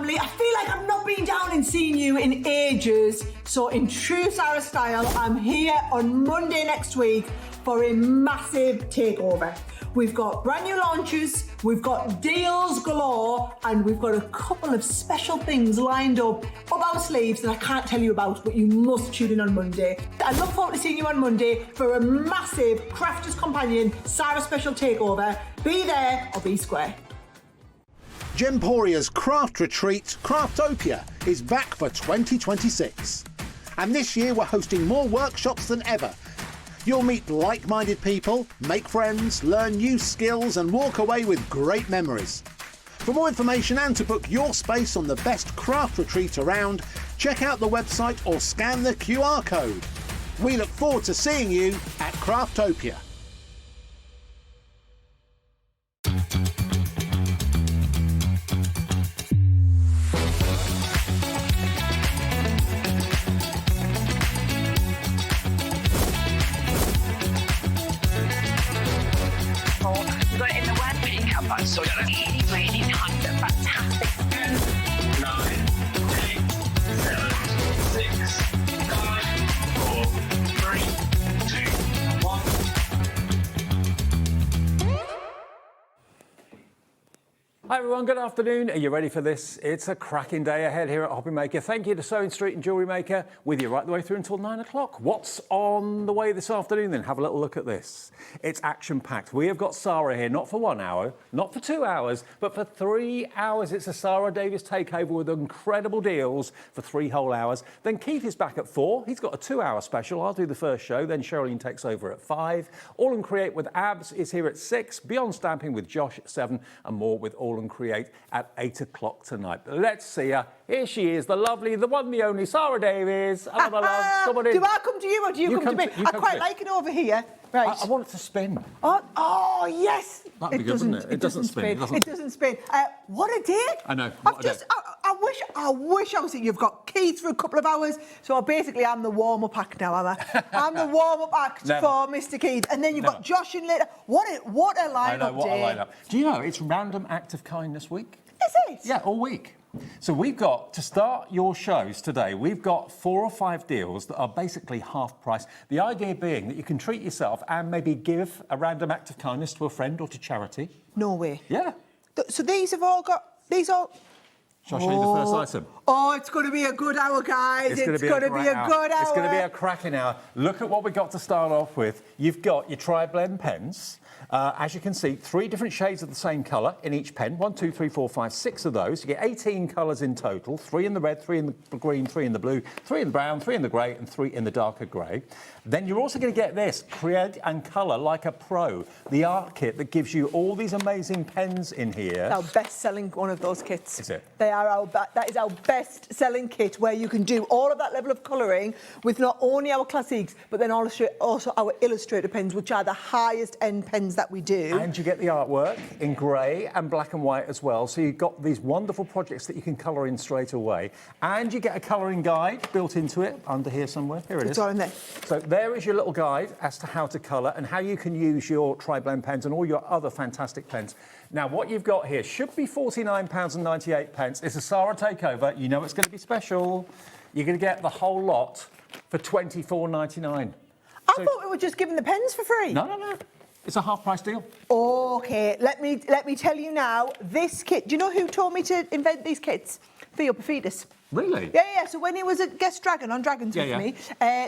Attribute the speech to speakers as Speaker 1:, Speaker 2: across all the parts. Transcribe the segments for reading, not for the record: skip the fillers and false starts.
Speaker 1: family. I feel like I've not been down and seen you in ages. So in true Sara style, I'm here on Monday next week for a massive takeover. We've got brand new launches, we've got deals galore, and we've got a couple of special things lined up our sleeves that I can't tell you about, but you must tune in on Monday. I look forward to seeing you on Monday for a massive Crafters Companion Sara special takeover. Be there or be square.
Speaker 2: Gemporia's craft retreat, Craftopia, is back for 2026. And this year we're hosting more workshops than ever. You'll meet like-minded people, make friends, learn new skills and walk away with great memories. For more information and to book your space on the best craft retreat around, check out the website or scan the QR code. We look forward to seeing you at Craftopia.
Speaker 3: So really, really nice and fantastic. 9, 8, 7, 6, 5, 4, 3, 2, 1.
Speaker 4: Hi everyone, good afternoon. Are you ready for this? It's a cracking day ahead here at Hobby Maker. Thank you to Sewing Street and Jewellery Maker, with you right the way through until 9 o'clock. What's on the way this afternoon then? Have a little look at this. It's action-packed. We have got Sara here, not for 1 hour, not for 2 hours, but for 3 hours. It's a Sara Davies takeover with incredible deals for 3 whole hours. Then Keith is back at 4. He's got a 2-hour special. I'll do the first show. Then Sherilyn takes over at 5. All and Create with Abs is here at 6. Beyond Stamping with Josh at 7. And more with All and Create at 8 o'clock tonight. Let's see her. Here she is, the lovely, the one, the only Sara Davies. Hello, my love. Come on in.
Speaker 1: Do I come to you or do you come to me? I quite like it over here. Right.
Speaker 4: I want it to spin.
Speaker 1: Oh yes.
Speaker 4: That'd be good, wouldn't it? It doesn't spin.
Speaker 1: It doesn't spin. What a day.
Speaker 4: I know.
Speaker 1: I wish I was here. You've got Keith for a couple of hours. So basically, I'm the warm-up act now, am I? I'm the warm-up act for Mr. Keith. And then you've got Josh in later. What a lineup.
Speaker 4: I know, what a lineup. Do you know, it's Random Act of Kindness week?
Speaker 1: Is it?
Speaker 4: Yeah, all week. So we've got, to start your shows today, we've got 4 or 5 deals that are basically half price. The idea being that you can treat yourself and maybe give a random act of kindness to a friend or to charity.
Speaker 1: No way.
Speaker 4: Yeah.
Speaker 1: So these have all got,
Speaker 4: Shall I show you the first item?
Speaker 1: Oh, it's going to be a good hour, guys. It's going to be a good hour.
Speaker 4: It's going to be a cracking hour. Look at what we got to start off with. You've got your tri-blend pens. As you can see, 3 different shades of the same colour in each pen. 1, 2, 3, 4, 5, 6 of those. You get 18 colours in total. 3 in the red, 3 in the green, 3 in the blue, 3 in the brown, 3 in the grey, and 3 in the darker grey. Then you're also going to get this, Create and Colour Like a Pro, the art kit that gives you all these amazing pens in here.
Speaker 1: Our best-selling one of those kits.
Speaker 4: Is it?
Speaker 1: That is our best-selling kit, where you can do all of that level of colouring with not only our classics, but then also our Illustrator pens, which are the highest-end pens that we do.
Speaker 4: And you get the artwork in grey and black and white as well. So you've got these wonderful projects that you can colour in straight away. And you get a colouring guide built into it, under here somewhere. Here it is.
Speaker 1: It's all in there.
Speaker 4: So there is your little guide as to how to colour and how you can use your tri-blend pens and all your other fantastic pens. Now, what you've got here should be £49.98. It's a Sara takeover. You know it's going to be special. You're going to get the whole lot for £24.99.
Speaker 1: I thought we were just giving the pens for free.
Speaker 4: No. It's a half-price deal.
Speaker 1: OK, let me tell you now, this kit, do you know who told me to invent these kits? Theo Paphitis.
Speaker 4: Really?
Speaker 1: Yeah. So when he was a guest dragon on Dragons with me,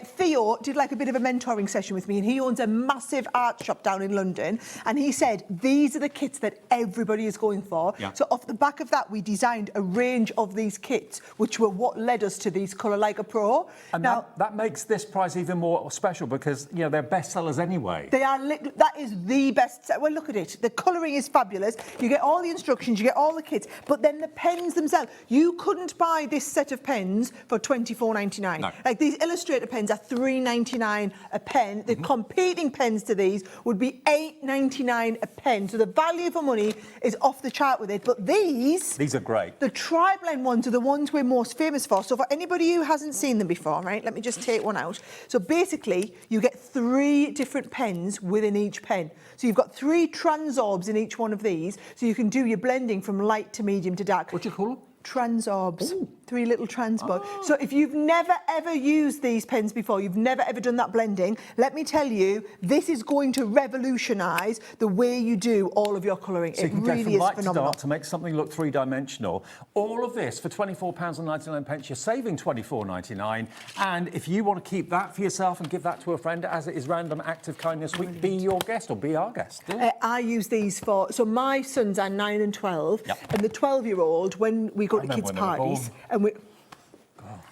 Speaker 1: Theo did like a bit of a mentoring session with me, and he owns a massive art shop down in London. And he said, these are the kits that everybody is going for. Yeah. So off the back of that, we designed a range of these kits, which were what led us to these Colour Like a Pro.
Speaker 4: And now, that makes this price even more special because, you know, they're bestsellers anyway.
Speaker 1: They are, that is the best. Well, look at it. The colouring is fabulous. You get all the instructions, you get all the kits, but then the pens themselves. You couldn't buy this set of pens for £24.99. No. Like these Illustrator pens are £3.99 a pen. The competing pens to these would be £8.99 a pen. So the value for money is off the chart with it. But these
Speaker 4: are great.
Speaker 1: The tri-blend ones are the ones we're most famous for. So for anybody who hasn't seen them before, right, let me just take one out. So basically, you get 3 different pens within each pen. So you've got 3 transorbs in each one of these. So you can do your blending from light to medium to dark.
Speaker 4: What do you call them?
Speaker 1: Transorbs. 3 little transport. So if you've never ever used these pens before, you've never ever done that blending, let me tell you, this is going to revolutionise the way you do all of your colouring.
Speaker 4: So you can
Speaker 1: really
Speaker 4: go from
Speaker 1: is
Speaker 4: light
Speaker 1: phenomenal.
Speaker 4: to dark to make something look three-dimensional. All of this for £24.99. You're saving £24.99. And if you want to keep that for yourself and give that to a friend, as it is Random Act of Kindness Week, be your guest or be our guest.
Speaker 1: I use these for... So my sons are 9 and 12.
Speaker 4: Yep.
Speaker 1: And the 12-year-old, when we go to kids' parties... And we,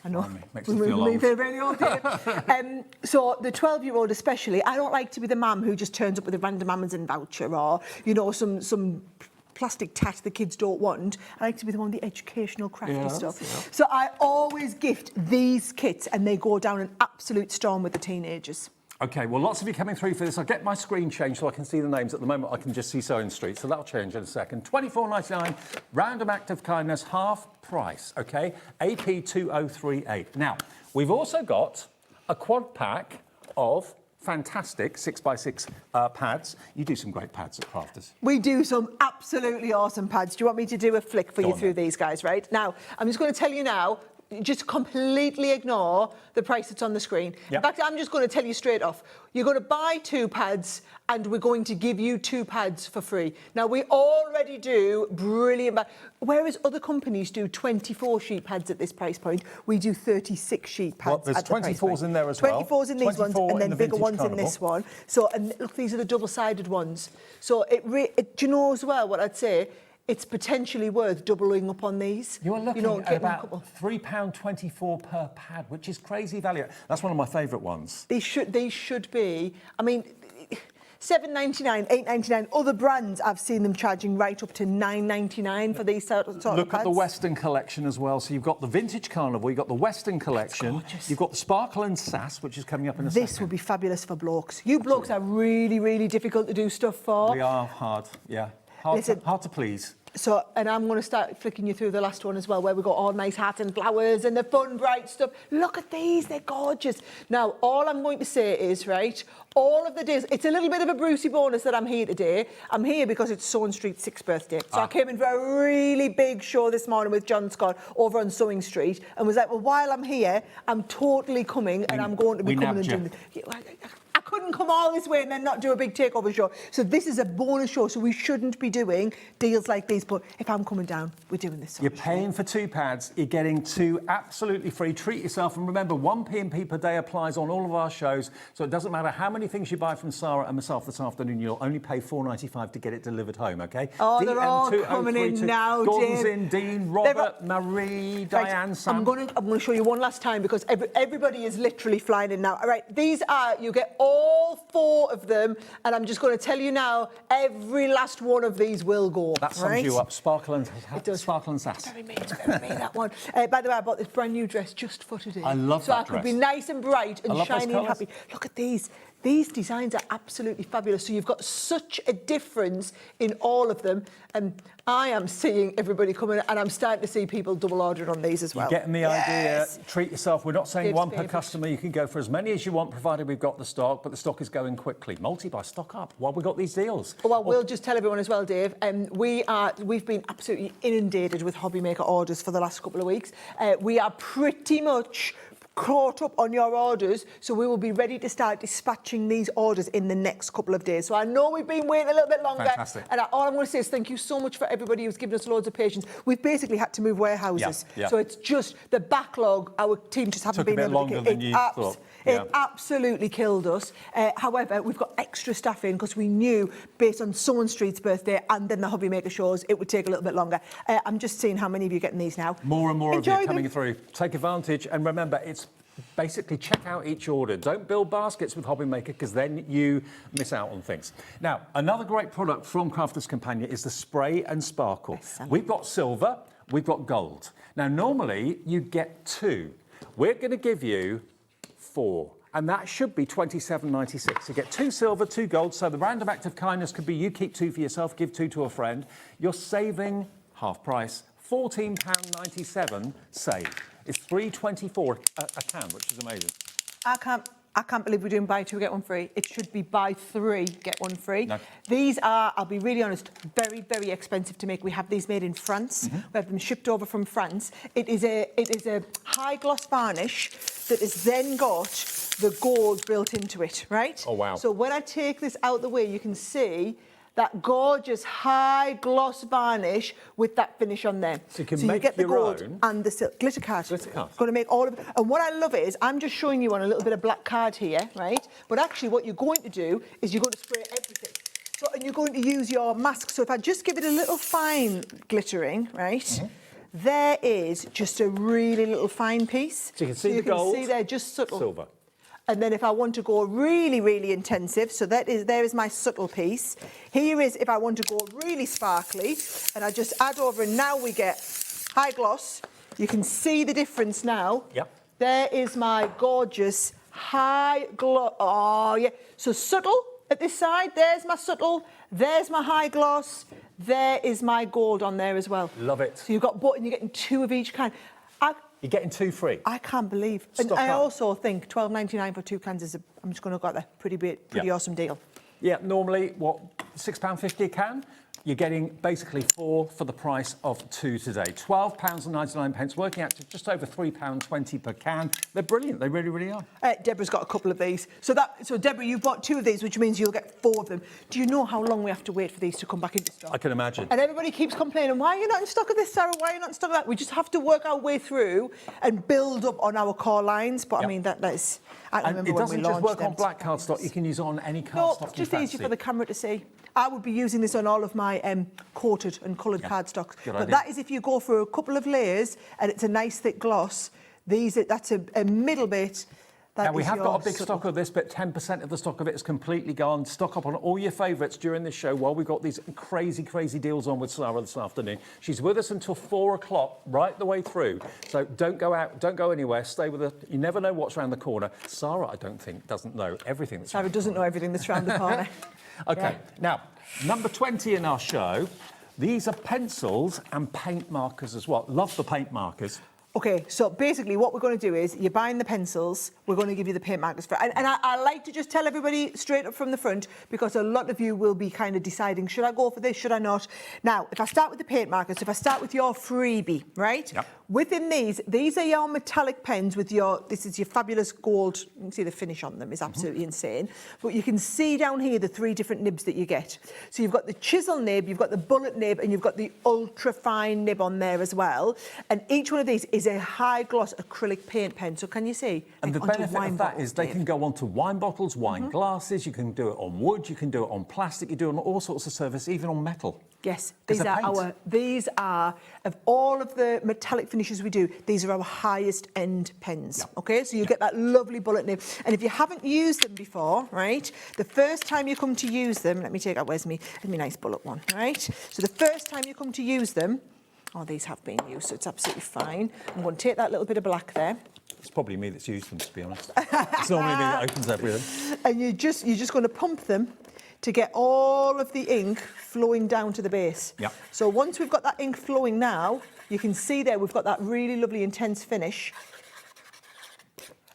Speaker 1: I know.
Speaker 4: Makes me feel old.
Speaker 1: Very old. So the 12-year-old especially, I don't like to be the mum who just turns up with a random Amazon voucher or, you know, some plastic tat the kids don't want. I like to be the one with the educational crafty stuff. Yeah. So I always gift these kits and they go down an absolute storm with the teenagers.
Speaker 4: OK, well, lots of you coming through for this. I'll get my screen changed so I can see the names. At the moment, I can just see Sewing Street, so that'll change in a second. £24.99, Random Act of Kindness, half price, OK? AP2038. Now, we've also got a quad pack of fantastic 6x6 pads. You do some great pads at Crafters.
Speaker 1: We do some absolutely awesome pads. Do you want me to do a flick for you through these guys, right? Now, I'm just going to tell you now, just completely ignore the price that's on the screen.
Speaker 4: Yep.
Speaker 1: In fact, I'm just going to tell you straight off. You're going to buy 2 pads and we're going to give you 2 pads for free. Now, we already do brilliant... Whereas other companies do 24 sheet pads at this price point, we do 36 sheet pads.
Speaker 4: Well, there's
Speaker 1: at the price point.
Speaker 4: 24s in there as well.
Speaker 1: 24s in these ones and then bigger ones in this one. So, and look, these are the double-sided ones. So, do you know as well what I'd say? It's potentially worth doubling up on these.
Speaker 4: You're looking at about £3.24 per pad, which is crazy value. That's one of my favourite ones.
Speaker 1: They should be. I mean, $7.99, $8.99. Other brands, I've seen them charging right up to $9.99 for these sort of pads.
Speaker 4: Look at the Western collection as well. So you've got the Vintage Carnival, you've got the Western collection, you've got the Sparkle and Sass, which is coming up in a second.
Speaker 1: This will be fabulous for blokes. You blokes are really, really difficult to do stuff for.
Speaker 4: We are hard, yeah. Hard to please.
Speaker 1: So, and I'm going to start flicking you through the last one as well, where we've got all nice hats and flowers and the fun, bright stuff. Look at these, they're gorgeous. Now, all I'm going to say is, right, all of the days, it's a little bit of a Brucey bonus that I'm here today. I'm here because it's Sewing Street's 6th birthday. So I came in for a really big show this morning with John Scott over on Sewing Street and was like, well, while I'm here, I'm totally coming and I'm going to be coming and doing this. I couldn't come all this way and then not do a big takeover show. So this is a bonus show, so we shouldn't be doing deals like these. But if I'm coming down, we're doing this.
Speaker 4: You're paying for 2 pads, you're getting 2 absolutely free. Treat yourself, and remember, 1 P&P per day applies on all of our shows, so it doesn't matter how many things you buy from Sarah and myself this afternoon, you'll only pay $4.95 to get it delivered home, OK?
Speaker 1: Oh, they're all coming in now,
Speaker 4: Gordon's
Speaker 1: Jim.
Speaker 4: in, Dean, Robert, Marie, Diane, Sam.
Speaker 1: I'm going to show you one last time because everybody is literally flying in now. All right, these are, you get all 4 of them, and I'm just going to tell you now, every last one of these will go.
Speaker 4: That sums you up. Sparkle and Sass.
Speaker 1: Very me, that one. By the way, I bought this brand new dress just for today.
Speaker 4: I love that dress.
Speaker 1: So I could be nice and bright and shiny and happy. Look at these. These designs are absolutely fabulous. So you've got such a difference in all of them. And I am seeing everybody coming, and I'm starting to see people double ordering on these as well.
Speaker 4: You're getting the idea. Treat yourself. We're not saying
Speaker 1: Dibs,
Speaker 4: one per
Speaker 1: baby.
Speaker 4: customer. You can go for as many as you want, provided we've got the stock, but the stock is going quickly. Multi-buy, stock up while we've got these deals.
Speaker 1: Well, we'll just tell everyone as well, Dave, we've been absolutely inundated with hobby maker orders for the last couple of weeks. We are pretty much caught up on your orders, so we will be ready to start dispatching these orders in the next couple of days. So I know we've been waiting a little bit longer.
Speaker 4: Fantastic.
Speaker 1: And all I'm going to say is thank you so much for everybody who's given us loads of patience. We've basically had to move warehouses.
Speaker 4: Yeah.
Speaker 1: So it's just the backlog, our team just haven't been able to... It absolutely killed us. However, we've got extra staff in because we knew, based on Sewing Street's birthday and then the Hobby Maker shows, it would take a little bit longer. I'm just seeing how many of you are getting these now.
Speaker 4: More and more of you coming through. Take advantage, and remember, it's basically check out each order. Don't build baskets with Hobby Maker because then you miss out on things. Now, another great product from Crafters Companion is the Spray and Sparkle. We've got silver, we've got gold. Now, normally you get 2. We're going to give you 4. And that should be $27.96. You get 2 silver, 2 gold. So the random act of kindness could be you keep 2 for yourself, give 2 to a friend. You're saving half price, £14.97 save. It's $3.24 a can, which is amazing.
Speaker 1: I can't I can't believe we're doing buy two, get one free. It should be buy three, get one free.
Speaker 4: No.
Speaker 1: These are, I'll be really honest, very, very expensive to make. We have these made in France. We have them shipped over from France. It is a high gloss varnish that has then got the gold built into it, right?
Speaker 4: Oh, wow.
Speaker 1: So when I take this out the way, you can see that gorgeous high gloss varnish with that finish on there.
Speaker 4: So you can
Speaker 1: you
Speaker 4: make
Speaker 1: get the
Speaker 4: your
Speaker 1: gold
Speaker 4: own
Speaker 1: and the silk glitter card.
Speaker 4: glitter card.
Speaker 1: Going to make all of it. And what I love is I'm just showing you on a little bit of black card here, right? But actually what you're going to do is you're going to spray everything. So, and you're going to use your mask. So if I just give it a little fine glittering, right? There is just a really little fine piece.
Speaker 4: So you can see the gold.
Speaker 1: You can see there just subtle.
Speaker 4: Silver.
Speaker 1: And then if I want to go really, really intensive, so there is my subtle piece. Here is if I want to go really sparkly, and I just add over, and now we get high gloss. You can see the difference now.
Speaker 4: Yep.
Speaker 1: There is my gorgeous high gloss. Oh, yeah. So subtle at this side, there's my subtle, there's my high gloss, there is my gold on there as well.
Speaker 4: Love it.
Speaker 1: So you've got both, and you're getting two of each kind.
Speaker 4: You're getting two free.
Speaker 1: I can't believe. And
Speaker 4: Stock
Speaker 1: I
Speaker 4: up.
Speaker 1: also think £12.99 for two cans is I'm just going to go out there, pretty awesome deal.
Speaker 4: Yeah, normally, what, £6.50 a can? You're getting basically 4 for the price of 2 today. £12.99, working out to just over £3.20 per can. They're brilliant. They really, really are.
Speaker 1: Deborah's got a couple of these. So Deborah, you bought 2 of these, which means you'll get 4 of them. Do you know how long we have to wait for these to come back into stock?
Speaker 4: I can imagine.
Speaker 1: And everybody keeps complaining, why are you not in stock of this, Sarah? Why are you not in stock of that? We just have to work our way through and build up on our core lines. But I mean, that is... I
Speaker 4: And
Speaker 1: remember
Speaker 4: it
Speaker 1: when
Speaker 4: doesn't
Speaker 1: we
Speaker 4: just
Speaker 1: launched
Speaker 4: work
Speaker 1: them.
Speaker 4: on black cardstock. You can use it on any cardstock
Speaker 1: No,
Speaker 4: you
Speaker 1: it's just
Speaker 4: fancy.
Speaker 1: easier for the camera to see. I would be using this on all of my coated and coloured cardstocks.
Speaker 4: Good
Speaker 1: But
Speaker 4: idea.
Speaker 1: that is if you go for a couple of layers and it's a nice thick gloss. That's a middle bit.
Speaker 4: Now, we
Speaker 1: is
Speaker 4: have
Speaker 1: your
Speaker 4: got a big
Speaker 1: subtle.
Speaker 4: stock of this, but 10% of the stock of it is completely gone. Stock up on all your favourites during this show while we've got these crazy, crazy deals on with Sara this afternoon. She's with us until 4 o'clock, right the way through. So don't go out, don't go anywhere, stay with her. You never know what's around the corner. Sara, I don't think, doesn't know everything that's
Speaker 1: Sarah doesn't know everything that's around the corner.
Speaker 4: Okay, now, number 20 in our show. These are pencils and paint markers as well. Love the paint markers.
Speaker 1: Okay, so basically what we're going to do is you're buying the pencils, we're going to give you the paint markers for it. And I like to just tell everybody straight up from the front because a lot of you will be kind of deciding, should I go for this, should I not? Now, if I start with the paint markers, if I start with your freebie, right?
Speaker 4: Yep.
Speaker 1: Within these are your metallic pens with this is your fabulous gold. You can see the finish on them is absolutely insane. But you can see down here the 3 different nibs that you get. So you've got the chisel nib, you've got the bullet nib, and you've got the ultra fine nib on there as well. And each one of these is a high gloss acrylic paint pen. So can you see?
Speaker 4: And the
Speaker 1: Onto
Speaker 4: benefit
Speaker 1: wine
Speaker 4: of that
Speaker 1: bottles,
Speaker 4: is they
Speaker 1: Dave.
Speaker 4: can go onto wine bottles, wine glasses, you can do it on wood, you can do it on plastic, you do it on all sorts of surface, even on metal.
Speaker 1: Yes,
Speaker 4: It's
Speaker 1: these
Speaker 4: a
Speaker 1: are
Speaker 4: paint.
Speaker 1: these are, of all of the metallic finishes we do, these are our highest end pens.
Speaker 4: Yeah.
Speaker 1: Okay, so you get that lovely bullet nib. And if you haven't used them before, right, the first time you come to use them, let me take out, where's me nice bullet one, right? So the first time you come to use them, these have been used, so it's absolutely fine. I'm going to take that little bit of black there.
Speaker 4: It's probably me that's used them, to be honest. It's normally me that opens everything.
Speaker 1: And you're just going to pump them to get all of the ink flowing down to the base.
Speaker 4: Yep.
Speaker 1: So once we've got that ink flowing now, you can see there we've got that really lovely intense finish.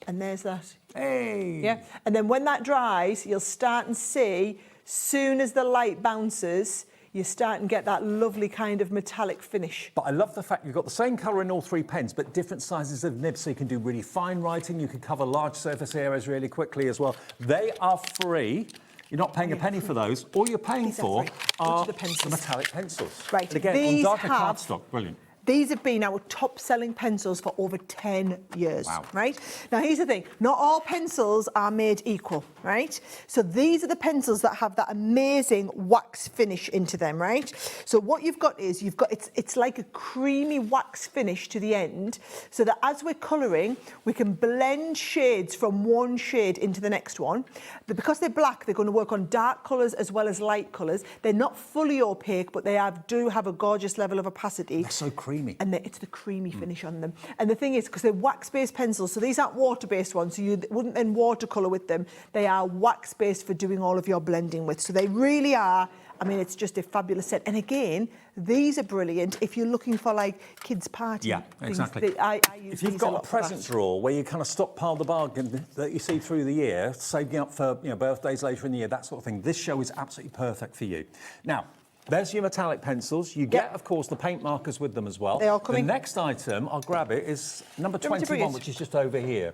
Speaker 1: And there's that.
Speaker 4: Hey!
Speaker 1: Yeah. And then when that dries, you'll start and see, soon as the light bounces, you start and get that lovely kind of metallic finish.
Speaker 4: But I love the fact you've got the same colour in all 3 pens, but different sizes of nibs, so you can do really fine writing, you can cover large surface areas really quickly as well. They are free. You're not paying a penny for those. All you're paying
Speaker 1: These are
Speaker 4: for
Speaker 1: free.
Speaker 4: are
Speaker 1: the pencils.
Speaker 4: metallic pencils.
Speaker 1: Right,
Speaker 4: And again,
Speaker 1: these
Speaker 4: on darker
Speaker 1: have-
Speaker 4: cardstock, brilliant.
Speaker 1: These have been our top-selling pencils for over 10 years,
Speaker 4: Wow.
Speaker 1: right? Now, here's the thing. Not all pencils are made equal, right? So these are the pencils that have that amazing wax finish into them, right? So what you've got is, it's like a creamy wax finish to the end, so that as we're colouring, we can blend shades from one shade into the next one. But because they're black, they're going to work on dark colours as well as light colours. They're not fully opaque, but they do have a gorgeous level of opacity.
Speaker 4: They're so creamy.
Speaker 1: And it's the creamy finish on them. And the thing is, because they're wax-based pencils, so these aren't water-based ones, so you wouldn't then watercolour with them. They are wax-based for doing all of your blending with. So they really are I mean, it's just a fabulous set. And again, these are brilliant if you're looking for like kids' party.
Speaker 4: Yeah,
Speaker 1: things.
Speaker 4: exactly.
Speaker 1: I use
Speaker 4: If you've
Speaker 1: these
Speaker 4: got a
Speaker 1: lot for that.
Speaker 4: present drawer where you kind of stockpile the bargain that you see through the year, saving up for birthdays later in the year, that sort of thing, this show is absolutely perfect for you. Now, there's your metallic pencils. You get, of course, the paint markers with them as well.
Speaker 1: They are coming.
Speaker 4: The next item, I'll grab it, is number 21, which is just over here.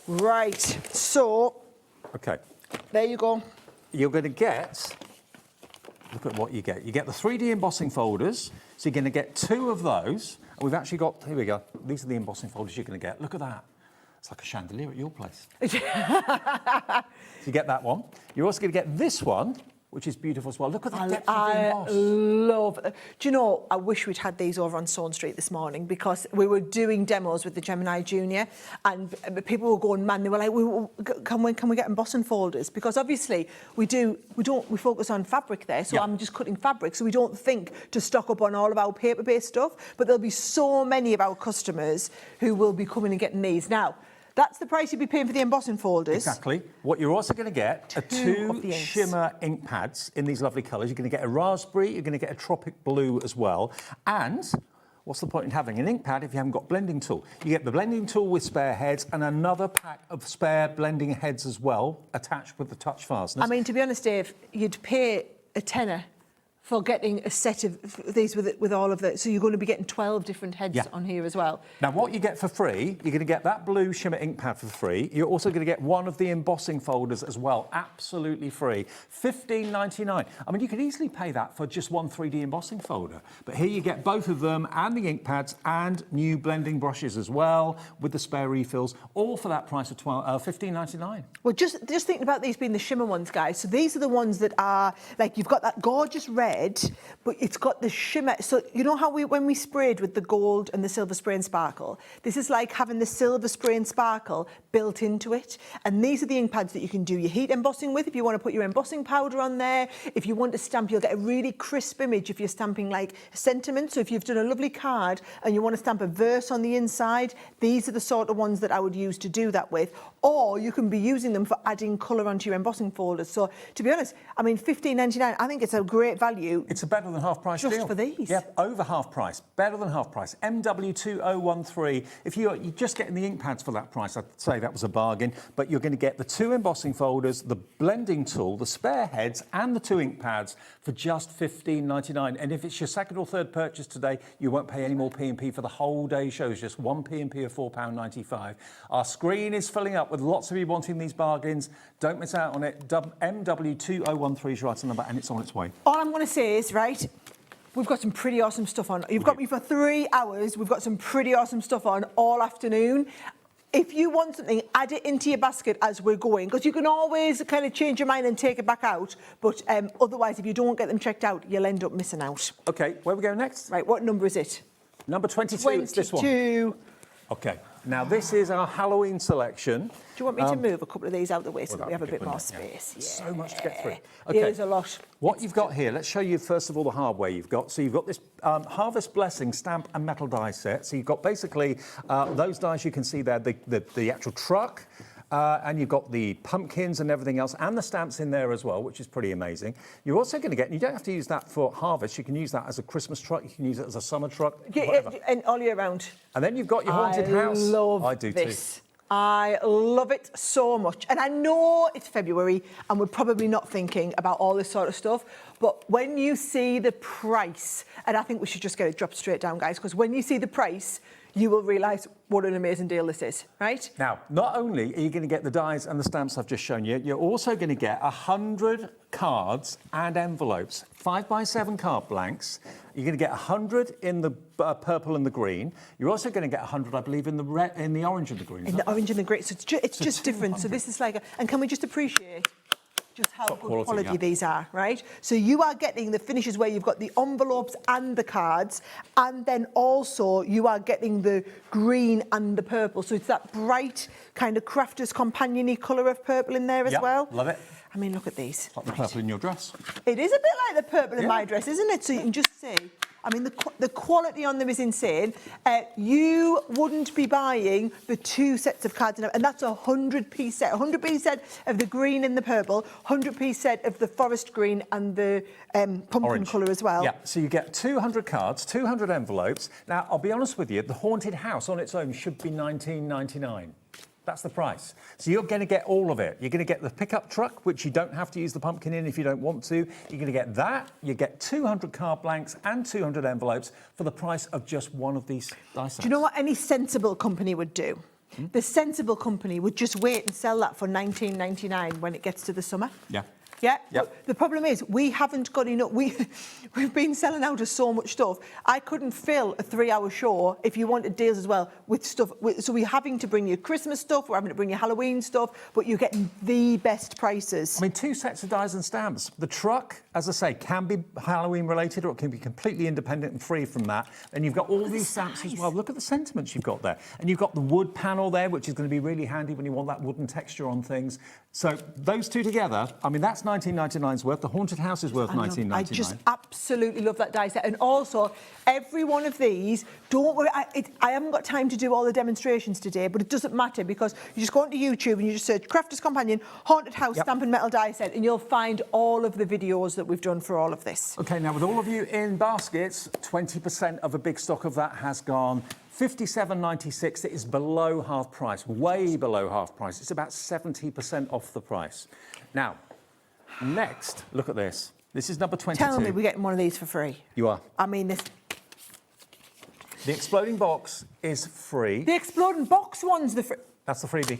Speaker 1: Right, so
Speaker 4: Okay.
Speaker 1: there you go.
Speaker 4: You're going to get, look at what you get. You get the 3D embossing folders. So you're going to get 2 of those. And we've actually got, here we go. These are the embossing folders you're going to get. Look at that. It's like a chandelier at your place. So you get that one. You're also going to get this one, which is beautiful as well. Look at the depth of the emboss.
Speaker 1: I love. Do you know? I wish we'd had these over on Sawn Street this morning because we were doing demos with the Gemini Junior, and people were going, man. They were like, can we get embossing folders? Because obviously we focus on fabric there. So I'm just cutting fabric, so we don't think to stock up on all of our paper-based stuff. But there'll be so many of our customers who will be coming and getting these now. That's the price you'd be paying for the embossing folders.
Speaker 4: Exactly. What you're also going to get are 2 shimmer ink pads in these lovely colours. You're going to get a raspberry, you're going to get a tropic blue as well. And what's the point in having an ink pad if you haven't got a blending tool? You get the blending tool with spare heads and another pack of spare blending heads as well, attached with the touch fasteners.
Speaker 1: I mean, to be honest, Dave, you'd pay a tenner for getting a set of these with all of that. So you're going to be getting 12 different heads on here as well.
Speaker 4: Now, what you get for free, you're going to get that blue shimmer ink pad for free. You're also going to get one of the embossing folders as well, absolutely free. $15.99. I mean, you could easily pay that for just one 3D embossing folder. But here you get both of them and the ink pads and new blending brushes as well with the spare refills, all for that price of $15.99.
Speaker 1: Well, just thinking about these being the shimmer ones, guys. So these are the ones that are, like, you've got that gorgeous red, but it's got the shimmer. So you know how when we sprayed with the gold and the silver spray and sparkle, this is like having the silver spray and sparkle built into it. And these are the ink pads that you can do your heat embossing with if you want to put your embossing powder on there. If you want to stamp, you'll get a really crisp image if you're stamping like a sentiment. So if you've done a lovely card and you want to stamp a verse on the inside, these are the sort of ones that I would use to do that with. Or you can be using them for adding colour onto your embossing folders. So to be honest, I mean, $15.99, I think it's a great value.
Speaker 4: It's a better than half price
Speaker 1: deal.
Speaker 4: Just
Speaker 1: for these.
Speaker 4: Yep, over half price, better than half price. MW2013. If you're just getting the ink pads for that price, I'd say that was a bargain. But you're going to get the 2 embossing folders, the blending tool, the spare heads, and the 2 ink pads for just $15.99. And if it's your second or third purchase today, you won't pay any more P&P for the whole day shows, just one P&P of £4.95. Our screen is filling up with lots of you wanting these bargains. Don't miss out on it. MW2013 is your item number, and it's on its way.
Speaker 1: All I'm going to say is, right, we've got some pretty awesome stuff on. You've got me for 3 hours. We've got some pretty awesome stuff on all afternoon. If you want something, add it into your basket as we're going, because you can always kind of change your mind and take it back out. But otherwise, if you don't get them checked out, you'll end up missing out.
Speaker 4: OK, where are we going next?
Speaker 1: Right, what number is it?
Speaker 4: Number 22, it's this one.
Speaker 1: 22.
Speaker 4: OK, now this is our Halloween selection.
Speaker 1: Do you want me to move a couple of these out of the way so that we have a bit more
Speaker 4: wouldn't it?
Speaker 1: space?
Speaker 4: Yeah. So much to get through.
Speaker 1: Okay. There's a lot.
Speaker 4: What you've got here, let's show you first of all the hardware you've got. So you've got this Harvest Blessing stamp and metal die set. So you've got basically those dies you can see there, the actual truck, and you've got the pumpkins and everything else, and the stamps in there as well, which is pretty amazing. You're also going to get, and you don't have to use that for harvest, you can use that as a Christmas truck, you can use it as a summer truck, whatever.
Speaker 1: And all year round.
Speaker 4: And then you've got your haunted house.
Speaker 1: I do
Speaker 4: this.
Speaker 1: Too. I love it so much. And I know it's February and we're probably not thinking about all this sort of stuff, but when you see the price, and I think we should just get it dropped straight down, guys, because when you see the price, you will realise what an amazing deal this is, right?
Speaker 4: Now, not only are you going to get the dies and the stamps I've just shown you, you're also going to get 100 cards and envelopes, 5x7 card blanks. You're going to get 100 in the purple and the green. You're also going to get 100, I believe, in the red, in the orange and the green.
Speaker 1: In the orange and the green. So it's just different. So this is like, and can we just appreciate just how good quality these are, right? So you are getting the finishes where you've got the envelopes and the cards, and then also you are getting the green and the purple. So it's that bright kind of crafter's companion-y colour of purple in there as well.
Speaker 4: Love it.
Speaker 1: I mean, look at these.
Speaker 4: Like the purple in your dress.
Speaker 1: It is a bit like the purple in my dress, isn't it? So you can just see. I mean, the quality on them is insane. You wouldn't be buying the 2 sets of cards, and that's a 100-piece set. 100-piece set of the green and the purple, 100-piece set of the forest green and the pumpkin colour as well.
Speaker 4: Yeah, so you get 200 cards, 200 envelopes. Now, I'll be honest with you, the Haunted House on its own should be $19.99. That's the price. So you're going to get all of it. You're going to get the pickup truck, which you don't have to use the pumpkin in if you don't want to. You're going to get that. You get 200 card blanks and 200 envelopes for the price of just one of these dice sets.
Speaker 1: Do you know what any sensible company would do? The sensible company would just wait and sell that for $19.99 when it gets to the summer.
Speaker 4: Yeah.
Speaker 1: Yeah.
Speaker 4: Yep.
Speaker 1: The problem is we haven't got enough. We've been selling out of so much stuff. I couldn't fill a 3-hour show if you wanted deals as well with stuff. So we're having to bring you Christmas stuff. We're having to bring you Halloween stuff. But you're getting the best prices.
Speaker 4: I mean, 2 sets of dies and stamps. The truck, as I say, can be Halloween related or it can be completely independent and free from that. And you've got all these stamps as well. Look at the sentiments you've got there. And you've got the wood panel there, which is going to be really handy when you want that wooden texture on things. So those two together, I mean, that's $19.99's worth. The Haunted House is worth $19.99.
Speaker 1: I just absolutely love that die set. And also, every one of these, don't worry, I haven't got time to do all the demonstrations today, but it doesn't matter because you just go onto YouTube and you just search Crafter's Companion, Haunted House, Stamp and Metal die set, and you'll find all of the videos that we've done for all of this.
Speaker 4: OK, now with all of you in baskets, 20% of a big stock of that has gone. $57.96, it is below half price, way below half price. It's about 70% off the price. Now, next, look at this. This is number 22.
Speaker 1: Tell me we're getting one of these for free.
Speaker 4: You are.
Speaker 1: I mean, this...
Speaker 4: The exploding box is free.
Speaker 1: The exploding box one's the free...
Speaker 4: That's the freebie.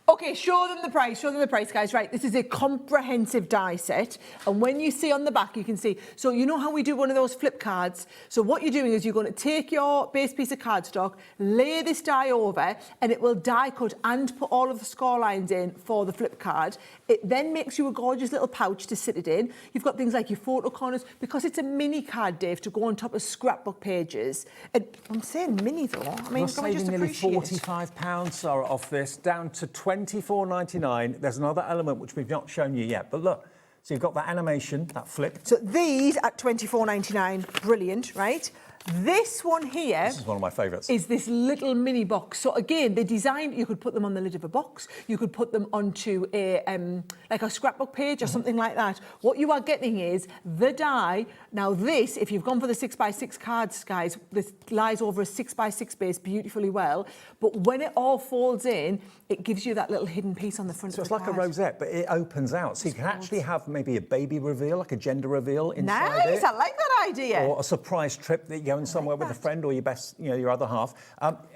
Speaker 1: OK, show them the price, guys. Right, this is a comprehensive die set. And when you see on the back, you can see. So you know how we do one of those flip cards? So what you're doing is you're going to take your base piece of cardstock, lay this die over, and it will die cut and put all of the score lines in for the flip card. It then makes you a gorgeous little pouch to sit it in. You've got things like your photo corners, because it's a mini card, Dave, to go on top of scrapbook pages. And I'm saying mini, though. I mean,
Speaker 4: You're
Speaker 1: can we just
Speaker 4: saving nearly
Speaker 1: appreciate
Speaker 4: £45, Sarah, off this, down to $24.99. There's another element which we've not shown you yet, but look. So you've got that animation, that flip.
Speaker 1: So these at $24.99, brilliant, right? This one here...
Speaker 4: This is one of my favourites.
Speaker 1: ...is this little mini box. So again, the design, you could put them on the lid of a box. You could put them onto a like a scrapbook page or something like that. What you are getting is the die. Now this, if you've gone for the 6x6 cards, guys, this lies over a 6x6 base beautifully well. But when it all folds in, it gives you that little hidden piece on the front of the card.
Speaker 4: So it's like a rosette, but it opens out. So you can actually have maybe a baby reveal, like a gender reveal inside it.
Speaker 1: Nice, I like that idea.
Speaker 4: Or a surprise trip that you're going somewhere with a friend or your best, your other half.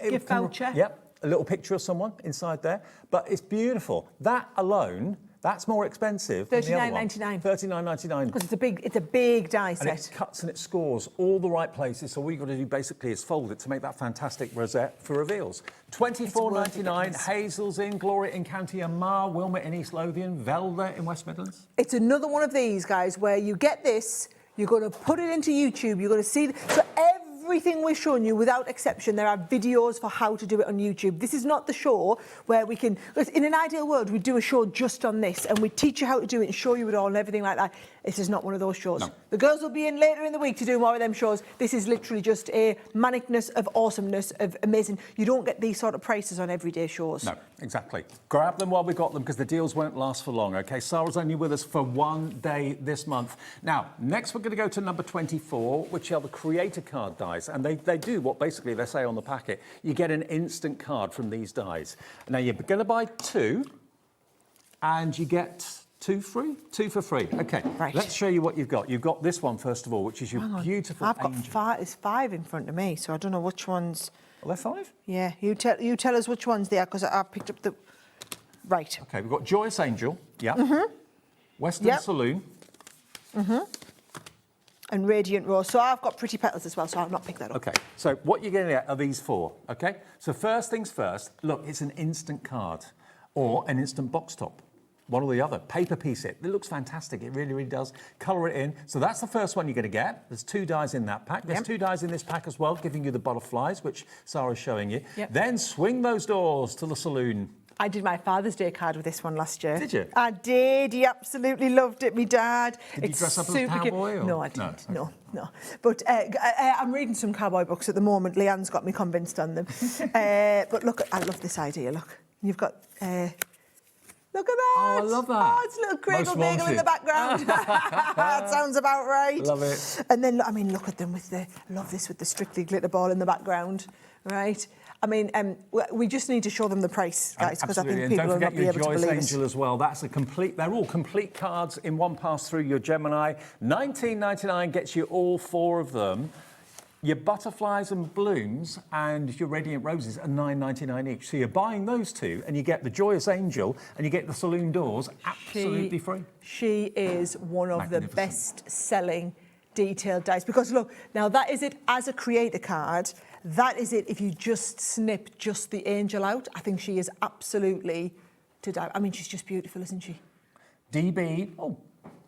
Speaker 1: Gift voucher.
Speaker 4: Yep, a little picture of someone inside there. But it's beautiful. That alone, that's more expensive than the other one.
Speaker 1: $39.99.
Speaker 4: $39.99.
Speaker 1: Because it's a big die set.
Speaker 4: And it cuts and it scores all the right places. So all you've got to do basically is fold it to make that fantastic rosette for reveals. $24.99. Hazel's in, Gloria in County Armagh, Wilmot in East Lothian, Velda in West Midlands.
Speaker 1: It's another one of these, guys, where you get this, you're going to put it into YouTube, you're going to see... So everything we're showing you, without exception, there are videos for how to do it on YouTube. This is not the show where we can... In an ideal world, we'd do a show just on this and we'd teach you how to do it and show you it all and everything like that. This is not one of those shows.
Speaker 4: No.
Speaker 1: The girls will be in later in the week to do more of them shows. This is literally just a manicness of awesomeness, of amazing. You don't get these sort of prices on everyday shows.
Speaker 4: No, exactly. Grab them while we've got them because the deals won't last for long, OK? Sarah's only with us for one day this month. Now, next we're going to go to number 24, which are the creator card dies. And they do what basically they say on the packet. You get an instant card from these dies. Now, you're going to buy 2 and you get... 2 free? 2 for free. OK,
Speaker 1: right.
Speaker 4: Let's show you what you've got. You've got this one, first of all, which is your beautiful
Speaker 1: I've got
Speaker 4: angel.
Speaker 1: 5, there's 5 in front of me, so I don't know which ones...
Speaker 4: Are there 5?
Speaker 1: Yeah, you tell us which ones they are, because I picked up the... Right.
Speaker 4: OK, we've got Joyous Angel. Yeah. Western Saloon.
Speaker 1: And Radiant Rose. So I've got Pretty Petals as well, so I'll not pick that up.
Speaker 4: OK, so what you're going to get are these 4, OK? So first things first, look, it's an instant card or an instant box top. One or the other. Paper piece it. It looks fantastic. It really, really does. Colour it in. So that's the first one you're going to get. There's 2 dies in that pack. There's 2 dies in this pack as well, giving you the butterflies, which Sarah's showing you. Then swing those doors to the saloon
Speaker 1: I did my Father's Day card with this one last year.
Speaker 4: Did you?
Speaker 1: I did. He absolutely loved it. Me dad.
Speaker 4: Did you dress up as a cowboy?
Speaker 1: No, I didn't. No. But I'm reading some cowboy books at the moment. Leanne's got me convinced on them. But look, I love this idea. Look, you've got. Look at that.
Speaker 4: Oh, I love that.
Speaker 1: Oh, it's a little cradle bagel in the background. That sounds about right.
Speaker 4: Love it.
Speaker 1: And then, I mean, look at them with I love this with the Strictly glitter ball in the background, right? I mean, we just need to show them the price, guys, because I think people will not be able to believe it.
Speaker 4: Don't forget your Joyous Angel as well. That's they're all complete cards in one pass through your Gemini. $19.99 gets you all 4 of them. Your butterflies and blooms and your radiant roses are $9.99 each. So you're buying those 2 and you get the Joyous Angel and you get the saloon doors absolutely free.
Speaker 1: She is one of the best-selling detailed dies. Because look, now that is it as a creator card. That is it if you just snip just the angel out. I think she is absolutely to die. I mean, she's just beautiful, isn't she?
Speaker 4: DB,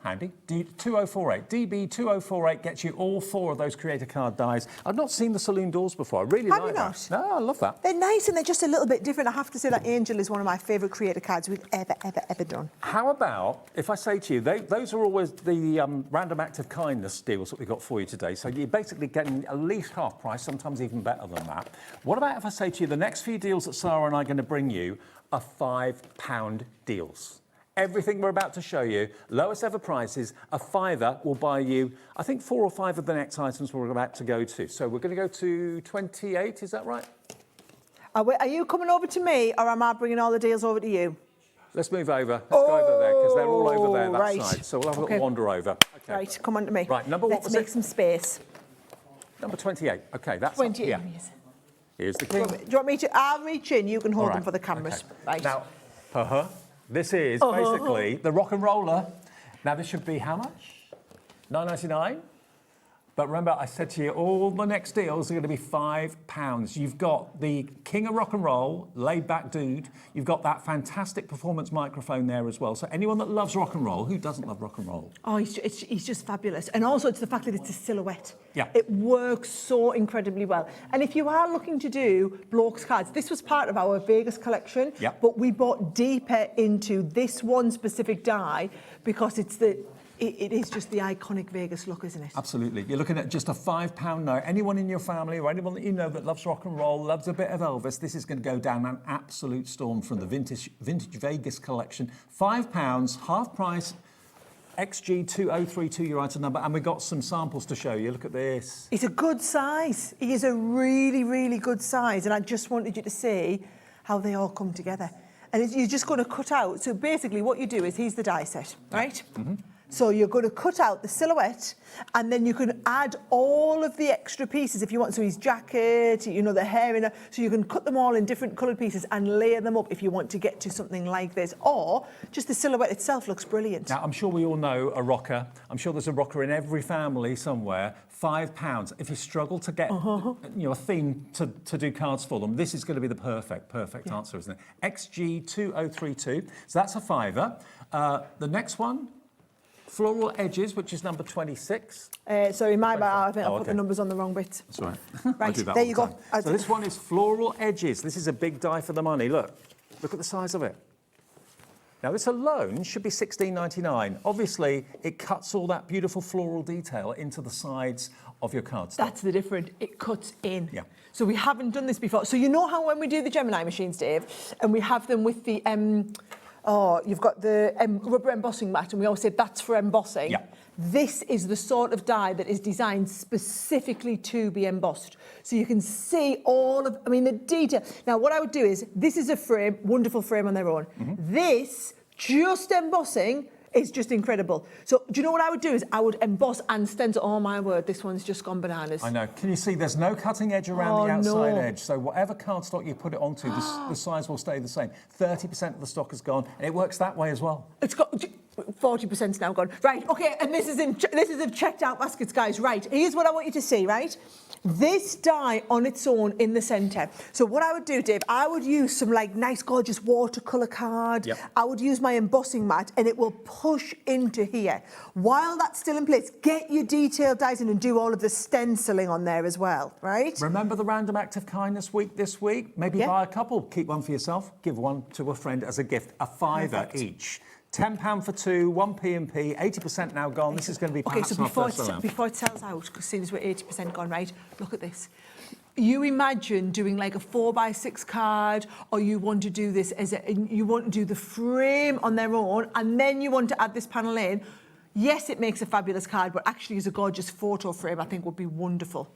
Speaker 4: handy, 2048. DB 2048 gets you all 4 of those creator card dies. I've not seen the saloon doors before. I really like that.
Speaker 1: Have you not?
Speaker 4: No, I love that.
Speaker 1: They're nice and they're just a little bit different. I have to say that angel is one of my favourite creator cards we've ever done.
Speaker 4: How about if I say to you, those are always the random act of kindness deals that we got for you today. So you're basically getting at least half price, sometimes even better than that. What about if I say to you, the next few deals that Sara and I are going to bring you are £5 deals? Everything we're about to show you, lowest ever prices, a £5 will buy you, I think 4 or 5 of the next items we're about to go to. So we're going to go to 28, is that right?
Speaker 1: Are you coming over to me or am I bringing all the deals over to you?
Speaker 4: Let's move over. Let's go over there because they're all over there, that side. So we'll have a little wander over. Okay.
Speaker 1: Right, come on to me.
Speaker 4: Right, number what was it?
Speaker 1: Let's make some space.
Speaker 4: Number 28. Okay, that's
Speaker 1: 28.
Speaker 4: up here. Here's the king.
Speaker 1: Do you want me to? I'll reach in. You can hold them for the cameras.
Speaker 4: Okay.
Speaker 1: Right.
Speaker 4: Now, this is basically the rock and roller. Now, this should be how much? $9.99. But remember, I said to you, all the next deals are going to be £5. You've got the king of rock and roll, laid-back dude. You've got that fantastic performance microphone there as well. So anyone that loves rock and roll, who doesn't love rock and roll?
Speaker 1: Oh, he's just fabulous. And also, it's the fact that it's a silhouette.
Speaker 4: Yeah.
Speaker 1: It works so incredibly well. And if you are looking to do blokes cards, this was part of our Vegas collection.
Speaker 4: Yeah.
Speaker 1: But we bought deeper into this one specific die because it is just the iconic Vegas look, isn't it?
Speaker 4: Absolutely. You're looking at just a £5 note. Anyone in your family or anyone that you know that loves rock and roll, loves a bit of Elvis, this is going to go down an absolute storm from the vintage Vegas collection. £5, half price, XG2032, your item number, and we've got some samples to show you. Look at this.
Speaker 1: It's a good size. He is a really, really good size, and I just wanted you to see how they all come together. And you're just going to cut out. So basically what you do is, here's the die set, right? Mm-hmm. So you're going to cut out the silhouette and then you can add all of the extra pieces if you want. So his jacket, you know, the hair, so you can cut them all in different coloured pieces and layer them up if you want to get to something like this. Or just the silhouette itself looks brilliant.
Speaker 4: Now, I'm sure we all know a rocker. I'm sure there's a rocker in every family somewhere. £5. If you struggle to get a theme to do cards for them, this is going to be the perfect answer, isn't it? XG2032. So that's a £5. The next one, Floral Edges, which is number 26.
Speaker 1: So in my bag, I think I put the numbers on the wrong bit.
Speaker 4: That's right.
Speaker 1: Right, there you go.
Speaker 4: So this one is Floral Edges. This is a big die for the money. Look at the size of it. Now, this alone should be $16.99. Obviously, it cuts all that beautiful floral detail into the sides of your cards.
Speaker 1: That's the difference. It cuts in.
Speaker 4: Yeah.
Speaker 1: So we haven't done this before. So you know how when we do the Gemini machines, Dave, and we have them with the... you've got the rubber embossing mat, and we always say that's for embossing.
Speaker 4: Yeah.
Speaker 1: This is the sort of die that is designed specifically to be embossed. So you can see all of, the detail. Now, what I would do is, this is a frame, wonderful frame on their own. Mm-hmm. This, just embossing, is just incredible. So do you know what I would do is I would emboss and stencil. Oh my word, this one's just gone bananas.
Speaker 4: I know. Can you see there's no cutting edge around the outside edge? So whatever cardstock you put it onto, the size will stay the same. 30% of the stock is gone, and it works that way as well.
Speaker 1: It's got 40%'s now gone. Right, okay, and this is in checked out baskets, guys. Right, here's what I want you to see, right? This die on its own in the centre. So what I would do, Dave, I would use some like nice gorgeous watercolour card.
Speaker 4: Yep.
Speaker 1: I would use my embossing mat and it will push into here. While that's still in place, get your detailed dies in and do all of the stenciling on there as well, right?
Speaker 4: Remember the random act of kindness week this week? Maybe buy a couple, keep one for yourself, give one to a friend as a gift, a £5 each. £10 for two, 1p&p, 80% now gone. This is going to be perhaps
Speaker 1: so
Speaker 4: before it
Speaker 1: sells out, because as soon as we're 80% gone, right, look at this. You imagine doing like a 4x6 card, or you want to do this you want to do the frame on their own, and then you want to add this panel in. Yes, it makes a fabulous card, but actually as a gorgeous photo frame, I think would be wonderful.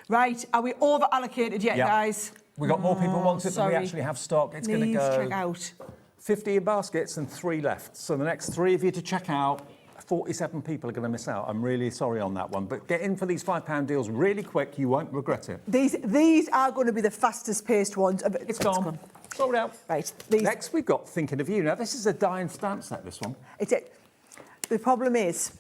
Speaker 1: Right, are we over allocated yet, guys?
Speaker 4: We've got more people want it than we actually have stock. It's going to go.
Speaker 1: Check out.
Speaker 4: 50 in baskets and 3 left. So the next 3 of you to check out, 47 people are going to miss out. I'm really sorry on that one. But get in for these £5 deals really quick. You won't regret it.
Speaker 1: These are going to be the fastest paced ones.
Speaker 4: It's gone. Sold out.
Speaker 1: Right.
Speaker 4: Next, we've got Thinking of You. Now, this is a die and stamp set, this one.
Speaker 1: The problem is,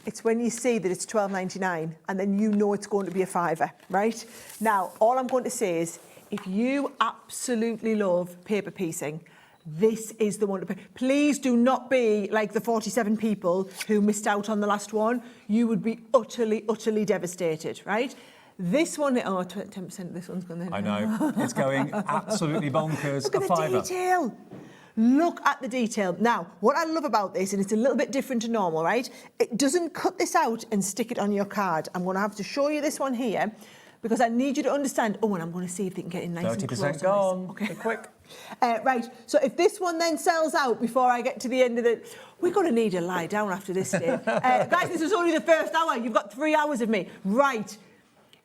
Speaker 1: it's when you see that it's £12.99 and then you know it's going to be a £5, right? Now, all I'm going to say is, if you absolutely love paper piecing, this is the one to pay. Please do not be like the 47 people who missed out on the last one. You would be utterly, utterly devastated, right? This one, 10% of this one's gone there.
Speaker 4: I know. It's going absolutely bonkers.
Speaker 1: Look at the detail. Look at the detail. Now, what I love about this, and it's a little bit different to normal, right? It doesn't cut this out and stick it on your card. I'm going to have to show you this one here, because I need you to understand. Oh, and I'm going to see if they can get in nice and close.
Speaker 4: 30% gone.
Speaker 1: Okay.
Speaker 4: Quick.
Speaker 1: Right, so if this one then sells out before I get to the end of the... We're going to need to lie down after this, Dave. Guys, this is only the first hour. You've got 3 hours of me. Right.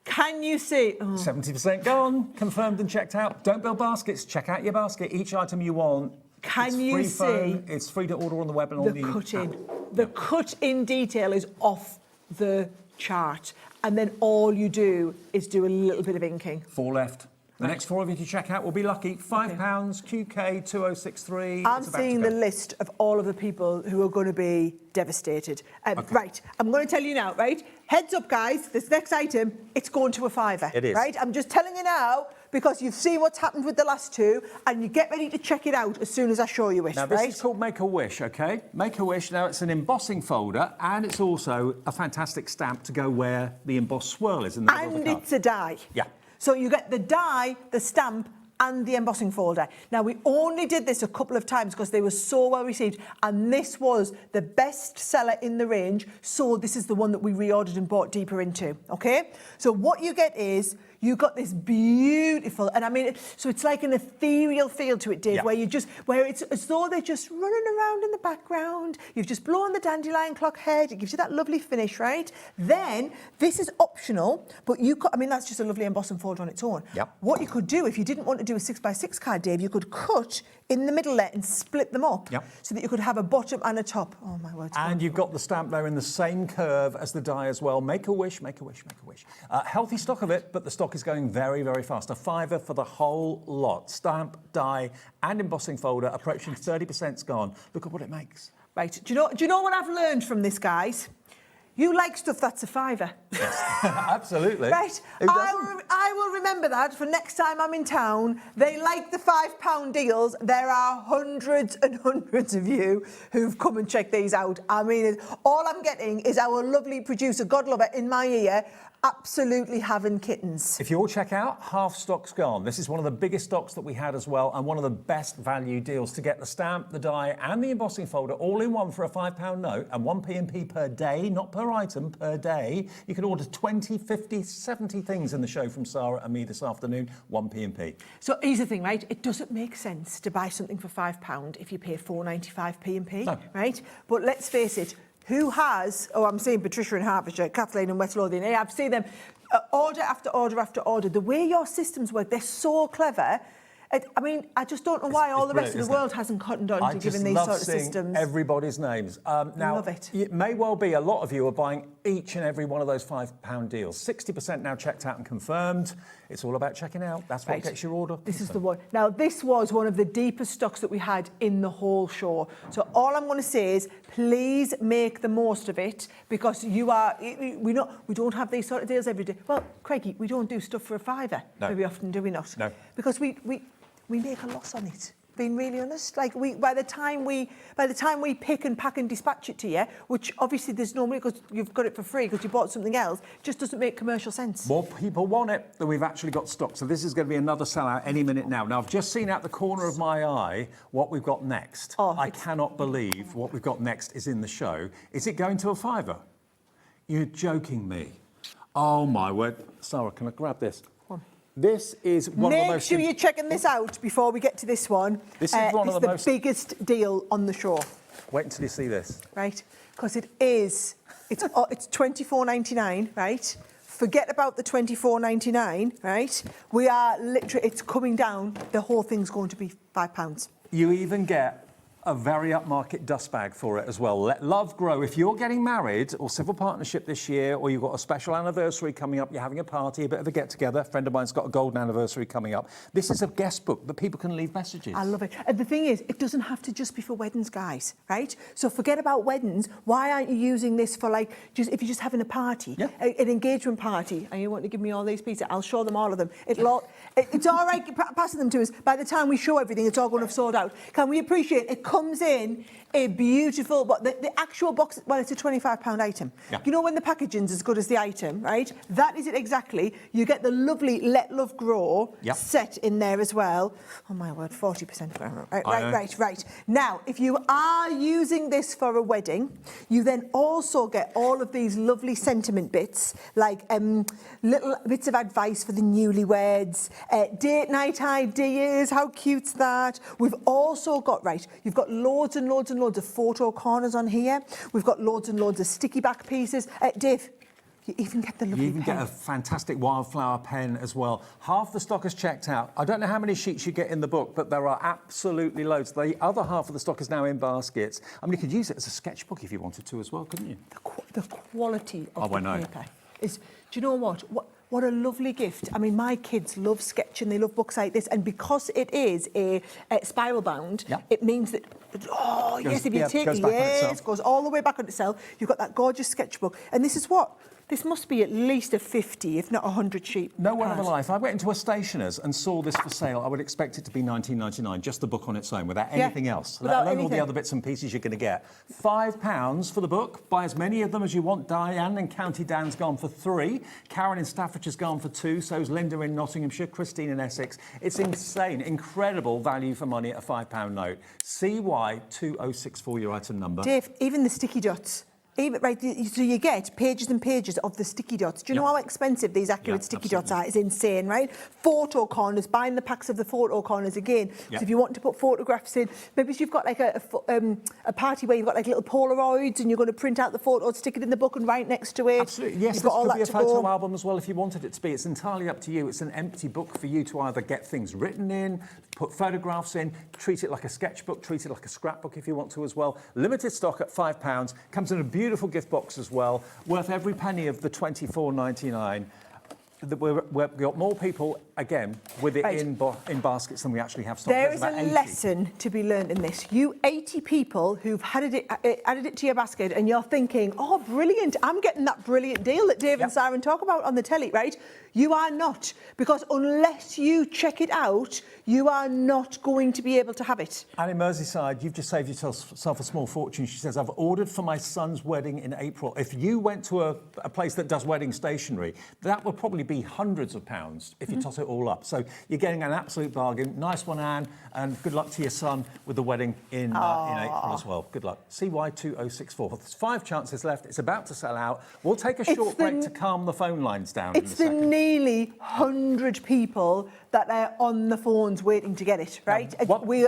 Speaker 1: Can you see...
Speaker 4: 70% gone. Confirmed and checked out. Don't build baskets. Check out your basket. Each item you want.
Speaker 1: Can you see...
Speaker 4: It's free to order on the web and on the
Speaker 1: cut-in. The cut-in detail is off the chart. And then all you do is do a little bit of inking.
Speaker 4: 4 left. The next 4 of you to check out will be lucky. £5, QK 2063.
Speaker 1: I'm seeing the list of all of the people who are going to be devastated. Right, I'm going to tell you now, right? Heads up, guys, this next item, it's going to a £5.
Speaker 4: It is.
Speaker 1: Right? I'm just telling you now, because you've seen what's happened with the last 2, and you get ready to check it out as soon as I show you it,
Speaker 4: now, this is called Make-A-Wish, OK? Make-A-Wish, now it's an embossing folder, and it's also a fantastic stamp to go where the embossed swirl is in the middle of the card.
Speaker 1: And it's a die.
Speaker 4: Yeah.
Speaker 1: So you get the die, the stamp, and the embossing folder. Now, we only did this a couple of times because they were so well received, and this was the best seller in the range, so this is the one that we reordered and bought deeper into, okay? So what you get is, you got this beautiful, and I mean, so it's like an ethereal feel to it, Dave, where it's as though they're just running around in the background. You've just blown the dandelion clock head. It gives you that lovely finish, right? Then this is optional, but that's just a lovely embossing folder on its own.
Speaker 4: Yep.
Speaker 1: What you could do if you didn't want to do a 6x6 card, Dave, you could cut in the middle there and split them up, so that you could have a bottom and a top. Oh my word!
Speaker 4: And you've got the stamp there in the same curve as the die as well. Make-A-Wish, Make-A-Wish, Make-A-Wish. Healthy stock of it, but the stock is going very, very fast. A £5 for the whole lot. Stamp, die, and embossing folder. Approaching 30%'s gone. Look at what it makes.
Speaker 1: Right. Do you know what I've learned from this, guys? You like stuff that's a £5.
Speaker 4: Yes, absolutely.
Speaker 1: Right. I will remember that for next time I'm in town. They like the £5 deals. There are hundreds and hundreds of you who've come and checked these out. I mean, all I'm getting is our lovely producer, God love her, in my ear, absolutely having kittens.
Speaker 4: If you all check out, half stock's gone. This is one of the biggest stocks that we had as well, and one of the best value deals to get the stamp, the die, and the embossing folder all in one for a £5 note and 1p&p per day, not per item, per day. You can order 20, 50, 70 things in the show from Sara and me this afternoon, 1p&p.
Speaker 1: So here's the thing, right? It doesn't make sense to buy something for £5 if you pay £4.95p&p, right? But let's face it, who has, I'm seeing Patricia in Hertfordshire, Kathleen in West Lothian, hey, I've seen them order after order after order. The way your systems work, they're so clever. I mean, I just don't know why all the rest of the world hasn't cottoned on to giving these sort of systems.
Speaker 4: Everybody's names. Now,
Speaker 1: Love it.
Speaker 4: It may well be a lot of you are buying each and every one of those £5 deals. 60% now checked out and confirmed. It's all about checking out. That's what gets your order.
Speaker 1: This is the one. Now, this was one of the deepest stocks that we had in the whole show. So all I'm going to say is, please make the most of it, because we don't have these sort of deals every day. Well, Craigie, we don't do stuff for a £5.
Speaker 4: No.
Speaker 1: Very often, do we not?
Speaker 4: No.
Speaker 1: Because we make a loss on it. Being really honest, like by the time we pick and pack and dispatch it to you, which obviously there's no money because you've got it for free because you bought something else, just doesn't make commercial sense.
Speaker 4: More people want it than we've actually got stock. So this is going to be another sellout any minute now. Now, I've just seen out the corner of my eye what we've got next. I cannot believe what we've got next is in the show. Is it going to a £5? You're joking me. Oh, my word. Sarah, can I grab this? This is one of the most...
Speaker 1: Make sure you're checking this out before we get to this one.
Speaker 4: This is one of the most...
Speaker 1: biggest deal on the show.
Speaker 4: Wait until you see this.
Speaker 1: Right, because it's £24.99, right? Forget about the £24.99, right? We are literally, it's coming down. The whole thing's going to be £5.
Speaker 4: You even get a very upmarket dust bag for it as well. Let love grow. If you're getting married or civil partnership this year, or you've got a special anniversary coming up, you're having a party, a bit of a get-together, a friend of mine's got a golden anniversary coming up, this is a guest book that people can leave messages.
Speaker 1: I love it. And the thing is, it doesn't have to just be for weddings, guys, right? So forget about weddings. Why aren't you using this for, like, just if you're just having a party, an engagement party, and you want to give me all these pieces, I'll show them all of them. It's all right passing them to us. By the time we show everything, it's all going to have sold out. Can we appreciate it? Comes in a beautiful, but the actual box, well, it's a £25 item. You know when the packaging's as good as the item, right? That is it exactly. You get the lovely Let Love Grow set in there as well. Oh my word, 40%. Right. Now, if you are using this for a wedding, you then also get all of these lovely sentiment bits, like little bits of advice for the newlyweds, date night ideas, how cute's that? We've also got, you've got loads and loads and loads of photo corners on here. We've got loads and loads of sticky back pieces. Dave, you even get the lovely
Speaker 4: You even
Speaker 1: pen.
Speaker 4: get a fantastic wildflower pen as well. Half the stock is checked out. I don't know how many sheets you get in the book, but there are absolutely loads. The other half of the stock is now in baskets. I mean, you could use it as a sketchbook if you wanted to as well, couldn't you?
Speaker 1: The quality of the
Speaker 4: know.
Speaker 1: paper is... Do you know what? What a lovely gift. I mean, my kids love sketching. They love books like this. And because it is a spiral bound, it means that, if you take it, it goes all the way back on itself. You've got that gorgeous sketchbook. And this is what? This must be at least a 50, if not 100 sheet.
Speaker 4: No one ever life. I went into a stationer's and saw this for sale. I would expect it to be £19.99, just the book on its own, without anything else. Let alone all the other bits and pieces you're going to get. £5 for the book. Buy as many of them as you want. Diane in County Down's gone for 3. Karen in Staffordshire's gone for 2. So's Linda in Nottinghamshire. Christine in Essex. It's insane. Incredible value for money at a £5 note. CY2064, your item number.
Speaker 1: Dave, even the sticky dots. So you get pages and pages of the sticky dots. Do you know how expensive these accurate sticky dots are? It's insane, right? Photo corners, buying the packs of the photo corners again. So if you want to put photographs in, maybe if you've got like a party where you've got like little Polaroids and you're going to print out the photo, stick it in the book and write next to it.
Speaker 4: Absolutely, yes. This could be a photo album as well if you wanted it to be. It's entirely up to you. It's an empty book for you to either get things written in, put photographs in, treat it like a sketchbook, treat it like a scrapbook if you want to as well. Limited stock at £5. Comes in a beautiful gift box as well, worth every penny of the £24.99. We've got more people, again, with it in baskets than we actually have stock.
Speaker 1: There is a lesson to be learned in this. You 80 people who've added it to your basket and you're thinking, oh, brilliant, I'm getting that brilliant deal that Dave and Sara talk about on the telly, right? You are not, because unless you check it out, you are not going to be able to have it.
Speaker 4: And in Merseyside, you've just saved yourself a small fortune. She says, I've ordered for my son's wedding in April. If you went to a place that does wedding stationery, that would probably be hundreds of pounds if you toss it all up. So you're getting an absolute bargain. Nice one, Anne, and good luck to your son with the wedding in April as well. Good luck. CY2064. There's 5 chances left. It's about to sell out. We'll take a short break to calm the phone lines down in a second.
Speaker 1: Nearly 100 people that are on the phones waiting to get it, right?
Speaker 4: We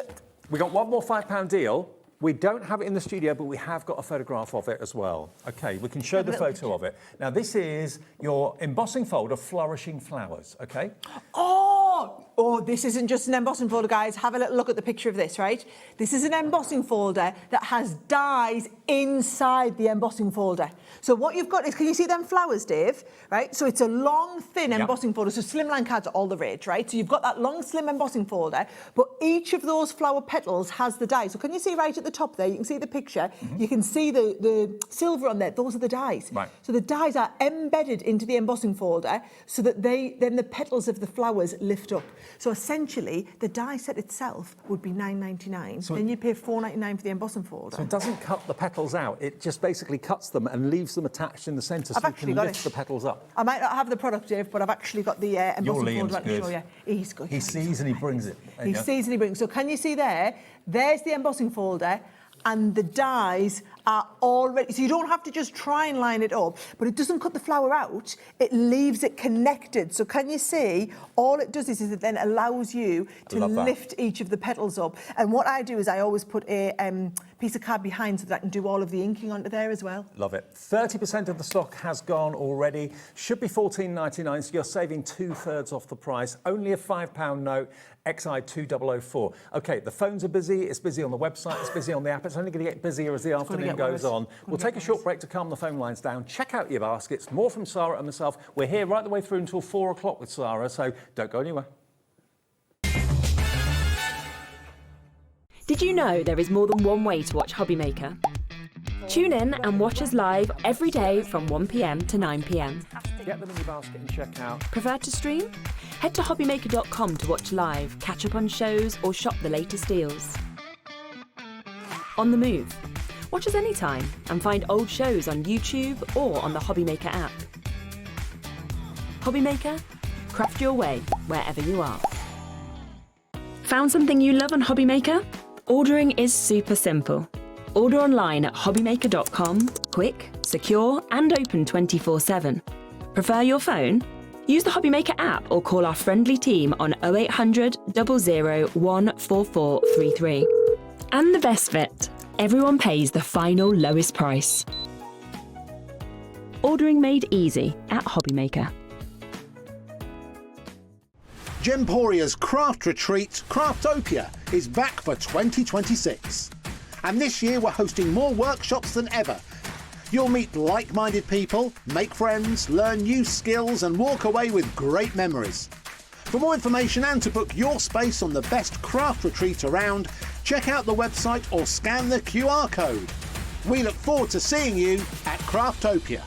Speaker 4: got one more £5 deal. We don't have it in the studio, but we have got a photograph of it as well. OK, we can show the photo of it. Now, this is your embossing folder, Flourishing Flowers, OK?
Speaker 1: Oh, Oh, this isn't just an embossing folder, guys. Have a little look at the picture of this, right? This is an embossing folder that has dies inside the embossing folder. So what you've got is, can you see them flowers, Dave? Right? So it's a long, thin embossing folder. So slimline cards are all the rage, right? So you've got that long, slim embossing folder, but each of those flower petals has the die. So can you see right at the top there? You can see the picture. You can see the silver on there. Those are the dies.
Speaker 4: Right.
Speaker 1: So the dies are embedded into the embossing folder so that then the petals of the flowers lift up. So essentially, the die set itself would be $9.99.
Speaker 4: So
Speaker 1: then you pay $4.99 for the embossing folder.
Speaker 4: So it doesn't cut the petals out. It just basically cuts them and leaves them attached in the centre so you can lift the petals up.
Speaker 1: I might not have the product, Dave, but I've actually got the embossing folder to show you. He's good.
Speaker 4: He sees and he brings it.
Speaker 1: He sees and he brings. So can you see there? There's the embossing folder, and the dies are already, so you don't have to just try and line it up, but it doesn't cut the flower out, it leaves it connected. So can you see, all it does is it then allows you to lift each of the petals up. And what I do is I always put a piece of card behind so that I can do all of the inking onto there as well.
Speaker 4: Love it. 30% of the stock has gone already. Should be $14.99, so you're saving 2/3 off the price. Only a £5 note, XI 2004. Okay, the phones are busy, it's busy on the website, it's busy on the app. It's only going to get busier as the afternoon goes on. We'll take a short break to calm the phone lines down. Check out your baskets. More from Sara and myself. We're here right the way through until 4 o'clock with Sara, so don't go anywhere.
Speaker 5: Did you know there is more than one way to watch Hobbymaker? Tune in and watch us live every day from 1 p.m. to 9 p.m.
Speaker 4: Get them in your basket and check out.
Speaker 5: Prefer to stream? Head to hobbymaker.com to watch live, catch up on shows, or shop the latest deals. On the move? Watch us anytime and find old shows on YouTube or on the Hobbymaker app. Hobbymaker? Craft your way wherever you are. Found something you love on Hobbymaker? Ordering is super simple. Order online at hobbymaker.com, quick, secure, and open 24/7. Prefer your phone? Use the Hobbymaker app or call our friendly team on 0800 00 14433. And the best bit, everyone pays the final lowest price. Ordering made easy at Hobbymaker.
Speaker 2: Gemporia's craft retreat, Craftopia, is back for 2026. And this year we're hosting more workshops than ever. You'll meet like-minded people, make friends, learn new skills and walk away with great memories. For more information and to book your space on the best craft retreat around, check out the website or scan the QR code. We look forward to seeing you at Craftopia.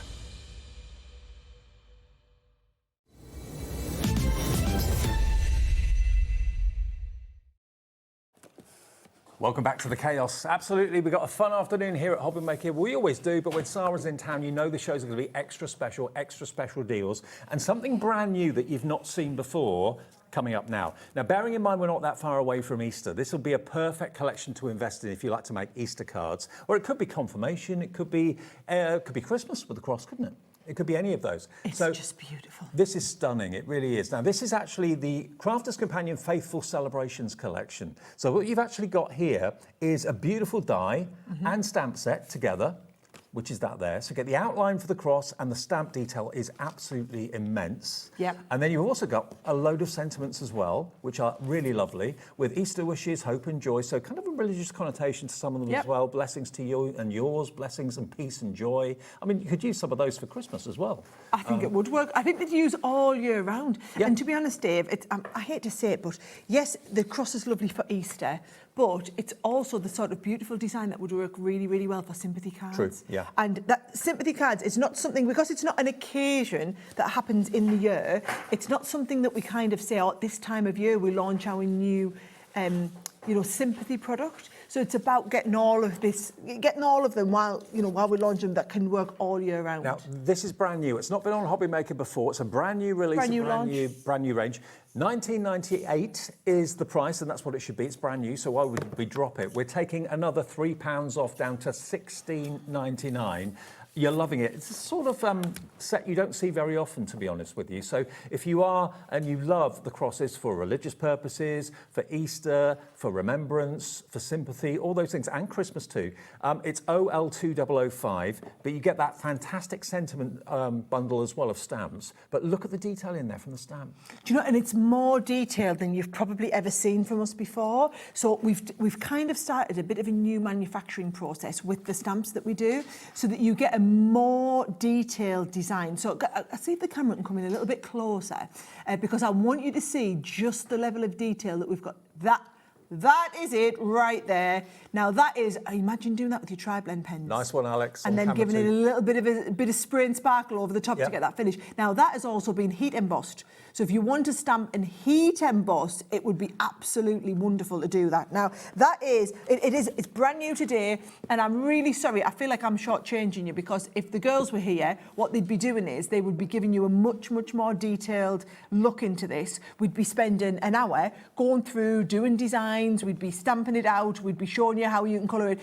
Speaker 4: Welcome back to the chaos. Absolutely, we've got a fun afternoon here at Hobbymaker. We always do, but when Sara's in town, you know the shows are going to be extra special deals, and something brand new that you've not seen before coming up now. Now, bearing in mind we're not that far away from Easter, this will be a perfect collection to invest in if you like to make Easter cards, or it could be confirmation, it could be Christmas with the cross, couldn't it? It could be any of those.
Speaker 1: It's just beautiful.
Speaker 4: This is stunning, it really is. Now, this is actually the Crafter's Companion Faithful Celebrations collection. So what you've actually got here is a beautiful die and stamp set together, which is that there. So get the outline for the cross, and the stamp detail is absolutely immense.
Speaker 1: Yep.
Speaker 4: And then you've also got a load of sentiments as well, which are really lovely, with Easter wishes, hope and joy. So kind of a religious connotation to some of them as well. Blessings to you and yours, blessings and peace and joy. I mean, you could use some of those for Christmas as well.
Speaker 1: I think it would work. I think they'd use all year round.
Speaker 4: Yeah.
Speaker 1: And to be honest, Dave, I hate to say it, but yes, the cross is lovely for Easter, but it's also the sort of beautiful design that would work really, really well for sympathy cards.
Speaker 4: True, yeah.
Speaker 1: And that sympathy cards is not something, because it's not an occasion that happens in the year, it's not something that we kind of say, oh, this time of year we launch our new, sympathy product. So it's about getting all of them while we launch them that can work all year round.
Speaker 4: Now, this is brand new. It's not been on Hobbymaker before. It's a brand new release, brand new range. $19.98 is the price, and that's what it should be. It's brand new, so why would we drop it? We're taking another £3 off, down to $16.99. You're loving it. It's a sort of set you don't see very often, to be honest with you. So if you are and you love the crosses for religious purposes, for Easter, for remembrance, for sympathy, all those things, and Christmas too, it's OL2005, but you get that fantastic sentiment bundle as well of stamps. But look at the detail in there from the stamp.
Speaker 1: Do you know, and it's more detailed than you've probably ever seen from us before. So we've kind of started a bit of a new manufacturing process with the stamps that we do, so that you get a more detailed design. So I see if the camera can come in a little bit closer, because I want you to see just the level of detail that we've got. That is it right there. Now that is, imagine doing that with your tri-blend pens.
Speaker 4: Nice one, Alex.
Speaker 1: And then giving it a little bit of spray and sparkle over the top to get that finish. Now that has also been heat embossed. So if you want to stamp and heat emboss, it would be absolutely wonderful to do that. Now that is, it's brand new today, and I'm really sorry. I feel like I'm shortchanging you, because if the girls were here, what they'd be doing is they would be giving you a much more detailed look into this. We'd be spending an hour going through, doing designs, we'd be stamping it out, we'd be showing you how you can colour it,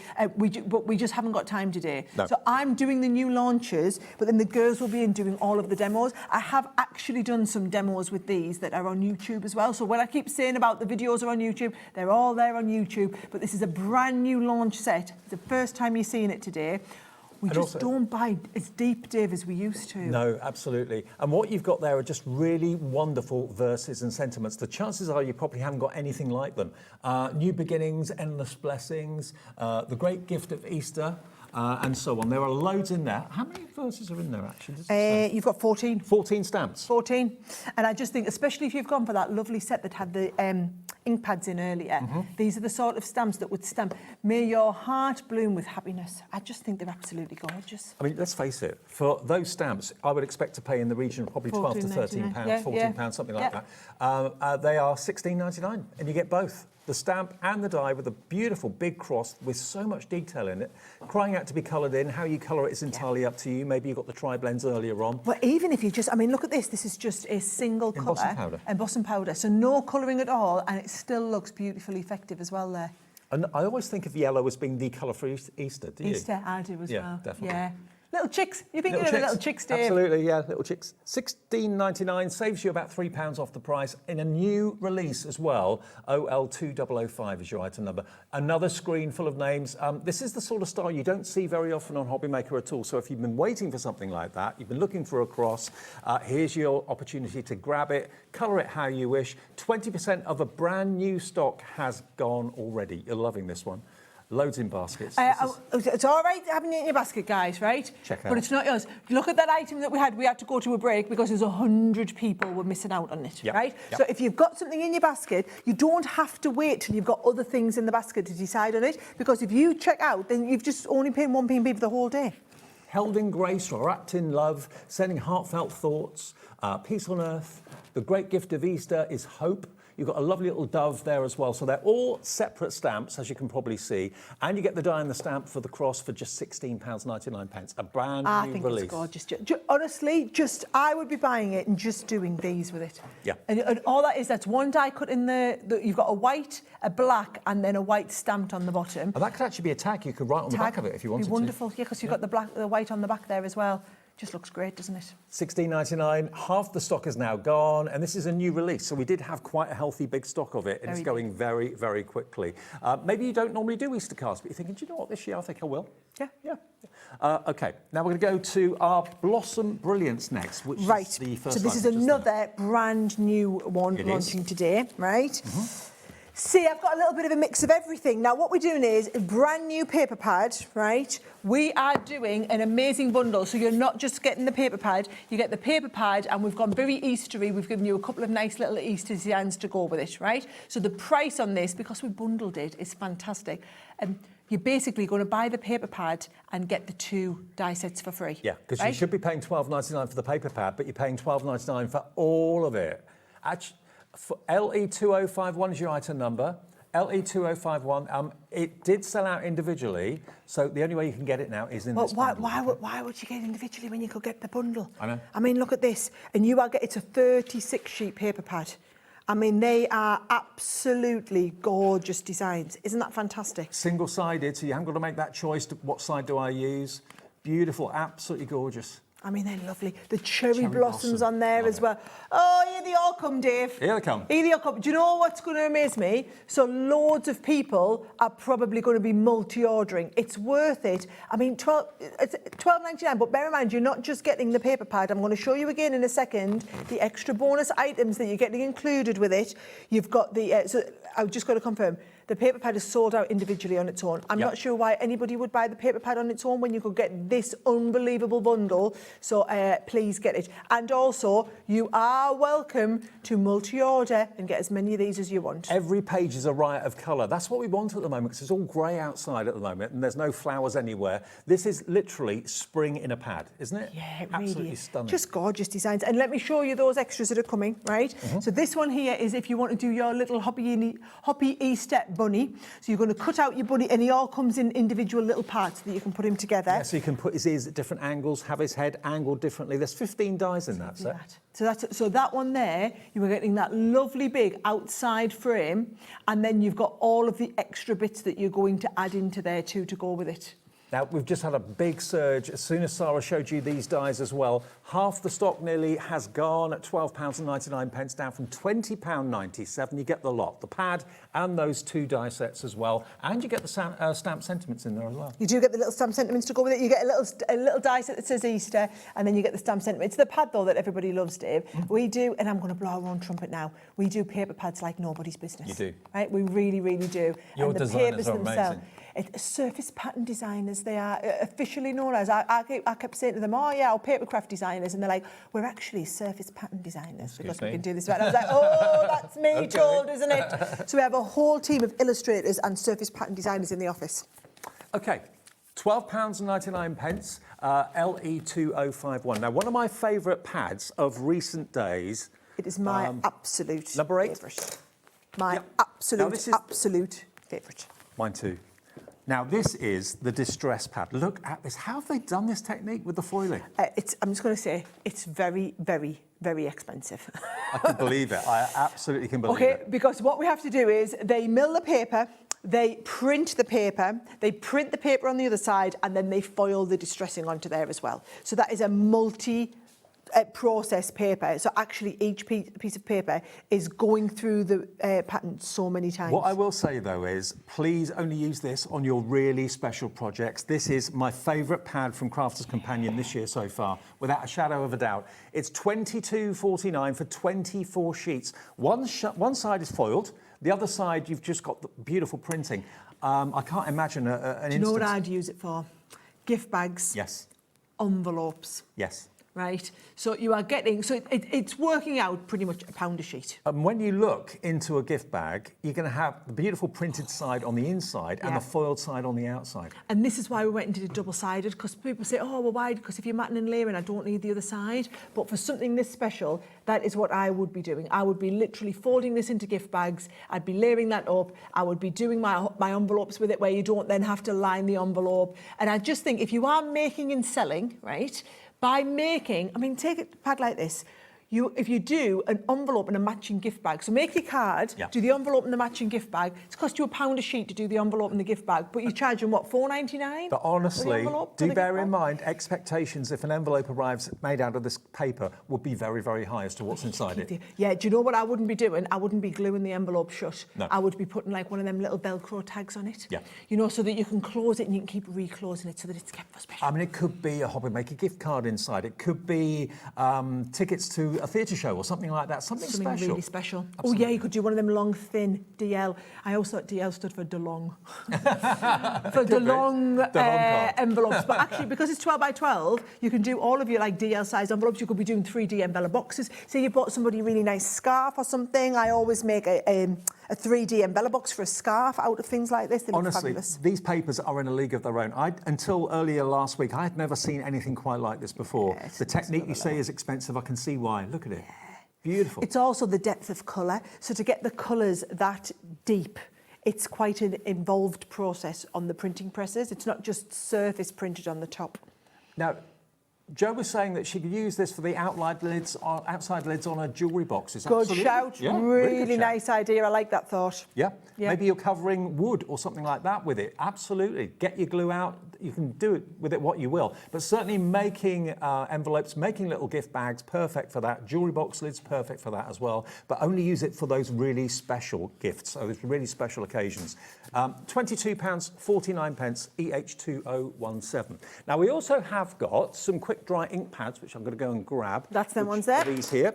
Speaker 1: but we just haven't got time today.
Speaker 4: No.
Speaker 1: So I'm doing the new launches, but then the girls will be in doing all of the demos. I have actually done some demos with these that are on YouTube as well. So when I keep saying about the videos are on YouTube, they're all there on YouTube, but this is a brand new launch set. It's the first time you're seeing it today. We
Speaker 4: And
Speaker 1: just
Speaker 4: also,
Speaker 1: don't buy as deep, Dave, as we used to.
Speaker 4: No, absolutely. And what you've got there are just really wonderful verses and sentiments. The chances are you probably haven't got anything like them. New beginnings, endless blessings, the great gift of Easter, and so on. There are loads in there. How many verses are in there, actually? Does it say?
Speaker 1: You've got 14.
Speaker 4: 14 stamps.
Speaker 1: 14. And I just think, especially if you've gone for that lovely set that had the ink pads in earlier, these are the sort of stamps that would stamp, may your heart bloom with happiness. I just think they're absolutely gorgeous.
Speaker 4: I mean, let's face it, for those stamps, I would expect to pay in the region of probably 12 to 13 pounds, 14 pounds, something like that. They are £16.99, and you get both. The stamp and the die with a beautiful big cross with so much detail in it, crying out to be coloured in. How you colour it is entirely up to you. Maybe you got the tri-blends earlier on.
Speaker 1: But even if you just, I mean, look at this. This is just a single colour.
Speaker 4: Embossing powder.
Speaker 1: Embossing powder. So no colouring at all, and it still looks beautifully effective as well there.
Speaker 4: And I always think of yellow as being the colour for Easter, do you?
Speaker 1: Easter, I do as well.
Speaker 4: Yeah, definitely.
Speaker 1: Yeah. Little chicks. You're thinking of the little chicks, Dave.
Speaker 4: Absolutely, yeah, little chicks. £16.99 saves you about £3 off the price in a new release as well. OL2005 is your item number. Another screen full of names. This is the sort of style you don't see very often on Hobbymaker at all. So if you've been waiting for something like that, you've been looking for a cross, here's your opportunity to grab it, colour it how you wish. 20% of a brand new stock has gone already. You're loving this one. Loads in baskets.
Speaker 1: It's all right having it in your basket, guys, right?
Speaker 4: Check it out.
Speaker 1: But it's not yours. Look at that item that we had. We had to go to a break because there's 100 people were missing out on it, right?
Speaker 4: Yep.
Speaker 1: So if you've got something in your basket, you don't have to wait till you've got other things in the basket to decide on it, because if you check out, then you've just only paid one P&B for the whole day.
Speaker 4: Held in grace or wrapped in love, sending heartfelt thoughts, peace on earth. The great gift of Easter is hope. You've got a lovely little dove there as well. So they're all separate stamps, as you can probably see. And you get the die and the stamp for the cross for just £16.99. A brand new release.
Speaker 1: It's gorgeous. Honestly, I would be buying it and just doing these with it.
Speaker 4: Yeah.
Speaker 1: And all that is, that's one die cut in you've got a white, a black, and then a white stamped on the bottom.
Speaker 4: And that could actually be a tag you could write on the back of it if you wanted to.
Speaker 1: It'd be wonderful, yeah, because you've got the white on the back there as well. Just looks great, doesn't it?
Speaker 4: £16.99. Half the stock is now gone, and this is a new release, so we did have quite a healthy big stock of it, and it's going very, very quickly. Maybe you don't normally do Easter cards, but you're thinking, do you know what, this year I think I will. Yeah. OK, now we're going to go to our Blossom Brilliance next, which is the first.
Speaker 1: So this is another brand new one launching today, right?
Speaker 4: Mm-hmm.
Speaker 1: See, I've got a little bit of a mix of everything. Now, what we're doing is a brand new paper pad, right? We are doing an amazing bundle. So you're not just getting the paper pad, you get the paper pad, and we've gone very Eastery. We've given you a couple of nice little Easter designs to go with it, right? So the price on this, because we bundled it, is fantastic. You're basically going to buy the paper pad and get the 2 die sets for free. Yeah, because you should be paying £12.99 for the paper pad, but you're paying £12.99 for all of it. Actually, for LE2051 is your item number. LE2051. It did sell out individually, so the only way you can get it now is in this bundle. Why would you get it individually when you could get the bundle? I know. I mean, look at this, and it's a 36-sheet paper pad. I mean, they are absolutely gorgeous designs. Isn't that fantastic? Single-sided, so you haven't got to make that choice. What side do I use?
Speaker 4: Beautiful, absolutely gorgeous.
Speaker 1: I mean, they're lovely. The cherry blossoms
Speaker 4: blossom.
Speaker 1: on there
Speaker 4: Love
Speaker 1: as
Speaker 4: it.
Speaker 1: well. Oh, here they all come, Dave.
Speaker 4: Here they come.
Speaker 1: Here they all come. Do you know what's going to amaze me? So loads of people are probably going to be multi-ordering. It's worth it. I mean, it's $12.99, but bear in mind, you're not just getting the paper pad. I'm going to show you again in a second the extra bonus items that you're getting included with it. You've got the... so I've just got to confirm. The paper pad is sold out individually on its own. I'm not sure why anybody would buy the paper pad on its own when you could get this unbelievable bundle. So please get it. And also, you are welcome to multi-order and get as many of these as you want.
Speaker 4: Every page is a riot of colour. That's what we want at the moment, because it's all grey outside at the moment and there's no flowers anywhere. This is literally spring in a pad, isn't it?
Speaker 1: Yeah, it
Speaker 4: absolutely
Speaker 1: really
Speaker 4: stunning.
Speaker 1: Just gorgeous designs. And let me show you those extras that are coming, right? So this one here is if you want to do your little hoppy Easter bunny. So you're going to cut out your bunny, and he all comes in individual little parts that you can put him together.
Speaker 4: Yeah, so you can put his ears at different angles, have his head angled differently. There's 15 dies in that set.
Speaker 1: So that one there, you were getting that lovely big outside frame, and then you've got all of the extra bits that you're going to add into there too to go with it.
Speaker 4: Now, we've just had a big surge. As soon as Sara showed you these dies as well, half the stock nearly has gone at £12.99, down from £20.97. You get the lot, the pad and those 2 die sets as well. And you get the stamp sentiments in there as well.
Speaker 1: You do get the little stamp sentiments to go with it. You get a little die set that says Easter, and then you get the stamp sentiment. It's the pad, though, that everybody loves, Dave. We do, and I'm going to blow our own trumpet now, we do paper pads like nobody's business.
Speaker 4: You do.
Speaker 1: Right? We really, really do.
Speaker 4: Your
Speaker 1: and the
Speaker 4: designers
Speaker 1: papers
Speaker 4: are
Speaker 1: themselves,
Speaker 4: amazing.
Speaker 1: It's surface pattern designers, they are officially known as. I kept saying to them, oh yeah, our papercraft designers, and they're like, we're actually surface pattern designers because we can do this. And I was like, oh, that's me told, isn't it? So we have a whole team of illustrators and surface pattern designers in the office.
Speaker 4: Okay, £12.99, LE2051. Now, one of my favourite pads of recent days.
Speaker 1: It is my absolute
Speaker 4: number 8.
Speaker 1: favourite. My
Speaker 4: Now,
Speaker 1: absolute favourite.
Speaker 4: Mine too. Now, this is the distress pad. Look at this. How have they done this technique with the foiling?
Speaker 1: I'm just going to say, it's very, very, very expensive.
Speaker 4: I can believe it. I absolutely can believe it.
Speaker 1: Okay, because what we have to do is they mill the paper, they print the paper, they print the paper on the other side, and then they foil the distressing onto there as well. So that is a process paper. So actually each piece of paper is going through the pattern so many times.
Speaker 4: What I will say though is please only use this on your really special projects. This is my favourite pad from Crafter's Companion this year so far, without a shadow of a doubt. It's $22.49 for 24 sheets. One side is foiled, the other side you've just got the beautiful printing. I can't imagine an instance.
Speaker 1: Do you know what I'd use it for? Gift bags.
Speaker 4: Yes.
Speaker 1: Envelopes.
Speaker 4: Yes.
Speaker 1: Right, so you are getting, so it's working out pretty much £1 a sheet.
Speaker 4: And when you look into a gift bag, you're going to have the beautiful printed side on the inside and the foiled side on the outside.
Speaker 1: And this is why we went into the double-sided, because people say, oh, well, why? Because if you're matting and layering, I don't need the other side. But for something this special, that is what I would be doing. I would be literally folding this into gift bags. I'd be layering that up. I would be doing my envelopes with it, where you don't then have to line the envelope. And I just think if you are making and selling, right, by making, I mean, take a pad like this. If you do an envelope and a matching gift bag, so make your card, do the envelope and the matching gift bag. It's cost you £1 a sheet to do the envelope and the gift bag, but you charge them, what, $4.99?
Speaker 4: But honestly, do bear in mind, expectations, if an envelope arrives made out of this paper, would be very, very high as to what's inside it.
Speaker 1: Yeah, do you know what I wouldn't be doing? I wouldn't be gluing the envelope shut.
Speaker 4: No.
Speaker 1: I would be putting like one of them little Velcro tags on it.
Speaker 4: Yeah.
Speaker 1: You know, so that you can close it and you can keep reclosing it so that it's kept for special.
Speaker 4: I mean, it could be a Hobby Maker gift card inside. It could be tickets to a theatre show or something like that. Something special.
Speaker 1: Really special.
Speaker 4: Absolutely.
Speaker 1: Oh, yeah, you could do one of them long, thin DL. I always thought DL stood for DeLong. For DeLong envelopes. But actually, because it's 12 by 12, you can do all of your like DL size envelopes. You could be doing 3D envelope boxes. Say you bought somebody a really nice scarf or something. I always make a 3D envelope box for a scarf out of things like this. They look
Speaker 4: Honestly,
Speaker 1: fabulous.
Speaker 4: these papers are in a league of their own. Until earlier last week, I had never seen anything quite like this before.
Speaker 1: Yeah,
Speaker 4: the technique you say is expensive. I can see why. Look at it. Beautiful.
Speaker 1: It's also the depth of colour. So to get the colours that deep, it's quite an involved process on the printing presses. It's not just surface printed on the top.
Speaker 4: Now, Jo was saying that she could use this for the outside lids on her jewellery boxes.
Speaker 1: Good
Speaker 4: Absolutely.
Speaker 1: shout.
Speaker 4: Yeah,
Speaker 1: really
Speaker 4: good
Speaker 1: nice idea. I like that thought.
Speaker 4: Yeah.
Speaker 1: Yeah.
Speaker 4: Maybe you're covering wood or something like that with it. Absolutely. Get your glue out. you can do it with it what you will. But certainly making envelopes, making little gift bags, perfect for that. Jewellery box lids, perfect for that as well. But only use it for those really special gifts, so those really special occasions. £22.49 EH2017. Now we also have got some quick dry ink pads, which I'm going to go and grab.
Speaker 1: That's them ones there.
Speaker 4: These here.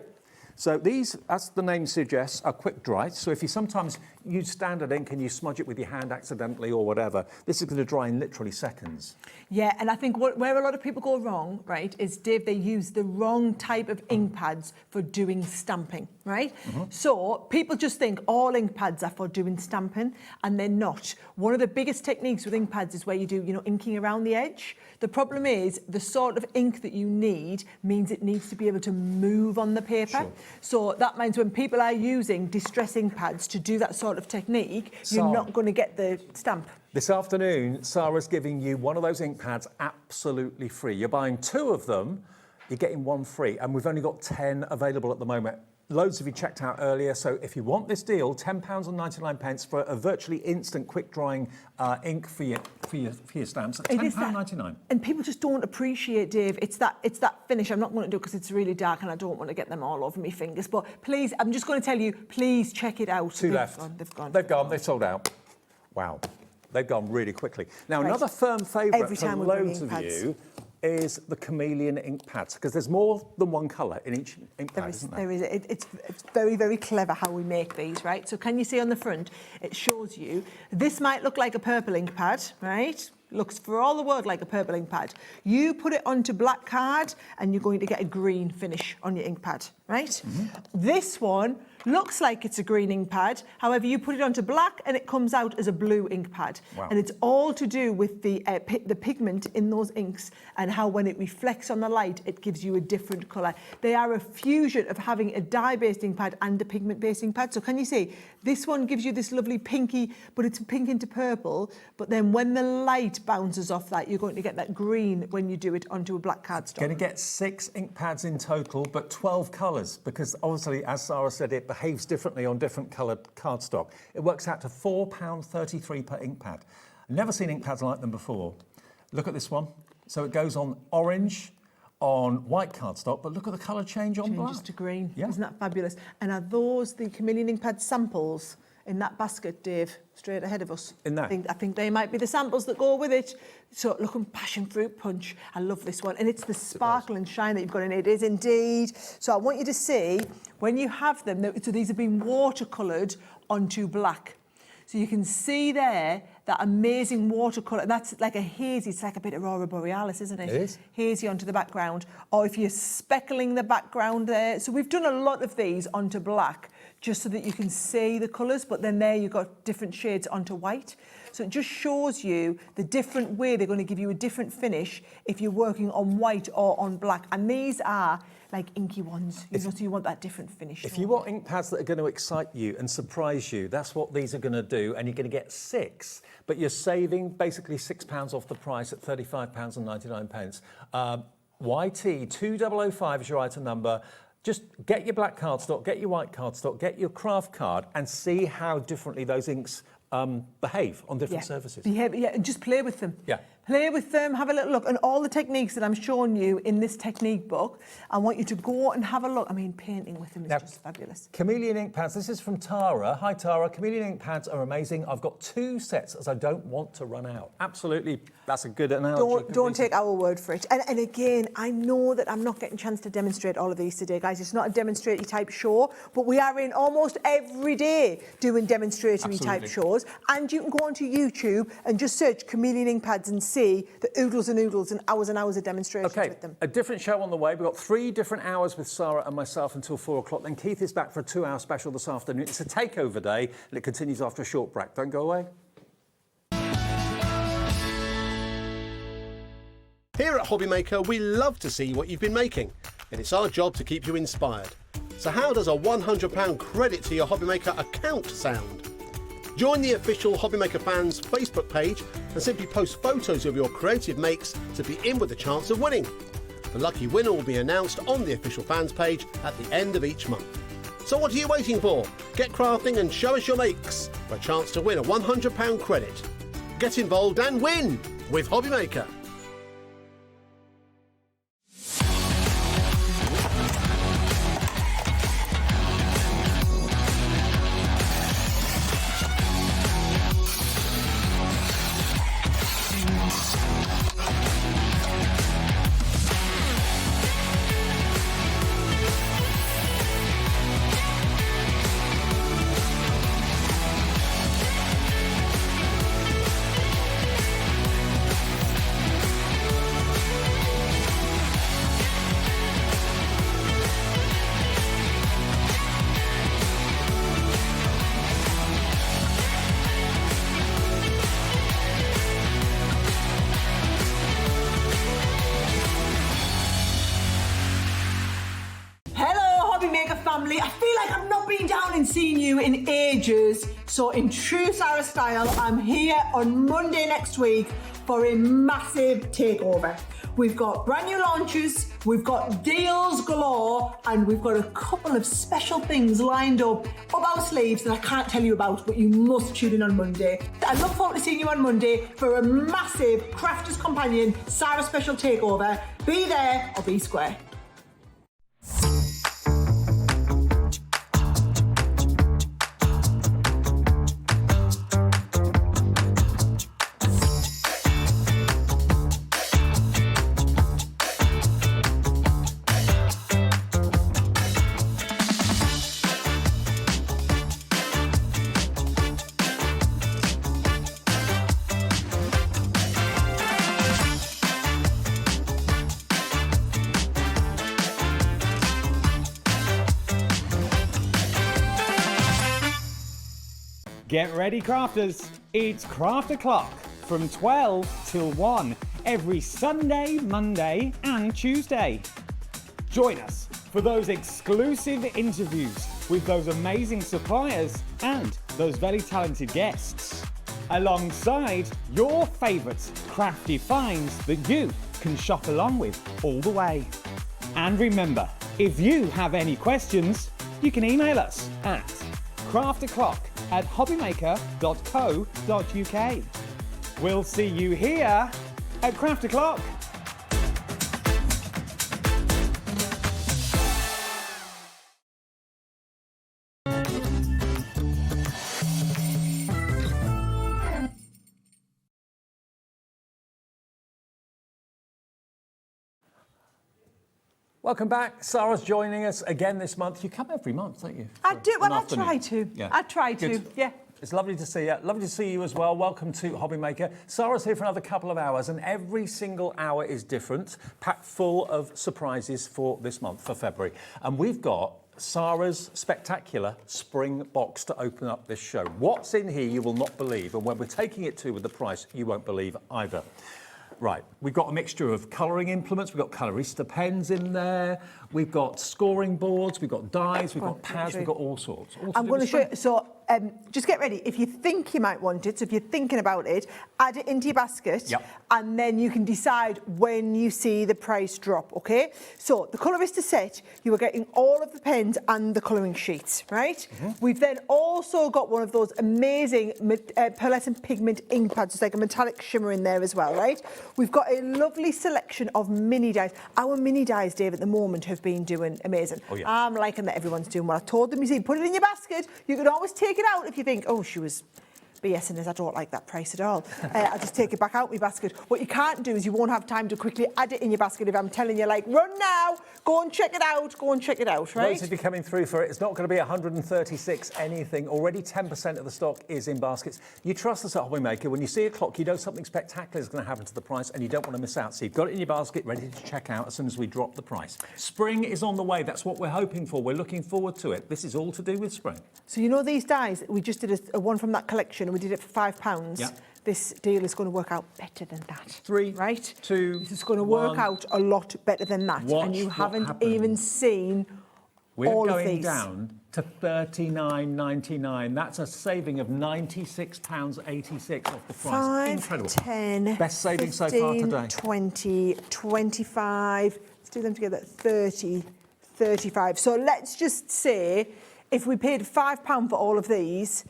Speaker 4: So these, as the name suggests, are quick dry. So if you sometimes use standard ink and you smudge it with your hand accidentally or whatever, this is going to dry in literally seconds.
Speaker 1: Yeah, and I think where a lot of people go wrong, right, is, Dave, they use the wrong type of ink pads for doing stamping, right? So people just think all ink pads are for doing stamping, and they're not. One of the biggest techniques with ink pads is where you do, inking around the edge. The problem is the sort of ink that you need means it needs to be able to move on the paper. Sure. So that means when people are using distress ink pads to do that sort of technique, you're not going to get the stamp.
Speaker 4: This afternoon, Sara's giving you one of those ink pads absolutely free. You're buying 2 of them, you're getting 1 free, and we've only got 10 available at the moment. Loads of you checked out earlier, so if you want this deal, £10.99 for a virtually instant quick drying ink for your stamps at £10.99.
Speaker 1: And people just don't appreciate, Dave. It's that finish. I'm not going to do it because it's really dark and I don't want to get them all over my fingers. But please, I'm just going to tell you, please check it out.
Speaker 4: 2 left. They've gone. They've sold out. Wow. They've gone really quickly. Now, another firm favourite for loads of you is the chameleon ink pads, because there's more than one colour in each ink pad, isn't there?
Speaker 1: There is. It's very, very clever how we make these, right? So can you see on the front, it shows you, this might look like a purple ink pad, right? Looks for all the world like a purple ink pad. You put it onto black card and you're going to get a green finish on your ink pad, right? This one looks like it's a green ink pad. However, you put it onto black and it comes out as a blue ink pad. Wow. And it's all to do with the pigment in those inks and how when it reflects on the light, it gives you a different colour. They are a fusion of having a dye-based ink pad and a pigment-based ink pad. So can you see, this one gives you this lovely pinky, but it's pink into purple. But then when the light bounces off that, you're going to get that green when you do it onto a black cardstock.
Speaker 4: Going to get 6 ink pads in total, but 12 colours, because obviously, as Sara said, it behaves differently on different coloured cardstock. It works out to £4.33 per ink pad. I've never seen ink pads like them before. Look at this one. So it goes on orange, on white cardstock, but look at the colour change on black.
Speaker 1: Changes to green.
Speaker 4: Yeah.
Speaker 1: Isn't that fabulous? And are those the chameleon ink pad samples in that basket, Dave, straight ahead of us?
Speaker 4: In that?
Speaker 1: I think they might be the samples that go with it. So look on Passion Fruit Punch. I love this one. And it's the sparkle and shine that you've got in it. It is indeed. So I want you to see, when you have them, so these have been watercoloured onto black. So you can see there that amazing watercolour. That's like a hazy, it's like a bit of Aurora Borealis, isn't it?
Speaker 4: It is.
Speaker 1: Hazy onto the background. Or if you're speckling the background there. So we've done a lot of these onto black just so that you can see the colours, but then there you've got different shades onto white. So it just shows you the different way they're going to give you a different finish if you're working on white or on black. And these are like inky ones, so you want that different finish.
Speaker 4: If you want ink pads that are going to excite you and surprise you, that's what these are going to do, and you're going to get 6, but you're saving basically £6 off the price at £35.99. YT2005 is your item number. Just get your black cardstock, get your white cardstock, get your craft card, and see how differently those inks behave on different surfaces.
Speaker 1: And just play with them.
Speaker 4: Yeah.
Speaker 1: Play with them, have a little look. And all the techniques that I'm showing you in this technique book, I want you to go and have a look. I mean, painting with them is just fabulous.
Speaker 4: Chameleon ink pads. This is from Tara. Hi, Tara. Chameleon ink pads are amazing. I've got 2 sets as I don't want to run out. Absolutely. That's a good analogy.
Speaker 1: Don't take our word for it. And again, I know that I'm not getting a chance to demonstrate all of these today, guys. It's not a demonstratory type show, but we are in almost every day doing demonstratory type shows. And you can go onto YouTube and just search chameleon ink pads and see the oodles and oodles and hours of demonstrations with them.
Speaker 4: A different show on the way. We've got 3 different hours with Sara and myself until 4 o'clock. Then Keith is back for a 2-hour special this afternoon. It's a takeover day, and it continues after a short break. Don't go away.
Speaker 2: Here at Hobbymaker, we love to see what you've been making, and it's our job to keep you inspired. So how does a £100 credit to your Hobbymaker account sound? Join the official Hobbymaker fans Facebook page and simply post photos of your creative makes to be in with a chance of winning. The lucky winner will be announced on the official fans page at the end of each month. So what are you waiting for? Get crafting and show us your makes for a chance to win a £100 credit. Get involved and win with Hobbymaker.
Speaker 1: Family, I feel like I've not been down and seen you in ages, so in true Sara style, I'm here on Monday next week for a massive takeover. We've got brand new launches, we've got deals galore, and we've got a couple of special things lined up our sleeves that I can't tell you about, but you must tune in on Monday. I look forward to seeing you on Monday for a massive Crafters Companion Sara special takeover. Be there or be square.
Speaker 6: Get ready, crafters. It's Craft O'Clock from 12 till 1 every Sunday, Monday and Tuesday. Join us for those exclusive interviews with those amazing suppliers and those very talented guests, alongside your favourite crafty finds that you can shop along with all the way. And remember, if you have any questions, you can email us at crafto'clock@hobbymaker.co.uk. We'll see you here at Craft O'Clock.
Speaker 4: Welcome back. Sara's joining us again this month. You come every month, don't you?
Speaker 1: I do. Well, I try to.
Speaker 4: Yeah.
Speaker 1: I try to. Yeah.
Speaker 4: It's lovely to see you. Lovely to see you as well. Welcome to Hobbymaker. Sara's here for another couple of hours, and every single hour is different, packed full of surprises for this month, for February. And we've got Sara's spectacular spring box to open up this show. What's in here you will not believe, and when we're taking it to with the price, you won't believe either. Right, we've got a mixture of colouring implements, we've got colorista pens in there, we've got scoring boards, we've got dies, we've got pads, we've got all sorts.
Speaker 1: I'm going to show you. So just get ready. If you think you might want it, so if you're thinking about it, add it into your basket, and then you can decide when you see the price drop, okay? So the colorista set, you are getting all of the pens and the colouring sheets, right? We've then also got one of those amazing pearlescent pigment ink pads. It's like a metallic shimmer in there as well, right? We've got a lovely selection of mini dies. Our mini dies, Dave, at the moment have been doing amazing.
Speaker 4: Oh, yeah.
Speaker 1: I'm liking that everyone's doing what I told them. You see, put it in your basket. You can always take it out if you think, oh, she was BSing us, I don't like that price at all. I'll just take it back out my basket. What you can't do is you won't have time to quickly add it in your basket if I'm telling you, like, run now, go and check it out, right?
Speaker 4: Those of you coming through for it, it's not going to be 136 anything. Already 10% of the stock is in baskets. You trust us at Hobbymaker. When you see a clock, you know something spectacular is going to happen to the price and you don't want to miss out. So you've got it in your basket, ready to check out as soon as we drop the price. Spring is on the way. That's what we're hoping for. We're looking forward to it. This is all to do with spring.
Speaker 1: So you know these dies, we just did a one from that collection and we did it for £5.
Speaker 4: Yeah.
Speaker 1: This deal is going to work out better than that.
Speaker 4: 3,
Speaker 1: right?
Speaker 4: 2,
Speaker 1: This is going to work out a lot better than that. And you haven't
Speaker 4: happens.
Speaker 1: even seen
Speaker 4: We're
Speaker 1: all of
Speaker 4: going
Speaker 1: these.
Speaker 4: down to £39.99. That's a saving of £96.86 off the price.
Speaker 1: 5,
Speaker 4: Incredible.
Speaker 1: 10,
Speaker 4: Best saving
Speaker 1: 15,
Speaker 4: so far today.
Speaker 1: 20, 25, let's do them together, 30, 35. So let's just say if we paid £5 for all of these,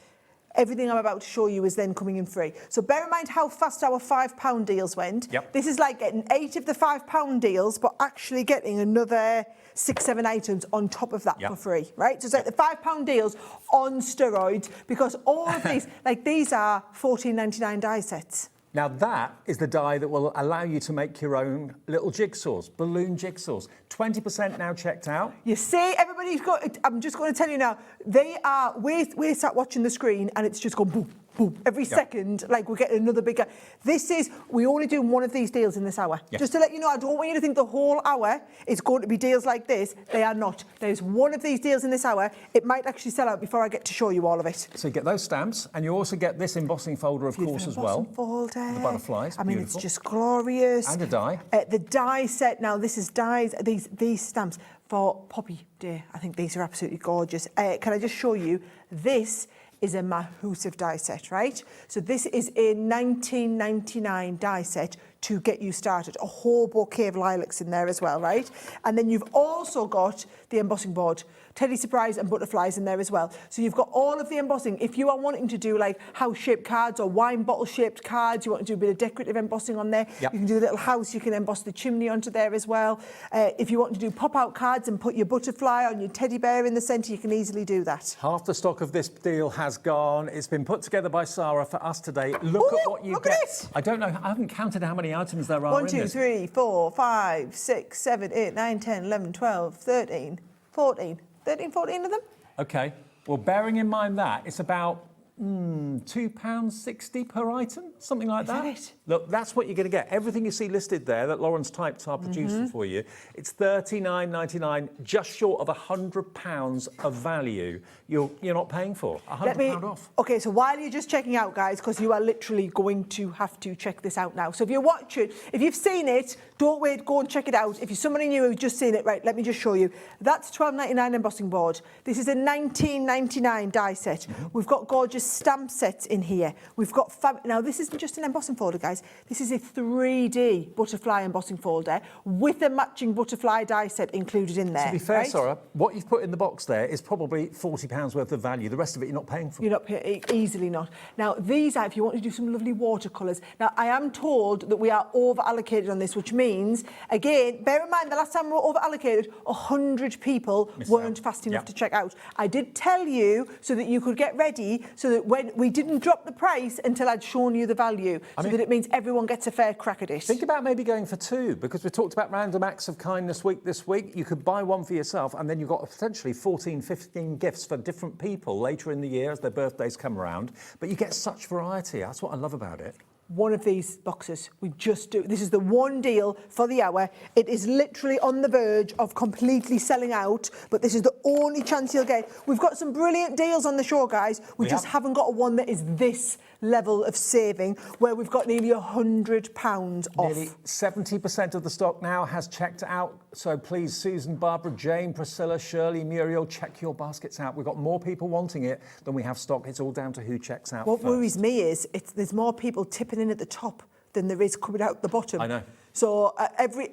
Speaker 1: everything I'm about to show you is then coming in free. So bear in mind how fast our £5 deals went.
Speaker 4: Yep.
Speaker 1: This is like getting 8 of the £5 deals, but actually getting another 6, 7 items on top of that for free, right? So it's like the £5 deals on steroids, because all of these, like these are £14.99 die sets.
Speaker 4: Now that is the die that will allow you to make your own little jigsaws, balloon jigsaws. 20% now checked out.
Speaker 1: You see, everybody's got, I'm just going to tell you now, they are, we sat watching the screen and it's just gone boom, boom. Every second, like we're getting another bigger. This is, we only do one of these deals in this hour.
Speaker 4: Yes.
Speaker 1: Just to let you know, I don't want you to think the whole hour is going to be deals like this. They are not. There's one of these deals in this hour. It might actually sell out before I get to show you all of it.
Speaker 4: So you get those stamps, and you also get this embossing folder, of course, as well.
Speaker 1: Folder.
Speaker 4: The butterflies.
Speaker 1: I mean,
Speaker 4: beautiful.
Speaker 1: it's just glorious.
Speaker 4: And a die.
Speaker 1: The die set. Now, this is dies. These stamps for Poppy Day. I think these are absolutely gorgeous. Can I just show you? This is a massive die set, right? So this is a $19.99 die set to get you started. A whole bouquet of lilacs in there as well, right? And then you've also got the embossing board, Teddy Surprise and butterflies in there as well. So you've got all of the embossing. If you are wanting to do like house-shaped cards or wine bottle-shaped cards, you want to do a bit of decorative embossing on there, you can do a little house, you can emboss the chimney onto there as well. If you want to do pop-out cards and put your butterfly on your teddy bear in the centre, you can easily do that.
Speaker 4: Half the stock of this deal has gone. It's been put together by Sara for us today. Look at what you
Speaker 1: look
Speaker 4: get.
Speaker 1: at it.
Speaker 4: I don't know, I haven't counted how many items there are
Speaker 1: 1,
Speaker 4: in
Speaker 1: 2,
Speaker 4: this.
Speaker 1: 3, 4, 5, 6, 7, 8, 9, 10, 11, 12, 13, 14. 13, 14 of them.
Speaker 4: Okay. Well, bearing in mind that, it's about £2.60 per item, something like that.
Speaker 1: Is that it?
Speaker 4: Look, that's what you're going to get. Everything you see listed there that Lauren's typed our producer for you, it's $39.99, just short of £100 of value you're not paying for. £100 off.
Speaker 1: Okay, so while you're just checking out, guys, because you are literally going to have to check this out now. So if you're watching, if you've seen it, don't wait, go and check it out. If you're somebody new who's just seen it, right, let me just show you. That's $12.99 embossing board. This is a $19.99 die set. We've got gorgeous stamp sets in here. We've got now this isn't just an embossing folder, guys. This is a 3D butterfly embossing folder with a matching butterfly die set included in there.
Speaker 4: To be fair,
Speaker 1: right?
Speaker 4: Sara, what you've put in the box there is probably £40 worth of value. The rest of it you're not paying for.
Speaker 1: You're not paying, easily not. Now these are, if you want to do some lovely watercolours. Now I am told that we are over allocated on this, which means, again, bear in mind the last time we were over allocated, 100 people weren't fast enough to check out. I did tell you so that you could get ready, so that when we didn't drop the price until I'd shown you the value, that it means everyone gets a fair crack at it.
Speaker 4: Think about maybe going for 2, because we talked about random acts of kindness week this week. You could buy one for yourself, and then you've got potentially 14, 15 gifts for different people later in the year as their birthdays come around. But you get such variety. That's what I love about it.
Speaker 1: One of these boxes. We just do. This is the one deal for the hour. It is literally on the verge of completely selling out, but this is the only chance you'll get. We've got some brilliant deals on the show, guys. We just haven't got one that is this level of saving, where we've got nearly £100 off.
Speaker 4: Nearly 70% of the stock now has checked out. So please, Susan, Barbara, Jane, Priscilla, Shirley, Muriel, check your baskets out. We've got more people wanting it than we have stock. It's all down to who checks out
Speaker 1: What
Speaker 4: first.
Speaker 1: worries me is there's more people tipping in at the top than there is coming out the bottom.
Speaker 4: I know.
Speaker 1: So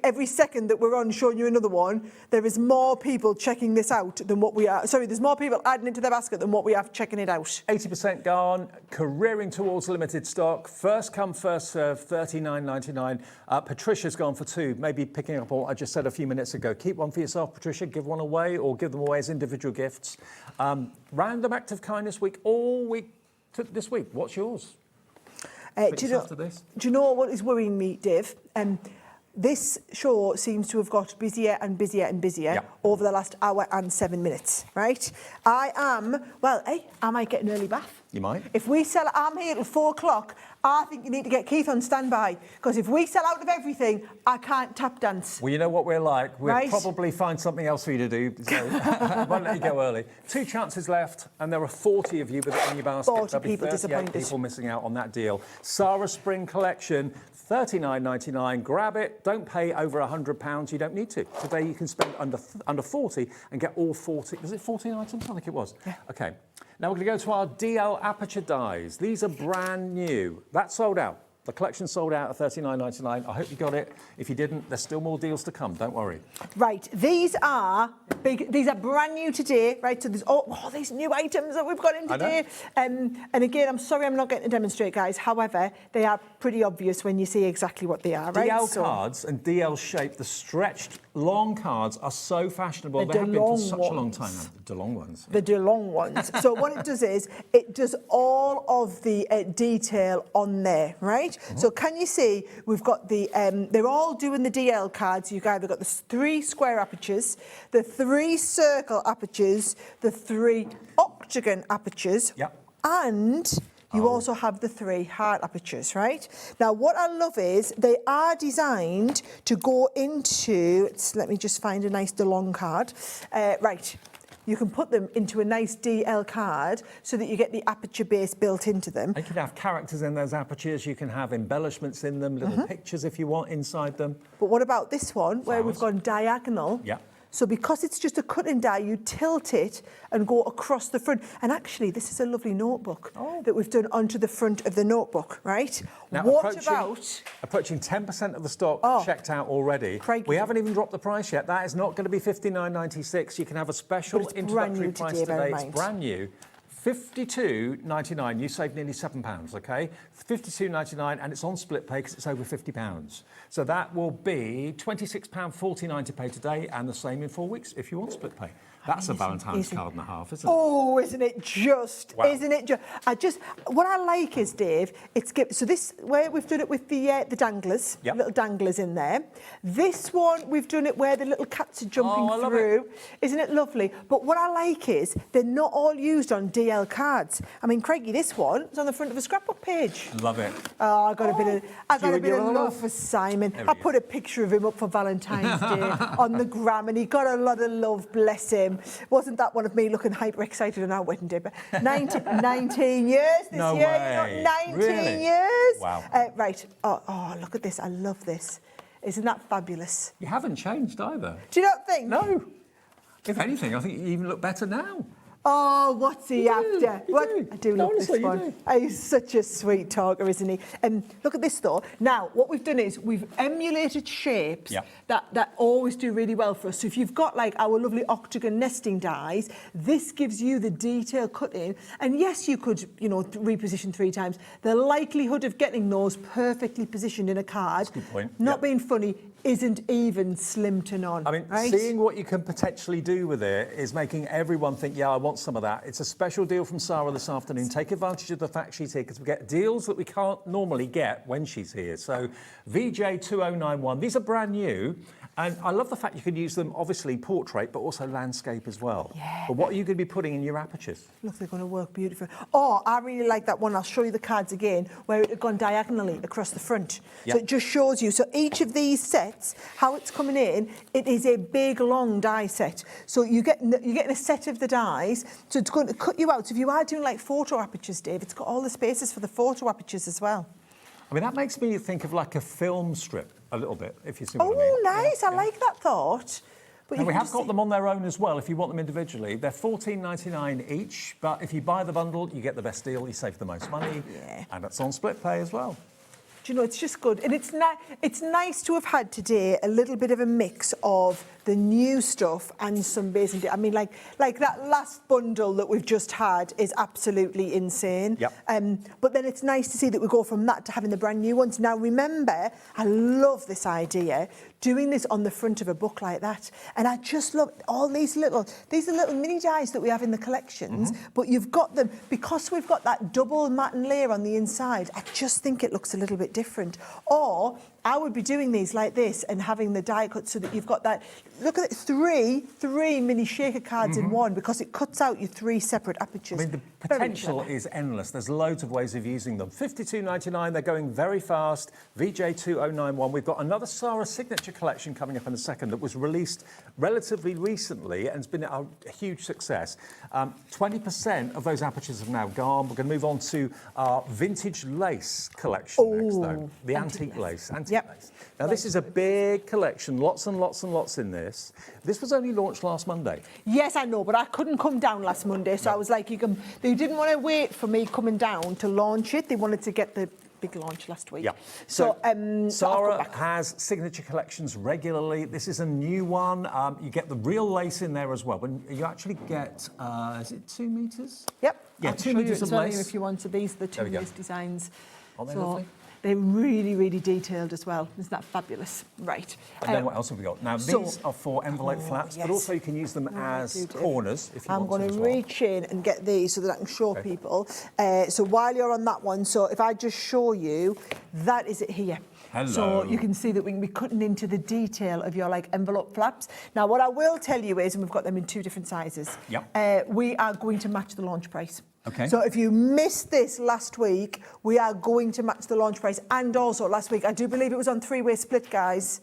Speaker 1: every second that we're on showing you another one, there is more people checking this out than what we are. Sorry, there's more people adding it to their basket than what we have checking it out.
Speaker 4: 80% gone, careering towards limited stock. First come, first serve, $39.99. Patricia's gone for 2, maybe picking up what I just said a few minutes ago. Keep one for yourself, Patricia, give one away, or give them away as individual gifts. Random act of kindness week all week this week. What's yours?
Speaker 1: Do you know what is worrying me, Dave? This show seems to have got busier and busier and busier over the last hour and 7 minutes, right? I might get an early bath.
Speaker 4: You might.
Speaker 1: If we sell, I'm here till 4 o'clock. I think you need to get Keith on standby, because if we sell out of everything, I can't tap dance.
Speaker 4: Well, you know what we're like. We'll probably find something else for you to do. So won't let you go early. 2 chances left, and there are 40 of you with it in your basket.
Speaker 1: 40 people disappointed.
Speaker 4: People missing out on that deal. Sara Spring Collection, $39.99. Grab it. Don't pay over £100. You don't need to. Today you can spend under 40 and get all 40. Was it 14 items? I think it was.
Speaker 1: Yeah.
Speaker 4: Okay. Now we're going to go to our DL Aperture Dies. These are brand new. That sold out. The collection sold out at $39.99. I hope you got it. If you didn't, there's still more deals to come. Don't worry.
Speaker 1: Right, these are big. These are brand new today, right? So there's all these new items that we've got in today. And again, I'm sorry I'm not getting to demonstrate, guys. However, they are pretty obvious when you see exactly what they are, right?
Speaker 4: DL cards and DL shape, the stretched long cards are so fashionable.
Speaker 1: The
Speaker 4: They have been for
Speaker 1: DeLong
Speaker 4: such a long
Speaker 1: ones.
Speaker 4: time now. The DeLong ones.
Speaker 1: The DeLong ones. So what it does is it does all of the detail on there, right? So can you see we've got the they're all doing the DL cards. You've either got the 3 square apertures, the 3 circle apertures, the 3 octagon apertures, and you also have the 3 heart apertures, right? Now, what I love is they are designed to go into, let me just find a nice DeLong card. Right. You can put them into a nice DL card so that you get the aperture base built into them.
Speaker 4: You can have characters in those apertures. You can have embellishments in them, little pictures if you want inside them.
Speaker 1: But what about this one, where we've
Speaker 4: Flowers.
Speaker 1: gone diagonal?
Speaker 4: Yeah.
Speaker 1: So because it's just a cut and die, you tilt it and go across the front. And actually, this is a lovely notebook that we've done onto the front of the notebook, right?
Speaker 4: Now,
Speaker 1: What about...
Speaker 4: Approaching 10% of the stock checked out already.
Speaker 1: Crikey.
Speaker 4: We haven't even dropped the price yet. That is not going to be $59.96. You can have a special
Speaker 1: But it's brand
Speaker 4: introductory
Speaker 1: new
Speaker 4: price
Speaker 1: today, bear in
Speaker 4: today. It's
Speaker 1: mind.
Speaker 4: brand new. $52.99. You save nearly £7, okay? $52.99, and it's on split pay because it's over £50. So that will be £26.49 to pay today, and the same in 4 weeks if you want split pay. That's a Valentine's card and a half, isn't it?
Speaker 1: Oh, isn't it just?
Speaker 4: Wow.
Speaker 1: Isn't it just? What I like is, Dave, so this, where we've done it with the danglers, little danglers in there. This one, we've done it where the little cats are jumping
Speaker 4: I love
Speaker 1: through. Isn't it lovely? But what I like is they're not all used on DL cards. I mean, Craigie, this one is on the front of a scrapbook page.
Speaker 4: Love it.
Speaker 1: Oh, I got a bit of
Speaker 4: love.
Speaker 1: love for Simon.
Speaker 4: There
Speaker 1: I
Speaker 4: he
Speaker 1: put a picture of him up for Valentine's Day on the gram, and he got a lot of love, bless him. Wasn't that one of me looking hyper excited on our wedding day? But 19 years this
Speaker 4: No
Speaker 1: year.
Speaker 4: way.
Speaker 1: 19
Speaker 4: Really?
Speaker 1: years.
Speaker 4: Wow.
Speaker 1: Right. Oh, look at this. I love this. Isn't that fabulous?
Speaker 4: You haven't changed either.
Speaker 1: Do you not think?
Speaker 4: No. If anything, I think you even look better now.
Speaker 1: Oh, what's he after?
Speaker 4: do.
Speaker 1: I do
Speaker 4: No,
Speaker 1: love
Speaker 4: honestly,
Speaker 1: this
Speaker 4: you
Speaker 1: one.
Speaker 4: do.
Speaker 1: He's such a sweet talker, isn't he? And look at this though. Now, what we've done is we've emulated shapes that always do really well for us. So if you've got like our lovely octagon nesting dies, this gives you the detail cutting. And yes, you could, reposition 3 times. The likelihood of getting those perfectly positioned in a card,
Speaker 4: That's a good point.
Speaker 1: not being funny, isn't even slim to none.
Speaker 4: I mean,
Speaker 1: right?
Speaker 4: seeing what you can potentially do with it is making everyone think, yeah, I want some of that. It's a special deal from Sara this afternoon. Take advantage of the fact she's here because we get deals that we can't normally get when she's here. So VJ2091, these are brand new. And I love the fact you can use them, obviously, portrait, but also landscape as well.
Speaker 1: Yeah.
Speaker 4: But what are you going to be putting in your apertures?
Speaker 1: Look, they're going to work beautifully. Oh, I really like that one. I'll show you the cards again, where it had gone diagonally across the front. So it just shows you. So each of these sets, how it's coming in, it is a big, long die set. So you're getting a set of the dies. So it's going to cut you out. So if you are doing like photo apertures, Dave, it's got all the spaces for the photo apertures as well.
Speaker 4: I mean, that makes me think of like a film strip a little bit, if you see what I mean.
Speaker 1: Oh, nice. I like that thought. But
Speaker 4: And we have got them on their own as well if you want them individually. They're $14.99 each, but if you buy the bundle, you get the best deal, you save the most money, and it's on split pay as well.
Speaker 1: Do you know, it's just good. And it's nice to have had today a little bit of a mix of the new stuff and some basic. I mean, like that last bundle that we've just had is absolutely insane. But then it's nice to see that we go from that to having the brand new ones. Now, remember, I love this idea, doing this on the front of a book like that. And I just love all these are little mini dies that we have in the collections, but you've got them, because we've got that double matte layer on the inside, I just think it looks a little bit different. Or I would be doing these like this and having the die cut so that you've got that, look at it, three mini shaker cards in one, because it cuts out your 3 separate apertures.
Speaker 4: I mean, the potential is endless. There's loads of ways of using them. $52.99, they're going very fast. VJ2091, we've got another Sara signature collection coming up in a second that was released relatively recently and has been a huge success. 20% of those apertures have now gone. We're going to move on to our vintage lace collection next, though. The antique lace. Lace. Now, this is a big collection, lots and lots and lots in this. This was only launched last Monday.
Speaker 1: Yes, I know, but I couldn't come down last Monday, so I was like, they didn't want to wait for me coming down to launch it. They wanted to get the big launch last week.
Speaker 4: Yeah.
Speaker 1: So,
Speaker 4: Sara has signature collections regularly. This is a new one. You get the real lace in there as well. When you actually get, is it 2 meters?
Speaker 1: Yep.
Speaker 4: Yeah,
Speaker 1: I'll
Speaker 4: 2
Speaker 1: show you
Speaker 4: meters
Speaker 1: it
Speaker 4: of
Speaker 1: as well
Speaker 4: lace.
Speaker 1: if you want. So these are the two
Speaker 4: we go.
Speaker 1: lace designs.
Speaker 4: Aren't they
Speaker 1: So
Speaker 4: lovely?
Speaker 1: they're really, really detailed as well. Isn't that fabulous? Right.
Speaker 4: And then what else have we got? Now, these are for envelope flaps, but
Speaker 1: yes.
Speaker 4: also you can use them as
Speaker 1: do.
Speaker 4: corners if you
Speaker 1: I'm
Speaker 4: want
Speaker 1: going
Speaker 4: to
Speaker 1: to
Speaker 4: as well.
Speaker 1: reach in and get these so that I can show people. So while you're on that one, so if I just show you, that is it here.
Speaker 4: Hello.
Speaker 1: So you can see that we can be cutting into the detail of your like envelope flaps. Now, what I will tell you is, and we've got them in 2 different sizes, we are going to match the launch price.
Speaker 4: Okay.
Speaker 1: So if you missed this last week, we are going to match the launch price. And also last week, I do believe it was on 3-way split, guys.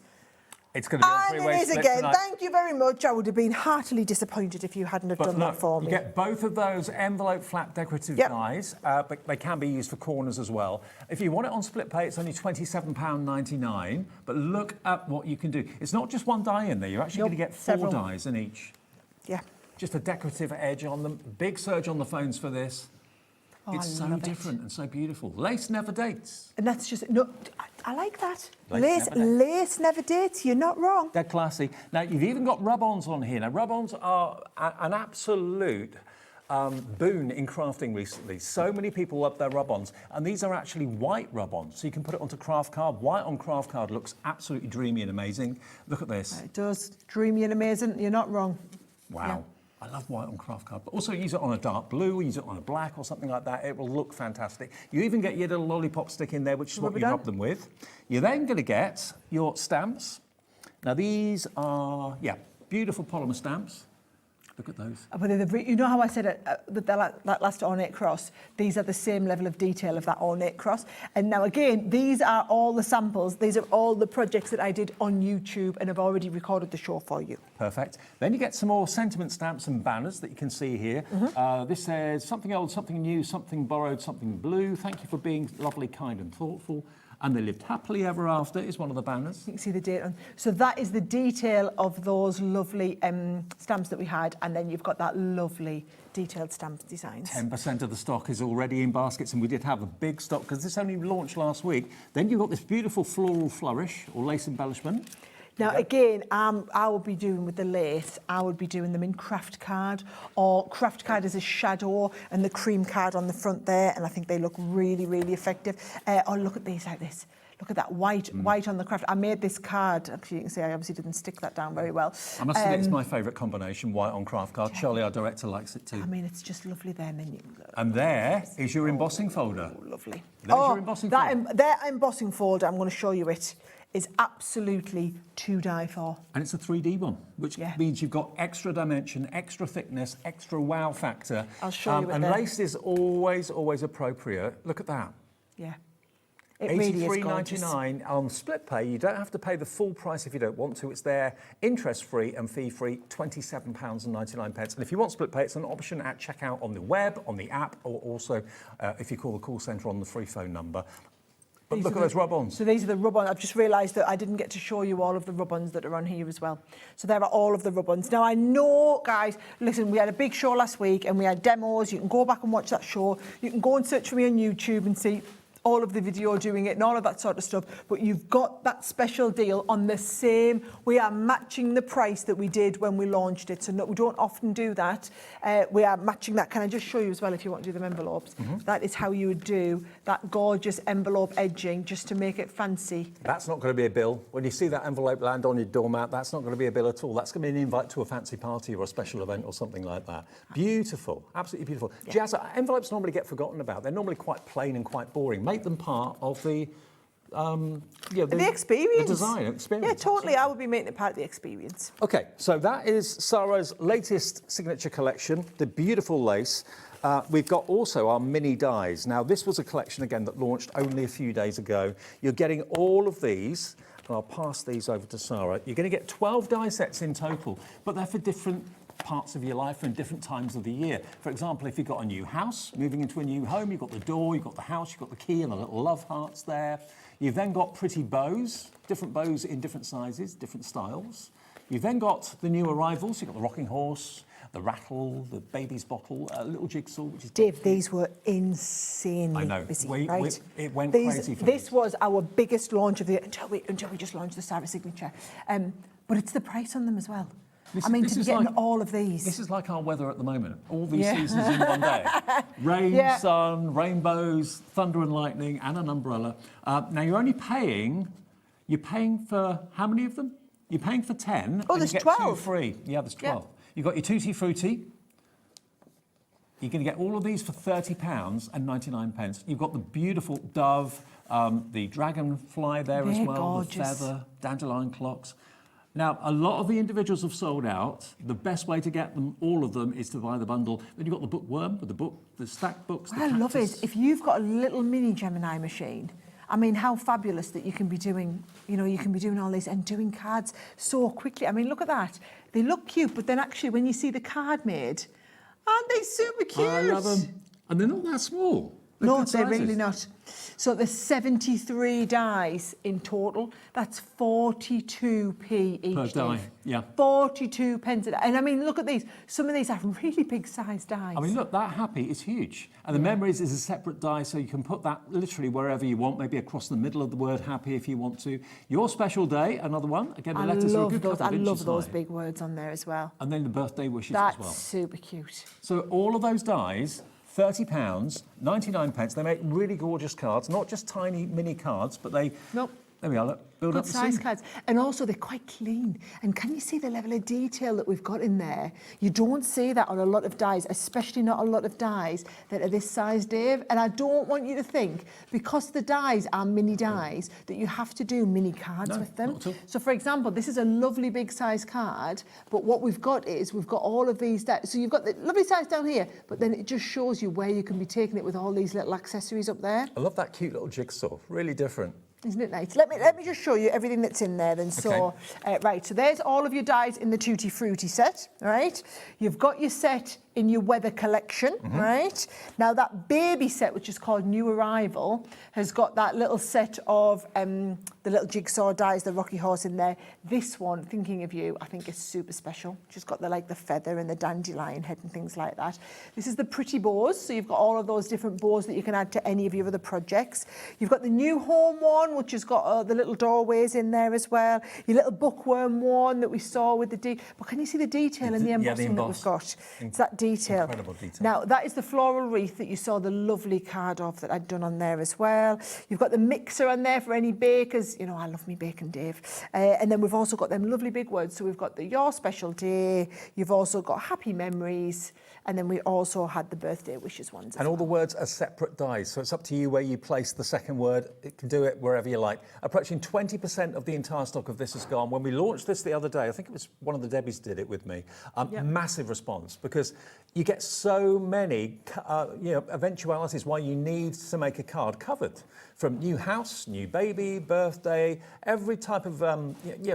Speaker 4: It's going to be on
Speaker 1: And
Speaker 4: 3-way
Speaker 1: it is
Speaker 4: split
Speaker 1: again.
Speaker 4: tonight.
Speaker 1: Thank you very much. I would have been heartily disappointed if you hadn't have done that for me.
Speaker 4: You get both of those envelope flap decorative dies, but they can be used for corners as well. If you want it on split pay, it's only £27.99. But look at what you can do. It's not just one die in there. You're actually going to get 4 dies in each.
Speaker 1: Yeah.
Speaker 4: Just a decorative edge on them. Big surge on the phones for this.
Speaker 1: Oh,
Speaker 4: It's
Speaker 1: I
Speaker 4: so
Speaker 1: love
Speaker 4: different and so beautiful. Lace never dates.
Speaker 1: And that's just, no, I like that.
Speaker 4: Lace
Speaker 1: Lace never dates, you're not wrong.
Speaker 4: They're classy. Now, you've even got rub-ons on here. Now, rub-ons are an absolute boon in crafting recently. So many people love their rub-ons. And these are actually white rub-ons. So you can put it onto craft card. White on craft card looks absolutely dreamy and amazing. Look at this.
Speaker 1: It does. Dreamy and amazing, you're not wrong.
Speaker 4: Wow.
Speaker 1: Yeah.
Speaker 4: I love white on craft card, but also use it on a dark blue, use it on a black or something like that. It will look fantastic. You even get your little lollipop stick in there, which is what you rub them with. You're then going to get your stamps. Now, these are, beautiful polymer stamps. Look at those.
Speaker 1: But you know how I said that last ornate cross? These are the same level of detail of that ornate cross. And now again, these are all the samples. These are all the projects that I did on YouTube and have already recorded the show for you.
Speaker 4: Perfect. Then you get some more sentiment stamps and banners that you can see here. This says something old, something new, something borrowed, something blue. Thank you for being lovely, kind and thoughtful. And they lived happily ever after is one of the banners.
Speaker 1: You can see the date on. So that is the detail of those lovely stamps that we had. And then you've got that lovely detailed stamp designs.
Speaker 4: 10% of the stock is already in baskets, and we did have a big stock because this only launched last week. Then you've got this beautiful floral flourish or lace embellishment.
Speaker 1: Now, again, I would be doing with the lace, I would be doing them in craft card, or craft card as a shadow and the cream card on the front there, and I think they look really, really effective. Or look at these like this. Look at that white on the craft. I made this card. Actually, you can see I obviously didn't stick that down very well.
Speaker 4: I must admit, it's my favourite combination, white on craft card. Charlie, our director, likes it too.
Speaker 1: I mean, it's just lovely there. And then you can go.
Speaker 4: And there is your embossing folder.
Speaker 1: Oh, lovely.
Speaker 4: There's your embossing folder.
Speaker 1: That embossing folder, I'm going to show you it, is absolutely to die for.
Speaker 4: And it's a 3D one, which means you've got extra dimension, extra thickness, extra wow factor.
Speaker 1: I'll show you it
Speaker 4: And
Speaker 1: there.
Speaker 4: lace is always, always appropriate. Look at that.
Speaker 1: Yeah. It really is gorgeous.
Speaker 4: $83.99 on split pay. You don't have to pay the full price if you don't want to. It's there, interest-free and fee-free, £27.99. And if you want split pay, it's an option at checkout on the web, on the app, or also if you call the call centre on the free phone number. But look at those rub-ons.
Speaker 1: So these are the rub-ons. I've just realised that I didn't get to show you all of the rub-ons that are on here as well. So there are all of the rub-ons. Now, I know, guys, listen, we had a big show last week and we had demos. You can go back and watch that show. You can go and search for me on YouTube and see all of the video doing it and all of that sort of stuff, but you've got that special deal on the same. We are matching the price that we did when we launched it, so no, we don't often do that. We are matching that. Can I just show you as well if you want to do them envelopes? That is how you would do that gorgeous envelope edging just to make it fancy.
Speaker 4: That's not going to be a bill. When you see that envelope land on your doormat, that's not going to be a bill at all. That's going to be an invite to a fancy party or a special event or something like that. Beautiful, absolutely beautiful. Yeah. Jazz, envelopes normally get forgotten about. They're normally quite plain and quite boring. Make them part of the
Speaker 1: the experience.
Speaker 4: The design experience.
Speaker 1: Yeah, totally. I would be making it part of the experience.
Speaker 4: Okay, so that is Sara's latest signature collection, the beautiful lace. We've got also our mini dies. Now, this was a collection, again, that launched only a few days ago. You're getting all of these, and I'll pass these over to Sara. You're going to get 12 die sets in total, but they're for different parts of your life and different times of the year. For example, if you've got a new house, moving into a new home, you've got the door, you've got the house, you've got the key and the little love hearts there. You've then got pretty bows, different bows in different sizes, different styles. You've then got the new arrivals. You've got the rocking horse, the rattle, the baby's bottle, a little jigsaw, which is...
Speaker 1: Dave, these were insanely busy, right?
Speaker 4: It went crazy for
Speaker 1: This was our biggest launch of the year, until we just launched the Sara signature. But it's the price on them as well. To be getting all of these.
Speaker 4: This is like our weather at the moment. All these seasons in one day. Rain, sun, rainbows, thunder and lightning, and an umbrella. Now, you're paying for how many of them? You're paying for 10.
Speaker 1: Oh, there's
Speaker 4: you get
Speaker 1: 12.
Speaker 4: 2 free. Yeah, there's 12. Yeah. You've got your Tutti Frutti. You're going to get all of these for £30 and 99 pence. You've got the beautiful dove, the dragonfly there as well,
Speaker 1: gorgeous.
Speaker 4: The feather, dandelion clocks. Now, a lot of the individuals have sold out. The best way to get them, all of them, is to buy the bundle. Then you've got the bookworm with the stacked books.
Speaker 1: What I love is if you've got a little mini Gemini machine. I mean, how fabulous that you can be doing, you can be doing all this and doing cards so quickly. I mean, look at that. They look cute, but then actually when you see the card made, aren't they super cute?
Speaker 4: I love them. And they're not that small.
Speaker 1: No, they're really not. So there's 73 dies in total. That's 42p each.
Speaker 4: Per die, yeah.
Speaker 1: 42 pence a die. And I mean, look at these. Some of these are really big size dies.
Speaker 4: I mean, look, that happy is huge. And the memories is a separate die, so you can put that literally wherever you want, maybe across the middle of the word happy if you want to. Your special day, another one. Again, the letters are a good couple of inches high.
Speaker 1: I love those big words on there as well.
Speaker 4: And then the birthday wishes
Speaker 1: That's
Speaker 4: as well.
Speaker 1: That's super cute.
Speaker 4: So all of those dies, £30, 99 pence. They make really gorgeous cards, not just tiny mini cards, but they...
Speaker 1: Nope.
Speaker 4: There we are, look, build up the
Speaker 1: size
Speaker 4: scene.
Speaker 1: cards. And also they're quite clean. And can you see the level of detail that we've got in there? You don't see that on a lot of dies, especially not a lot of dies that are this size, Dave. And I don't want you to think, because the dies are mini dies, that you have to do mini cards with them.
Speaker 4: Not at all.
Speaker 1: So for example, this is a lovely big size card, but what we've got is, we've got all of these dies. So you've got the lovely size down here, but then it just shows you where you can be taking it with all these little accessories up there.
Speaker 4: I love that cute little jigsaw, really different.
Speaker 1: Isn't it nice? Let me just show you everything that's in there then. So, right, so there's all of your dies in the Tutti Frutti set, right? You've got your set in your weather collection, right? Now that baby set, which is called New Arrival, has got that little set of the little jigsaw dies, the rocky horse in there. This one, thinking of you, I think is super special. She's got the feather and the dandelion head and things like that. This is the pretty bows, so you've got all of those different bows that you can add to any of your other projects. You've got the new home one, which has got the little doorways in there as well. Your little bookworm one that we saw with the but can you see the detail and the embossing that we've got? It's that detail.
Speaker 4: Incredible detail.
Speaker 1: Now, that is the floral wreath that you saw the lovely card of that I'd done on there as well. You've got the mixer on there for any bakers. I love me bacon, Dave. And then we've also got them lovely big words. So we've got the Your Special Day. You've also got Happy Memories. And then we also had the birthday wishes ones as well.
Speaker 4: And all the words are separate dies, so it's up to you where you place the second word. It can do it wherever you like. Approaching 20% of the entire stock of this has gone. When we launched this the other day, I think it was one of the Debbies did it with me. Massive response, because you get so many eventualities why you need to make a card covered. From new house, new baby, birthday, every type of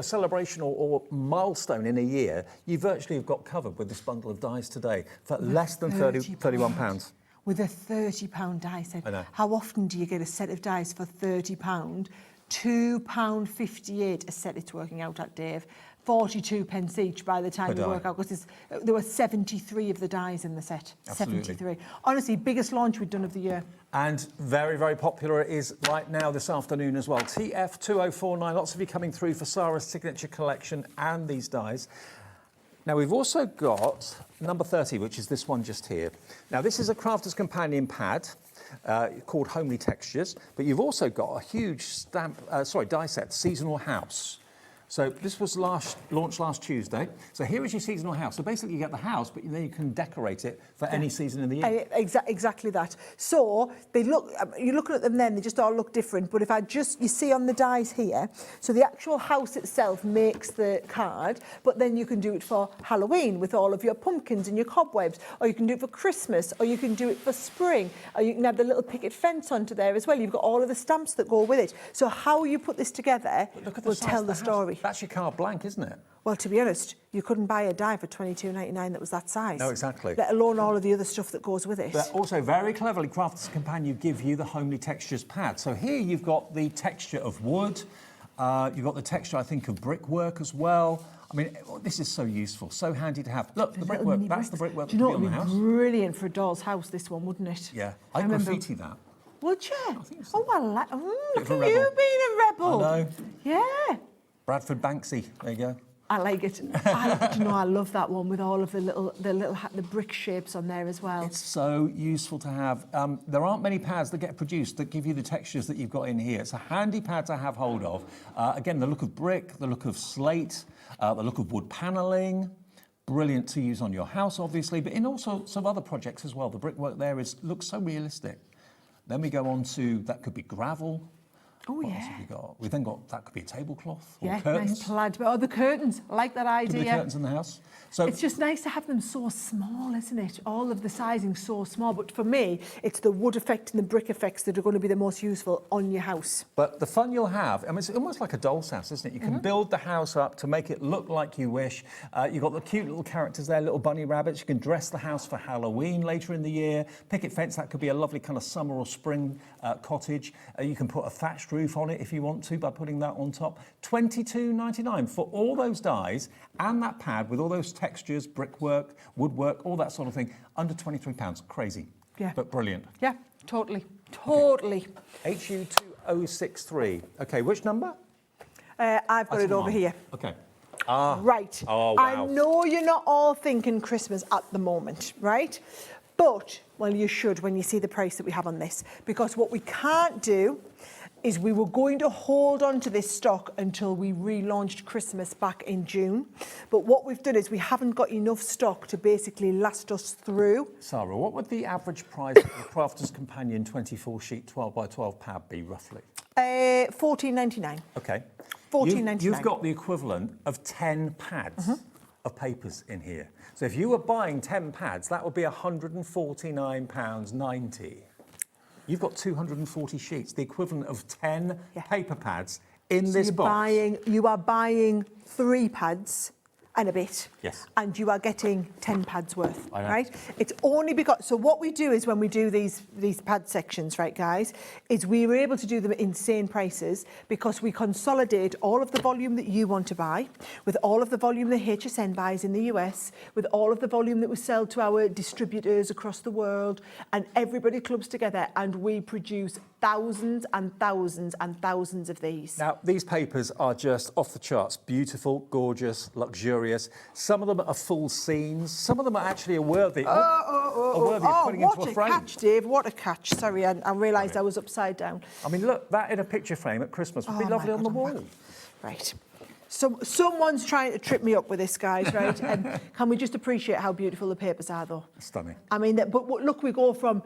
Speaker 4: celebration or milestone in a year, you virtually have got covered with this bundle of dies today for less than £31.
Speaker 1: With a £30 die set.
Speaker 4: I know.
Speaker 1: How often do you get a set of dies for £30? £2.58 a set it's working out at, Dave. 42 pence each by the time you work out, because there were 73 of the dies in the set.
Speaker 4: Absolutely.
Speaker 1: 73. Honestly, biggest launch we've done of the year.
Speaker 4: And very, very popular it is right now this afternoon as well. TF2049, lots of you coming through for Sara's signature collection and these dies. Now, we've also got number 30, which is this one just here. Now, this is a Crafter's Companion pad called Homely Textures, but you've also got a huge die set, Seasonal House. So this was launched last Tuesday. So here is your seasonal house. So basically you get the house, but then you can decorate it for any season in the year.
Speaker 1: Exactly that. So they look, you're looking at them then, they just all look different. But if you see on the dies here, so the actual house itself makes the card, but then you can do it for Halloween with all of your pumpkins and your cobwebs, or you can do it for Christmas, or you can do it for spring, or you can have the little picket fence onto there as well. You've got all of the stamps that go with it. So how you put this together will tell the story.
Speaker 4: That's your card blank, isn't it?
Speaker 1: Well, to be honest, you couldn't buy a die for $22.99 that was that size.
Speaker 4: No, exactly.
Speaker 1: Let alone all of the other stuff that goes with it.
Speaker 4: But also, very cleverly, Crafter's Companion give you the Homely Textures pad. So here you've got the texture of wood. You've got the texture, I think, of brickwork as well. I mean, this is so useful, so handy to have. Look, the brickwork, that's the brickwork
Speaker 1: Do you know
Speaker 4: that
Speaker 1: what
Speaker 4: would
Speaker 1: would
Speaker 4: be on
Speaker 1: be
Speaker 4: the house.
Speaker 1: brilliant for a doll's house, this one, wouldn't it?
Speaker 4: Yeah, I'd graffiti that.
Speaker 1: Would you?
Speaker 4: I think so.
Speaker 1: Oh, I like...
Speaker 4: Bit
Speaker 1: look
Speaker 4: of
Speaker 1: at
Speaker 4: a
Speaker 1: you
Speaker 4: rebel.
Speaker 1: being a rebel.
Speaker 4: I know.
Speaker 1: Yeah.
Speaker 4: Bradford Banksy, there you go.
Speaker 1: I like it. Do you know, I love that one with all of the brick shapes on there as well.
Speaker 4: It's so useful to have. There aren't many pads that get produced that give you the textures that you've got in here. It's a handy pad to have hold of. Again, the look of brick, the look of slate, the look of wood panelling. Brilliant to use on your house, obviously, but in all sorts of other projects as well. The brickwork there looks so realistic. Then we go on to, that could be gravel.
Speaker 1: Oh,
Speaker 4: What
Speaker 1: yeah.
Speaker 4: else have we got? We then got, that could be a tablecloth or
Speaker 1: Yeah,
Speaker 4: curtains.
Speaker 1: nice plaid. Oh, the curtains. I like that
Speaker 4: Could be
Speaker 1: idea.
Speaker 4: curtains in the house. So
Speaker 1: It's just nice to have them so small, isn't it? All of the sizing so small. But for me, it's the wood effect and the brick effects that are going to be the most useful on your house.
Speaker 4: But the fun you'll have, I mean, it's almost like a doll's house, isn't it? You can build the house up to make it look like you wish. You've got the cute little characters there, little bunny rabbits. You can dress the house for Halloween later in the year. Picket fence, that could be a lovely kind of summer or spring cottage. You can put a thatched roof on it if you want to by putting that on top. $22.99 for all those dies and that pad with all those textures, brickwork, woodwork, all that sort of thing. Under £23. Crazy.
Speaker 1: Yeah.
Speaker 4: But brilliant.
Speaker 1: Yeah, totally. Totally.
Speaker 4: HU2063. Okay, which number?
Speaker 1: I've got it over here.
Speaker 4: Okay.
Speaker 1: Right.
Speaker 4: Oh,
Speaker 1: I
Speaker 4: wow.
Speaker 1: know you're not all thinking Christmas at the moment, right? But, well, you should when you see the price that we have on this. Because what we can't do is we were going to hold on to this stock until we relaunched Christmas back in June. But what we've done is we haven't got enough stock to basically last us through.
Speaker 4: Sarah, what would the average price of the Crafter's Companion 24 sheet 12 by 12 pad be roughly?
Speaker 1: $14.99.
Speaker 4: Okay.
Speaker 1: $14.99.
Speaker 4: You've got the equivalent of 10 pads of papers in here. So if you were buying 10 pads, that would be £149.90. You've got 240 sheets, the equivalent of 10 paper pads in this box.
Speaker 1: You are buying 3 pads and a bit.
Speaker 4: Yes.
Speaker 1: And you are getting 10 pads worth,
Speaker 4: I know.
Speaker 1: right? It's only because, so what we do is when we do these pad sections, right, guys, is we were able to do them at insane prices because we consolidate all of the volume that you want to buy with all of the volume that HSN buys in the US, with all of the volume that we sell to our distributors across the world, and everybody clubs together and we produce thousands and thousands and thousands of these.
Speaker 4: Now, these papers are just off the charts. Beautiful, gorgeous, luxurious. Some of them are full scenes. Some of them are actually worthy of putting into a frame.
Speaker 1: What a catch, Dave. What a catch. Sorry, I realised I was upside down.
Speaker 4: I mean, look, that in a picture frame at Christmas would be lovely on the wall.
Speaker 1: Right. So someone's trying to trip me up with this, guys, right? And can we just appreciate how beautiful the papers are, though?
Speaker 4: Stunning.
Speaker 1: I mean, but look, we go from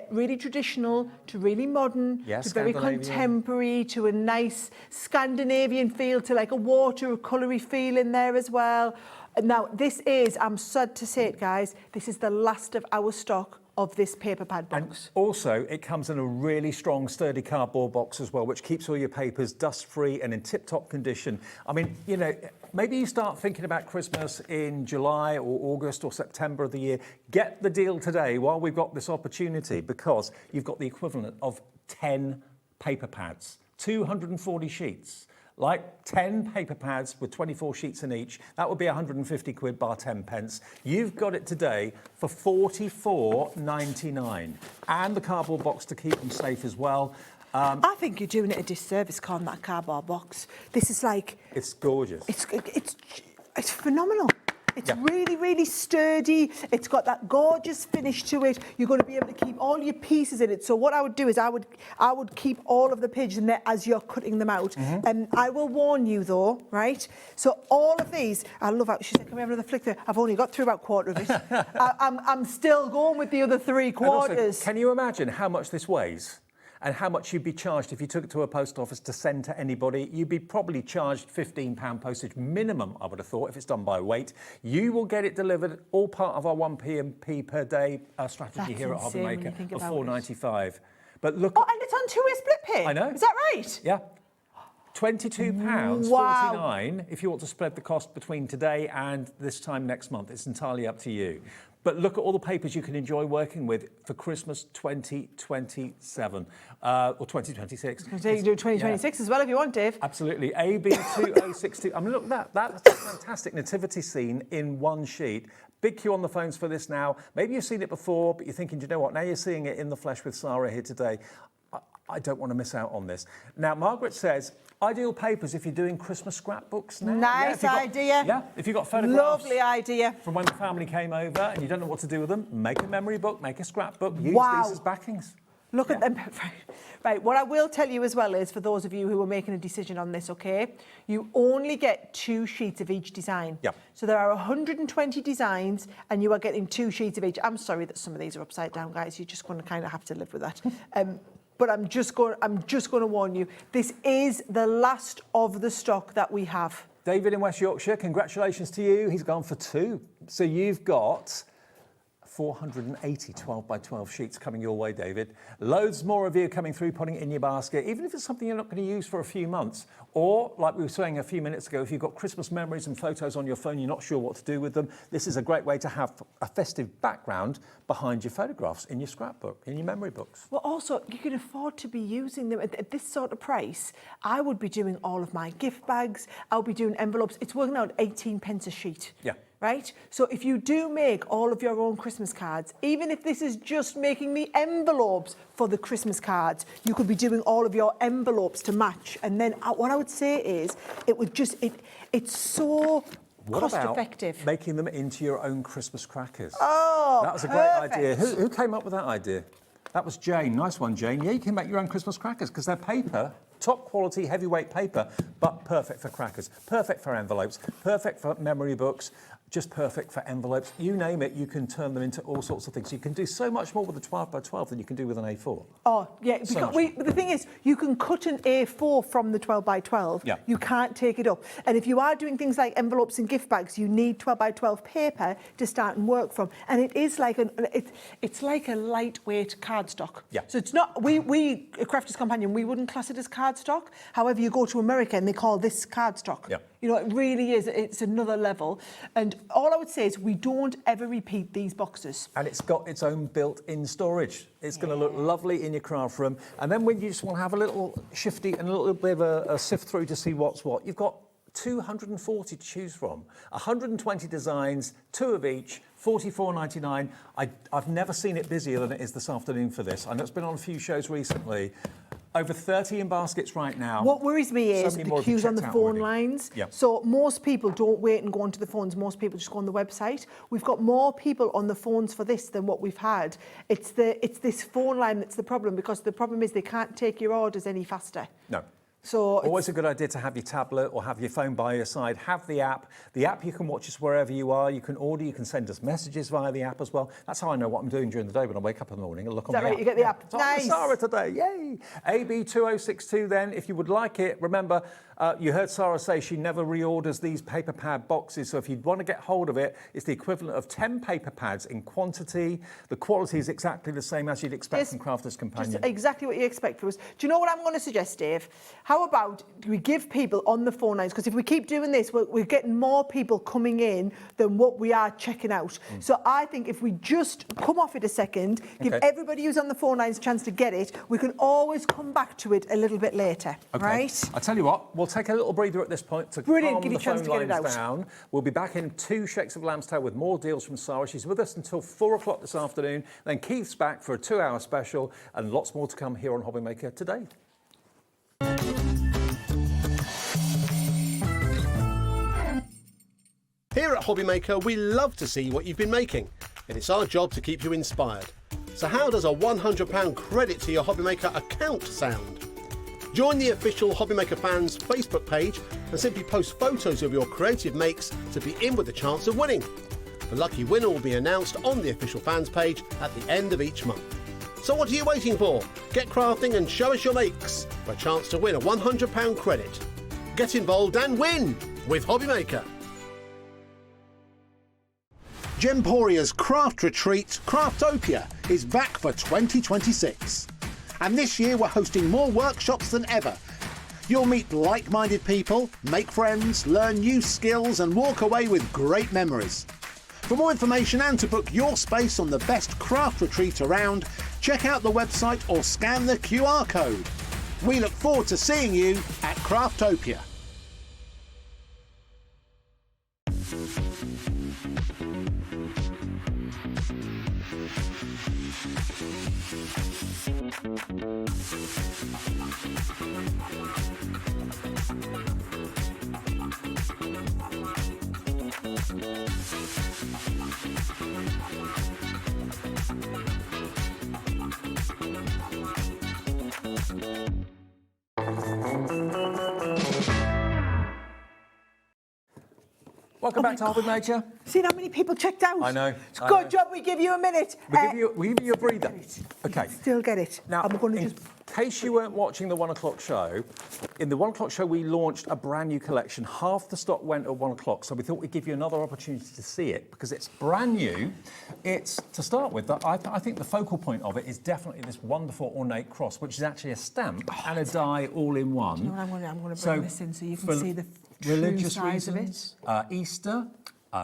Speaker 1: really traditional to really modern to very contemporary to a nice Scandinavian feel to like a watercolory feel in there as well. Now, this is, I'm sad to say it, guys, this is the last of our stock of this paper pad box.
Speaker 4: And also, it comes in a really strong, sturdy cardboard box as well, which keeps all your papers dust-free and in tip-top condition. I mean, you know, maybe you start thinking about Christmas in July or August or September of the year. Get the deal today while we've got this opportunity because you've got the equivalent of 10 paper pads, 240 sheets. Like 10 paper pads with 24 sheets in each, that would be 150 quid bar 10 pence. You've got it today for $44.99 and the cardboard box to keep them safe as well.
Speaker 1: I think you're doing it a disservice calling that cardboard box. This is like...
Speaker 4: It's gorgeous.
Speaker 1: It's phenomenal. It's really, really sturdy. It's got that gorgeous finish to it. You're going to be able to keep all your pieces in it. So what I would do is I would keep all of the pages in there as you're cutting them out. I will warn you though, right? So all of these, I love how she said, can we have another flick there? I've only got through about a quarter of it. I'm still going with the other 3/4.
Speaker 4: Also, can you imagine how much this weighs? And how much you'd be charged if you took it to a post office to send to anybody. You'd be probably charged £15 postage minimum, I would have thought, if it's done by weight. You will get it delivered, all part of our 1p per day strategy here at Hobby Maker of $4.95. But look...
Speaker 1: Oh, and it's on two-way split pay.
Speaker 4: I know.
Speaker 1: Is that right?
Speaker 4: Yeah. £22.49 if you want to spread the cost between today and this time next month. It's entirely up to you. But look at all the papers you can enjoy working with for Christmas 2027 or 2026.
Speaker 1: You can do 2026 as well if you want, Dave.
Speaker 4: Absolutely. AB2062. I mean, look at that. That's a fantastic nativity scene in one sheet. Big queue on the phones for this now. Maybe you've seen it before, but you're thinking, do you know what? Now you're seeing it in the flesh with Sara here today. I don't want to miss out on this. Now, Margaret says, ideal papers if you're doing Christmas scrapbooks now.
Speaker 1: Nice idea.
Speaker 4: Yeah, if you've got photographs.
Speaker 1: Lovely idea.
Speaker 4: From when the family came over and you don't know what to do with them, make a memory book, make a scrapbook, use
Speaker 1: Wow.
Speaker 4: these as backings.
Speaker 1: Look at them. Right, what I will tell you as well is, for those of you who are making a decision on this, okay, you only get 2 sheets of each design.
Speaker 4: Yep.
Speaker 1: So there are 120 designs and you are getting 2 sheets of each. I'm sorry that some of these are upside down, guys. You're just going to kind of have to live with that. But I'm just going to warn you, this is the last of the stock that we have.
Speaker 4: David in West Yorkshire, congratulations to you. He's gone for 2. So you've got 480 12 by 12 sheets coming your way, David. Loads more of you coming through, putting it in your basket, even if it's something you're not going to use for a few months. Or, like we were saying a few minutes ago, if you've got Christmas memories and photos on your phone, you're not sure what to do with them, this is a great way to have a festive background behind your photographs in your scrapbook, in your memory books.
Speaker 1: Well, also, you can afford to be using them at this sort of price. I would be doing all of my gift bags. I'll be doing envelopes. It's working out 18 pence a sheet.
Speaker 4: Yeah.
Speaker 1: Right? So if you do make all of your own Christmas cards, even if this is just making the envelopes for the Christmas cards, you could be doing all of your envelopes to match. And then what I would say is, it's so cost effective.
Speaker 4: Making them into your own Christmas crackers.
Speaker 1: Oh,
Speaker 4: that was a great idea. Who came up with that idea? That was Jane. Nice one, Jane. Yeah, you can make your own Christmas crackers because they're paper, top quality, heavyweight paper, but perfect for crackers, perfect for envelopes, perfect for memory books, just perfect for envelopes. You name it, you can turn them into all sorts of things. You can do so much more with a 12 by 12 than you can do with an A4.
Speaker 1: Oh, yeah. Because the thing is, you can cut an A4 from the 12 by 12.
Speaker 4: Yeah.
Speaker 1: You can't take it up. And if you are doing things like envelopes and gift bags, you need 12 by 12 paper to start and work from. And it is like it's like a lightweight cardstock.
Speaker 4: Yeah.
Speaker 1: So it's not, we at Crafters Companion, we wouldn't class it as cardstock. However, you go to America and they call this cardstock.
Speaker 4: Yeah.
Speaker 1: You know, it really is. It's another level. And all I would say is we don't ever repeat these boxes.
Speaker 4: And it's got its own built-in storage. It's going to look lovely in your craft room. And then when you just want to have a little shifty and a little bit of a sift through to see what's what, you've got 240 to choose from. 120 designs, 2 of each, $44.99. I've never seen it busier than it is this afternoon for this. I know it's been on a few shows recently. Over 30 in baskets right now.
Speaker 1: What worries me is the queues on the phone lines.
Speaker 4: Yep.
Speaker 1: So most people don't wait and go onto the phones. Most people just go on the website. We've got more people on the phones for this than what we've had. It's this phone line that's the problem, because the problem is they can't take your orders any faster.
Speaker 4: No.
Speaker 1: So
Speaker 4: always a good idea to have your tablet or have your phone by your side. Have the app. The app, you can watch us wherever you are. You can order. You can send us messages via the app as well. That's how I know what I'm doing during the day when I wake up in the morning. I look on the app.
Speaker 1: You get the app.
Speaker 4: Nice. Sara today. Yay. AB2062 then, if you would like it. Remember, you heard Sara say she never reorders these paper pad boxes. So if you want to get hold of it, it's the equivalent of 10 paper pads in quantity. The quality is exactly the same as you'd expect from Crafters Companion.
Speaker 1: Just exactly what you expect from us. Do you know what I'm going to suggest, Dave? How about we give people on the phone lines, because if we keep doing this, we're getting more people coming in than what we are checking out. So I think if we just come off it a second, give everybody who's on the phone lines a chance to get it, we can always come back to it a little bit later, right?
Speaker 4: I'll tell you what, we'll take a little breather at this point to calm the phone lines down. We'll be back in 2 shakes of lamb's tail with more deals from Sara. She's with us until 4 o'clock this afternoon. Then Keith's back for a 2-hour special, and lots more to come here on Hobbymaker today.
Speaker 2: Here at Hobbymaker, we love to see what you've been making, and it's our job to keep you inspired. So how does a £100 credit to your Hobbymaker account sound? Join the official Hobbymaker fans Facebook page and simply post photos of your creative makes to be in with a chance of winning. The lucky winner will be announced on the official fans page at the end of each month. So what are you waiting for? Get crafting and show us your makes for a chance to win a £100 credit. Get involved and win with Hobbymaker. Gemporia's craft retreat, Craftopia, is back for 2026. And this year we're hosting more workshops than ever. You'll meet like-minded people, make friends, learn new skills and walk away with great memories. For more information and to book your space on the best craft retreat around, check out the website or scan the QR code. We look forward to seeing you at Craftopia.
Speaker 4: Welcome back to Hobby Maker.
Speaker 1: Seen how many people checked out?
Speaker 4: I know.
Speaker 1: It's a good job we give you a minute.
Speaker 4: We give you a breather. Okay.
Speaker 1: Still get it.
Speaker 4: Now,
Speaker 1: I'm going to
Speaker 4: in
Speaker 1: just...
Speaker 4: case you weren't watching the 1 o'clock show, in the 1 o'clock show we launched a brand new collection. Half the stock went at 1 o'clock, so we thought we'd give you another opportunity to see it because it's brand new. It's, to start with, I think the focal point of it is definitely this wonderful ornate cross, which is actually a stamp and a die all in one.
Speaker 1: You know what, I'm going to bring this in so you can see the
Speaker 4: religious
Speaker 1: true size
Speaker 4: reasons,
Speaker 1: of it.
Speaker 4: Easter,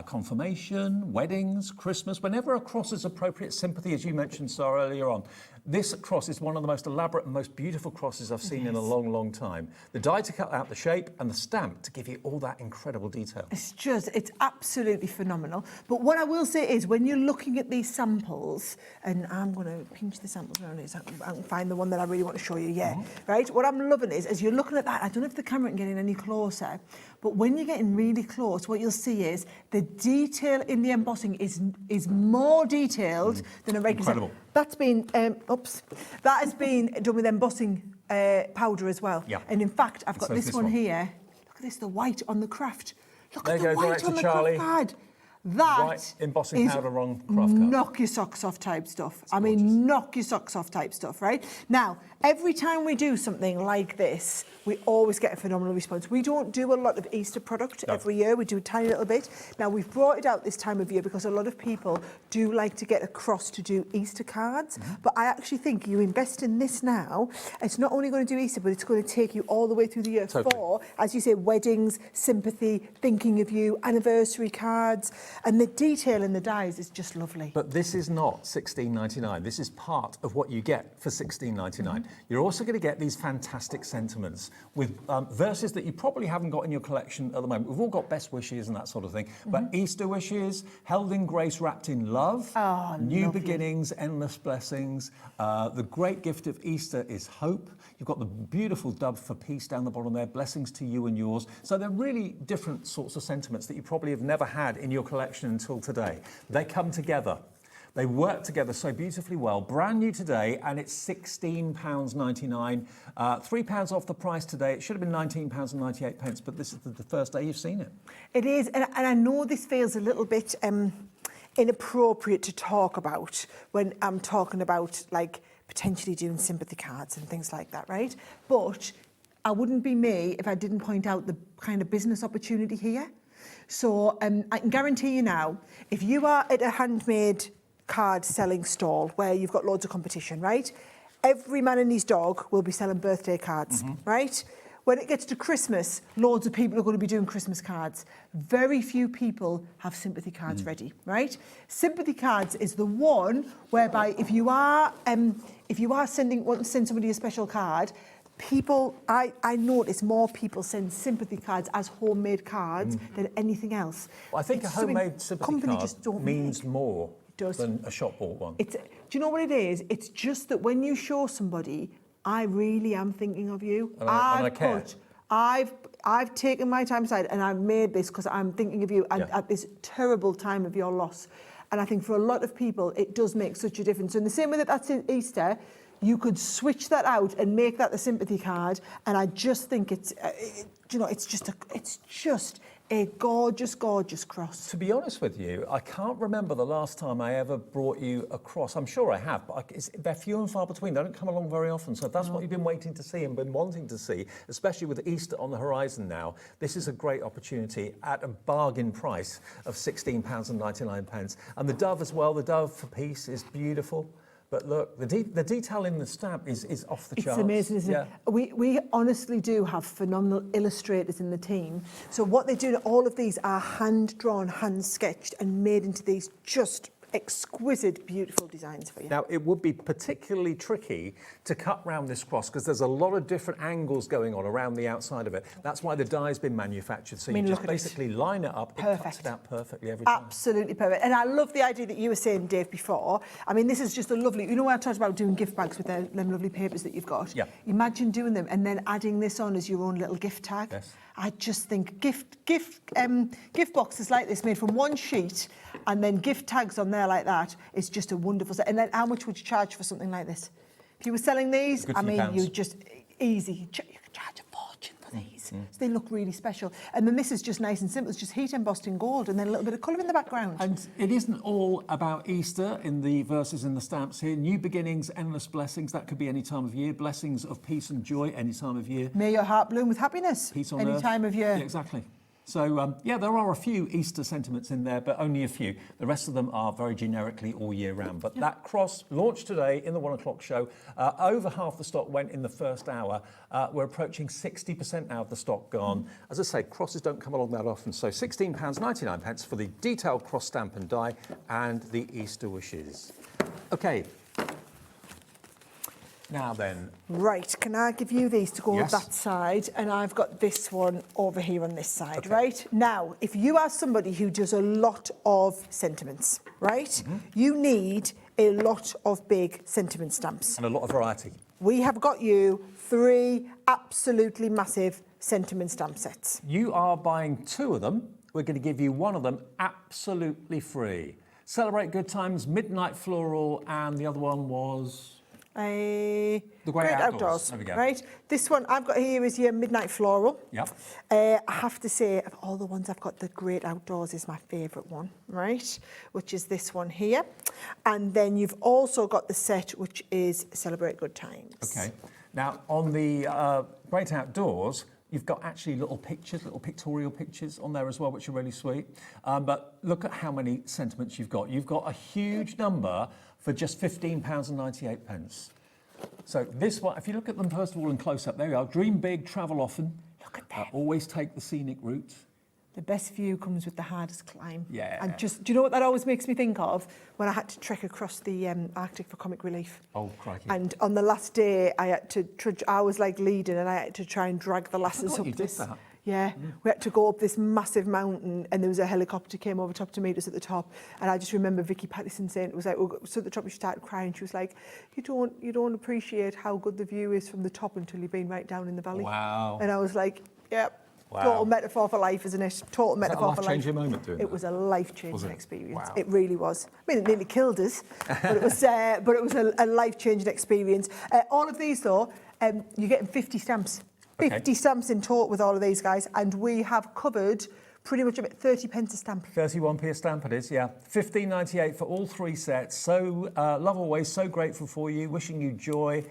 Speaker 4: confirmation, weddings, Christmas, whenever a cross is appropriate, sympathy, as you mentioned, Sara, earlier on. This cross is one of the most elaborate and most beautiful crosses I've seen in a long, long time. The die to cut out the shape and the stamp to give you all that incredible detail.
Speaker 1: It's absolutely phenomenal. But what I will say is when you're looking at these samples, and I'm going to pinch the samples around it so I can find the one that I really want to show you, right? What I'm loving is, as you're looking at that, I don't know if the camera can get in any closer, but when you're getting really close, what you'll see is the detail in the embossing is more detailed than a regular.
Speaker 4: Incredible.
Speaker 1: That's been, that has been done with embossing powder as well.
Speaker 4: Yeah.
Speaker 1: And in fact, I've got
Speaker 4: So
Speaker 1: this one here. Look at this, the white on the craft. Look
Speaker 4: There
Speaker 1: at
Speaker 4: you
Speaker 1: the
Speaker 4: go,
Speaker 1: white
Speaker 4: direct
Speaker 1: on
Speaker 4: to
Speaker 1: the
Speaker 4: Charlie.
Speaker 1: craft card. That
Speaker 4: White embossing
Speaker 1: is
Speaker 4: powder on craft card.
Speaker 1: knock your socks off type stuff. I mean, knock your socks off type stuff, right? Now, every time we do something like this, we always get a phenomenal response. We don't do a lot of Easter product every year. We do a tiny little bit. Now, we've brought it out this time of year because a lot of people do like to get across to do Easter cards. But I actually think you invest in this now, it's not only going to do Easter, but it's going to take you all the way through the year for, as you say, weddings, sympathy, thinking of you, anniversary cards, and the detail in the dies is just lovely.
Speaker 4: But this is not $16.99. This is part of what you get for $16.99. You're also going to get these fantastic sentiments with verses that you probably haven't got in your collection at the moment. We've all got best wishes and that sort of thing, but Easter wishes, held in grace, wrapped in love, new
Speaker 1: lovely.
Speaker 4: beginnings, endless blessings. The great gift of Easter is hope. You've got the beautiful dove for peace down the bottom there, blessings to you and yours. So they're really different sorts of sentiments that you probably have never had in your collection until today. They come together. They work together so beautifully well. Brand new today, and it's £16.99. £3 off the price today. It should have been £19.98, but this is the first day you've seen it.
Speaker 1: It is, and I know this feels a little bit inappropriate to talk about when I'm talking about like potentially doing sympathy cards and things like that, right? But I wouldn't be me if I didn't point out the kind of business opportunity here. So I can guarantee you now, if you are at a handmade card selling stall where you've got loads of competition, right? Every man and his dog will be selling birthday cards, right? When it gets to Christmas, loads of people are going to be doing Christmas cards. Very few people have sympathy cards ready, right? Sympathy cards is the one whereby if you are wanting to send somebody a special card, people, I notice more people send sympathy cards as homemade cards than anything else.
Speaker 4: Well, I think
Speaker 1: It's
Speaker 4: a homemade sympathy card
Speaker 1: just don't
Speaker 4: means
Speaker 1: make.
Speaker 4: more
Speaker 1: Does.
Speaker 4: than a shop bought one.
Speaker 1: Do you know what it is? It's just that when you show somebody, I really am thinking of you.
Speaker 4: And I care.
Speaker 1: I've taken my time aside and I've made this because I'm thinking of you at this terrible time of your loss. And I think for a lot of people, it does make such a difference. So in the same way that that's in Easter, you could switch that out and make that the sympathy card. And I just think it's just a gorgeous, gorgeous cross.
Speaker 4: To be honest with you, I can't remember the last time I ever brought you a cross. I'm sure I have, but they're few and far between. They don't come along very often. So if that's what you've been waiting to see and been wanting to see, especially with Easter on the horizon now, this is a great opportunity at a bargain price of £16.99. And the dove as well, the dove for peace is beautiful. But look, the detail in the stamp is off the charts.
Speaker 1: It's amazing, isn't it? We honestly do have phenomenal illustrators in the team. So what they do, all of these are hand-drawn, hand-sketched and made into these just exquisite, beautiful designs for you.
Speaker 4: Now, it would be particularly tricky to cut round this cross because there's a lot of different angles going on around the outside of it. That's why the die's been manufactured. So you just basically line it up. It cuts it out perfectly every time.
Speaker 1: Absolutely perfect. And I love the idea that you were saying, Dave, before. I mean, this is just a lovely, you know when I talked about doing gift bags with them lovely papers that you've got?
Speaker 4: Yeah.
Speaker 1: Imagine doing them and then adding this on as your own little gift tag.
Speaker 4: Yes.
Speaker 1: I just think gift boxes like this made from one sheet and then gift tags on there like that is just a wonderful set. And then how much would you charge for something like this? If you were selling these, I mean, you just easy. You could charge a fortune for these. So they look really special. And then this is just nice and simple. It's just heat embossed in gold and then a little bit of colour in the background.
Speaker 4: And it isn't all about Easter in the verses in the stamps here. New beginnings, endless blessings. That could be any time of year. Blessings of peace and joy any time of year.
Speaker 1: May your heart bloom with happiness.
Speaker 4: Peace on
Speaker 1: any
Speaker 4: earth.
Speaker 1: time of year.
Speaker 4: Yeah, exactly. So, yeah, there are a few Easter sentiments in there, but only a few. The rest of them are very generically all year round. But that cross launched today in the 1 o'clock show. Over half the stock went in the first hour. We're approaching 60% now of the stock gone. As I say, crosses don't come along that often. So £16.99 for the detailed cross stamp and die and the Easter wishes. OK. Now then.
Speaker 1: Right, can I give you these to go on that side? And I've got this one over here on this side, right? Now, if you are somebody who does a lot of sentiments, right? You need a lot of big sentiment stamps.
Speaker 4: And a lot of variety.
Speaker 1: We have got you 3 absolutely massive sentiment stamp sets.
Speaker 4: You are buying 2 of them. We're going to give you 1 of them absolutely free. Celebrate Good Times, Midnight Floral, and the other one was...
Speaker 1: The
Speaker 4: Great Outdoors.
Speaker 1: There we go. Right, this one I've got here is your Midnight Floral.
Speaker 4: Yep.
Speaker 1: I have to say, of all the ones I've got, the Great Outdoors is my favourite one, right? Which is this one here. And then you've also got the set, which is Celebrate Good Times.
Speaker 4: Okay. Now, on the Great Outdoors, you've got actually little pictures, little pictorial pictures on there as well, which are really sweet. But look at how many sentiments you've got. You've got a huge number for just £15.98. So this one, if you look at them first of all in close-up, there we are. Dream big, travel often.
Speaker 1: Look at that.
Speaker 4: Always take the scenic route.
Speaker 1: The best view comes with the hardest climb.
Speaker 4: Yeah.
Speaker 1: And just, do you know what that always makes me think of? When I had to trek across the Arctic for comic relief.
Speaker 4: Oh, crikey.
Speaker 1: And on the last day, I had to, I was like leading and I had to try and drag the lasses up
Speaker 4: you did
Speaker 1: this.
Speaker 4: that.
Speaker 1: Yeah, we had to go up this massive mountain and there was a helicopter came over top to meet us at the top. And I just remember Vicky Pattison saying, it was like, so at the top she started crying. She was like, you don't appreciate how good the view is from the top until you've been right down in the valley.
Speaker 4: Wow.
Speaker 1: And I was like, yep.
Speaker 4: Wow.
Speaker 1: Total metaphor for life, isn't it? Total metaphor for life.
Speaker 4: Was that a life-changing moment doing that?
Speaker 1: It was a life-changing
Speaker 4: it?
Speaker 1: experience.
Speaker 4: Wow.
Speaker 1: It really was. I mean, it nearly killed us, but it was a life-changing experience. All of these, though, you're getting 50 stamps. 50 stamps in total with all of these guys, and we have covered pretty much about 30 pence a stamp.
Speaker 4: 31p a stamp it is, yeah. £15.98 for all 3 sets. So, love always, so grateful for you, wishing you joy,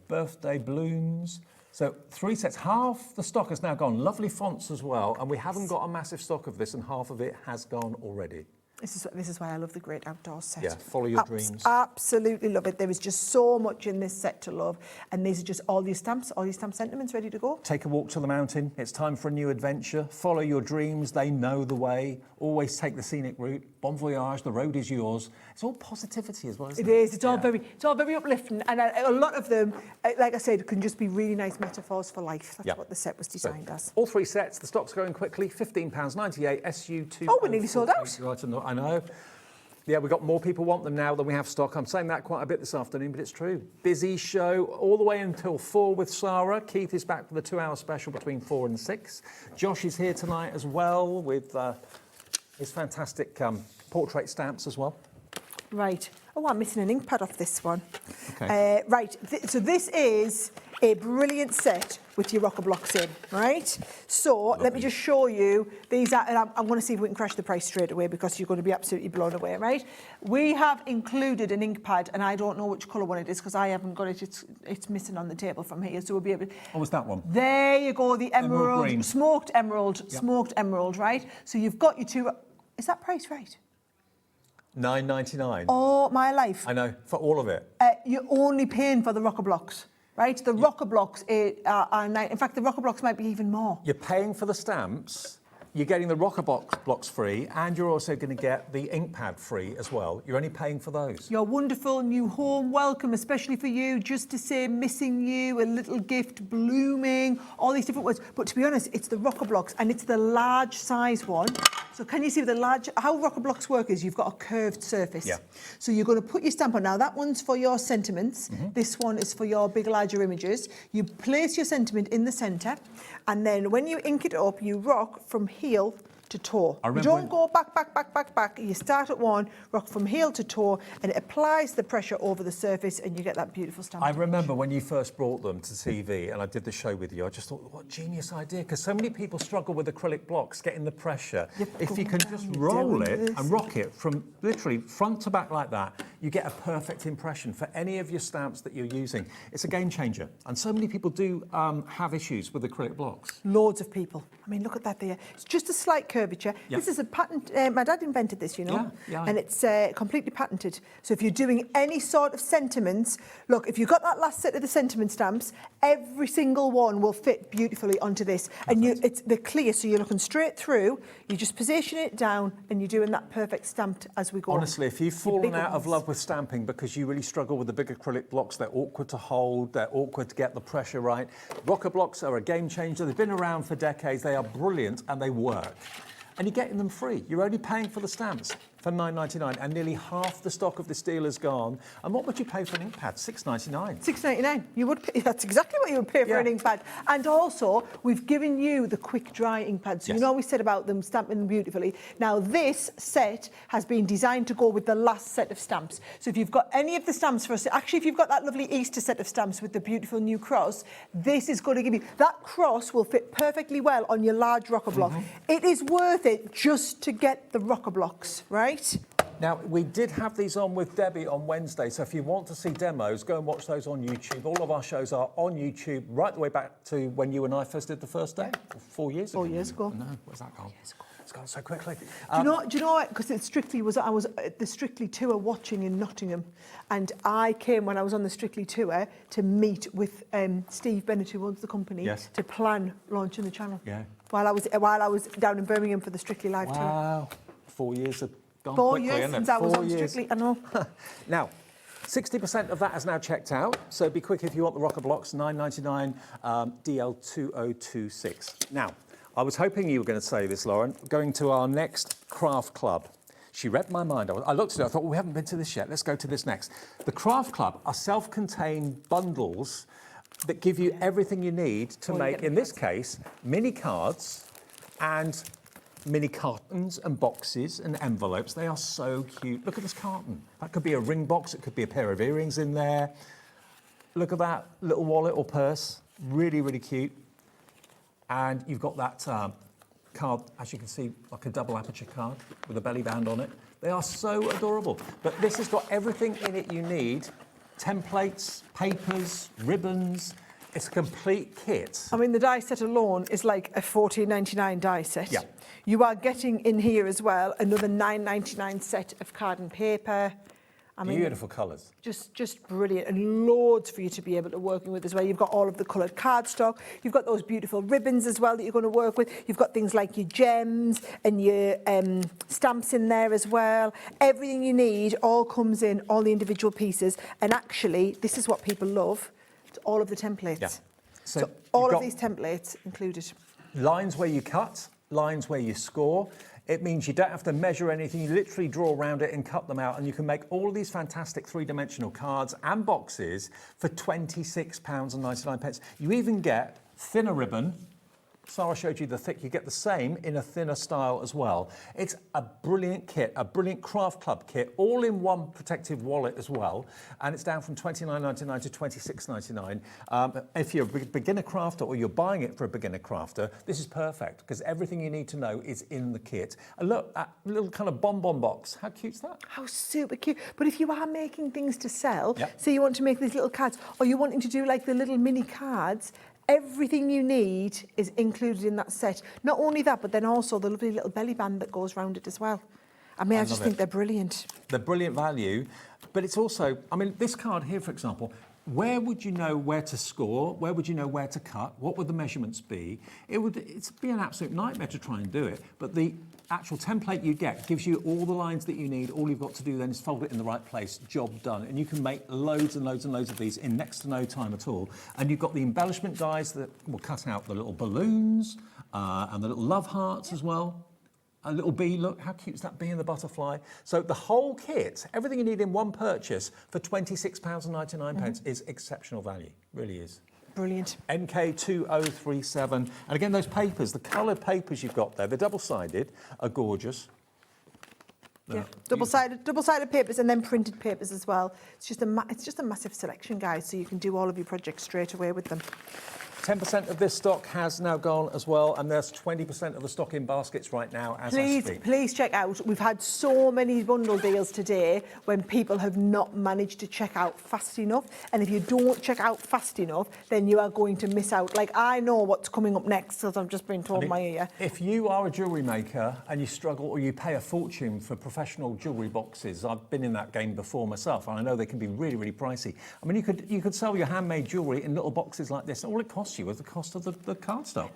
Speaker 4: birthday blooms. So 3 sets, half the stock has now gone. Lovely fonts as well, and we haven't got a massive stock of this, and half of it has gone already.
Speaker 1: This is why I love the Great Outdoors set.
Speaker 4: Yeah, follow your dreams.
Speaker 1: Absolutely love it. There is just so much in this set to love. And these are just all your stamp sentiments ready to go.
Speaker 4: Take a walk to the mountain. It's time for a new adventure. Follow your dreams. They know the way. Always take the scenic route. Bon voyage. The road is yours. It's all positivity as well, isn't it?
Speaker 1: It is. It's all very uplifting. And a lot of them, like I said, can just be really nice metaphors for life. That's what the set was designed as.
Speaker 4: All 3 sets. The stock's going quickly. £15.98. SU2.
Speaker 1: Oh, we're nearly sold out.
Speaker 4: Right, I know. Yeah, we've got more people want them now than we have stock. I'm saying that quite a bit this afternoon, but it's true. Busy show all the way until 4 with Sara. Keith is back for the 2-hour special between 4 and 6. Josh is here tonight as well with his fantastic portrait stamps as well.
Speaker 1: Right. Oh, I'm missing an ink pad off this one.
Speaker 4: Okay.
Speaker 1: Right. So this is a brilliant set with your rocker blocks in, right? So let me just show you. These are, and I'm going to see if we can crash the price straight away because you're going to be absolutely blown away, right? We have included an ink pad, and I don't know which colour one it is because I haven't got it. It's missing on the table from here, so we'll be able to...
Speaker 4: What was that one?
Speaker 1: There you go, the emerald
Speaker 4: green.
Speaker 1: smoked emerald, right? So you've got your 2... Is that price right?
Speaker 4: $9.99.
Speaker 1: Oh, my life.
Speaker 4: I know, for all of it.
Speaker 1: You're only paying for the rocker blocks, right? The rocker blocks are nine. In fact, the rocker blocks might be even more.
Speaker 4: You're paying for the stamps, you're getting the rocker blocks free, and you're also going to get the ink pad free as well. You're only paying for those.
Speaker 1: Your wonderful new home welcome, especially for you, just to say missing you, a little gift, blooming, all these different words. But to be honest, it's the rocker blocks, and it's the large size one. So can you see the large, how rocker blocks work is you've got a curved surface.
Speaker 4: Yeah.
Speaker 1: So you're going to put your stamp on. Now that one's for your sentiments. This one is for your big, larger images. You place your sentiment in the centre, and then when you ink it up, you rock from heel to toe. You don't go back. You start at one, rock from heel to toe, and it applies the pressure over the surface, and you get that beautiful stamp.
Speaker 4: I remember when you first brought them to TV, and I did the show with you, I just thought, what a genius idea, because so many people struggle with acrylic blocks, getting the pressure. If you can just roll it and rock it from literally front to back like that, you get a perfect impression for any of your stamps that you're using. It's a game changer, and so many people do have issues with acrylic blocks.
Speaker 1: Loads of people. I mean, look at that there. It's just a slight curvature.
Speaker 4: Yeah.
Speaker 1: This is a patent. My dad invented this, you know, and it's completely patented. So if you're doing any sort of sentiments, look, if you've got that last set of the sentiment stamps, every single one will fit beautifully onto this. And they're clear, so you're looking straight through, you just position it down, and you're doing that perfect stamped as we go.
Speaker 4: Honestly, if you've fallen out of love with stamping because you really struggle with the big acrylic blocks, they're awkward to hold, they're awkward to get the pressure right. Rocker blocks are a game changer. They've been around for decades. They are brilliant and they work. And you're getting them free. You're only paying for the stamps for $9.99, and nearly half the stock of this deal is gone. And what would you pay for an ink pad? $6.99.
Speaker 1: $6.99. You would pay, that's exactly what you would pay for an ink pad. And also, we've given you the quick dry ink pads. So you know we said about them stamping them beautifully. Now this set has been designed to go with the last set of stamps. So if you've got any of the stamps for us, actually if you've got that lovely Easter set of stamps with the beautiful new cross, this is going to give you, that cross will fit perfectly well on your large rocker block. It is worth it just to get the rocker blocks, right?
Speaker 4: Now, we did have these on with Debbie on Wednesday, so if you want to see demos, go and watch those on YouTube. All of our shows are on YouTube, right the way back to when you and I first did the first day, 4 years ago.
Speaker 1: 4 years ago.
Speaker 4: No, where's that gone? It's gone so quickly.
Speaker 1: Do you know what? Because I was at the Strictly tour watching in Nottingham, and I came when I was on the Strictly tour to meet with Steve Bennett, who owns the company, to plan launching the channel.
Speaker 4: Yeah.
Speaker 1: While I was down in Birmingham for the Strictly live tour.
Speaker 4: Wow, 4 years have gone
Speaker 1: 4
Speaker 4: quickly,
Speaker 1: years
Speaker 4: isn't it?
Speaker 1: since I was
Speaker 4: 4
Speaker 1: on
Speaker 4: years.
Speaker 1: Strictly. I know.
Speaker 4: Now, 60% of that is now checked out, so be quick if you want the rocker blocks, $9.99, DL2026. Now, I was hoping you were going to say this, Lauren, going to our next craft club. She read my mind. I looked at it, I thought, well, we haven't been to this yet, let's go to this next. The craft club are self-contained bundles that give you everything you need to make, in this case, mini cards and mini cartons and boxes and envelopes. They are so cute. Look at this carton. That could be a ring box. It could be a pair of earrings in there. Look at that little wallet or purse. Really, really cute. And you've got that card, as you can see, like a double aperture card with a belly band on it. They are so adorable. But this has got everything in it you need. Templates, papers, ribbons. It's a complete kit.
Speaker 1: I mean, the die set alone is like a $14.99 die set.
Speaker 4: Yeah.
Speaker 1: You are getting in here as well another $9.99 set of card and paper. I mean,
Speaker 4: beautiful colours.
Speaker 1: Just brilliant, and loads for you to be able to working with as well. You've got all of the coloured cardstock. You've got those beautiful ribbons as well that you're going to work with. You've got things like your gems and your stamps in there as well. Everything you need all comes in, all the individual pieces. And actually, this is what people love. It's all of the templates.
Speaker 4: Yeah.
Speaker 1: So all of these templates included.
Speaker 4: Lines where you cut, lines where you score. It means you don't have to measure anything. You literally draw around it and cut them out, and you can make all of these fantastic three-dimensional cards and boxes for £26.99. You even get thinner ribbon. Sara showed you the thick. You get the same in a thinner style as well. It's a brilliant kit, a brilliant craft club kit, all in one protective wallet as well. And it's down from $29.99 to $26.99. If you're a beginner crafter or you're buying it for a beginner crafter, this is perfect because everything you need to know is in the kit. And look, a little kind of bonbon box. How cute's that?
Speaker 1: How super cute. But if you are making things to sell, say you want to make these little cards, or you're wanting to do like the little mini cards, everything you need is included in that set. Not only that, but then also the lovely little belly band that goes around it as well. I mean, I just
Speaker 4: love
Speaker 1: think
Speaker 4: it.
Speaker 1: they're brilliant.
Speaker 4: They're brilliant value, but it's also, I mean, this card here, for example, where would you know where to score? Where would you know where to cut? What would the measurements be? It'd be an absolute nightmare to try and do it, but the actual template you get gives you all the lines that you need. All you've got to do then is fold it in the right place, job done. And you can make loads and loads and loads of these in next to no time at all. And you've got the embellishment dies that will cut out the little balloons and the little love hearts as well. A little bee, look, how cute is that bee and the butterfly? So the whole kit, everything you need in one purchase for £26.99 is exceptional value, really is.
Speaker 1: Brilliant.
Speaker 4: NK2037. And again, those papers, the coloured papers you've got there, they're double-sided, are gorgeous.
Speaker 1: Yeah, double-sided papers and then printed papers as well. It's just a massive selection, guys, so you can do all of your projects straight away with them.
Speaker 4: 10% of this stock has now gone as well, and there's 20% of the stock in baskets right now as I speak.
Speaker 1: Please check out. We've had so many bundle deals today when people have not managed to check out fast enough. And if you don't check out fast enough, then you are going to miss out. Like, I know what's coming up next because I've just been told in my ear.
Speaker 4: If you are a jewellery maker and you struggle or you pay a fortune for professional jewellery boxes, I've been in that game before myself, and I know they can be really, really pricey. I mean, you could sell your handmade jewellery in little boxes like this. All it costs you was the cost of the cardstock.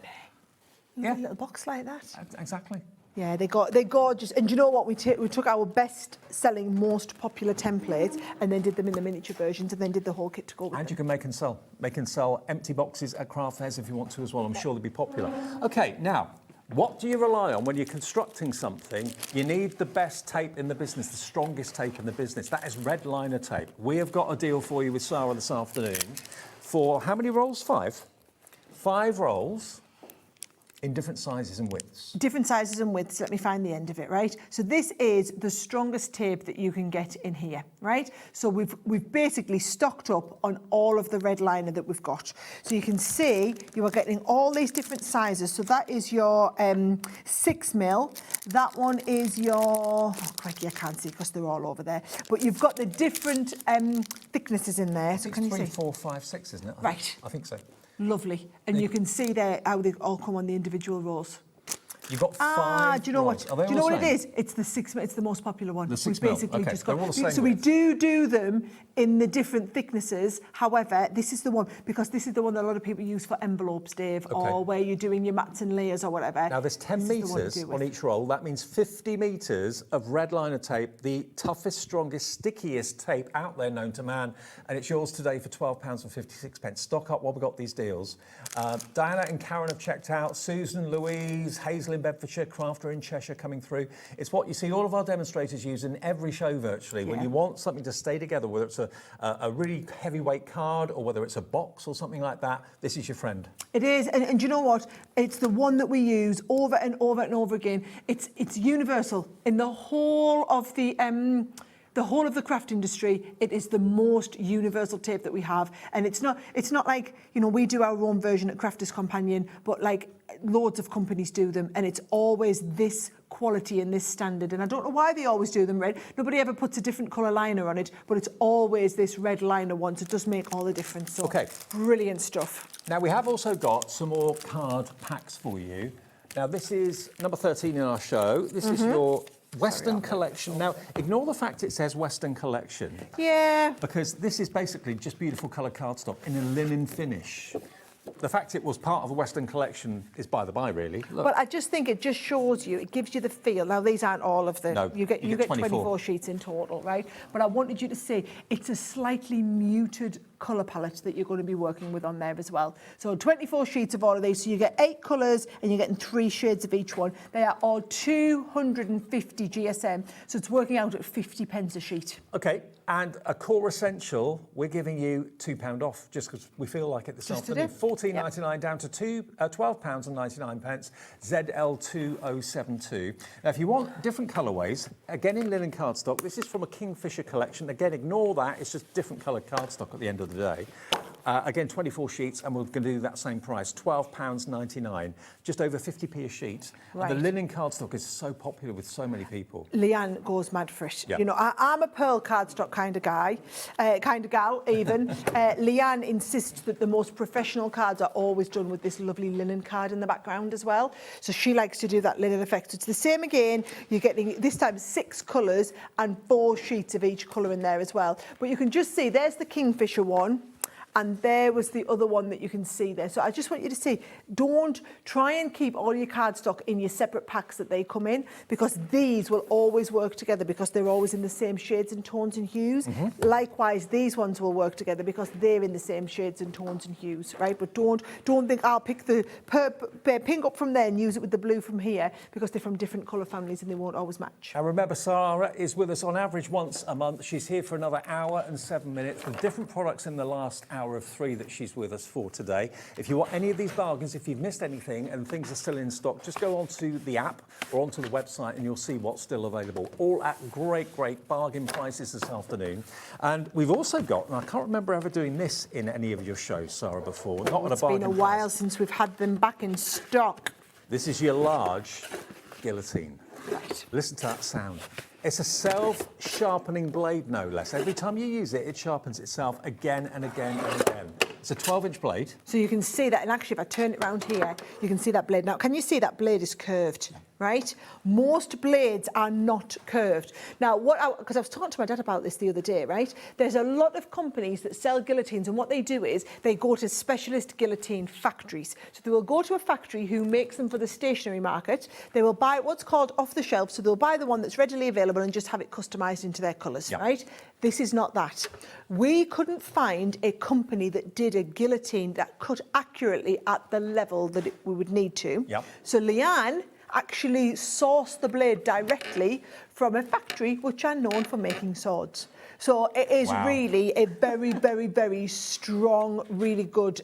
Speaker 1: Yeah, a little box like that.
Speaker 4: Exactly.
Speaker 1: Yeah, they're gorgeous. And do you know what? We took our best-selling, most popular templates and then did them in the miniature versions and then did the whole kit to go with
Speaker 4: And
Speaker 1: them.
Speaker 4: you can make and sell. Make and sell empty boxes at craft fairs if you want to as well. I'm sure they'll be popular. OK, now, what do you rely on when you're constructing something? You need the best tape in the business, the strongest tape in the business. That is red liner tape. We have got a deal for you with Sara this afternoon for how many rolls? 5? 5 rolls in different sizes and widths.
Speaker 1: Different sizes and widths. Let me find the end of it, right? So this is the strongest tape that you can get in here, right? So we've basically stocked up on all of the red liner that we've got. So you can see you are getting all these different sizes. So that is your 6mm. That one is your, oh, crikey, I can't see because they're all over there. But you've got the different thicknesses in there. So can you see?
Speaker 4: 3, 4, 5, 6, isn't it?
Speaker 1: Right.
Speaker 4: I think so.
Speaker 1: Lovely. And you can see there how they all come on the individual rolls.
Speaker 4: You've got 5
Speaker 1: do you know
Speaker 4: rolls.
Speaker 1: what? Do you know what it is? It's the 6mm. It's the most popular one.
Speaker 4: The 6mm.
Speaker 1: We basically
Speaker 4: Okay.
Speaker 1: just got.
Speaker 4: They're all the same
Speaker 1: So we
Speaker 4: width.
Speaker 1: do them in the different thicknesses. However, this is the one because this is the one that a lot of people use for envelopes, Dave, or where you're doing your mats and layers or whatever.
Speaker 4: Now there's 10 metres on each roll. That means 50 metres of red liner tape, the toughest, strongest, stickiest tape out there known to man. And it's yours today for £12.56. Stock up while we've got these deals. Diana and Karen have checked out. Susan, Louise, Hazel in Bedfordshire, Crafter in Cheshire coming through. It's what you see all of our demonstrators use in every show virtually. When you want something to stay together, whether it's a really heavyweight card or whether it's a box or something like that, this is your friend.
Speaker 1: It is, and do you know what? It's the one that we use over and over and over again. It's universal in the whole of the craft industry. It is the most universal tape that we have, and it's not like, you know, we do our own version at Crafters Companion, but like loads of companies do them, and it's always this quality and this standard. And I don't know why they always do them red. Nobody ever puts a different colour liner on it, but it's always this red liner one. So it does make all the difference. So brilliant stuff.
Speaker 4: Now we have also got some more card packs for you. Now this is number 13 in our show. This is your Western collection. Now, ignore the fact it says Western collection.
Speaker 1: Yeah.
Speaker 4: Because this is basically just beautiful coloured cardstock in a linen finish. The fact it was part of a Western collection is by the by, really. Look.
Speaker 1: But I just think it just shows you, it gives you the feel. Now, these aren't all of the...
Speaker 4: No,
Speaker 1: you get 24 sheets in total, right? But I wanted you to see it's a slightly muted colour palette that you're going to be working with on there as well. So 24 sheets of all of these. So you get 8 colours and you're getting 3 shades of each one. They are all 250 GSM. So it's working out at 50p a sheet.
Speaker 4: OK, and a core essential, we're giving you £2 off just because we feel like it this afternoon. £14.99 down to £12.99, ZL2072. Now, if you want different colourways, again in linen cardstock, this is from a Kingfisher collection. Again, ignore that. It's just different coloured cardstock at the end of the day. Again, 24 sheets, and we're going to do that same price, £12.99, just over 50p a sheet.
Speaker 1: Right.
Speaker 4: And the linen cardstock is so popular with so many people.
Speaker 1: Leanne goes mad for it.
Speaker 4: Yeah.
Speaker 1: You know, I'm a pearl cardstock kind of guy, kind of gal even. Leanne insists that the most professional cards are always done with this lovely linen card in the background as well. So she likes to do that linen effect. So it's the same again. You're getting this time 6 colours and 4 sheets of each colour in there as well. But you can just see there's the Kingfisher one. And there was the other one that you can see there. So I just want you to see, don't try and keep all your cardstock in your separate packs that they come in, because these will always work together because they're always in the same shades and tones and hues. Likewise, these ones will work together because they're in the same shades and tones and hues, right? But don't think I'll pick the pink up from there and use it with the blue from here, because they're from different colour families and they won't always match.
Speaker 4: And remember, Sara is with us on average once a month. She's here for another hour and 7 minutes with different products in the last hour of 3 that she's with us for today. If you want any of these bargains, if you've missed anything and things are still in stock, just go onto the app or onto the website and you'll see what's still available, all at great bargain prices this afternoon. And we've also got, and I can't remember ever doing this in any of your shows, Sara, before, not at a bargain price.
Speaker 1: It's been a while since we've had them back in stock.
Speaker 4: This is your large guillotine.
Speaker 1: Right.
Speaker 4: Listen to that sound. It's a self-sharpening blade, no less. Every time you use it, it sharpens itself again and again and again. It's a 12-inch blade.
Speaker 1: So you can see that, and actually if I turn it around here, you can see that blade. Now, can you see that blade is curved, right? Most blades are not curved. Now, because I was talking to my dad about this the other day, right? There's a lot of companies that sell guillotines, and what they do is they go to specialist guillotine factories. So they will go to a factory who makes them for the stationary market. They will buy what's called off the shelf, so they'll buy the one that's readily available and just have it customised into their colours, right? This is not that. We couldn't find a company that did a guillotine that cut accurately at the level that we would need to. So Leanne actually sourced the blade directly from a factory which are known for making swords. So it is really a very strong, really good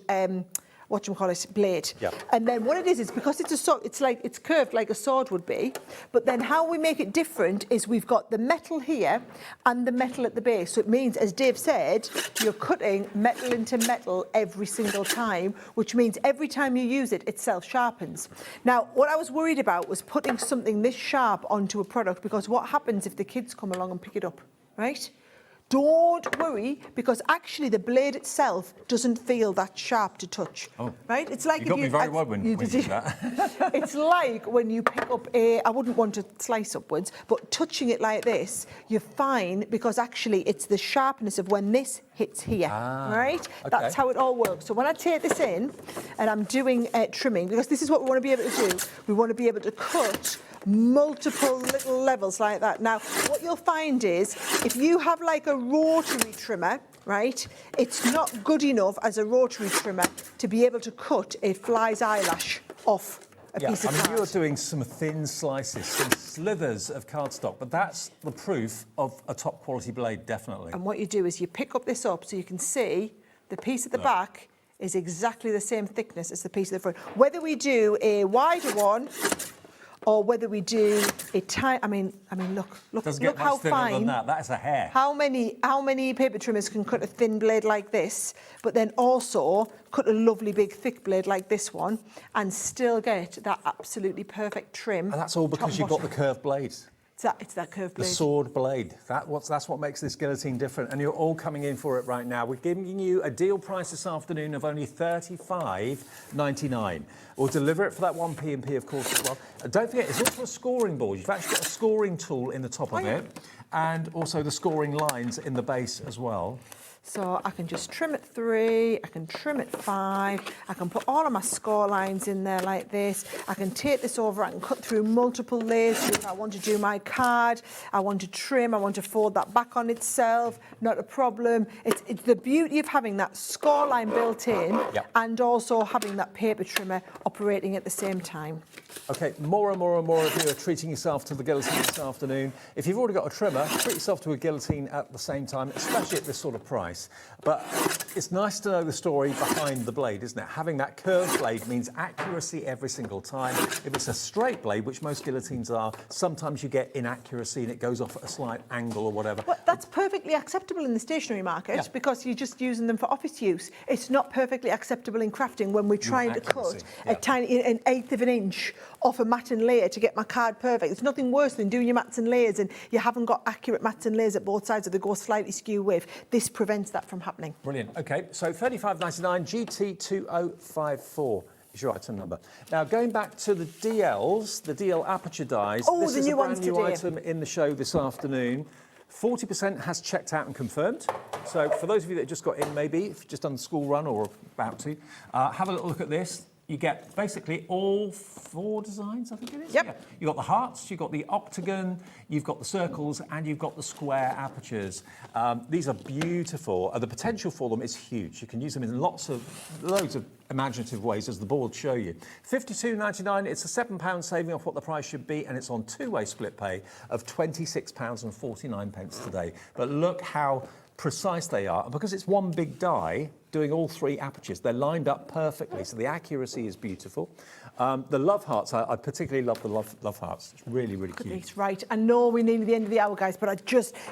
Speaker 1: blade. And then what it is because it's a sword, it's curved like a sword would be, but then how we make it different is we've got the metal here and the metal at the base. So it means, as Dave said, you're cutting metal into metal every single time, which means every time you use it, it self-sharpens. Now, what I was worried about was putting something this sharp onto a product, because what happens if the kids come along and pick it up, right? Don't worry, because actually the blade itself doesn't feel that sharp to touch. Right? It's like
Speaker 4: you got me very well when you did that.
Speaker 1: It's like when you pick up I wouldn't want to slice upwards, but touching it like this, you're fine, because actually it's the sharpness of when this hits here, right? That's how it all works. So when I take this in and I'm doing trimming, because this is what we want to be able to do, we want to be able to cut multiple little levels like that. Now, what you'll find is if you have like a rotary trimmer, right, it's not good enough as a rotary trimmer to be able to cut a fly's eyelash off a piece of card.
Speaker 4: You're doing some thin slices, some slithers of cardstock, but that's the proof of a top quality blade, definitely.
Speaker 1: And what you do is you pick up this up so you can see the piece at the back is exactly the same thickness as the piece at the front. Whether we do a wider one or whether we do a tiny, I mean, look how fine.
Speaker 4: Than that. That is a hair.
Speaker 1: How many paper trimmers can cut a thin blade like this, but then also cut a lovely big thick blade like this one, and still get that absolutely perfect trim?
Speaker 4: And that's all because you've got the curved blades.
Speaker 1: It's that curved blade.
Speaker 4: The sword blade. That's what makes this guillotine different. And you're all coming in for it right now. We're giving you a deal price this afternoon of only $35.99. We'll deliver it for that 1p&p, of course, as well. Don't forget, it's also a scoring board. You've actually got a scoring tool in the top of it, and also the scoring lines in the base as well.
Speaker 1: So I can just trim at 3, I can trim at 5, I can put all of my score lines in there like this. I can take this over, I can cut through multiple layers. So if I want to do my card, I want to trim, I want to fold that back on itself, not a problem. It's the beauty of having that score line built in and also having that paper trimmer operating at the same time.
Speaker 4: Okay, more and more of you are treating yourself to the guillotine this afternoon. If you've already got a trimmer, treat yourself to a guillotine at the same time, especially at this sort of price. nice. But it's nice to know the story behind the blade, isn't it? Having that curved blade means accuracy every single time. If it's a straight blade, which most guillotines are, sometimes you get inaccuracy and it goes off at a slight angle or whatever.
Speaker 1: Well, that's perfectly acceptable in the stationery market because you're just using them for office use. It's not perfectly acceptable in crafting when we're trying to cut an eighth of an inch off a mat and layer to get my card perfect. It's nothing worse than doing your mats and layers and you haven't got accurate mats and layers at both sides, or they go slightly skew with. This prevents that from happening.
Speaker 4: Brilliant. Okay, so $35.99 GT2054 is your item number. Now, going back to the DLs, the DL Aperture Dies.
Speaker 1: Oh,
Speaker 4: this
Speaker 1: the
Speaker 4: is
Speaker 1: new
Speaker 4: a brand
Speaker 1: ones
Speaker 4: new
Speaker 1: today.
Speaker 4: item in the show this afternoon. 40% has checked out and confirmed. So for those of you that just got in, maybe, if you've just done the school run or about to, have a little look at this. You get basically all 4 designs, I think it is.
Speaker 1: Yep.
Speaker 4: Yeah. You've got the hearts, you've got the octagon, you've got the circles, and you've got the square apertures. These are beautiful. The potential for them is huge. You can use them in loads of imaginative ways, as the board show you. $52.99, it's a £7 saving off what the price should be, and it's on two-way split pay of £26.49 today. But look how precise they are, and because it's one big die doing all 3 apertures, they're lined up perfectly, so the accuracy is beautiful. The love hearts, I particularly love the love hearts. It's really, really cute.
Speaker 1: It's right. I know we're nearly the end of the hour, guys, but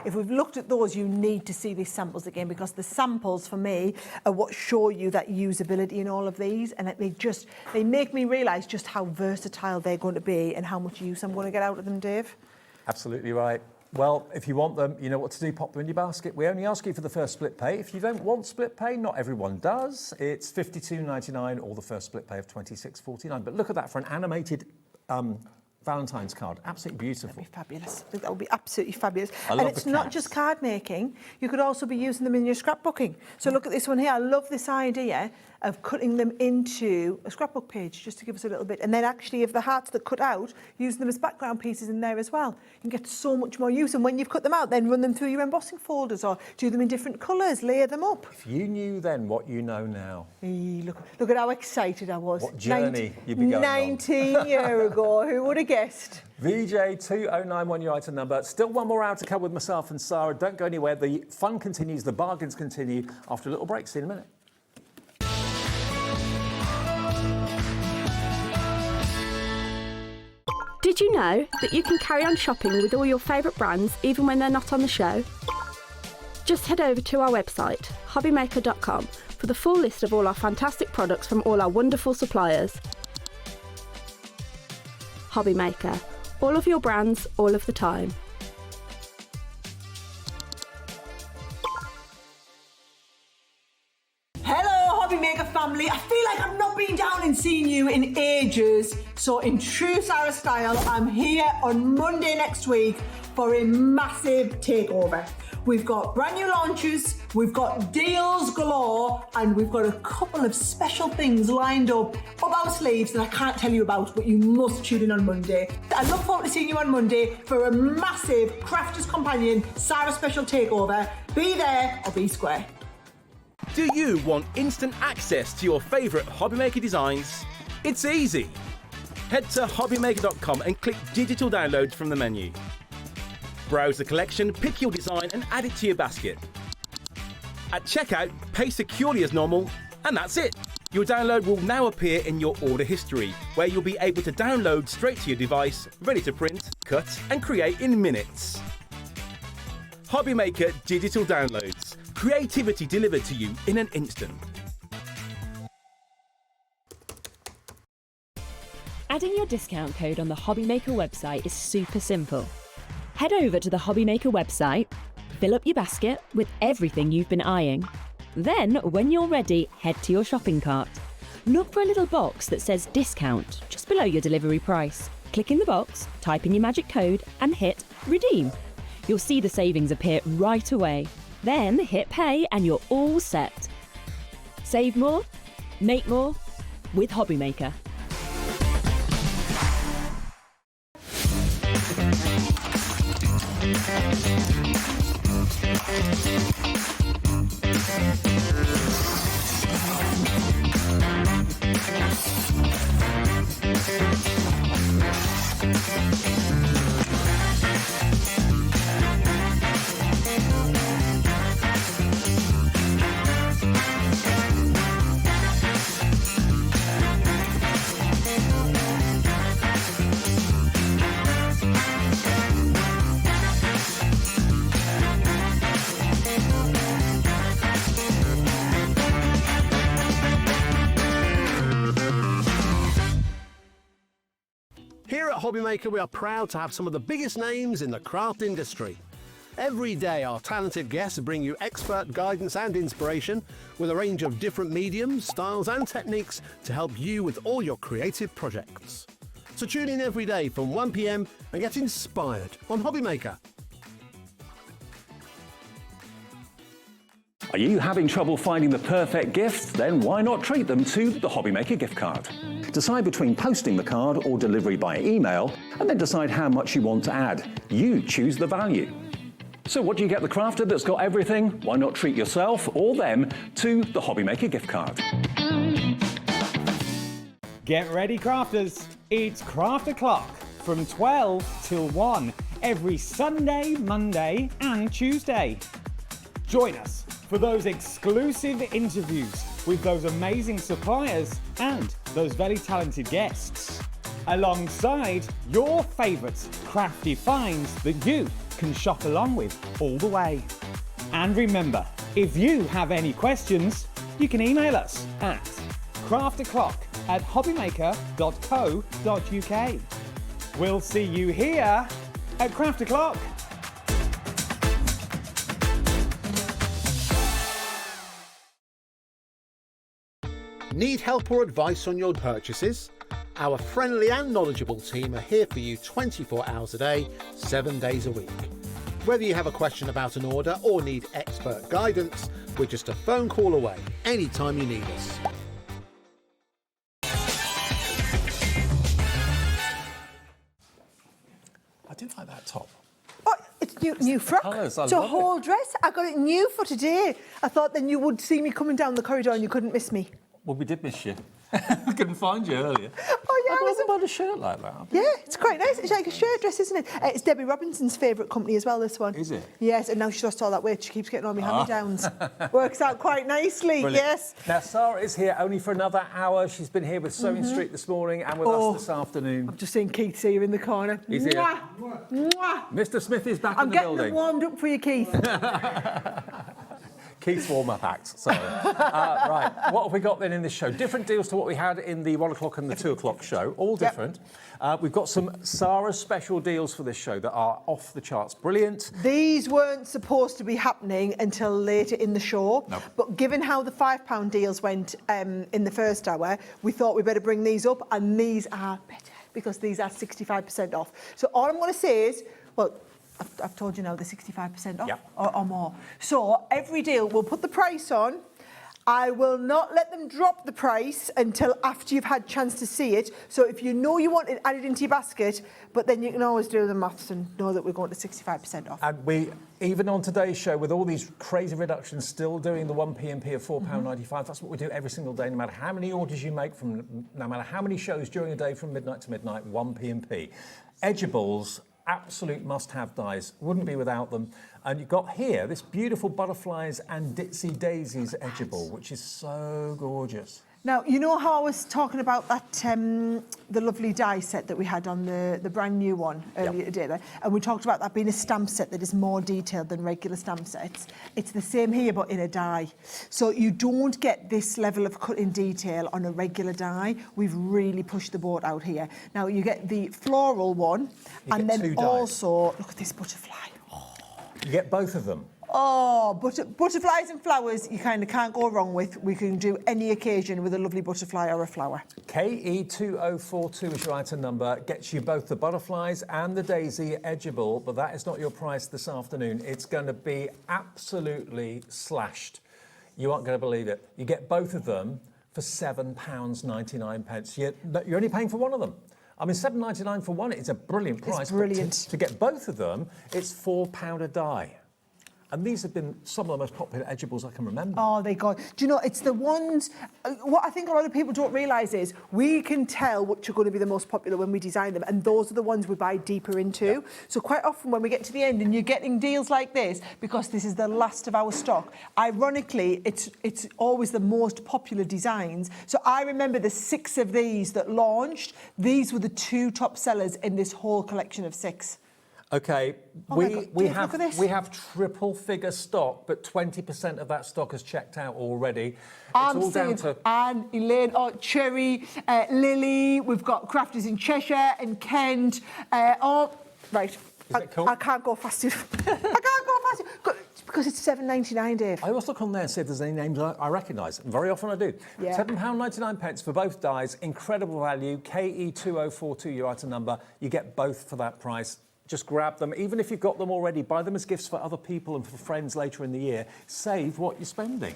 Speaker 1: if we've looked at those, you need to see these samples again, because the samples for me are what show you that usability in all of these, and they make me realise just how versatile they're going to be and how much use I'm going to get out of them, Dave.
Speaker 4: Absolutely right. Well, if you want them, you know what to do, pop them in your basket. We only ask you for the first split pay. If you don't want split pay, not everyone does, it's $52.99 or the first split pay of $26.49. But look at that for an animated Valentine's card. Absolutely beautiful.
Speaker 1: That'd be fabulous. That would be absolutely fabulous.
Speaker 4: I love
Speaker 1: and it's
Speaker 4: the
Speaker 1: not
Speaker 4: cats.
Speaker 1: just card making. You could also be using them in your scrapbooking. So look at this one here. I love this idea of cutting them into a scrapbook page, just to give us a little bit. And then actually, if the hearts that cut out, using them as background pieces in there as well. You can get so much more use. And when you've cut them out, then run them through your embossing folders or do them in different colours, layer them up.
Speaker 4: If you knew then what you know now.
Speaker 1: Look at how excited I was.
Speaker 4: What journey you'd be going on.
Speaker 1: 19 years ago. Who would have guessed?
Speaker 4: VJ2091, your item number. Still one more hour to come with myself and Sara. Don't go anywhere. The fun continues, the bargains continue after a little break. See you in a minute.
Speaker 7: Did you know that you can carry on shopping with all your favourite brands even when they're not on the show? Just head over to our website, hobbymaker.com, for the full list of all our fantastic products from all our wonderful suppliers. Hobbymaker, all of your brands, all of the time.
Speaker 1: Hello, Hobby Maker family. I feel like I've not been down and seen you in ages. So in true Sara style, I'm here on Monday next week for a massive takeover. We've got brand new launches, we've got deals galore, and we've got a couple of special things lined up our sleeves that I can't tell you about, but you must tune in on Monday. I look forward to seeing you on Monday for a massive Crafters Companion Sara special takeover. Be there or be square.
Speaker 8: Do you want instant access to your favourite Hobbymaker designs? It's easy. Head to hobbymaker.com and click digital downloads from the menu. Browse the collection, pick your design and add it to your basket. At checkout, pay securely as normal, and that's it. Your download will now appear in your order history, where you'll be able to download straight to your device, ready to print, cut and create in minutes. Hobbymaker Digital Downloads. Creativity delivered to you in an instant.
Speaker 5: Adding your discount code on the Hobbymaker website is super simple. Head over to the Hobbymaker website, fill up your basket with everything you've been eyeing. Then, when you're ready, head to your shopping cart. Look for a little box that says discount just below your delivery price. Click in the box, type in your magic code and hit redeem. You'll see the savings appear right away. Then hit pay and you're all set. Save more, make more with Hobbymaker.
Speaker 9: at Hobbymaker, we are proud to have some of the biggest names in the craft industry. Every day, our talented guests bring you expert guidance and inspiration with a range of different mediums, styles and techniques to help you with all your creative projects. So tune in every day from 1 p.m. and get inspired on Hobbymaker.
Speaker 4: Are you having trouble finding the perfect gift? Then why not treat them to the Hobbymaker gift card? Decide between posting the card or delivery by email, and then decide how much you want to add. You choose the value. So what do you get the crafter that's got everything? Why not treat yourself or them to the Hobbymaker gift card?
Speaker 6: Get ready, crafters. It's Craft O'Clock from 12 till 1 every Sunday, Monday and Tuesday. Join us for those exclusive interviews with those amazing suppliers and those very talented guests, alongside your favourite crafty finds that you can shop along with all the way. And remember, if you have any questions, you can email us at crafto'clock@hobbymaker.co.uk. We'll see you here at Craft O'Clock.
Speaker 2: Need help or advice on your purchases? Our friendly and knowledgeable team are here for you 24 hours a day, 7 days a week. Whether you have a question about an order or need expert guidance, we're just a phone call away anytime you need us.
Speaker 4: I do like that top.
Speaker 1: Oh, it's new frock.
Speaker 4: colours, I
Speaker 1: It's a
Speaker 4: love
Speaker 1: whole
Speaker 4: it.
Speaker 1: dress. I got it new for today. I thought then you would see me coming down the corridor and you couldn't miss me.
Speaker 4: Well, we did miss you. I couldn't find you earlier.
Speaker 1: Oh, yeah.
Speaker 4: I wasn't about a shirt like that.
Speaker 1: Yeah, it's quite nice. It's like a shirt dress, isn't it? It's Debbie Robinson's favourite company as well, this one.
Speaker 4: Is it?
Speaker 1: Yes, and now she's lost all that weight. She keeps getting all my hand-me-downs. Works out quite nicely,
Speaker 4: Brilliant.
Speaker 1: yes.
Speaker 4: Now, Sara is here only for another hour. She's been here with Sewing Street this morning and with us this afternoon.
Speaker 1: I've just seen Keith here in the corner.
Speaker 4: He's here.
Speaker 1: Mwah. Mwah.
Speaker 4: Mr. Smithy's back
Speaker 1: I'm
Speaker 4: in the
Speaker 1: getting
Speaker 4: building.
Speaker 1: them warmed up for you, Keith.
Speaker 4: Keith's warm-up act, sorry. Right, what have we got then in this show? Different deals to what we had in the 1 o'clock and the 2 o'clock show, all different. We've got some Sara special deals for this show that are off the charts. Brilliant.
Speaker 1: These weren't supposed to be happening until later in the show,
Speaker 4: No.
Speaker 1: but given how the £5 deals went in the first hour, we thought we better bring these up, and these are better because these are 65% off. So all I'm going to say is, well, I've told you now, they're 65% off or more. So every deal, we'll put the price on. I will not let them drop the price until after you've had a chance to see it. So if you know you want it added into your basket, but then you can always do the maths and know that we're going to 65% off.
Speaker 4: And we, even on today's show, with all these crazy reductions, still doing the 1p&p of £4.95. That's what we do every single day, no matter how many orders you make, no matter how many shows during a day from midnight to midnight, 1p&p. Edgeables, absolute must-have dies. Wouldn't be without them. And you've got here this beautiful butterflies and Ditsy Daisies edgeable, which is so gorgeous.
Speaker 1: Now, you know how I was talking about that, the lovely die set that we had on the brand new one earlier today, right? And we talked about that being a stamp set that is more detailed than regular stamp sets. It's the same here, but in a die. So you don't get this level of cut in detail on a regular die. We've really pushed the boat out here. Now, you get the floral one, and then also, look at this butterfly.
Speaker 4: You get both of them.
Speaker 1: Oh, butterflies and flowers, you kind of can't go wrong with. We can do any occasion with a lovely butterfly or a flower.
Speaker 4: KE2042 is your item number. Gets you both the butterflies and the daisy edgeable, but that is not your price this afternoon. It's going to be absolutely slashed. You aren't going to believe it. You get both of them for £7.99. You're only paying for one of them. I mean, £7.99 for one, it's a brilliant price.
Speaker 1: It's brilliant.
Speaker 4: But to get both of them, it's £4 a die. And these have been some of the most popular edgeables I can remember.
Speaker 1: Oh, they got. Do you know, it's the ones. What I think a lot of people don't realise is we can tell which are going to be the most popular when we design them, and those are the ones we buy deeper into. Yeah. So quite often when we get to the end and you're getting deals like this, because this is the last of our stock, ironically, it's always the most popular designs. So I remember the 6 of these that launched. These were the 2 top sellers in this whole collection of 6.
Speaker 4: Okay,
Speaker 1: Oh my God, Dave, look at this.
Speaker 4: we have triple figure stock, but 20% of that stock has checked out already. It's
Speaker 1: I'm
Speaker 4: all down
Speaker 1: seeing
Speaker 4: to
Speaker 1: Anne, Elaine, Cherry, Lily. We've got crafters in Cheshire and Kent. Right.
Speaker 4: it cool?
Speaker 1: I can't go fast enough. I can't go fast enough because it's $7.99, Dave.
Speaker 4: I always look on there and see if there's any names I recognise. Very often I do.
Speaker 1: Yeah.
Speaker 4: £7.99 for both dies. Incredible value. KE2042, your item number. You get both for that price. Just grab them. Even if you've got them already, buy them as gifts for other people and for friends later in the year. Save what you're spending.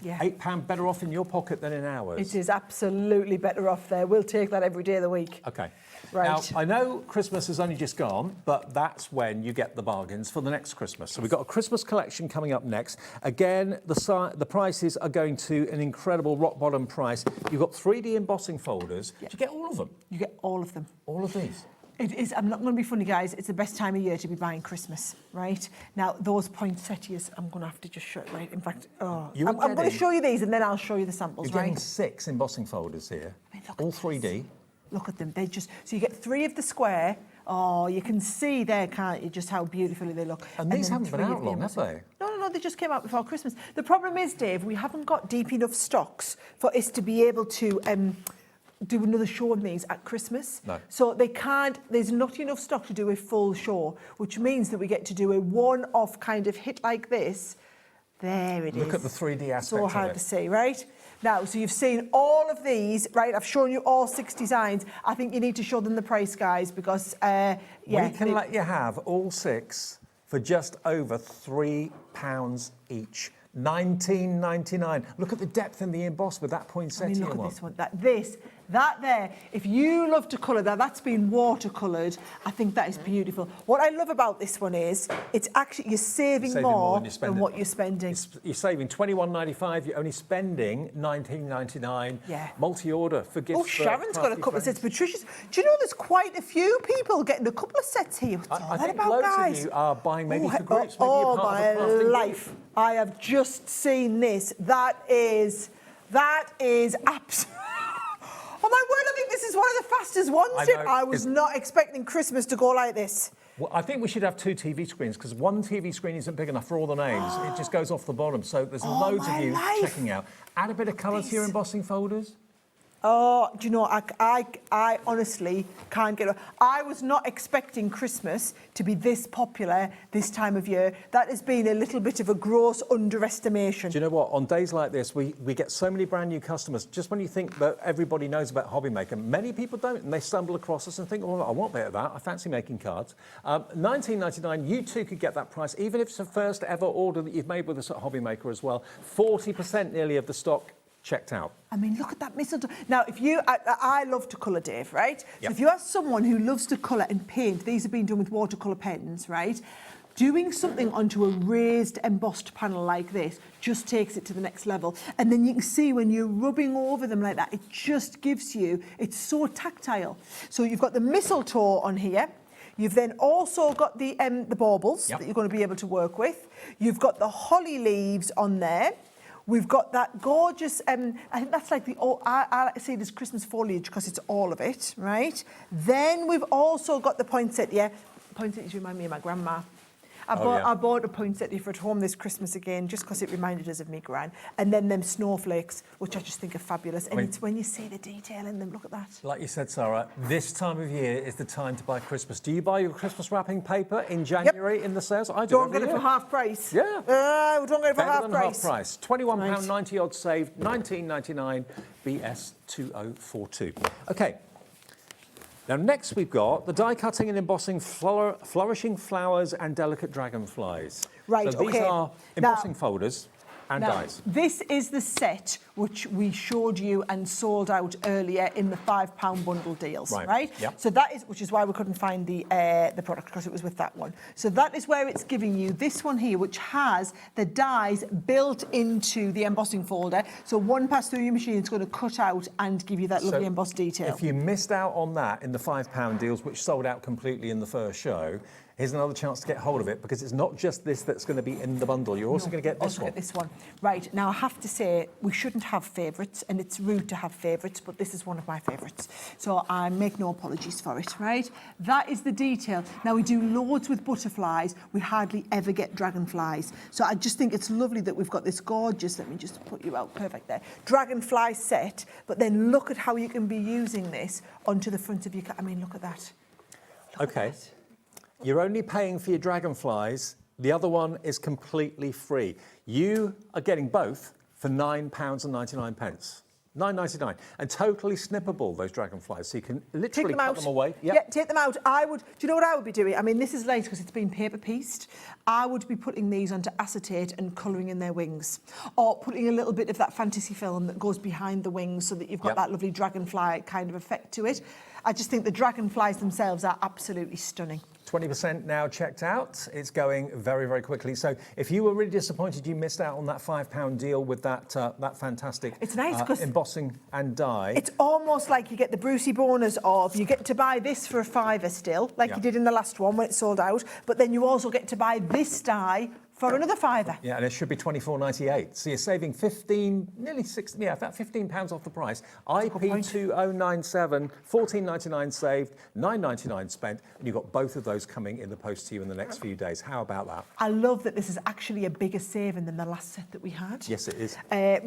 Speaker 1: Yeah.
Speaker 4: £8 better off in your pocket than in ours.
Speaker 1: It is absolutely better off there. We'll take that every day of the week.
Speaker 4: Okay.
Speaker 1: Right.
Speaker 4: Now, I know Christmas has only just gone, but that's when you get the bargains for the next Christmas. So we've got a Christmas collection coming up next. Again, the prices are going to an incredible rock bottom price. You've got 3D embossing folders.
Speaker 1: Yeah.
Speaker 4: Do you get all of them?
Speaker 1: You get all of them.
Speaker 4: All of these?
Speaker 1: It is, I'm not going to be funny, guys, it's the best time of year to be buying Christmas, right? Now, those poinsettias, I'm going to have to just show it, right? In fact, I'm going to show you these and then I'll show you the samples,
Speaker 4: You're
Speaker 1: right?
Speaker 4: getting 6 embossing folders here, all 3D.
Speaker 1: Look at them, so you get 3 of the square. Oh, you can see there, can't you, just how beautifully they look.
Speaker 4: And these haven't been
Speaker 1: 3 of
Speaker 4: out
Speaker 1: the
Speaker 4: long, have
Speaker 1: embossing.
Speaker 4: they?
Speaker 1: No, they just came out before Christmas. The problem is, Dave, we haven't got deep enough stocks for us to be able to do another show on these at Christmas.
Speaker 4: No.
Speaker 1: So there's not enough stock to do a full show, which means that we get to do a one-off kind of hit like this. There it is.
Speaker 4: Look at the 3D aspect
Speaker 1: So hard
Speaker 4: of it.
Speaker 1: to see, right? Now, so you've seen all of these, right? I've shown you all 6 designs. I think you need to show them the price, guys, because,
Speaker 4: We can let you have all 6 for just over £3 each. $19.99. Look at the depth in the emboss with that poinsettia
Speaker 1: I mean, look
Speaker 4: one.
Speaker 1: at this one. That there. If you love to colour that's been watercoloured. I think that is beautiful. What I love about this one is it's actually you're saving more than what you're spending.
Speaker 4: You're saving $21.95. You're only spending $19.99.
Speaker 1: Yeah.
Speaker 4: Multi-order for gifts.
Speaker 1: Oh, Sharon's got a couple of sets. Patricia's. Do you know there's quite a few people getting a couple of sets here? What's all
Speaker 4: I
Speaker 1: that
Speaker 4: think
Speaker 1: about,
Speaker 4: loads
Speaker 1: guys?
Speaker 4: of you are buying maybe for groups. Maybe
Speaker 1: Oh,
Speaker 4: you're part of a
Speaker 1: my
Speaker 4: crafting
Speaker 1: life!
Speaker 4: group.
Speaker 1: I have just seen this. That is absolutely. Oh my word, I think this is one of the fastest ones. I was not expecting Christmas to go like this.
Speaker 4: Well, I think we should have 2 TV screens because one TV screen isn't big enough for all the names. It just goes off the bottom. So there's loads of you checking out. Add a bit of colour to your embossing folders.
Speaker 1: Oh, do you know, I honestly can't get it. I was not expecting Christmas to be this popular this time of year. That has been a little bit of a gross underestimation.
Speaker 4: Do you know what? On days like this, we get so many brand new customers. Just when you think that everybody knows about Hobbymaker, many people don't, and they stumble across us and think, well, I want a bit of that. I fancy making cards. $19.99, you too could get that price, even if it's the first ever order that you've made with us at Hobbymaker as well. 40% nearly of the stock checked out.
Speaker 1: I mean, look at that mistletoe. Now, I love to colour, Dave, right?
Speaker 4: Yep.
Speaker 1: So if you are someone who loves to colour and paint, these have been done with watercolour pens, right? Doing something onto a raised embossed panel like this just takes it to the next level. And then you can see when you're rubbing over them like that, it just gives you, it's so tactile. So you've got the mistletoe on here. You've then also got the baubles that you're going to be able to work with. You've got the holly leaves on there. We've got that gorgeous, I think that's like I like to say this Christmas foliage because it's all of it, right? Then we've also got the poinsettia. Poinsettias remind me of my grandma. I bought a poinsettia for at home this Christmas again, just because it reminded us of me gran. And then them snowflakes, which I just think are fabulous. And it's when you see the detail in them, look at that.
Speaker 4: Like you said, Sarah, this time of year is the time to buy Christmas. Do you buy your Christmas wrapping paper in January in the sales? I do.
Speaker 1: Don't get it for half price.
Speaker 4: Yeah.
Speaker 1: Don't get it for
Speaker 4: Better
Speaker 1: half
Speaker 4: than
Speaker 1: price.
Speaker 4: £21.90 odd saved, $19.99 BS2042. Okay. Now, next we've got the die cutting and embossing flourishing flowers and delicate dragonflies.
Speaker 1: Right,
Speaker 4: so these are embossing folders and dies.
Speaker 1: This is the set which we showed you and sold out earlier in the £5 bundle deals, right?
Speaker 4: Yep.
Speaker 1: So that is, which is why we couldn't find the product because it was with that one. So that is where it's giving you this one here, which has the dies built into the embossing folder. So one pass through your machine, it's going to cut out and give you that lovely embossed detail.
Speaker 4: If you missed out on that in the £5 deals, which sold out completely in the first show, here's another chance to get hold of it, because it's not just this that's going to be in the bundle. You're also going to get this
Speaker 1: also
Speaker 4: one.
Speaker 1: Get this one. Right, now I have to say, we shouldn't have favourites, and it's rude to have favourites, but this is one of my favourites. So I make no apologies for it, right? That is the detail. Now, we do loads with butterflies. We hardly ever get dragonflies. So I just think it's lovely that we've got this gorgeous, let me just put you out perfect there, dragonfly set, but then look at how you can be using this onto the front of your... I mean, look at that. Look
Speaker 4: Okay.
Speaker 1: at that.
Speaker 4: You're only paying for your dragonflies. The other one is completely free. You are getting both for £9.99. £9.99, and totally snippable, those dragonflies, so you can literally cut them away. Yep.
Speaker 1: Yeah, take them out. Do you know what I would be doing? I mean, this is nice because it's been paper pieced. I would be putting these onto acetate and colouring in their wings, or putting a little bit of that fantasy film that goes behind the wings so that you've got that lovely dragonfly kind of effect to it. I just think the dragonflies themselves are absolutely stunning.
Speaker 4: 20% now checked out. It's going very, very quickly. So if you were really disappointed you missed out on that £5 deal with that that fantastic
Speaker 1: it's nice
Speaker 4: embossing and dye.
Speaker 1: It's almost like you get the Brucey bonus of you get to buy this for a £5 still, like you did in the last one when it sold out, but then you also get to buy this dye for another £5.
Speaker 4: Yeah, and it should be £24.98. So you're saving nearly £16, about £15 off the price. IP2097, £14.99 saved, £9.99 spent, and you've got both of those coming in the post to you in the next few days. How about that?
Speaker 1: I love that this is actually a bigger saving than the last set that we had.
Speaker 4: Yes, it is.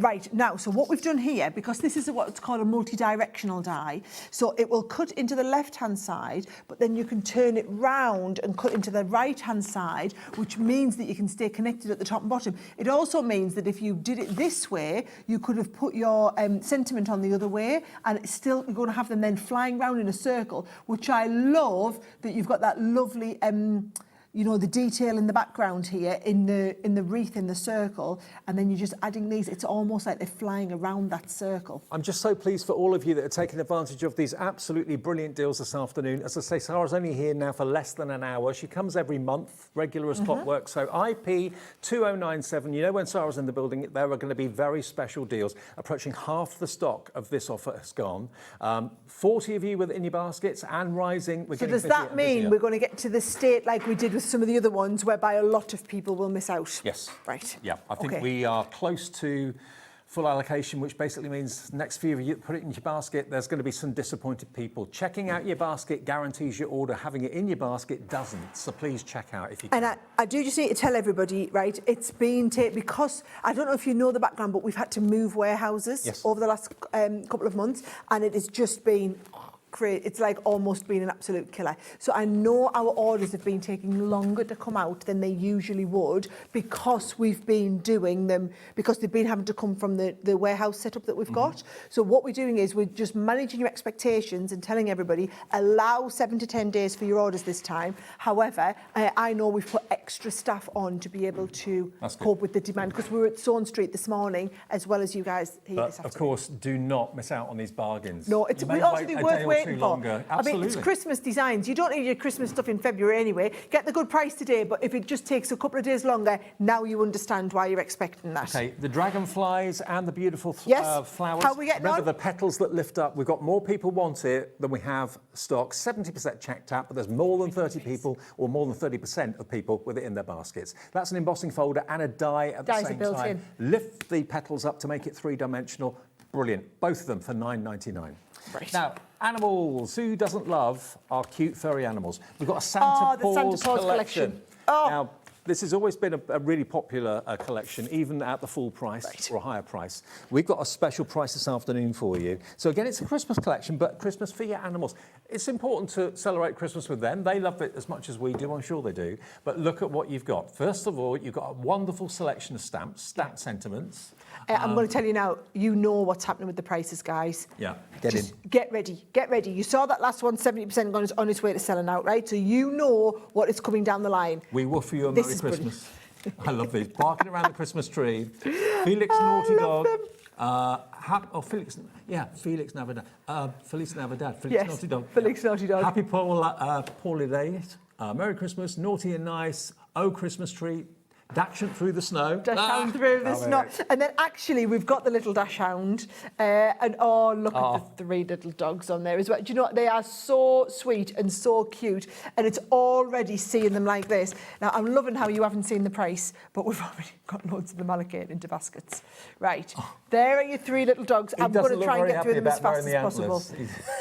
Speaker 1: Right, now, so what we've done here, because this is what's called a multi-directional die, so it will cut into the left-hand side, but then you can turn it round and cut into the right-hand side, which means that you can stay connected at the top and bottom. It also means that if you did it this way, you could have put your sentiment on the other way, and it's still you're going to have them then flying round in a circle, which I love that you've got that lovely you know, the detail in the background here in the wreath in the circle, and then you're just adding these. It's almost like they're flying around that circle.
Speaker 4: I'm just so pleased for all of you that are taking advantage of these absolutely brilliant deals this afternoon. As I say, Sara's only here now for less than an hour. She comes every month, regular as clockwork. So IP2097, you know when Sara's in the building, there are going to be very special deals. Approaching half the stock of this offer has gone. 40 of you within your baskets and rising.
Speaker 1: So does that mean we're going to get to the state like we did with some of the other ones whereby a lot of people will miss out?
Speaker 4: Yes.
Speaker 1: Right.
Speaker 4: Yeah, I think we are close to full allocation, which basically means next few of you put it in your basket, there's going to be some disappointed people. Checking out your basket guarantees your order. Having it in your basket doesn't. So please check out if you can.
Speaker 1: And I do just need to tell everybody, right, it's been because, I don't know if you know the background, but we've had to move warehouses over the last couple of months, and it has just been... It's like almost been an absolute killer. So I know our orders have been taking longer to come out than they usually would because we've been doing them, because they've been having to come from the warehouse setup that we've got. So what we're doing is we're just managing your expectations and telling everybody, allow 7 to 10 days for your orders this time. However, I know we've put extra staff on to be able to cope with the demand, because we were at Sawn Street this morning, as well as you guys here this afternoon.
Speaker 4: Of course, do not miss out on these bargains.
Speaker 1: No, we also do worth waiting for.
Speaker 4: Longer.
Speaker 1: I mean, it's Christmas designs. You don't need your Christmas stuff in February anyway. Get the good price today, but if it just takes a couple of days longer, now you understand why you're expecting that.
Speaker 4: Okay, the dragonflies and the beautiful flowers.
Speaker 1: How are we getting
Speaker 4: Remember
Speaker 1: on?
Speaker 4: the petals that lift up. We've got more people want it than we have stock. 70% checked out, but there's more than 30 people, or more than 30% of people with it in their baskets. That's an embossing folder and a die at the same time. Lift the petals up to make it three-dimensional. Brilliant. Both of them for $9.99.
Speaker 1: Right.
Speaker 4: Now, animals. Who doesn't love our cute furry animals? We've got a Santa Paws collection. Now, this has always been a really popular collection, even at the full price or a higher price. We've got a special price this afternoon for you. So again, it's a Christmas collection, but Christmas for your animals. It's important to celebrate Christmas with them. They love it as much as we do, I'm sure they do. But look at what you've got. First of all, you've got a wonderful selection of stamps, stamp sentiments.
Speaker 1: I'm going to tell you now, you know what's happening with the prices, guys.
Speaker 4: Yeah,
Speaker 1: Get ready, get ready. You saw that last one, 70% on its way to selling out, right? So you know what is coming down the line.
Speaker 4: We will for you a Merry Christmas. I love these. Barking around the Christmas tree. Felix Naughty Dog. Felix Navidad. Feliz Navidad. Felix Naughty Dog.
Speaker 1: Felix Naughty Dog.
Speaker 4: Happy Paul Days. Merry Christmas. Naughty and Nice. Oh, Christmas Tree. Dachshund through the snow.
Speaker 1: Dachshund through the snow. And then actually we've got the little dachshund. And oh, look at the 3 little dogs on there as well. Do you know what? They are so sweet and so cute. And it's already seeing them like this. Now, I'm loving how you haven't seen the price, but we've already got loads of them allocated into baskets. Right. There are your 3 little dogs. I'm going to try and get through them as fast as possible.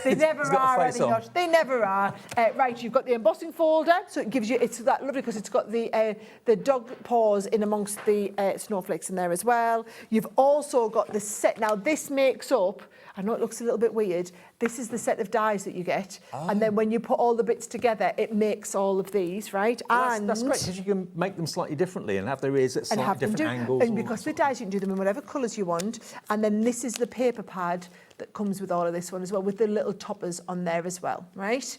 Speaker 1: They never are, are they not? They never are. Right, you've got the embossing folder, so it gives you, it's that lovely because it's got the dog paws in amongst the snowflakes in there as well. You've also got the set. Now, this makes up, I know it looks a little bit weird, this is the set of dies that you get. And then when you put all the bits together, it makes all of these, right?
Speaker 4: Well,
Speaker 1: and
Speaker 4: that's great, because you can make them slightly differently and have their ears at slightly different angles.
Speaker 1: And because the dies, you can do them in whatever colours you want. And then this is the paper pad that comes with all of this one as well, with the little toppers on there as well, right?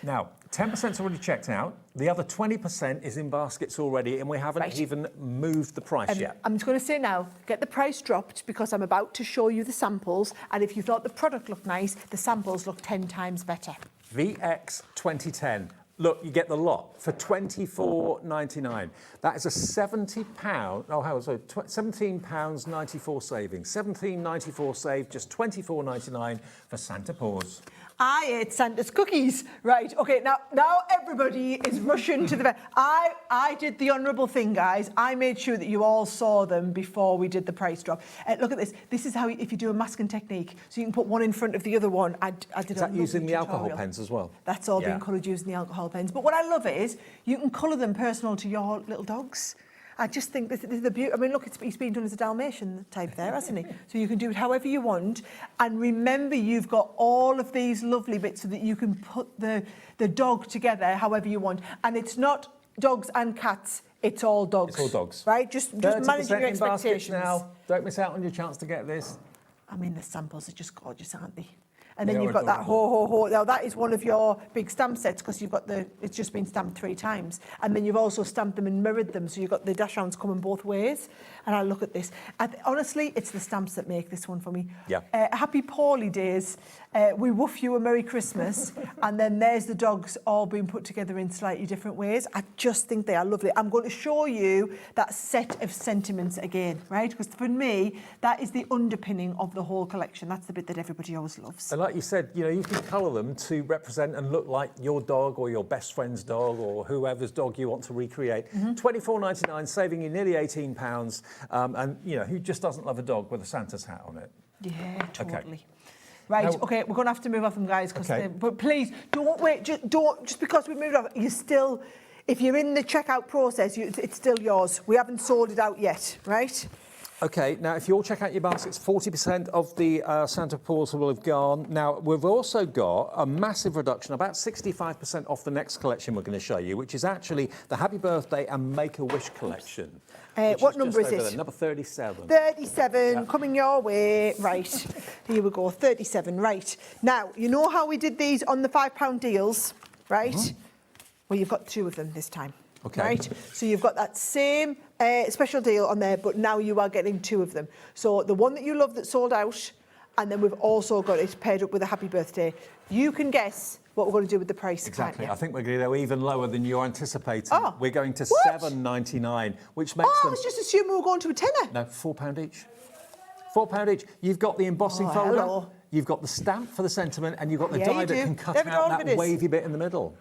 Speaker 4: Now, 10%'s already checked out. The other 20% is in baskets already, and we haven't even moved the price yet.
Speaker 1: I'm just going to say now, get the price dropped because I'm about to show you the samples. And if you thought the product looked nice, the samples look 10 times better.
Speaker 4: VX 2010. Look, you get the lot for £24.99. That is a £17. Oh, how so? £17.94 saving. £17.94 save, just £24.99 for Santa Paws.
Speaker 1: I ate Santa's cookies. Right, okay, now everybody is rushing to the... I did the honourable thing, guys. I made sure that you all saw them before we did the price drop. Look at this. This is how, if you do a masking technique, so you can put one in front of the other one. I did
Speaker 4: Is that using the alcohol pens as well?
Speaker 1: That's all being coloured using the alcohol pens. But what I love is you can colour them personal to your little dogs. I just think this is the beauty. I mean, look, he's been done as a Dalmatian type there, hasn't he? So you can do it however you want. And remember, you've got all of these lovely bits so that you can put the dog together however you want. And it's not dogs and cats, it's all dogs.
Speaker 4: It's all dogs.
Speaker 1: Right? Just manage your expectations.
Speaker 4: Now. Don't miss out on your chance to get this.
Speaker 1: I mean, the samples are just gorgeous, aren't they? And then you've got that ho, ho, ho. Now, that is one of your big stamp sets because you've got it's just been stamped 3 times. And then you've also stamped them and mirrored them. So you've got the dachshunds coming both ways. And I look at this. Honestly, it's the stamps that make this one for me.
Speaker 4: Yeah.
Speaker 1: Happy Paulie days. We woof you a Merry Christmas. And then there's the dogs all being put together in slightly different ways. I just think they are lovely. I'm going to show you that set of sentiments again, right? Because for me, that is the underpinning of the whole collection. That's the bit that everybody always loves.
Speaker 4: And like you said, you know, you can colour them to represent and look like your dog or your best friend's dog or whoever's dog you want to recreate. £24.99, saving you nearly £18. And, you know, who just doesn't love a dog with a Santa's hat on it?
Speaker 1: Yeah, totally.
Speaker 4: Okay.
Speaker 1: Right,
Speaker 4: now,
Speaker 1: okay, we're going to have to move off them, guys. But please, don't wait. Just because we moved off, you still, if you're in the checkout process, it's still yours. We haven't sold it out yet, right?
Speaker 4: Okay, now if you all check out your baskets, 40% of the Santa Paws will have gone. Now, we've also got a massive reduction, about 65% off the next collection we're going to show you, which is actually the Happy Birthday and Make-A-Wish collection.
Speaker 1: What number is it?
Speaker 4: Number 37.
Speaker 1: 37, coming your way. Right, here we go, 37, right. Now, you know how we did these on the £5 deals, right? Well, you've got 2 of them this time.
Speaker 4: Okay.
Speaker 1: Right, so you've got that same special deal on there, but now you are getting 2 of them. So the one that you love that sold out, and then we've also got it paired up with a Happy Birthday. You can guess what we're going to do with the price.
Speaker 4: Exactly. I think we're going to go even lower than you're anticipating.
Speaker 1: Oh,
Speaker 4: we're going to £7.99, which makes them...
Speaker 1: I was just assuming we were going to a tenner.
Speaker 4: No, £4 each. £4 each. You've got the embossing folder,
Speaker 1: hello.
Speaker 4: You've got the stamp for the sentiment, and you've got the die that can cut out that wavy bit in the middle.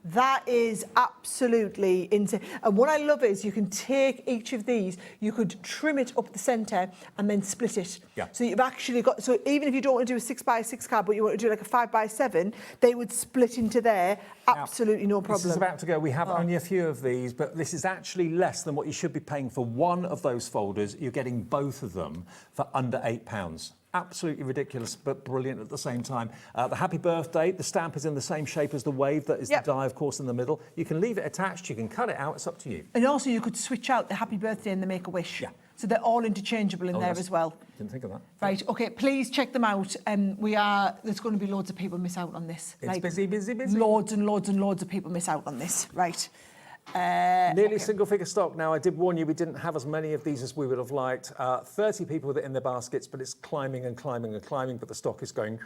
Speaker 1: That is absolutely insane. And what I love is you can take each of these, you could trim it up the centre and then split it.
Speaker 4: Yeah.
Speaker 1: So you've actually got, so even if you don't want to do a 6x6 card, but you want to do like a 5x7, they would split into there, absolutely no problem.
Speaker 4: This is about to go. We have only a few of these, but this is actually less than what you should be paying for one of those folders. You're getting both of them for under £8. Absolutely ridiculous, but brilliant at the same time. The Happy Birthday, the stamp is in the same shape as the wave that is the die, of course, in the middle. You can leave it attached, you can cut it out, it's up to you.
Speaker 1: And also you could switch out the Happy Birthday and the Make-A-Wish. Yeah. So they're all interchangeable in there as well.
Speaker 4: Didn't think of that.
Speaker 1: Right, okay, please check them out. There's going to be loads of people miss out on this.
Speaker 4: It's busy.
Speaker 1: Loads and loads and loads of people miss out on this. Right.
Speaker 4: Nearly single figure stock now. I did warn you we didn't have as many of these as we would have liked. 30 people with it in their baskets, but it's climbing and climbing and climbing, but the stock is going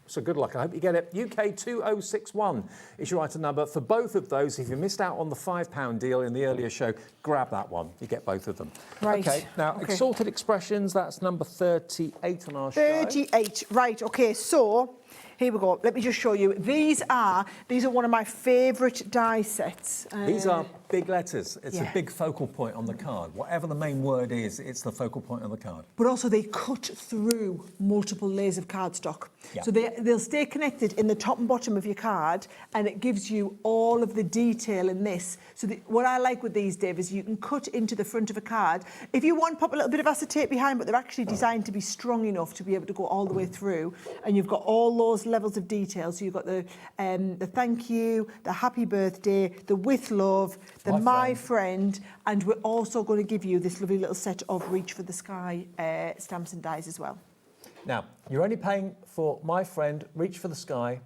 Speaker 4: So good luck. I hope you get it. UK 2061 is your item number for both of those. If you missed out on the £5 deal in the earlier show, grab that one. You get both of them.
Speaker 1: Right.
Speaker 4: Okay. Now, Exalted Expressions, that's number 38 on our show.
Speaker 1: 38. Right. Okay. So here we go. Let me just show you. These are one of my favourite die sets.
Speaker 4: These are big letters. It's
Speaker 1: yeah.
Speaker 4: a big focal point on the card. Whatever the main word is, it's the focal point on the card.
Speaker 1: But also they cut through multiple layers of cardstock.
Speaker 4: Yeah.
Speaker 1: So they'll stay connected in the top and bottom of your card, and it gives you all of the detail in this. So what I like with these, Dave, is you can cut into the front of a card. If you want, pop a little bit of acetate behind, but they're actually designed to be strong enough to be able to go all the way through. And you've got all those levels of detail. So you've got the thank you, the happy birthday, the with love, the my friend, and we're also going to give you this lovely little set of Reach for the Sky stamps and dies as well.
Speaker 4: Now, you're only paying for My Friend, Reach for the Sky,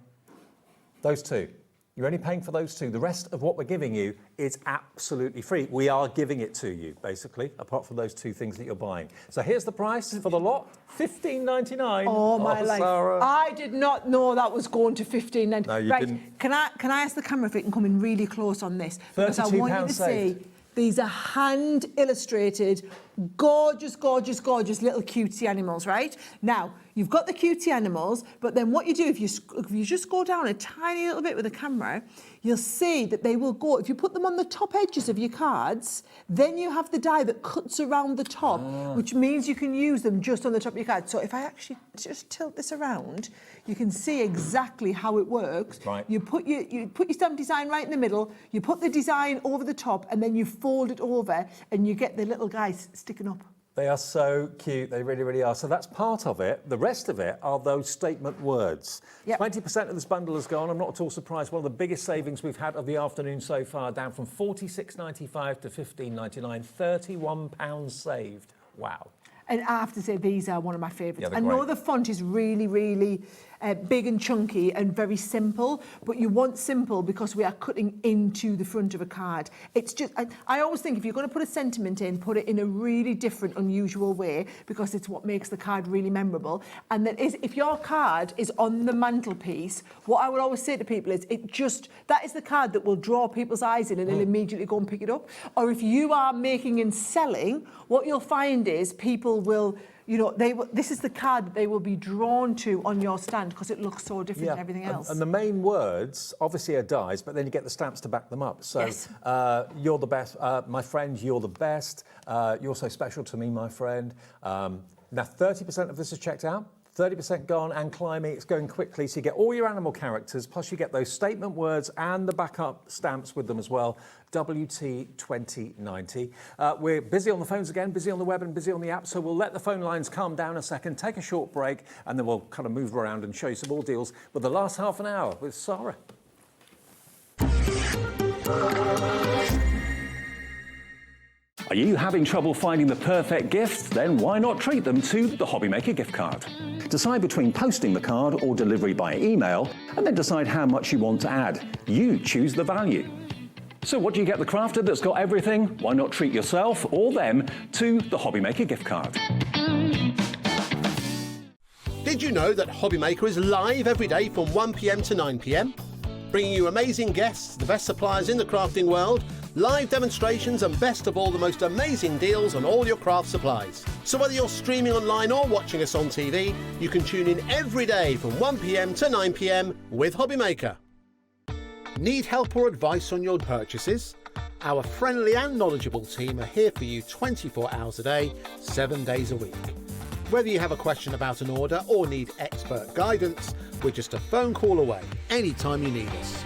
Speaker 4: those two. You're only paying for those two. The rest of what we're giving you is absolutely free. We are giving it to you, basically, apart from those two things that you're buying. So here's the price for the lot, $15.99.
Speaker 1: Oh, my life.
Speaker 4: Sara.
Speaker 1: I did not know that was going to $15.99.
Speaker 4: No, you
Speaker 1: right.
Speaker 4: didn't.
Speaker 1: Can I ask the camera if it can come in really close on this? Because I want you to
Speaker 4: saved.
Speaker 1: see these are hand illustrated, gorgeous, gorgeous, gorgeous little cutesy animals, right? Now, you've got the cutesy animals, but then what you do, if you just go down a tiny little bit with the camera, you'll see that they will go, if you put them on the top edges of your cards, then you have the die that cuts around the top, which means you can use them just on the top of your card. So if I actually just tilt this around, you can see exactly how it works.
Speaker 4: Right.
Speaker 1: You put your stamp design right in the middle, you put the design over the top, and then you fold it over, and you get the little guys sticking up.
Speaker 4: They are so cute. They really, really are. So that's part of it. The rest of it are those statement words.
Speaker 1: Yep.
Speaker 4: 20% of this bundle has gone. I'm not at all surprised. One of the biggest savings we've had of the afternoon so far, down from $46.95 to $15.99. £31 saved. Wow.
Speaker 1: And I have to say, these are one of my favourites.
Speaker 4: Yeah,
Speaker 1: I know the font is really, really big and chunky and very simple, but you want simple because we are cutting into the front of a card. It's just, I always think if you're going to put a sentiment in, put it in a really different, unusual way, because it's what makes the card really memorable. And that is, if your card is on the mantelpiece, what I would always say to people is, that is the card that will draw people's eyes in and they'll immediately go and pick it up. Or if you are making and selling, what you'll find is people will, this is the card that they will be drawn to on your stand because it looks so different than everything else.
Speaker 4: And the main words obviously are dies, but then you get the stamps to back them up. So
Speaker 1: yes.
Speaker 4: You're the best, my friend, you're the best, you're so special to me, my friend. Now 30% of this is checked out. 30% gone and climbing, it's going quickly. So you get all your animal characters, plus you get those statement words and the backup stamps with them as well. WT 2090. We're busy on the phones again, busy on the web and busy on the app, so we'll let the phone lines calm down a second, take a short break, and then we'll kind of move around and show you some more deals with the last half an hour with Sara. Are you having trouble finding the perfect gift? Then why not treat them to the Hobbymaker gift card? Decide between posting the card or delivery by email, and then decide how much you want to add. You choose the value. So what do you get the crafter that's got everything? Why not treat yourself or them to the Hobbymaker gift card?
Speaker 9: Did you know that Hobbymaker is live every day from 1 p.m. to 9 p.m? Bringing you amazing guests, the best suppliers in the crafting world, live demonstrations, and best of all, the most amazing deals on all your craft supplies. So whether you're streaming online or watching us on TV, you can tune in every day from 1 p.m. to 9 p.m. with Hobbymaker. Need help or advice on your purchases? Our friendly and knowledgeable team are here for you 24 hours a day, 7 days a week. Whether you have a question about an order or need expert guidance, we're just a phone call away anytime you need us.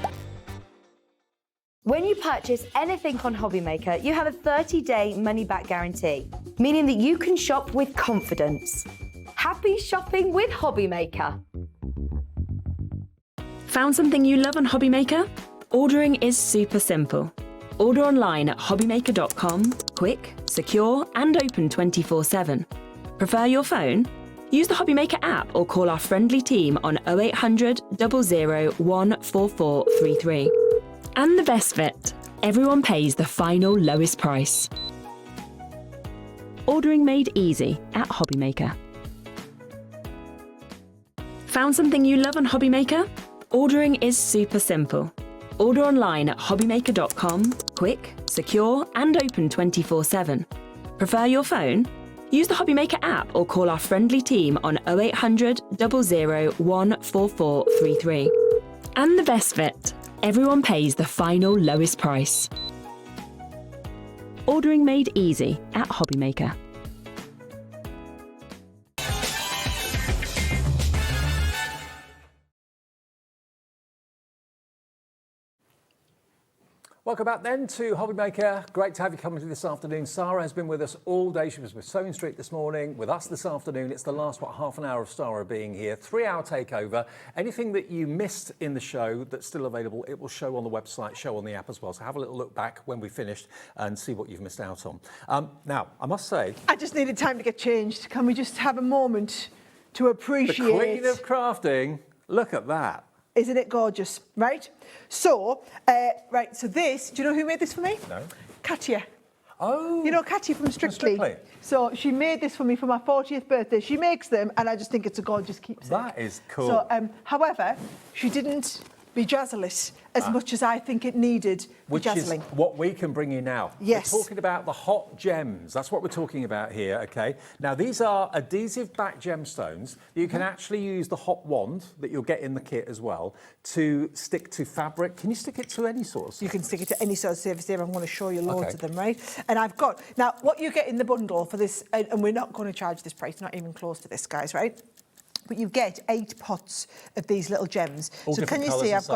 Speaker 10: When you purchase anything on Hobbymaker, you have a 30-day money-back guarantee, meaning that you can shop with confidence. Happy shopping with Hobbymaker.
Speaker 5: Found something you love on Hobbymaker? Ordering is super simple. Order online at hobbymaker.com, quick, secure, and open 24/7. Prefer your phone? Use the Hobbymaker app or call our friendly team on 0800 00 14433. And the best bit, everyone pays the final lowest price. Ordering made easy at Hobbymaker. Found something you love on HobbyMaker? Ordering is super simple. Order online at hobbymaker.com, quick, secure, and open 24/7. Prefer your phone? Use the HobbyMaker app or call our friendly team on 0800 00 14433. And the best bit, everyone pays the final lowest price. Ordering made easy at HobbyMaker.
Speaker 4: Welcome back then to HobbyMaker. Great to have you coming to this afternoon. Sara has been with us all day. She was with Sewing Street this morning, with us this afternoon. It's the last, half an hour of Sara being here. 3-hour takeover. Anything that you missed in the show that's still available, it will show on the website, show on the app as well. So have a little look back when we finished and see what you've missed out on. Now, I must say...
Speaker 1: I just needed time to get changed. Can we just have a moment to appreciate...
Speaker 4: The Queen of Crafting. Look at that.
Speaker 1: Isn't it gorgeous, right? So, so this, do you know who made this for me?
Speaker 4: No.
Speaker 1: Katya.
Speaker 4: Oh.
Speaker 1: You know Katya from Strictly? So she made this for me for my 40th birthday. She makes them, and I just think it's a gorgeous keepsake.
Speaker 4: That is cool.
Speaker 1: So, however, she didn't bejazzle it as much as I think it needed bejazzling.
Speaker 4: Which is what we can bring you now.
Speaker 1: Yes.
Speaker 4: We're talking about the hot gems. That's what we're talking about here, okay? Now, these are adhesive back gemstones. You can actually use the hot wand that you'll get in the kit as well to stick to fabric. Can you stick it to any sort?
Speaker 1: You can stick it to any sort of surface here. I'm going to show you loads of them, right? And I've got... Now, what you get in the bundle for this, and we're not going to charge this price, not even close to this, guys, right? But you get 8 pots of these little gems.
Speaker 4: All
Speaker 1: so can you see? I've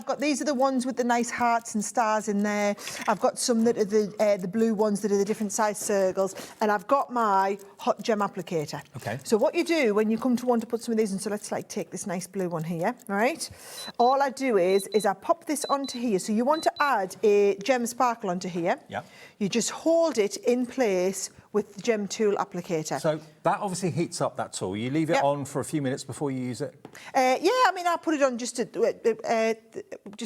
Speaker 1: got these are the ones with the nice hearts and stars in there. I've got some that are the blue ones that are the different size circles, and I've got my hot gem applicator.
Speaker 4: Okay.
Speaker 1: So what you do when you come to want to put some of these in, so let's like take this nice blue one here, right? All I do is I pop this onto here. So you want to add a gem sparkle onto here.
Speaker 4: Yeah.
Speaker 1: You just hold it in place with the gem tool applicator.
Speaker 4: So that obviously heats up that tool. You leave it on for a few minutes before you use it?
Speaker 1: Yeah, I mean, I put it on just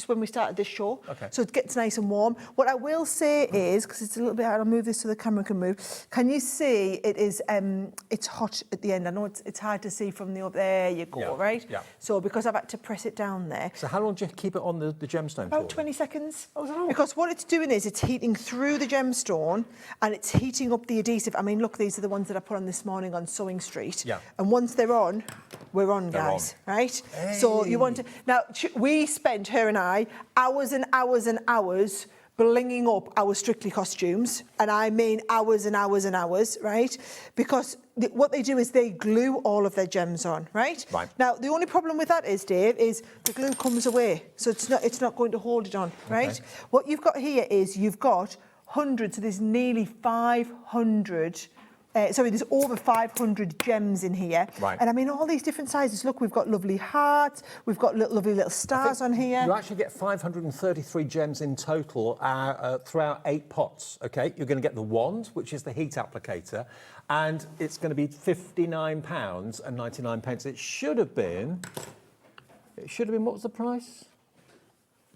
Speaker 1: when we started this show.
Speaker 4: Okay.
Speaker 1: So it gets nice and warm. What I will say is, because it's a little bit hard, I'll move this so the camera can move. Can you see it is, it's hot at the end. I know it's hard to see from the, there you go, right?
Speaker 4: Yeah.
Speaker 1: So because I've had to press it down there.
Speaker 4: So how long do you keep it on the gemstone
Speaker 1: About
Speaker 4: for?
Speaker 1: 20 seconds.
Speaker 4: Oh.
Speaker 1: Because what it's doing is it's heating through the gemstone and it's heating up the adhesive. I mean, look, these are the ones that I put on this morning on Sewing Street.
Speaker 4: Yeah.
Speaker 1: And once they're on, we're on, guys, right?
Speaker 4: Hey.
Speaker 1: So you want to... Now, we spent, her and I, hours and hours and hours blinging up our Strictly costumes. And I mean hours and hours and hours, right? Because what they do is they glue all of their gems on, right?
Speaker 4: Right.
Speaker 1: Now, the only problem with that is, Dave, is the glue comes away. So it's not going to hold it on, right?
Speaker 4: Okay.
Speaker 1: What you've got here is you've got hundreds, so there's nearly 500... there's over 500 gems in here.
Speaker 4: Right.
Speaker 1: And I mean, all these different sizes. Look, we've got lovely hearts. We've got lovely little stars on here.
Speaker 4: You actually get 533 gems in total throughout 8 pots, okay? You're going to get the wand, which is the heat applicator, and it's going to be £59.99. It should have been, what was the price?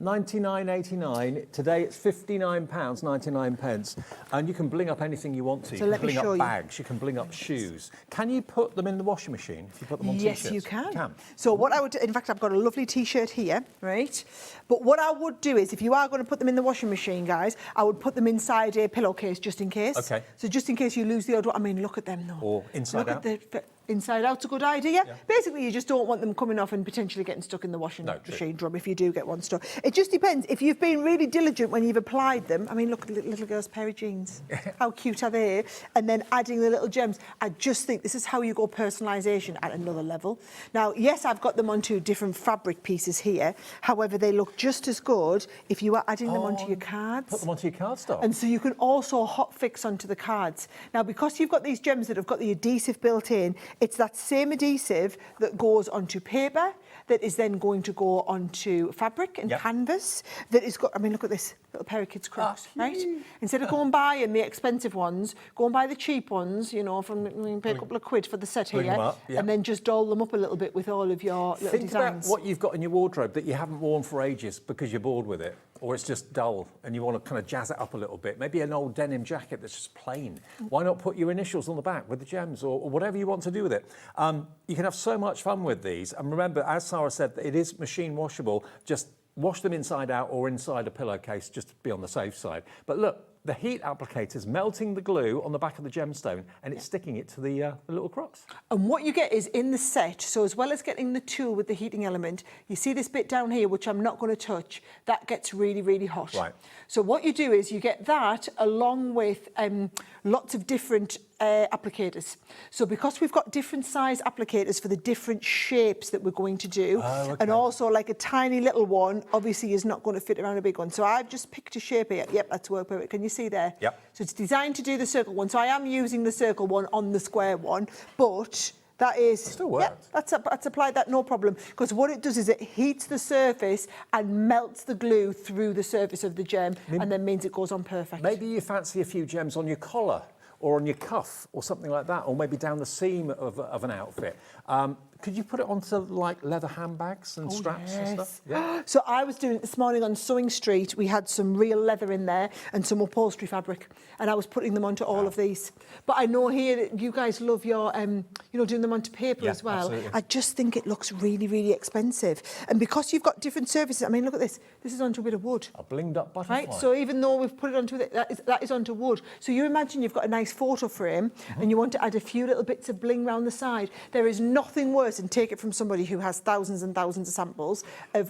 Speaker 4: £99.89. Today it's £59.99, and you can bling up anything you want to.
Speaker 1: So
Speaker 4: you
Speaker 1: let
Speaker 4: can
Speaker 1: me
Speaker 4: bling
Speaker 1: show
Speaker 4: up
Speaker 1: you.
Speaker 4: bags, you can bling up shoes. Can you put them in the washing machine if you put them on t-shirts?
Speaker 1: Yes, you can.
Speaker 4: You can.
Speaker 1: So what I would do, in fact, I've got a lovely t-shirt here, right? But what I would do is, if you are going to put them in the washing machine, guys, I would put them inside a pillowcase just in case.
Speaker 4: Okay.
Speaker 1: So just in case you lose the old one. I mean, look at them though.
Speaker 4: Or inside out.
Speaker 1: Look at inside out's a good idea. Yeah. Basically, you just don't want them coming off and potentially getting stuck in the washing machine drum if you do get one stuck. It just depends. If you've been really diligent when you've applied them, I mean, look at the little girl's pair of jeans. How cute are they? And then adding the little gems. I just think this is how you go personalisation at another level. Now, yes, I've got them onto different fabric pieces here. However, they look just as good if you are adding them onto your cards.
Speaker 4: Put them onto your cardstock.
Speaker 1: And so you can also hot fix onto the cards. Now, because you've got these gems that have got the adhesive built in, it's that same adhesive that goes onto paper, that is then going to go onto fabric and canvas, that is got, I mean, look at this. little pair of kids' Crocs, right? Instead of going buying the expensive ones, go and buy the cheap ones, you know, from pay a couple of quid for the set here, and then just doll them up a little bit with all of your little
Speaker 4: Think
Speaker 1: designs.
Speaker 4: about what you've got in your wardrobe that you haven't worn for ages because you're bored with it, or it's just dull and you want to kind of jazz it up a little bit. Maybe an old denim jacket that's just plain. Why not put your initials on the back with the gems or whatever you want to do with it? You can have so much fun with these. And remember, as Sara said, it is machine washable. Just wash them inside out or inside a pillowcase just to be on the safe side. But look, the heat applicator's melting the glue on the back of the gemstone and it's sticking it to the little Crocs.
Speaker 1: And what you get is in the set, so as well as getting the tool with the heating element, you see this bit down here, which I'm not going to touch, that gets really, really hot.
Speaker 4: Right.
Speaker 1: So what you do is you get that along with lots of different applicators. So because we've got different size applicators for the different shapes that we're going to do, and also like a tiny little one obviously is not going to fit around a big one. So I've just picked a shape here. Yep, that's work perfect. Can you see there?
Speaker 4: Yep.
Speaker 1: So it's designed to do the circle one. So I am using the circle one on the square one, but that is
Speaker 4: still works.
Speaker 1: Yep, that's applied that no problem, because what it does is it heats the surface and melts the glue through the surface of the gem, and then means it goes on perfect.
Speaker 4: Maybe you fancy a few gems on your collar or on your cuff or something like that, or maybe down the seam of an outfit. Could you put it onto like leather handbags and straps and stuff? Yeah.
Speaker 1: So I was doing it this morning on Sewing Street. We had some real leather in there and some upholstery fabric, and I was putting them onto all of these. But I know here that you guys love your, you know, doing them onto paper as well.
Speaker 4: Absolutely.
Speaker 1: I just think it looks really, really expensive. And because you've got different surfaces, I mean, look at this. This is onto a bit of wood.
Speaker 4: A blinged up butterfly.
Speaker 1: Right, so even though we've put it onto it, that is onto wood. So you imagine you've got a nice photo frame and you want to add a few little bits of bling round the side. There is nothing worse than take it from somebody who has thousands and thousands of samples.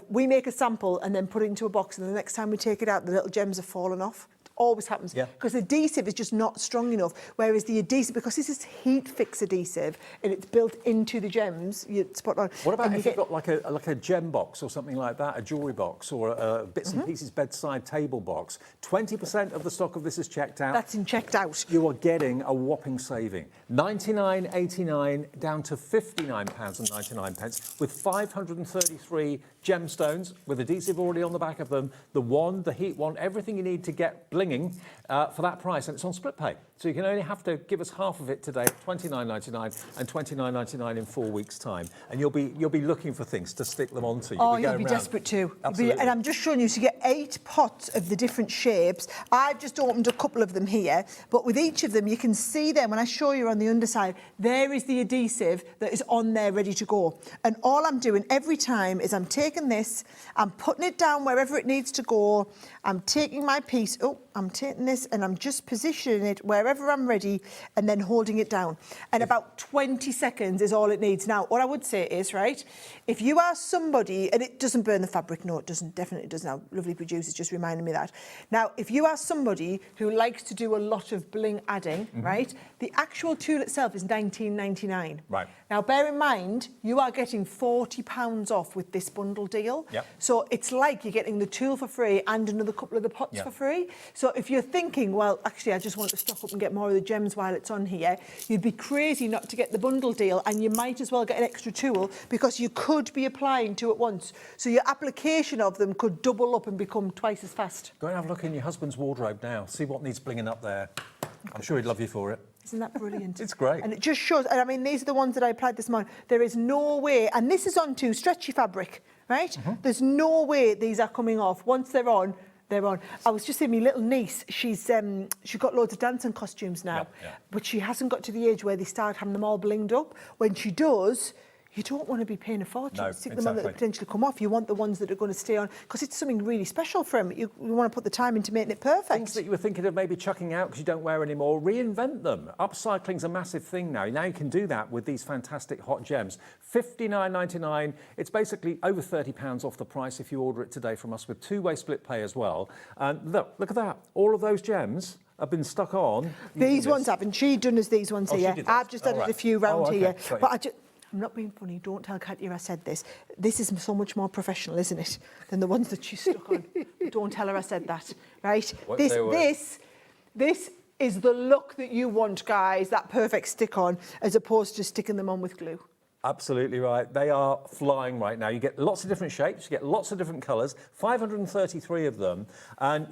Speaker 1: We make a sample and then put it into a box, and the next time we take it out, the little gems have fallen off. Always happens, because the adhesive is just not strong enough, whereas the adhesive, because this is heat fix adhesive and it's built into the gems, you spot on.
Speaker 4: What about if you've got like a gem box or something like that, a jewellery box or a bits and pieces bedside table box? 20% of the stock of this is checked out.
Speaker 1: That's in checked out.
Speaker 4: You are getting a whopping saving. £99.89 down to £59.99 with 533 gemstones with adhesive already on the back of them, the wand, the heat wand, everything you need to get blinging for that price, and it's on split pay. So you can only have to give us half of it today, £29.99 and £29.99 in 4 weeks' time, and you'll be looking for things to stick them onto.
Speaker 1: You'll be desperate too.
Speaker 4: Absolutely.
Speaker 1: And I'm just showing you, so you get 8 pots of the different shapes. I've just opened a couple of them here, but with each of them you can see them when I show you on the underside, there is the adhesive that is on there ready to go. And all I'm doing every time is I'm taking this, I'm putting it down wherever it needs to go, I'm taking my piece, I'm taking this and I'm just positioning it wherever I'm ready and then holding it down. And about 20 seconds is all it needs. Now, what I would say is, right, if you are somebody, and it doesn't burn the fabric, no, it doesn't, definitely doesn't. Now, lovely producers just reminded me that. Now, if you are somebody who likes to do a lot of bling adding, right, the actual tool itself is £19.99.
Speaker 4: Right.
Speaker 1: Now, bear in mind, you are getting £40 off with this bundle deal.
Speaker 4: Yep.
Speaker 1: So it's like you're getting the tool for free and another couple of the pots for free. So if you're thinking, well, actually, I just want to stock up and get more of the gems while it's on here, you'd be crazy not to get the bundle deal, and you might as well get an extra tool because you could be applying 2 at once. So your application of them could double up and become twice as fast.
Speaker 4: Go and have a look in your husband's wardrobe now. See what needs blinging up there. I'm sure he'd love you for it.
Speaker 1: Isn't that brilliant?
Speaker 4: It's great.
Speaker 1: And it just shows, and I mean, these are the ones that I applied this morning. There is no way, and this is onto stretchy fabric, right? There's no way these are coming off. Once they're on, they're on. I was just saying, my little niece, she's got loads of dancing costumes now, but she hasn't got to the age where they start having them all blinged up. When she does, you don't want to be paying a fortune to stick them on that potentially come off. You want the ones that are going to stay on, because it's something really special for them. You want to put the time into making it perfect.
Speaker 4: Things that you were thinking of maybe chucking out because you don't wear anymore, reinvent them. Upcycling's a massive thing now. Now you can do that with these fantastic hot gems. £59.99. It's basically over £30 off the price if you order it today from us with 2-way split pay as well. And look at that. All of those gems have been stuck on.
Speaker 1: These ones haven't. She done as these ones here. I've just added a few round here. But I'm not being funny. Don't tell Katya I said this. This is so much more professional, isn't it, than the ones that she's stuck on. Don't tell her I said that, right? This is the look that you want, guys, that perfect stick on, as opposed to sticking them on with glue.
Speaker 4: Absolutely right. They are flying right now. You get lots of different shapes, you get lots of different colours, 533 of them, and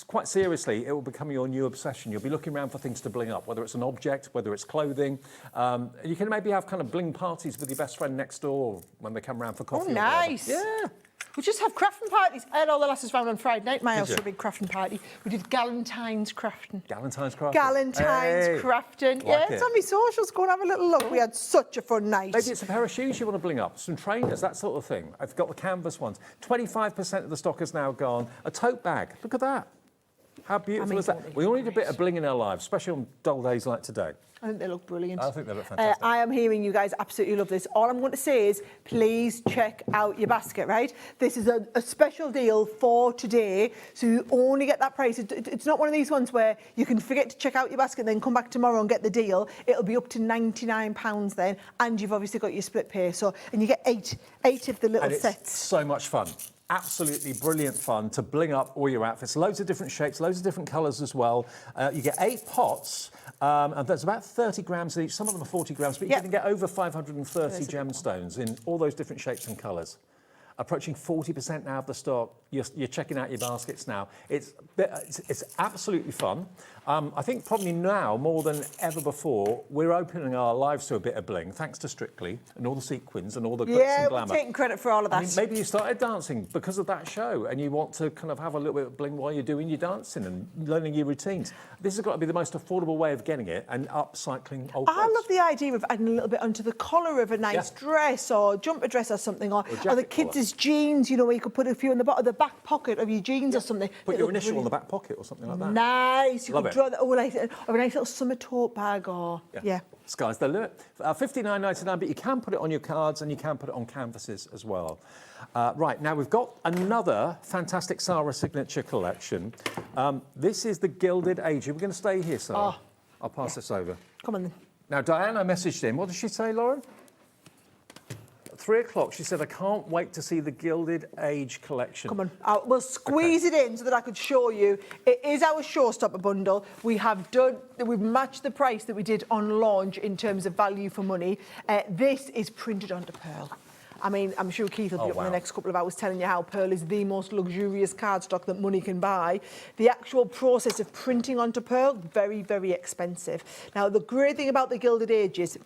Speaker 4: quite seriously, it will become your new obsession. You'll be looking around for things to bling up, whether it's an object, whether it's clothing. You can maybe have kind of bling parties with your best friend next door when they come around for coffee.
Speaker 1: Oh, nice.
Speaker 4: Yeah.
Speaker 1: We just have crafting parties. I had all the lasses round on Friday night, my house
Speaker 4: you?
Speaker 1: for a big crafting party. We did Galentine's crafting.
Speaker 4: Galentine's crafting.
Speaker 1: Galentine's crafting.
Speaker 4: Like
Speaker 1: Yeah,
Speaker 4: it.
Speaker 1: it's on my socials. Go and have a little look. We had such a fun night.
Speaker 4: Maybe it's a pair of shoes you want to bling up, some trainers, that sort of thing. I've got the canvas ones. 25% of the stock is now gone. A tote bag. Look at that. How beautiful is that? We all need a bit of bling in our lives, especially on dull days like today.
Speaker 1: I think they look brilliant.
Speaker 4: I think they look fantastic.
Speaker 1: I am hearing you guys absolutely love this. All I'm going to say is, please check out your basket, right? This is a special deal for today, so you only get that price. It's not one of these ones where you can forget to check out your basket and then come back tomorrow and get the deal. It'll be up to £99 then, and you've obviously got your split pay. So, and you get eight of the little
Speaker 4: and
Speaker 1: sets.
Speaker 4: It's so much fun. Absolutely brilliant fun to bling up all your outfits. Loads of different shapes, loads of different colours as well. You get 8 pots, and there's about 30 grams each. Some of them are 40 grams, but you can get over 530 gemstones in all those different shapes and colours. Approaching 40% now of the stock. You're checking out your baskets now. It's absolutely fun. I think probably now, more than ever before, we're opening our lives to a bit of bling, thanks to Strictly and all the sequins and all the glitz and glamour.
Speaker 1: We're taking credit for all of that.
Speaker 4: I mean, maybe you started dancing because of that show and you want to kind of have a little bit of bling while you're doing your dancing and learning your routines. This has got to be the most affordable way of getting it and upcycling old clothes.
Speaker 1: I love the idea of adding a little bit onto the collar of a nice dress or jumper dress or something, or the kids' jeans, you know, where you could put a few in the bottom of the back pocket of your jeans or something.
Speaker 4: Put your initial on the back pocket or something like that.
Speaker 1: Nice. You
Speaker 4: Love
Speaker 1: could
Speaker 4: it.
Speaker 1: draw that, or a nice little summer tote bag, or
Speaker 4: Sky's the limit. $59.99, but you can put it on your cards and you can put it on canvases as well. Right, now we've got another fantastic Sara signature collection. This is the Gilded Age. We're going to stay here, Sara. I'll pass this over.
Speaker 1: Come on then.
Speaker 4: Now, Diana messaged in. What did she say, Lauren? At 3 o'clock, she said, I can't wait to see the Gilded Age collection.
Speaker 1: Come on, we'll squeeze it in so that I could show you. It is our showstopper bundle. We've matched the price that we did on launch in terms of value for money. This is printed onto pearl. I mean, I'm sure Keith will be up in the next couple of hours telling you how pearl is the most luxurious cardstock that money can buy. The actual process of printing onto pearl, very, very expensive. Now, the great thing about the Gilded Age is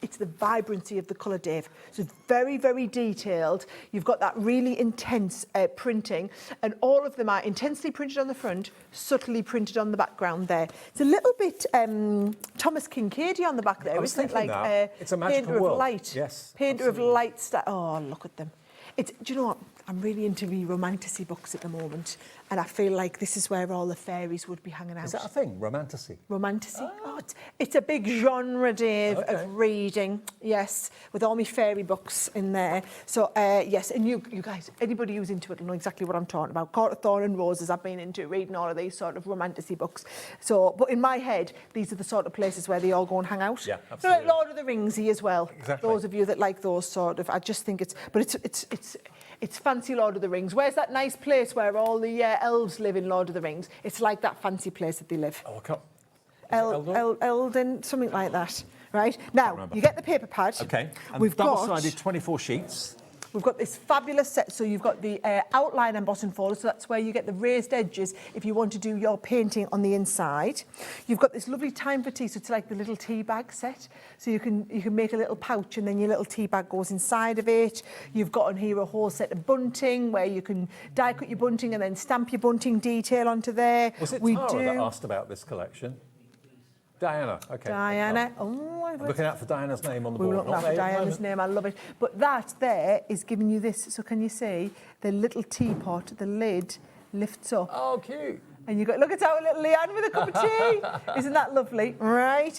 Speaker 1: it's the vibrancy of the colour, Dave. So it's very, very detailed. You've got that really intense printing, and all of them are intensely printed on the front, subtly printed on the background there. It's a little bit Thomas Kinkade on the back there, isn't it? Like
Speaker 4: it's a magical
Speaker 1: Painter
Speaker 4: world.
Speaker 1: of Light.
Speaker 4: Yes.
Speaker 1: Painter of Light. Oh, look at them. Do you know what? I'm really into the romantasy books at the moment, and I feel like this is where all the fairies would be hanging out.
Speaker 4: Is that a thing, romantasy?
Speaker 1: Romantasy. Oh, it's a big genre, Dave, of reading. Yes, with all my fairy books in there. So yes, and you guys, anybody who's into it will know exactly what I'm talking about. Court of Thorn and Roses, I've been into reading all of these sort of romantasy books. So, but in my head, these are the sort of places where they all go and hang out.
Speaker 4: Yeah,
Speaker 1: So
Speaker 4: absolutely.
Speaker 1: like Lord of the Ringsy as well.
Speaker 4: Exactly.
Speaker 1: Those of you that like those sort of, I just think it's fancy Lord of the Rings. Where's that nice place where all the elves live in Lord of the Rings? It's like that fancy place that they live.
Speaker 4: Oh, I can't.
Speaker 1: Eldon, something like that. Right? Now, you get the paper pad.
Speaker 4: Okay. And
Speaker 1: We've
Speaker 4: double-sided 24 sheets.
Speaker 1: We've got this fabulous set. So you've got the outline embossing folder. So that's where you get the raised edges if you want to do your painting on the inside. You've got this lovely time for tea. So it's like the little tea bag set. So you can make a little pouch and then your little tea bag goes inside of it. You've got on here a whole set of bunting where you can die cut your bunting and then stamp your bunting detail onto there.
Speaker 4: Was it Tara that asked about this collection? Diana, okay.
Speaker 1: Diana.
Speaker 4: I'm looking out for Diana's name on the board.
Speaker 1: We're looking out for Diana's name, I love it. But that there is giving you this, so can you see the little teapot, the lid lifts up.
Speaker 4: Oh, cute.
Speaker 1: And you've got, look at our little Leanne with a cup of tea. Isn't that lovely? Right.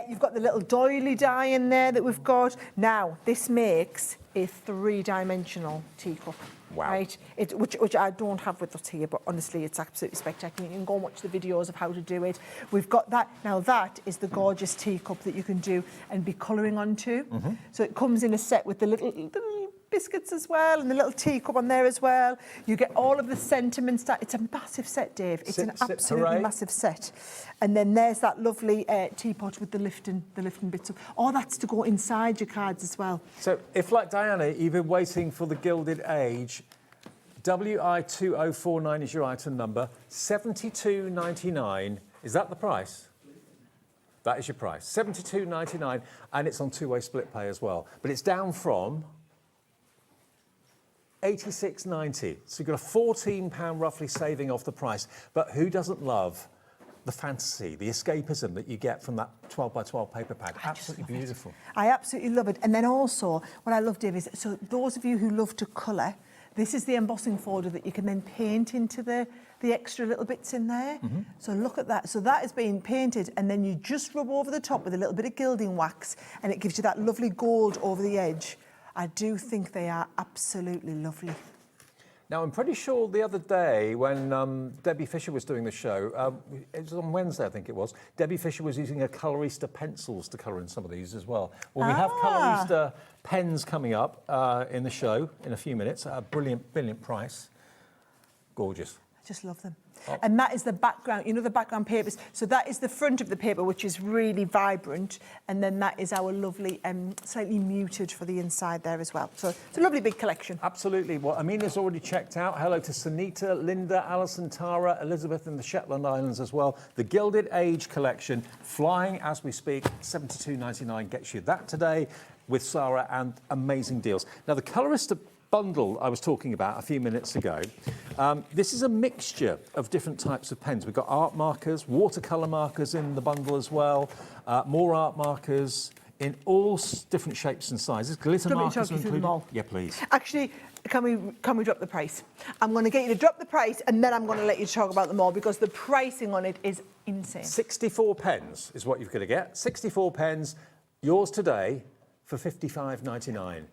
Speaker 1: You've got the little doily die in there that we've got. Now, this makes a 3-dimensional teacup.
Speaker 4: Wow.
Speaker 1: Right? Which I don't have with us here, but honestly, it's absolutely spectacular. You can go and watch the videos of how to do it. We've got that. Now, that is the gorgeous teacup that you can do and be colouring onto. So it comes in a set with the little biscuits as well, and the little teacup on there as well. You get all of the sentiments. It's a massive set, Dave. It's an absolutely massive set. And then there's that lovely teapot with the lifting bits of. Oh, that's to go inside your cards as well.
Speaker 4: So if, like Diana, you've been waiting for the Gilded Age, WI2049 is your item number, $72.99. Is that the price? That is your price, $72.99, and it's on two-way split pay as well. But it's down from $86.90. So you've got a £14 roughly saving off the price. But who doesn't love the fantasy, the escapism that you get from that 12 by 12 paper pad? Absolutely beautiful.
Speaker 1: I absolutely love it. And then also, what I love, Dave, is so those of you who love to colour, this is the embossing folder that you can then paint into the extra little bits in there. So look at that. So that is being painted, and then you just rub over the top with a little bit of gilding wax, and it gives you that lovely gold over the edge. I do think they are absolutely lovely.
Speaker 4: Now, I'm pretty sure the other day when Debbie Fisher was doing the show, it was on Wednesday, I think it was, Debbie Fisher was using a Colorista pencils to colour in some of these as well. Well, we have Colorista pens coming up in the show in a few minutes at a brilliant price. Gorgeous.
Speaker 1: I just love them. Oh. And that is the background, you know, the background papers. So that is the front of the paper, which is really vibrant. And then that is our lovely, slightly muted for the inside there as well. So it's a lovely big collection.
Speaker 4: Absolutely. Well, Amina's already checked out. Hello to Sunita, Linda, Alison, Tara, Elizabeth and the Shetland Islands as well. The Gilded Age collection, flying as we speak, $72.99 gets you that today with Sara and amazing deals. Now, the Colorista bundle I was talking about a few minutes ago, this is a mixture of different types of pens. We've got art markers, watercolour markers in the bundle as well, more art markers in all different shapes and sizes. Glitter markers are included. Yeah, please.
Speaker 1: Actually, can we drop the price? I'm going to get you to drop the price, and then I'm going to let you talk about them all, because the pricing on it is insane. 64
Speaker 4: pens is what you're going to get. 64 pens, yours today for $55.99.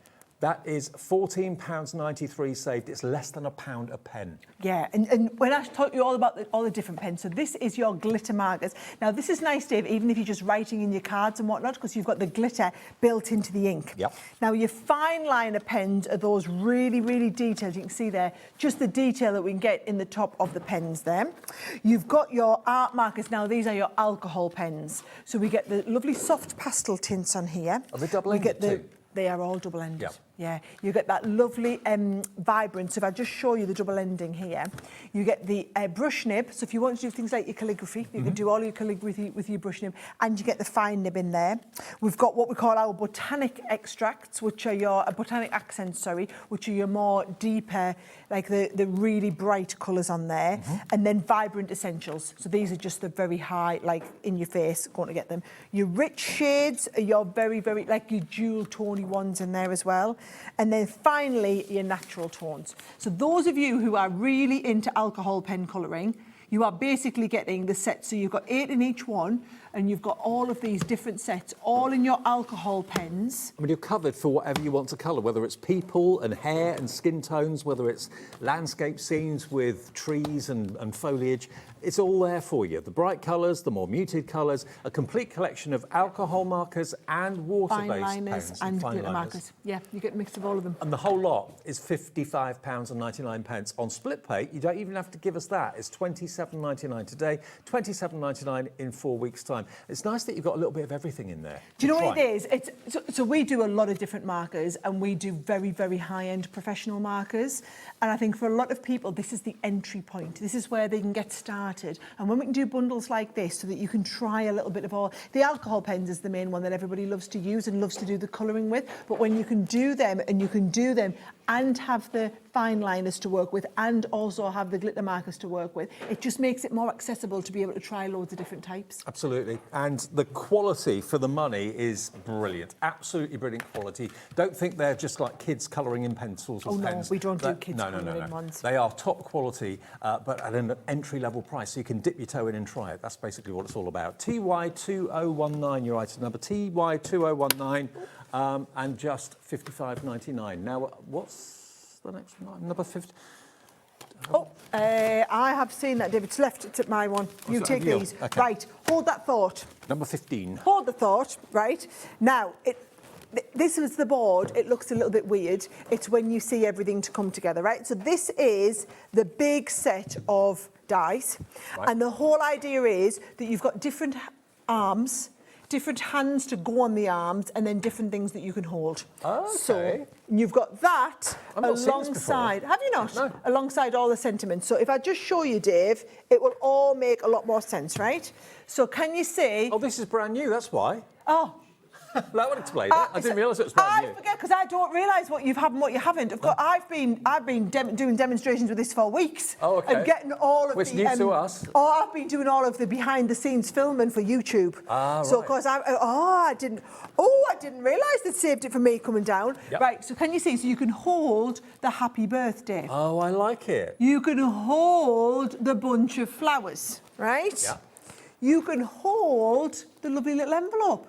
Speaker 4: That is £14.93 saved. It's less than £1 a pen.
Speaker 1: Yeah, and when I taught you all about all the different pens, so this is your glitter markers. Now, this is nice, Dave, even if you're just writing in your cards and whatnot, because you've got the glitter built into the ink.
Speaker 4: Yep.
Speaker 1: Now, your fine liner pens are those really, really detailed. You can see there, just the detail that we can get in the top of the pens there. You've got your art markers. Now, these are your alcohol pens. So we get the lovely soft pastel tints on here.
Speaker 4: Are they double-ended too?
Speaker 1: They are all double-ended.
Speaker 4: Yep.
Speaker 1: Yeah, you get that lovely vibrance. If I just show you the double ending here, you get the brush nib. So if you want to do things like your calligraphy, you can do all your calligraphy with your brush nib, and you get the fine nib in there. We've got what we call our botanic extracts, which are your botanic accents, sorry, which are your more deeper, like the really bright colours on there, and then vibrant essentials. So these are just the very high, like in your face, going to get them. Your rich shades are your very, very, like your jewel tony ones in there as well. And then finally, your natural tones. So those of you who are really into alcohol pen colouring, you are basically getting the set. So you've got 8 in each one, and you've got all of these different sets, all in your alcohol pens.
Speaker 4: I mean, you're covered for whatever you want to colour, whether it's people and hair and skin tones, whether it's landscape scenes with trees and foliage. It's all there for you. The bright colours, the more muted colours, a complete collection of alcohol markers and water-based
Speaker 1: fine liners
Speaker 4: pens.
Speaker 1: and glitter markers. Yeah, you get a mix of all of them.
Speaker 4: And the whole lot is £55.99. On split pay, you don't even have to give us that. It's $27.99 today, $27.99 in 4 weeks' time. It's nice that you've got a little bit of everything in there.
Speaker 1: Do you know what it is? So we do a lot of different markers, and we do very, very high-end professional markers. And I think for a lot of people, this is the entry point. This is where they can get started. And when we can do bundles like this, so that you can try a little bit of all. The alcohol pens is the main one that everybody loves to use and loves to do the colouring with. But when you can do them, and you can do them and have the fine liners to work with, and also have the glitter markers to work with, it just makes it more accessible to be able to try loads of different types.
Speaker 4: Absolutely. And the quality for the money is brilliant. Absolutely brilliant quality. Don't think they're just like kids colouring in pencils or pens.
Speaker 1: No, we don't do kids colouring in ones.
Speaker 4: They are top quality, but at an entry-level price, so you can dip your toe in and try it. That's basically what it's all about. TY2019, your item number, TY2019, and just $55.99. Now, what's the next one? Number 50.
Speaker 1: I have seen that, David. It's left. It's at my one. You take these.
Speaker 4: Okay.
Speaker 1: Right. Hold that thought.
Speaker 4: Number 15.
Speaker 1: Hold the thought. Right. Now, this is the board. It looks a little bit weird. It's when you see everything to come together, right? So this is the big set of dies.
Speaker 4: Right.
Speaker 1: And the whole idea is that you've got different arms, different hands to go on the arms, and then different things that you can hold.
Speaker 4: Okay.
Speaker 1: So you've got that
Speaker 4: I've not seen this before.
Speaker 1: alongside, have you not?
Speaker 4: No.
Speaker 1: Alongside all the sentiments. So if I just show you, Dave, it will all make a lot more sense, right? So can you see?
Speaker 4: Oh, this is brand new, that's why.
Speaker 1: Oh.
Speaker 4: That would explain it. I didn't realise it was brand new.
Speaker 1: I forget because I don't realise what you have and what you haven't. I've been doing demonstrations with this for weeks.
Speaker 4: Oh, okay.
Speaker 1: And getting all of
Speaker 4: Which new to us.
Speaker 1: Oh, I've been doing all of the behind-the-scenes filming for YouTube.
Speaker 4: Ah,
Speaker 1: So
Speaker 4: right.
Speaker 1: of course I didn't realise they'd saved it for me coming down.
Speaker 4: Yep.
Speaker 1: Right. So can you see? So you can hold the happy birthday.
Speaker 4: Oh, I like it.
Speaker 1: You can hold the bunch of flowers. Right.
Speaker 4: Yeah.
Speaker 1: You can hold the lovely little envelope.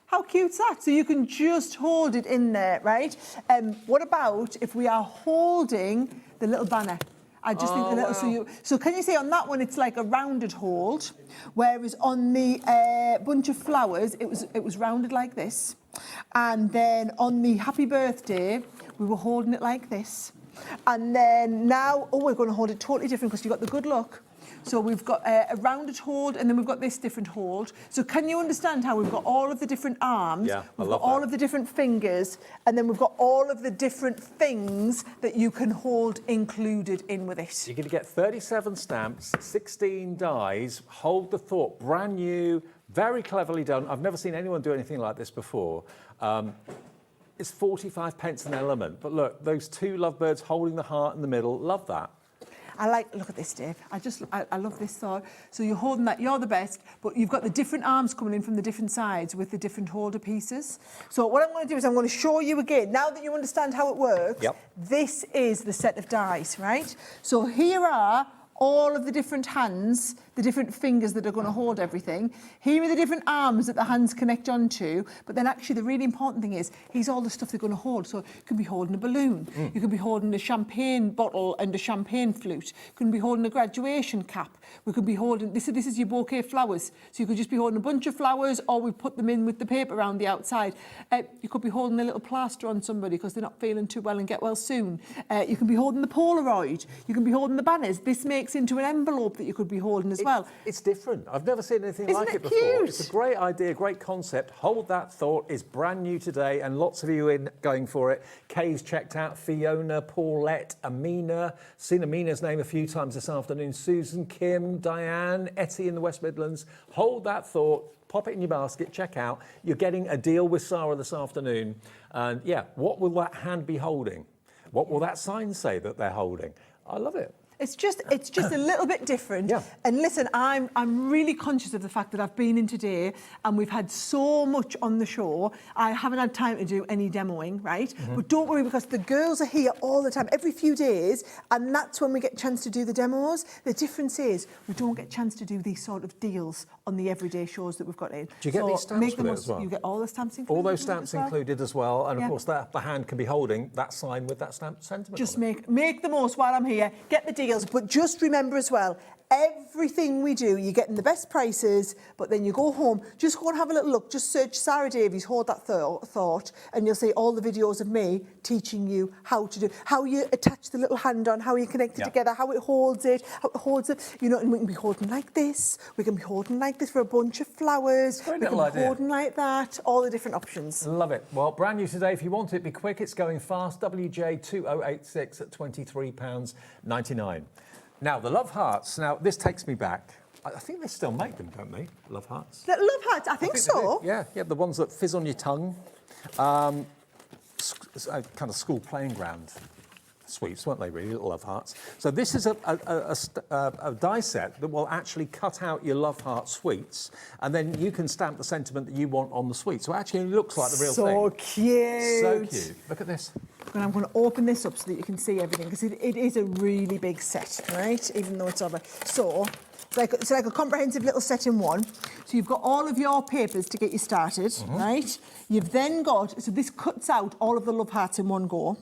Speaker 1: How cute's that? So you can just hold it in there, right? What about if we are holding the little banner? I just think the little, so can you see on that one it's like a rounded hold, whereas on the bunch of flowers it was rounded like this, and then on the happy birthday we were holding it like this, and then now we're going to hold it totally different because you've got the good luck. So we've got a rounded hold, and then we've got this different hold. So can you understand how we've got all of the different arms,
Speaker 4: Yeah,
Speaker 1: we've got all of the different fingers, and then we've got all of the different things that you can hold included in with it.
Speaker 4: You're going to get 37 stamps, 16 dies, hold the thought, brand new, very cleverly done. I've never seen anyone do anything like this before. It's 45 pence an element, but look, those two lovebirds holding the heart in the middle, love that.
Speaker 1: Look at this, Dave. I love this thought. So you're holding that, you're the best, but you've got the different arms coming in from the different sides with the different holder pieces. So what I'm going to do is I'm going to show you again, now that you understand how it works, this is the set of dies, right? So here are all of the different hands, the different fingers that are going to hold everything. Here are the different arms that the hands connect onto, but then actually the really important thing is, here's all the stuff they're going to hold. So you can be holding a balloon, you can be holding a champagne bottle and a champagne flute, you can be holding a graduation cap, we could be holding, this is your bouquet of flowers, so you could just be holding a bunch of flowers, or we put them in with the paper around the outside. You could be holding a little plaster on somebody because they're not feeling too well and get well soon. You can be holding the Polaroid, you can be holding the banners. This makes into an envelope that you could be holding as well.
Speaker 4: It's different. I've never seen anything
Speaker 1: Isn't
Speaker 4: like
Speaker 1: it
Speaker 4: it before.
Speaker 1: cute?
Speaker 4: It's a great idea, great concept. Hold that thought is brand new today, and lots of you in going for it. Kay's checked out, Fiona, Paulette, Amina. Seen Amina's name a few times this afternoon. Susan, Kim, Diane, Etty in the West Midlands. Hold that thought. Pop it in your basket, check out. You're getting a deal with Sara this afternoon. And yeah, what will that hand be holding? What will that sign say that they're holding? I love it.
Speaker 1: It's just a little bit different.
Speaker 4: Yeah.
Speaker 1: And listen, I'm really conscious of the fact that I've been in today and we've had so much on the show. I haven't had time to do any demoing, right? But don't worry, because the girls are here all the time, every few days, and that's when we get a chance to do the demos. The difference is we don't get a chance to do these sort of deals on the everyday shows that we've got in.
Speaker 4: Do you get these stamps with it as well?
Speaker 1: You get all the stamps included.
Speaker 4: All those stamps included as well, and
Speaker 1: Yeah.
Speaker 4: of course that the hand can be holding that sign with that stamp sentiment.
Speaker 1: Just
Speaker 4: on it.
Speaker 1: make the most while I'm here. Get the deals, but just remember as well, everything we do, you're getting the best prices, but then you go home, just go and have a little look. Just search Sara Davies, hold that thought, and you'll see all the videos of me teaching you how to do, how you attach the little hand on, how you connect it together, how it holds it, you know, and we can be holding like this, we can be holding like this for a bunch of flowers, we can be holding like that, all the different options.
Speaker 4: Love it. Well, brand new today. If you want it, be quick. It's going fast. WJ2086 at £23.99. Now, the Love Hearts. Now, this takes me back. I think they still make them, don't they? Love Hearts.
Speaker 1: Love Hearts, I think so.
Speaker 4: Yeah, the ones that fizz on your tongue. Kind of school playing ground sweets, weren't they, really, little Love Hearts? So this is a die set that will actually cut out your Love Heart sweets, and then you can stamp the sentiment that you want on the sweet. So it actually looks like the real thing.
Speaker 1: So cute.
Speaker 4: So cute. Look at this.
Speaker 1: And I'm going to open this up so that you can see everything, because it is a really big set, right? Even though it's over. So it's like a comprehensive little set in one. So you've got all of your papers to get you started, right? You've then got, so this cuts out all of the Love Hearts in one go.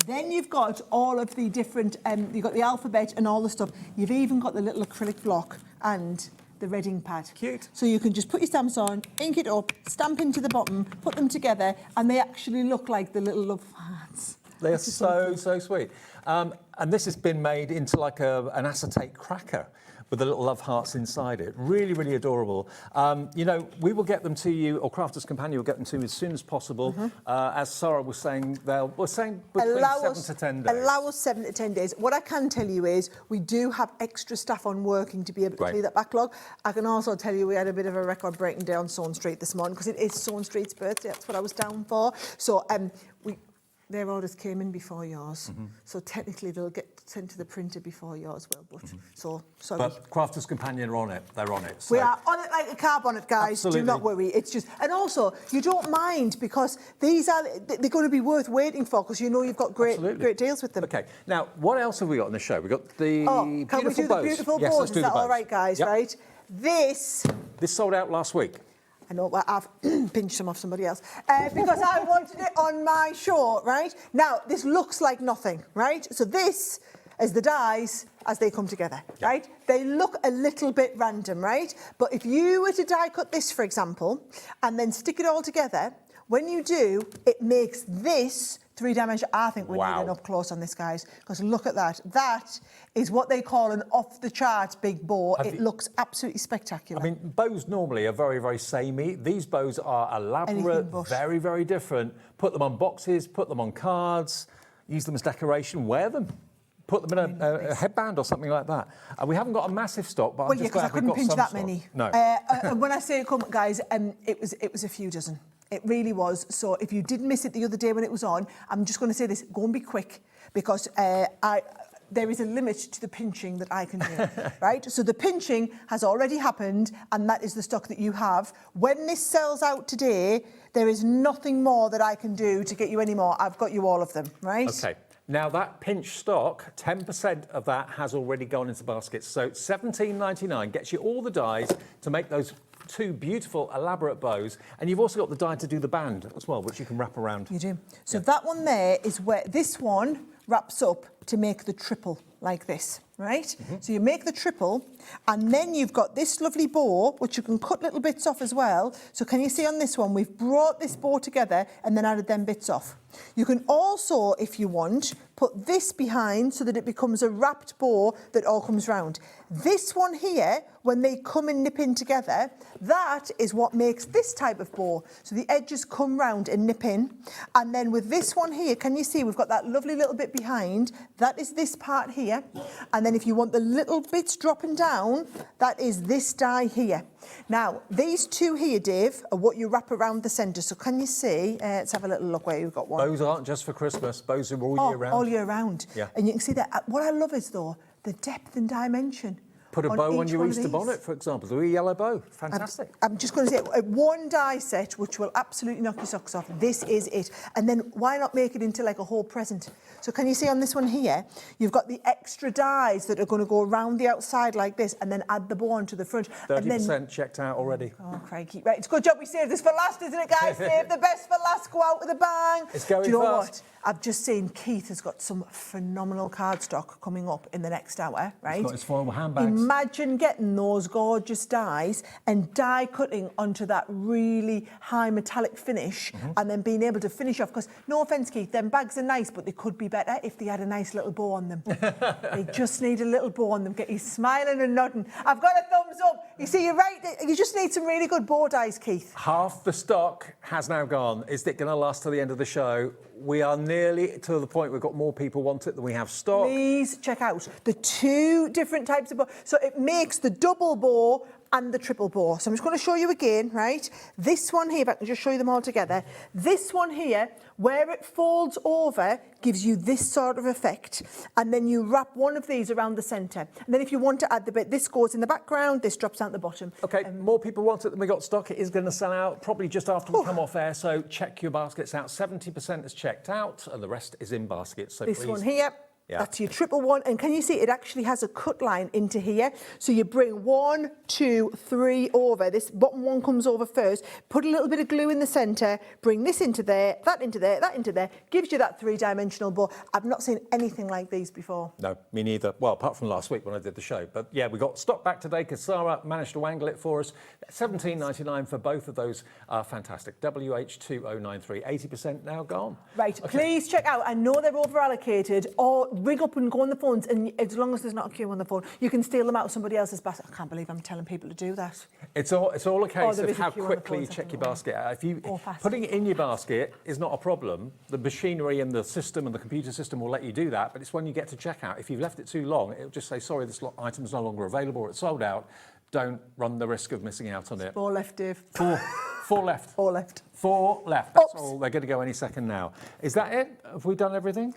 Speaker 1: Then you've got all of the different, you've got the alphabet and all the stuff. You've even got the little acrylic block and the red ink pad.
Speaker 4: Cute.
Speaker 1: So you can just put your stamps on, ink it up, stamp into the bottom, put them together, and they actually look like the little love hearts.
Speaker 4: They're so sweet. And this has been made into like an acetate cracker with the little love hearts inside it. Really, really adorable. You know, we will get them to you, or Crafter's Companion will get them to you as soon as possible. As Sara was saying, we're saying between 7 to 10 days.
Speaker 1: Allow us 7 to 10 days. What I can tell you is we do have extra staff on working to be able to clear that backlog. I can also tell you we had a bit of a record-breaking day on Sawn Street this morning because it is Sawn Street's birthday. That's what I was down for. So their orders came in before yours, so technically they'll get sent to the printer before yours will. But so sorry.
Speaker 4: But Crafter's Companion are on it. They're on it. So.
Speaker 1: We are on it like a car bonnet, guys.
Speaker 4: Absolutely.
Speaker 1: Do not worry. It's just, and also you don't mind because they're going to be worth waiting for because you know you've got great deals with them.
Speaker 4: Okay. Now, what else have we got on the show? We've got the
Speaker 1: can we do the beautiful
Speaker 4: yes,
Speaker 1: bows?
Speaker 4: let's do
Speaker 1: Is that
Speaker 4: the
Speaker 1: all
Speaker 4: bows.
Speaker 1: right, guys?
Speaker 4: Yep.
Speaker 1: Right. This
Speaker 4: sold out last week.
Speaker 1: I know, but I've pinched some off somebody else because I wanted it on my show, right? Now, this looks like nothing, right? So this is the dies as they come together, right? They look a little bit random, right? But if you were to die cut this, for example, and then stick it all together, when you do, it makes this three-dimensional. I think we need an up close on this, guys, because look at that. That is what they call an off-the-charts big bow. It looks absolutely spectacular.
Speaker 4: I mean, bows normally are very, very samey. These bows are elaborate, very, very different. Put them on boxes, put them on cards, use them as decoration, wear them. Put them in a headband or something like that. We haven't got a massive stock, but I'm just glad we've got some stock.
Speaker 1: Well, yeah, because I couldn't pinch that many.
Speaker 4: No.
Speaker 1: When I say come, guys, it was a few dozen. It really was. So if you did miss it the other day when it was on, I'm just going to say this, go and be quick because there is a limit to the pinching that I can do, right? So the pinching has already happened and that is the stock that you have. When this sells out today, there is nothing more that I can do to get you any more. I've got you all of them, right?
Speaker 4: Okay. Now that pinch stock, 10% of that has already gone into baskets. So $17.99 gets you all the dies to make those two beautiful, elaborate bows. And you've also got the die to do the band as well, which you can wrap around.
Speaker 1: You do. So that one there is where this one wraps up to make the triple like this, right? So you make the triple and then you've got this lovely bow, which you can cut little bits off as well. So can you see on this one, we've brought this bow together and then added them bits off. You can also, if you want, put this behind so that it becomes a wrapped bow that all comes round. This one here, when they come and nip in together, that is what makes this type of bow. So the edges come round and nip in. And then with this one here, can you see we've got that lovely little bit behind? That is this part here. And then if you want the little bits dropping down, that is this die here. Now, these two here, Dave, are what you wrap around the centre. So can you see? Let's have a little look where you've got one.
Speaker 4: Bows aren't just for Christmas. Bows are all year round.
Speaker 1: All year round.
Speaker 4: Yeah.
Speaker 1: And you can see that. What I love is, though, the depth and dimension.
Speaker 4: Put a bow on your Easter bonnet, for example. Do a yellow bow. Fantastic.
Speaker 1: I'm just going to say, one die set, which will absolutely knock your socks off. This is it. And then why not make it into like a whole present? So can you see on this one here, you've got the extra dies that are going to go around the outside like this and then add the bow onto the front.
Speaker 4: 30% checked out already.
Speaker 1: Oh, crikey. Right, it's a good job we saved this for last, isn't it, guys? Save the best for last, go out with a bang.
Speaker 4: It's going
Speaker 1: Do you know
Speaker 4: fast.
Speaker 1: what? I've just seen Keith has got some phenomenal cardstock coming up in the next hour, right?
Speaker 4: He's got his foil handbags.
Speaker 1: Imagine getting those gorgeous dies and die cutting onto that really high metallic finish and then being able to finish off. Because, no offence, Keith, them bags are nice, but they could be better if they had a nice little bow on them. They just need a little bow on them. Get you smiling and nodding. I've got a thumbs up. You see, you're right. You just need some really good bow dies, Keith.
Speaker 4: Half the stock has now gone. Is it going to last till the end of the show? We are nearly to the point we've got more people want it than we have stock.
Speaker 1: Please check out the two different types of bow. So it makes the double bow and the triple bow. So I'm just going to show you again, right? This one here, if I can just show you them all together. This one here, where it folds over, gives you this sort of effect. And then you wrap one of these around the centre. And then if you want to add the bit, this goes in the background, this drops out the bottom.
Speaker 4: OK, more people want it than we got stock. It is going to sell out probably just after we come off air. So check your baskets out. 70% is checked out and the rest is in baskets. So
Speaker 1: this one here.
Speaker 4: Yeah.
Speaker 1: That's your triple one. And can you see it actually has a cut line into here? So you bring 1, 2, 3 over. This bottom one comes over first. Put a little bit of glue in the centre. Bring this into there, that into there, that into there. Gives you that 3-dimensional bow. I've not seen anything like these before.
Speaker 4: No, me neither. Well, apart from last week when I did the show. But yeah, we got stock back today because Sara managed to wangle it for us. $17.99 for both of those. Fantastic. WH2093. 80% now gone.
Speaker 1: Right,
Speaker 4: Okay.
Speaker 1: Please check out. I know they're over allocated, or ring up and go on the phones, and as long as there's not a queue on the phone, you can steal them out of somebody else's basket. I can't believe I'm telling people to do that.
Speaker 4: It's all a case
Speaker 1: there
Speaker 4: of
Speaker 1: is a
Speaker 4: how
Speaker 1: queue on the
Speaker 4: quickly you
Speaker 1: phones,
Speaker 4: check your
Speaker 1: definitely.
Speaker 4: basket out. If you
Speaker 1: Or fast.
Speaker 4: putting it in your basket is not a problem. The machinery and the system and the computer system will let you do that, but it's when you get to checkout. If you've left it too long, it'll just say, sorry, this item is no longer available or it's sold out. Don't run the risk of missing out on it.
Speaker 1: 4 left, Dave.
Speaker 4: Four left.
Speaker 1: 4 left.
Speaker 4: 4 left. That's
Speaker 1: Oops.
Speaker 4: all. They're going to go any second now. Is that it? Have we done everything?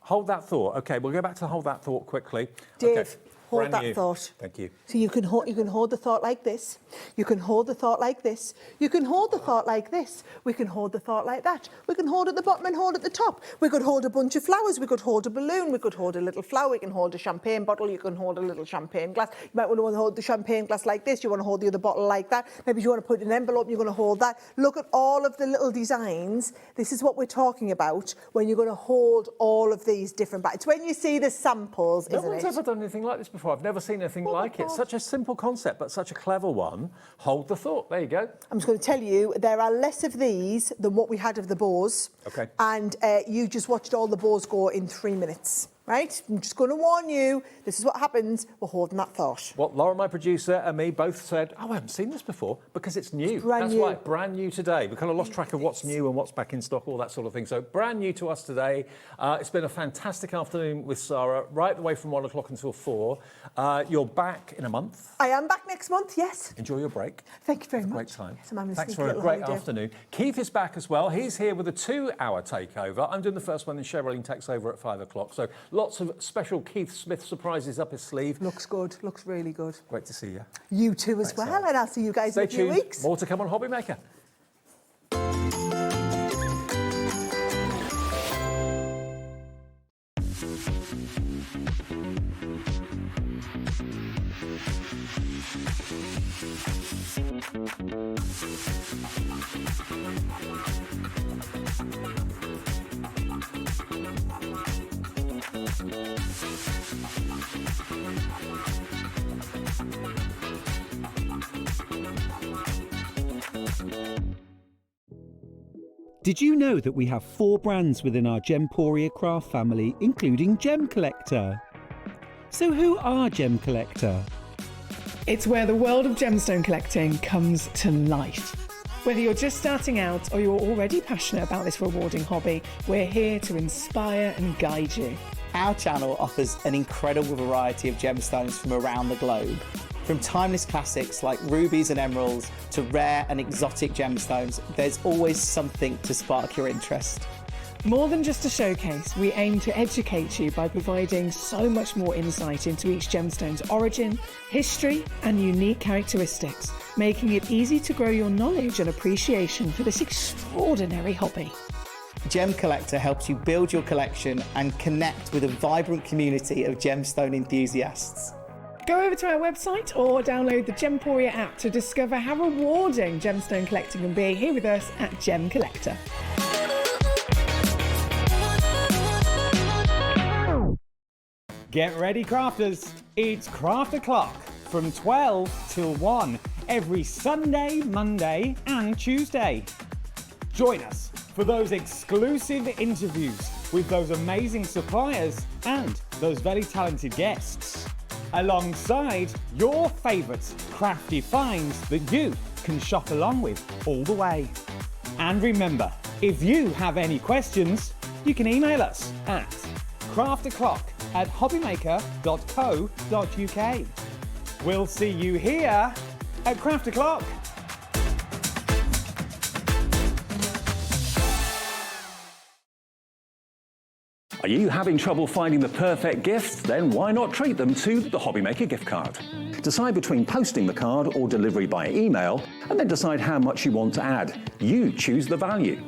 Speaker 4: Hold that thought. Okay, we'll go back to hold that thought quickly.
Speaker 1: Dave,
Speaker 4: Okay,
Speaker 1: hold
Speaker 4: brand
Speaker 1: that
Speaker 4: new.
Speaker 1: thought.
Speaker 4: Thank you.
Speaker 1: So you can hold the thought like this. You can hold the thought like this. You can hold the thought like this. We can hold the thought like that. We can hold at the bottom and hold at the top. We could hold a bunch of flowers. We could hold a balloon. We could hold a little flower. We can hold a champagne bottle. You can hold a little champagne glass. You might want to hold the champagne glass like this. You want to hold the other bottle like that. Maybe you want to put an envelope, you're going to hold that. Look at all of the little designs. This is what we're talking about when you're going to hold all of these different bags. It's when you see the samples,
Speaker 4: No
Speaker 1: isn't
Speaker 4: one's
Speaker 1: it?
Speaker 4: ever done anything like this before. I've never seen anything like it. Such a simple concept, but such a clever one. Hold the thought. There you go.
Speaker 1: I'm just going to tell you, there are less of these than what we had of the bows.
Speaker 4: Okay.
Speaker 1: And you just watched all the bows go in 3 minutes, right? I'm just going to warn you, this is what happens. We're holding that thought.
Speaker 4: Well, Laura, my producer, and me both said, oh, I haven't seen this before because it's new.
Speaker 1: brand
Speaker 4: That's
Speaker 1: new.
Speaker 4: right, brand new today. We kind of lost track of what's new and what's back in stock, all that sort of thing. So brand new to us today. It's been a fantastic afternoon with Sara, right the way from 1 o'clock until 4. You're back in a month.
Speaker 1: I am back next month, yes.
Speaker 4: Enjoy your break.
Speaker 1: Thank you very much.
Speaker 4: Great time.
Speaker 1: Yes, I'm having a
Speaker 4: Thanks
Speaker 1: sneaky
Speaker 4: for a
Speaker 1: little
Speaker 4: great
Speaker 1: holiday.
Speaker 4: afternoon. Keith is back as well. He's here with a 2-hour takeover. I'm doing the first one, then Cheryline takes over at 5 o'clock. So lots of special Keith Smith surprises up his sleeve.
Speaker 1: Looks good, looks really good.
Speaker 4: Great to see you.
Speaker 1: You too as
Speaker 4: Thanks,
Speaker 1: well,
Speaker 4: Sara.
Speaker 1: and I'll see you guys
Speaker 4: Stay
Speaker 1: in a few
Speaker 4: tuned.
Speaker 1: weeks.
Speaker 4: More to come on Hobby Maker.
Speaker 11: Did you know that we have 4 brands within our Gemporia craft family, including Gem Collector? So who are Gem Collector?
Speaker 12: It's where the world of gemstone collecting comes to life. Whether you're just starting out or you're already passionate about this rewarding hobby, we're here to inspire and guide you.
Speaker 13: Our channel offers an incredible variety of gemstones from around the globe. From timeless classics like rubies and emeralds to rare and exotic gemstones, there's always something to spark your interest.
Speaker 12: More than just a showcase, we aim to educate you by providing so much more insight into each gemstone's origin, history, and unique characteristics, making it easy to grow your knowledge and appreciation for this extraordinary hobby.
Speaker 13: Gem Collector helps you build your collection and connect with a vibrant community of gemstone enthusiasts.
Speaker 12: Go over to our website or download the Gemporia app to discover how rewarding gemstone collecting can be here with us at Gem Collector.
Speaker 6: Get ready, crafters. It's Craft O'Clock from 12 till 1 every Sunday, Monday, and Tuesday. Join us for those exclusive interviews with those amazing suppliers and those very talented guests, alongside your favourite crafty finds that you can shop along with all the way. And remember, if you have any questions, you can email us at crafto'clock@hobbymaker.co.uk. We'll see you here at Craft O'Clock.
Speaker 4: Are you having trouble finding the perfect gift? Then why not treat them to the Hobby Maker gift card? Decide between posting the card or delivery by email, and then decide how much you want to add. You choose the value.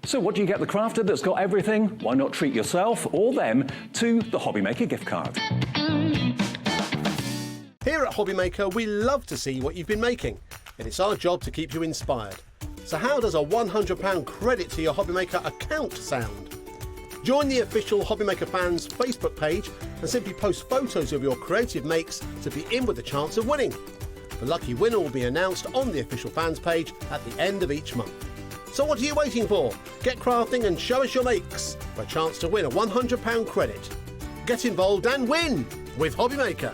Speaker 4: So what do you get the crafter that's got everything? Why not treat yourself or them to the Hobbymaker gift card?
Speaker 9: Here at Hobbymaker, we love to see what you've been making, and it's our job to keep you inspired. So how does a £100 credit to your Hobbymaker account sound? Join the official Hobbymaker fans Facebook page and simply post photos of your creative makes to be in with a chance of winning. The lucky winner will be announced on the official fans page at the end of each month. So what are you waiting for? Get crafting and show us your makes for a chance to win a £100 credit. Get involved and win with Hobbymaker.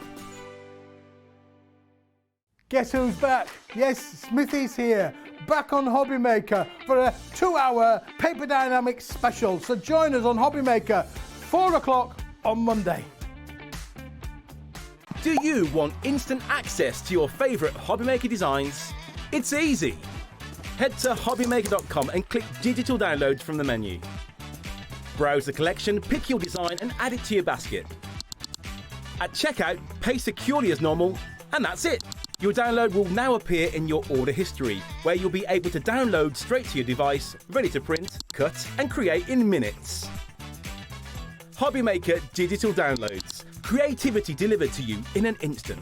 Speaker 14: Guess who's back? Yes, Smithy's here, back on Hobbymaker for a 2-hour Paper Dienamics special. So join us on Hobbymaker, 4 o'clock on Monday.
Speaker 8: Do you want instant access to your favourite Hobbymaker designs? It's easy. Head to hobbymaker.com and click digital downloads from the menu. Browse the collection, pick your design and add it to your basket. At checkout, pay securely as normal, and that's it. Your download will now appear in your order history, where you'll be able to download straight to your device, ready to print, cut and create in minutes. Hobbymaker Digital Downloads. Creativity delivered to you in an instant.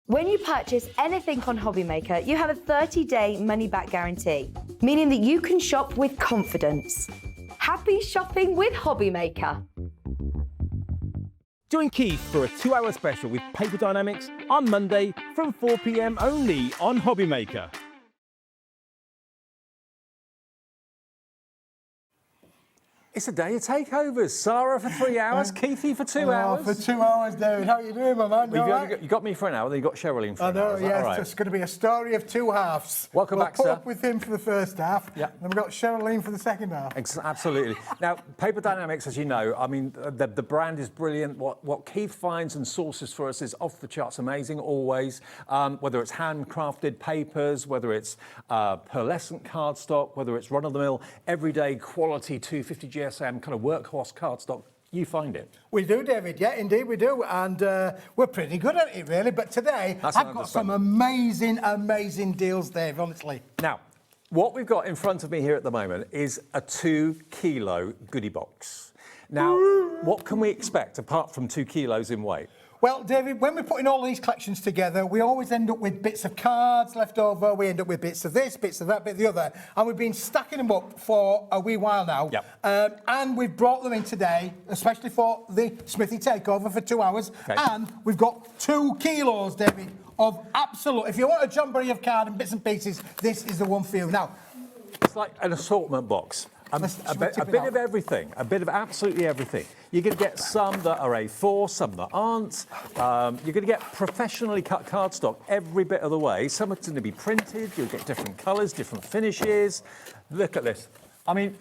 Speaker 10: When you purchase anything on Hobbymaker, you have a 30-day money-back guarantee, meaning that you can shop with confidence. Happy shopping with Hobbymaker.
Speaker 8: Join Keith for a 2-hour special with Paper Dienamics on Monday from 4 p.m. only on Hobbymaker.
Speaker 4: It's a day of takeovers. Sara for 3 hours, Keithy for 2 hours.
Speaker 14: For 2 hours, David. How are you doing, my man?
Speaker 4: You got me for an hour, then you got Sherilyn for an hour.
Speaker 14: I know, yes. Right? It's going to be a story of 2 halves.
Speaker 4: Welcome back,
Speaker 14: We'll
Speaker 4: sir.
Speaker 14: put up with him for the first half, and we've got Sherilyn for the second half.
Speaker 4: Absolutely. Now, Paper Dienamics, as you know, I mean, the brand is brilliant. What Keith finds and sources for us is off the charts amazing, always. Whether it's handcrafted papers, whether it's pearlescent cardstock, whether it's run-of-the-mill, everyday quality 250 GSM kind of workhorse cardstock, you find it.
Speaker 14: We do, David. Yeah, indeed we do. And we're pretty good at it, really. But today, I've got some amazing, amazing deals, Dave, honestly.
Speaker 4: Now, what we've got in front of me here at the moment is a 2-kilo goodie box. Now, what can we expect apart from 2 kilos in weight?
Speaker 14: Well, David, when we're putting all these collections together, we always end up with bits of cards left over. We end up with bits of this, bits of that, bit of the other. And we've been stacking them up for a wee while now.
Speaker 4: Yep.
Speaker 14: And we've brought them in today, especially for the Smithy Takeover for 2 hours.
Speaker 4: Okay.
Speaker 14: And we've got 2 kilos, David, of absolute. If you want a jamboree of card and bits and pieces, this is the one for you. Now,
Speaker 4: it's like an assortment box. A bit of everything, a bit of absolutely everything. You're going to get some that are A4, some that aren't. You're going to get professionally cut cardstock every bit of the way. Some are going to be printed. You'll get different colours, different finishes. Look at this. I mean,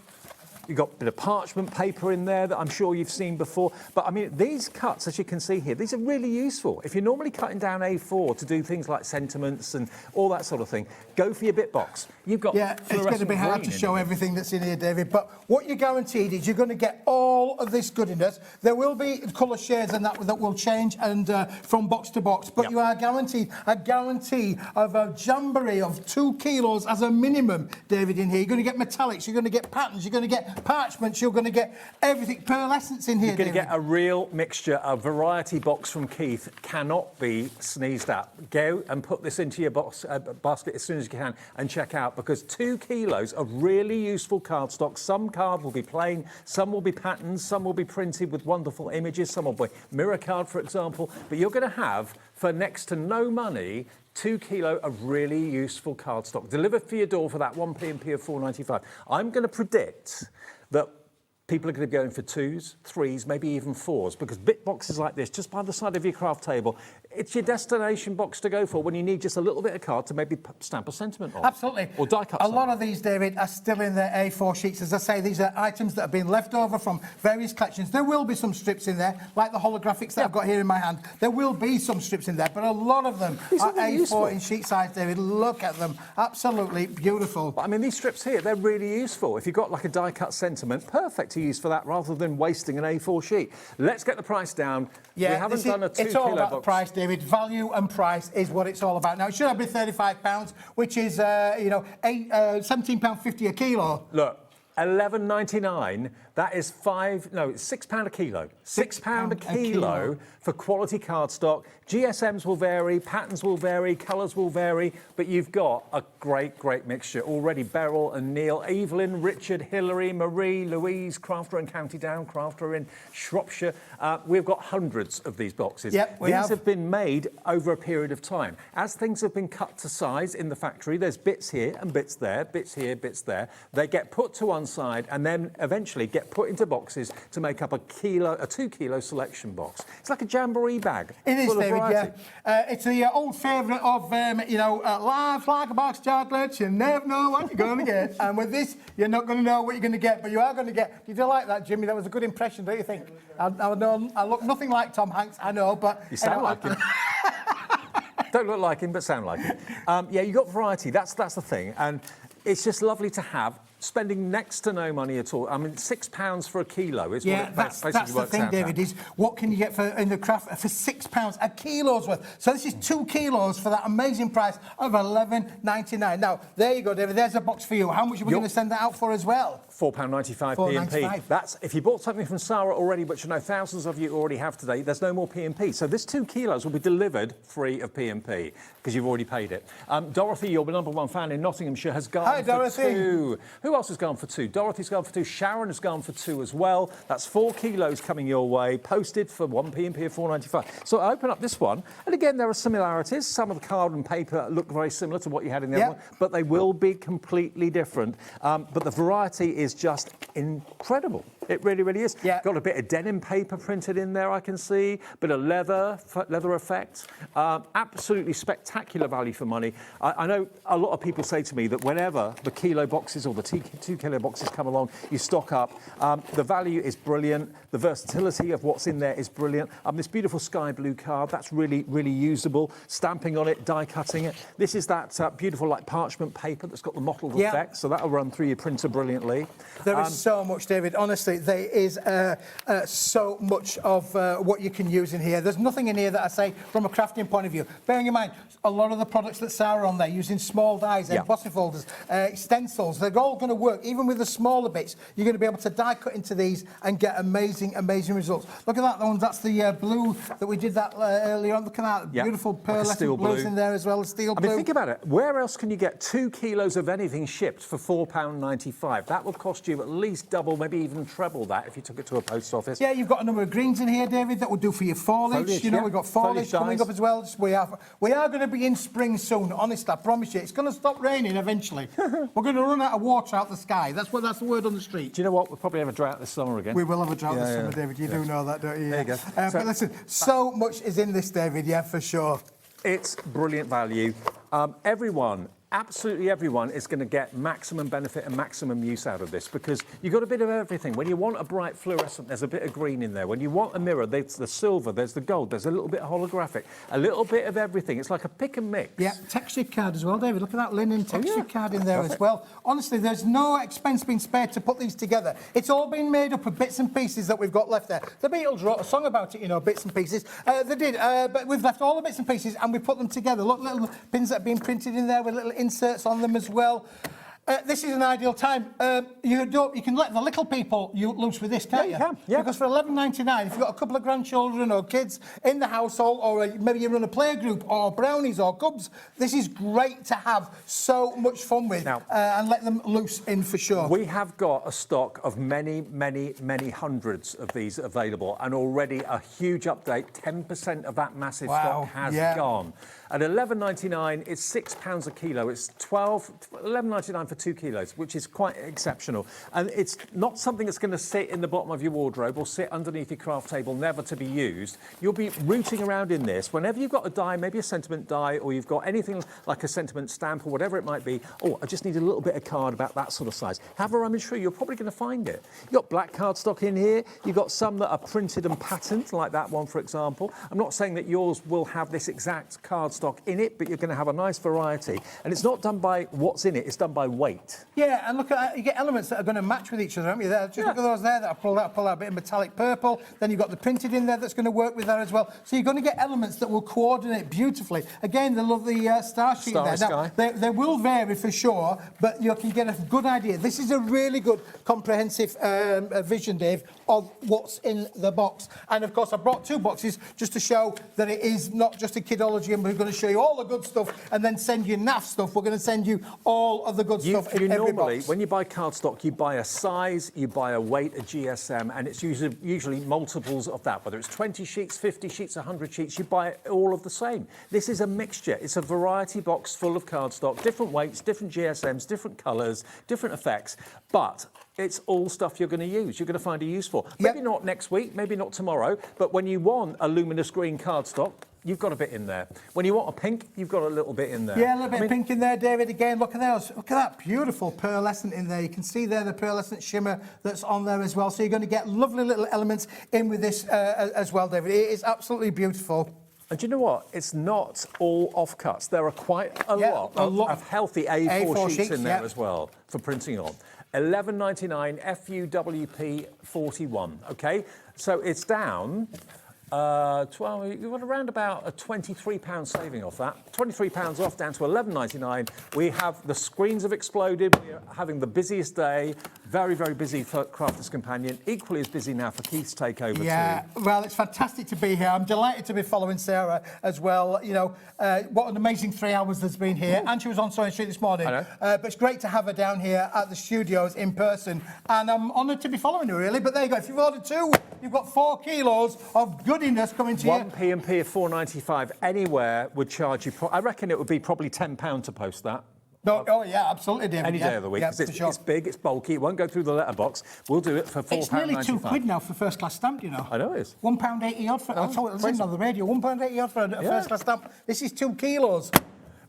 Speaker 4: you've got a bit of parchment paper in there that I'm sure you've seen before. But, I mean, these cuts, as you can see here, these are really useful. If you're normally cutting down A4 to do things like sentiments and all that sort of thing, go for your bit box. You've got
Speaker 14: it's going to be hard to show everything that's in here, David, but what you're guaranteed is you're going to get all of this goodiness. There will be colour shades and that will change and from box to box, but you are guaranteed a guarantee of a jamboree of 2 kilos as a minimum, David, in here. You're going to get metallics, you're going to get patterns, you're going to get parchments, you're going to get everything, pearlescence in here,
Speaker 4: You're going to
Speaker 14: David.
Speaker 4: get a real mixture. A variety box from Keith cannot be sneezed at. Go and put this into your box, basket as soon as you can and check out, because 2 kilos of really useful cardstock. Some card will be plain, some will be patterns, some will be printed with wonderful images, some will be mirror card, for example. But you're going to have, for next to no money, 2 kilo of really useful cardstock delivered for your door for that 1p and P of £4.95. I'm going to predict that people are going to be going for 2s, 3s, maybe even 4s, because bit boxes like this, just by the side of your craft table, it's your destination box to go for when you need just a little bit of card to maybe stamp a sentiment on.
Speaker 14: Absolutely.
Speaker 4: Or die cut.
Speaker 14: A lot of these, David, are still in their A4 sheets. As I say, these are items that have been left over from various collections. There will be some strips in there, like the holographics that I've got here in my hand. There will be some strips in there, but a lot of them are A4 useful. In sheet size, David. Look at them. Absolutely beautiful.
Speaker 4: But, I mean, these strips here, they're really useful. If you've got like a die cut sentiment, perfect to use for that rather than wasting an A4 sheet. Let's get the price down.
Speaker 14: Yeah,
Speaker 4: we haven't done a 2
Speaker 14: it's all
Speaker 4: kilo
Speaker 14: about
Speaker 4: box.
Speaker 14: the price, David. Value and price is what it's all about. Now, it should have been £35, which is, £17.50 a kilo.
Speaker 4: Look, £11.99. That is it's £6 a kilo. £6 a kilo for quality cardstock. GSMs will vary, patterns will vary, colours will vary, but you've got a great, great mixture already. Beryl and Neil, Evelyn, Richard, Hilary, Marie, Louise, crafter in County Down, crafter in Shropshire. We've got hundreds of these boxes.
Speaker 14: Yep,
Speaker 4: these have been made over a period of time. As things have been cut to size in the factory, there's bits here and bits there, bits here, bits there. They get put to one side and then eventually get put into boxes to make up a 2 kilo selection box. It's like a jamboree bag.
Speaker 14: It is, David,
Speaker 4: variety.
Speaker 14: yeah. It's the old favourite of, life's like a box of chocolates, you never know what you're going to get. And with this, you're not going to know what you're going to get, but you are going to get. Did you like that, Jimmy? That was a good impression, don't you think? I look nothing like Tom Hanks, I know, but...
Speaker 4: You sound like him. Don't look like him, but sound like him. You got variety. That's the thing. And it's just lovely to have. Spending next to no money at all. I mean, £6 for a kilo is what it basically
Speaker 14: that's the
Speaker 4: works
Speaker 14: thing,
Speaker 4: out
Speaker 14: David, is what can you get in the craft for £6 a kilo's worth? So this is 2 kilos for that amazing price of £11.99. Now, there you go, David. There's a box for you. How much are we going to send that out for as well?
Speaker 4: £4.95 P&P. That's if you bought something from Sara already, which I know thousands of you already have today. There's no more P&P. So this 2 kilos will be delivered free of P&P because you've already paid it. Dorothy, your number one fan in Nottinghamshire, has gone for 2. Who else has gone for 2? Dorothy's gone for 2. Sharon has gone for 2 as well. That's 4 kilos coming your way, posted for 1 P&P of £4.95. So I open up this one, and again there are similarities. Some of the card and paper look very similar to what you had in the other one, but they will be completely different. But the variety is just incredible. It really, really is. Yeah. Got a bit of denim paper printed in there, I can see. Bit of leather effect. Absolutely spectacular value for money. I know a lot of people say to me that whenever the kilo boxes or the 2 kilo boxes come along, you stock up. The value is brilliant. The versatility of what's in there is brilliant. This beautiful sky blue card, that's really, really usable. Stamping on it, die cutting it. This is that beautiful like parchment paper that's got the mottled effect, so that'll run through your printer brilliantly.
Speaker 14: There is so much, David. Honestly, there is so much of what you can use in here. There's nothing in here that I say from a crafting point of view. Bearing in mind, a lot of the products that Sara on there using small dies, embossing folders, stencils, they're all going to work. Even with the smaller bits, you're going to be able to die cut into these and get amazing, amazing results. Look at that one. That's the blue that we did that earlier on. Look at that beautiful pearl blues in there as well as steel blue.
Speaker 4: I mean, think about it. Where else can you get 2 kilos of anything shipped for £4.95? That will cost you at least double, maybe even treble that if you took it to a post office.
Speaker 14: Yeah, you've got a number of greens in here, David, that will do for your foliage. We've got foliage coming up as well. We are going to be in spring soon. Honestly, I promise you. It's going to stop raining eventually. We're going to run out of water out the sky. That's the word on the street.
Speaker 4: Do you know what? We'll probably have a drought this summer again.
Speaker 14: We will have a drought this summer, David. You do know that, don't you?
Speaker 4: There you go.
Speaker 14: But listen, so much is in this, David, for sure.
Speaker 4: It's brilliant value. Absolutely everyone is going to get maximum benefit and maximum use out of this because you've got a bit of everything. When you want a bright fluorescent, there's a bit of green in there. When you want a mirror, there's the silver, there's the gold, there's a little bit of holographic, a little bit of everything. It's like a pick and mix.
Speaker 14: Yeah, texture card as well, David. Look at that linen texture card in there as well. Honestly, there's no expense being spared to put these together. It's all been made up of bits and pieces that we've got left there. The Beatles wrote a song about it, bits and pieces. They did, but we've left all the bits and pieces and we put them together. Look, little pins that have been printed in there with little inserts on them as well. This is an ideal time. You can let the little people loose with this, can't you?
Speaker 4: Yeah, you can. Yeah.
Speaker 14: Because for £11.99, if you've got a couple of grandchildren or kids in the household, or maybe you run a playgroup or brownies or cubs, this is great to have so much fun with and let them loose in for sure.
Speaker 4: We have got a stock of many, many, many hundreds of these available, and already a huge update. 10% of that massive stock has gone. At £11.99, it's £6 a kilo. It's £11.99 for 2 kilos, which is quite exceptional. And it's not something that's going to sit in the bottom of your wardrobe or sit underneath your craft table, never to be used. You'll be rooting around in this. Whenever you've got a die, maybe a sentiment die, or you've got anything like a sentiment stamp or whatever it might be, I just need a little bit of card about that sort of size. Have a rummage through, you're probably going to find it. You've got black cardstock in here. You've got some that are printed and patterned, like that one, for example. I'm not saying that yours will have this exact cardstock cardstock in it, but you're going to have a nice variety. And it's not done by what's in it, it's done by weight.
Speaker 14: Yeah, and look at that, you get elements that are going to match with each other, haven't you? There, just look at those there that I pulled out a bit of metallic purple. Then you've got the printed in there that's going to work with that as well. So you're going to get elements that will coordinate beautifully. Again, the lovely star sheet there. Now, they will vary for sure, but you can get a good idea. This is a really good comprehensive vision, Dave, of what's in the box. And of course, I brought 2 boxes just to show that it is not just a kidology, and we're going to show you all the good stuff and then send you naff stuff. We're going to send you all of the good stuff in every box.
Speaker 4: When you buy cardstock, you buy a size, you buy a weight, a GSM, and it's usually multiples of that. Whether it's 20 sheets, 50 sheets, 100 sheets, you buy it all of the same. This is a mixture. It's a variety box full of cardstock, different weights, different GSMs, different colours, different effects, but it's all stuff you're going to use. You're going to find a use for. Maybe not next week, maybe not tomorrow, but when you want a luminous green cardstock, you've got a bit in there. When you want a pink, you've got a little bit in there.
Speaker 14: Yeah, a little bit of pink in there, David. Again, look at those. Look at that beautiful pearlescent in there. You can see there the pearlescent shimmer that's on there as well. So you're going to get lovely little elements in with this as well, David. It is absolutely beautiful.
Speaker 4: And do you know what? It's not all offcuts. There are quite a lot of healthy A4 sheets in there as well for printing on. $11.99 FUWP 41. Okay, so it's down. 12. You've got around about a £23 saving off that. £23 off, down to $11.99. We have the screens have exploded. We're having the busiest day. Very, very busy for Crafters Companion. Equally as busy now for Keith's Takeover too.
Speaker 14: Well, it's fantastic to be here. I'm delighted to be following Sarah as well. You know, what an amazing 3 hours there's been here. And she was on Sewing Street this morning.
Speaker 4: I know.
Speaker 14: But it's great to have her down here at the studios in person. And I'm honoured to be following her, really. But there you go. If you've ordered 2, you've got 4 kilos of goodiness coming to you.
Speaker 4: One P&P of $4.95 anywhere would charge you. I reckon it would be probably £10 to post that.
Speaker 14: No, oh yeah, absolutely, David.
Speaker 4: Any day of the week, because it's big, it's bulky, it won't go through the letterbox. We'll do it for £4.95.
Speaker 14: It's nearly £2 now for first class stamp, you know.
Speaker 4: I know it is.
Speaker 14: £1.80 odd for. I told it on the radio. £1.80 odd for a first class stamp. This is 2 kilos.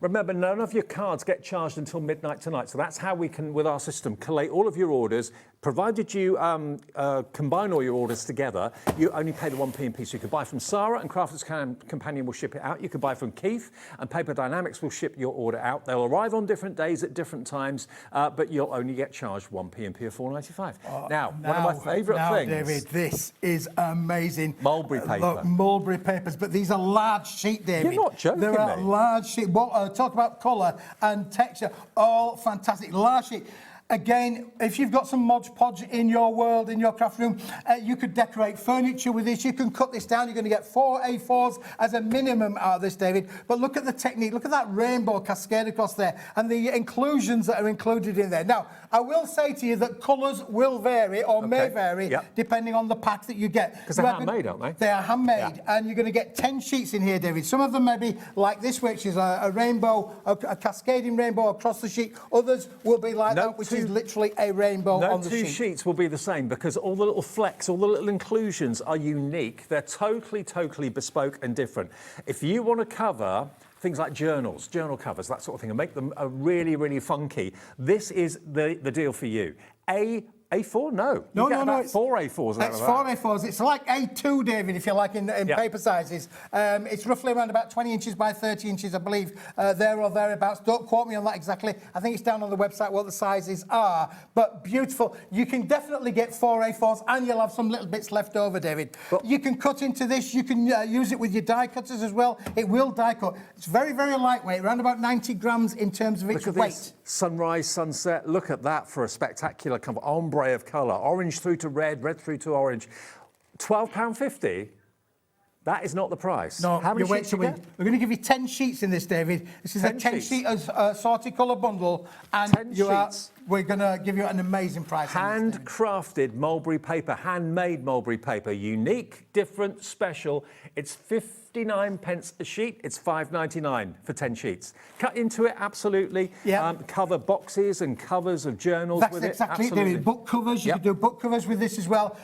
Speaker 4: Remember, none of your cards get charged until midnight tonight. So that's how we can, with our system, collate all of your orders. Provided you combine all your orders together, you only pay the 1p. So you could buy from Sara and Crafters Companion will ship it out. You could buy from Keith and Paper Dienamics will ship your order out. They'll arrive on different days at different times, but you'll only get charged 1p of $4.95. Now, one of my favourite things.
Speaker 14: David, this is amazing.
Speaker 4: Mulberry paper.
Speaker 14: Look, mulberry papers, but these are large sheet, David.
Speaker 4: You're not joking,
Speaker 14: There are large sheet. Talk about colour and texture. All fantastic. Large sheet. Again, if you've got some Mod Podge in your world, in your craft room, you could decorate furniture with this. You can cut this down. You're going to get 4 A4s as a minimum out of this, David. But look at the technique. Look at that rainbow cascade across there and the inclusions that are included in there. Now, I will say to you that colours will vary or may vary depending on the pack that you get.
Speaker 4: Because they're handmade, aren't they?
Speaker 14: They are handmade. And you're going to get 10 sheets in here, David. Some of them may be like this, which is a rainbow, a cascading rainbow across the sheet. Others will be like that, which is literally a rainbow on the sheet.
Speaker 4: No 2 sheets will be the same because all the little flecks, all the little inclusions are unique. They're totally bespoke and different. If you want to cover things like journals, journal covers, that sort of thing, and make them really funky, this is the deal for you. A4? No.
Speaker 14: No.
Speaker 4: It's 4 A4s.
Speaker 14: It's 4 A4s. It's like A2, David, if you like, in paper sizes. It's roughly around about 20 inches by 30 inches, I believe, there or thereabouts. Don't quote me on that exactly. I think it's down on the website what the sizes are. But beautiful. You can definitely get 4 A4s, and you'll have some little bits left over, David. You can cut into this. You can use it with your die cutters as well. It will die cut. It's very lightweight, around about 90 grams in terms of its weight.
Speaker 4: This. Sunrise, sunset. Look at that for a spectacular kind of ombre of colour. Orange through to red, red through to orange. £12.50. That is not the price.
Speaker 14: No,
Speaker 4: how many sheets do you get?
Speaker 14: We're going to give you 10 sheets in this, David. This is a 10-sheet assorted colour bundle, and
Speaker 4: 10 sheets.
Speaker 14: We're going to give you an amazing price.
Speaker 4: Handcrafted mulberry paper, handmade mulberry paper, unique, different, special. It's 59p a sheet. It's $5.99 for 10 sheets. Cut into it, absolutely. Cover boxes and covers of journals with it.
Speaker 14: That's exactly it, David. Book covers. You can do book covers with this as well.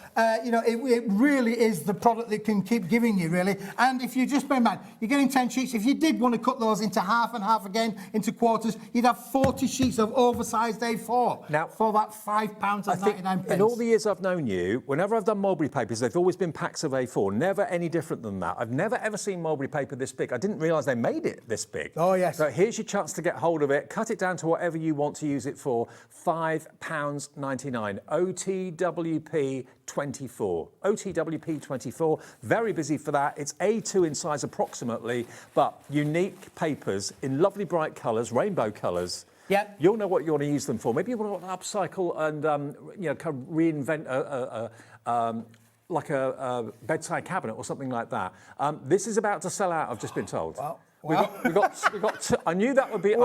Speaker 14: You know, it really is the product that can keep giving you, really. And if you just bear in mind, you're getting 10 sheets. If you did want to cut those into half and half again, into quarters, you'd have 40 sheets of oversized A4 now, for that £5.99.
Speaker 4: In all the years I've known you, whenever I've done mulberry papers, they've always been packs of A4. Never any different than that. I've never ever seen mulberry paper this big. I didn't realise they made it this big.
Speaker 14: Oh, yes.
Speaker 4: So here's your chance to get hold of it. Cut it down to whatever you want to use it for. £5.99. OTWP 24. OTWP 24. Very busy for that. It's A2 in size approximately, but unique papers in lovely bright colours, rainbow colours.
Speaker 14: Yeah.
Speaker 4: You'll know what you want to use them for. Maybe you want to upcycle and kind of reinvent like a bedside cabinet or something like that. This is about to sell out. I've just been told.
Speaker 14: Wow.
Speaker 4: We got two, I knew that would be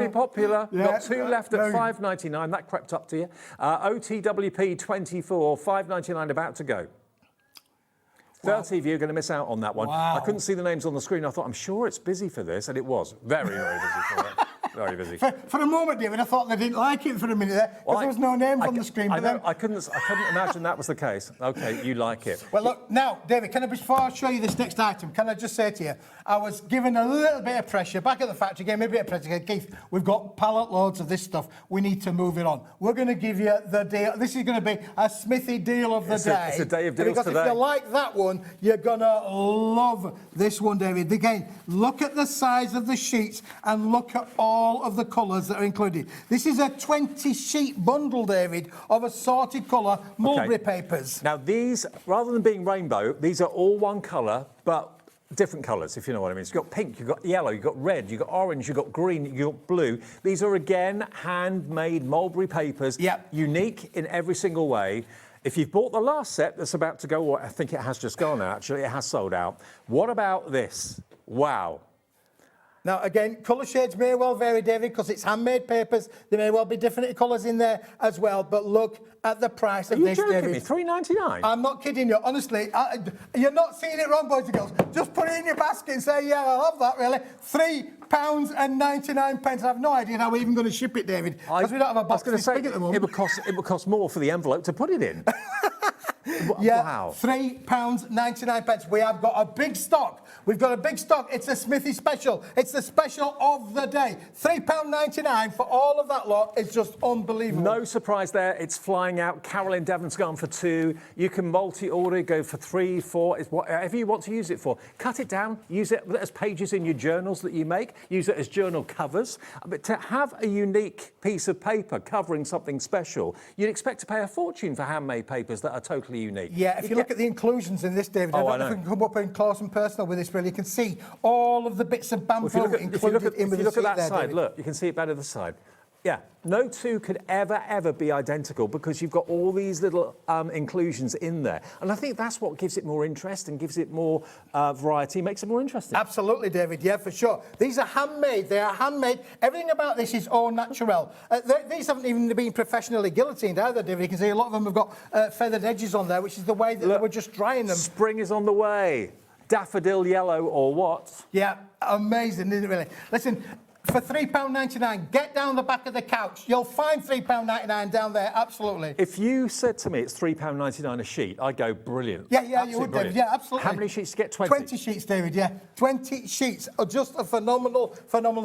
Speaker 4: popular.
Speaker 14: Yeah,
Speaker 4: Got two left at £5.99. That crept up to you. OTWP 24, £5.99 about to go. 30 of you are going to miss out on that one.
Speaker 14: Wow.
Speaker 4: I couldn't see the names on the screen. I thought, I'm sure it's busy for this, and it was very, very busy for it. Very busy.
Speaker 14: For a moment, David, I thought they didn't like it for a minute there, because there was no names on the screen.
Speaker 4: I couldn't imagine that was the case. Okay, you like it.
Speaker 14: Well, look, now, David, before I show you this next item, can I just say to you, I was given a little bit of pressure back at the factory, gave me a bit of pressure. Keith, we've got pallet loads of this stuff. We need to move it on. We're going to give you the deal. This is going to be a Smithy deal of the day.
Speaker 4: It's a day of deals
Speaker 14: because
Speaker 4: today.
Speaker 14: If you like that one, you're going to love this one, David. Again, look at the size of the sheets and look at all of the colours that are included. This is a 20-sheet bundle, David, of assorted colour mulberry papers.
Speaker 4: Now, these, rather than being rainbow, these are all one colour, but different colours, if you know what I mean. So you've got pink, you've got yellow, you've got red, you've got orange, you've got green, you've got blue. These are, again, handmade mulberry papers, unique in every single way. If you've bought the last set that's about to go, well, I think it has just gone now, actually, it has sold out. What about this? Wow.
Speaker 14: Now, again, colour shades may well vary, David, because it's handmade papers. There may well be different colours in there as well, but look at the price of this, David.
Speaker 4: Are you joking me? $3.99?
Speaker 14: I'm not kidding you. Honestly, you're not seeing it wrong, boys and girls. Just put it in your basket and say, yeah, I love that, really. £3.99. I have no idea how we're even going to ship it, David, because we don't have a box this big at the moment.
Speaker 4: It would cost more for the envelope to put it in.
Speaker 14: Yeah,
Speaker 4: wow.
Speaker 14: £3.99. We have got a big stock. We've got a big stock. It's a Smithy special. It's the special of the day. £3.99 for all of that lot is just unbelievable.
Speaker 4: No surprise there. It's flying out. Carolyn Devon's gone for 2. You can multi-order, go for 3, 4, whatever you want to use it for. Cut it down. Use it as pages in your journals that you make. Use it as journal covers. But to have a unique piece of paper covering something special, you'd expect to pay a fortune for handmade papers that are totally unique.
Speaker 14: Yeah, if you look at the inclusions in this, David, I don't know if we can come up in close and personal with this, really. You can see all of the bits of bamboo included in with the
Speaker 4: If you look at that
Speaker 14: there,
Speaker 4: side,
Speaker 14: David.
Speaker 4: look, you can see it better this side. Yeah, no two could ever be identical because you've got all these little inclusions in there. And I think that's what gives it more interest and gives it more variety, makes it more interesting.
Speaker 14: Absolutely, David, yeah, for sure. These are handmade, they are handmade. Everything about this is au naturel. These haven't even been professionally guillotined either, David. You can see a lot of them have got feathered edges on there, which is the way that they were just drying them.
Speaker 4: Spring is on the way. Daffodil yellow or what?
Speaker 14: Yeah, amazing, isn't it, really? Listen, for £3.99, get down the back of the couch. You'll find £3.99 down there, absolutely.
Speaker 4: If you said to me it's £3.99 a sheet, I'd go brilliant.
Speaker 14: Yeah,
Speaker 4: Absolutely
Speaker 14: you would,
Speaker 4: brilliant.
Speaker 14: David. Yeah, absolutely.
Speaker 4: How many sheets do you get? 20?
Speaker 14: 20 sheets, David, yeah. 20 sheets. Just a phenomenal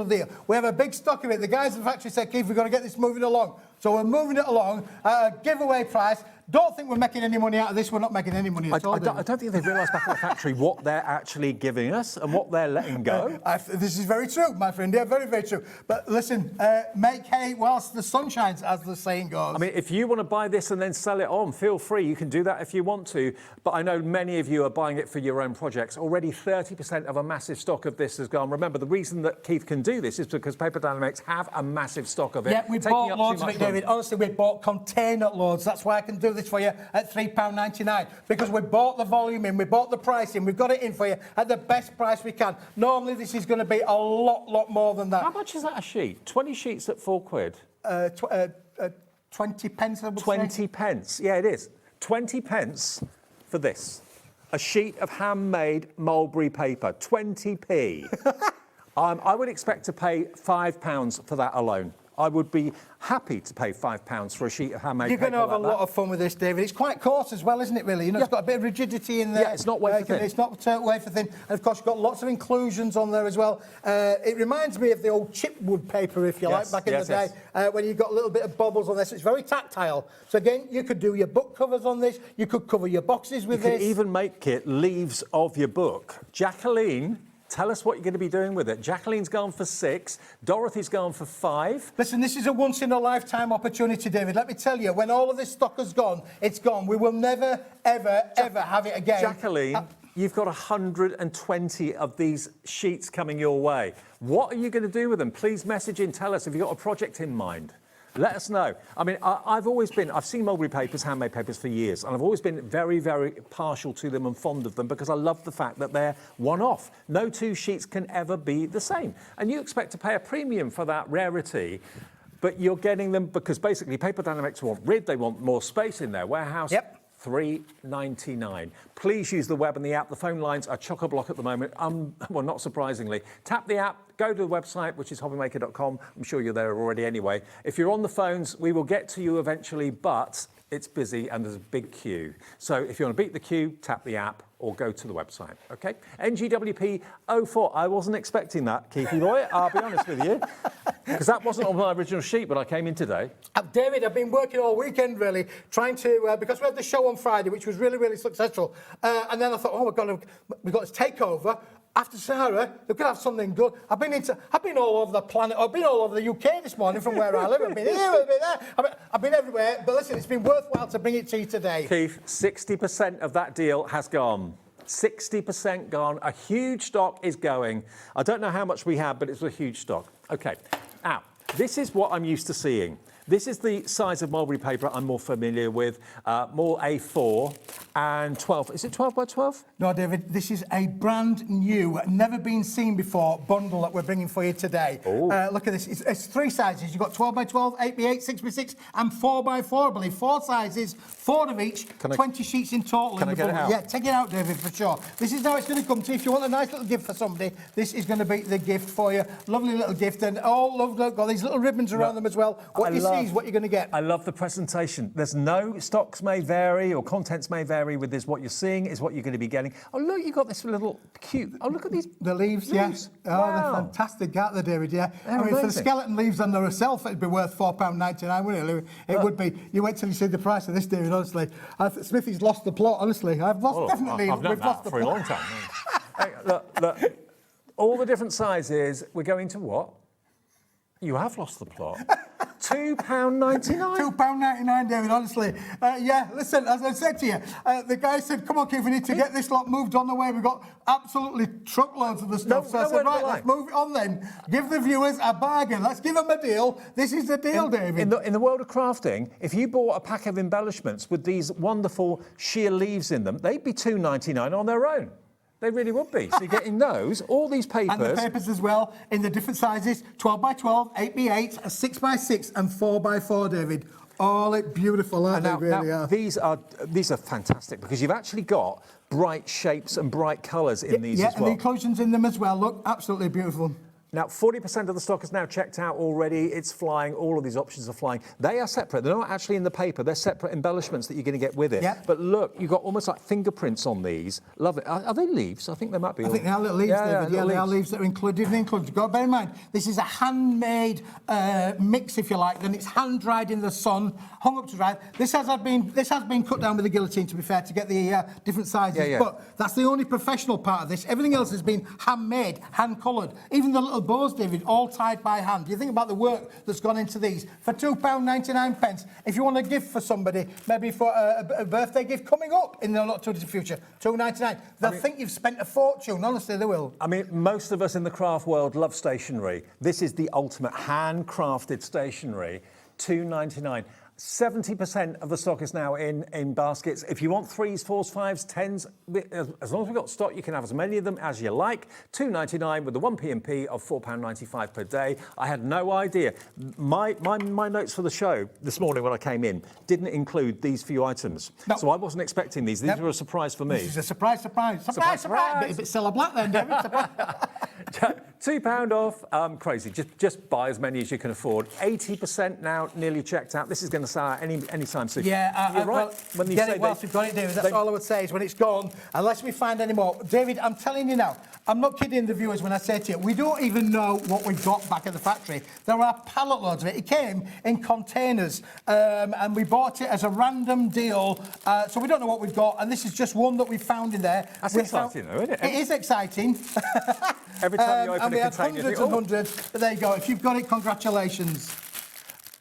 Speaker 14: deal. We have a big stock of it. The guys at the factory said, Keith, we've got to get this moving along. So we're moving it along at a giveaway price. Don't think we're making any money out of this. We're not making any money at all.
Speaker 4: I don't think they've realised back at the factory what they're actually giving us and what they're letting go.
Speaker 14: This is very true, my friend. Yeah, very, very true. But listen, make hay whilst the sun shines, as the saying goes.
Speaker 4: I mean, if you want to buy this and then sell it on, feel free. You can do that if you want to. But I know many of you are buying it for your own projects. Already 30% of a massive stock of this has gone. Remember, the reason that Keith can do this is because Paper Dienamics have a massive stock of it.
Speaker 14: Yeah, we bought loads of it, David. Honestly, we bought container loads. That's why I can do this for you at £3.99, because we bought the volume in, we bought the price in, we've got it in for you at the best price we can. Normally, this is going to be a lot more than that.
Speaker 4: How much is that a sheet? 20 sheets at £4?
Speaker 14: 20 pence, I would say.
Speaker 4: 20 pence. Yeah, it is. 20 pence for this. A sheet of handmade mulberry paper. 20p. I would expect to pay £5 for that alone. I would be happy to pay £5 for a sheet of handmade
Speaker 14: You're
Speaker 4: paper.
Speaker 14: going to have
Speaker 4: like
Speaker 14: a lot of fun with this, David. It's quite coarse as well, isn't it, really? You know, it's got a bit of rigidity in there.
Speaker 4: Yeah, it's not wafer thin.
Speaker 14: It's not wafer thin. And, of course, you've got lots of inclusions on there as well. It reminds me of the old chipwood paper, if you like, back in the day, when you got a little bit of bobbles on this. It's very tactile. So, again, you could do your book covers on this. You could cover your boxes with this.
Speaker 4: You could even make it leaves of your book. Jacqueline, tell us what you're going to be doing with it. Jacqueline's gone for 6. Dorothy's gone for 5.
Speaker 14: Listen, this is a once-in-a-lifetime opportunity, David. Let me tell you, when all of this stock has gone, it's gone. We will never, ever, ever have it again.
Speaker 4: Jacqueline, you've got 120 of these sheets coming your way. What are you going to do with them? Please message in. Tell us if you've got a project in mind. Let us know. I mean, I've seen mulberry papers, handmade papers for years, and I've always been very, very partial to them and fond of them because I love the fact that they're one-off. No 2 sheets can ever be the same. And you expect to pay a premium for that rarity, but you're getting them because basically Paper Dienamics want rid, they want more space in their warehouse.
Speaker 14: Yep.
Speaker 4: $3.99. Please use the web and the app. The phone lines are chock-a-block at the moment. Well, not surprisingly. Tap the app, go to the website, which is hobbymaker.com. I'm sure you're there already anyway. If you're on the phones, we will get to you eventually, but it's busy and there's a big queue. So if you want to beat the queue, tap the app or go to the website, okay? NGWP 04. I wasn't expecting that, Keithy boy, I'll be honest with you, because that wasn't on my original sheet when I came in today.
Speaker 14: David, I've been working all weekend, really, trying to, because we had the show on Friday, which was really, really successful, and then I thought, oh, we've got this takeover. After Sara, they're going to have something good. I've been all over the planet. I've been all over the UK this morning from where I live. I've been here, I've been there. I've been everywhere. But listen, it's been worthwhile to bring it to you today.
Speaker 4: Keith, 60% of that deal has gone. 60% gone. A huge stock is going. I don't know how much we have, but it's a huge stock. Okay. Now, this is what I'm used to seeing. This is the size of mulberry paper I'm more familiar with, more A4 and 12. Is it 12 by 12?
Speaker 14: No, David, this is a brand new, never been seen before bundle that we're bringing for you today. Look at this. It's 3 sizes. You've got 12 by 12, 8 by 8, 6 by 6, and 4 by 4, I believe. 4 sizes, 4 of each, 20 sheets in total.
Speaker 4: Can I get it out?
Speaker 14: Yeah, take it out, David, for sure. This is how it's going to come to you. If you want a nice little gift for somebody, this is going to be the gift for you. Lovely little gift, and got these little ribbons around them as well. What you see is what you're going to get.
Speaker 4: I love the presentation. There's no stocks may vary or contents may vary with this. What you're seeing is what you're going to be getting. Oh, look, you've got this little cute. Oh, look at these.
Speaker 14: The leaves, yes. Yeah. Oh,
Speaker 4: wow.
Speaker 14: They're fantastic, aren't they, David? Yeah.
Speaker 4: They're
Speaker 14: for the
Speaker 4: amazing.
Speaker 14: skeleton leaves on herself, it'd be worth £4.99, wouldn't it? It would be. You wait till you see the price of this, David, honestly. Smithy's lost the plot, honestly. I've lost, definitely.
Speaker 4: I've known that for a long time. Hey, look. All the different sizes, we're going to what? You have lost the plot. £2.99.
Speaker 14: £2.99, David, honestly. Yeah, listen, as I said to you, the guy said, come on, Keith, we need to get this lot moved on the way. We've got absolutely truckloads of the stuff. So I said, right, let's move it on then. Give the viewers a bargain. Let's give them a deal. This is the deal, David.
Speaker 4: In the world of crafting, if you bought a pack of embellishments with these wonderful sheer leaves in them, they'd be £2.99 on their own. They really would be. So you're getting those, all these papers.
Speaker 14: And the papers as well, in the different sizes, 12 by 12, 8 by 8, 6 by 6, and 4 by 4, David. All beautiful, aren't they? Really are.
Speaker 4: These are fantastic because you've actually got bright shapes and bright colours in these as well.
Speaker 14: Yeah, and the inclusions in them as well. Look, absolutely beautiful.
Speaker 4: Now, 40% of the stock is now checked out already. It's flying. All of these options are flying. They are separate. They're not actually in the paper. They're separate embellishments that you're going to get with it.
Speaker 14: Yeah.
Speaker 4: But look, you've got almost like fingerprints on these. Love it. Are they leaves? I think they might be.
Speaker 14: I think they are little leaves, David. Yeah, they are leaves that are included. You've got to bear in mind, this is a handmade mix, if you like, and it's hand-dried in the sun, hung up to dry. This has been cut down with a guillotine, to be fair, to get the different sizes.
Speaker 4: Yeah.
Speaker 14: But that's the only professional part of this. Everything else has been handmade, hand-coloured. Even the little bows, David, all tied by hand. You think about the work that's gone into these. For £2.99, if you want a gift for somebody, maybe for a birthday gift coming up in the not too distant future, £2.99. They'll think you've spent a fortune. Honestly, they will.
Speaker 4: I mean, most of us in the craft world love stationery. This is the ultimate handcrafted stationery. £2.99. 70% of the stock is now in baskets. If you want 3s, 4s, 5s, 10s, as long as we've got stock, you can have as many of them as you like. £2.99 with the 1p&p of £4.95 per day. I had no idea. My notes for the show this morning when I came in didn't include these few items. No. So I wasn't expecting these. These were a surprise for me.
Speaker 14: This is a surprise. A bit Cilla Black then, David.
Speaker 4: £2 off, crazy. Just buy as many as you can afford. 80% now nearly checked out. This is going to sell out any time soon.
Speaker 14: Yeah,
Speaker 4: you're right.
Speaker 14: Well,
Speaker 4: when you
Speaker 14: get
Speaker 4: say
Speaker 14: it whilst we've got it, David. That's all I would say is when it's gone, unless we find any more. David, I'm telling you now, I'm not kidding the viewers when I say to you, we don't even know what we've got back at the factory. There are pallet loads of it. It came in containers, and we bought it as a random deal. So we don't know what we've got, and this is just one that we found in there.
Speaker 4: That's exciting, though, isn't it?
Speaker 14: It is exciting.
Speaker 4: Every time you open
Speaker 14: and we
Speaker 4: a
Speaker 14: had
Speaker 4: container,
Speaker 14: hundreds and hundreds. But there you go. If you've got it, congratulations.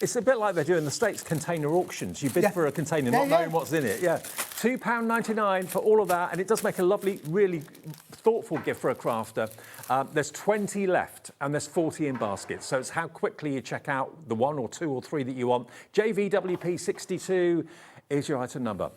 Speaker 4: It's a bit like they do in the States, container auctions. You bid for a container, not knowing what's in it. Yeah, £2.99 for all of that, and it does make a lovely, really thoughtful gift for a crafter. There's 20 left, and there's 40 in baskets. So it's how quickly you check out the 1 or 2 or 3 that you want. JVWP62 is your item number.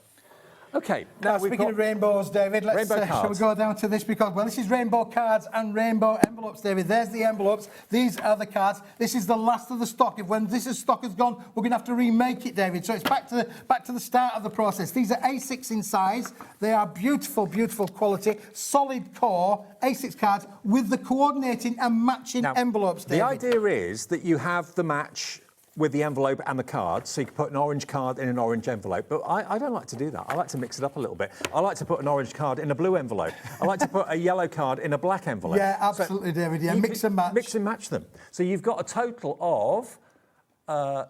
Speaker 4: Okay, now
Speaker 14: speaking of rainbows, David, let's shall we go down to this because, well, this is rainbow cards and rainbow envelopes, David. There's the envelopes. These are the cards. This is the last of the stock. When this stock is gone, we're going to have to remake it, David. So it's back to the start of the process. These are A6 in size. They are beautiful, beautiful quality, solid core A6 cards with the coordinating and matching envelopes, David.
Speaker 4: The idea is that you have the match with the envelope and the card, so you can put an orange card in an orange envelope. But I don't like to do that. I like to mix it up a little bit. I like to put an orange card in a blue envelope. I like to put a yellow card in a black envelope.
Speaker 14: Yeah, absolutely, so David. Yeah, mix and match.
Speaker 4: Mix and match them. So you've got a total of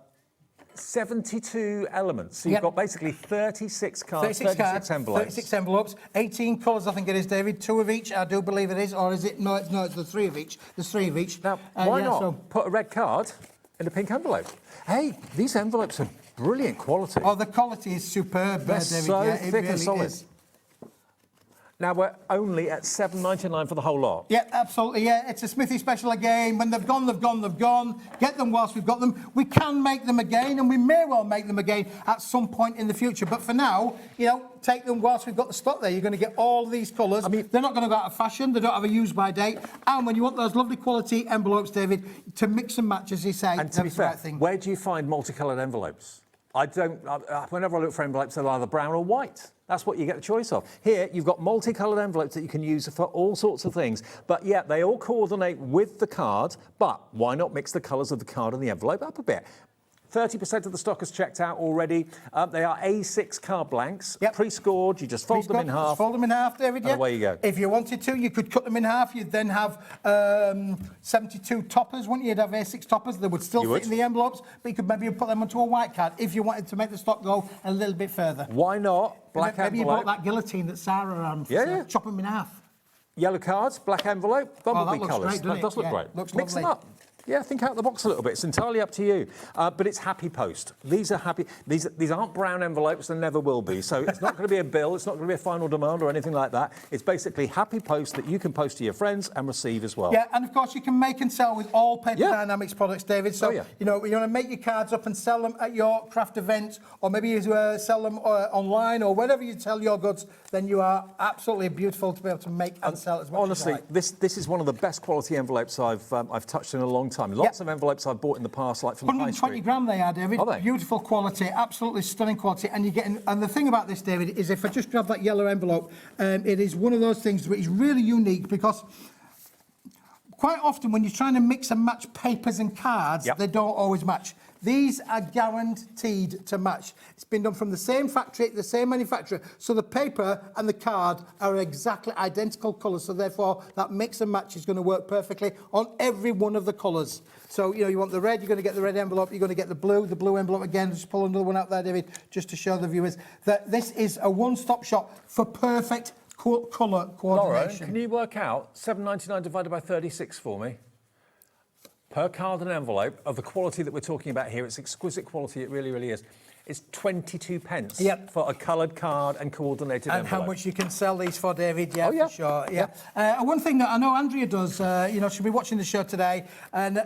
Speaker 4: 72 elements. So you've got basically 36 cards, 36 envelopes.
Speaker 14: 36 envelopes, 18 colours, I think it is, David. 2 of each, I do believe it is. Or is it? No, it's the 3 of each. There's 3 of each.
Speaker 4: Now, why not put a red card in a pink envelope? Hey, these envelopes are brilliant quality.
Speaker 14: Oh, the quality is superb,
Speaker 4: They're
Speaker 14: David.
Speaker 4: so
Speaker 14: Yeah,
Speaker 4: thick
Speaker 14: really
Speaker 4: and solid.
Speaker 14: Is.
Speaker 4: Now we're only at £7.99 for the whole lot.
Speaker 14: Yeah, absolutely. Yeah, it's a Smithy special again. When they've gone, they've gone, they've gone. Get them whilst we've got them. We can make them again, and we may well make them again at some point in the future. But for now, you know, take them whilst we've got the stock there. You're going to get all these colours. I mean, they're not going to go out of fashion. They don't have a use-by date. And when you want those lovely quality envelopes, David, to mix and match, as you say,
Speaker 4: and to be fair,
Speaker 14: right thing.
Speaker 4: Where do you find multicoloured envelopes? I don't. Whenever I look for envelopes, they're either brown or white. That's what you get the choice of. Here, you've got multicoloured envelopes that you can use for all sorts of things. But yeah, they all coordinate with the card. But why not mix the colours of the card and the envelope up a bit? 30% of the stock is checked out already. They are A6 card blanks, pre-scored. You just fold them in half.
Speaker 14: Fold them in half, David, yeah.
Speaker 4: And away you go.
Speaker 14: If you wanted to, you could cut them in half. You'd then have 72 toppers, wouldn't you? You'd have A6 toppers. They would still fit in the envelopes, but you could maybe put them onto a white card if you wanted to make the stock go a little bit further.
Speaker 4: Why not? Black
Speaker 14: maybe
Speaker 4: envelope.
Speaker 14: you bought that guillotine that Sarah ran.
Speaker 4: Yeah.
Speaker 14: Chop them in half.
Speaker 4: Yellow cards, black envelope, bumblebee colours.
Speaker 14: That
Speaker 4: does look great.
Speaker 14: Looks
Speaker 4: Mix
Speaker 14: lovely.
Speaker 4: them up. Yeah, think out the box a little bit. It's entirely up to you. But it's happy post. These are happy. These aren't brown envelopes and never will be. So it's not going to be a bill. It's not going to be a final demand or anything like that. It's basically happy post that you can post to your friends and receive as well.
Speaker 14: Yeah, and of course you can make and sell with all Paper Dynamics products, David. So you know you want to make your cards up and sell them at your craft event, or maybe you sell them online, or wherever you sell your goods. Then you are absolutely beautiful to be able to make and sell as much
Speaker 4: honestly,
Speaker 14: as you like.
Speaker 4: this is one of the best quality envelopes I've touched in a long time. Lots of envelopes I've bought in the past, like from the high street.
Speaker 14: 120 gram they are, David.
Speaker 4: Are they?
Speaker 14: Beautiful quality, absolutely stunning quality. And you're getting. And the thing about this, David, is if I just grab that yellow envelope, it is one of those things that is really unique because quite often when you're trying to mix and match papers and cards, they don't always match. These are guaranteed to match. It's been done from the same factory, the same manufacturer. So the paper and the card are exactly identical colours. So therefore, that mix and match is going to work perfectly on every one of the colours. So, you know, you want the red, you're going to get the red envelope. You're going to get the blue envelope again. Just pull another one out there, David, just to show the viewers that this is a one-stop shop for perfect colour coordination.
Speaker 4: Lauren, can you work out £7.99 divided by 36 for me? Per card and envelope of the quality that we're talking about here. It's exquisite quality, it really, really is. It's 22 pence for a coloured card and coordinated envelope.
Speaker 14: And how much you can sell these for, David, for sure. One thing that I know Andrea does, she'll be watching the show today, and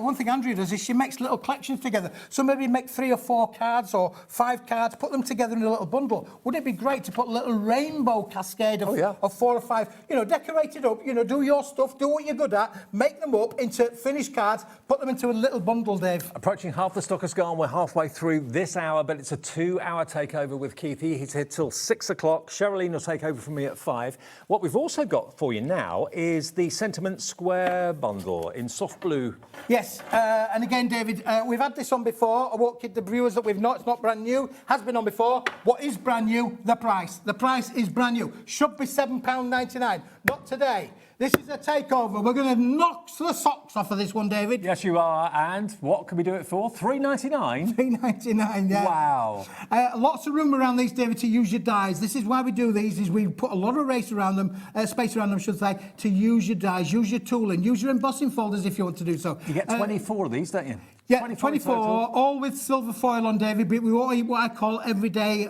Speaker 14: one thing Andrea does is she makes little collections together. So maybe make 3 or 4 cards or 5 cards, put them together in a little bundle. Wouldn't it be great to put a little rainbow cascade of 4 or 5, decorate it up, do your stuff, do what you're good at, make them up into finished cards, put them into a little bundle, Dave.
Speaker 4: Approaching half the stock has gone. We're halfway through this hour hour, but it's a 2-hour takeover with Keithy. He's here till 6 o'clock. Sherilyn will take over from me at 5. What we've also got for you now is the Sentiment Square bundle in soft blue.
Speaker 14: Yes, and again, David, we've had this on before. I won't kid the viewers that we've not. It's not brand new. Has been on before. What is brand new? The price. The price is brand new. Should be £7.99. Not today. This is a takeover. We're going to knock the socks off of this one, David.
Speaker 4: Yes, you are. And what can we do it for? $3.99?
Speaker 14: $3.99, yeah.
Speaker 4: Wow.
Speaker 14: Lots of room around these, David, to use your dies. This is why we do these, is we put a lot of space around them, should say, to use your dies, use your tooling, use your embossing folders if you want to do so.
Speaker 4: You get 24 of these, don't you?
Speaker 14: Yeah, 24, all with silver foil on, David. But we want what I call everyday,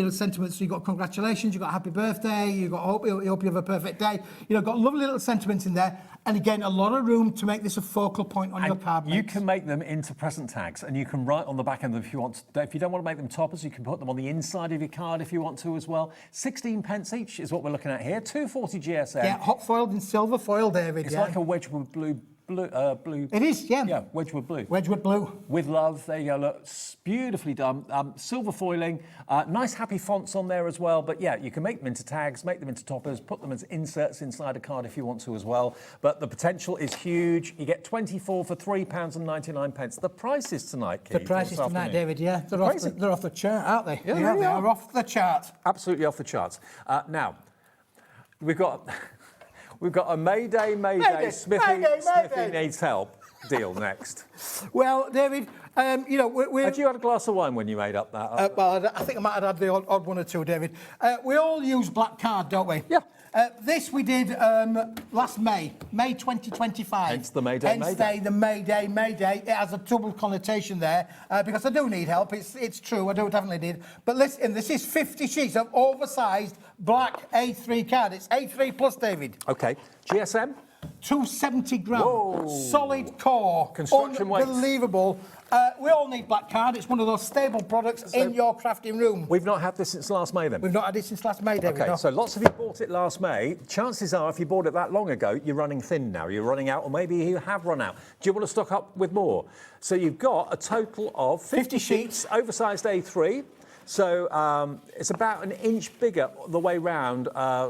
Speaker 14: sentiments. So you've got congratulations, you've got happy birthday, you've got hope you have a perfect day. Got lovely little sentiments in there. And again, a lot of room to make this a focal point on your card.
Speaker 4: You can make them into present tags, and you can write on the back end if you want. If you don't want to make them toppers, you can put them on the inside of your card if you want to as well. 16 pence each is what we're looking at here. 240 GSM.
Speaker 14: Yeah, hot foiled in silver foil, David.
Speaker 4: It's like a Wedgwood blue.
Speaker 14: It is, yeah.
Speaker 4: Yeah, Wedgwood blue.
Speaker 14: Wedgwood blue.
Speaker 4: With love, there you go, look, beautifully done. Silver foiling, nice happy fonts on there as well. But yeah, you can make them into tags, make them into toppers, put them as inserts inside a card if you want to as well. But the potential is huge. You get 24 for £3.99. The prices tonight, Keith.
Speaker 14: The prices tonight, David, yeah. They're off the chart, aren't they?
Speaker 4: Yeah,
Speaker 14: they are off the chart.
Speaker 4: Absolutely off the charts. Now, we've got a Mayday, Smithy needs help deal next.
Speaker 14: Well, David,
Speaker 4: Had you had a glass of wine when you made up that?
Speaker 14: Well, I think I might have had the odd one or two, David. We all use black card, don't we?
Speaker 4: Yeah.
Speaker 14: This we did last May 2025.
Speaker 4: Hence the Mayday,
Speaker 14: the Mayday. It has a double connotation there because I do need help. It's true, I do definitely need. But listen, this is 50 sheets of oversized black A3 card. It's A3 plus, David.
Speaker 4: Okay. GSM?
Speaker 14: 270 gram.
Speaker 4: Whoa.
Speaker 14: Solid core.
Speaker 4: Construction weights.
Speaker 14: Unbelievable. We all need black card. It's one of those stable products in your crafting room.
Speaker 4: We've not had this since last May then?
Speaker 14: We've not had it since last May, David.
Speaker 4: Okay,
Speaker 14: no.
Speaker 4: so lots of you bought it last May. Chances are, if you bought it that long ago, you're running thin now. You're running out, or maybe you have run out. Do you want to stock up with more? So you've got a total of 50 sheets, oversized A3. So it's about an inch bigger the way round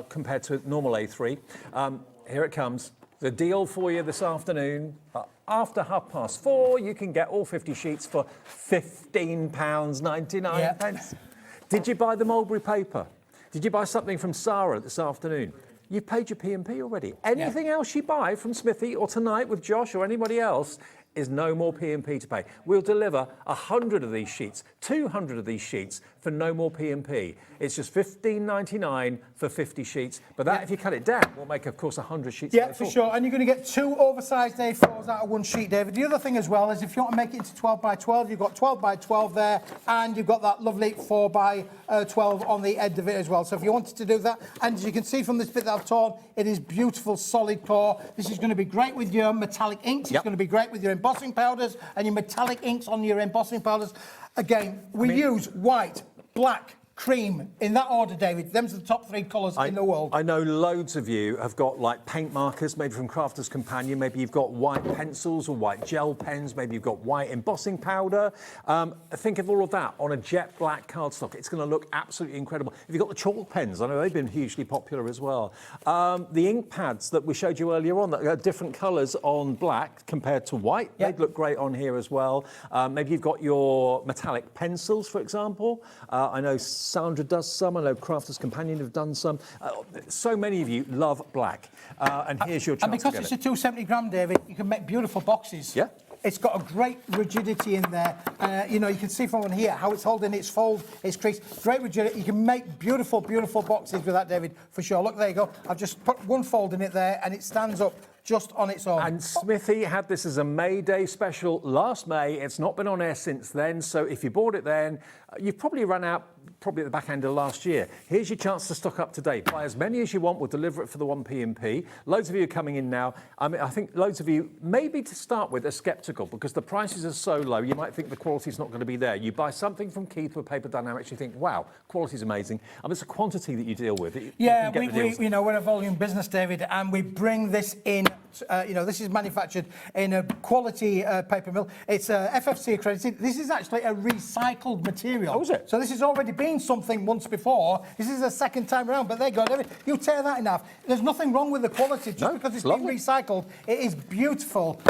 Speaker 4: compared to normal A3. Here it comes. The deal for you this afternoon. After 4:30, you can get all 50 sheets for £15.99.
Speaker 14: Yeah.
Speaker 4: Did you buy the mulberry paper? Did you buy something from Sara this afternoon? You've paid your P&P already. Anything else you buy from Smithy or tonight with Josh or anybody else is no more P&P to pay. We'll deliver 100 of these sheets, 200 of these sheets for no more P&P. It's just $15.99 for 50 sheets. But that, if you cut it down, will make, of course, 100 sheets.
Speaker 14: Yeah, for sure. And you're going to get 2 oversized A4s out of one sheet, David. The other thing as well is if you want to make it into 12 by 12, you've got 12 by 12 there, and you've got that lovely 4 by 12 on the end of it as well. So if you wanted to do that, and as you can see from this bit that I've torn, it is beautiful, solid core. This is going to be great with your metallic inks. It's going to be great with your embossing powders and your metallic inks on your embossing powders. Again, we use white, black, cream, in that order, David. Them's the top 3 colours in the world.
Speaker 4: I know loads of you have got like paint markers, maybe from Crafter's Companion, maybe you've got white pencils or white gel pens, maybe you've got white embossing powder. Think of all of that on a jet black cardstock. It's going to look absolutely incredible. If you've got the chalk pens, I know they've been hugely popular as well. The ink pads that we showed you earlier on, that are different colours on black compared to white, they'd look great on here as well. Maybe you've got your metallic pencils, for example. I know Sandra does some. I know Crafter's Companion have done some. So many of you love black. And here's your chance.
Speaker 14: And because it's a 270 gram, David, you can make beautiful boxes.
Speaker 4: Yeah.
Speaker 14: It's got a great rigidity in there. You can see from on here how it's holding its fold, its crease. Great rigidity. You can make beautiful, beautiful boxes with that, David, for sure. Look, there you go. I've just put one fold in it there, and it stands up just on its own.
Speaker 4: And Smithy had this as a May Day special last May. It's not been on air since then. So if you bought it then, you've probably run out probably at the back end of last year. Here's your chance to stock up today. Buy as many as you want. We'll deliver it for the 1 P&P. Loads of you are coming in now. I mean, I think loads of you, maybe to start with, are sceptical because the prices are so low. You might think the quality's not going to be there. You buy something from Keith with Paper Dienamics, you think, wow, quality's amazing. And it's a quantity that you deal with.
Speaker 14: We're a volume business, David, and we bring this in this is manufactured in a quality paper mill. It's FFC accredited. This is actually a recycled material.
Speaker 4: Oh, is it?
Speaker 14: So this has already been something once before. This is the second time around, but there you go, David. You tear that in half. There's nothing wrong with the quality. Just because it's been recycled, it is beautiful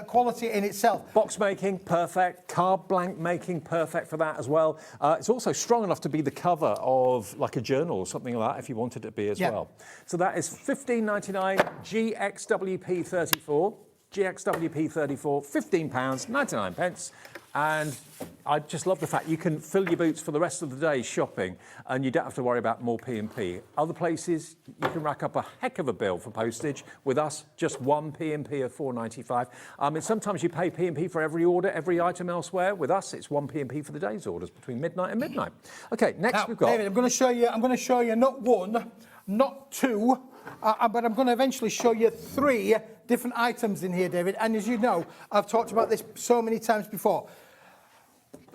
Speaker 14: quality in itself.
Speaker 4: Box making, perfect. Card blank making, perfect for that as well. It's also strong enough to be the cover of like a journal or something like that if you wanted it to be as well. So that is $15.99 GXWP34. GXWP34, £15.99. And I just love the fact you can fill your boots for the rest of the day shopping and you don't have to worry about more P&P. Other places, you can rack up a heck of a bill for postage. With us, just one P&P of $4.95. And sometimes you pay P&P for every order, every item elsewhere. With us, it's one P&P for the day's orders between midnight and midnight. Okay, next
Speaker 14: now,
Speaker 4: we've got...
Speaker 14: David, I'm going to show you not one, not two, but I'm going to eventually show you 3 different items in here, David. And as you know, I've talked about this so many times before.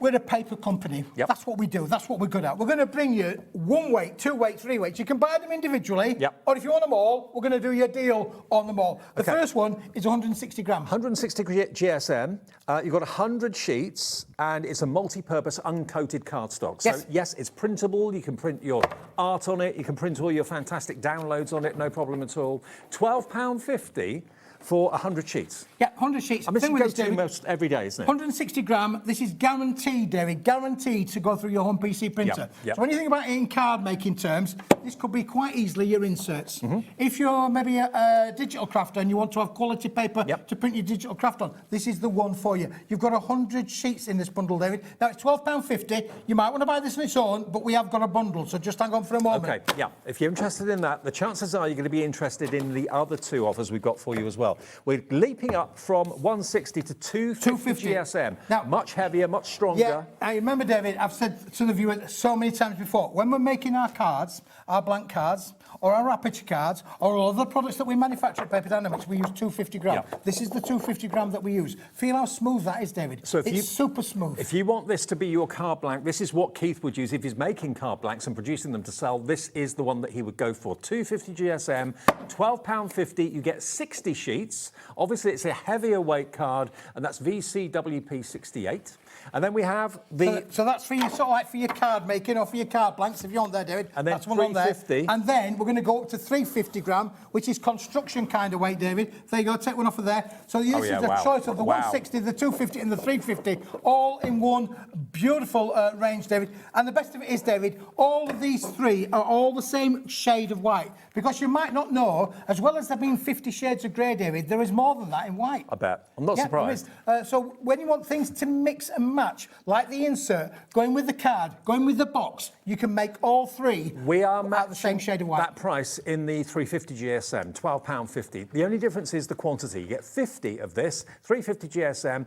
Speaker 14: We're a paper company. That's what we do. That's what we're good at. We're going to bring you 1 weight, 2 weight, 3 weights. You can buy them individually, or if you want them all, we're going to do you a deal on them all. The first one is 160 gram.
Speaker 4: 160 GSM. You've got 100 sheets, and it's a multi-purpose uncoated cardstock. So yes, it's printable. You can print your art on it. You can print all your fantastic downloads on it. No problem at all. £12.50. For 100 sheets.
Speaker 14: Yeah, 100 sheets.
Speaker 4: I mean, this goes to most every day, isn't it?
Speaker 14: 160 gram. This is guaranteed, David, guaranteed to go through your home PC printer. So when you think about it in card making terms, this could be quite easily your inserts. If you're maybe a digital crafter and you want to have quality paper to print your digital craft on, this is the one for you. You've got 100 sheets in this bundle, David. Now, it's £12.50. You might want to buy this on its own, but we have got a bundle, so just hang on for a moment.
Speaker 4: Okay, if you're interested in that, the chances are you're going to be interested in the other 2 offers we've got for you as well. We're leaping up from 160 to 250 GSM. Now, much heavier, much stronger.
Speaker 14: Yeah, I remember, David, I've said to the viewers so many times before, when we're making our cards, our blank cards, or our aperture cards, or all the products that we manufacture at Paper Dienamics, we use 250 gram. This is the 250 gram that we use. Feel how smooth that is, David. So it's super smooth.
Speaker 4: If you want this to be your card blank, this is what Keith would use if he's making card blanks and producing them to sell. This is the one that he would go for. 250 GSM, £12.50. You get 60 sheets. Obviously, it's a heavier weight card, and that's VCWP 68. And then we have the...
Speaker 14: So that's for your, sort of like for your card making or for your card blanks, if you want there, David.
Speaker 4: And then
Speaker 14: that's one on there.
Speaker 4: 350.
Speaker 14: And then we're going to go up to 350 gram, which is construction kind of weight, David. There you go, take one off of there. So this is the choice of the 160, the 250 and the 350, all in one beautiful range, David. And the best of it is, David, all of these 3 are all the same shade of white. Because you might not know, as well as there being 50 shades of grey, David, there is more than that in white.
Speaker 4: I bet. I'm not surprised.
Speaker 14: So when you want things to mix and match, like the insert, going with the card, going with the box, you can make all 3
Speaker 4: we are
Speaker 14: at the same shade of white.
Speaker 4: That price in the 350 GSM, £12.50. The only difference is the quantity. You get 50 of this, 350 GSM,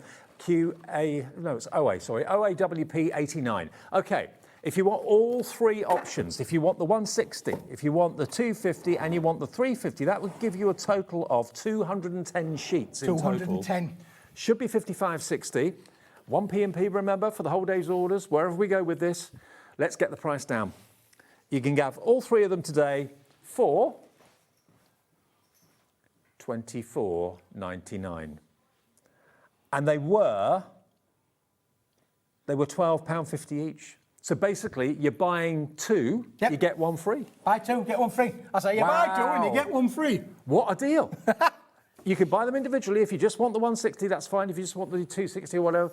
Speaker 4: OAWP 89. Okay. If you want all 3 options, if you want the 160, if you want the 250 and you want the 350, that would give you a total of 210 sheets in
Speaker 14: 210.
Speaker 4: total. Should be 55.60. 1 P&P, remember, for the whole day's orders. Wherever we go with this, let's get the price down. You can have all 3 of them today for $24.99. And they were £12.50 each. So basically, you're buying 2, you get 1 free.
Speaker 14: Buy 2, get 1 free. I say, you buy 2 and you get 1 free.
Speaker 4: What a deal. You can buy them individually. If you just want the 160, that's fine. If you just want the 260 or whatever,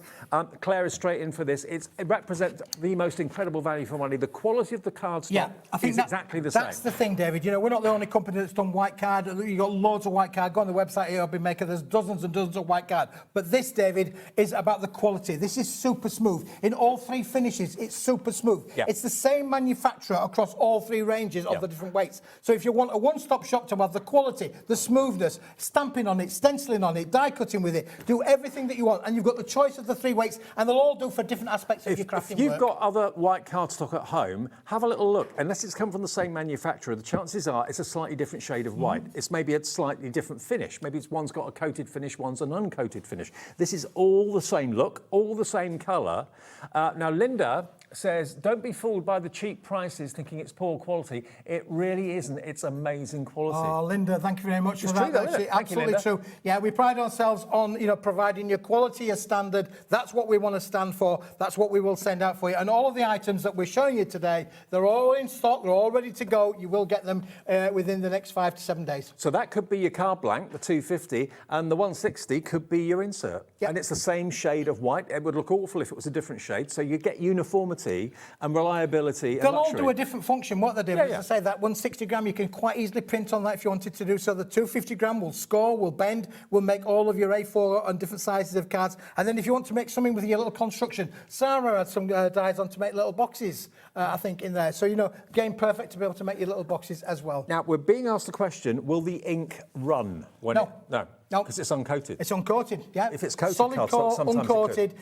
Speaker 4: Claire is straight in for this. It represents the most incredible value for money. The quality of the cardstock is exactly the same.
Speaker 14: That's the thing, David. You know, we're not the only company that's done white card. You've got loads of white card. Go on the website here, Hobbymaker. There's dozens and dozens of white card. But this, David, is about the quality. This is super smooth. In all 3 finishes, it's super smooth. It's the same manufacturer across all 3 ranges of the different weights. So if you want a one-stop shop to have the quality, the smoothness, stamping on it, stenciling on it, die cutting with it, do everything that you want, and you've got the choice of the 3 weights, and they'll all do for different aspects of your crafting
Speaker 4: work. If you've
Speaker 14: work.
Speaker 4: got other white cardstock at home, have a little look. Unless it's come from the same manufacturer, the chances are it's a slightly different shade of white. It's maybe a slightly different finish. Maybe one's got a coated finish, one's an uncoated finish. This is all the same look, all the same colour. Now, Linda says, don't be fooled by the cheap prices thinking it's poor quality. It really isn't. It's amazing quality.
Speaker 14: Oh, Linda, thank you very much
Speaker 4: It's
Speaker 14: for that.
Speaker 4: true, though,
Speaker 14: That's
Speaker 4: isn't it? Thank you,
Speaker 14: absolutely
Speaker 4: Linda.
Speaker 14: true. Yeah, we pride ourselves on, providing your quality as standard. That's what we want to stand for. That's what we will send out for you. And all of the items that we're showing you today, they're all in stock. They're all ready to go. You will get them within the next 5 to 7 days.
Speaker 4: So that could be your card blank, the 250, and the 160 could be your insert.
Speaker 14: Yep.
Speaker 4: And it's the same shade of white. It would look awful if it was a different shade. So you get uniformity and reliability and
Speaker 14: They'll all
Speaker 4: luxury.
Speaker 14: do a different function. What they do, as I say, that 160 gram, you can quite easily print on that if you wanted to do so. The 250 gram will score, will bend, will make all of your A4 on different sizes of cards. And then if you want to make something with your little construction, Sara had some dies on to make little boxes, I think, in there. So, again, perfect to be able to make your little boxes as well.
Speaker 4: Now, we're being asked the question, will the ink run?
Speaker 14: No.
Speaker 4: No, because it's uncoated.
Speaker 14: It's uncoated, yeah.
Speaker 4: If it's coated,
Speaker 14: solid
Speaker 4: cards,
Speaker 14: core,
Speaker 4: sometimes
Speaker 14: uncoated.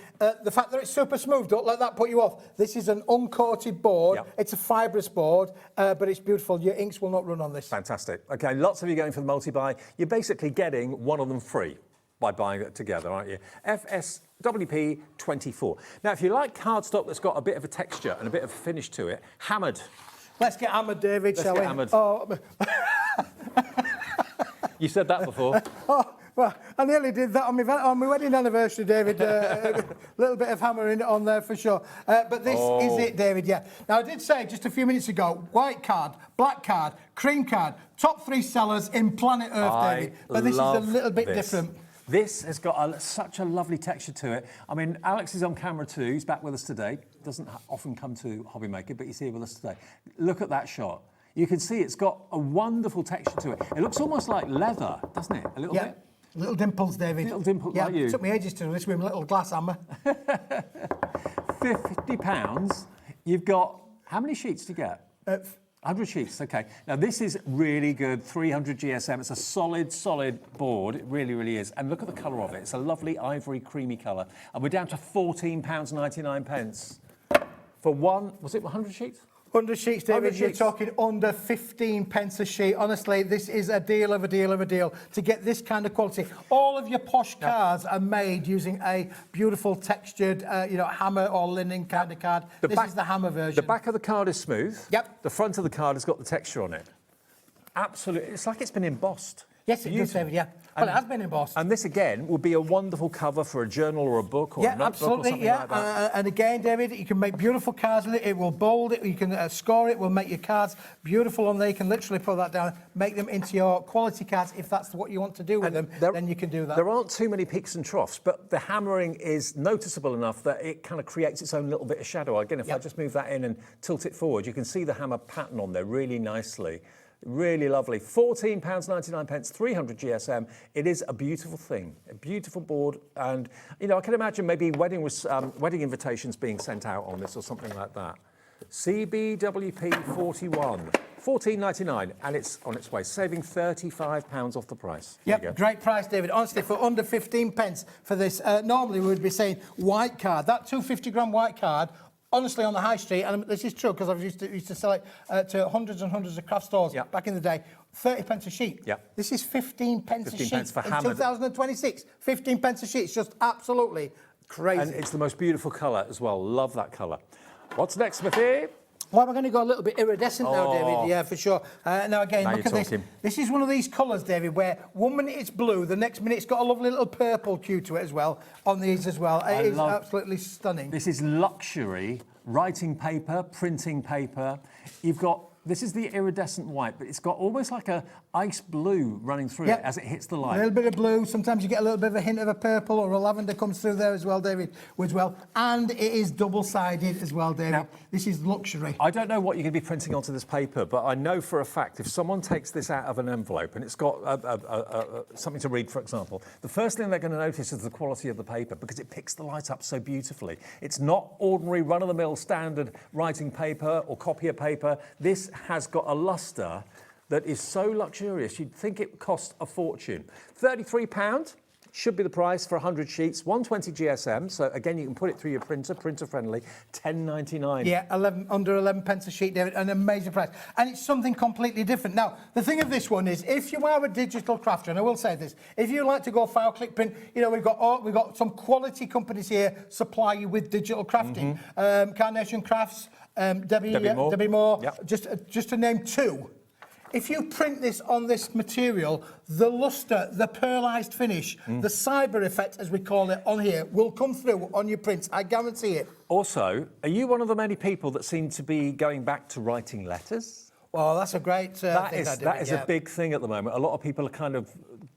Speaker 14: The fact that it's super smooth, don't let that put you off. This is an uncoated board.
Speaker 4: Yep.
Speaker 14: It's a fibrous board, but it's beautiful. Your inks will not run on this.
Speaker 4: Fantastic. Okay, lots of you going for the multi-buy. You're basically getting one of them free by buying it together, aren't you? FSWP 24. Now, if you like cardstock that's got a bit of a texture and a bit of finish to it, hammered.
Speaker 14: Let's get hammered, David, shall we?
Speaker 4: Hammered.
Speaker 14: Oh.
Speaker 4: You said that before.
Speaker 14: Well, I nearly did that on my wedding anniversary, David. A little bit of hammering on there for sure. But this is it, David, yeah. Now, I did say just a few minutes ago, white card, black card, cream card, top 3 sellers in planet Earth, David. But this is a little bit different.
Speaker 4: This has got such a lovely texture to it. I mean, Alex is on camera too. He's back with us today. Doesn't often come to Hobby Maker, but he's here with us today. Look at that shot. You can see it's got a wonderful texture to it. It looks almost like leather, doesn't it? A little bit.
Speaker 14: Little dimples, David.
Speaker 4: Little dimples, like you.
Speaker 14: It took me ages to do this with a little glass hammer.
Speaker 4: £50. You've got, how many sheets do you get? 100 sheets, okay. Now, this is really good, 300 GSM. It's a solid board. It really, really is. And look at the colour of it. It's a lovely ivory, creamy colour. And we're down to £14.99 for was it 100 sheets?
Speaker 14: 100 sheets, David, you're talking under 15 pence a sheet. Honestly, this is a deal of a deal of a deal to get this kind of quality. All of your posh cards are made using a beautiful textured, hammer or linen kind of card. This is the hammer version.
Speaker 4: The back of the card is smooth.
Speaker 14: Yep.
Speaker 4: The front of the card has got the texture on it. Absolutely. It's like it's been embossed.
Speaker 14: Yes, it does, David, yeah. Well, it has been embossed.
Speaker 4: And this, again, would be a wonderful cover for a journal or a book or a notebook or something like that.
Speaker 14: And again, David, you can make beautiful cards with it. It will bold it. You can score it. Will make your cards beautiful on there. You can literally put that down, make them into your quality cards. If that's what you want to do with them, then you can do that.
Speaker 4: There aren't too many peaks and troughs, but the hammering is noticeable enough that it kind of creates its own little bit of shadow. Again, if I just move that in and tilt it forward, you can see the hammer pattern on there really nicely. Really lovely. £14.99, 300 GSM. It is a beautiful thing, a beautiful board. And, I can imagine maybe wedding invitations being sent out on this or something like that. CBWP 41, £14.99, and it's on its way, saving £35 off the price.
Speaker 14: Yep, great price, David. Honestly, for under 15 pence for this, normally we would be saying white card. That 250 gram white card, honestly, on the high street, and this is true because I used to sell it to hundreds and hundreds of craft stores back in the day, 30 pence a sheet.
Speaker 4: Yep.
Speaker 14: This is 15 pence a sheet.
Speaker 4: 15 pence for
Speaker 14: in
Speaker 4: hammered.
Speaker 14: 2026, 15 pence a sheet. It's just absolutely crazy.
Speaker 4: And it's the most beautiful colour as well. Love that colour. What's next, Smithy?
Speaker 14: Well, we're going to go a little bit iridescent now, David. Yeah, for sure. Now, again,
Speaker 4: Now
Speaker 14: look at this. This is one of these colours, David, where 1 minute it's blue, the next minute it's got a lovely little purple hue to it as well, on these as well. It is absolutely stunning.
Speaker 4: This is luxury writing paper, printing paper. This is the iridescent white, but it's got almost like a ice blue running through it as it hits the light.
Speaker 14: A little bit of blue. Sometimes you get a little bit of a hint of a purple or a lavender comes through there as well, David, as well. And it is double-sided as well, David. Now, this is luxury.
Speaker 4: I don't know what you're going to be printing onto this paper, but I know for a fact if someone takes this out of an envelope and it's got something to read, for example, the first thing they're going to notice is the quality of the paper because it picks the light up so beautifully. It's not ordinary run-of-the-mill standard writing paper or copier paper. This has got a lustre that is so luxurious, you'd think it cost a fortune. £33, should be the price for 100 sheets, 120 GSM. So again, you can put it through your printer, printer friendly, £10.99.
Speaker 14: Yeah, under 11 pence a sheet, David, an amazing price. And it's something completely different. Now, the thing of this one is, if you are a digital crafter, and I will say this, if you like to go file, click, print, you know, we've got some quality companies here supply you with digital crafting. Carnation Crafts, Debbie Moore,
Speaker 4: Yep.
Speaker 14: just to name two. If you print this on this material, the luster, the pearlized finish, the cyber effect, as we call it on here, will come through on your prints. I guarantee it.
Speaker 4: Also, are you one of the many people that seem to be going back to writing letters?
Speaker 14: Well, that's a great thing.
Speaker 4: That is a big thing at the moment. A lot of people are kind of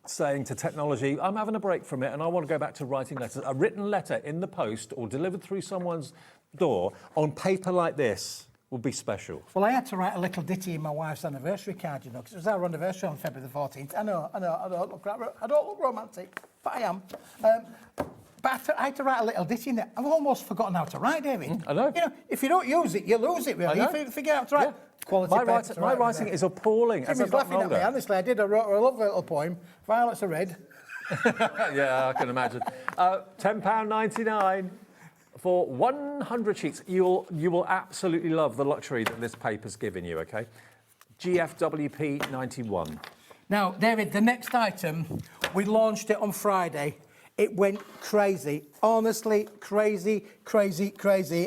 Speaker 4: saying to technology, I'm having a break from it and I want to go back to writing letters. A written letter in the post or delivered through someone's door on paper like this would be special.
Speaker 14: Well, I had to write a little ditty in my wife's anniversary card, you know, because it was our anniversary on February the 14th. I don't look romantic, but I am. But I had to write a little ditty in there. I've almost forgotten how to write, David.
Speaker 4: I know.
Speaker 14: You know, if you don't use it, you lose it, really. You figure out how to write.
Speaker 4: Yeah.
Speaker 14: Quality
Speaker 4: My writing is appalling.
Speaker 14: Jimmy's laughing at me, honestly. I wrote a lovely little poem. Violets are red.
Speaker 4: Yeah, I can imagine. £10.99 for 100 sheets. You will absolutely love the luxury that this paper's giving you, OK? GFWP 91.
Speaker 14: Now, David, the next item, we launched it on Friday. It went crazy, honestly, crazy,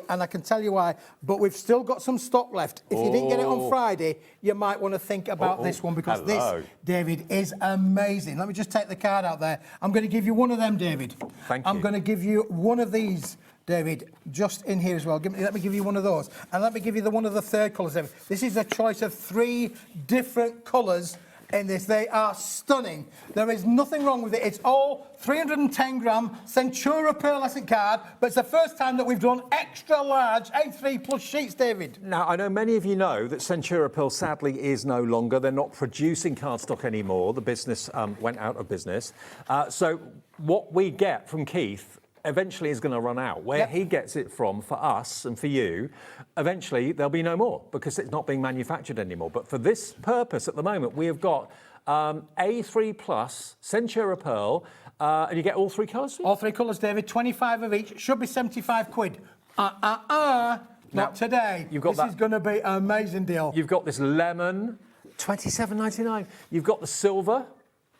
Speaker 14: and I can tell you why, but we've still got some stock left. If you didn't get it on Friday, you might want to think about this one, because this, David, is amazing. Let me just take the card out there. I'm going to give you one of them, David.
Speaker 4: Thank you.
Speaker 14: I'm going to give you one of these, David, just in here as well. Let me give you one of those, and let me give you one of the third colours, David. This is a choice of 3 different colours in this. They are stunning. There is nothing wrong with it. It's all 310-gram Centura pearlescent card, but it's the first time that we've done extra large A3 plus sheets, David.
Speaker 4: Now, I know many of you know that Centura Pearl sadly is no longer. They're not producing cardstock anymore. The business went out of business. So what we get from Keith eventually is going to run out. Where he gets it from, for us and for you, eventually there'll be no more, because it's not being manufactured anymore. But for this purpose at the moment, we have got A3 Plus, Centura Pearl, and you get all 3 colours?
Speaker 14: All 3 colours, David, 25 of each, should be 75 quid. Not today. This is going to be an amazing deal.
Speaker 4: You've got this lemon, £27.99. You've got the silver,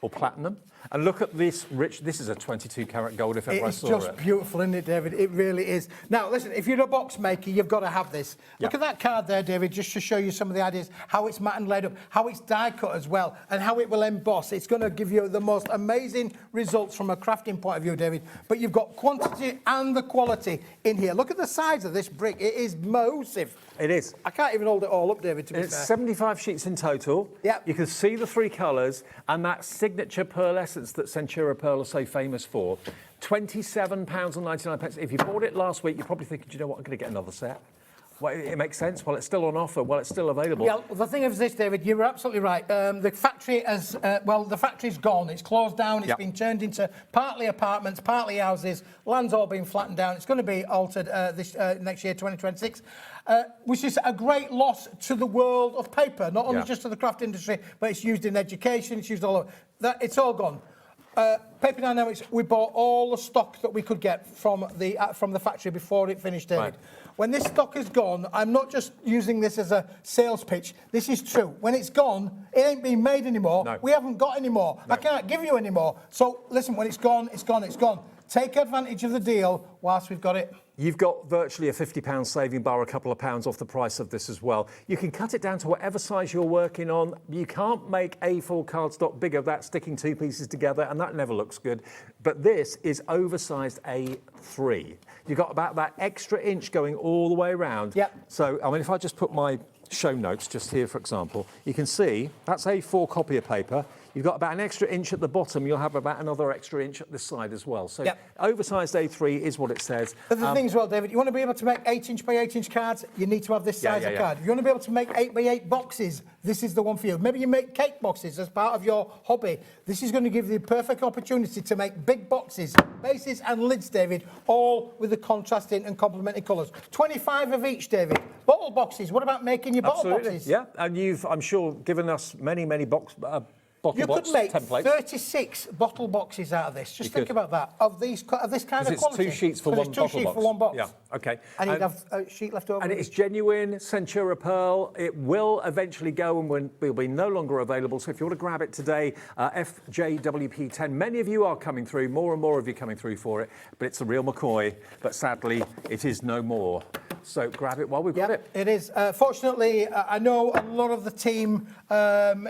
Speaker 4: or platinum. And look at this rich, this is a 22 carat gold if ever I saw it.
Speaker 14: It's just beautiful, isn't it, David? It really is. Now, listen, if you're a box maker, you've got to have this. Look at that card there, David, just to show you some of the ideas, how it's matte and laid up, how it's die cut as well, and how it will emboss. It's going to give you the most amazing results from a crafting point of view, David. But you've got quantity and the quality in here. Look at the size of this brick. It is massive.
Speaker 4: It is.
Speaker 14: I can't even hold it all up, David, to be fair.
Speaker 4: It's 75 sheets in total.
Speaker 14: Yeah.
Speaker 4: You can see the 3 colours and that signature pearlescence that Centura Pearl are so famous for. £27.99. If you bought it last week, you're probably thinking, do you know what, I'm going to get another set. Well, it makes sense. Well, it's still on offer. Well, it's still available.
Speaker 14: Yeah, the thing is this, David, you were absolutely right. The factory has, the factory's gone. It's closed down. It's been turned into partly apartments, partly houses. Land's all been flattened down. It's going to be altered this next year, 2026. Which is a great loss to the world of paper, not only just to the craft industry, but it's used in education, it's used all over. It's all gone. Paper Dienamics, we bought all the stock that we could get from the factory before it finished, David.
Speaker 4: Right.
Speaker 14: When this stock is gone, I'm not just using this as a sales pitch. This is true. When it's gone, it ain't being made anymore.
Speaker 4: No.
Speaker 14: We haven't got any more.
Speaker 4: No.
Speaker 14: I can't give you any more. So listen, when it's gone, it's gone, it's gone. Take advantage of the deal whilst we've got it.
Speaker 4: You've got virtually a £50 saving bar, a couple of pounds off the price of this as well. You can cut it down to whatever size you're working on. You can't make A4 cardstock bigger. That's sticking 2 pieces together, and that never looks good. But this is oversized A3. You've got about that extra inch going all the way around.
Speaker 14: Yeah.
Speaker 4: So, I mean, if I just put my show notes just here, for example, you can see that's A4 copier paper. You've got about an extra inch at the bottom. You'll have about another extra inch at this side as well. So oversized A3 is what it says.
Speaker 14: But the thing as well, David, you want to be able to make 8-inch by 8-inch cards, you need to have this size of card. If you want to be able to make 8 by 8 boxes, this is the one for you. Maybe you make cake boxes as part of your hobby. This is going to give you the perfect opportunity to make big boxes, bases and lids, David, all with the contrasting and complementing colours. 25 of each, David. Bottle boxes. What about making your bottle boxes?
Speaker 4: Yeah, and you've, I'm sure, given us many box bottle box
Speaker 14: could make
Speaker 4: templates.
Speaker 14: 36 bottle boxes out of this. Just think about that, of this kind of
Speaker 4: Because
Speaker 14: quality.
Speaker 4: it's 2 sheets for one
Speaker 14: It's 2
Speaker 4: bottle
Speaker 14: sheets
Speaker 4: box.
Speaker 14: for one box.
Speaker 4: Yeah, okay.
Speaker 14: And you'd have a sheet left over.
Speaker 4: And it's genuine Centura pearl. It will eventually go and will be no longer available. So if you want to grab it today, FJWP10, many of you are coming through, more and more of you coming through for it, but it's a real McCoy, but sadly, it is no more. So grab it while we've got it.
Speaker 14: It is. Fortunately, I know a lot of the team,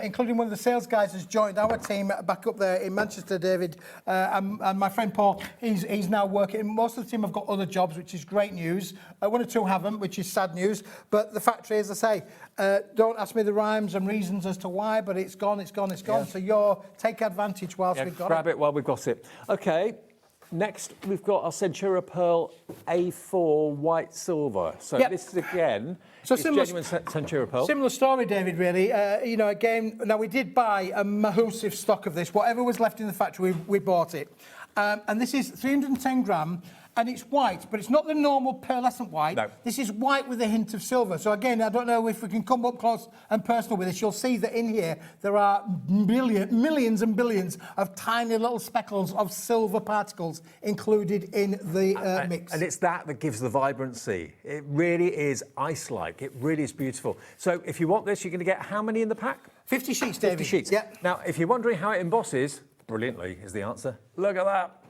Speaker 14: including one of the sales guys, has joined our team back up there in Manchester, David, and my friend Paul, he's now working. Most of the team have got other jobs, which is great news. 1 or 2 haven't, which is sad news. But the factory, as I say, don't ask me the rhymes and reasons as to why, but it's gone, it's gone, it's gone. So take advantage whilst we've got it.
Speaker 4: Grab it while we've got it. Okay. Next, we've got our Centura Pearl A4 white silver. So this is again, it's genuine Centura Pearl.
Speaker 14: Similar story, David, really. You know, again, now we did buy a massive stock of this. Whatever was left in the factory, we bought it. And this is 310 gram. And it's white, but it's not the normal pearlescent white.
Speaker 4: No.
Speaker 14: This is white with a hint of silver. So again, I don't know if we can come up close and personal with this. You'll see that in here, there are millions and billions of tiny little speckles of silver particles included in the mix.
Speaker 4: And it's that gives the vibrancy. It really is ice-like. It really is beautiful. So if you want this, you're going to get how many in the pack?
Speaker 14: 50 sheets, David.
Speaker 4: 50 sheets.
Speaker 14: Yeah.
Speaker 4: Now, if you're wondering how it embosses, brilliantly is the answer. Look at that.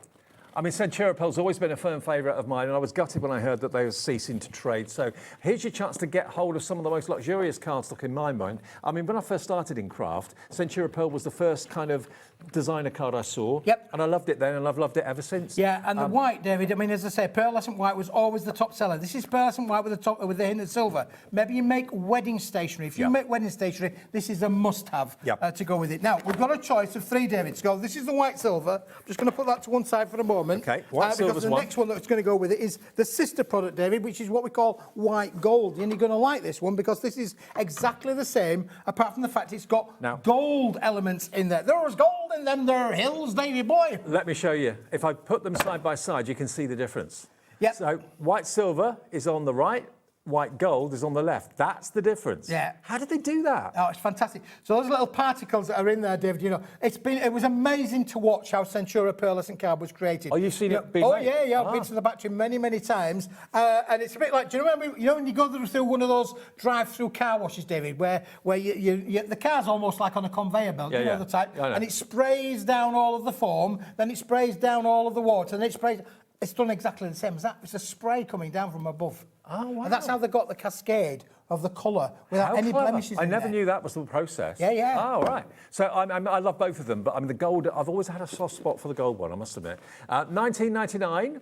Speaker 4: I mean, Centura Pearl's always been a firm favourite of mine, and I was gutted when I heard that they were ceasing to trade. So here's your chance to get hold of some of the most luxurious cardstock in my mind. I mean, when I first started in craft, Centura Pearl was the first kind of designer card I saw.
Speaker 14: Yep.
Speaker 4: And I loved it then, and I've loved it ever since.
Speaker 14: Yeah, and the white, David, I mean, as I say, pearlescent white was always the top seller. This is pearlescent white with the hint of silver. Maybe you make wedding stationery. If you make wedding stationery, this is a must-have to go with it. Now, we've got a choice of 3, David, to go. This is the white silver. I'm just going to put that to one side for a moment.
Speaker 4: Okay, white silver's
Speaker 14: because the next one that's going to go with it is the sister product, David, which is what we call white gold. And you're going to like this one because this is exactly the same, apart from the fact it's got gold elements in there. There's gold in them there hills, Davy boy.
Speaker 4: Let me show you. If I put them side by side, you can see the difference.
Speaker 14: Yeah.
Speaker 4: So white silver is on the right, white gold is on the left. That's the difference.
Speaker 14: Yeah.
Speaker 4: How did they do that?
Speaker 14: Oh, it's fantastic. So those little particles that are in there, David, you know, it was amazing to watch how Centura pearlescent card was created.
Speaker 4: Oh, you've seen it being made?
Speaker 14: Yeah, I've been to the battery many times. And it's a bit like, do you remember, you know, when you go through one of those drive-through car washes, David, where the car's almost like on a conveyor belt, you know the type, and it sprays down all of the foam, then it sprays down all of the water, and it sprays. It's done exactly the same as that. It's a spray coming down from above.
Speaker 4: Oh, wow.
Speaker 14: And that's how they got the cascade of the colour without any blemishes.
Speaker 4: I never knew that was the process.
Speaker 14: Yeah.
Speaker 4: Oh, right. So I love both of them, but I mean the gold. I've always had a soft spot for the gold one, I must admit. $19.99.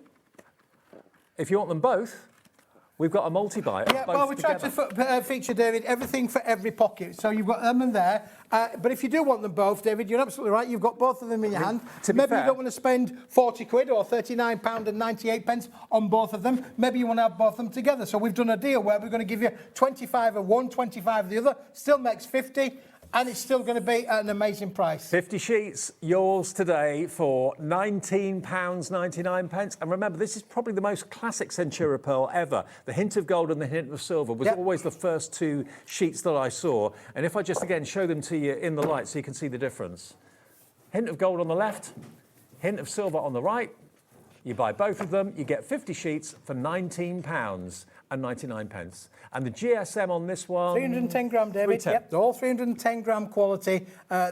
Speaker 4: If you want them both, we've got a multi-buy.
Speaker 14: Yeah, well, we tried to feature, David, everything for every pocket. So you've got them in there. But if you do want them both, David, you're absolutely right. You've got both of them in your hand. Maybe you don't want to spend 40 quid or £39.98 on both of them. Maybe you want to have both of them together. So we've done a deal where we're going to give you 25 of one, 25 of the other. Still makes 50. And it's still going to be at an amazing price.
Speaker 4: 50 sheets, yours today for £19.99. And remember, this is probably the most classic Centura Pearl ever. The hint of gold and the hint of silver was always the first 2 sheets that I saw. And if I just, again, show them to you in the light so you can see the difference. Hint of gold on the left, hint of silver on the right. You buy both of them, you get 50 sheets for £19.99. And the GSM on this one...
Speaker 14: 310 gram, David.
Speaker 4: 310.
Speaker 14: Yep, they're all 310 gram quality.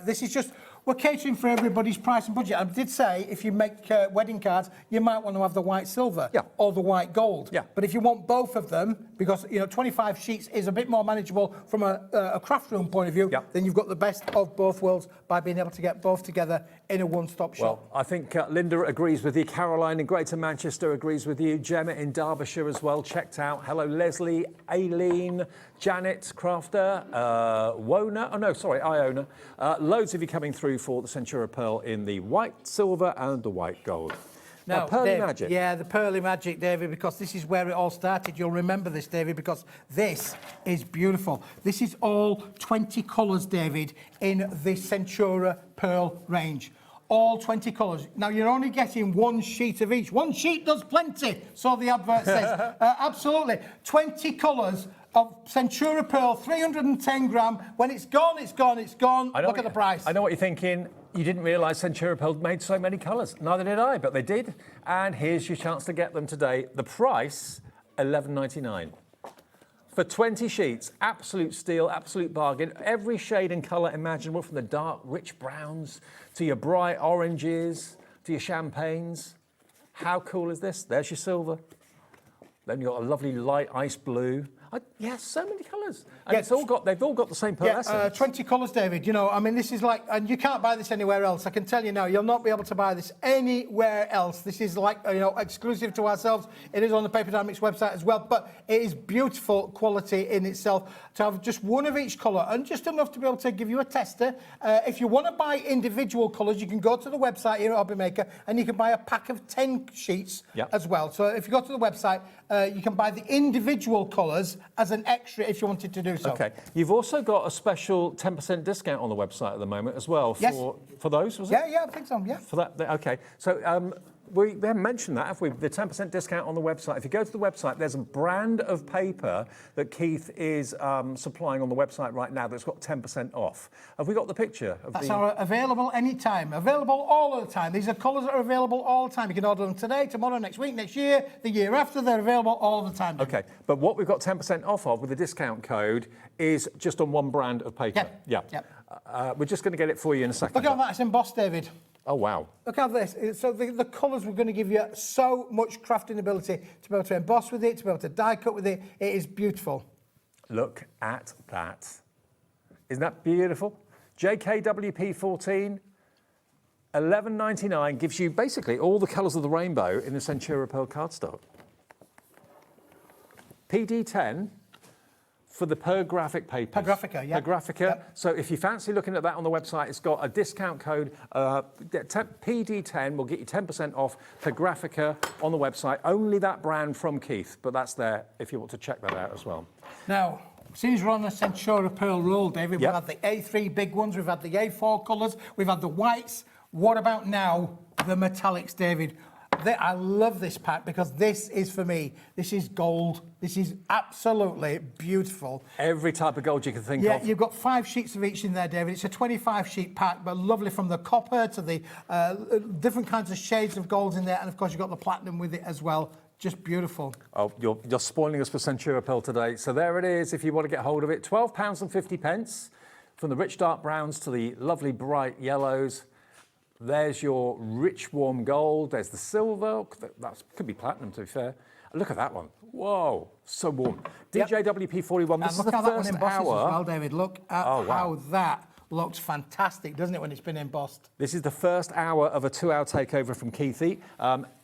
Speaker 14: This is just... We're catering for everybody's price and budget. I did say if you make wedding cards, you might want to have the white silver or the white gold.
Speaker 4: Yeah.
Speaker 14: But if you want both of them, because 25 sheets is a bit more manageable from a craft room point of view, then you've got the best of both worlds by being able to get both together in a one-stop shop.
Speaker 4: Well, I think Linda agrees with you. Caroline in Greater Manchester agrees with you. Gemma in Derbyshire as well, checked out. Hello, Leslie, Aileen, Janet, Crafter, Iona. Loads of you coming through for the Centura Pearl in the white silver and the white gold. Now, Pearly Magic.
Speaker 14: Yeah, the Pearly Magic, David, because this is where it all started. You'll remember this, David, because this is beautiful. This is all 20 colours, David, in the Centura Pearl range. all 20 colours. Now, you're only getting one sheet of each. One sheet does plenty, so the advert says. Absolutely. 20 colours of Centura Pearl, 310 gram. When it's gone, it's gone, it's gone. Look at the price.
Speaker 4: I know what you're thinking. You didn't realise Centura Pearl made so many colours. Neither did I, but they did. And here's your chance to get them today. The price, $11.99. For 20 sheets, absolute steal, absolute bargain. Every shade and colour imaginable, from the dark, rich browns to your bright oranges to your champagnes. How cool is this? There's your silver. Then you've got a lovely light ice blue. Yeah, so many colours. And they've all got the same pearlescence.
Speaker 14: 20 colours, David. You know, I mean, this is like, and you can't buy this anywhere else. I can tell you now, you'll not be able to buy this anywhere else. This is like, you know, exclusive to ourselves. It is on the Paper Dienamics website as well, but it is beautiful quality in itself. To have just one of each colour and just enough to be able to give you a tester. If you want to buy individual colours, you can go to the website here at Hobby Maker and you can buy a pack of 10 sheets as well. So if you go to the website, you can buy the individual colours as an extra if you wanted to do so.
Speaker 4: Okay. You've also got a special 10% discount on the website at the moment as well for those, was it?
Speaker 14: Yeah, I think so, yeah.
Speaker 4: For that, okay. So we haven't mentioned that, have we? The 10% discount on the website. If you go to the website, there's a brand of paper that Keith is supplying on the website right now that's got 10% off. Have we got the picture?
Speaker 14: That's available anytime, available all of the time. These are colours that are available all the time. You can order them today, tomorrow, next week, next year, the year after. They're available all the time.
Speaker 4: Okay, but what we've got 10% off of with the discount code is just on one brand of paper. We're just going to get it for you in a second.
Speaker 14: Look how that's embossed, David.
Speaker 4: Oh, wow.
Speaker 14: Look at this. So the colours we're going to give you so much crafting ability to be able to emboss with it, to be able to die cut with it. It is beautiful.
Speaker 4: Look at that. Isn't that beautiful? JKWP14, $11.99 gives you basically all the colours of the rainbow in the Centura Pearl cardstock. PD10 for the Pergraphic papers.
Speaker 14: Pergraphica, yeah.
Speaker 4: Pergraphica. Yep. So if you fancy looking at that on the website, it's got a discount code. PD10 will get you 10% off Pergraphica on the website. Only that brand from Keith, but that's there if you want to check that out as well.
Speaker 14: Now, since we're on the Centura Pearl roll, David, we've had the A3 big ones, we've had the A4 colours, we've had the whites. What about now the metallics, David? I love this pack because this is, for me, this is gold. This is absolutely beautiful.
Speaker 4: Every type of gold you can think of.
Speaker 14: Yeah, you've got 5 sheets of each in there, David. It's a 25-sheet pack, but lovely, from the copper to the different kinds of shades of gold in there. And, of course, you've got the platinum with it as well. Just beautiful.
Speaker 4: Oh, you're spoiling us for Centura Pearl today. So there it is, if you want to get hold of it. £12.50, from the rich dark browns to the lovely bright yellows. There's your rich warm gold. There's the silver. That could be platinum, to be fair. Look at that one. Whoa, so warm. DJWP41. This is the first hour.
Speaker 14: As well, David. Look at how that looks fantastic, doesn't it, when it's been embossed?
Speaker 4: This is the first hour of a 2-hour takeover from Keithy.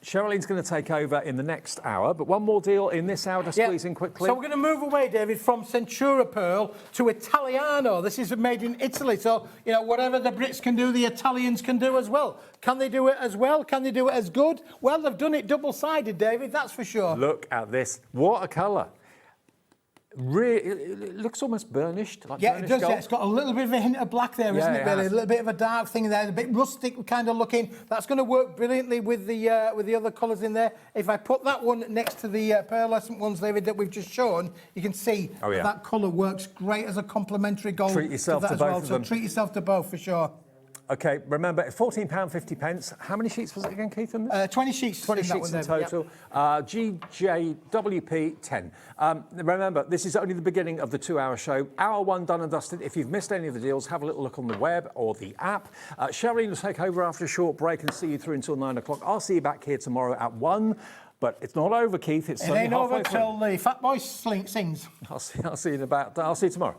Speaker 4: Sherilyn's going to take over in the next hour, but one more deal in this hour to squeeze in quickly.
Speaker 14: So we're going to move away, David, from Centura Pearl to Italiano. This is made in Italy, so, you know, whatever the Brits can do, the Italians can do as well. Can they do it as well? Can they do it as good? Well, they've done it double-sided, David, that's for sure.
Speaker 4: Look at this. What a colour. Really, it looks almost burnished. Like burnished
Speaker 14: it does.
Speaker 4: gold.
Speaker 14: Yeah, it's got a little bit of a hint of black there, isn't it, Billy? A little bit of a dark thing there, a bit rustic kind of looking. That's going to work brilliantly with the other colours in there. If I put that one next to the pearlescent ones, David, that we've just shown, you can see that colour works great as a complementary gold.
Speaker 4: Treat yourself to both of them.
Speaker 14: So treat yourself to both for sure.
Speaker 4: Okay, remember, £14.50. How many sheets was it again, Keith?
Speaker 14: 20 sheets.
Speaker 4: 20 sheets in total. GJWP 10. Remember, this is only the beginning of the 2-hour show. Hour 1 done and dusted. If you've missed any of the deals, have a little look on the web or the app. Sherilyn will take over after a short break and see you through until 9 o'clock. I'll see you back here tomorrow at 1. But it's not over, Keith. It
Speaker 14: ain't over till the Fat Boy sings.
Speaker 4: I'll see you I'll see you tomorrow.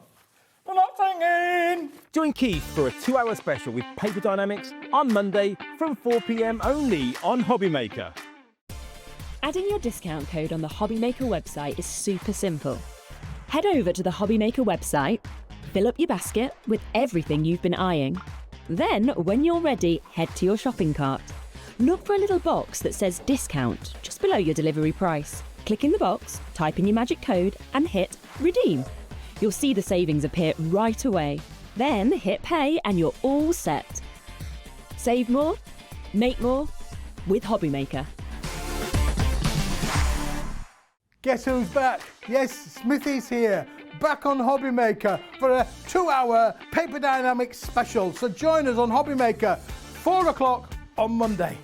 Speaker 14: We're not singing!
Speaker 8: Join Keith for a 2-hour special with Paper Dienamics on Monday from 4 p.m. only on Hobby Maker.
Speaker 5: Adding your discount code on the Hobby Maker website is super simple. Head over to the Hobby Maker website, fill up your basket with everything you've been eyeing. Then, when you're ready, head to your shopping cart. Look for a little box that says discount just below your delivery price. Click in the box, type in your magic code and hit redeem. You'll see the savings appear right away. Then hit pay and you're all set. Save more, make more with HobbyMaker.
Speaker 14: Guess who's back? Yes, Smithy's here, back on HobbyMaker for a 2-hour Paper Dynamics special. So join us on HobbyMaker, 4 o'clock on Monday.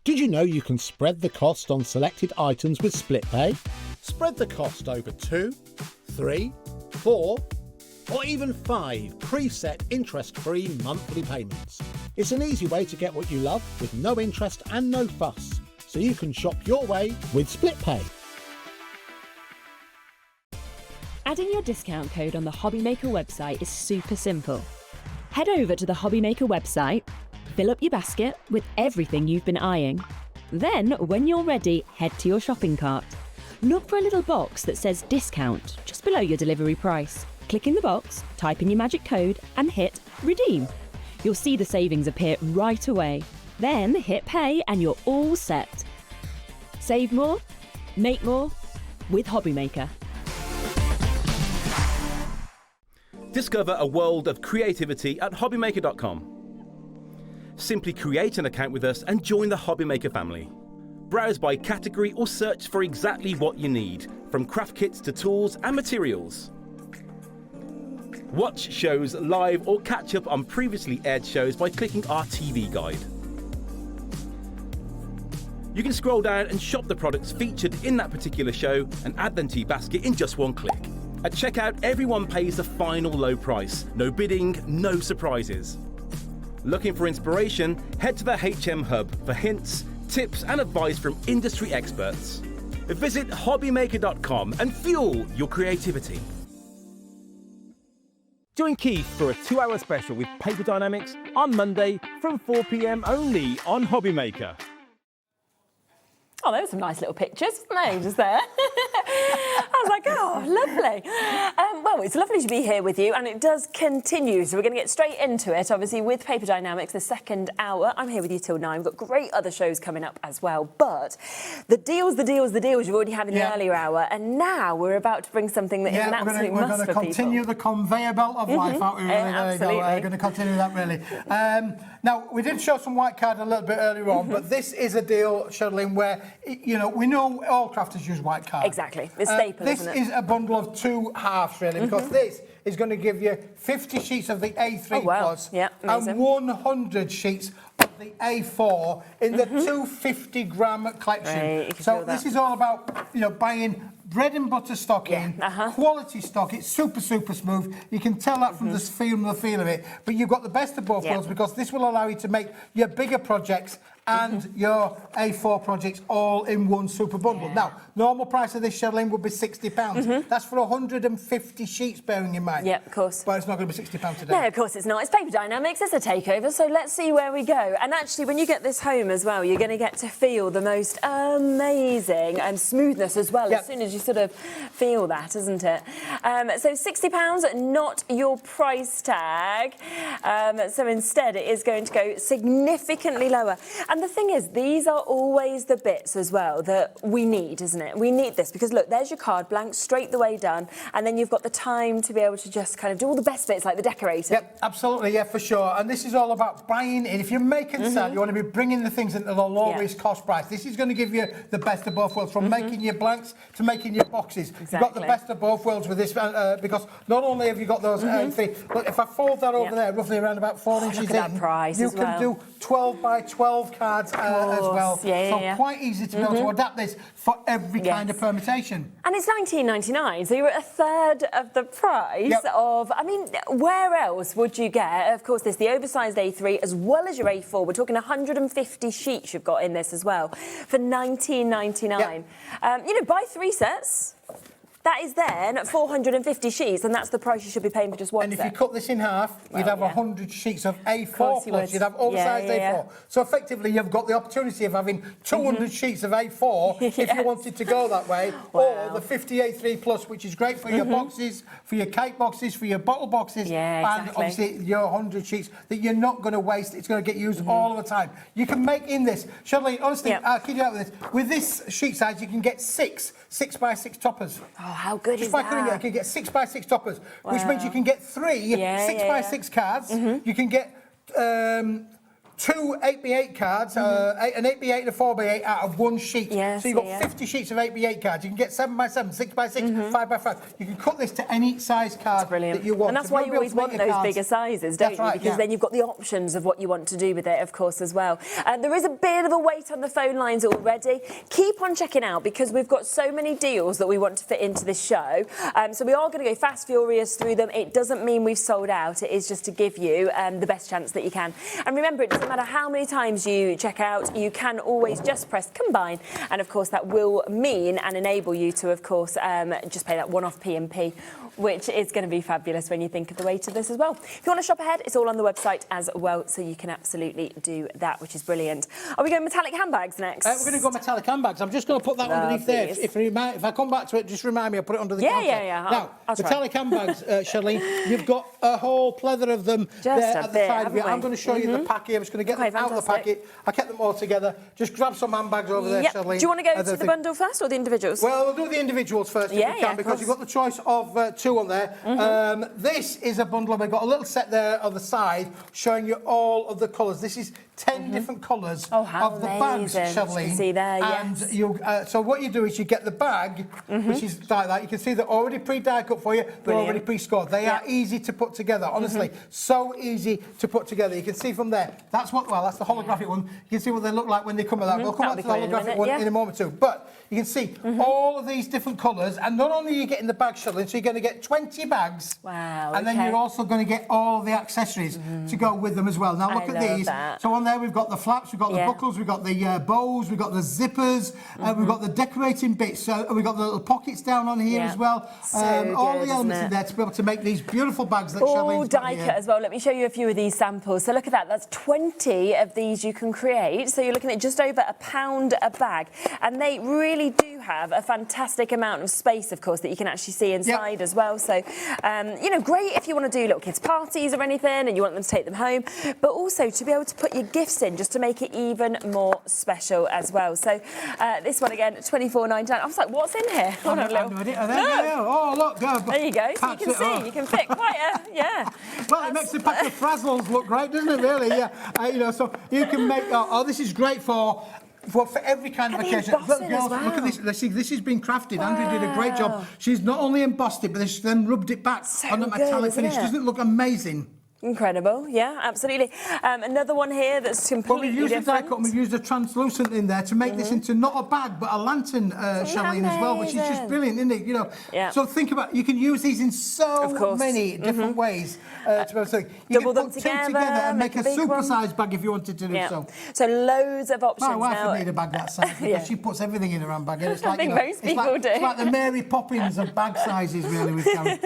Speaker 2: Did you know you can spread the cost on selected items with split pay? Spread the cost over 2, 3, 4, or even 5 preset interest-free monthly payments. It's an easy way to get what you love with no interest and no fuss, so you can shop your way with split pay.
Speaker 5: Adding your discount code on the HobbyMaker website is super simple. Head over to the HobbyMaker website, fill up your basket with everything you've been eyeing. Then, when you're ready, head to your shopping cart. Look for a little box that says discount just below your delivery price. Click in the box, type in your magic code and hit redeem. You'll see the savings appear right away. Then hit pay and you're all set. Save more, make more with HobbyMaker.
Speaker 8: Discover a world of creativity at hobbymaker.com. Simply create an account with us and join the HobbyMaker family. Browse by category or search for exactly what you need, from craft kits to tools and materials. Watch shows live or catch up on previously aired shows by clicking our TV guide. You can scroll down and shop the products featured in that particular show and add them to your basket in just one click. At checkout, everyone pays the final low price. No bidding, no surprises. Looking for inspiration? Head to the HM Hub for hints, tips and advice from industry experts. Visit hobbymaker.com and fuel your creativity. Join Keith for a 2-hour special with Paper Dynamics on Monday from 4 p.m. only on HobbyMaker.
Speaker 15: Oh, there were some nice little pictures, weren't they, just there? I was like, oh, lovely. Well, it's lovely to be here with you, and it does continue. So we're going to get straight into it, obviously, with Paper Dynamics, the second hour. I'm here with you till 9. We've got great other shows coming up as well. But the deals you've already had in the earlier hour, and now we're about to bring something that is an absolute must for people.
Speaker 14: We're going to continue the conveyor belt of life, aren't we? Really?
Speaker 15: Absolutely.
Speaker 14: We're going to continue that, really. Now, we did show some white card a little bit earlier on, but this is a deal, Shirley, where, you know, we know all crafters use white card.
Speaker 15: Exactly. It's staple,
Speaker 14: this
Speaker 15: isn't it?
Speaker 14: is a bundle of 2 halves, really, because this is going to give you 50 sheets of the A3 Plus and 100 sheets of the A4 in the 250-gram collection.
Speaker 15: Right,
Speaker 14: so this is all about, you know, buying bread and butter stock in, quality stock. It's super, super smooth. You can tell that from the feel of it. But you've got the best of both worlds, because this will allow you to make your bigger projects and your A4 projects all in one super bundle. Now, normal price of this, Shirlene, would be £60. That's for 150 sheets, bearing in mind.
Speaker 15: Yep, of course.
Speaker 14: But it's not going to be £60 today.
Speaker 15: No, of course it's not. It's Paper Dynamics, it's a takeover, so let's see where we go. And actually, when you get this home as well, you're going to get to feel the most amazing smoothness as well, as soon as you sort of feel that, isn't it? So £60, not your price tag. So instead, it is going to go significantly lower. And the thing is, these are always the bits as well that we need, isn't it? We need this because, look, there's your card blank, straight the way done, and then you've got the time to be able to just kind of do all the best bits, like the decorating.
Speaker 14: Yep, absolutely, yeah, for sure. And this is all about buying in. If you're making sell, you want to be bringing the things into the lowest cost price. This is going to give you the best of both worlds, from making your blanks to making your boxes.
Speaker 15: Exactly.
Speaker 14: You've got the best of both worlds with this, because not only have you got those, look, if I fold that over there, roughly around about 4 inches
Speaker 15: look at that price
Speaker 14: you
Speaker 15: as
Speaker 14: can
Speaker 15: well.
Speaker 14: do 12 by 12 cards as well. So quite easy to be able to adapt this for every kind of permutation.
Speaker 15: And it's $19.99, so you're at a third of the price of, I mean, where else would you get, of course, the oversized A3 as well as your A4. We're talking 150 sheets you've got in this as well for $19.99. You know, buy 3 sets. That is then 450 sheets, and that's the price you should be paying for just one
Speaker 14: And
Speaker 15: set.
Speaker 14: if you cut this in half, you'd have 100 sheets of A4 plus. You'd have oversized A4. So effectively, you've got the opportunity of having 200 sheets of A4 if you wanted to go that way, or the 50 A3 plus, which is great for your boxes, for your cake boxes, for your bottle boxes, and obviously your 100 sheets that you're not going to waste. It's going to get used all of the time. You can make in this, Charlene, honestly, I'll kid you out with this. With this sheet size, you can get 6 by 6 toppers.
Speaker 15: Oh, how good is that?
Speaker 14: Just by cutting it, you can get 6 by 6 toppers, which means you can get 3 6 by 6 cards. You can get 2 8x8 cards, an 8x8 and a 4x8 out of one sheet. So you've got 50 sheets of 8x8 cards. You can get 7 by 7, 6 by 6, 5 by 5. You can cut this to any size card that you want.
Speaker 15: And that's why you always want those bigger sizes, don't you? Because then you've got the options of what you want to do with it, of course, as well. There is a bit of a wait on the phone lines already. Keep on checking out because we've got so many deals that we want to fit into this show. So we are going to go fast, furious through them. It doesn't mean we've sold out. It is just to give you the best chance that you can. And remember, it doesn't matter how many times you check out, you can always just press combine, and of course that will mean and enable you to, of course, just pay that one-off P&P, which is going to be fabulous when you think of the weight of this as well. If you want to shop ahead, it's all on the website as well, so you can absolutely do that, which is brilliant. Are we going metallic handbags next?
Speaker 14: We're going to go metallic handbags. I'm just going to put that underneath there. If I come back to it, just remind me, I'll put it under the counter. Now, metallic handbags, Charlene, you've got a whole pleather of them there at the side of you. I'm going to show you the packet. I'm just going to get them out of the packet. I kept them all together. Just grab some handbags over there, Charlene.
Speaker 15: Do you want to go to the bundle first or the individuals?
Speaker 14: Well, we'll do the individuals first if we can, because you've got the choice of 2 on there. This is a bundle, and we've got a little set there on the side showing you all of the colours. This is 10 different colours of the bags, Charlene.
Speaker 15: You can see there,
Speaker 14: and you, so what you do is you get the bag, which is like that. You can see they're already pre-die cut for you. They're already pre-scored. They are easy to put together. Honestly, so easy to put together. You can see from there. That's what. Well, that's the holographic one. You can see what they look like when they come with that. We'll come back to the holographic one in a moment too. But you can see all of these different colours, and not only are you getting the bag, Charlene, so you're going to get 20 bags.
Speaker 15: Wow.
Speaker 14: And then you're also going to get all the accessories to go with them as well. Now look at these. So on there we've got the flaps, we've got the buckles, we've got the bows, we've got the zippers, we've got the decorating bits, we've got the little pockets down on here as well. All the elements in there to be able to make these beautiful bags that Charlene's got
Speaker 15: die
Speaker 14: here.
Speaker 15: cut as well. Let me show you a few of these samples. So look at that. That's 20 of these you can create. So you're looking at just over £1 a bag. And they really do have a fantastic amount of space, of course, that you can actually see inside as well. So, you know, great if you want to do little kids' parties or anything and you want them to take them home, but also to be able to put your gifts in just to make it even more special as well. So this one again, £24.99. I was like, what's in here?
Speaker 14: Oh, look.
Speaker 15: There you go. So you can see, you can fit quite a,
Speaker 14: Well, it makes the pack of Frazzles look great, doesn't it, really? You know, so you can make, this is great for every kind of occasion. Look, girls, look at this. This has been crafted. Andrew did a great job. She's not only embossed it, but she's then rubbed it back on the metallic finish. Doesn't it look amazing?
Speaker 15: Incredible, yeah, absolutely. Another one here that's completely
Speaker 14: different. We've used
Speaker 15: different.
Speaker 14: a die cut and we've used a translucent in there to make this into not a bag but a lantern, Charlene, as well, which is just brilliant, isn't it? You know, so think about, you can use these in so many different ways to be able to. You
Speaker 15: Double
Speaker 14: can
Speaker 15: them
Speaker 14: put 2 together and make a super-sized bag if you wanted to do so.
Speaker 15: So loads of options.
Speaker 14: My wife
Speaker 15: now.
Speaker 14: would need a bag that size because she puts everything in her handbag. It's like,
Speaker 15: I think most people do.
Speaker 14: It's like the Mary Poppins of bag sizes, really, with Karen.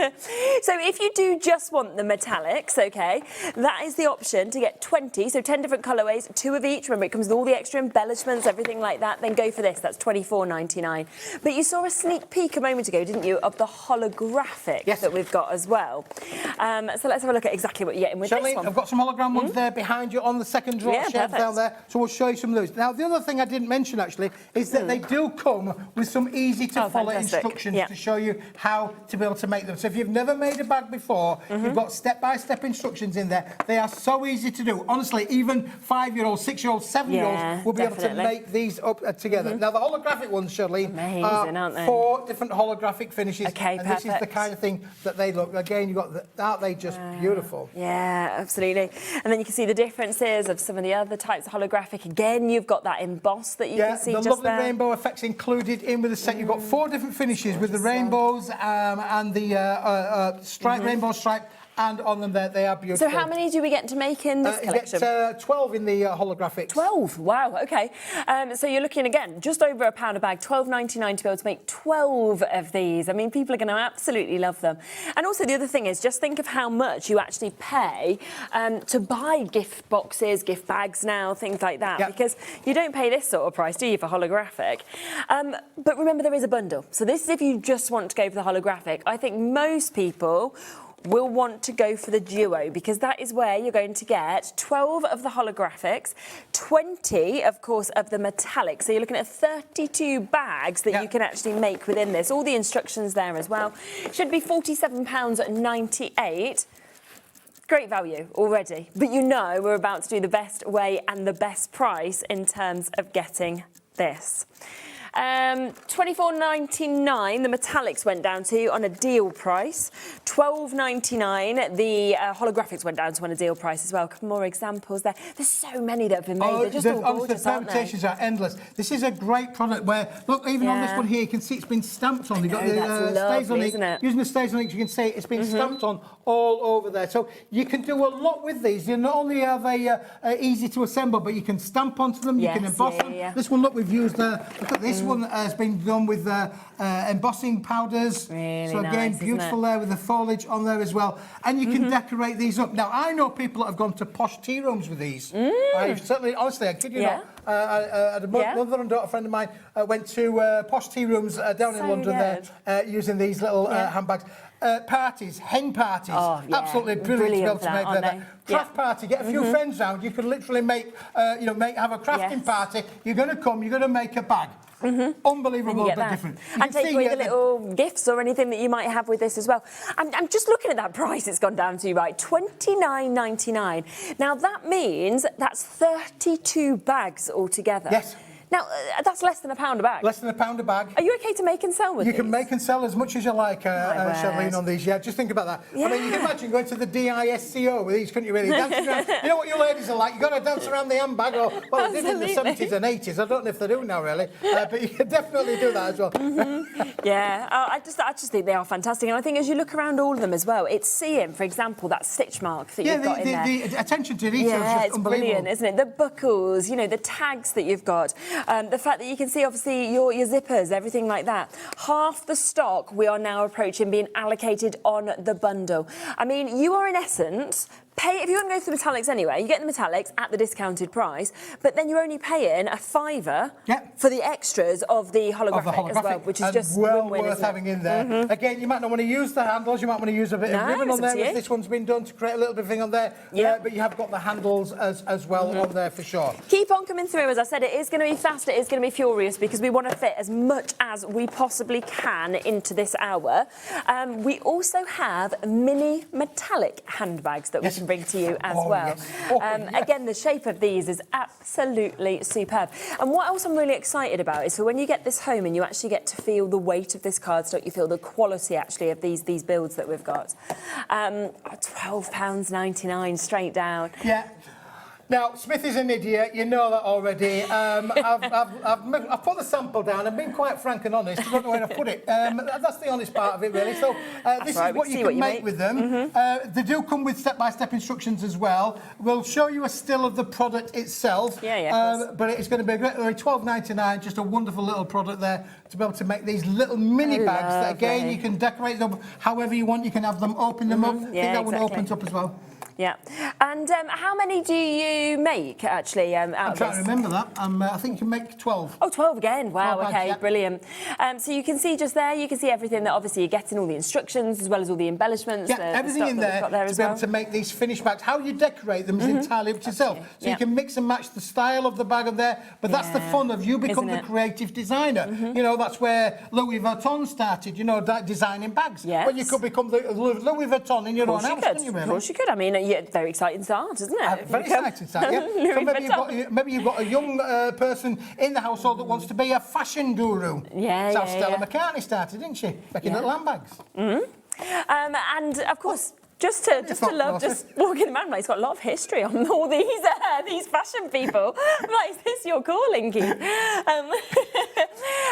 Speaker 15: So if you do just want the metallics, okay, that is the option to get 20, so 10 different colourways, 2 of each. Remember, it comes with all the extra embellishments, everything like that. Then go for this. That's £24.99. But you saw a sneak peek a moment ago, didn't you, of the holographic that we've got as well. So let's have a look at exactly what you're getting with this one.
Speaker 14: I've got some hologram ones there behind you on the second drawer shelf down there. So we'll show you some of those. Now, the other thing I didn't mention, actually, is that they do come with some easy-to-follow instructions to show you how to be able to make them. So if you've never made a bag before, you've got step-by-step instructions instructions in there. They are so easy to do. Honestly, even 5-year-olds, 6-year-olds, 7-year-olds will be able to make these up together. Now, the holographic ones, Charlene,
Speaker 15: aren't they?
Speaker 14: 4 different holographic finishes.
Speaker 15: Okay,
Speaker 14: and this is the kind of thing that they look. Again, you've got aren't they just beautiful?
Speaker 15: Yeah, absolutely. And then you can see the differences of some of the other types of holographic. Again, you've got that emboss that you can see just
Speaker 14: lovely
Speaker 15: there.
Speaker 14: rainbow effects included in with the set. You've got 4 different finishes with the rainbows and the stripe, rainbow stripe. And on them there, they are beautiful.
Speaker 15: So how many do we get to make in this collection?
Speaker 14: You get 12 in the holographics.
Speaker 15: 12? Wow, okay. So you're looking, again, just over £1 a bag, $12.99 to be able to make 12 of these. I mean, people are going to absolutely love them. And also the other thing is, just think of how much you actually pay to buy gift boxes, gift bags now, things like that. Because you don't pay this sort of price, do you, for holographic? But remember, there is a bundle. So this is if you just want to go for the holographic. I think most people will want to go for the duo, because that is where you're going to get 12 of the holographics, 20, of course, of the metallic. So you're looking at 32 bags that you can actually make within this. All the instructions there as well. Should be £47.98. Great value already. But you know we're about to do the best way and the best price in terms of getting this. $24.99 the metallics went down to on a deal price. $12.99 the holographics went down to on a deal price as well. A couple more examples there. There's so many that have been made. They're just all gorgeous, aren't they?
Speaker 14: The permutations are endless. This is a great product where, look, even on this one here, you can see it's been stamped on. You've got the stays on it. Using the stays on it, you can see it's been stamped on all over there. So you can do a lot with these. You not only are they easy to assemble, but you can stamp onto them, you can emboss them. This one, look, we've used, look at this one has been done with embossing powders.
Speaker 15: Really
Speaker 14: so again,
Speaker 15: nice,
Speaker 14: beautiful there with the foliage on there as well. And you can decorate these up. Now, I know people that have gone to posh tea rooms with these. I certainly, honestly, I kid you not. A mother and daughter friend of mine went to posh tea rooms down in London there using these little handbags. Parties, hen parties, absolutely brilliant to be able to make there. Craft party, get a few friends round. You can literally make, have a crafting party. You're going to come, you're going to make a bag. Unbelievable, but different.
Speaker 15: And take away the little gifts or anything that you might have with this as well. I'm just looking at that price it's gone down to, right? $29.99. Now, that means that's 32 bags altogether.
Speaker 14: Yes.
Speaker 15: Now, that's less than £1 a bag.
Speaker 14: Less than £1 a bag.
Speaker 15: Are you okay to make and sell with these?
Speaker 14: You can make and sell as much as you like, Charlene, on these. Yeah, just think about that. I mean, you can imagine going to the DISCO with these, couldn't you, really? Dancing around. You know what you ladies are like? You've got to dance around the handbag. Or, well, they did in the 70s and 80s. I don't know if they do now, really. But you can definitely do that as well.
Speaker 15: I just think they are fantastic. And I think as you look around all of them as well, it's seeing, for example, that stitch mark that you've got in there.
Speaker 14: The attention to detail is just
Speaker 15: it's brilliant, isn't it? The buckles, you know, the tags that you've got. The fact that you can see, obviously, your zippers, everything like that. Half the stock we are now approaching being allocated on the bundle. I mean, you are, in essence, if you want to go for the metallics anyway, you get the metallics at the discounted price, but then you're only paying £5 for the extras of the holographic as well, which is just
Speaker 14: well
Speaker 15: win-win,
Speaker 14: worth having in there. Again, you might not want to use the handles, you might want to use a bit of ribbon on there, as this one's been done to create a little bit of thing on there, but you have got the handles as well on there for sure.
Speaker 15: Keep on coming through. As I said, it is going to be fast, it is going to be furious, because we want to fit as much as we possibly can into this hour. We also have mini metallic handbags that we can bring to you as well. Again, the shape of these is absolutely superb. And what else I'm really excited about is for when you get this home and you actually get to feel the weight of this cardstock, you feel the quality actually of these builds that we've got. £12.99 straight down.
Speaker 14: Yeah. Now, Smithy's an idiot, you know that already. I've put the sample down. I've been quite frank and honest. I don't know where to put it. That's the honest part of it, really. So this is what you can make with them. They do come with step-by-step instructions as well. We'll show you a still of the product itself. But it's going to be a great, $12.99, just a wonderful little product there to be able to make these little mini bags that, again, you can decorate them however you want. You can have them, open them up. I think that one opens up as well.
Speaker 15: Yeah. And how many do you make, actually, out of this?
Speaker 14: I'm trying to remember that. I think you can make 12.
Speaker 15: Oh, 12 again. Wow,
Speaker 14: 12 bags,
Speaker 15: brilliant. So you can see just there, you can see everything that obviously you're getting, all the instructions, as well as all the embellishments.
Speaker 14: Yeah, everything in there to be able to make these finished bags. How you decorate them is entirely up to yourself. So you can mix and match the style of the bag on there, but that's the fun of you become the creative designer. You know, that's where Louis Vuitton started, you know, designing bags. Well, you could become the Louis Vuitton in your own house, couldn't you, really?
Speaker 15: Of course you could. I mean, yeah, very exciting start, isn't it?
Speaker 14: Very exciting start, yeah. So maybe you've got a young person in the household that wants to be a fashion guru.
Speaker 15: Yeah,
Speaker 14: That's how Stella McCartney started, didn't she? Making little handbags.
Speaker 15: And of course, just to love just walking around, like, it's got a lot of history on all these fashion people. I'm like, is this your calling, Keith?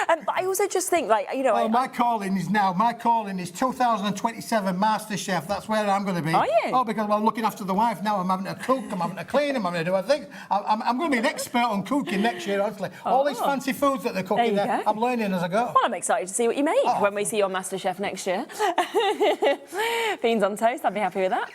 Speaker 15: But I also just think, like, you know,
Speaker 14: my calling is 2027 MasterChef. That's where I'm going to be.
Speaker 15: Are you?
Speaker 14: Oh, because I'm looking after the wife now. I'm having to cook. I'm having to clean. I'm having to do everything. I'm going to be an expert on cooking next year. Honestly, all these fancy foods that they're cooking there, I'm learning as I go.
Speaker 15: Well, I'm excited to see what you make when we see you on MasterChef next year. Beans on toast. I'd be happy with that.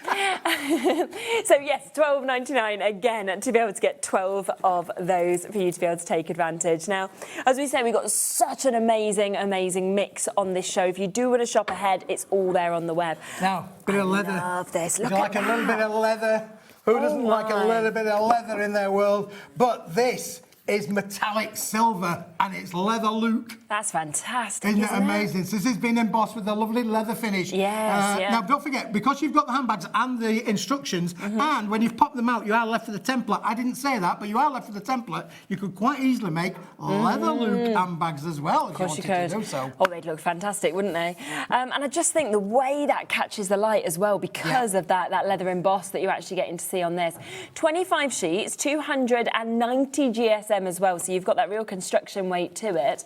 Speaker 15: So yes, $12.99 again to be able to get 12 of those for you to be able to take advantage. Now, as we say, we've got such an amazing mix on this show. If you do want to shop ahead, it's all there on the web.
Speaker 14: Now, bit of leather.
Speaker 15: I love this.
Speaker 14: Would you like a little bit of leather? Who doesn't like a little bit of leather in their world? But this is metallic silver and it's leather look.
Speaker 15: That's fantastic.
Speaker 14: Isn't it amazing? So this has been embossed with a lovely leather finish.
Speaker 15: Yes,
Speaker 14: Now, don't forget, because you've got the handbags and the instructions, and when you've popped them out, you are left with the template. I didn't say that, but you are left with the template. You could quite easily make leather look handbags as well, if you wanted to do so.
Speaker 15: Oh, they'd look fantastic, wouldn't they? And I just think the way that catches the light as well, because of that leather emboss that you're actually getting to see on this. 25 sheets, 290 GSM as well, so you've got that real construction weight to it.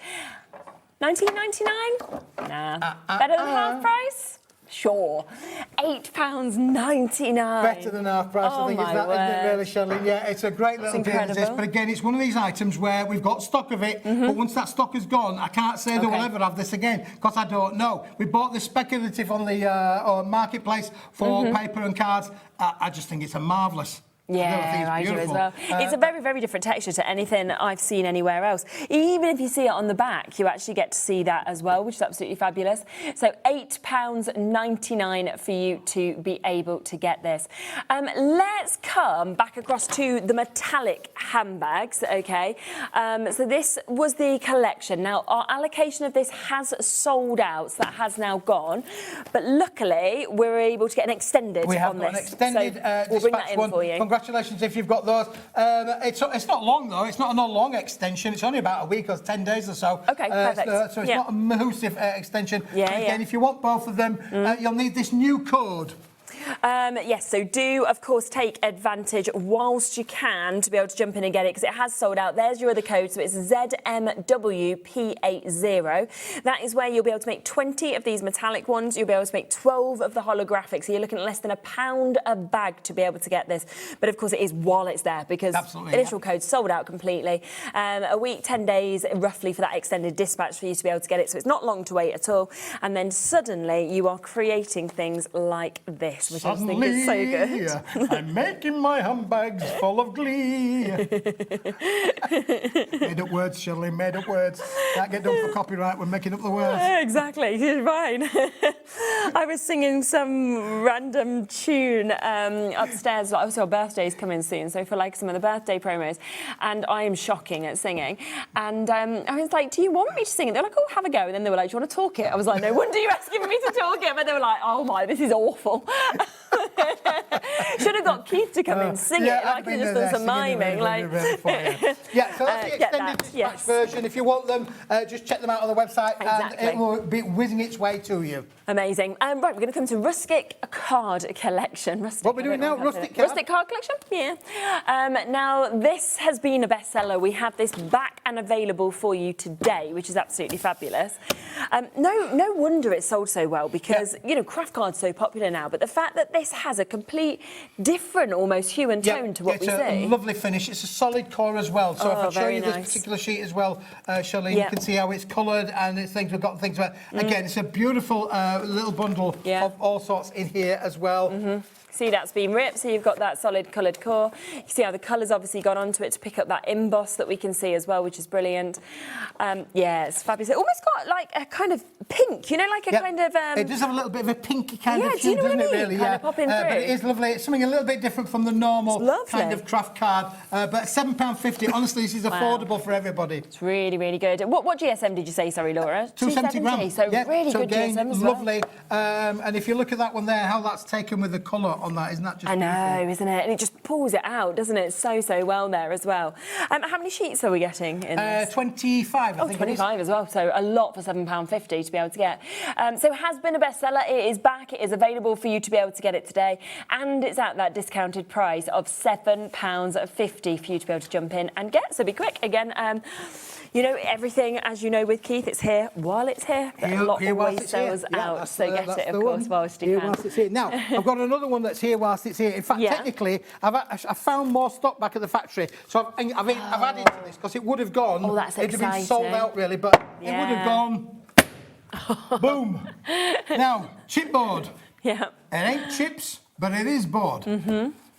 Speaker 15: $19.99? Nah. Better than half price? Sure. £8.99.
Speaker 14: Better than half price, I think, isn't it really, Shelley? Yeah, it's a great little deal, this. But again, it's one of these items where we've got stock of it, but once that stock is gone, I can't say that we'll ever have this again, because I don't know. We bought this speculative on the marketplace for paper and cards. I just think it's a marvellous.
Speaker 15: Yeah, I do as well. It's a very, very different texture to anything I've seen anywhere else. Even if you see it on the back, you actually get to see that as well, which is absolutely fabulous. So £8.99 for you to be able to get this. Let's come back across to the metallic handbags, okay? So this was the collection. Now, our allocation of this has sold out, so that has now gone. But luckily, we're able to get an extended on this.
Speaker 14: We have got an extended
Speaker 15: so we'll bring that in for you.
Speaker 14: Congratulations if you've got those. It's not long, though. It's not a long extension. It's only about a week or 10 days or so.
Speaker 15: OK, perfect.
Speaker 14: So it's not a massive extension. Again, if you want both of them, you'll need this new code.
Speaker 15: Yes, so do, of course, take advantage whilst you can to be able to jump in and get it, because it has sold out. There's your other code, so it's ZMWP80. That is where you'll be able to make 20 of these metallic ones. You'll be able to make 12 of the holographic, so you're looking at less than £1 a bag to be able to get this. But, of course, it is while it's there, because initial code sold out completely. A week, 10 days, roughly, for that extended dispatch for you to be able to get it, so it's not long to wait at all. And then suddenly you are creating things like this, which I just think is so good.
Speaker 14: I'm making my handbags full of glee. Made up words, Shirley, made up words. Can't get done for copyright, we're making up the words.
Speaker 15: Exactly, you're fine. I was singing some random tune upstairs. Obviously, our birthday's coming soon, so for like some of the birthday promos, and I am shocking at singing. And I was like, do you want me to sing it? They're like, oh, have a go. And then they were like, do you want to talk it? I was like, no wonder you're asking me to talk it. But they were like, oh my, this is awful. Should have got Keith to come and sing it. I could have just done some miming.
Speaker 14: So that's the extended dispatch version. If you want them, just check them out on the website and it will be whizzing its way to you.
Speaker 15: Amazing. Right, we're going to come to Rustic Card Collection.
Speaker 14: What are we doing now? Rustic Card?
Speaker 15: Rustic Card Collection, yeah. Now, this has been a bestseller. We have this back and available for you today, which is absolutely fabulous. No wonder it sold so well, because, you know, craft cards are so popular now, but the fact that this has a complete different, almost hue and tone to what we see.
Speaker 14: It's a lovely finish. It's a solid core as well. So if I show you this particular sheet as well, Shirley, you can see how it's coloured and it's things we've got things about. Again, it's a beautiful little bundle of all sorts in here as well.
Speaker 15: See, that's been ripped, so you've got that solid coloured core. You see how the colour's obviously gone onto it to pick up that emboss that we can see as well, which is brilliant. Yeah, it's fabulous. It almost got like a kind of pink, you know, like a kind of...
Speaker 14: it does have a little bit of a pinky kind of
Speaker 15: do you
Speaker 14: hue,
Speaker 15: know what
Speaker 14: doesn't
Speaker 15: I mean?
Speaker 14: it, really?
Speaker 15: Kind of popping through.
Speaker 14: but it is lovely. It's something a little bit different from the normal kind of craft card. But £7.50, honestly, this is affordable for everybody.
Speaker 15: It's really, really good. What GSM did you say, sorry, Laura?
Speaker 14: 270 grams.
Speaker 15: So really good
Speaker 14: again,
Speaker 15: GSM as well.
Speaker 14: lovely. And if you look at that one there, how that's taken with the colour on that, isn't that just beautiful?
Speaker 15: I know, isn't it? And it just pulls it out, doesn't it? It's so, so well there as well. How many sheets are we getting in this?
Speaker 14: 25, I think
Speaker 15: 25 as well. So a lot for £7.50 to be able to get. So has been a bestseller. It is back. It is available for you to be able to get it today. And it's at that discounted price of £7.50 for you to be able to jump in and get. So be quick. Again, you know, everything, as you know, with Keith, it's here while it's here. But a lot always sells out. So get it, of course, whilst you can.
Speaker 14: Whilst it's here. Now, I've got another one that's here whilst it's here. In fact, technically, I've found more stock back at the factory. So I've added to this because it would have gone.
Speaker 15: Oh, that's
Speaker 14: It'd
Speaker 15: exciting.
Speaker 14: have been sold out, really, but it would have gone. Boom. Now, chipboard.
Speaker 15: Yeah.
Speaker 14: It ain't chips, but it is board.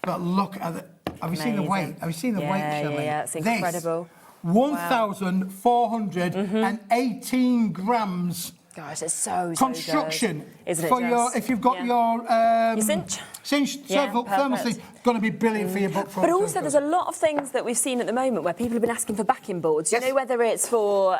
Speaker 14: But look at the. Have you seen the weight? Have you seen the weight, Shelley?
Speaker 15: Yeah, it's incredible.
Speaker 14: 1,418 grams.
Speaker 15: Gosh, it's so
Speaker 14: construction
Speaker 15: good, isn't it?
Speaker 14: For your, if you've got your cinch thermal thing, it's going to be brilliant for your book.
Speaker 15: But also, there's a lot of things that we've seen at the moment where people have been asking for backing boards. You know, whether it's for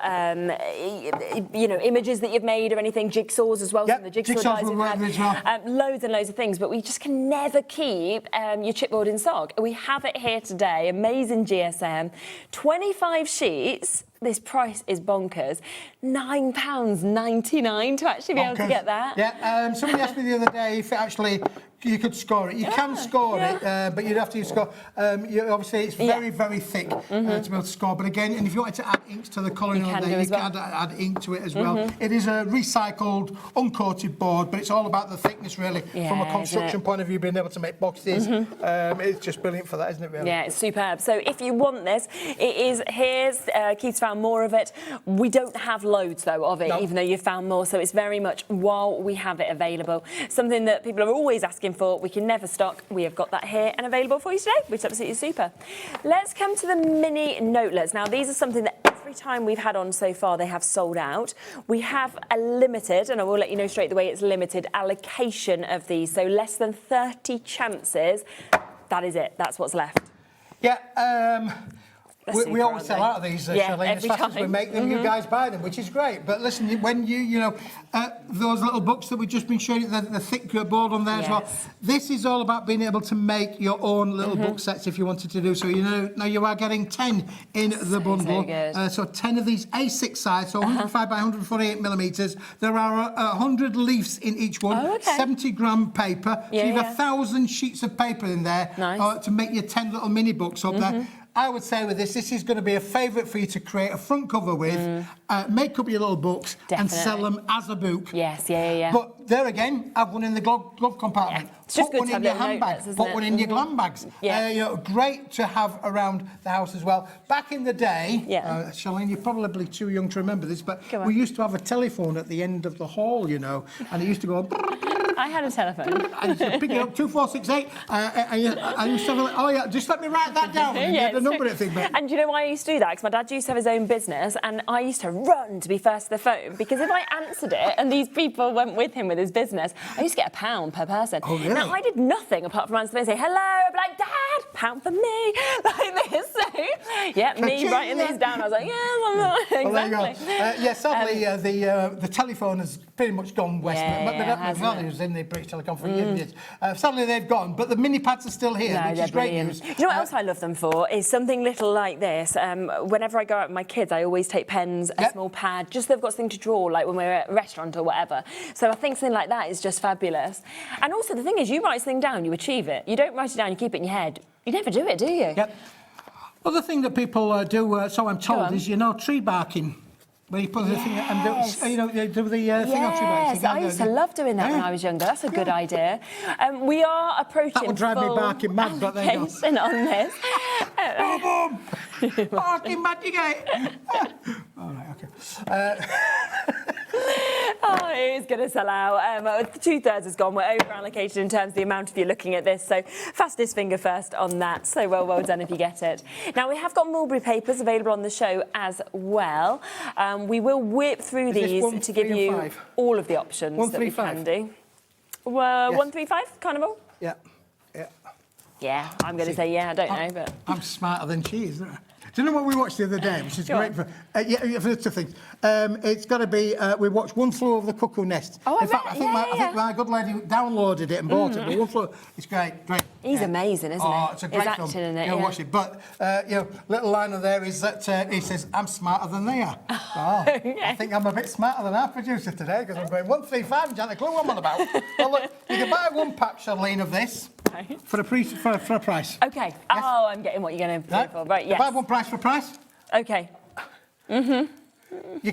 Speaker 15: you know, images that you've made or anything, jigsaws as well. Some of the jigsaws we've had,
Speaker 14: as well.
Speaker 15: loads and loads of things. But we just can never keep your chipboard in stock. We have it here today. Amazing GSM, 25 sheets. This price is bonkers. £9.99 to actually be able to get that.
Speaker 14: Yeah, somebody asked me the other day if actually you could score it. You can score it, but you'd have to score. Obviously, it's very, very thick to be able to score. But again, and if you wanted to add inks to the colouring on there, you can add ink to it as well. It is a recycled, uncoated board, but it's all about the thickness, really, from a construction point of view, being able to make boxes. It's just brilliant for that, isn't it, really?
Speaker 15: Yeah, it's superb. So if you want this, it is here's. Keith's found more of it. We don't have loads, though, of it, even though you've found more. So it's very much while we have it available. Something that people are always asking for. We can never stock. We have got that here and available for you today, which is absolutely super. Let's come to the mini notelets. Now, these are something that every time we've had on so far, they have sold out. We have a limited, and I will let you know straight away, it's limited allocation of these. So less than 30 chances. That is it. That's what's left.
Speaker 14: Yeah. We always sell out of these, Shelley, as fast as we make them, you guys buy them, which is great. But listen, when you know, those little books that we've just been showing you, the thick board on there as well, this is all about being able to make your own little book sets if you wanted to do so. You know, now you are getting 10 in the bundle. So 10 of these A6 size, so 105 by 148 millimetres. There are 100 leaves in each one, 70-gram paper. So you've 1,000 sheets of paper in there to make your 10 little mini books up there. I would say with this is going to be a favourite for you to create a front cover with, make up your little books and sell them as a book. But there again, have one in the glove compartment.
Speaker 15: It's just
Speaker 14: put one in your handbag, put one in your glam bags. You know, great to have around the house as well. Back in the day, Charlene, you're probably too young to remember this, but we used to have a telephone at the end of the hall, you know, and it used to go...
Speaker 15: I had a telephone.
Speaker 14: And you pick it up, 2468, and you used to have oh yeah, just let me write that down. And you had the number of thing.
Speaker 15: And do you know why I used to do that? Because my dad used to have his own business, and I used to run to be first to the phone, because if I answered it and these people went with him with his business, I used to get £1 per person.
Speaker 14: Oh, really?
Speaker 15: Now, I did nothing apart from answer the phone and say, hello, I'd be like, Dad, £1 for me, like this. So, me writing these down, I was like, I'm not. Exactly.
Speaker 14: Well, there you go. Sadly, the telephone has pretty much gone west. My dad was in the British Telecom for years. Sadly, they've gone, but the mini pads are still here, which is great news.
Speaker 15: You know what else I love them for? Is something little like this. Whenever I go out with my kids, I always take pens, a small pad, just so they've got something to draw, like when we're at a restaurant or whatever. So I think something like that is just fabulous. And also, the thing is, you write something down, you achieve it. You don't write it down, you keep it in your head. You never do it, do you?
Speaker 14: Other thing that people do, so I'm told, is, you know, tree barking. Where you put the thing and you know, they do the thing on tree barking.
Speaker 15: I used to love doing that when I was younger. That's a good idea. We are approaching
Speaker 14: that would drive me barking mad, but there you go.
Speaker 15: On this.
Speaker 14: Boom! Barking mad, you get it. All right, okay.
Speaker 15: It is going to sell out. 2/3 has gone. We're over allocated in terms of the amount of you looking at this. So fastest finger first on that. So well done if you get it. Now we have got mulberry papers available on the show as well. We will whip through these to give you all of the options that we can do. Well, 135 Carnival.
Speaker 14: Yeah. Yeah.
Speaker 15: Yeah, I'm going to say yeah. I don't know, but
Speaker 14: I'm smarter than she is, isn't I? Do you know what we watched the other day, which is great for for two things? It's got to be we watched One Flew Over the Cuckoo Nest.
Speaker 15: Oh,
Speaker 14: in fact, I think my good lady downloaded it and bought it. But One Flew, it's great.
Speaker 15: He's amazing, isn't he?
Speaker 14: Oh, it's a great film.
Speaker 15: Acting in it.
Speaker 14: Watch it. But little line on there is that he says, "I'm smarter than they are." I think I'm a bit smarter than our producer today because I'm going 135 and don't clue what I'm on about. Well, look, you can buy one pack, Charlene, of this. For a price.
Speaker 15: Okay. Yes. Oh, I'm getting what you're going to pay for. Right, yes.
Speaker 14: Buy one price for a price.
Speaker 15: Okay.
Speaker 14: You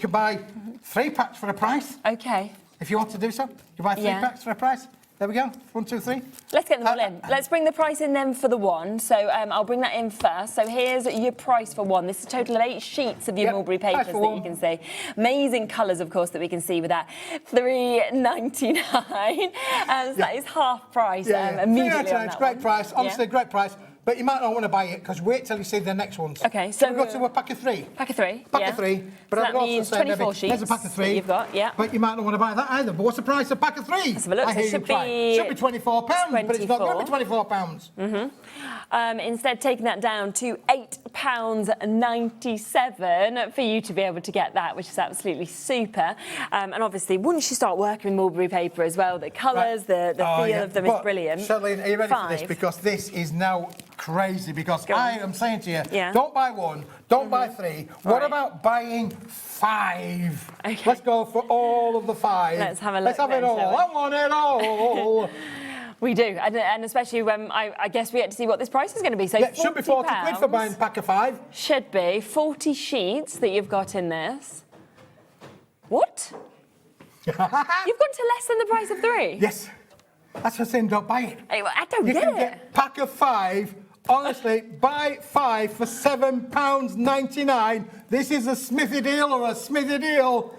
Speaker 14: can buy 3 packs for a price.
Speaker 15: Okay.
Speaker 14: If you want to do so. You buy 3 packs for a price. There we go. 1, 2, 3.
Speaker 15: Let's get them all in. Let's bring the price in then for the one. So I'll bring that in first. So here's your price for one. This is a total of 8 sheets of your mulberry papers that you can see. Amazing colours, of course, that we can see with that. $3.99. So that is half price immediately.
Speaker 14: $3.99. It's a great price. Honestly, great price. But you might not want to buy it because wait till you see the next ones.
Speaker 15: Okay, so
Speaker 14: we go to a pack of 3.
Speaker 15: Pack of 3.
Speaker 14: Pack of 3. But
Speaker 15: so
Speaker 14: I'd
Speaker 15: that
Speaker 14: also
Speaker 15: means
Speaker 14: say
Speaker 15: 24 sheets.
Speaker 14: There's a pack of 3.
Speaker 15: You've got,
Speaker 14: But you might not want to buy that either. But what's the price of a pack of 3?
Speaker 15: Let's have a look.
Speaker 14: I hear
Speaker 15: Should
Speaker 14: be £24, but it's not going to be £24.
Speaker 15: Instead, taking that down to £8.97 for you to be able to get that, which is absolutely super. And obviously, once you start working with mulberry paper as well, the colours, the feel of them is brilliant.
Speaker 14: Charlene, are you ready for this? Because this is now crazy. Because I am saying to you, don't buy 1, don't buy 3. What about buying 5? Okay. Let's go for all of the 5.
Speaker 15: Let's have a look.
Speaker 14: Let's have it all. I want it all.
Speaker 15: We do, and especially when I guess we get to see what this price is going to be. So
Speaker 14: it should be 40 quid for buying a pack of 5.
Speaker 15: Should be 40 sheets that you've got in this. What? You've gone to less than the price of 3?
Speaker 14: Yes. That's what I'm saying, don't buy it.
Speaker 15: I don't get it.
Speaker 14: You can get pack of 5. Honestly, buy 5 for £7.99. This is a Smithy deal or a Smithy deal.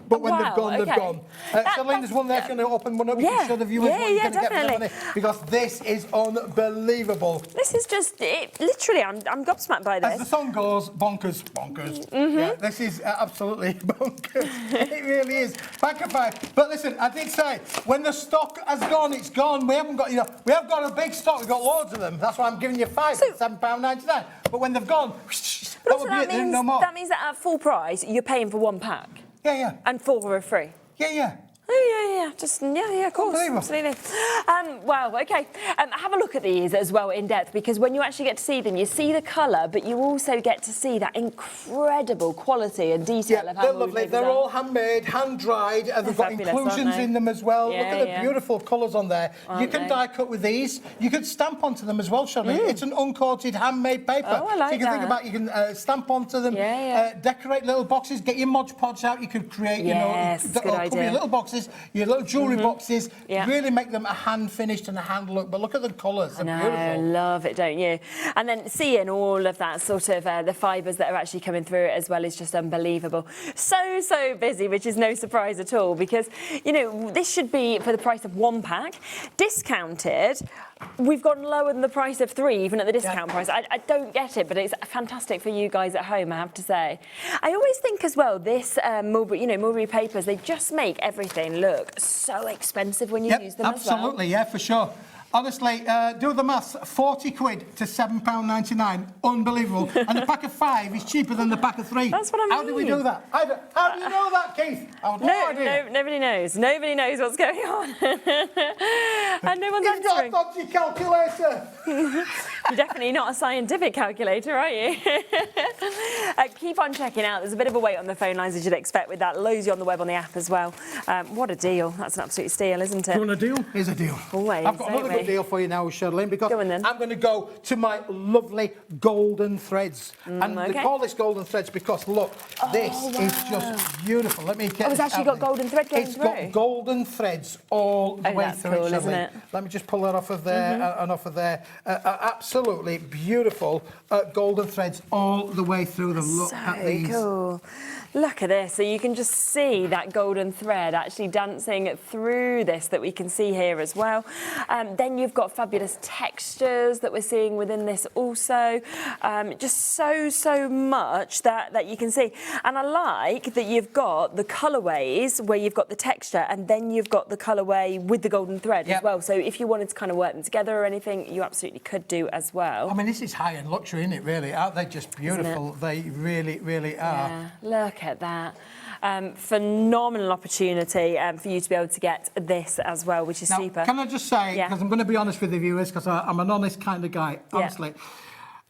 Speaker 14: But when they've gone, they've gone. Charlene, there's one there. Can I open one up? We can show the viewers what you're going to get for the money. Because this is unbelievable.
Speaker 15: This is just, literally, I'm gobsmacked by this.
Speaker 14: As the song goes, bonkers. Yeah, this is absolutely bonkers. It really is. Pack of 5. But listen, I did say, when the stock has gone, it's gone. We haven't got, we have got a big stock. We've got loads of them. That's why I'm giving you 5 for £7.99. But when they've gone, that would be it. No more.
Speaker 15: That means that at full price, you're paying for 1 pack.
Speaker 14: Yeah.
Speaker 15: And 4 are free.
Speaker 14: Yeah.
Speaker 15: Oh, yeah. Just, of course. Absolutely. Wow, OK. Have a look at these as well in depth, because when you actually get to see them, you see the colour, but you also get to see that incredible quality and detail of how
Speaker 14: they're lovely. They're all handmade, hand-dried, and they've got inclusions in them as well. Look at the beautiful colours on there. You can die cut with these. You can stamp onto them as well, Charlene. It's an uncoated handmade paper.
Speaker 15: Oh, I like
Speaker 14: so you can think about, you can stamp onto them, decorate little boxes, get your Mod Podge out. You could create, cover your little boxes, your little jewellery boxes, really make them a hand-finished and a hand look. But look at the colours, they're beautiful.
Speaker 15: I love it, don't you? And then seeing all of that sort of, the fibres that are actually coming through it as well is just unbelievable. So busy, which is no surprise at all, because, this should be for the price of 1 pack. Discounted, we've gone lower than the price of 3, even at the discount price. I don't get it, but it's fantastic for you guys at home, I have to say. I always think as well, this mulberry papers, they just make everything look so expensive when you use them as well.
Speaker 14: Absolutely, yeah, for sure. Honestly, do the maths. 40 quid to £7.99. Unbelievable. And the pack of 5 is cheaper than the pack of 3.
Speaker 15: That's what I mean.
Speaker 14: How do we do that? How do you know that, Keith? I have no idea.
Speaker 15: Nobody knows. Nobody knows what's going on. And no one's answering.
Speaker 14: You've got a dodgy calculator.
Speaker 15: You're definitely not a scientific calculator, are you? Keep on checking out. There's a bit of a wait on the phone lines, as you'd expect with that. Loads on the web on the app as well. What a deal. That's an absolute steal, isn't it?
Speaker 14: Do you want a deal? Here's a deal.
Speaker 15: Always.
Speaker 14: I've got another good deal for you now, Charlene, because I'm going to go to my lovely golden threads. And they call this golden threads because, look, this is just beautiful. Let me get
Speaker 15: it's actually got golden thread going through.
Speaker 14: It's got golden threads all the way through
Speaker 15: cool,
Speaker 14: it,
Speaker 15: isn't it?
Speaker 14: Let me just pull that off of there and off of there. Absolutely absolutely beautiful golden threads all the way through them. Look at these.
Speaker 15: Cool. Look at this. So you can just see that golden thread actually dancing through this that we can see here as well. Then you've got fabulous textures that we're seeing within this also. Just so much that you can see. And I like that you've got the colourways where you've got the texture and then you've got the colourway with the golden thread as well. So if you wanted to kind of work them together or anything, you absolutely could do as well.
Speaker 14: I mean, this is high-end luxury, isn't it, really? Aren't they just beautiful? They really are.
Speaker 15: Yeah, look at that. Phenomenal opportunity for you to be able to get this as well, which is super.
Speaker 14: Can I just say, because I'm going to be honest with the viewers, because I'm an honest kind of guy, honestly.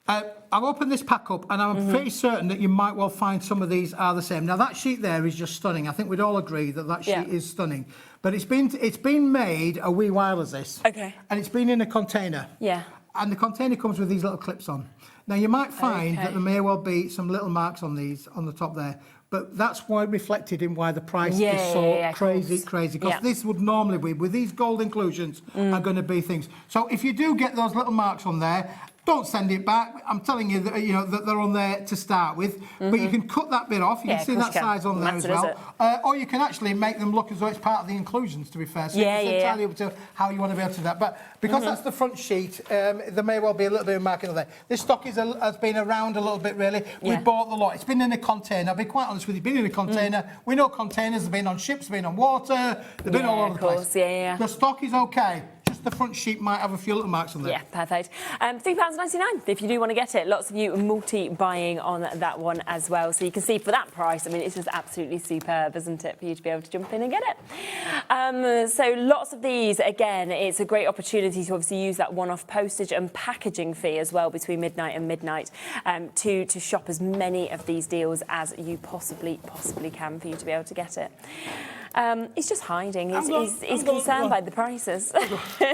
Speaker 14: I've opened this pack up and I'm pretty certain that you might well find some of these are the same. Now that sheet there is just stunning. I think we'd all agree that sheet is stunning. But it's been made a wee while as this.
Speaker 15: Okay.
Speaker 14: And it's been in a container.
Speaker 15: Yeah.
Speaker 14: And the container comes with these little clips on. Now you might find that there may well be some little marks on these on the top there. But that's why reflected in why the price is so crazy. Because this would normally be, with these gold inclusions, are going to be things. So if you do get those little marks on there, don't send it back. I'm telling you that that they're on there to start with, but you can cut that bit off. You can see that size on there as well, or you can actually make them look as though it's part of the inclusions. To be fair, so it's entirely up to how you want to be able to do that. But because that's the front sheet, there may well be a little bit of marking on there. This stock has been around a little bit, really. We bought the lot. It's been in a container. I'll be quite honest with you. Been in a container. We know containers have been on ships, been on water. They've been all over the place. The stock is okay. Just the front sheet might have a few little marks on there.
Speaker 15: Yeah, perfect. £3.99 if you do want to get it. Lots of you multi-buying on that one as well. So you can see for that price, I mean, it's just absolutely superb, isn't it, for you to be able to jump in and get it. So lots of these, again, it's a great opportunity to obviously use that one-off postage and packaging fee as well between midnight and midnight to shop as many of these deals as you possibly can for you to be able to get it. He's just hiding. He's concerned by the prices. He's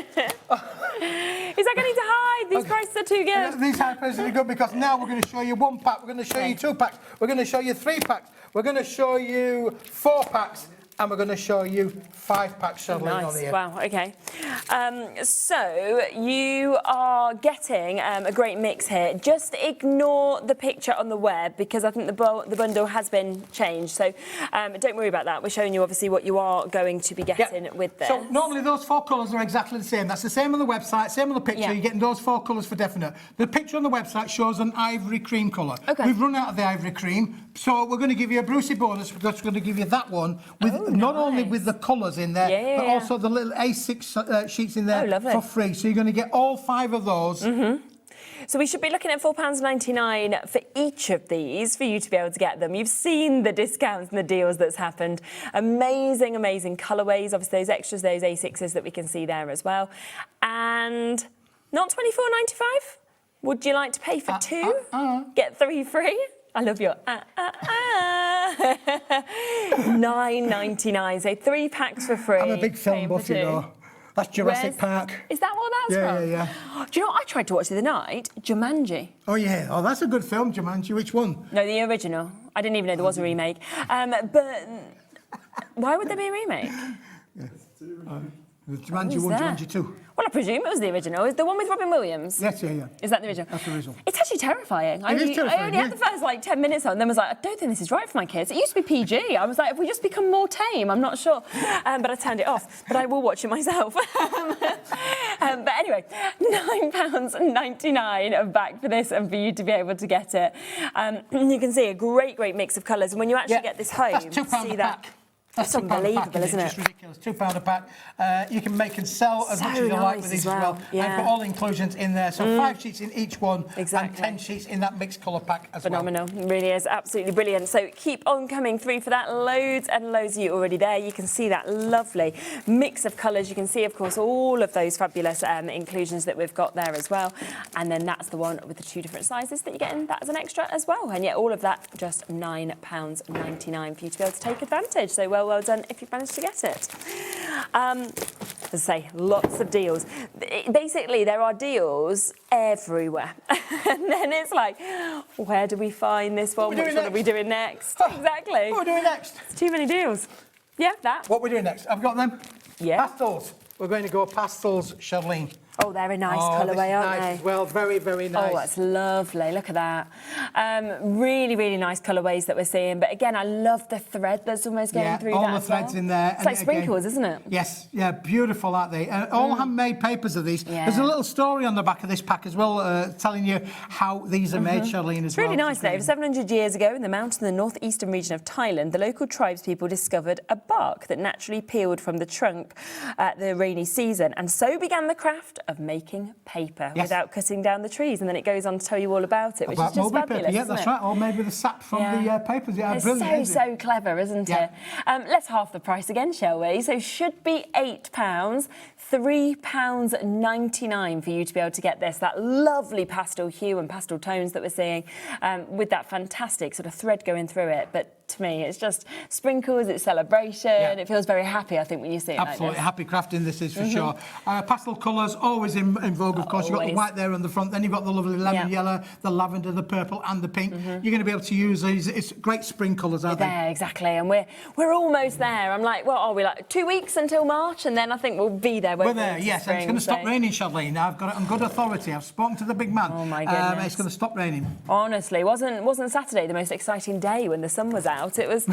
Speaker 15: like, I need to hide. These prices are too good.
Speaker 14: These high prices are good because now we're going to show you 1 pack, we're going to show you 2 packs, we're going to show you 3 packs, we're going to show you 4 packs, and we're going to show you 5 packs on here.
Speaker 15: Wow, okay. So you are getting a great mix here. Just ignore the picture on the web because I think the bundle has been changed. So don't worry about that. We're showing you obviously what you are going to be getting with this.
Speaker 14: So normally those 4 colours are exactly the same. That's the same on the website, same on the picture. You're getting those 4 colours for definite. The picture on the website shows an ivory cream colour. Okay. We've run out of the ivory cream, so we're going to give you a Brucey bonus because we're going to give you that one with not only with the colours in there, but also the little A6 sheets in there for free. So you're going to get all 5 of those.
Speaker 15: So we should be looking at £4.99 for each of these for you to be able to get them. You've seen the discounts and the deals that's happened. Amazing, amazing colourways. Obviously, those extras, those A6s that we can see there as well. And not £24.95? Would you like to pay for 2? Get 3 free? I love your $9.99. So 3 packs for free.
Speaker 14: I'm a big film buff, you know. That's Jurassic Park.
Speaker 15: Is that what that's from?
Speaker 14: Yeah.
Speaker 15: Do you know what I tried to watch the other night? Jumanji.
Speaker 14: Oh, yeah. Oh, that's a good film, Jumanji. Which one?
Speaker 15: No, the original. I didn't even know there was a remake. But why would there be a remake?
Speaker 14: Jumanji 1, Jumanji 2.
Speaker 15: Well, I presume it was the original. Is the one with Robin Williams?
Speaker 14: Yes, yeah.
Speaker 15: Is that the original?
Speaker 14: That's the original.
Speaker 15: It's actually terrifying.
Speaker 14: It is terrifying,
Speaker 15: I only had the first 10 minutes on, and then was like, I don't think this is right for my kids. It used to be PG. I was like, if we just become more tame, I'm not sure. But I turned it off. But I will watch it myself. But anyway, £9.99 back for this and for you to be able to get it. You can see a great mix of colours. And when you actually get this home,
Speaker 14: that's £2 a pack.
Speaker 15: That's unbelievable, isn't it?
Speaker 14: It's just ridiculous. £2 a pack. You can make and sell as much as you like with these as well. And put all the inclusions in there. So 5 sheets in each one and 10 sheets in that mixed colour pack as
Speaker 15: Phenomenal. It really is. Absolutely brilliant. So keep on coming through for that. Loads and loads of you already there. You can see that lovely mix of colours. You can see, of course, all of those fabulous inclusions that we've got there as well. And then that's the one with the 2 different sizes that you're getting. That as an extra as well. And yet all of that just £9.99 for you to be able to take advantage. So well done if you've managed to get it. As I say, lots of deals. Basically, there are deals everywhere. And then it's like, where do we find this one? Which one are we doing next? Exactly.
Speaker 14: What are we doing next?
Speaker 15: It's too many deals. Yeah, that.
Speaker 14: What are we doing next? I've got them.
Speaker 15: Yeah.
Speaker 14: Pastels. We're going to go pastels, Charlene.
Speaker 15: Oh, they're a nice colourway, aren't they?
Speaker 14: As well, very, very nice.
Speaker 15: Oh, that's lovely. Look at that. Really, really nice colourways that we're seeing. But again, I love the thread that's almost going through that.
Speaker 14: all the threads in there.
Speaker 15: It's like sprinkles, isn't it?
Speaker 14: Yes, yeah, beautiful, aren't they? All handmade papers of these.
Speaker 15: Yeah.
Speaker 14: There's a little story on the back of this pack as well, telling you how these are made, Charlene, as
Speaker 15: It's really nice, Dave. 700 years ago, in the mountains in the northeastern region of Thailand, the local tribespeople discovered a bark that naturally peeled from the trunk at the rainy season. And so began the craft of making paper without cutting down the trees. And then it goes on to tell you all about it, which is just fabulous.
Speaker 14: Paper. Yeah, that's right. All made with the sap from the papers. Yeah,
Speaker 15: it's
Speaker 14: brilliant.
Speaker 15: so clever, isn't it? Let's half the price again, shall we? So should be £8, £3.99 for you to be able to get this. That lovely pastel hue and pastel tones that we're seeing, with that fantastic sort of thread going through it. But to me, it's just sprinkles, it's celebration. It feels very happy, I think, when you see it.
Speaker 14: Absolutely,
Speaker 15: like this.
Speaker 14: happy crafting this is for sure. Pastel colours, always in vogue, of course. You've got the white there on the front, then you've got the lovely lemon yellow, the lavender, the purple and the pink. You're going to be able to use these. It's great spring colours, aren't they?
Speaker 15: There, exactly. And we're almost there. I'm like, what are we, like 2 weeks until March? And then I think we'll be there, won't we?
Speaker 14: We're there, yes. And it's going to stop raining, Charlene. I've got it on good authority. I've spoken to the big man.
Speaker 15: Oh, my goodness.
Speaker 14: It's going to stop raining.
Speaker 15: Honestly, wasn't Saturday the most exciting day when the sun was out? It was...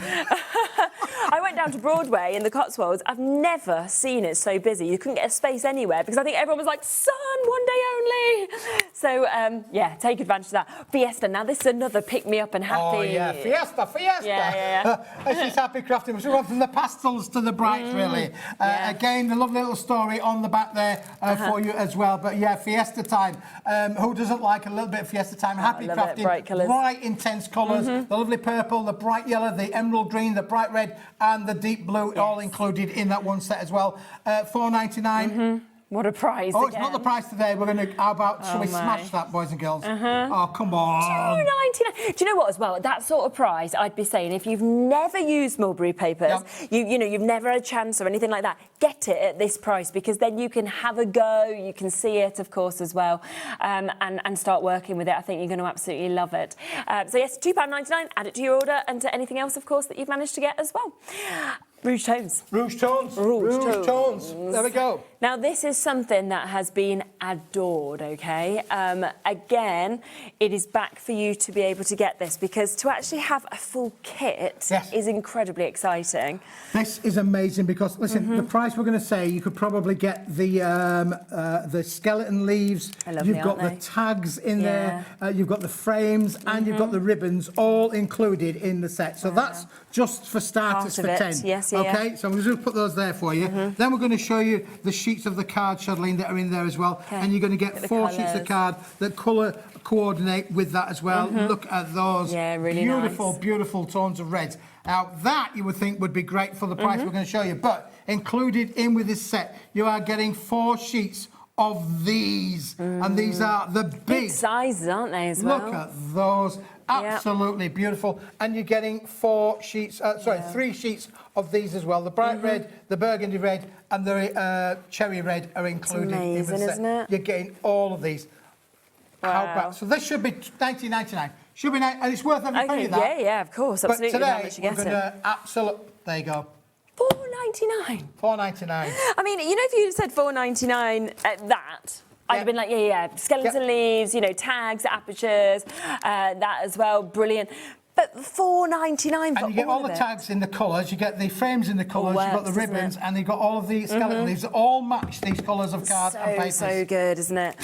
Speaker 15: I went down to Broadway in the Cotswolds. I've never seen it so busy. You couldn't get a space anywhere because I think everyone was like, sun, one day only. So, take advantage of that. Fiesta, now this is another pick-me-up and happy.
Speaker 14: Oh, yeah, Fiesta.
Speaker 15: Yeah.
Speaker 14: This is happy crafting. So we went from the pastels to the brights, really. Again, the lovely little story on the back there for you as well. But, yeah, Fiesta time. Who doesn't like a little bit of Fiesta time? Happy crafting.
Speaker 15: It, bright colours.
Speaker 14: Bright, intense colours. The lovely purple, the bright yellow, the emerald green, the bright red and the deep blue, all included in that one set as well. $4.99.
Speaker 15: What a prize!
Speaker 14: Oh, it's not the price today. We're going to. How about? Shall we smash that, boys and girls? Oh, come on!
Speaker 15: $2.99. Do you know what? As well, at that sort of price, I'd be saying if you've never used mulberry papers, you've never had a chance or anything like that, get it at this price because then you can have a go. You can see it, of course, as well, and start working with it. I think you're going to absolutely love it. So yes, £2.99. Add it to your order and to anything else, of course, that you've managed to get as well. Rouge tones.
Speaker 14: Rouge tones. Rouge tones. There we go.
Speaker 15: Now, this is something that has been adored, OK? Again, it is back for you to be able to get this because to actually have a full kit is incredibly exciting.
Speaker 14: This is amazing because, listen, the price we're going to say, you could probably get the skeleton leaves.
Speaker 15: Lovely,
Speaker 14: you've got the tags in there. You've got the frames and you've got the ribbons all included in the set. So that's just for starters for 10.
Speaker 15: Yes,
Speaker 14: OK, so I'm just going to put those there for you. Then we're going to show you the sheets of the card, Charlene, that are in there as well. And you're going to get 4 sheets of card that colour coordinate with that as well. Look at those
Speaker 15: really
Speaker 14: beautiful,
Speaker 15: nice.
Speaker 14: beautiful tones of reds. Now, that you would think would be great for the price we're going to show you. But included in with this set, you are getting 4 sheets of these. And these are the big
Speaker 15: sizes, aren't they, as well?
Speaker 14: Look at those. Absolutely beautiful. And you're getting 3 sheets of these as well. The bright red, the burgundy red and the cherry red are included in the set.
Speaker 15: Isn't it?
Speaker 14: You're getting all of these.
Speaker 15: Wow.
Speaker 14: So this should be $19.99. Should be nice, and it's worth every penny of that.
Speaker 15: Yeah, of course, absolutely.
Speaker 14: But today, we're going to there you go.
Speaker 15: $4.99.
Speaker 14: $4.99.
Speaker 15: I mean, you know, if you said $4.99 at that, I'd have been like, skeleton leaves, tags, apertures, that as well, brilliant. But $4.99 for
Speaker 14: and you get all the tags in the colours, you get the frames in the colours, you've got the ribbons, and you've got all of the skeleton leaves that all match these colours of card and papers.
Speaker 15: So good, isn't it?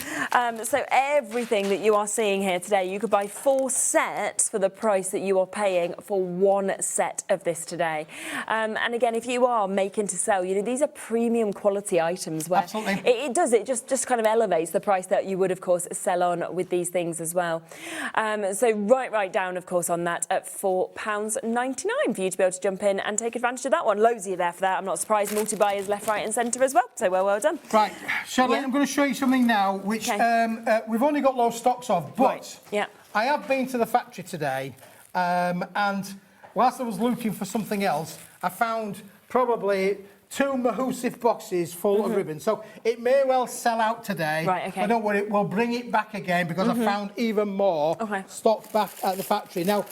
Speaker 15: So everything that you are seeing here today, you could buy 4 sets for the price that you are paying for 1 set of this today. And again, if you are making to sell, these are premium quality items where it just kind of elevates the price that you would, of course, sell on with these things as well. So right down, of course, on that at £4.99 for you to be able to jump in and take advantage of that one. Loads of you there for that. I'm not surprised. Multi-buyers left, right and centre as well. So well done.
Speaker 14: Right. Charlotte, I'm going to show you something now which we've only got low stocks of, but I have been to the factory today and whilst I was looking for something else, I found probably 2 Mahusif boxes full of ribbons. So it may well sell out today.
Speaker 15: Right, okay.
Speaker 14: But don't worry, we'll bring it back again because I found even more stock back at the factory. Now,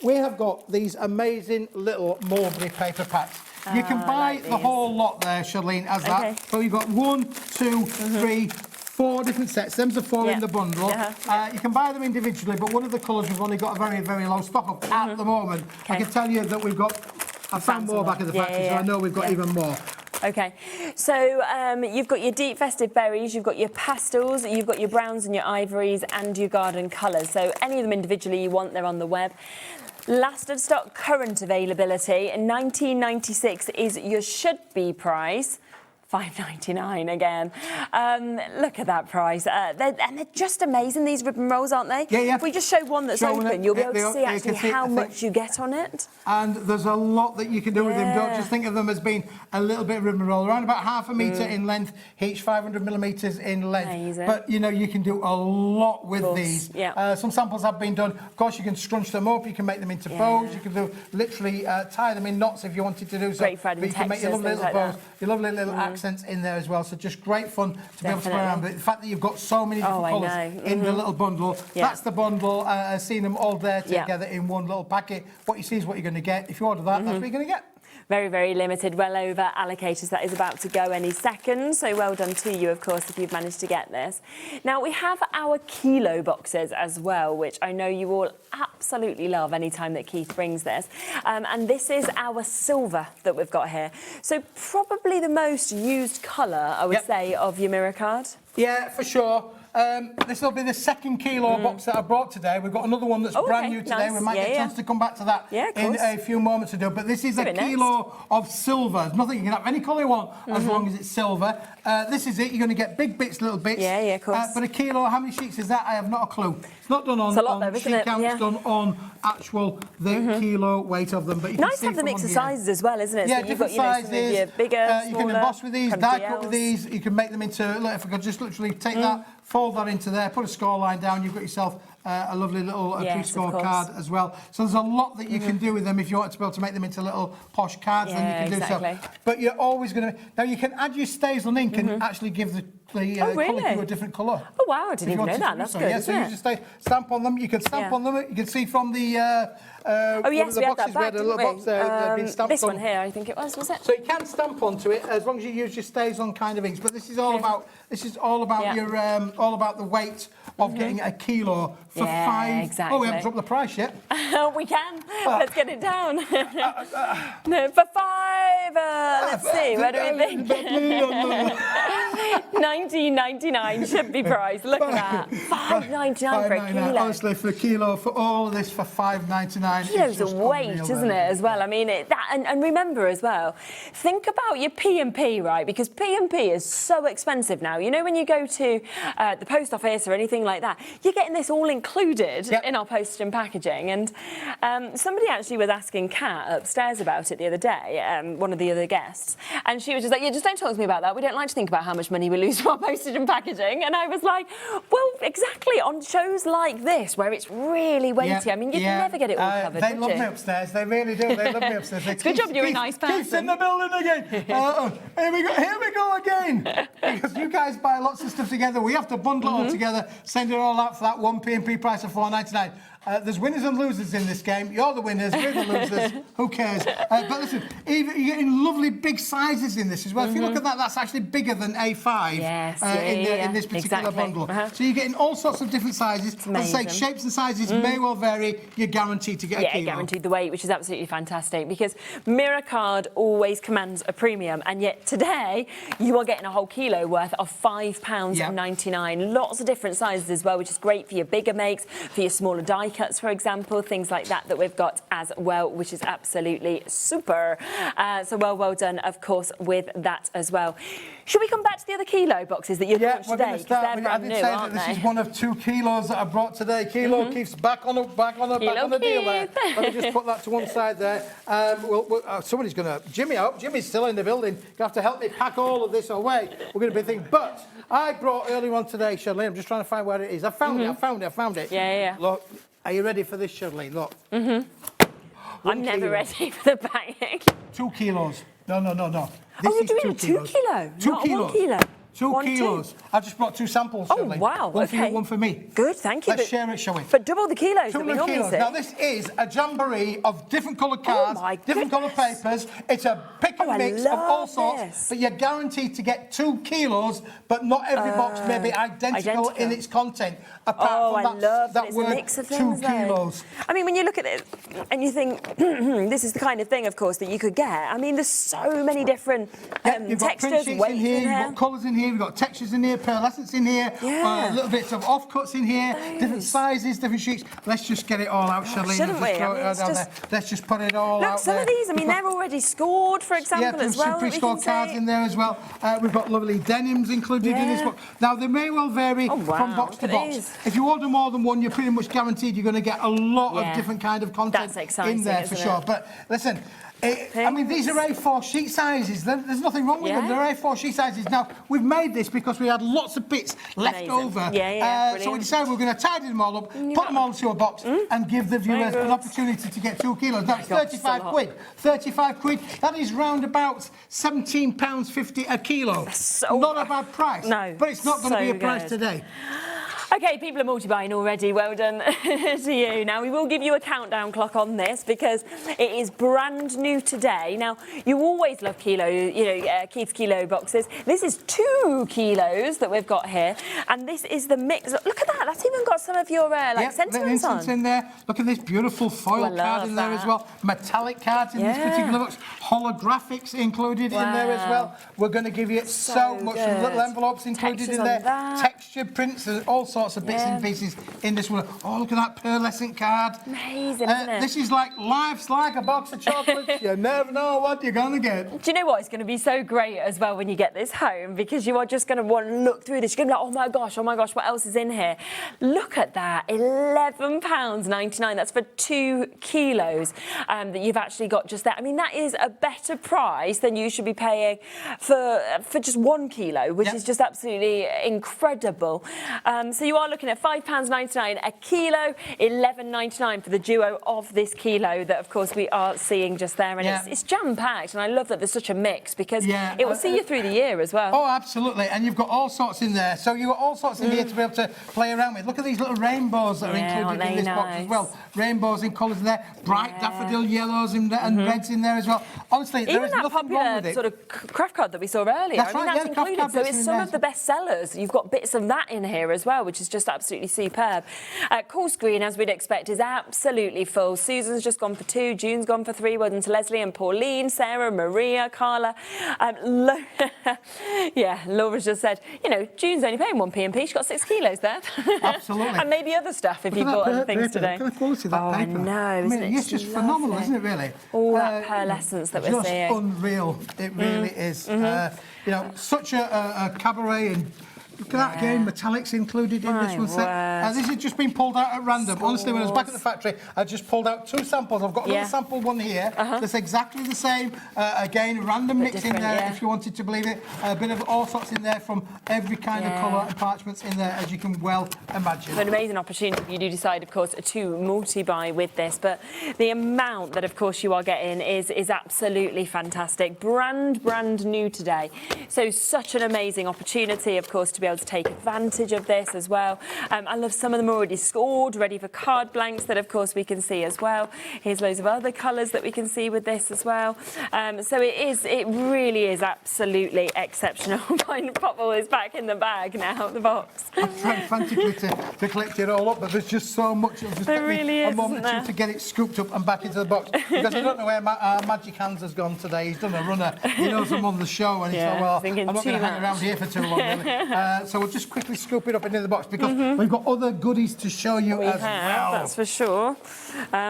Speaker 14: we have got these amazing little mulberry paper packs. You can buy
Speaker 15: like
Speaker 14: the
Speaker 15: these.
Speaker 14: whole lot there, Charlene, as
Speaker 15: Okay.
Speaker 14: that. So you've got 1, 2, 3, 4 different sets. Them's the 4 in the bundle. You can buy them individually, but one of the colours we've only got a very, very low stock of at the moment. I can tell you that we've got. I found more back at the factory, so I know we've got even more.
Speaker 15: Okay, so you've got your deep festive berries, you've got your pastels, you've got your browns and your ivories and your garden colours. So any of them individually you want, they're on the web. Last of stock, current availability, $19.96 is your should-be price. $5.99 again. Look at that price. And they're just amazing, these ribbon rolls, aren't they?
Speaker 14: Yeah.
Speaker 15: If we just show one that's open, you'll be able to see actually how much you get on it.
Speaker 14: And there's a lot that you can do with them. Don't just think of them as being a little bit of ribbon roll. Around about half a metre in length, each 500 millimetres in length.
Speaker 15: Amazing.
Speaker 14: But, you know, you can do a lot with these.
Speaker 15: Yeah.
Speaker 14: Some samples have been done. Of course, you can scrunch them up. You can make them into bows. You can do literally tie them in knots if you wanted to do so.
Speaker 15: Great for adding
Speaker 14: but you can make your lovely
Speaker 15: textures,
Speaker 14: little
Speaker 15: things
Speaker 14: bows,
Speaker 15: like
Speaker 14: your lovely little accents in there as well. So just great fun to be able to play around. But the fact that you've got so many different colours in the little bundle, that's the bundle. I've seen them all there together in one little packet. What you see is what you're going to get. If you order that, that's what you're going to get.
Speaker 15: Very, very limited, well over allocated. That is about to go any second. So well done to you, of course, if you've managed to get this. Now, we have our kilo boxes as well, which I know you all absolutely love anytime that Keith brings this. And this is our silver that we've got here. So probably the most used colour, I would say, of your mirror card.
Speaker 14: Yeah, for sure. This will be the second kilo box that I brought today. We've got another one that's brand new today. We might get a chance to come back to that in a few moments to do. But this is a kilo of silver. There's nothing, you can have any colour you want as long as it's silver. This is it. You're going to get big bits, little bits.
Speaker 15: Yeah, of course.
Speaker 14: But a kilo, how many sheets is that? I have not a clue. It's not done on sheet count. It's done on actual kilo weight of them. But you can
Speaker 15: nice to have the mix of sizes as well, isn't it?
Speaker 14: Yeah,
Speaker 15: so
Speaker 14: different
Speaker 15: you've got,
Speaker 14: sizes.
Speaker 15: Your bigger,
Speaker 14: you can emboss with these, die cut with these. You can make them into. Look, if I could just literally take that, fold that into there, put a score line down. You've got yourself a lovely little pre-score card as well. So there's a lot that you can do with them if you want to be able to make them into little posh cards. Then you can do so. But you're always going to. Now you can add your stays on ink and actually give the colour to a different colour.
Speaker 15: Oh wow, I didn't even know that. That's good.
Speaker 14: Yeah, so you just stamp on them. You can stamp on them. You can see from the.
Speaker 15: Oh yes, we had that back,
Speaker 14: didn't we? Box there, that had been stamped
Speaker 15: this
Speaker 14: on.
Speaker 15: one here, I think it was it?
Speaker 14: So you can stamp onto it as long as you use your stays on kind of inks. But this is all about your all about the weight of getting a kilo for $5.
Speaker 15: Exactly.
Speaker 14: Oh, we haven't dropped the price yet.
Speaker 15: We can. Let's get it down. No, for $5. Let's see. Where do we think? $19.99 should be priced. Look at that. $5.99 for a kilo.
Speaker 14: Honestly, for a kilo, for all of this for $5.99.
Speaker 15: Kilos of weight, isn't it, as well? I mean, and remember as well, think about your P&P, right? Because P&P is so expensive now. You know, when you go to the post office or anything like that, you're getting this all included in our postage and packaging. And somebody actually was asking Kat upstairs about it the other day, one of the other guests, and she was just like, yeah, just don't talk to me about that. We don't like to think about how much money we lose from our postage and packaging. And I was like, well, exactly, on shows like this, where it's really weighty. I mean, you'd never get it all covered,
Speaker 14: They love me upstairs. They really do. They love me upstairs.
Speaker 15: It's good job you're a nice person.
Speaker 14: Keith's in the building again. Here we go again. Because you guys buy lots of stuff together. We have to bundle it all together, send it all out for that one P&P price of $4.99. There's winners and losers in this game. You're the winners, we're the losers. Who cares? But listen, even you're getting lovely big sizes in this as well. If you look at that, that's actually bigger than A5 in this particular bundle. So you're getting all sorts of different sizes. As I say, shapes and sizes may well vary. You're guaranteed to get a kilo.
Speaker 15: Yeah, guaranteed the weight, which is absolutely fantastic because mirror card always commands a premium, and yet today you are getting a whole kilo worth of £5.99. Lots of different sizes as well, which is great for your bigger makes, for your smaller die cuts, for example, things like that we've got as well, which is absolutely super. So well done, of course, with that as well. Should we come back to the other kilo boxes that you've launched today? Because they're brand new, aren't they?
Speaker 14: This is one of 2 kilos that I brought today. Kilo Keith's back on the deal there. Let me just put that to one side there. Somebody's going to Jimmy out. Jimmy's still in the building. You have to help me pack all of this away. We're going to be thinking. But I brought earlier on today, Charlene. I'm just trying to find where it is. I found it.
Speaker 15: Yeah.
Speaker 14: Look, are you ready for this, Charlene? Look.
Speaker 15: I'm never ready for the bag.
Speaker 14: 2 kilos. No.
Speaker 15: You're doing a 2 kilo, not 1 kilo.
Speaker 14: 2
Speaker 15: 1,
Speaker 14: kilos.
Speaker 15: 2.
Speaker 14: I've just brought 2 samples,
Speaker 15: Oh,
Speaker 14: Shirley.
Speaker 15: wow.
Speaker 14: One for you, one for me.
Speaker 15: Good, thank you.
Speaker 14: Let's share it, shall we?
Speaker 15: For double the kilos that we
Speaker 14: 200
Speaker 15: normally
Speaker 14: kilos.
Speaker 15: see.
Speaker 14: Now, this is a jamboree of different coloured cards, different coloured papers. It's a pick and mix of all sorts, but you're guaranteed to get 2 kilos, but not every box may be identical in its content. Apart from that
Speaker 15: it's
Speaker 14: word,
Speaker 15: a mix of
Speaker 14: 2
Speaker 15: things,
Speaker 14: kilos.
Speaker 15: I mean, when you look at it and you think, this is the kind of thing, of course, that you could get. I mean, there's so many different
Speaker 14: You've got print
Speaker 15: textures,
Speaker 14: sheets
Speaker 15: weights
Speaker 14: in here, you've got colours in here, you've got textures in here, pearlescence in here, little bits of offcuts in here, different sizes, different sheets. Let's just get it all out, Shirley.
Speaker 15: Shouldn't we?
Speaker 14: Let's just put it all out
Speaker 15: Look, some of these, I mean, they're already scored, for example, as well.
Speaker 14: Yeah, pre-scored cards in there as well. We've got lovely denims included in this book. Now, they may well vary from box to box. If you order more than one, you're pretty much guaranteed you're going to get a lot of different kind of content in there for sure. But listen, I mean, these are A4 sheet sizes. There's nothing wrong with them. They're A4 sheet sizes. Now, we've made this because we had lots of bits left over. So we decided we were going to tidy them all up, put them all into a box, and give the viewers an opportunity to get 2 kilos. That's 35 quid. 35 quid. That is round about £17.50 a kilo. Not a bad price.
Speaker 15: No.
Speaker 14: But it's not going to be a price today.
Speaker 15: Okay, people are multi-buying already. Well done to you. Now, we will give you a countdown clock on this because it is brand new today. Now, you always love Keith's kilo boxes. This is 2 kilos that we've got here, and this is the mix. Look at that. That's even got some of your sentiments on.
Speaker 14: In there. Look at this beautiful foil card in there as well. Metallic cards in this particular box. Holographics included in there as well. We're going to give you so much. Little envelopes included in there. Textured prints and all sorts of bits and pieces in this one. Oh, look at that pearlescent card.
Speaker 15: Amazing, isn't it?
Speaker 14: This is life's like a box of chocolates. You never know what you're going to get.
Speaker 15: Do you know what? It's going to be so great as well when you get this home because you are just going to want to look through this. You're going to be like, oh my gosh, what else is in here? Look at that, £11.99. That's for 2 kilos that you've actually got just there. I mean, that is a better price than you should be paying for just 1 kilo, which is just absolutely incredible. So you are looking at £5.99 a kilo, £11.99 for the duo of this kilo that, of course, we are seeing just there. And it's jam-packed, and I love that there's such a mix because it will see you through the year as well.
Speaker 14: Oh, absolutely. And you've got all sorts in there. So you've got all sorts in here to be able to play around with. Look at these little rainbows that are included in this box as well. Rainbows in colours in there, bright daffodil yellows and reds in there as well. Honestly, there is nothing wrong with it.
Speaker 15: Sort of craft card that we saw earlier.
Speaker 14: That's
Speaker 15: that's included. So it's some of the best sellers. You've got bits of that in here as well, which is just absolutely superb. Call screen, as we'd expect, is absolutely full. Susan's just gone for 2, June's gone for 3. Well done to Leslie and Pauline, Sarah, Maria, Carla. Laura's just said, June's only paying 1p. She's got 6 kilos there.
Speaker 14: Absolutely.
Speaker 15: And maybe other stuff if you bought other things today.
Speaker 14: Look at the quality of that paper.
Speaker 15: I know, isn't it?
Speaker 14: It's just phenomenal, isn't it, really?
Speaker 15: All that pearlescence that we're seeing.
Speaker 14: Just unreal. It really is. Such a cabaret and... Look at that again, metallics included in this one set. This has just been pulled out at random. Honestly, when I was back at the factory, I just pulled out 2 samples. I've got another sample one here that's exactly the same. Again, random mix in there, if you wanted to believe it. A bit of all sorts in there from every kind of colour and parchments in there, as you can well imagine.
Speaker 15: An amazing opportunity if you do decide, of course, to multi-buy with this. But the amount that, of course, you are getting is absolutely fantastic. Brand new today. So such an amazing opportunity, of course, to be able to take advantage of this as well. I love some of them already scored, ready for card blanks that, of course, we can see as well. Here's loads of other colours that we can see with this as well. So it really is absolutely exceptional. Popple is back in the bag now, the box.
Speaker 14: I'm trying frantically to collect it all up, but there's just so much. It'll just
Speaker 15: there really is,
Speaker 14: a moment to get it scooped up and back into the box. Because I don't know where Magic Hands has gone today. He's done a runner. He knows I'm on the show, and he thought, well, I'm not going to hang around here for too long, really. So we'll just quickly scoop it up into the box because we've got other goodies to show you as well.
Speaker 15: That's for sure.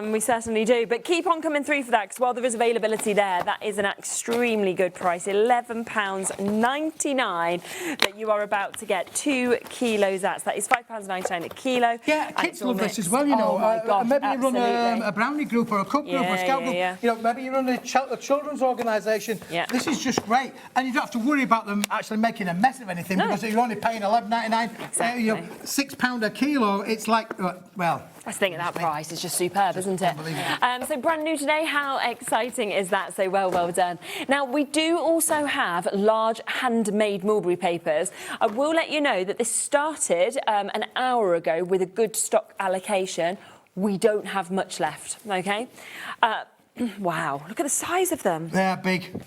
Speaker 15: We certainly do. But keep on coming through for that because while there is availability there, that is an extremely good price. £11.99 that you are about to get 2 kilos at. So that is £5.99 a kilo.
Speaker 14: Yeah, kids love this as well,
Speaker 15: Oh my gosh,
Speaker 14: maybe you run
Speaker 15: absolutely.
Speaker 14: a brownie group or a cook group or a scout group. Maybe you run a children's organisation. This is just great. And you don't have to worry about them actually making a mess of anything because you're only only paying £11.99.
Speaker 15: Exactly.
Speaker 14: £6 a kilo. It's like, well.
Speaker 15: I think that price is just superb, isn't it? So brand new today, how exciting is that? So well done. Now, we do also have large handmade mulberry papers. I will let you know that this started an hour ago with a good stock allocation. We don't have much left, OK? Wow, look at the size of them.
Speaker 14: They're big.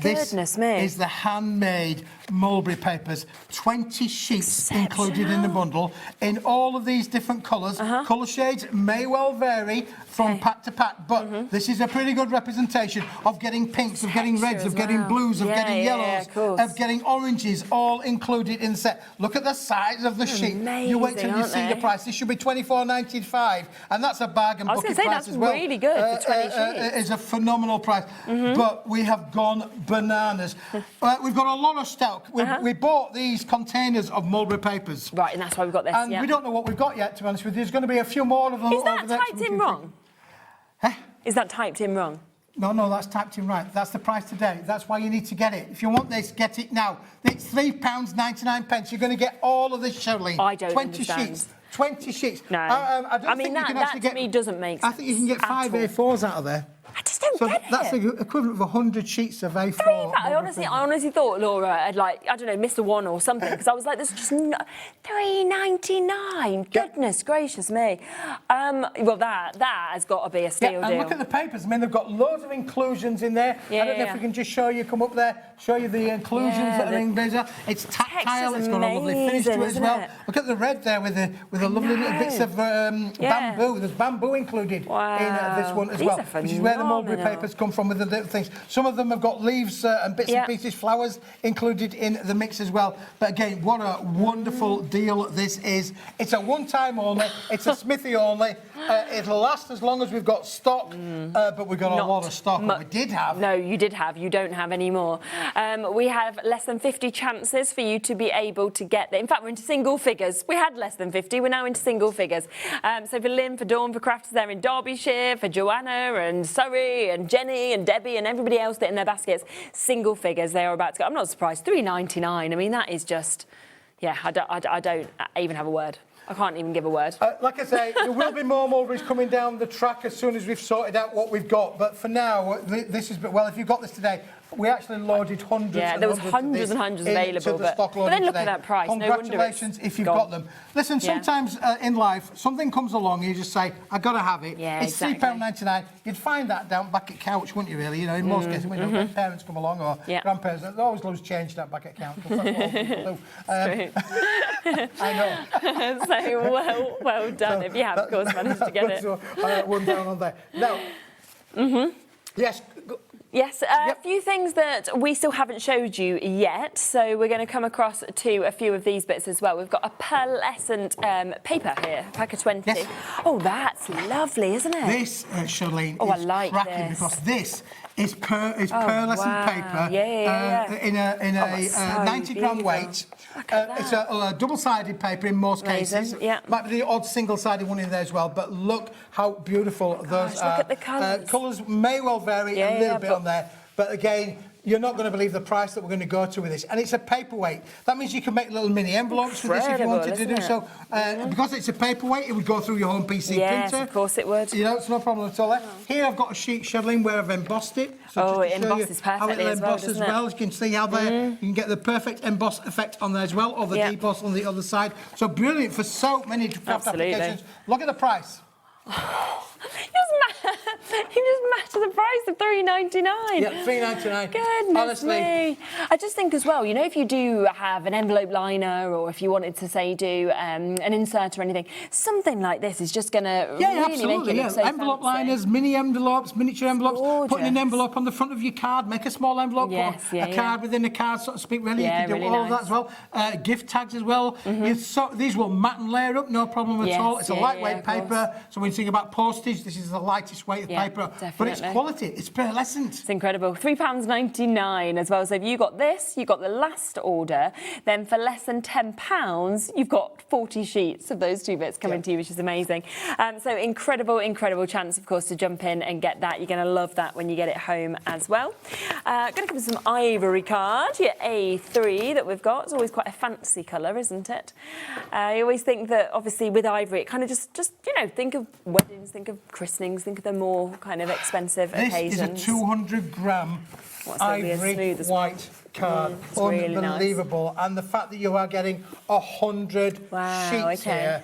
Speaker 15: Goodness me.
Speaker 14: Is the handmade mulberry papers, 20 sheets included in the bundle, in all of these different colours. Colour shades may well vary from pack to pack, but this is a pretty good representation of getting pinks, of getting reds, of getting blues, of getting yellows, of getting oranges, all included in the set. Look at the size of the sheet. You wait till you see the price. This should be $24.95, and that's a bargain bucket price as well.
Speaker 15: That's really good for 20 sheets.
Speaker 14: It's a phenomenal price, but we have gone bananas. We've got a lot of stock. We bought these containers of mulberry papers.
Speaker 15: Right, and that's why we've got this,
Speaker 14: and we don't know what we've got yet, to be honest with you. There's going to be a few more of them.
Speaker 15: Is that typed in wrong? Is that typed in wrong?
Speaker 14: No, that's typed in right. That's the price today. That's why you need to get it. If you want this, get it now. It's £3.99. You're going to get all of this, Shirley.
Speaker 15: I don't
Speaker 14: 20
Speaker 15: understand.
Speaker 14: sheets. 20 sheets.
Speaker 15: No.
Speaker 14: I mean,
Speaker 15: that to me doesn't make sense.
Speaker 14: I think you can get 5 A4s out of there.
Speaker 15: I just don't get it.
Speaker 14: That's the equivalent of 100 sheets of A4.
Speaker 15: I honestly thought Laura had, like, I don't know, missed a one or something, because I was like, there's just £3.99. Goodness gracious me. Well, that has got to be a steal deal.
Speaker 14: And look at the papers. I mean, they've got loads of inclusions in there. I don't know if we can just show you, come up there, show you the inclusions that are in there. It's tactile. It's got a lovely finish to it as well. Look at the red there with the lovely little bits of bamboo. There's bamboo included in this one as well, which is where the mulberry papers come from with the little things. Some of them have got leaves and bits and pieces, flowers included in the mix as well. But again, what a wonderful deal this is. It's a one-time only. It's a Smithy only. It'll last as long as we've got stock, but we've got a lot of stock. We did have.
Speaker 15: No, you did have. You don't have any more. We have less than 50 chances for you to be able to get there. In fact, we're into single figures. We had less than 50. We're now into single figures. So for Lynn, for Dawn, for Crafters there in Derbyshire, for Joanna and Surrey and Jenny and Debbie and everybody else that in their baskets, single figures they are about to go. I'm not surprised. $3.99. I mean, that is just, I don't even have a word. I can't even give a word.
Speaker 14: Like I say, there will be more mulberries coming down the track as soon as we've sorted out what we've got. But for now, this is, well, if you got this today, we actually loaded hundreds.
Speaker 15: Yeah, there was hundreds and hundreds available. But then look at that price.
Speaker 14: Congratulations if you've got them. Listen, sometimes in life, something comes along and you just say, I've got to have it.
Speaker 15: Yeah,
Speaker 14: it's £3.99. You'd find that down back at couch, wouldn't you, really? You know, in most cases, when parents come along or grandparents, they always lose change down back at couch. That's what people do. I know.
Speaker 15: So well done if you have, of course, managed to get it.
Speaker 14: So, one down on there. Now, yes.
Speaker 15: Yes, a few things that we still haven't showed you yet, so we're going to come across to a few of these bits as well. We've got a pearlescent paper here, pack of 20. Yes. Oh, that's lovely, isn't it?
Speaker 14: This, Charlene, is cracking because this is pearlescent paper in a 90-gram weight. It's a double-sided paper in most cases. Might be the odd single-sided one in there as well, but look how beautiful those are.
Speaker 15: Look at the colours.
Speaker 14: Colours may well vary a little bit on there, but again, you're not going to believe the price that we're going to go to with this. And it's a paperweight. That means you can make little mini envelopes for this if you wanted to do so. Because it's a paperweight, it would go through your home PC printer.
Speaker 15: Of course it would.
Speaker 14: You know, it's no problem at all there. Here I've got a sheet, Shirley, where I've embossed it. So
Speaker 15: it embosses perfectly as well, doesn't it?
Speaker 14: You can see how there, you can get the perfect emboss effect on there as well, or the deboss on the other side. So brilliant for so many craft applications. Look at the price.
Speaker 15: You just matched the price of $3.99.
Speaker 14: Yeah, $3.99.
Speaker 15: Goodness
Speaker 14: Honestly.
Speaker 15: me. I just think as well, you know, if you do have an envelope liner or if you wanted to, say, do an insert or anything, something like this is just going to really make it look so
Speaker 14: envelope
Speaker 15: fancy.
Speaker 14: liners, mini envelopes, miniature envelopes,
Speaker 15: Gorgeous.
Speaker 14: putting an envelope on the front of your card, make a small envelope, put a card within a card, so to speak, really. You can do all of that as well. Gift tags as well. These will mat and layer up, no problem at all. It's a lightweight paper, so when you think about postage, this is the lightest weight quality of paper, but it's quality, it's pearlescent.
Speaker 15: It's incredible. £3.99 as well. So if you got this, you got the last order, then for less than £10, you've got 40 sheets of those 2 bits coming to you, which is amazing. So incredible, incredible chance, of course, to jump in and get that. You're going to love that when you get it home as well. Going to come with some ivory card, your A3 that we've got. It's always quite a fancy colour, isn't it? I always think that, obviously, with ivory, it kind of just you know, think of weddings, think of christenings, think of the more kind of expensive occasions.
Speaker 14: This is a 200-gram ivory white card. Unbelievable. Really nice. And the fact that you are getting 100 sheets here.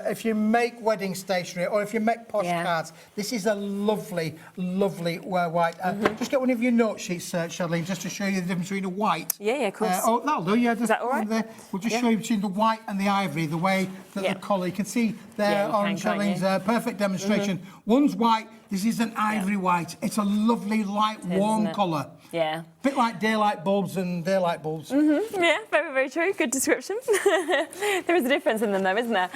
Speaker 14: If you make wedding stationery or if you make postcards, this is a lovely, lovely white. Just get one of your note sheets, Charlene, just to show you the difference between a white.
Speaker 15: Yeah, of course.
Speaker 14: Oh, that'll do, yeah.
Speaker 15: Is that all right?
Speaker 14: There. We'll just show you between the white and the ivory, the way that the colour. You can see there on Charlene's perfect demonstration. One's white, this is an ivory white. It's a lovely, light, warm colour.
Speaker 15: Yeah.
Speaker 14: Bit like daylight bulbs and daylight bulbs.
Speaker 15: Yeah, very, very true. Good description. There is a difference in them, though, isn't there?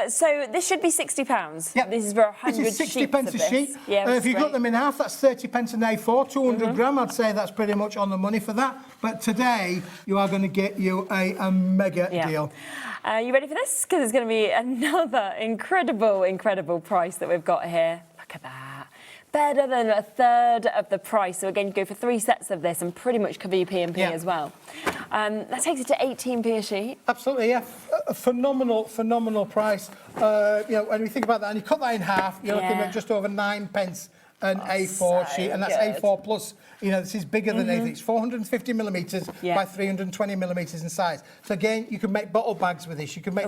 Speaker 15: So this should be £60.
Speaker 14: Yep.
Speaker 15: This is for 100
Speaker 14: sheets. This is 60 pence a sheet.
Speaker 15: Yeah,
Speaker 14: if you got them in half, that's 30 pence an A4, 200 gram. I'd say that's pretty much on the money for that. But today, you are going to get you a mega deal.
Speaker 15: You ready for this? Because it's going to be another incredible, incredible price that we've got here. Look at that. Better than a third of the price. So again, you go for 3 sets of this and pretty much cover your P&P as well. That takes it to 18p a sheet.
Speaker 14: Absolutely, yeah. A phenomenal, phenomenal price. You know, when we think about that, and you cut that in half, you're looking at just over 9 pence an A4 sheet, and that's A4 plus. You know, this is bigger than anything. It's 450 millimetres by 320 millimetres in size. So again, you can make bottle bags with this. You can make,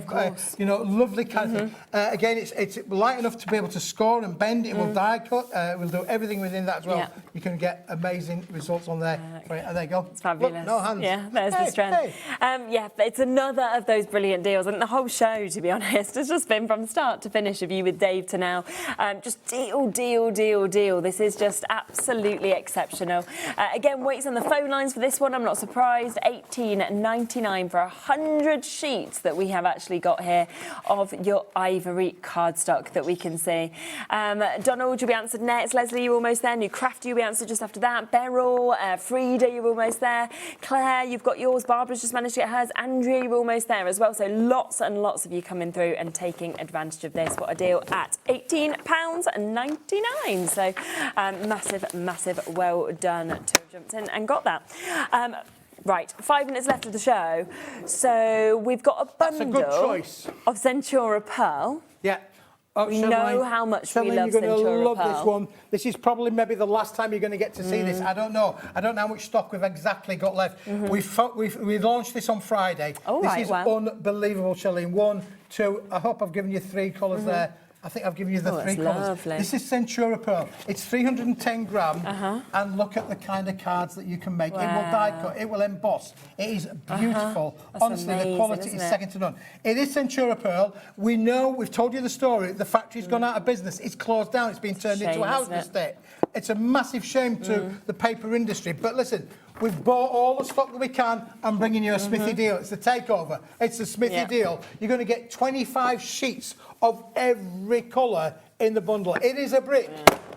Speaker 14: you know, lovely kind of thing. Again, it's light enough to be able to score and bend. It will die cut. It will do everything within that as well. You can get amazing results on there. There you go.
Speaker 15: It's fabulous.
Speaker 14: Look, no hands.
Speaker 15: Yeah, there's the strength. Yeah, it's another of those brilliant deals. And the whole show, to be honest, has just been from start to finish of you with Dave to now. Just deal, deal, deal, deal. This is just absolutely exceptional. Again, waits on the phone lines for this one. I'm not surprised. $18.99 for 100 sheets that we have actually got here of your ivory cardstock that we can see. Donald, you'll be answered next. Leslie, you're almost there. New Craft, you'll be answered just after that. Beryl, Frida, you're almost there. Claire, you've got yours. Barbara's just managed to get hers. Andrea, you're almost there as well. So lots and lots of you coming through and taking advantage of this. What a deal at £18.99. So massive, massive well done to have jumped in and got that. Right, 5 minutes left of the show. So we've got a bundle of Centura Pearl.
Speaker 14: Yeah.
Speaker 15: We know how much we love Centura Pearl.
Speaker 14: You're going to love this one. This is probably maybe the last time you're going to get to see this. I don't know. I don't know how much stock we've exactly got left. We launched this on Friday. This is unbelievable, Charlene. 1, 2, I hope I've given you 3 colours there. I think I've given you the 3 colours.
Speaker 15: Lovely.
Speaker 14: This is Centura Pearl. It's 310 gram, and look at the kind of cards that you can make. It will die cut, it will emboss. It is beautiful. Honestly, amazing, the quality is second to none. It is Centura Pearl. We know, we've told you the story. The factory's gone out of business. It's closed down. It's been turned into a housing estate. It's a massive shame to the paper industry. But listen, we've bought all the stock that we can. I'm bringing you a Smithy deal. It's the takeover. It's the Smithy deal. You're going to get 25 sheets of every colour in the bundle. It is a brick.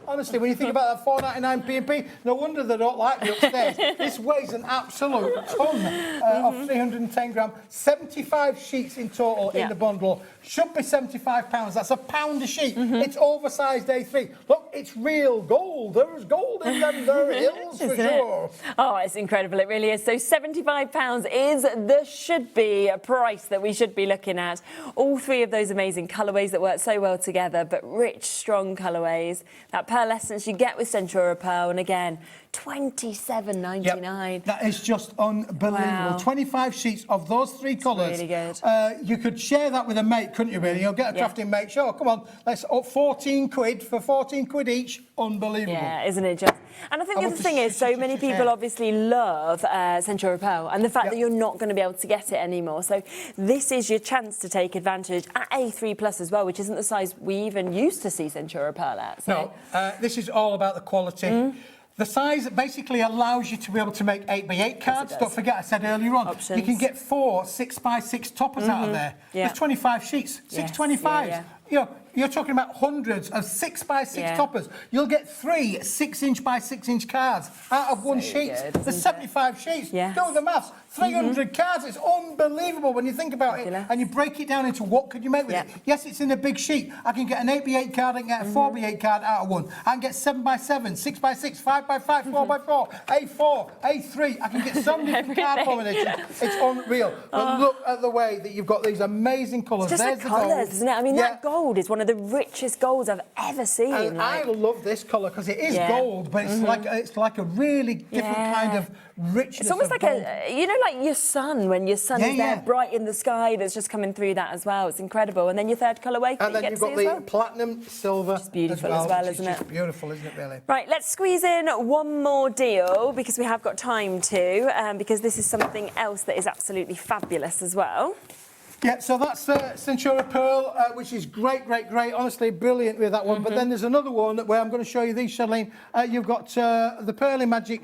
Speaker 14: Honestly, when you think about that £4.99 P&P, no wonder they don't like me upstairs. This weighs an absolute ton of 310 gram. 75 sheets in total in the bundle. Should be £75. That's £1 a sheet. It's oversized A3. Look, it's real gold. There's gold in them there hills for sure.
Speaker 15: Oh, it's incredible. It really is. So £75 is the should-be price that we should be looking at. All 3 of those amazing colourways that work so well together, but rich, strong colourways. That pearlescence you get with Centura Pearl, and again, $27.99.
Speaker 14: That is just unbelievable. 25 sheets of those 3 colours.
Speaker 15: Really good.
Speaker 14: You could share that with a mate, couldn't you, really? You'll get a crafting mate. Sure, come on. Let's up 14 quid for 14 quid each. Unbelievable.
Speaker 15: Yeah, isn't it just? And I think the other thing is, so many people obviously love Centura Pearl, and the fact that you're not going to be able to get it anymore. So this is your chance to take advantage at A3 Plus as well, which isn't the size we even used to see Centura Pearl at. So.
Speaker 14: No, this is all about the quality. The size basically allows you to be able to make 8x8 cards. Don't forget, I said earlier on, you can get 4 6x6 toppers out of there. There's 25 sheets, 625s. you know, you're talking about hundreds of 6x6 toppers. You'll get 3 6-inch by 6-inch cards out of one sheet. There's 75 sheets. Do the maths. 300 cards. It's unbelievable when you think about it. And you break it down into what could you make with it. Yes, it's in a big sheet. I can get an 8x8 card, I can get a 4x8 card out of one. I can get 7x7, 6x6, 5x5, 4x4, A4, A3. I can get so many different card combinations. It's unreal. But look at the way that you've got these amazing colours.
Speaker 15: It's just
Speaker 14: There's
Speaker 15: the colours, isn't it? I mean, that gold is one of the richest golds I've ever seen.
Speaker 14: And I love this colour because it is gold, but it's like a really different kind of richness.
Speaker 15: It's almost
Speaker 14: of
Speaker 15: like
Speaker 14: gold.
Speaker 15: like your sun, when your sun is there bright in the sky, that's just coming through that as well. It's incredible. And then your third colourway.
Speaker 14: And then you've got the platinum silver.
Speaker 15: Which is beautiful as well, isn't it?
Speaker 14: Beautiful, isn't it, really?
Speaker 15: Right, let's squeeze in one more deal because we have got time to, because this is something else that is absolutely fabulous as well.
Speaker 14: Yeah, so that's Centura Pearl, which is great, honestly brilliant with that one. But then there's another one where I'm going to show you these, Charlene. You've got the Pearly Magic.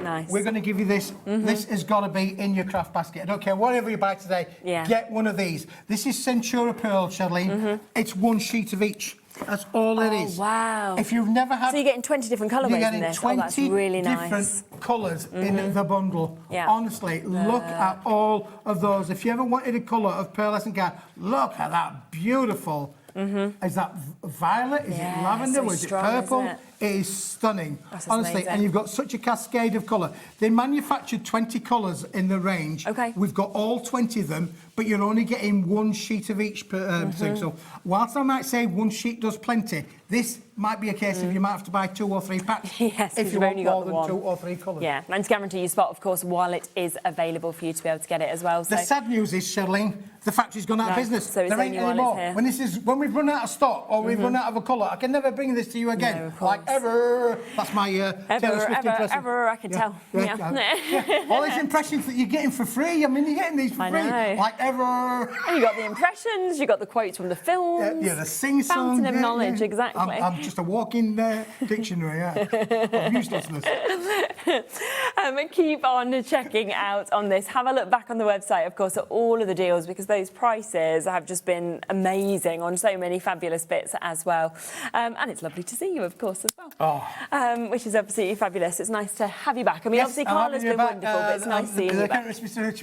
Speaker 15: Nice.
Speaker 14: We're going to give you this. This has got to be in your craft basket. I don't care whatever you buy today, get one of these. This is Centura Pearl, Charlene. It's one sheet of each. That's all it is.
Speaker 15: Wow.
Speaker 14: If you've never had...
Speaker 15: So you're getting 20 different colourways
Speaker 14: in this.
Speaker 15: You're getting 20
Speaker 14: that's
Speaker 15: really
Speaker 14: different
Speaker 15: nice.
Speaker 14: colours in the bundle.
Speaker 15: Yeah.
Speaker 14: Honestly, look at all of those. If you ever wanted a colour of pearlescent card, look at that beautiful... Is that violet? Is it lavender?
Speaker 15: So
Speaker 14: Is it
Speaker 15: strong,
Speaker 14: purple?
Speaker 15: isn't it?
Speaker 14: It is stunning.
Speaker 15: That's
Speaker 14: honestly,
Speaker 15: amazing.
Speaker 14: and you've got such a cascade of colour. They manufactured 20 colours in the range. We've got all 20 of them, but you're only getting one sheet of each thing. So whilst I might say one sheet does plenty, this might be a case of you might have to buy 2 or 3 packs if you want more than 2 or 3 colours.
Speaker 15: Yeah, and to guarantee you spot, of course, while it is available for you to be able to get it as well. So.
Speaker 14: The sad news is, Charlene, the factory's gone out of business.
Speaker 15: So it's
Speaker 14: there ain't
Speaker 15: only
Speaker 14: any
Speaker 15: while
Speaker 14: more.
Speaker 15: it's here.
Speaker 14: When we've run out of stock or we've run out of a colour, I can never bring this to you again. Like ever. That's my Taylor Swift impression.
Speaker 15: Ever, I can tell.
Speaker 14: All these impressions that you're getting for free. I mean, you're getting these for free. Like ever.
Speaker 15: And you got the impressions, you got the quotes from the films.
Speaker 14: Yeah, the sing-song.
Speaker 15: Fountain of knowledge, exactly.
Speaker 14: I'm just a walking dictionary of uselessness.
Speaker 15: Keep on checking out on this. Have a look back on the website, of course, at all of the deals, because those prices have just been amazing on so many fabulous bits as well. And it's lovely to see you, of course, as well. Which is absolutely fabulous. It's nice to have you back. I mean, obviously, Carla's been wonderful, but it's nice seeing you back.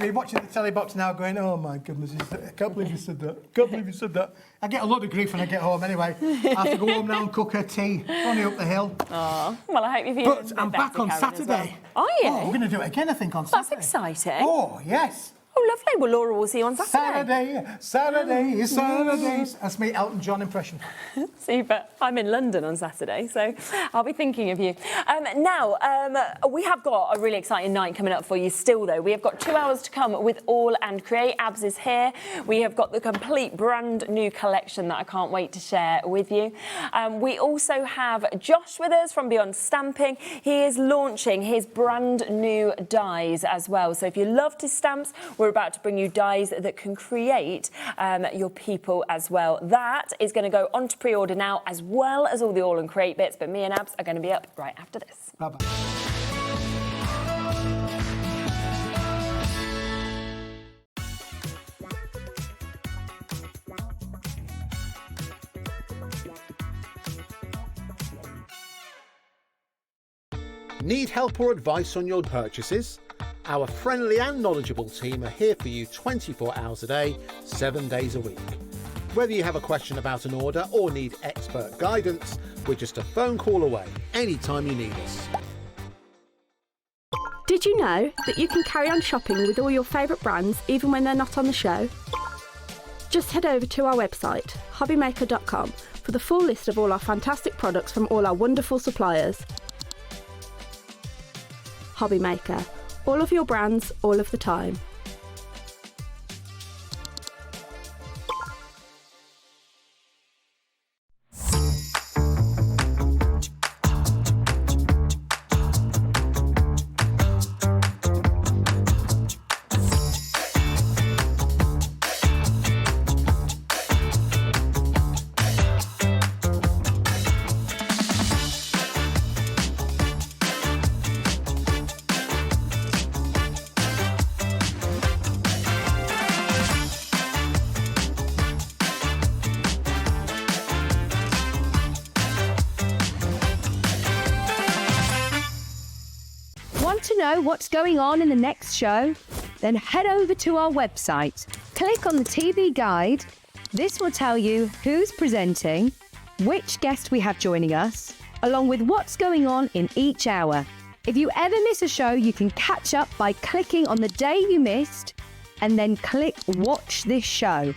Speaker 14: We're watching the telly box now going, oh, my goodness, I can't believe you said that. Can't believe you said that. I get a lot of grief when I get home anyway. I have to go home now and cook her tea. Only up the hill.
Speaker 15: Oh, well, I hope you feel
Speaker 14: But I'm back on Saturday.
Speaker 15: Well. Are you?
Speaker 14: Oh, we're going to do it again, I think, on Saturday.
Speaker 15: That's exciting.
Speaker 14: Oh, yes.
Speaker 15: Oh, lovely. Well, Laura, we'll see you on Saturday.
Speaker 14: Saturdays. That's me, Elton John impression.
Speaker 15: Super. I'm in London on Saturday, so I'll be thinking of you. Now, we have got a really exciting night coming up for you still, though. We have got 2 hours to come with AALL Create. Abs is here. We have got the complete brand new collection that I can't wait to share with you. We also have Josh with us from Beyond Stamping. He is launching his brand new dies as well. So if you loved his stamps, we're about to bring you dies that can create your people as well. That is going to go on to pre-order now, as well as all the AALL Create bits. But me and Abs are going to be up right after this.
Speaker 14: Bye-bye.
Speaker 2: Need help or advice on your purchases? Our friendly and knowledgeable team are here for you 24 hours a day, 7 days a week. Whether you have a question about an order or need expert guidance, we're just a phone call away anytime you need us.
Speaker 7: Did you know that you can carry on shopping with all your favourite brands even when they're not on the show? Just head over to our website, hobbymaker.com, for the full list of all our fantastic products from all our wonderful suppliers. Hobbymaker. All of your brands, all of the time.
Speaker 10: know what's going on in the next show? Then head over to our website, click on the TV guide. This will tell you who's presenting, which guest we have joining us, along with what's going on in each hour. If you ever miss a show, you can catch up by clicking on the day you missed and then click Watch This Show.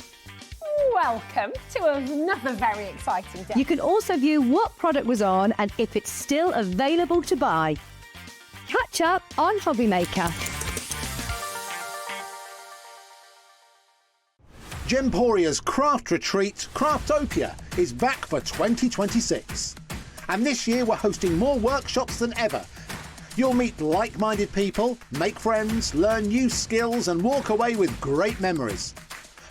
Speaker 16: Welcome to another very exciting day.
Speaker 10: You can also view what product was on and if it's still available to buy. Catch up on Hobby Maker.
Speaker 2: Gemporia's craft retreat, Craftopia, is back for 2026. And this year we're hosting more workshops than ever. You'll meet like-minded people, make friends, learn new skills and walk away with great memories.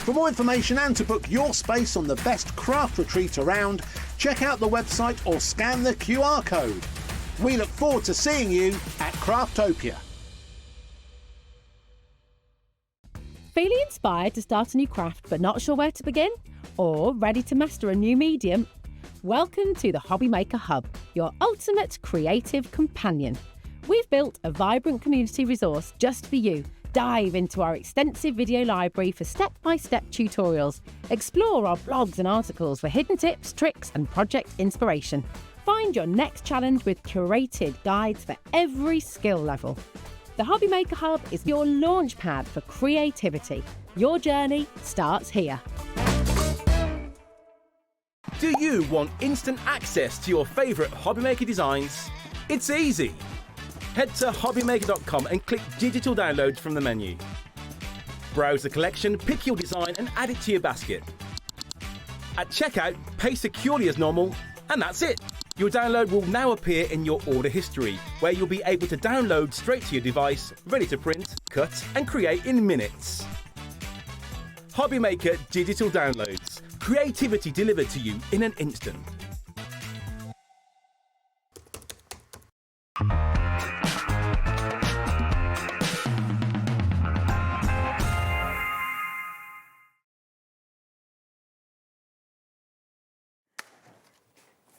Speaker 2: For more information and to book your space on the best craft retreat around, check out the website or scan the QR code. We look forward to seeing you at Craftopia.
Speaker 17: Feeling inspired to start a new craft but not sure where to begin? Or ready to master a new medium? Welcome to the Hobby Maker Hub, your ultimate creative companion. We've built a vibrant community resource just for you. Dive into our extensive video library for step-by-step tutorials. Explore our blogs and articles for hidden tips, tricks and project inspiration. Find your next challenge with curated guides for every skill level. The Hobby Maker Hub is your launch pad for creativity. Your journey starts here.
Speaker 8: Do you want instant access to your favourite Hobby Maker designs? It's easy. Head to hobbymaker.com and click Digital Downloads from the menu. Browse the collection, pick your design and add it to your basket. At checkout, pay securely as normal, and that's it. Your download will now appear in your order history, where you'll be able to download straight to your device, ready to print, cut and create in minutes. Hobby Maker Digital Downloads. Creativity delivered to you in an instant.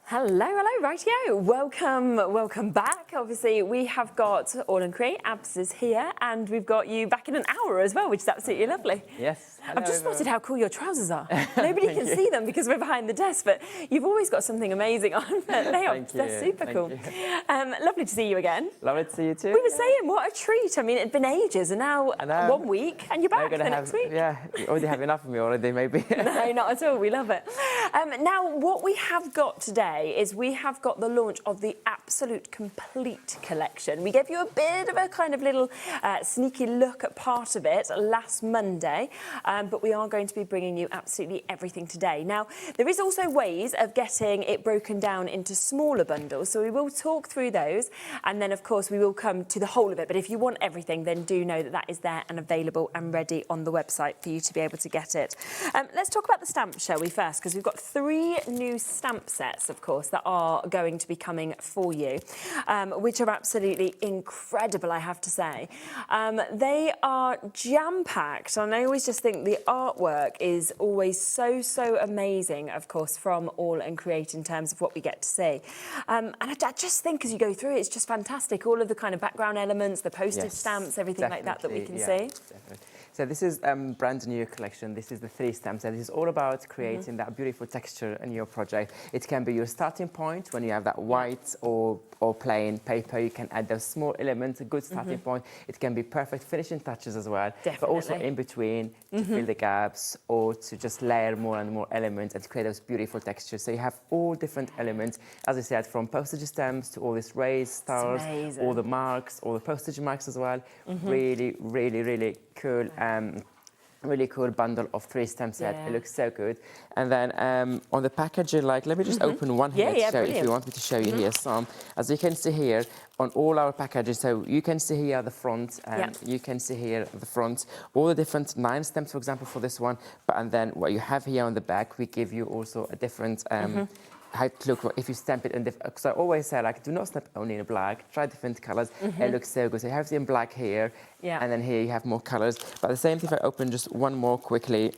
Speaker 15: Hello, rightio. Welcome back. Obviously, we have got AALL Create, Abs is here, and we've got you back in an hour as well, which is absolutely lovely.
Speaker 18: Yes.
Speaker 15: I've just spotted how cool your trousers are. Nobody can see them because we're behind the desk, but you've always got something amazing on. They're super cool. Lovely to see you again.
Speaker 18: Lovely to see you too.
Speaker 15: We were saying, what a treat. I mean, it'd been ages, and now 1 week, and you're back the next week.
Speaker 18: Yeah, you already have enough of me already, maybe.
Speaker 15: No, not at all. We love it. Now, what we have got today is we have got the launch of the Absolute Complete collection. We gave you a bit of a kind of little sneaky look at part of it last Monday, but we are going to be bringing you absolutely everything today. Now, there is also ways of getting it broken down into smaller bundles, so we will talk through those, and then, of course, we will come to the whole of it. But if you want everything, then do know that that is there and available and ready on the website for you to be able to get it. Let's talk about the stamps, shall we, first, because we've got 3 new stamp sets, of course, that are going to be coming for you, which are absolutely incredible, I have to say. They are jam-packed, and I always just think the artwork is always so amazing, of course, from AALL Create in terms of what we get to see. And I just think as you go through it, it's just fantastic. All of the kind of background elements, the postage stamps, everything like that we can see.
Speaker 18: Definitely. So this is brand new collection. This is the 3 stamp set. This is all about creating that beautiful texture in your project. It can be your starting point when you have that white or plain paper. You can add those small elements, a good starting point. It can be perfect finishing touches as well.
Speaker 15: Definitely.
Speaker 18: But also in between to fill the gaps or to just layer more and more elements and create those beautiful textures. So you have all different elements, as I said, from postage stamps to all these raised stars, all the marks, all the postage marks as well. Really, really, really cool. Really cool bundle of 3 stamp set. It looks so good. And then on the packaging, like, let me just open one here to show if you want me to show you here some. As you can see here on all our packages, so you can see here the front, and you can see here the front, all the different 9 stamps, for example, for this one. And then what you have here on the back, we give you also a different how to look if you stamp it in different. Because I always say, like, do not stamp only in black. Try different colors. It looks so good. So you have it in black here, and then here you have more colors. But the same thing, if I open just one more quickly,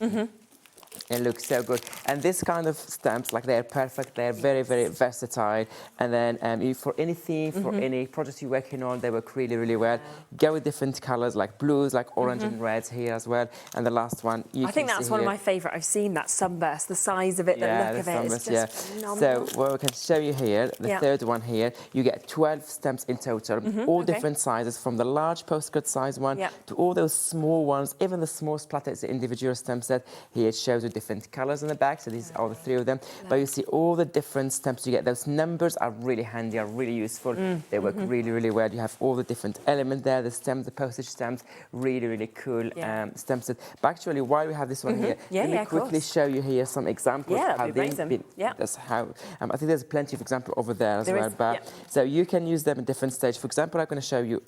Speaker 18: It looks so good. And this kind of stamps, like they're perfect. They're very, very versatile. And then for any theme, for any project you're working on, they work really, really well. Go with different colors like blues, like orange and reds here as well. And the last one,
Speaker 15: I think that's one of my favourite. I've seen that sunburst, the size of it, the look of it is just phenomenal.
Speaker 18: So what we can show you here, the third one here, you get 12 stamps in total, all different sizes, from the large postcard size one to all those small ones, even the small splatter is an individual stamp set. Here it shows you different colors on the back, so these are the 3 of them. But you see all the different stamps you get. Those numbers are really handy, are really useful. They work really, really well. You have all the different elements there, the stamps, the postage stamps, really, really cool stamp set. But actually, while we have this one here, let me quickly show you here some examples of how they've been. That's how, I think there's plenty of examples over there as well. But so you can use them in different stages. For example, I'm going to show you,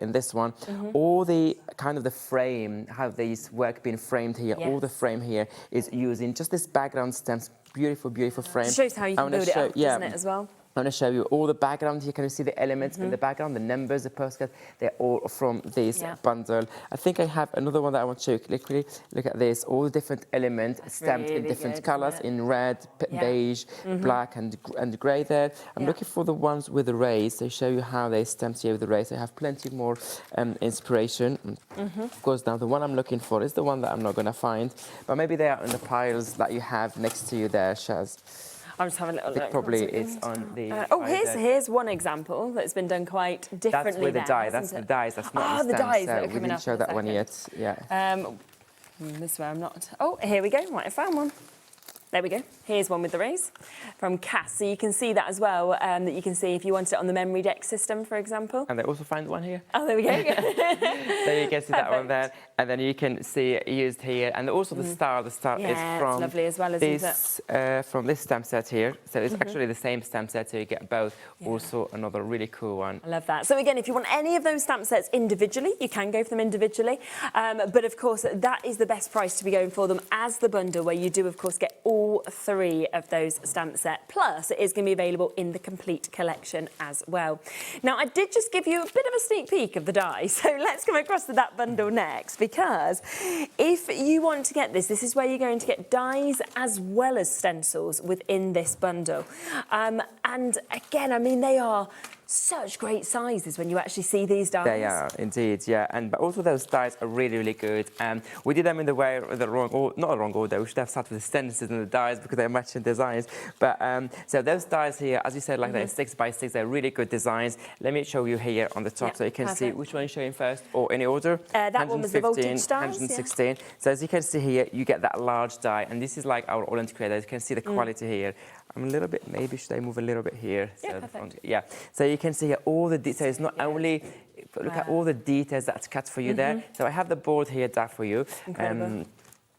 Speaker 18: in this one, all the kind of the frame, how these work being framed here, all the frame here is using just this background stamps, beautiful, beautiful frame.
Speaker 15: It shows how you can build it up, doesn't it, as well?
Speaker 18: I'm going to show you all the background here. Can you see the elements in the background, the numbers, the postcards? They're all from this bundle. I think I have another one that I want to show you quickly. Look at this, all the different elements stamped in different colours, in red, beige, black and grey there. I'm looking for the ones with the rays. They show you how they stamped here with the rays. They have plenty more inspiration. Of course, now the one I'm looking for is the one that I'm not going to find, but maybe they are in the piles that you have next to you there, Shaz.
Speaker 15: I'm just having a little look.
Speaker 18: Probably it's on the...
Speaker 15: here's one example that's been done quite differently.
Speaker 18: That's with the die. That's the dies. That's not the
Speaker 15: dies
Speaker 18: that are coming up. We didn't show that one yet. Yeah.
Speaker 15: This way I'm not... Oh, here we go. Right, I found one. There we go. Here's one with the rays from Cass. So you can see that as well, that you can see if you want it on the memory deck system, for example.
Speaker 18: And they also find one here.
Speaker 15: Oh, there we go.
Speaker 18: So you can see that one there. And then you can see it used here. And also the star. The star is from
Speaker 15: lovely as well, isn't
Speaker 18: it? From this stamp set here. So it's actually the same stamp set, so you get both. Also another really cool one.
Speaker 15: I love that. So again, if you want any of those stamp sets individually, you can go for them individually. But of course, that is the best price to be going for them as the bundle, where you do, of course, get all 3 of those stamp set. Plus, it is going to be available in the complete collection as well. Now, I did just give you a bit of a sneak peek of the die, so let's come across to that bundle next, because if you want to get this is where you're going to get dies as well as stencils within this bundle. And again, I mean, they are such great sizes when you actually see these dies.
Speaker 18: They are, indeed, yeah. But also those dies are really, really good. We did them in the way, not the wrong order. We should have started with the stencils and the dies because they're matching designs. But so those dies here, as you said, like they're 6 by 6, they're really good designs. Let me show you here on the top so you can see which one you're showing first, or any order.
Speaker 15: That one was the voltage dies,
Speaker 18: 116. So as you can see here, you get that large die, and this is like our AALL Create. You can see the quality here. I'm a little bit, maybe should I move a little bit here? So you can see here all the details, not only, look at all the details that's cut for you there. So I have the board here done for you.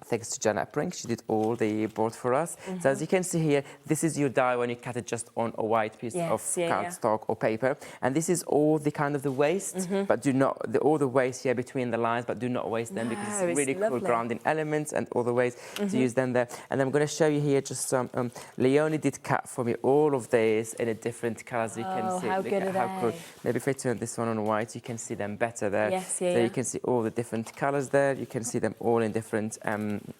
Speaker 18: Thanks to Janet Brink, she did all the board for us. So as you can see here, this is your die when you cut it just on a white piece of cardstock or paper. And this is all the kind of the waste, but do not, all the waste here between the lines, but do not waste them because it's really cool grounding elements and all the ways to use them there. And I'm going to show you here just some, Leonie did cut for me all of these in a different colours. You can see,
Speaker 15: how good are
Speaker 18: how cool. Maybe if I turn this one on white, you can see them better there. So you can see all the different colours there. You can see them all in different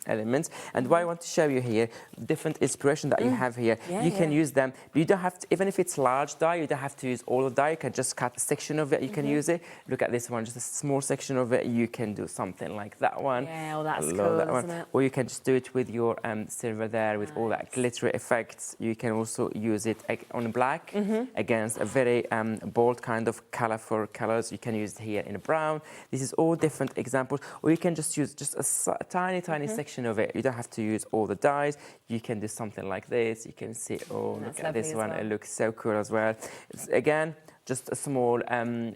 Speaker 18: elements. And what I want to show you here, different inspiration that you have here, you can use them. You don't have to, even if it's large die, you don't have to use all the die. You can just cut a section of it. You can use it. Look at this one, just a small section of it. You can do something like that one.
Speaker 15: Yeah, well, that's cool, isn't it?
Speaker 18: Or you can just do it with your silver there, with all that glittery effects. You can also use it on black against a very bold kind of colorful colors. You can use it here in a brown. This is all different examples. Or you can just use just a tiny section of it. You don't have to use all the dies. You can do something like this. You can see, look at this one. It looks so cool as well. It's, again, just a small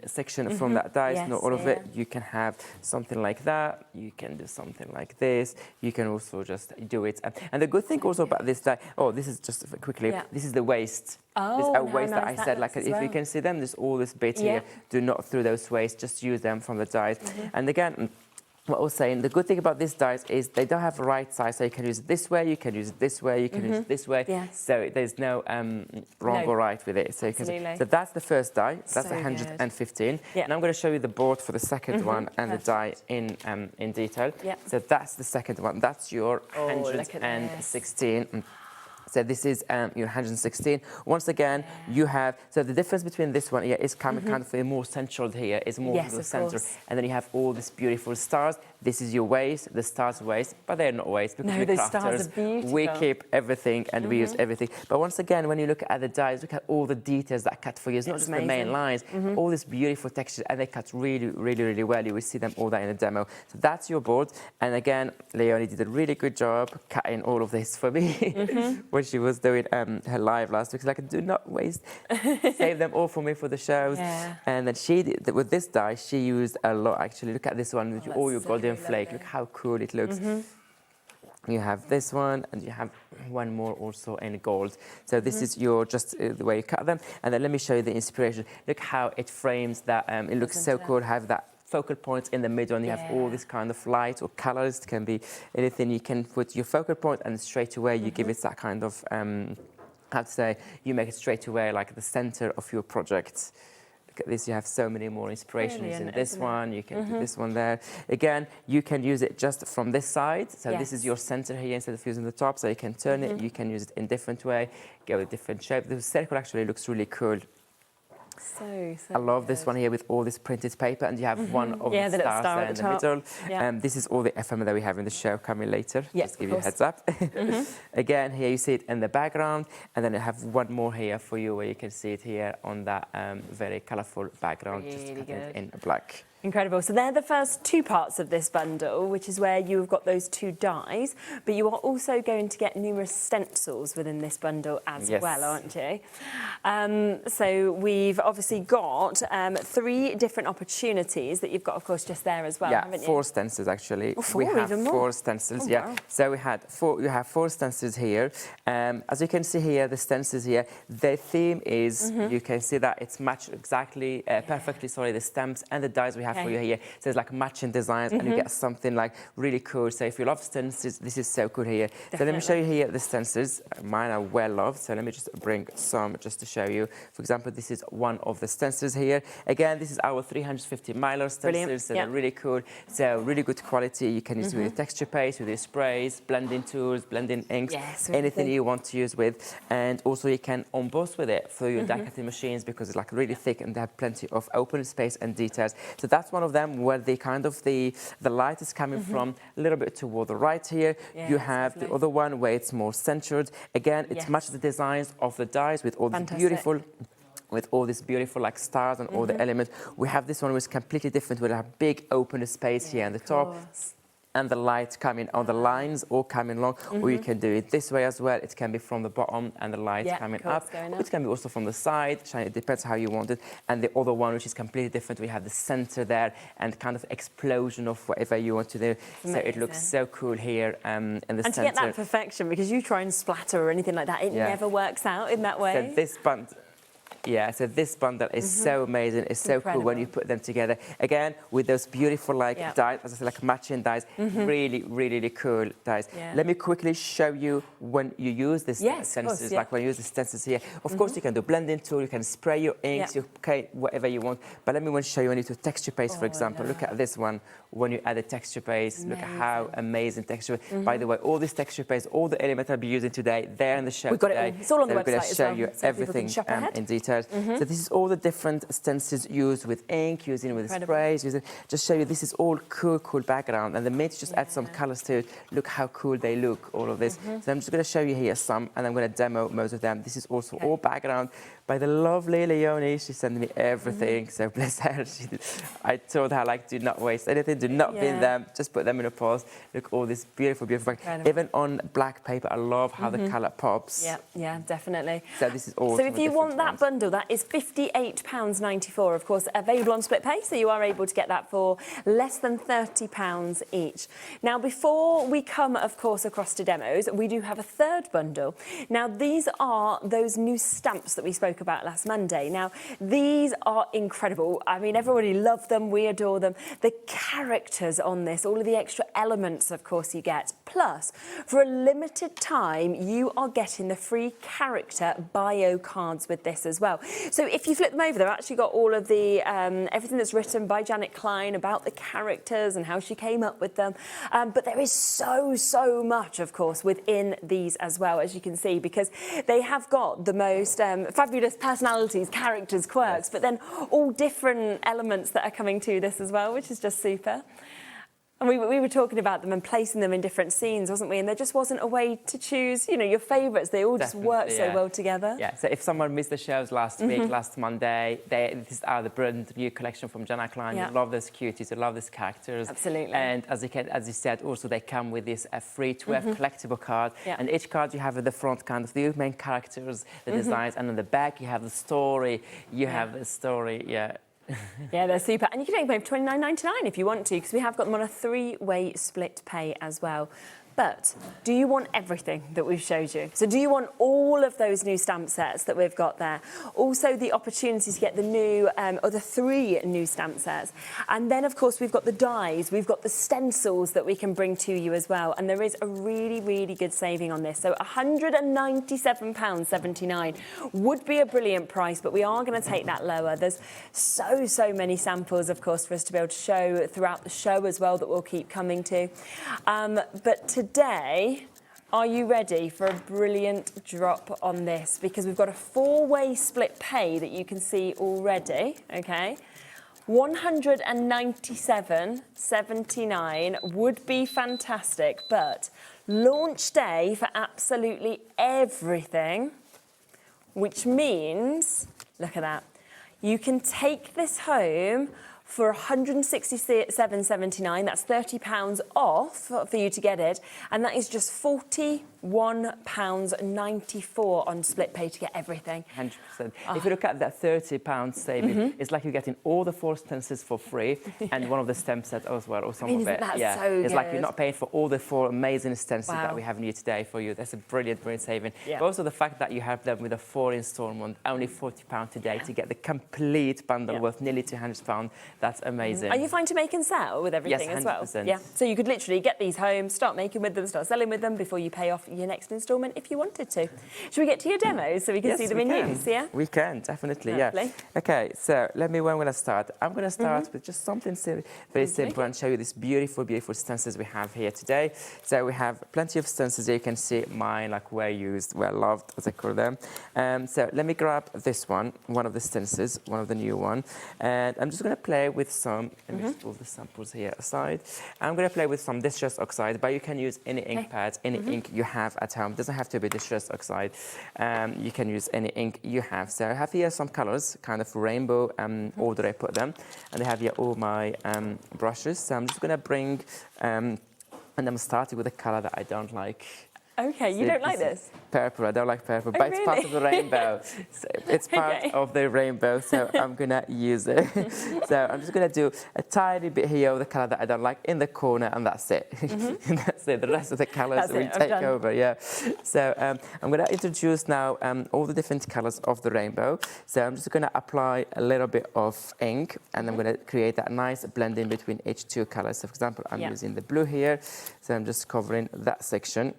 Speaker 18: section from that dies, not all of it. You can have something like that. You can do something like this. You can also just do it. And the good thing also about this die, this is just quickly, this is the waste. This waste that I said, like if you can see them, there's all this bit here. Do not throw those waste, just use them from the dies. And again, what I was saying, the good thing about these dies is they don't have a right size, so you can use it this way, you can use it this way, you can use it this way.
Speaker 15: Yes.
Speaker 18: So there's no wrong or right with it. So, so that's the first die. That's
Speaker 15: So
Speaker 18: 115.
Speaker 15: Yeah.
Speaker 18: And I'm going to show you the board for the second one and the die in detail.
Speaker 15: Yeah.
Speaker 18: So that's the second one. That's your
Speaker 15: Oh, look at
Speaker 18: 116. So this is your 116. Once again, you have, so the difference between this one here is coming kind of more central here, is more
Speaker 15: Yes,
Speaker 18: in the
Speaker 15: of
Speaker 18: center.
Speaker 15: course.
Speaker 18: And then you have all these beautiful stars. This is your waist, the stars waist, but they're not waist because
Speaker 15: No,
Speaker 18: we're
Speaker 15: those stars
Speaker 18: crafters.
Speaker 15: are beautiful.
Speaker 18: We keep everything and we use everything. But once again, when you look at the dies, look at all the details that cut for you. It's not just the main lines, all this beautiful texture, and they cut really, really, really well. You will see them all that in the demo. So that's your board. And again, Leonie did a really good job cutting all of this for me when she was doing her live last week. Like, do not waste, save them all for me for the shows.
Speaker 15: Yeah.
Speaker 18: And then she did, with this die, she used a lot actually. Look at this one with all your golden flake. Look how cool it looks. You have this one, and you have one more also in gold. So this is your just the way you cut them. And then let me show you the inspiration. Look how it frames that. It looks so cool. Have that focal point in the middle, and you have all this kind of light or colors. It can be anything. You can put your focal point, and straight away you give it that kind of. How to say? You make it straight away like the center of your project. Look at this, you have so many more inspirations in this one. You can do this one there. Again, you can use it just from this side. So this is your center here instead of using the top. So you can turn it, you can use it in different way, go with different shape. The circle actually looks really cool.
Speaker 15: So
Speaker 18: I love this one here with all this printed paper, and you have one of the stars there in the middle. This is all the ephemera that we have in the show coming later. Just give you a heads up. Again, here you see it in the background, and then I have one more here for you where you can see it here on that very colourful background, just in black.
Speaker 15: Incredible. So they're the first two parts of this bundle, which is where you've got those two dies, but you are also going to get numerous stencils within this bundle as well, aren't you? So we've obviously got 3 different opportunities that you've got, of course, just there as well, haven't you?
Speaker 18: 4 stencils actually.
Speaker 15: Oh, 4,
Speaker 18: we have
Speaker 15: even more.
Speaker 18: 4 stencils, So we had 4. You have 4 stencils here. As you can see here, the stencils here. The theme is you can see that it's matched exactly, perfectly. Sorry, the stamps and the dies we have for you here. So it's like matching designs, and you get something like really cool. So if you love stencils, this is so cool here. So let me show you here the stencils. Mine are well loved. So let me just bring some just to show you. For example, this is one of the stencils here. Again, this is our 350 Mylar stencils. So they're really cool. So really good quality. You can use with your texture paste, with your sprays, blending tools, blending inks, anything you want to use with. And also you can emboss with it for your decorative machines because it's like really thick and they have plenty of open space and details. So that's one of them where the kind of the light is coming from a little bit toward the right here. You have the other one where it's more centered. Again, it's much the designs of the dies with all the beautiful like stars and all the elements. We have this one which is completely different with a big open space here on the top. And the light coming on the lines or coming along, or you can do it this way as well. It can be from the bottom and the light coming up. It can be also from the side. It depends how you want it. And the other one, which is completely different, we have the center there and kind of explosion of whatever you want to do. So it looks so cool here in the center.
Speaker 15: And to get that perfection, because you try and splatter or anything like that, it never works out in that way.
Speaker 18: So this bundle. So this bundle is so amazing. It's so cool when you put them together. Again, with those beautiful dies, as I said, like matching dies, really, really, really cool dies. Let me quickly show you when you use the stencils, like when you use the stencils here. Of course, you can do blending tool, you can spray your inks, whatever you want. But let me show you when you do texture paste, for example. Look at this one. When you add a texture paste, look at how amazing texture. By the way, all this texture paste, all the elements I'll be using today, they're in the show today.
Speaker 15: It's all on the website.
Speaker 18: We're going to show you everything in detail. So this is all the different stencils used with ink, using with sprays, just show you this is all cool background. And the minute just add some colors to it, look how cool they look, all of this. So I'm just going to show you here some, and I'm going to demo most of them. This is also all background by the lovely Leonie. She sent me everything, so bless her. I told her, like, do not waste anything, do not bin them, just put them in a post. Look, all this beautiful background. Even on black paper, I love how the colour pops.
Speaker 15: Yeah, definitely.
Speaker 18: So this is all.
Speaker 15: So if you want that bundle, that is £58.94, of course, available on split pay, so you are able to get that for less than £30 each. Now, before we come, of course, across to demos, we do have a third bundle. Now, these are those new stamps that we spoke spoke about last Monday. Now, these are incredible. I mean, everybody loved them. We adore them. The characters on this, all of the extra elements, of course, you get. Plus, for a limited time, you are getting the free character bio cards with this as well. So if you flip them over, they've actually got all of the everything that's written by Janet Klein about the characters and how she came up with them. But there is so much, of course, within these as well, as you can see, because they have got the most fabulous personalities, characters, quirks, but then all different elements that are coming to this as well, which is just super. And we were talking about them and placing them in different scenes, wasn't we? And there just wasn't a way to choose, you know, your favourites. They all just work so well together.
Speaker 18: Yeah, so if someone missed the shows last week, last Monday, these are the brand new collection from Janet Klein. You love those cuties, you love these characters.
Speaker 15: Absolutely.
Speaker 18: And as you said, also they come with this free 12 collectible card. And each card you have at the front kind of the main characters, the designs, and on the back you have the story. You have the story,
Speaker 15: Yeah, they're super. And you can take them for $29.99 if you want to, because we have got them on a 3-way split pay as well. But do you want everything that we've showed you? So do you want all of those new stamp sets that we've got there? Also the opportunity to get the new, or the 3 new stamp sets. And then, of course, we've got the dies, we've got the stencils that we can bring to you as well. And there is a really good saving on this. So £197.79 would be a brilliant price, but we are going to take that lower. There's so many samples, of course, for us to be able to show throughout the show as well that we'll keep coming to. But today, are you ready for a brilliant drop on this? Because we've got a 4-way split pay that you can see already, okay? £197.79 would be fantastic, but launch day for absolutely everything, which means, look at that, you can take this home for £167.79, that's £30 off for you to get it, and that is just £41.94 on split pay to get everything.
Speaker 18: 100%. If you look at that £30 saving, it's like you're getting all the 4 stencils for free and one of the stamp sets as well, or some of it.
Speaker 15: That's so
Speaker 18: It's
Speaker 15: good.
Speaker 18: like you're not paying for all the 4 amazing stencils that we have new today for you. That's a brilliant saving. But also the fact that you have them with a 4 installment, only £40 today to get the complete bundle worth nearly £200. That's amazing.
Speaker 15: Are you fine to make and sell with everything as well? Yeah. So you could literally get these home, start making with them, start selling with them before you pay off your next instalment if you wanted to. Should we get to your demos so we can see them in use? Yeah.
Speaker 18: We can definitely.
Speaker 15: Lovely.
Speaker 18: Yeah. Okay. So let me. When I'm going to start, I'm going to start with just something very simple and show you these beautiful stencils we have here today. So we have plenty of stencils. You can see mine like well used, well loved, as I call them. So let me grab this one of the stencils, one of the new one, and I'm just going to play with some. Let me just pull the samples here aside. I'm going to play with some distress oxide, but you can use any ink pads, any ink you have at home. It doesn't have to be distress oxide. You can use any ink you have. So I have here some colors, kind of rainbow order I put them, and I have here all my brushes. So I'm just going to bring, and I'm starting with a color that I don't like.
Speaker 15: Okay, you don't like this?
Speaker 18: Purple, I don't like purple, but it's part of the rainbow. So it's part of the rainbow, so I'm gonna use it. So I'm just gonna do a tiny bit here of the color that I don't like in the corner, and that's it. That's it, the rest of the colors will take over, So I'm gonna introduce now all the different colors of the rainbow. So I'm just gonna apply a little bit of ink, and I'm gonna create that nice blending between each 2 colors. So for example, I'm using the blue here, so I'm just covering that section.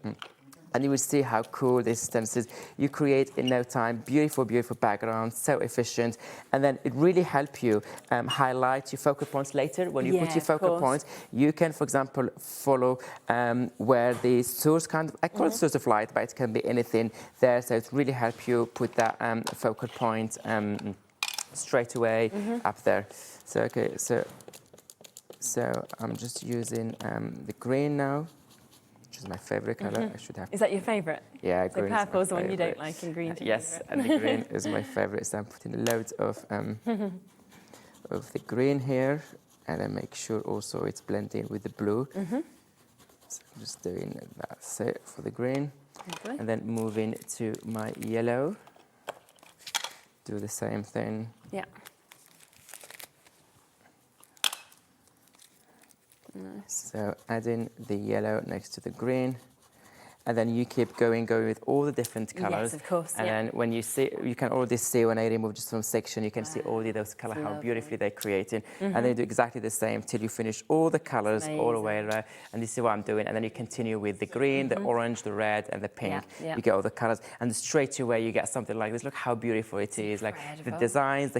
Speaker 18: And you will see how cool this stencil is. You create in no time beautiful backgrounds, so efficient, and then it really helps you highlight your focal points later. When you put your focal points, you can, for example, follow where the source kind of, I call it source of light, but it can be anything there. So it really helps you put that focal point straight away up there. So okay, so I'm just using the green now. Which is my favourite colour. I should have.
Speaker 15: Is that your favourite?
Speaker 18: Yeah,
Speaker 15: so
Speaker 18: green.
Speaker 15: Purple is the one you don't like, and green.
Speaker 18: Yes, and the green is my favourite. So I'm putting loads of the green here, and I make sure also it's blending with the blue. So I'm just doing that. So for the green, and then moving to my yellow. Do the same thing.
Speaker 15: Yeah. Nice.
Speaker 18: So adding the yellow next to the green, and then you keep going with all the different colors.
Speaker 15: Yes, of course.
Speaker 18: And then when you see, you can already see when I remove just from section, you can see all those colors, how beautifully they're creating. And then you do exactly the same till you finish all the colors all the way around. And this is what I'm doing. And then you continue with the green, the orange, the red, and the pink. You get all the colors, and straight away you get something like this. Look how beautiful it is. Like the designs,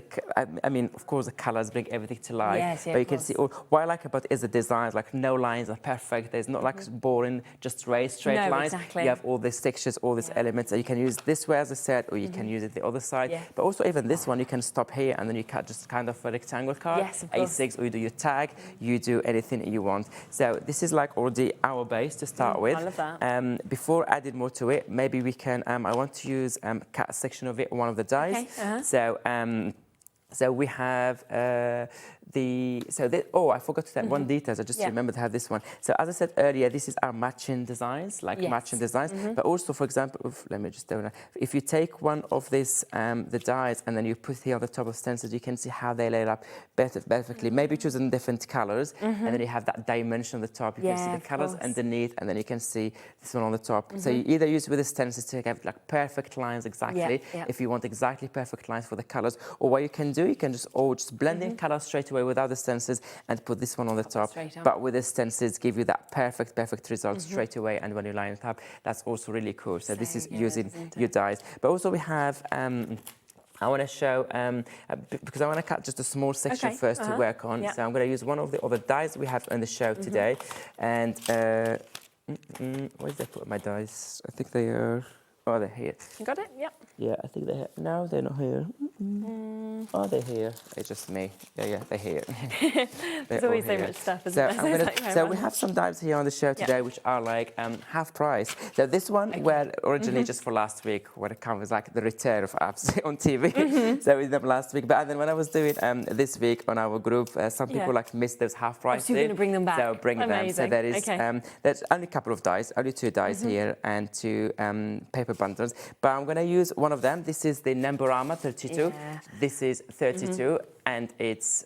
Speaker 18: I mean, of course, the colors bring everything to life. But you can see what I like about it is the designs. Like no lines are perfect. There's not like boring, just straight lines.
Speaker 15: Exactly.
Speaker 18: You have all these textures, all these elements, and you can use this way, as I said, or you can use it the other side. But also even this one, you can stop here and then you cut just kind of a rectangle card. A6, or you do your tag, you do anything you want. So this is like already our base to start with.
Speaker 15: I love that.
Speaker 18: Before adding more to it, maybe we can, I want to use cut a section of it, one of the dies. So we have I forgot to say one detail. I just remembered to have this one. So as I said earlier, this is our matching designs, matching designs. But also, for example, let me just do it. If you take one of these, the dies, and then you put here on the top of stencils, you can see how they lay up perfectly. Maybe choosing different colors, and then you have that dimension on the top. You can see the colors underneath, and then you can see this one on the top. So you either use with the stencils to have like perfect lines exactly, if you want exactly perfect lines for the colors, or what you can do, you can just blend in colors straight away without the stencils and put this one on the top. But with the stencils, give you that perfect result straight away. And when you line it up, that's also really cool. So this is using your dies. But also we have. I want to show, because I want to cut just a small section first to work on. So I'm going to use one of the other dies we have on the show today. And where did I put my dies? I think they are. Oh, they're here.
Speaker 15: You got it? Yep.
Speaker 18: Yeah, I think they're here. No, they're not here. Oh, they're here. It's just me. Yeah, they're here.
Speaker 15: There's always so much stuff, isn't there?
Speaker 18: So we have some dies here on the show today, which are like half price. So this one, were originally just for last week, when it comes like the return of apps on TV. So we did them last week. But then when I was doing this week on our group, some people like missed those half price.
Speaker 15: So you're going to bring them back?
Speaker 18: So bring them. So there is there's only a couple of dies, only 2 dies here, and 2 paper bundles. But I'm going to use one of them. This is the Numberama 32. This is 32, and it's...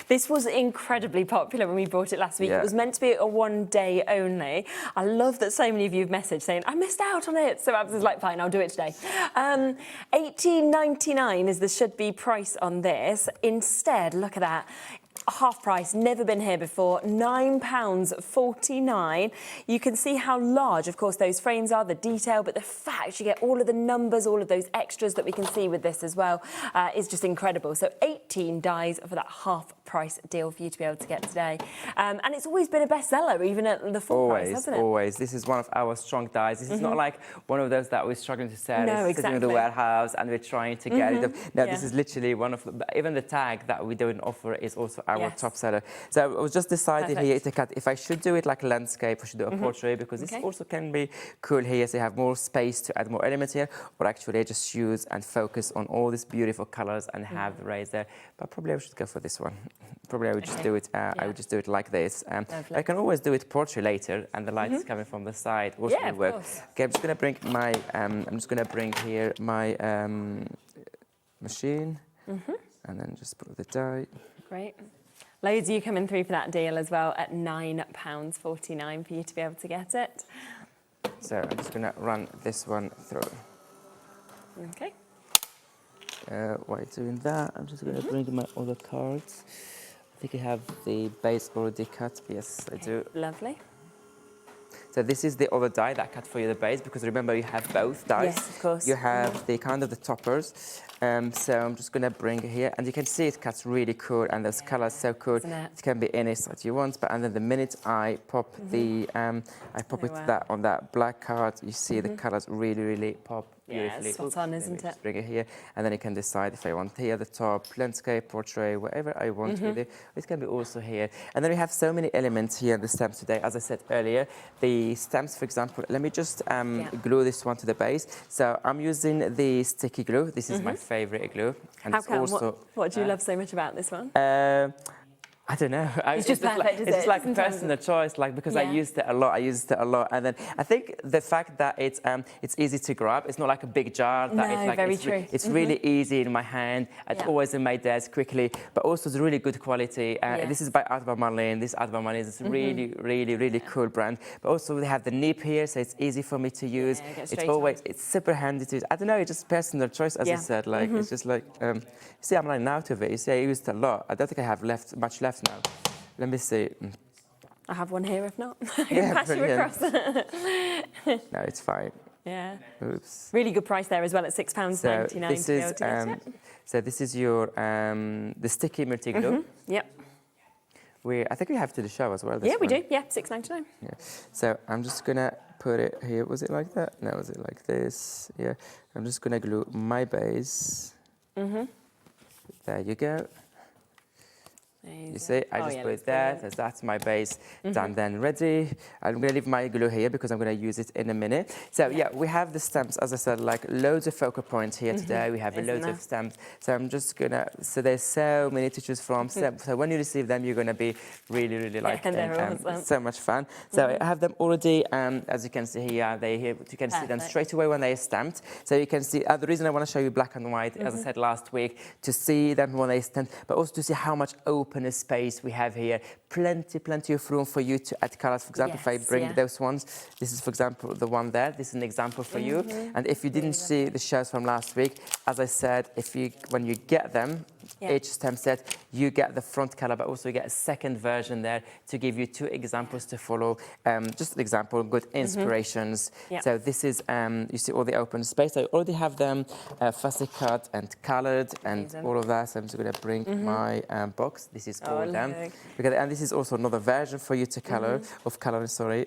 Speaker 15: This was incredibly popular when we bought it last week. It was meant to be a one day only. I love that so many of you have messaged saying, I missed out on it. So I was like, fine, I'll do it today. $18.99 is the should-be price on this. Instead, look at that. Half price, never been here before, £9.49. You can see how large, of course, those frames are, the detail, but the fact you get all of the numbers, all of those extras that we can see with this as well is just incredible. So 18 dies for that half price deal for you to be able to get today. And it's always been a bestseller, even at the full price, hasn't it?
Speaker 18: Always. This is one of our strong dies. This is not like one of those that we're struggling to sell.
Speaker 15: No,
Speaker 18: it's sitting in the warehouse and we're trying to get it. No, this is literally one of even the tag that we don't offer is also our top seller. So I was just decided here to cut if I should do it like landscape, I should do a portrait, because this also can be cool here. So you have more space to add more elements here, or actually just use and focus on all these beautiful colors and have the rays there. But probably I should go for this one. Probably I would just do it. I would just do it like this. I can always do it portrait later, and the light is coming from the side. Also will work. Okay, I'm just going to bring my. I'm just going to bring here my machine, and then just put the die.
Speaker 15: Great. Loads of you coming through for that deal as well at £9.49 for you to be able to get it.
Speaker 18: So I'm just going to run this one through.
Speaker 15: Okay.
Speaker 18: While doing that, I'm just going to bring my other cards. I think I have the base already cut. Yes, I do.
Speaker 15: Lovely.
Speaker 18: So this is the other die that cut for you the base, because remember you have both dies.
Speaker 15: Yes, of course.
Speaker 18: You have the kind of the toppers. So I'm just going to bring it here, and you can see it cuts really cool, and those colors so cool. It can be any side you want, but and then the minute I pop the that on that black card, you see the colors really pop. Beautifully.
Speaker 15: Spot on, isn't it?
Speaker 18: Bring it here, and then you can decide if I want here the top, landscape, portrait, whatever I want with it. It can be also here. And then we have so many elements here in the stamps today. As I said earlier, the stamps, for example, let me just glue this one to the base. So I'm using the sticky glue. This is my favorite glue. And
Speaker 15: how come? What do you love so much about this one?
Speaker 18: I don't know.
Speaker 15: It's just perfect,
Speaker 18: it's just like a personal choice, like because I used it a lot. And then I think the fact that it's easy to grab. It's not like a big jar. That it's like,
Speaker 15: very true.
Speaker 18: It's really easy in my hand. It's always in my desk quickly, but also it's really good quality. This is by Art by Marlene. This Art by Marlene is a really cool brand. But also they have the nib here, so it's easy for me to use. It's super handy to use. I don't know. It's just personal choice, as I said. Like it's just like you see, I'm running out of it. You see, I used a lot. I don't think I have much left now. Let me see.
Speaker 15: I have one here if not.
Speaker 18: Yeah,
Speaker 15: pass you across.
Speaker 18: No, it's fine.
Speaker 15: Yeah.
Speaker 18: Oops.
Speaker 15: Really good price there as well at £6.99.
Speaker 18: So this is your the sticky multi-glue.
Speaker 15: Yep.
Speaker 18: I think we have to the show as well.
Speaker 15: Yeah, we do. Yeah, £6.99.
Speaker 18: Yeah. So I'm just gonna put it here. Was it like that? No, was it like this? Yeah. I'm just gonna glue my base. There you go. You see, I just put it there. So that's my base done then ready. I'm going to leave my glue here because I'm going to use it in a minute. So yeah, we have the stamps, as I said, like loads of focal points here today. We have loads of stamps. So I'm just going to, so there's so many to choose from. So when you receive them, you're going to be really like so much fun. So I have them already, as you can see here, you can see them straight away when they are stamped. So you can see, the reason I want to show you black and white, as I said last week, to see them when they stamped, but also to see how much open space we have here. Plenty of room for you to add colors. For example, if I bring those ones, this is, for example, the one there. This is an example for you. And if you didn't see the shows from last week, as I said, when you get them, each stamp set, you get the front color, but also you get a second version there to give you 2 examples to follow. Just an example, good inspirations. So this is, you see all the open space. I already have them fussy cut and colored and all of that. So I'm just going to bring my box. This is all them. And this is also another version for you to color,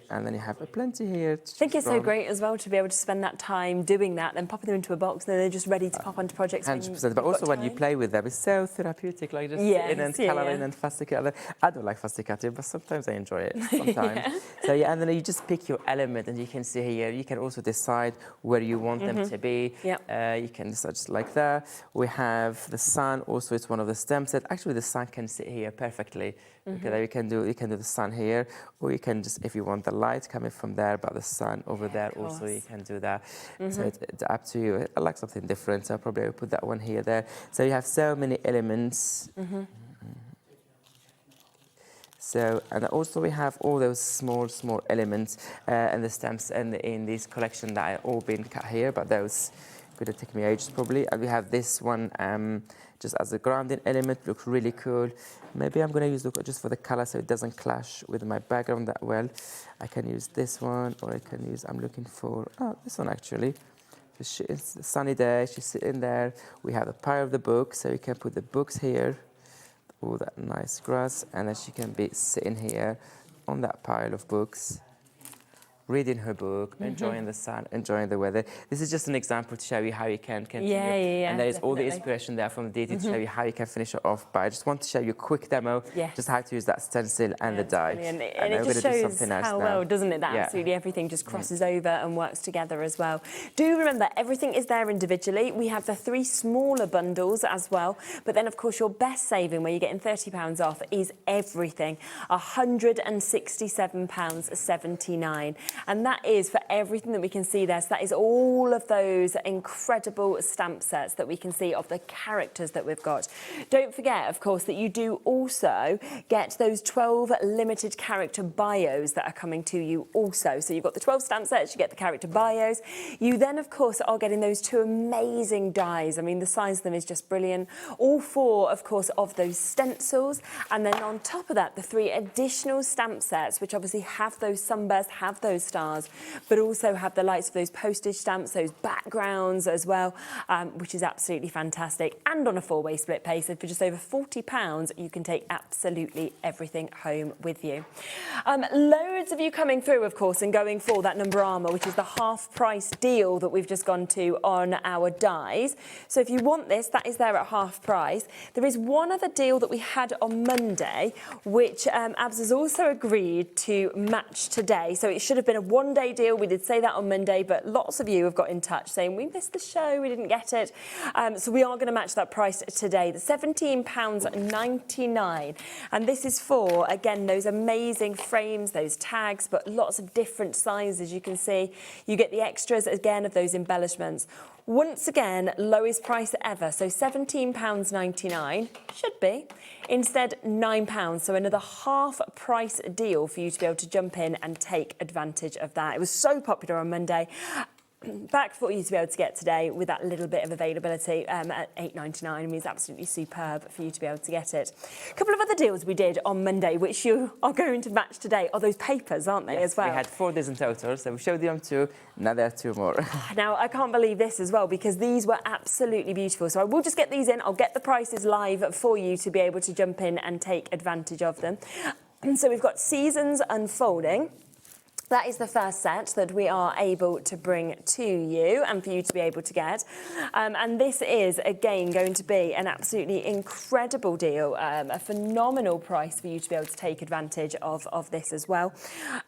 Speaker 18: and then you have plenty here.
Speaker 15: I think it's so great as well to be able to spend that time doing that, then popping them into a box, and then they're just ready to pop onto projects.
Speaker 18: 100%, but also when you play with them, it's so therapeutic, like just sitting and colouring and fussy cutting. I don't like fussy cutting, but sometimes I enjoy it. Sometimes. So and then you just pick your element, and you can see here, you can also decide where you want them to be. You can decide just like that. We have the sun, also it's one of the stamp sets. Actually, the sun can sit here perfectly. Okay, you can do the sun here, or you can just, if you want the light coming from there, but the sun over there also, you can do that. So it's up to you. I like something different, so I'll probably put that one here, there. So you have so many elements. So, and also we have all those small elements and the stamps in this collection that are all been cut here, but those going to take me ages probably. And we have this one just as a grounding element, looks really cool. Maybe I'm going to use just for the color so it doesn't clash with my background that well. I can use this one, or I can use, I'm looking for, this one actually. It's a sunny day, she's sitting there. We have a pile of the books, so you can put the books here. All that nice grass, and then she can be sitting here on that pile of books, reading her book, enjoying the sun, enjoying the weather. This is just an example to show you how you can continue. And there is all the inspiration there from the DT to show you how you can finish it off. But I just want to show you a quick demo, just how to use that stencil and the die.
Speaker 15: And it just shows how well, doesn't it, that absolutely everything just crosses over and works together as well. Do remember, everything is there individually. We have the 3 smaller bundles as well. But then, of course, your best saving, where you're getting £30 off, is everything. £167.79. And that is for everything that we can see there. So that is all of those incredible stamp sets that we can see of the characters that we've got. Don't forget, of course, that you do also get those 12 limited character bios that are coming to you also. So you've got the 12 stamp sets, you get the character bios. You then, of course, are getting those 2 amazing dies. I mean, the size of them is just brilliant. All 4, of course, of those stencils. And then on top of that, the 3 additional stamp sets, which obviously have those sunbursts, have those stars, but also have the likes of those postage stamps, those backgrounds as well, which is absolutely fantastic. And on a 4-way split pay, so for just over £40, you can take absolutely everything home with you. Loads of you coming through, of course, and going for that Numberama, which is the half-price deal that we've just gone to on our dies. So if you want this, that is there at half price. There is one other deal that we had on Monday, which Abs has also agreed to match today. So it should have been been a one-day deal. We did say that on Monday, but lots of you have got in touch saying we missed the show, we didn't get it. So we are going to match that price today, the £17.99. And this is for, again, those amazing frames, those tags, but lots of different sizes. You can see you get the extras, again, of those embellishments. Once again, lowest price ever, so £17.99, should be, instead £9, so another half price deal for you to be able to jump in and take advantage of that. It was so popular on Monday. Back for you to be able to get today with that little bit of availability at £8.99. I mean, it's absolutely superb for you to be able to get it. A couple of other deals we did on Monday, which you are going to match today, are those papers, aren't they, as well?
Speaker 18: We had 4 days in total, so we showed you 2, now there are 2 more.
Speaker 15: Now, I can't believe this as well, because these were absolutely beautiful. So I will just get these in. I'll get the prices live for you to be able to jump in and take advantage of them. And so we've got Seasons Unfolding. That is the first set that we are able to bring to you and for you to be able to get. And this is, again, going to be an absolutely incredible deal, a phenomenal price for you to be able to take advantage of this as well.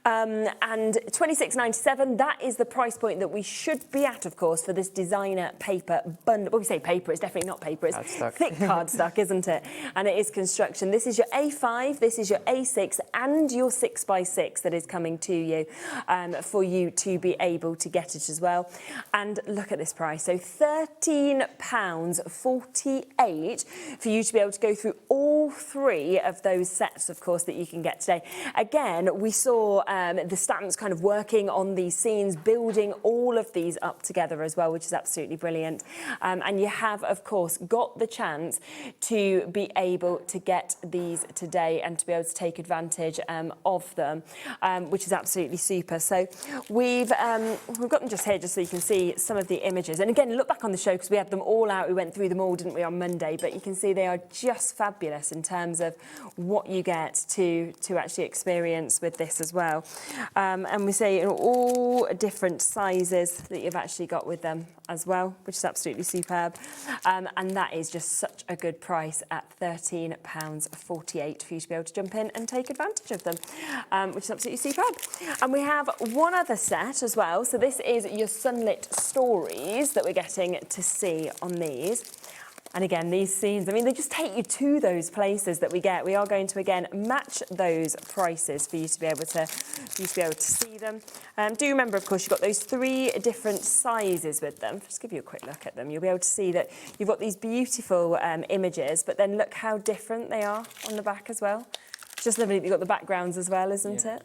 Speaker 15: And £26.97, that is the price point that we should be at, of course, for this designer paper bundle. Well, we say paper, it's definitely not paper, it's thick cardstock, isn't it? And it is construction. This is your A5, this is your A6 and your 6x6 that is coming to you. For you to be able to get it as well. And look at this price, so £13.48 for you to be able to go through all 3 of those sets, of course, that you can get today. Again, we saw the stamps kind of working on these scenes, building all of these up together as well, which is absolutely brilliant. And you have, of course, got the chance to be able to get these today and to be able to take advantage of them, which is absolutely super. So we've got them just here just so you can see some of the images. And again, look back on the show because we had them all out. We went through them all, didn't we, on Monday? But you can see they are just fabulous in terms of what you get to actually experience with this as well. And we say in all different sizes that you've actually got with them as well, which is absolutely superb. And that is just such a good price at £13.48 for you to be able to jump in and take advantage of them, which is absolutely superb. And we have one other set as well. So this is your sunlit stories that we're getting to see on these. And again, these scenes, I mean, they just take you to those places that we get. We are going to, again, match those prices for you to be able to, see them. Do remember, of course, you've got those 3 different sizes with them. Just give you a quick look at them. You'll be able to see that you've got these beautiful images, but then look how different they are on the back as well. It's just lovely that you've got the backgrounds as well, isn't it?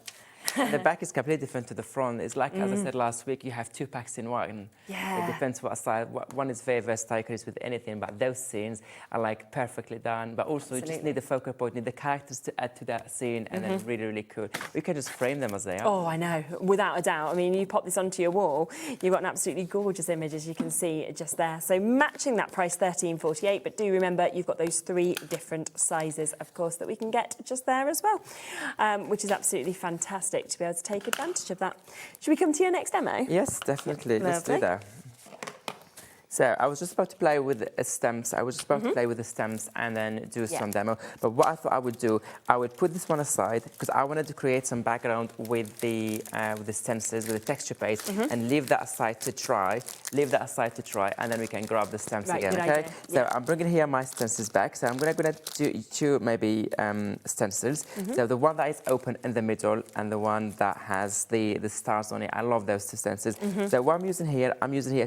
Speaker 18: The back is completely different to the front. It's like, as I said last week, you have 2 packs in one.
Speaker 15: Yeah.
Speaker 18: It depends what side. One is very versatile with anything, but those scenes are like perfectly done. But also you just need the focal point, need the characters to add to that scene, and then really, really cool. You can just frame them as they are.
Speaker 15: Oh, I know, without a doubt. I mean, you pop this onto your wall, you've got an absolutely gorgeous image, as you can see just there. So matching that price, £13.48, but do remember you've got those 3 different sizes, of course, that we can get just there as well, which is absolutely fantastic to be able to take advantage of that. Should we come to your next demo?
Speaker 18: Yes, definitely. Let's do that. So I was just about to play with the stems. I was just about to play with the stems and then do some demo. But what I thought I would do, I would put this one aside because I wanted to create some background with the stencils, with the texture paste, and leave that aside to try. And then we can grab the stems again. Okay. So I'm bringing here my stencils back. So I'm gonna do 2 maybe stencils. So the one that is open in the middle and the one that has the stars on it. I love those 2 stencils. So what I'm using here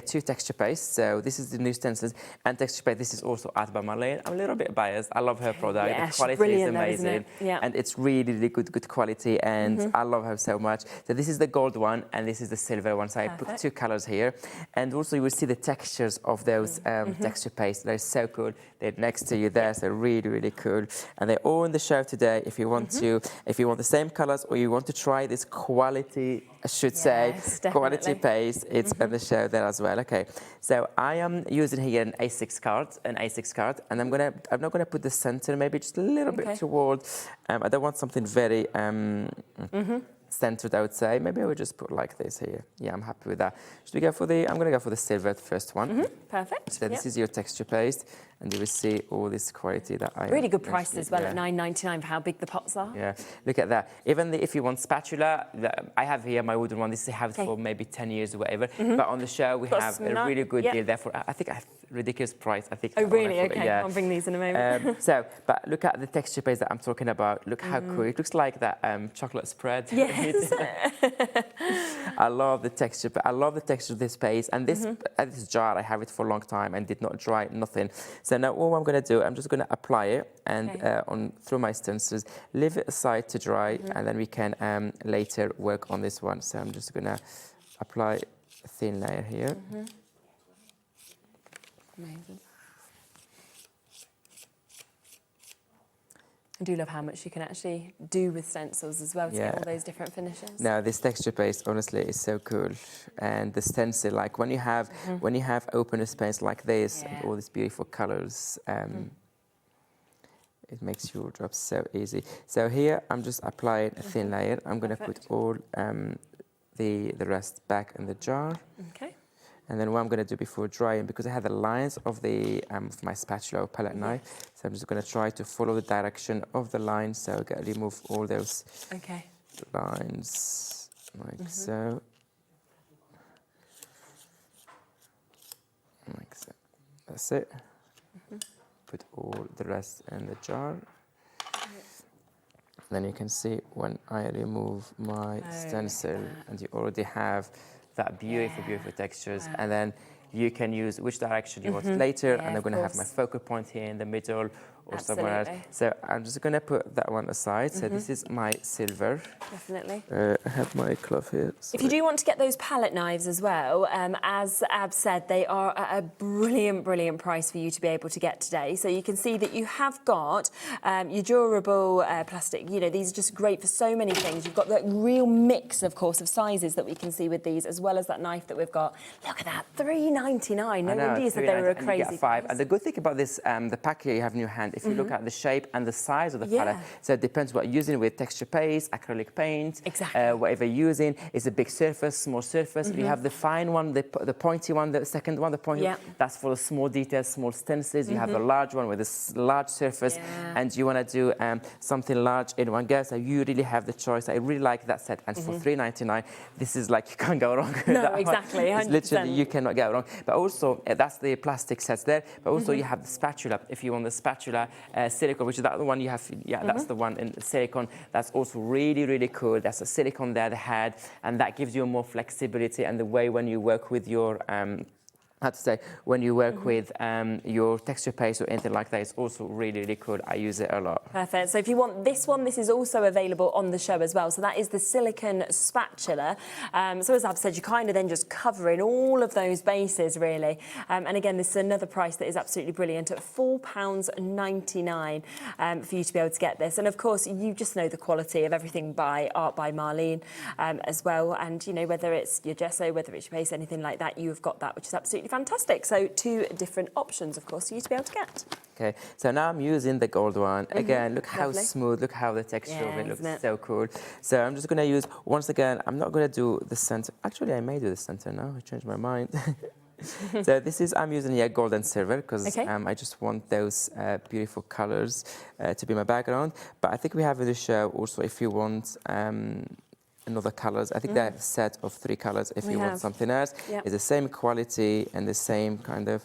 Speaker 18: 2 texture pastes. So this is the new stencils and texture paste. This is also art by Marlene. I'm a little bit biased. I love her product.
Speaker 15: Yeah,
Speaker 18: the quality is amazing. And it's really, really good quality, and I love her so much. So this is the gold one and this is the silver one. So I put 2 colors here. And also you will see the textures of those texture pastes. They're so cool. They're next to you there, so really, really cool. And they're all in the show today if you want to, if you want the same colors or you want to try this quality, I should say, quality paste, it's in the show there as well. Okay, so I am using here an A6 card, and I'm not gonna put the center, maybe just a little bit toward. I don't want something very centered, I would say. Maybe I would just put like this here. Yeah, I'm happy with that. Should we go for the? I'm gonna go for the silver first one.
Speaker 15: Perfect.
Speaker 18: So this is your texture paste, and you will see all this quality that I
Speaker 15: really good price as well,
Speaker 18: yeah.
Speaker 15: at $9.99 for how big the pots are.
Speaker 18: Yeah, look at that. Even if you want spatula, I have here my wooden one. This is have for maybe 10 years or whatever. But on the show we have a really good deal there for. I think I have ridiculous price. I think.
Speaker 15: Oh really? Okay,
Speaker 18: yeah.
Speaker 15: I'll bring these in a moment.
Speaker 18: But look at the texture paste that I'm talking about. Look how cool it looks, like that chocolate spread.
Speaker 15: Yes.
Speaker 18: I love the texture. I love the texture of this paste, and this this jar I have it for a long time and did not dry nothing. So now all I'm going to do, I'm just going to apply it and through my stencils, leave it aside to dry, and then we can later work on this one. So I'm just going to apply a thin layer here.
Speaker 15: Amazing. I do love how much you can actually do with stencils as well to get all those different finishes.
Speaker 18: No, this texture paste honestly is so cool, and the stencil, like when you have open space like this and all these beautiful colors, it makes your job so easy. So here I'm just applying a thin layer. I'm going to put all the rest back in the jar.
Speaker 15: Okay.
Speaker 18: And then what I'm going to do before drying, because I have the lines of the of my spatula or palette knife, so I'm just going to try to follow the direction of the lines. So I'm going to remove all those lines like so. Like so. That's it. Put all the rest in the jar. Then you can see when I remove my stencil, and you already have that beautiful textures, and then you can use which direction you want later, and I'm going to have my focal point here in the middle or somewhere else. So I'm just going to put that one aside. So this is my silver.
Speaker 15: Definitely.
Speaker 18: I have my cloth here.
Speaker 15: If you do want to get those palette knives as well, as Ab said, they are at a brilliant price for you to be able to get today. So you can see that you have got your durable plastic. You know, these are just great for so many things. You've got the real mix, of course, of sizes that we can see with these, as well as that knife that we've got. Look at that, $3.99. No wonder you said they were a crazy price.
Speaker 18: And the good thing about this, the pack here you have in your hand, if you look at the shape and the size of the palette, so it depends what you're using with texture paste, acrylic paint, whatever you're using. It's a big surface, small surface. You have the fine one, the pointy one, the second one, the pointy one, that's for the small details, small stencils. You have the large one with a large surface, and you want to do something large in one go. So you really have the choice. I really like that set, and for $3.99, this is like you can't go wrong.
Speaker 15: No, exactly, 100%.
Speaker 18: Literally, you cannot go wrong. But also, that's the plastic sets there. But also, you have the spatula. If you want the spatula silicone, which is that the one you have, that's the one in silicone. That's also really cool. That's a silicone there, the head, and that gives you more flexibility, and the way when you work with your when you work with your texture paste or anything like that, it's also really cool. I use it a lot.
Speaker 15: Perfect. So if you want this one, this is also available on the show as well. So that is the silicone spatula. So as I've said, you're kind of then just covering all of those bases, really. And again, this is another price that is absolutely brilliant at £4.99 for you to be able to get this. And of course, you just know the quality of everything by Art by Marlene as well. And, you know, whether it's your gesso, whether it's your paste, anything like that, you've got that, which is absolutely fantastic. So 2 different options, of course, for you to be able to get.
Speaker 18: Okay, so now I'm using the gold one. Again, look how smooth, look how the texture of it looks so cool. So I'm just going to use, once again, I'm not going to do the center. Actually, I may do the center now. I changed my mind. So this is, I'm using gold and silver because I just want those beautiful colors to be my background. But I think we have in the show also, if you want another colors. I think they have a set of 3 colors. If you want something else, it's the same quality and the same kind of.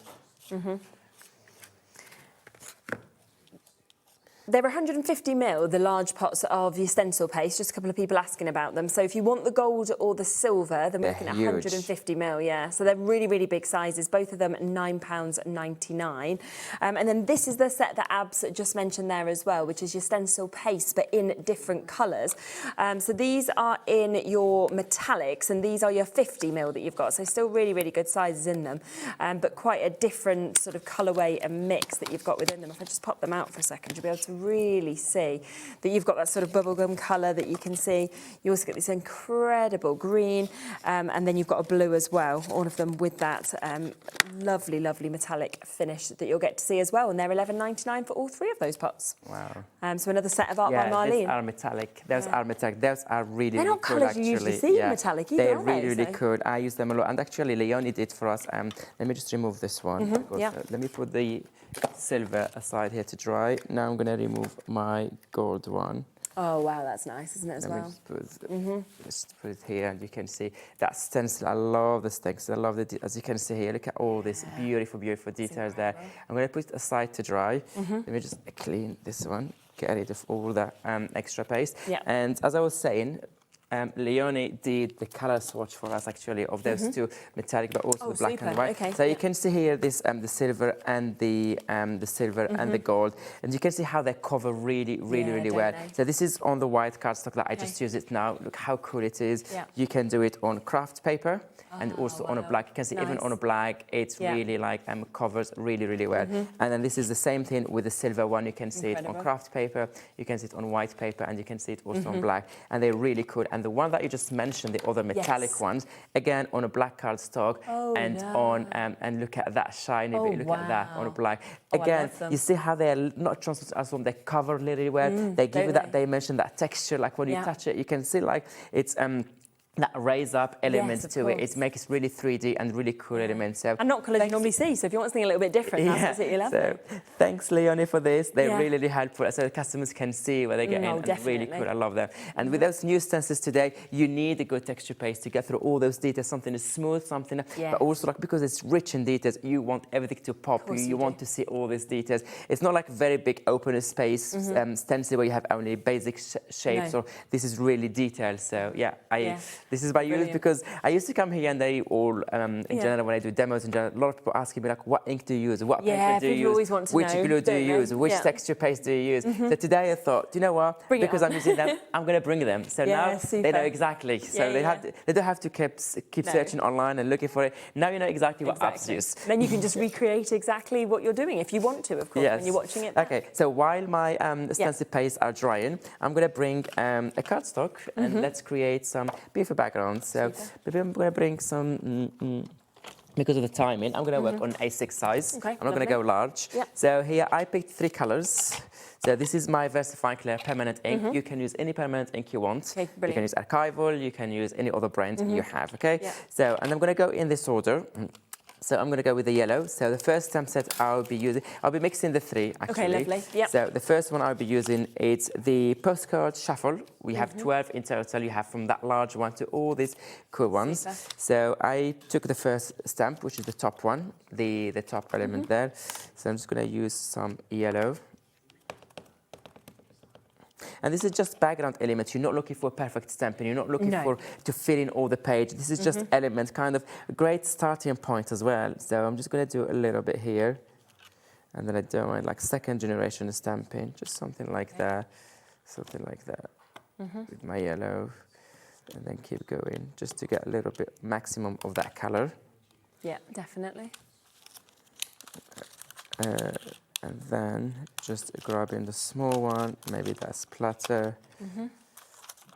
Speaker 15: They're 150ml, the large pots of your stencil paste. Just a couple of people asking about them. So if you want the gold or the silver, then we're looking at 150ml, So they're really big sizes. Both of them £9.99. And then this is the set that Abs just mentioned there as well, which is your stencil paste, but in different colours. So these are in your metallics, and these are your 50ml that you've got. So still really good sizes in them, but quite a different sort of colourway and mix that you've got within them. If I just pop them out for a second, you'll be able to really see that you've got that sort of bubblegum colour that you can see. You also get this incredible green, and then you've got a blue as well, all of them with that lovely, lovely metallic finish that you'll get to see as well. And they're $11.99 for all 3 of those pots.
Speaker 18: Wow.
Speaker 15: So another set of art by Marlene.
Speaker 18: These are metallic. Those are metallic. Those are really,
Speaker 15: They're not
Speaker 18: cool,
Speaker 15: colours you usually see metallic either,
Speaker 18: They're
Speaker 15: are
Speaker 18: really,
Speaker 15: they?
Speaker 18: really cool. I use them a lot. And actually, Leonie did for us. Let me just remove this one. Let me put the silver aside here to dry. Now I'm going to remove my gold one.
Speaker 15: Oh, wow, that's nice, isn't it, as well?
Speaker 18: Just put it here, and you can see that stencil. I love the stencil. I love as you can see here, look at all these beautiful, beautiful details there. I'm going to put it aside to dry. Let me just clean this one, get rid of all that extra paste. And as I was saying, Leonie did the color swatch for us actually of those two metallic, but also the black and white.
Speaker 15: Okay.
Speaker 18: So you can see here this the silver and the silver and the gold, and you can see how they cover really well. So this is on the white cardstock that I just use it now. Look how cool it is. You can do it on craft paper and also on a black. You can see even on a black, it's really like covers really well. And then this is the same thing with the silver one. You can see it on craft paper, you can see it on white paper, and you can see it also on black. And they're really cool. And the one that you just mentioned, the other metallic ones, again on a black cardstock, on and look at that shiny bit. Look at that on a black. Again, you see how they're not translucent as well. They cover really well. They give you that dimension, that texture. Like when you touch it, you can see like it's that raise up element to it. It makes really 3D and really cool elements. So
Speaker 15: and not colours you normally see, so if you want something a little bit different, that's absolutely lovely.
Speaker 18: So thanks, Leonie, for this. They're really helpful, so the customers can see where they get in. And really cool, I love them. And with those new stencils today, you need a good texture paste to get through all those details. Something is smooth, something, but also like because it's rich in details, you want everything to pop. You want to see all these details. It's not like very big open space stencil where you have only basic shapes. Or this is really detailed. So this is by use because I used to come here and they all, in general, when I do demos in general, a lot of people asking me like, what ink do you use? What paper do you use?
Speaker 15: Always want to
Speaker 18: which
Speaker 15: know,
Speaker 18: glue do you use? Which texture paste do you use? So today I thought, you know what? Because I'm using them, I'm going to bring them. So now they know exactly. So they don't have to keep searching online and looking for it. Now you know exactly what apps to use.
Speaker 15: Then you can just recreate exactly what you're doing if you want to, of course, when you're watching it.
Speaker 18: Okay, so while my stencil pastes are drying, I'm going to bring a cardstock and let's create some beautiful backgrounds. So maybe I'm going to bring some, because of the timing, I'm going to work on A6 size. I'm not going to go large. So here I picked 3 colors. So this is my Versafine Clear permanent ink. You can use any permanent ink you want. You can use archival, you can use any other brand you have, okay? So, and I'm going to go in this order. So I'm going to go with the yellow. So the first stamp set I'll be using, I'll be mixing the 3 actually.
Speaker 15: Okay, lovely. Yep.
Speaker 18: So the first one I'll be using is the postcard shuffle. We have 12 in total. You have from that large one to all these cool ones. So I took the first stamp, which is the top one, the top element there. So I'm just going to use some yellow. And this is just background elements. You're not looking for perfect stamping. You're not looking for to fill in all the page. This is just elements, kind of a great starting point as well. So I'm just going to do a little bit here. And then I don't mind like second generation stamping, just something like that. Something like that with my yellow. And then keep going just to get a little bit maximum of that color.
Speaker 15: Yeah, definitely.
Speaker 18: And then just grabbing the small one, maybe that splatter,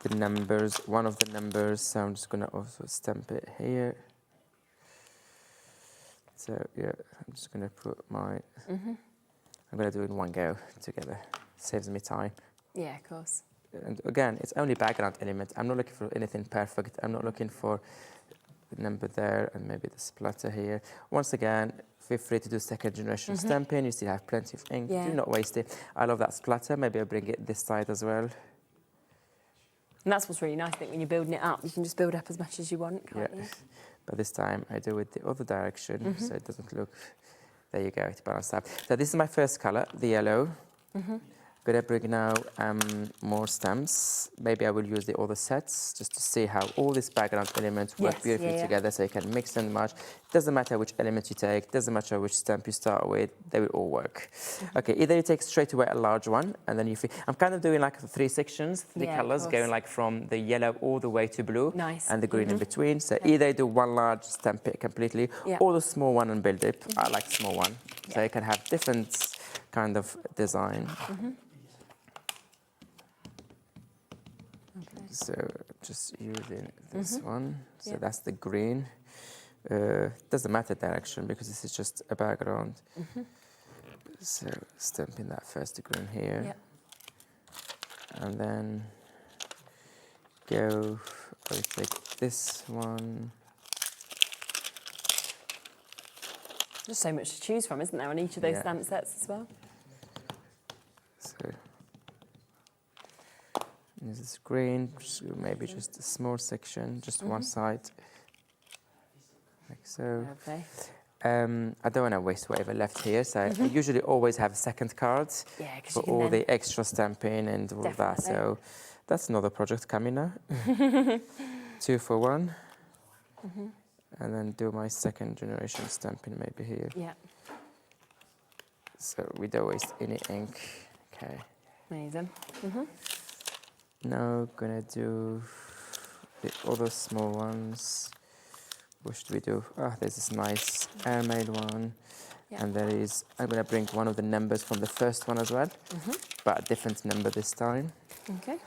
Speaker 18: the numbers, one of the numbers, so I'm just gonna also stamp it here. So yeah, I'm just gonna put my, I'm gonna do it in one go together, saves me time.
Speaker 15: Yeah, of course.
Speaker 18: And again, it's only background element. I'm not looking for anything perfect. I'm not looking for the number there and maybe the splatter here. Once again, feel free to do second generation stamping. You still have plenty of ink. Do not waste it. I love that splatter. Maybe I'll bring it this side as well.
Speaker 15: And that's what's really nice, I think, when you're building it up. You can just build up as much as you want, can't you?
Speaker 18: But this time I do it the other direction, so it doesn't look... There you go, it's balanced out. So this is my first color, the yellow. I'm going to bring now more stamps. Maybe I will use the other sets just to see how all these background elements work beautifully together, so you can mix and match. Doesn't matter which element you take, doesn't matter which stamp you start with, they will all work. Okay, either you take straight away a large one, and then you feel... I'm kind of doing like 3 sections, 3 colors, going like from the yellow all the way to blue, and the green in between. So either you do one large, stamp it completely, or the small one and build it. I like small one, so you can have different kind of design. So just using this
Speaker 15: Mm-hmm.
Speaker 18: one. So
Speaker 15: Yeah.
Speaker 18: that's the green. Doesn't matter direction because this is just a background.
Speaker 15: Mm-hmm.
Speaker 18: So stamping that first green here.
Speaker 15: Yep.
Speaker 18: And then I take this one.
Speaker 15: There's so much to choose from, isn't there, on each of those
Speaker 18: Yeah.
Speaker 15: stamp sets as well?
Speaker 18: So this is green, maybe just a small section, just one side, like so.
Speaker 15: Lovely.
Speaker 18: I don't want to waste whatever left here, so I usually always have a second card
Speaker 15: Yeah, 'cause
Speaker 18: for
Speaker 15: you can
Speaker 18: all
Speaker 15: then-
Speaker 18: the extra stamping and all that.
Speaker 15: Definitely.
Speaker 18: So that's another project coming now. 2 for 1. And then do my second generation stamping maybe here.
Speaker 15: Yeah.
Speaker 18: So we don't waste any ink. Okay.
Speaker 15: Amazing. Mm-hmm.
Speaker 18: Now gonna do the other small ones. What should we do? There's this nice airmail one.
Speaker 15: Yeah.
Speaker 18: And there is, I'm gonna bring one of the numbers from the first one as well, but a different number this time.
Speaker 15: Okay.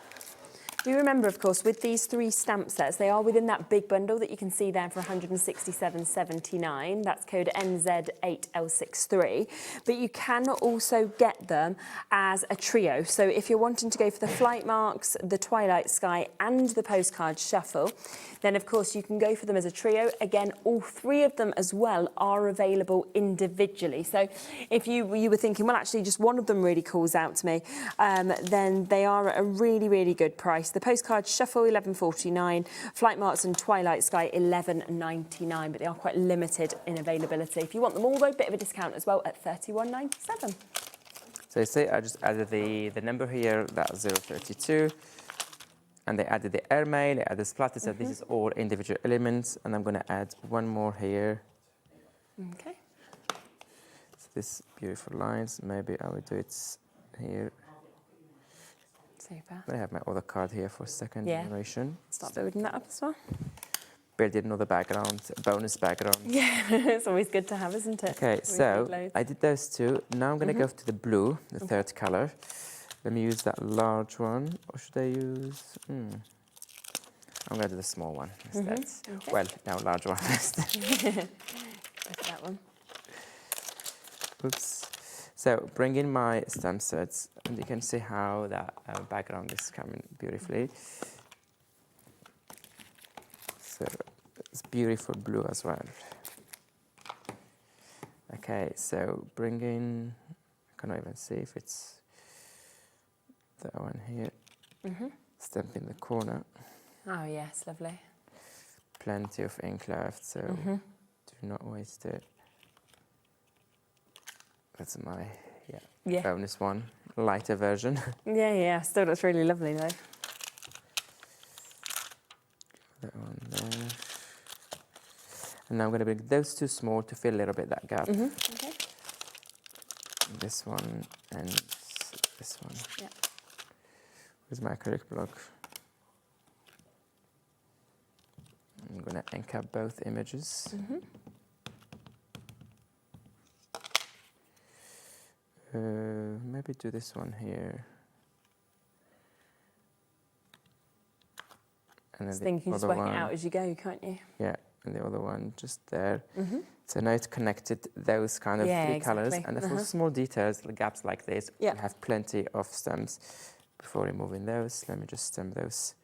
Speaker 15: Do remember, of course, with these 3 stamp sets, they are within that big bundle that you can see there for £167.79. That's code NZ8L63. But you can also get them as a trio. So if you're wanting to go for the flight marks, the Twilight Sky, and the postcard shuffle, then of course you can go for them as a trio. Again, all 3 of them as well are available individually. So if you were thinking, well, actually just one of them really calls out to me, then they are at a really, really good price. The postcard shuffle, £11.49, flight marks and Twilight Sky, £11.99, but they are quite limited in availability. If you want them all, though, bit of a discount as well at £31.97.
Speaker 18: So you say I just added the number here, that's 032. And they added the airmail, they added the splatter, so this is all individual elements. And I'm going to add one more here.
Speaker 15: Okay.
Speaker 18: So this beautiful lines, maybe I will do it here.
Speaker 15: Super.
Speaker 18: I have my other card here for second generation.
Speaker 15: Start building that up as well.
Speaker 18: Building another background, a bonus background.
Speaker 15: Yeah, it's always good to have, isn't it?
Speaker 18: Okay,
Speaker 15: Always
Speaker 18: so
Speaker 15: need loads.
Speaker 18: I did those 2. Now I'm going to go to the blue, the third color. Let me use that large one, or should I use? I'm going to do the small one instead.
Speaker 15: Okay.
Speaker 18: Well, now large one first.
Speaker 15: That one.
Speaker 18: Oops. So bring in my stamp sets, and you can see how that background is coming beautifully. So it's beautiful blue as well. Okay, so bring in, I cannot even see if it's that one here. Stamp in the corner.
Speaker 15: Oh, yes, lovely.
Speaker 18: Plenty of ink left, so do not waste it. That's my bonus one, lighter version.
Speaker 15: Yeah, still looks really lovely though.
Speaker 18: That one there. And now I'm going to bring those 2 small to fill a little bit that gap.
Speaker 15: Okay.
Speaker 18: This one and this one.
Speaker 15: Yeah.
Speaker 18: With my acrylic block. I'm going to ink up both images. Maybe do this one here. And then
Speaker 15: Just think you can just
Speaker 18: other
Speaker 15: work
Speaker 18: one,
Speaker 15: it out as you go, can't you?
Speaker 18: Yeah, and the other one just there. So now it's connected those kind of 3 colors. And for small details, the gaps like this, we have plenty of stems. Before removing those, let me just stem those.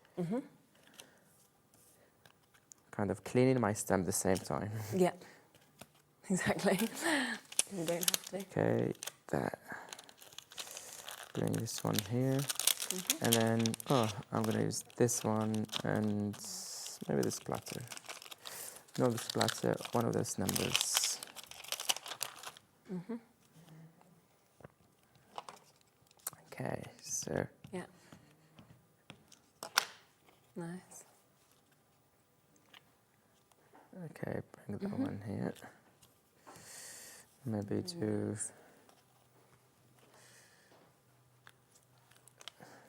Speaker 18: Kind of cleaning my stem at the same time.
Speaker 15: Yeah, exactly. You don't have to.
Speaker 18: Okay, that. Bring this one here. And then, I'm going to use this one and maybe the splatter. No, the splatter, one of those numbers. Okay, so.
Speaker 15: Yeah. Nice.
Speaker 18: Okay, bring that one here. Maybe do.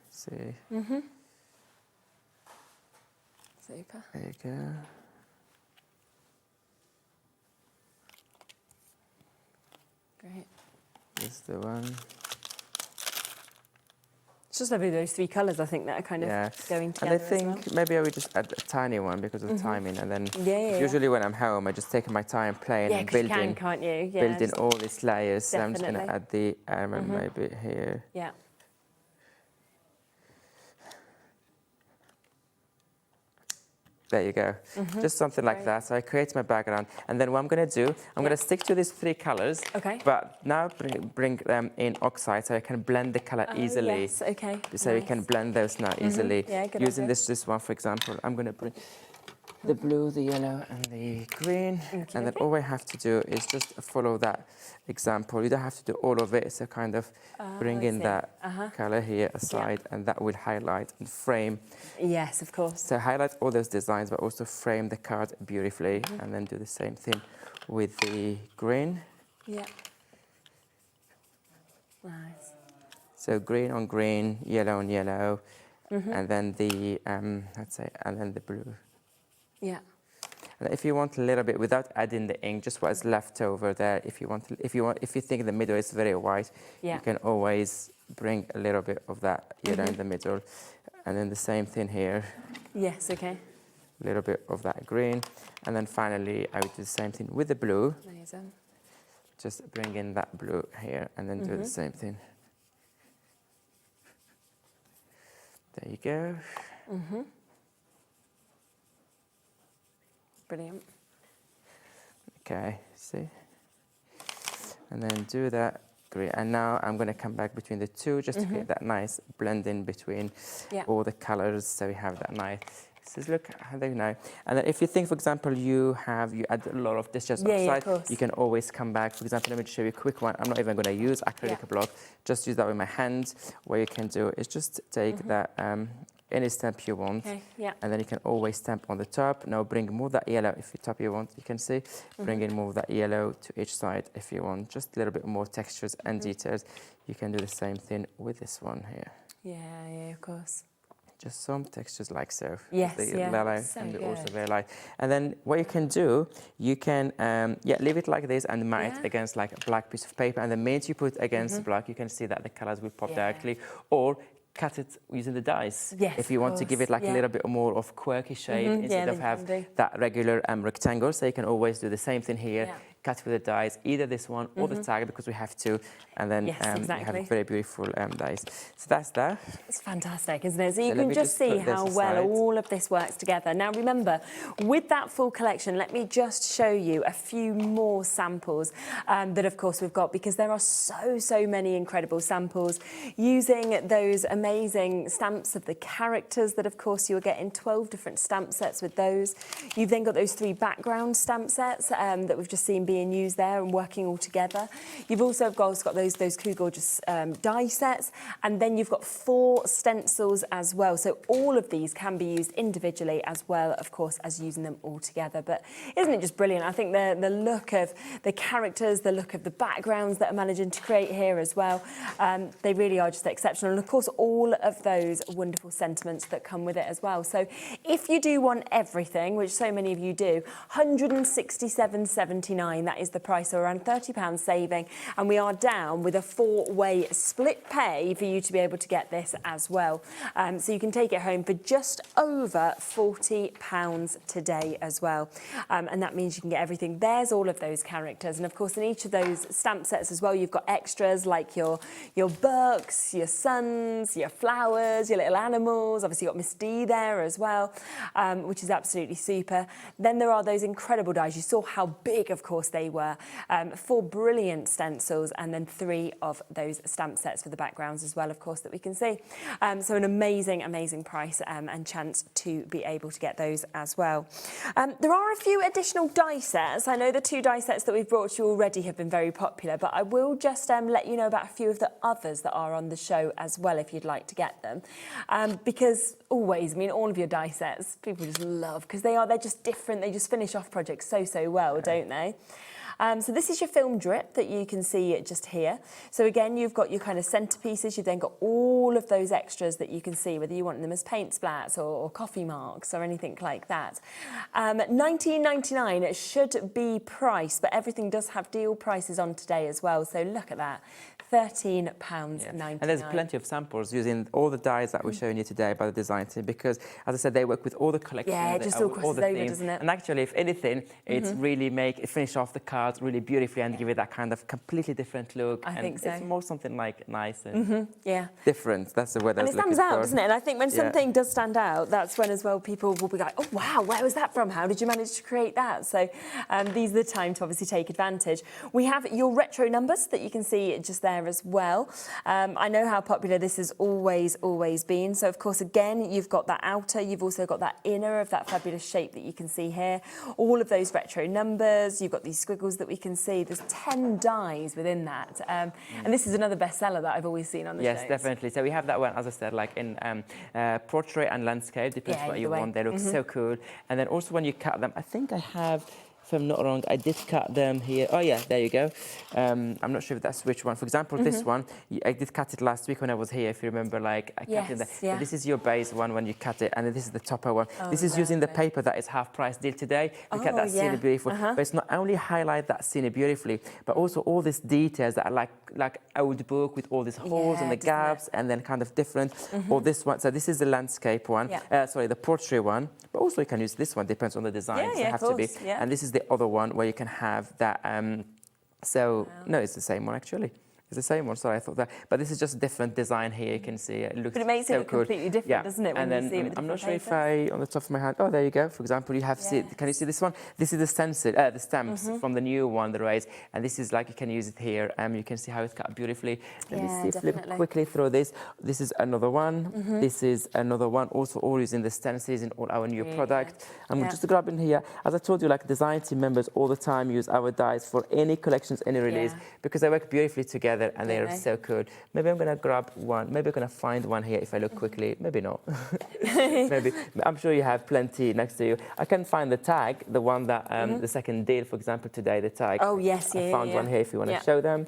Speaker 18: See.
Speaker 15: Super.
Speaker 18: There you go.
Speaker 15: Great.
Speaker 18: This is the one.
Speaker 15: It's just lovely, those three colours, I think, that are kind of going together.
Speaker 18: And I think maybe I would just add a tiny one because of the timing, and then usually when I'm home, I just take my time playing and building.
Speaker 15: Yeah, you can, can't you? Yeah,
Speaker 18: building all these layers. So I'm just going to add the element maybe here.
Speaker 15: Yeah.
Speaker 18: There you go. Just something like that. So I create my background. And then what I'm going to do, I'm going to stick to these three colors.
Speaker 15: Okay.
Speaker 18: But now bring them in oxide so I can blend the color easily.
Speaker 15: Yes, okay.
Speaker 18: So you can blend those now easily.
Speaker 15: Yeah, good
Speaker 18: Using
Speaker 15: idea.
Speaker 18: this one, for example, I'm going to bring the blue, the yellow, and the green. And then all I have to do is just follow that example. You don't have to do all of it. So kind of bring in that color here aside, and that will highlight and frame.
Speaker 15: Yes, of course.
Speaker 18: So highlight all those designs, but also frame the card beautifully, and then do the same thing with the green.
Speaker 15: Yeah. Nice.
Speaker 18: So green on green, yellow on yellow, and then the let's say, and then the blue.
Speaker 15: Yeah.
Speaker 18: And if you want a little bit without adding the ink, just what's left over there. If you think the middle is very white, you can always bring a little bit of that yellow in the middle, and then the same thing here.
Speaker 15: Yes. Okay.
Speaker 18: A little bit of that green, and then finally I would do the same thing with the blue.
Speaker 15: Amazing.
Speaker 18: Just bring in that blue here, and then do the same thing. There you go.
Speaker 15: Brilliant.
Speaker 18: Okay, see? And then do that green. And now I'm going to come back between the two just to create that nice blend in between all the colors. So we have that nice. So look how they know. And then if you think, for example, you add a lot of this just outside, you can always come back. For example, let me show you a quick one. I'm not even going to use acrylic block. Just use that with my hand. What you can do is just take that any stamp you want, and then you can always stamp on the top. Now bring more of that yellow if you top you want. You can see, bring in more of that yellow to each side if you want. Just a little bit more textures and details. You can do the same thing with this one here.
Speaker 15: Yeah, of course.
Speaker 18: Just some textures like so.
Speaker 15: Yes,
Speaker 18: the
Speaker 15: yeah.
Speaker 18: yellow
Speaker 15: So
Speaker 18: and
Speaker 15: good.
Speaker 18: also very light. And then what you can do, you can leave it like this and mat it against like a black piece of paper. And the minute you put against black, you can see that the colors will pop directly. Or cut it using the dies.
Speaker 15: Yes,
Speaker 18: if you want to give it like a little bit more of quirky shape instead of have that regular rectangle. So you can always do the same thing here. Cut with the dies, either this one or the tag, because we have to, and then we have very beautiful dies. So that's that.
Speaker 15: It's fantastic, isn't it? So you can just see how well all of this works together. Now remember, with that full collection, let me just show you a few more samples that of course we've got, because there are so many incredible samples using those amazing stamps of the characters that of course you'll get in 12 different stamp sets with those. You've then got those 3 background stamp sets that we've just seen being used there and working all together. You've also got those cool gorgeous die sets, and then you've got 4 stencils as well. So all of these can be used individually as well, of course, as using them all together. But isn't it just brilliant? I think the look of the characters, the look of the backgrounds that are managing to create here as well, they really are just exceptional. And of course, all of those wonderful sentiments that come with it as well. So if you do want everything, which so many of you do, £167.79. That is the price, so around £30 saving. And we are down with a 4-way split pay for you to be able to get this as well. So you can take it home for just over £40 today as well. And that means you can get everything. There's all of those characters. And of course, in each of those stamp sets as well, you've got extras like your books, your suns, your flowers, your little animals. Obviously, you've got Miss D there as well, which is absolutely super. Then there are those incredible dies. You saw how big, of course, they were. 4 brilliant stencils, and then 3 of those stamp sets for the backgrounds as well, of course, that we can see. So an amazing price and chance to be able to get those as well. There are a few additional die sets. I know the 2 die sets that we've brought you already have been very popular, but I will just let you know about a few of the others that are on the show as well, if you'd like to get them. Because always, I mean, all of your die sets, people just love, because they're just different. They just finish off projects so well, don't they? So this is your film drip that you can see just here. So again, you've got your kind of centerpieces. You've then got all of those extras that you can see, whether you want them as paint splats or coffee marks or anything like that. $19.99 it should be priced, but everything does have deal prices on today as well. So look at that. £13.99.
Speaker 18: And there's plenty of samples using all the dyes that we're showing you today by the design team, because, as I said, they work with all the collections.
Speaker 15: Yeah, it just all crosses over, doesn't it?
Speaker 18: And actually, if anything, it's really finish off the cards really beautifully and give it that kind of completely different look.
Speaker 15: I think so.
Speaker 18: It's more something like nice and
Speaker 15: yeah,
Speaker 18: different. That's the word I was looking for.
Speaker 15: And it stands out, doesn't it? And I think when something does stand out, that's when as well people will be like, oh wow, where was that from? How did you manage to create that? So these are the time to obviously take advantage. We have your retro numbers that you can see just there as well. I know how popular this has always been. So of course, again, you've got that outer, you've also got that inner of that fabulous shape that you can see here. All of those retro numbers, you've got these squiggles that we can see. There's 10 dies within that. And this is another bestseller that I've always seen on the shows.
Speaker 18: Yes, definitely. So we have that one, as I said, like in portrait and landscape, depends what you want. They look so cool. And then also when you cut them, I think I have, if I'm not wrong, I did cut them here. Oh yeah, there you go. I'm not sure if that's which one. For example, this one, I did cut it last week when I was here, if you remember, like I cut it there. So this is your base one when you cut it, and this is the topper one. This is using the paper that is half price deal today. We cut that scenery beautiful. But it's not only highlight that scenery beautifully, but also all these details that are like old book with all these holes and the gaps and then kind of different. Or this one, so this is the landscape one, sorry, the portrait one, but also you can use this one, depends on the design. So it have to be. And this is the other one where you can have that. No, it's the same one actually. It's the same one. Sorry, I thought that. But this is just a different design here. You can see it looks.
Speaker 15: But it makes it look completely different, doesn't it? When you see it with
Speaker 18: I'm not sure
Speaker 15: paper?
Speaker 18: if on the top of my hand. Oh, there you go. For example, you have can you see this one? This is the the stamps from the new one, the rays, and this is like you can use it here. You can see how it's cut beautifully. Let me see, flip quickly through this. This is another one. This is another one. Also, all using the stencils in all our new product. I'm just grabbing here. As I told you, like design team members all the time use our dies for any collections, any release, because they work beautifully together and they are so good. Maybe I'm gonna grab one. Maybe I'm gonna find one here if I look quickly. Maybe not. Maybe. I'm sure you have plenty next to you. I can find the tag, the one that the second deal, for example, today, the tag.
Speaker 15: Oh yes,
Speaker 18: I found one here if you want to show them.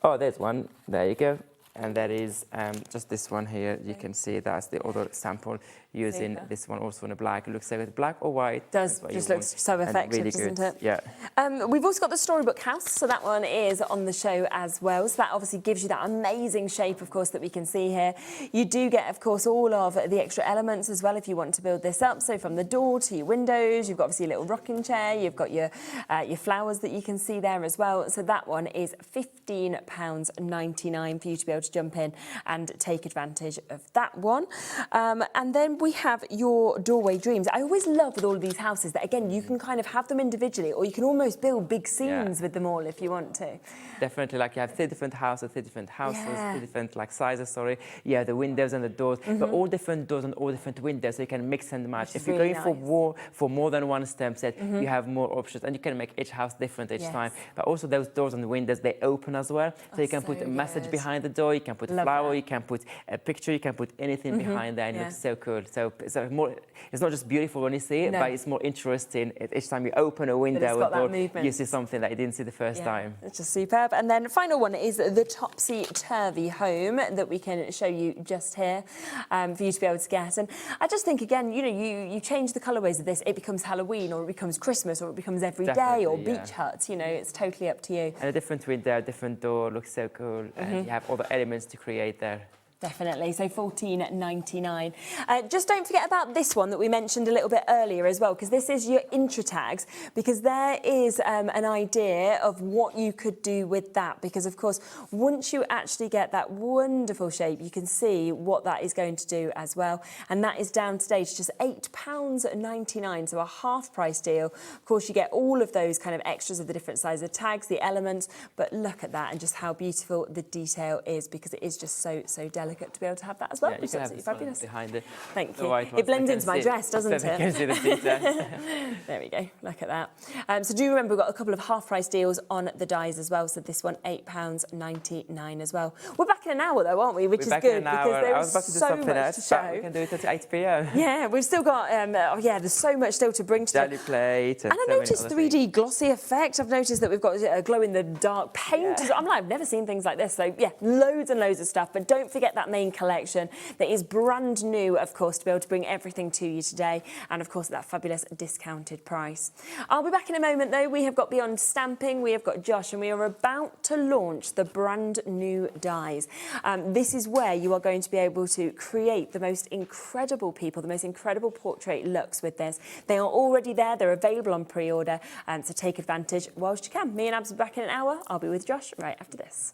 Speaker 18: Oh, there's one. There you go. And that is just this one here. You can see that's the other sample using this one also in a black. It looks so good. Black or white.
Speaker 15: Does just looks so effective,
Speaker 18: really
Speaker 15: doesn't
Speaker 18: good.
Speaker 15: it?
Speaker 18: Yeah.
Speaker 15: We've also got the Storybook House, so that one is on the show as well. So that obviously gives you that amazing shape, of course, that we can see here. You do get, of course, all of the extra elements as well if you want to build this up. So from the door to your windows, you've got obviously a little rocking chair. You've got your flowers that you can see there as well. So that one is £15.99 for you to be able to jump in and take advantage of that one. And then we have your doorway dreams. I always love with all of these houses that, again, you can kind of have them individually or you can almost build big scenes with them all if you want to.
Speaker 18: Definitely, like you have three different houses, three different like sizes, sorry. Yeah, the windows and the doors, but all different doors and all different windows, so you can mix and match. If you're going for more than one stem set, you have more options and you can make each house different each time. But also those doors and the windows, they open as well. So you can put a message behind the door, you can put a flower, you can put a picture, you can put anything behind there and it looks so cool. So it's not just beautiful when you see it, but it's more interesting. Each time you open a window or door, you see something that you didn't see the first time.
Speaker 15: It's just superb. And then the final one is the topsy-turvy home that we can show you just here for you to be able to get. And I just think, again, you know, you change the colourways of this, it becomes Halloween or it becomes Christmas or it becomes every day or beach hut, you know, it's totally up to you.
Speaker 18: And a different window, a different door looks so cool. And you have all the elements to create there.
Speaker 15: Definitely, so £14.99. Just don't forget about this one that we mentioned a little bit earlier as well, because this is your intro tags, because there is an idea of what you could do with that, because of course, once you actually get that wonderful shape, you can see what that is going to do as well. And that is down today to just £8.99, so a half price deal. Of course, you get all of those kind of extras of the different sizes of tags, the elements, but look at that and just how beautiful the detail is, because it is just so delicate to be able to have that as well.
Speaker 18: Yeah, you can have this fabulous
Speaker 15: behind it. Thank you.
Speaker 18: Right,
Speaker 15: it blends into my dress, doesn't it?
Speaker 18: You can see the detail.
Speaker 15: There we go. Look at that. So do remember, we've got a couple of half-price deals on the dies as well. So this one, £8.99 as well. We're back in an hour though, aren't we? Which is good because there is so much to show.
Speaker 18: We can do it at 8 p.m.
Speaker 15: Yeah, we've still got. There's so much still to bring to
Speaker 18: Jelly plate.
Speaker 15: And I noticed 3D glossy effect. I've noticed that we've got glow in the dark paint. I'm like, I've never seen things like this. So yeah, loads and loads of stuff. But don't forget that that main collection that is brand new, of course, to be able to bring everything to you today, and of course, at that fabulous discounted price. I'll be back in a moment, though. We have got Beyond Stamping, we have got Josh, and we are about to launch the brand new dies. This is where you are going to be able to create the most incredible people, the most incredible portrait looks with this. They are already there, they're available on pre-order, so take advantage whilst you can. Me and Abs will be back in an hour. I'll be with Josh right after this.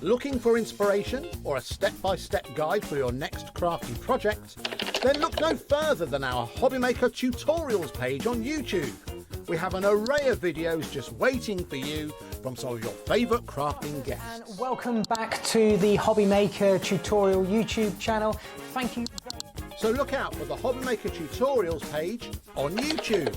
Speaker 2: Looking for inspiration or a step-by-step guide for your next crafty project? Then look no further than our Hobbymaker tutorials page on YouTube. We have an array of videos just waiting for you from some of your favourite crafting guests.
Speaker 19: And welcome back to the Hobbymaker tutorial YouTube channel. Thank you.
Speaker 2: So look out for the Hobbymaker tutorials page on YouTube.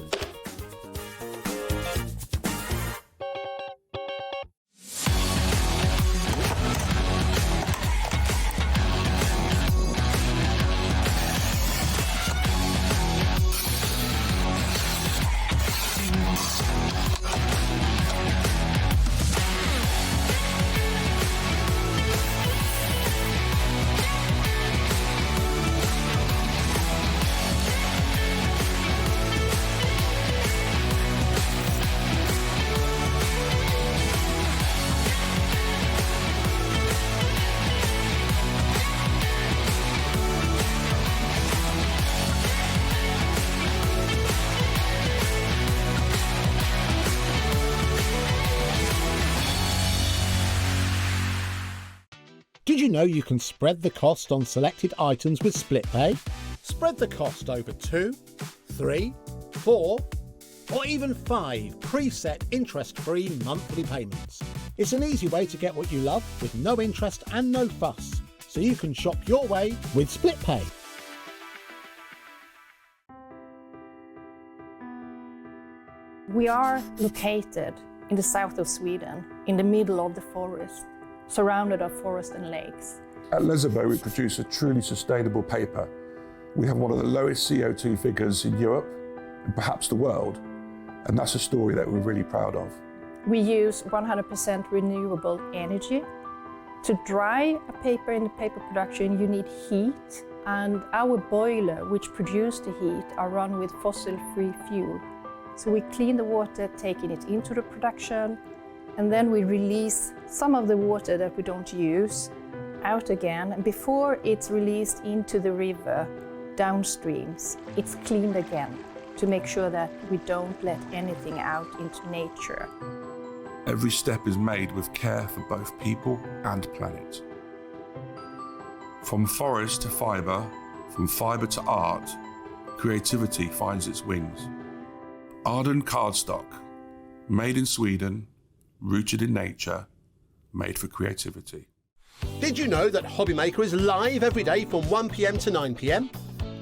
Speaker 2: Did you know you can spread the cost on selected items with split pay? Spread the cost over 2, 3, 4, or even 5 preset interest-free monthly payments. It's an easy way to get what you love with no interest and no fuss, so you can shop your way with split pay.
Speaker 20: We are located in the south of Sweden, in the middle of the forest, surrounded by forest and lakes.
Speaker 21: At Lesabo, we produce a truly sustainable paper. We have one of the lowest CO2 figures in Europe, and perhaps the world, and that's a story that we're really proud of.
Speaker 20: We use 100% renewable energy. To dry a paper in the paper production, you need heat, and our boiler, which produces the heat, are run with fossil-free fuel. So we clean the water, taking it into the production, and then we release some of the water that we don't use out again. And before it's released into the river downstreams, it's cleaned again to make sure that we don't let anything out into nature.
Speaker 21: Every step is made with care for both people and planet. From forest to fibre, from fibre to art, creativity finds its wings. Arden cardstock, made in Sweden, rooted in nature, made for creativity.
Speaker 2: Did you know that Hobbymaker is live every day from 1 PM to 9 PM?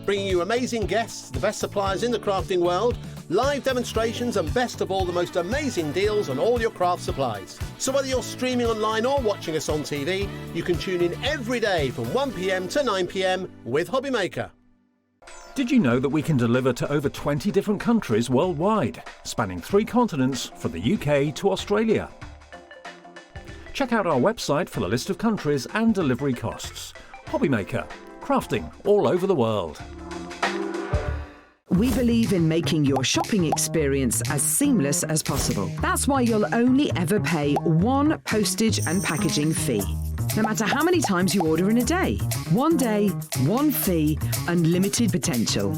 Speaker 2: Bringing you amazing guests, the best suppliers in the crafting world, live demonstrations, and best of all, the most amazing deals on all your craft supplies. So whether you're streaming online or watching us on TV, you can tune in every day from 1 PM to 9 PM with Hobbymaker.
Speaker 4: Did you know that we can deliver to over 20 different countries worldwide, spanning 3 continents from the UK to Australia? Check out our website for the list of countries and delivery costs. Hobbymaker, crafting all over the world.
Speaker 22: We believe in making your shopping experience as seamless as possible. That's why you'll only ever pay one postage and packaging fee, no matter how many times you order in a day. One day, one fee, unlimited potential.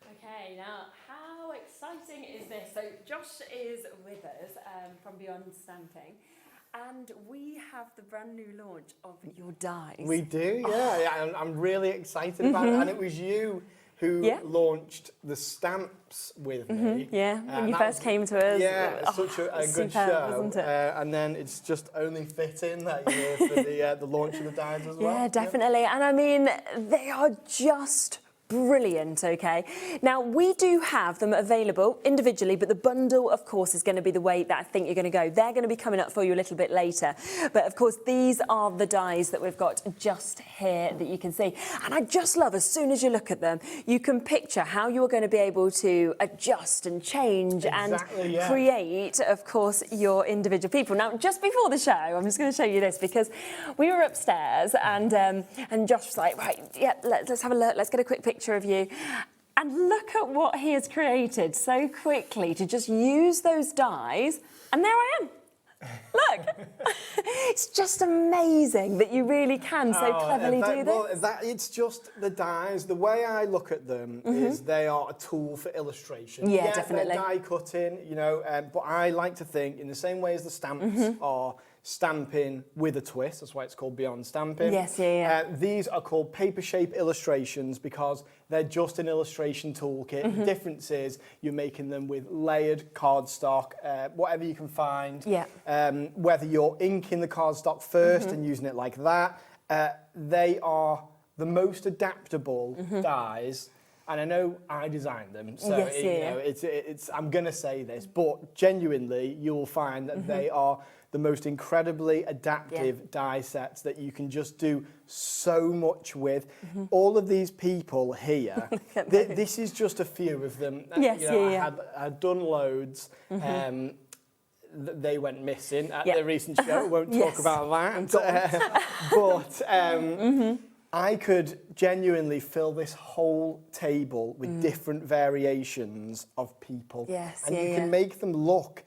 Speaker 15: Okay, now how exciting is this? So Josh is with us from Beyond Stamping. And we have the brand new launch of your dies.
Speaker 23: We do, yeah. I'm really excited about it. And it was you who launched the stamps with me.
Speaker 15: Yeah, when you first came to us.
Speaker 23: Yeah, it was such a good show. Wasn't it? And then it's just only fitting that you're here for the launch of the dies as well.
Speaker 15: Yeah, definitely. And I mean, they are just brilliant, okay? Now, we do have them available individually, but the bundle, of course, is going to be the way that I think you're going to go. They're going to be coming up for you a little bit later. But, of course, these are the dies that we've got just here that you can see. And I just love, as soon as you look at them, you can picture how you're going to be able to adjust and change and create, of course, your individual people. Now, just before the show, I'm just going to show you this because we were upstairs and Josh was like, right, yeah, let's have a look. Let's get a quick picture of you. And look at what he has created so quickly to just use those dies. And there I am. Look. It's just amazing that you really can so cleverly do this.
Speaker 23: Well, it's just the dies. The way I look at them is they are a tool for illustration.
Speaker 15: Yeah, definitely.
Speaker 23: They're die cutting, you know, but I like to think in the same way as the stamps are stamping with a twist, that's why it's called Beyond Stamping.
Speaker 15: Yes, yeah.
Speaker 23: These are called paper shape illustrations because they're just an illustration toolkit. The difference is you're making them with layered cardstock, whatever you can find.
Speaker 15: Yeah.
Speaker 23: Whether you're inking the cardstock first and using it like that, they are the most adaptable dies. And I know I designed them, so
Speaker 15: yes,
Speaker 23: you know, it's. I'm going to say this, but genuinely, you'll find that they are the most incredibly adaptive die sets that you can just do so much with. All of these people here, this is just a few of them.
Speaker 15: Yes,
Speaker 23: you know, I'd done loads. They went missing at the recent show. Won't talk about that. But I could genuinely fill this whole table with different variations of people.
Speaker 15: Yes,
Speaker 23: and you can make them look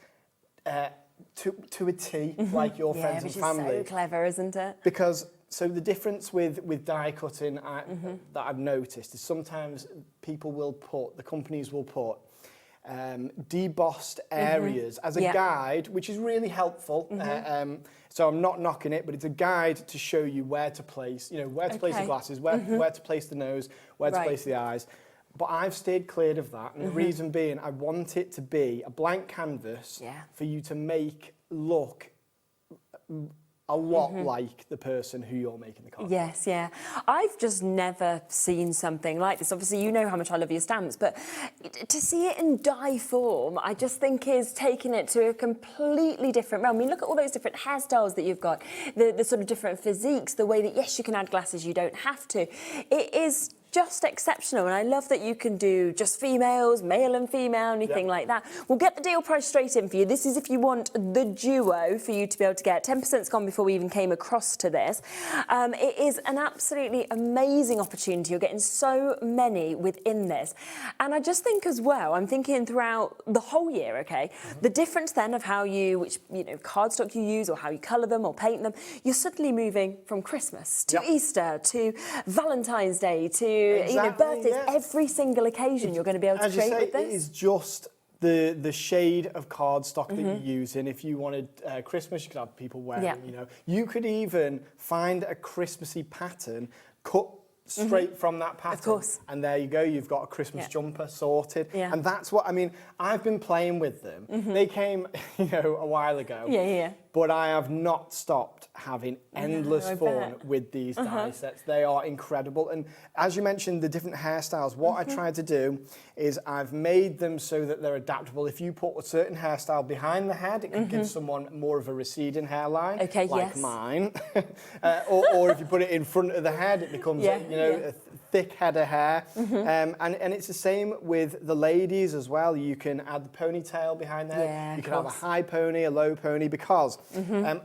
Speaker 23: to a T like your friends and family.
Speaker 15: Which is so clever, isn't it?
Speaker 23: Because so the difference with die cutting that I've noticed is sometimes people will put, the companies will put debossed areas as a guide, which is really helpful. So I'm not knocking it, but it's a guide to show you where to place, you know, where to place the glasses, where to place the nose, where to place the eyes. But I've stayed clear of that, and the reason being, I want it to be a blank canvas for you to make look a lot like the person who you're making the card.
Speaker 15: Yes, yeah. I've just never seen something like this. Obviously, you know how much I love your stamps, but to see it in die form, I just think is taking it to a completely different realm. I mean, look at all those different hairstyles that you've got, the sort of different physiques, the way that, yes, you can add glasses, you don't have to. It is just exceptional, and I love that you can do just females, male and female, anything like that. We'll get the deal price straight in for you. This is if you want the duo for you to be able to get. 10%'s gone before we even came across to this. It is an absolutely amazing opportunity. You're getting so many within this. And I just think as well, I'm thinking throughout the whole year, okay, the difference then of how you, which, you know, cardstock you use or how you colour them or paint them, you're suddenly moving from Christmas to Easter to Valentine's Day to you know, birthdays, every single occasion you're going to be able to create with this.
Speaker 23: It is just the shade of cardstock that you're using. If you wanted Christmas, you could have people wearing, you know. You could even find a Christmassy pattern, cut straight from that pattern.
Speaker 15: Of course.
Speaker 23: And there you go, you've got a Christmas jumper sorted. And that's what, I mean, I've been playing with them. They came, you know, a while ago. But I have not stopped having endless fun with these die sets. They are incredible. And as you mentioned, the different hairstyles, what I tried to do is I've made them so that they're adaptable. If you put a certain hairstyle behind the head, it could give someone more of a receding hairline, like mine. or if you put it in front of the head, it becomes, you know, a thick head of hair. And it's the same with the ladies as well. You can add the ponytail behind the head. You can have a high pony, a low pony, because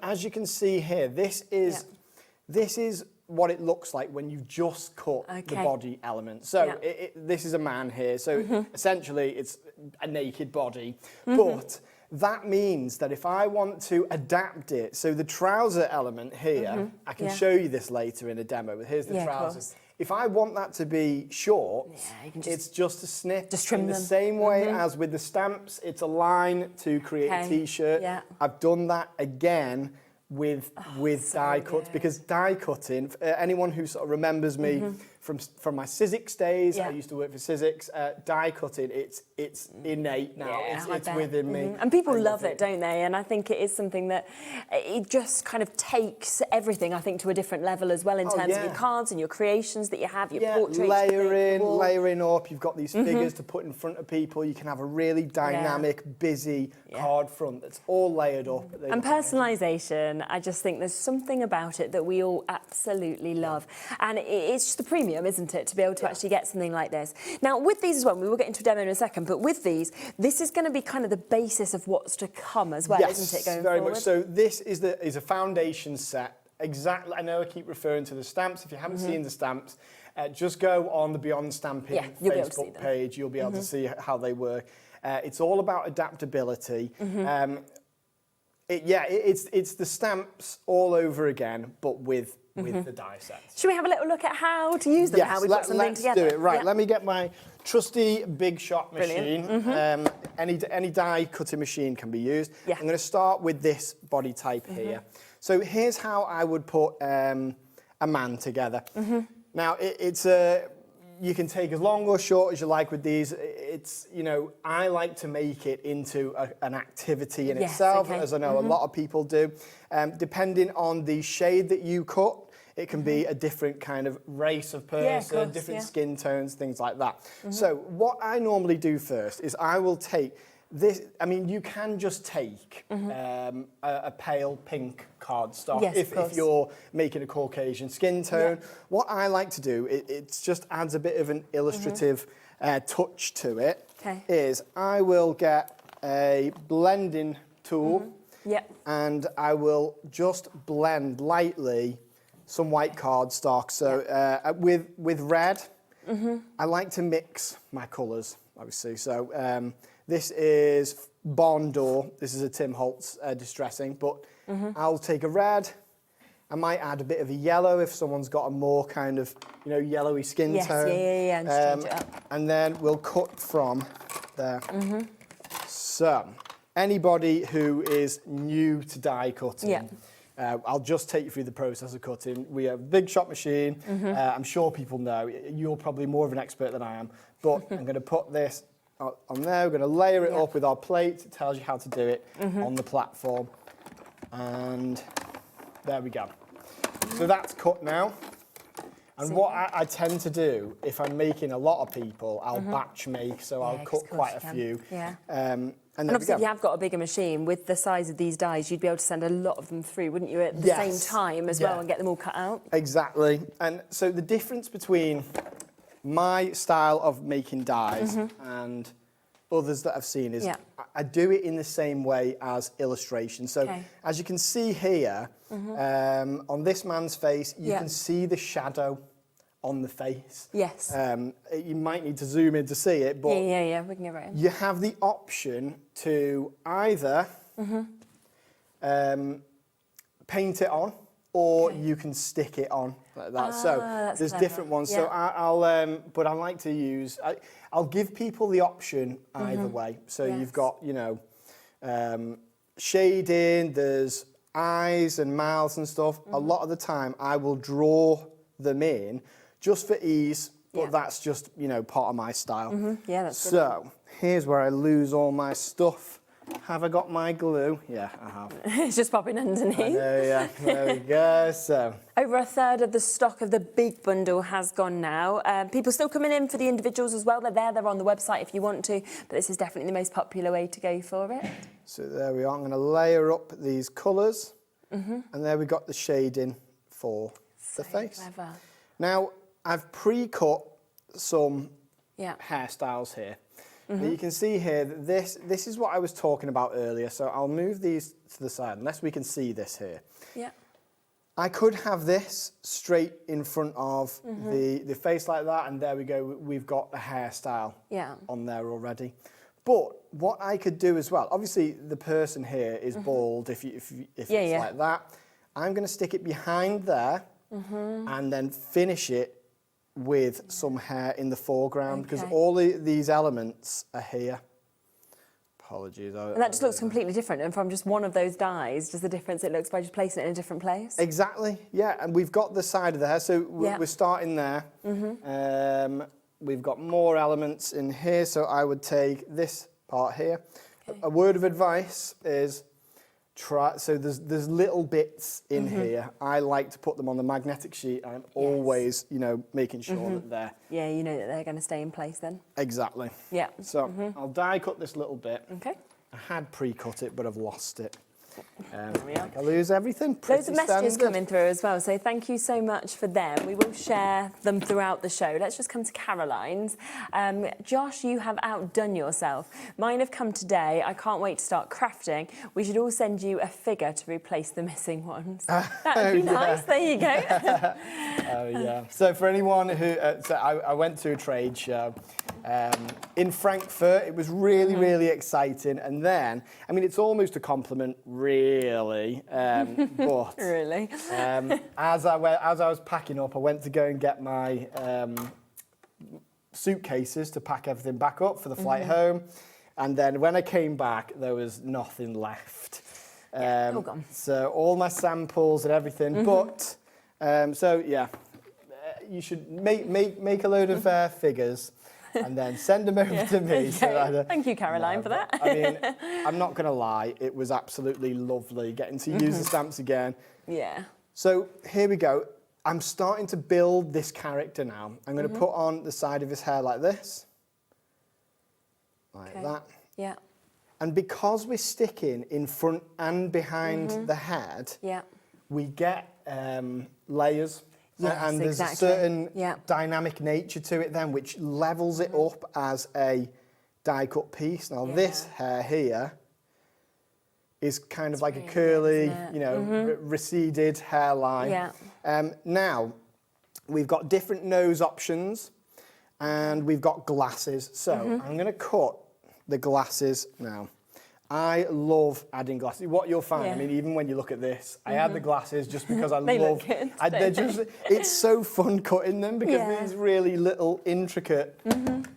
Speaker 23: as you can see here, this is what it looks like when you just cut the body element. So this is a man here. So essentially it's a naked body. But that means that if I want to adapt it, so the trouser element here, I can show you this later in a demo, but here's the trousers. If I want that to be short, it's just a snip.
Speaker 15: Just trim
Speaker 23: in the
Speaker 15: them.
Speaker 23: same way as with the stamps, it's a line to create a T-shirt. I've done that again with die cuts, because die cutting, anyone who sort of remembers me from my Sizzix days. I used to work for Sizzix. Die cutting, it's innate now. It's within me.
Speaker 15: And people love it, don't they? And I think it is something that it just kind of takes everything, I think, to a different level as well in terms of your cards and your creations that you have, your portraits.
Speaker 23: Layering up. You've got these figures to put in front of people. You can have a really dynamic, busy card front that's all layered up.
Speaker 15: And personalisation, I just think there's something about it that we all absolutely love. And it's just the premium, isn't it, to be able to actually get something like this. Now, with these as well, we will get into a demo in a second, but with these, this is going to be kind of the basis of what's to come as well, isn't it, going
Speaker 23: very
Speaker 15: forward?
Speaker 23: much. So this is a foundation set. Exactly. I know I keep referring to the stamps. If you haven't seen the stamps, just go on the Beyond Stamping Facebook page. You'll be able to see how they work. It's all about adaptability. It's the stamps all over again, but with the die sets.
Speaker 15: Should we have a little look at how to use them, how we put something together?
Speaker 23: Let's do it. Right, let me get my trusty Big Shot machine. Any die cutting machine can be used. I'm going to start with this body type here. So here's how I would put a man together. Now, you can take as long or short as you like with these. It's, I like to make it into an activity in itself, as I know a lot of people do. Depending on the shade that you cut, it can be a different kind of race of person, different skin tones, things like that. So what I normally do first is I will take this. I mean, you can just take a pale pink cardstock if you're making a Caucasian skin tone. What I like to do, it just adds a bit of an illustrative touch to it, is I will get a blending tool and I will just blend lightly some white cardstock. So with red, I like to mix my colours, obviously. So this is Barn Door. This is a Tim Holtz distressing, but I'll take a red. I might add a bit of a yellow if someone's got a more kind of, yellowy skin tone.
Speaker 15: And change it up.
Speaker 23: And then we'll cut from there. So, anybody who is new to die cutting, I'll just take you through the process of cutting. We have a Big Shot machine. I'm sure people know. You're probably more of an expert than I am, but I'm going to put this on there. We're going to layer it up with our plate. It tells you how to do it on the platform. And there we go. So that's cut now. And what I tend to do, if I'm making a lot of people, I'll batch make, so I'll cut quite a few. And
Speaker 15: obviously, if you have got a bigger machine, with the size of these dies, you'd be able to send a lot of them through, wouldn't you, at the same time as well, and get them all cut out?
Speaker 23: Exactly. And so the difference between my style of making dies and others that I've seen is I do it in the same way as illustration. So as you can see here, on this man's face, you can see the shadow on the face.
Speaker 15: Yes.
Speaker 23: You might need to zoom in to see it, but
Speaker 15: we can get right in.
Speaker 23: You have the option to either paint it on, or you can stick it on like that. So there's different ones. So but I like to use. I'll give people the option either way. So you've got shading. There's eyes and mouths and stuff. A lot of the time, I will draw them in just for ease. But that's just part of my style.
Speaker 15: Yeah, that's
Speaker 23: so here's where I lose all my stuff. Have I got my glue? Yeah, I have.
Speaker 15: It's just popping underneath.
Speaker 23: There we go. So
Speaker 15: over a third of the stock of the big bundle has gone now. People still coming in for the individuals as well. They're on the website if you want to, but this is definitely the most popular way to go for it.
Speaker 23: So there we are. I'm going to layer up these colours, and there we got the shading for the face.
Speaker 15: Clever.
Speaker 23: Now I've pre-cut some hairstyles here. But you can see here that this is what I was talking about earlier. So I'll move these to the side, unless we can see this here.
Speaker 15: Yeah.
Speaker 23: I could have this straight in front of the face like that, and there we go. We've got a hairstyle on there already. But what I could do as well, obviously the person here is bald if it's like that. I'm going to stick it behind there and then finish it with some hair in the foreground, because all these elements are here. Apologies.
Speaker 15: And that just looks completely different. And from just one of those dies, just the difference it looks by just placing it in a different place.
Speaker 23: Exactly, yeah. And we've got the side of the hair, so we're starting there. We've got more elements in here, so I would take this part here. Okay. A word of advice is so there's little bits in here. I like to put them on the magnetic sheet. I'm always, you know, making sure that they're...
Speaker 15: Yeah, you know that they're going to stay in place then.
Speaker 23: Exactly.
Speaker 15: Yeah.
Speaker 23: So I'll die cut this little bit.
Speaker 15: Okay.
Speaker 23: I had pre-cut it, but I've lost it. I lose everything.
Speaker 15: Loads of messages coming through as well, so thank you so much for them. We will share them throughout the show. Let's just come to Caroline's. Josh, you have outdone yourself. Mine have come today. I can't wait to start crafting. We should all send you a figure to replace the missing ones. That would be nice. There you go.
Speaker 23: Oh, yeah. So for anyone who... I went to a trade show in Frankfurt. It was really, really exciting. And then, I mean, it's almost a compliment, really, but
Speaker 15: really,
Speaker 23: as I was packing up, I went to go and get my suitcases to pack everything back up for the flight home, and then when I came back, there was nothing left.
Speaker 15: All gone.
Speaker 23: So all my samples and everything, but so yeah, you should make a load of figures. And then send them over to me.
Speaker 15: Okay.
Speaker 23: So
Speaker 15: Thank you, Caroline, for that.
Speaker 23: I mean, I'm not going to lie, it was absolutely lovely getting to use the stamps again.
Speaker 15: Yeah.
Speaker 23: So here we go. I'm starting to build this character now. I'm going to put on the side of his hair like this. Like that.
Speaker 15: Yeah.
Speaker 23: And because we're sticking in front and behind the head, we get layers.
Speaker 15: Yes,
Speaker 23: and there's a certain dynamic nature to it then, which levels it up as a die-cut piece. Now, this hair here is kind of like a curly, you know, receded hairline.
Speaker 15: Yeah.
Speaker 23: Now, we've got different nose options, and we've got glasses. So I'm going to cut the glasses now. I love adding glasses. What you'll find, I mean, even when you look at this, I add the glasses just because I love... They're just, it's so fun cutting them because these really little intricate...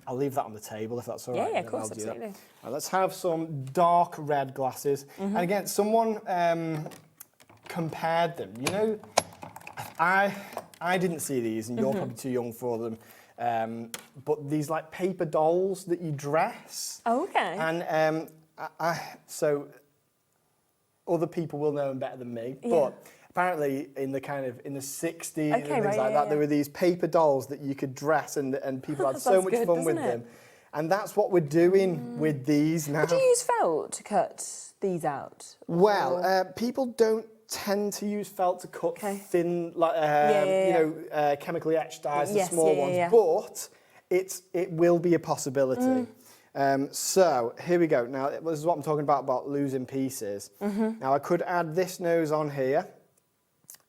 Speaker 23: I'll leave that on the table if that's all right.
Speaker 15: Yeah, of course, absolutely.
Speaker 23: Right, let's have some dark red glasses. And again, someone compared them. You know, I didn't see these, and you're probably too young for them. But these like paper dolls that you dress.
Speaker 15: Oh, okay.
Speaker 23: And... so other people will know them better than me, but apparently in the 60s and things like that, there were these paper dolls that you could dress and people had so much fun with them. And that's what we're doing with these now.
Speaker 15: Would you use felt to cut these out?
Speaker 23: Well, people don't tend to use felt to cut thin, like you know, chemically etched dies, the small ones, but it will be a possibility. So here we go. Now, this is what I'm talking about losing pieces. Now, I could add this nose on here.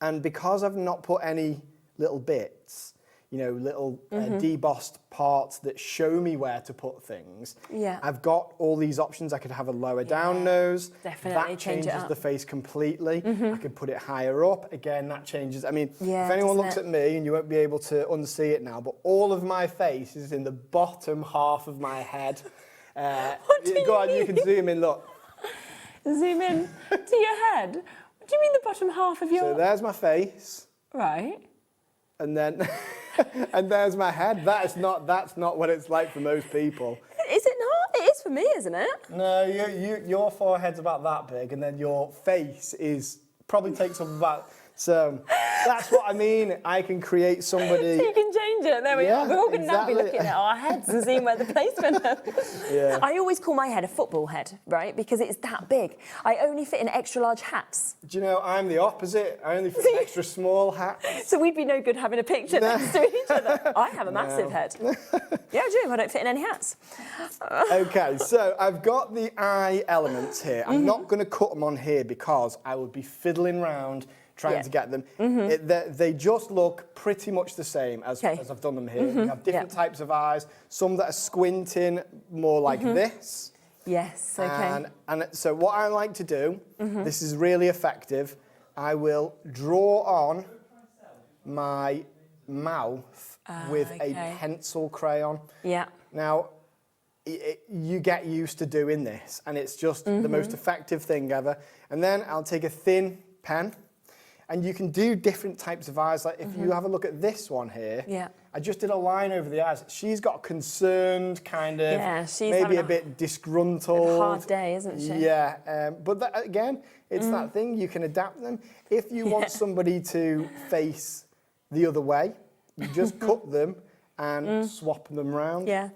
Speaker 23: And because I've not put any little bits, you know, little debossed parts that show me where to put things, I've got all these options. I could have a lower down nose.
Speaker 15: Definitely.
Speaker 23: That changes the face completely. I could put it higher up. Again, that changes. I mean, if anyone looks at me, and you won't be able to unsee it now, but all of my face is in the bottom half of my head. Go on, you can zoom in, look.
Speaker 15: Zoom in to your head? What do you mean the bottom half of your...
Speaker 23: So there's my face.
Speaker 15: Right.
Speaker 23: And then... and there's my head. That's not what it's like for most people.
Speaker 15: Is it not? It is for me, isn't it?
Speaker 23: No, your forehead's about that big, and then your face probably takes up about... So that's what I mean. I can create somebody...
Speaker 15: So you can change it. There we are. We're all going to now be looking at our heads and seeing where the placement is. I always call my head a football head, right? Because it's that big. I only fit in extra large hats.
Speaker 23: Do you know, I'm the opposite. I only fit in extra small hats.
Speaker 15: So we'd be no good having a picture next to each other. I have a massive head. Yeah, I do. I don't fit in any hats.
Speaker 23: Okay, so I've got the eye elements here. I'm not going to cut them on here because I would be fiddling around trying to get them. They just look pretty much the same as I've done them here. We have different types of eyes, some that are squinting more like this.
Speaker 15: Yes, okay.
Speaker 23: And so what I like to do, this is really effective, I will draw on my mouth with a pencil crayon.
Speaker 15: Yeah.
Speaker 23: Now, you get used to doing this, and it's just the most effective thing ever. And then I'll take a thin pen, and you can do different types of eyes. Like if you have a look at this one here, I just did a line over the eyes. She's got concerned, kind of,
Speaker 15: she's
Speaker 23: maybe a bit disgruntled.
Speaker 15: A hard day, isn't she?
Speaker 23: Yeah, but that, again, it's that thing, you can adapt them. If you want somebody to face the other way, you just cut them and swap them around.
Speaker 15: Yeah.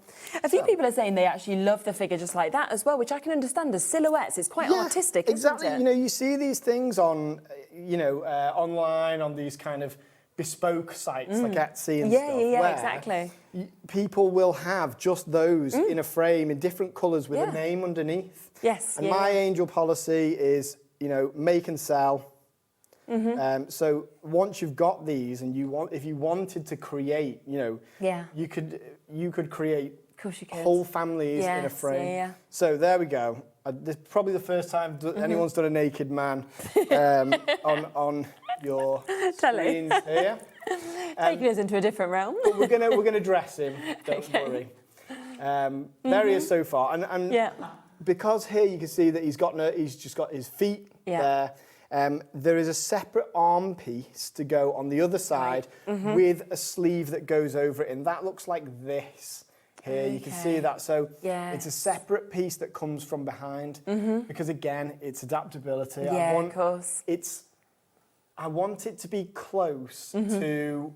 Speaker 15: A few people are saying they actually love the figure just like that as well, which I can understand as silhouettes. It's quite artistic,
Speaker 23: exactly.
Speaker 15: isn't it?
Speaker 23: You know, you see these things on, online, on these kind of bespoke sites like Etsy and stuff.
Speaker 15: Yeah, exactly.
Speaker 23: People will have just those in a frame in different colours with a name underneath.
Speaker 15: Yes.
Speaker 23: And my angel policy is, make and sell. So once you've got these, and if you wanted to create, you could create whole families in a frame. So there we go. This is probably the first time anyone's done a naked man on your screens here.
Speaker 15: Taking us into a different realm.
Speaker 23: But we're gonna dress him. Don't worry. There he is so far, and because here you can see that he's just got his feet there. There is a separate arm piece to go on the other side with a sleeve that goes over it, and that looks like this here. You can see that. So it's a separate piece that comes from behind because, again, it's adaptability.
Speaker 15: Of course.
Speaker 23: I want it to be close to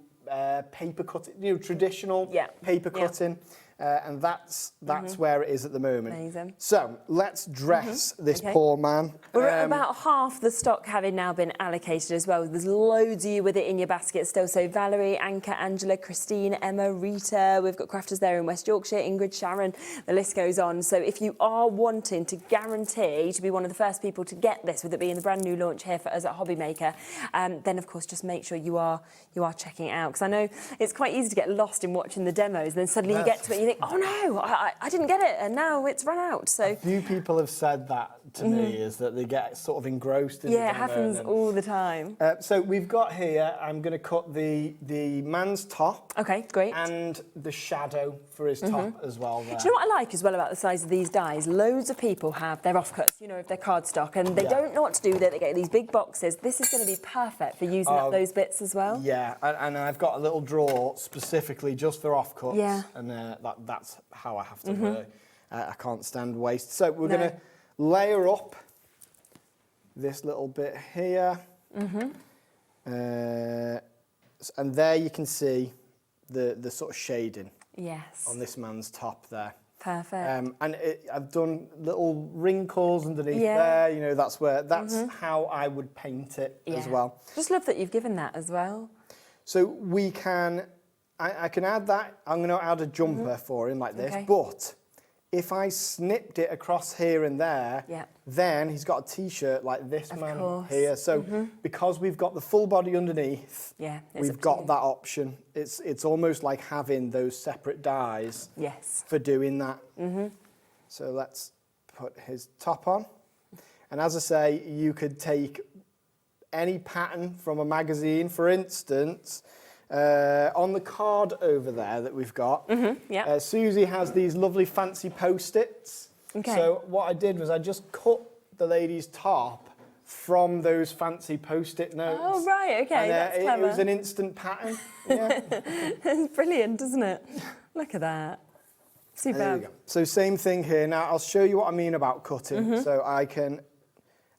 Speaker 23: paper cutting, traditional paper cutting. And that's where it is at the moment.
Speaker 15: Amazing.
Speaker 23: So let's dress this poor man.
Speaker 15: We're at about half the stock having now been allocated as well. There's loads of you with it in your basket still. So Valerie, Anka, Angela, Christine, Emma, Rita. We've got crafters there in West Yorkshire, Ingrid, Sharon. The list goes on. So if you are wanting to guarantee to be one of the first people to get this, with it being the brand new launch here for us at Hobby Maker, then of course just make sure you are checking it out, because I know it's quite easy to get lost in watching the demos, and then suddenly you get to it and you think, oh no, I didn't get it, and now it's run out. So
Speaker 23: a few people have said that to me, is that they get sort of engrossed in the demo.
Speaker 15: Yeah, it happens all the time.
Speaker 23: So we've got here, I'm going to cut the man's top.
Speaker 15: Okay, great.
Speaker 23: And the shadow for his top as well there.
Speaker 15: Do you know what I like as well about the size of these dies? Loads of people have their offcuts, of their cardstock, and they don't know what to do with it. They get these big boxes. This is going to be perfect for using up those bits as well.
Speaker 23: Yeah, and I've got a little drawer specifically just for offcuts.
Speaker 15: Yeah.
Speaker 23: And that's how I have to work. I can't stand waste. So we're going to layer up this little bit here. And there you can see the sort of shading on this man's top there.
Speaker 15: Perfect.
Speaker 23: And I've done little wrinkles underneath there. That's how I would paint it as well.
Speaker 15: Just love that you've given that as well.
Speaker 23: So we can, I can add that. I'm going to add a jumper for him like this. But if I snipped it across here and there, then he's got a T-shirt like this man here. So because we've got the full body underneath, we've got that option. It's almost like having those separate dies for doing that. So let's put his top on. And as I say, you could take any pattern from a magazine, for instance. On the card over there that we've got, Susie has these lovely fancy post-its. So what I did was I just cut the lady's top from those fancy post-it notes.
Speaker 15: Oh, right, okay, that's clever.
Speaker 23: It was an instant pattern.
Speaker 15: It's brilliant, isn't it? Look at that. Superb.
Speaker 23: There you go. So same thing here. Now I'll show you what I mean about cutting. So I can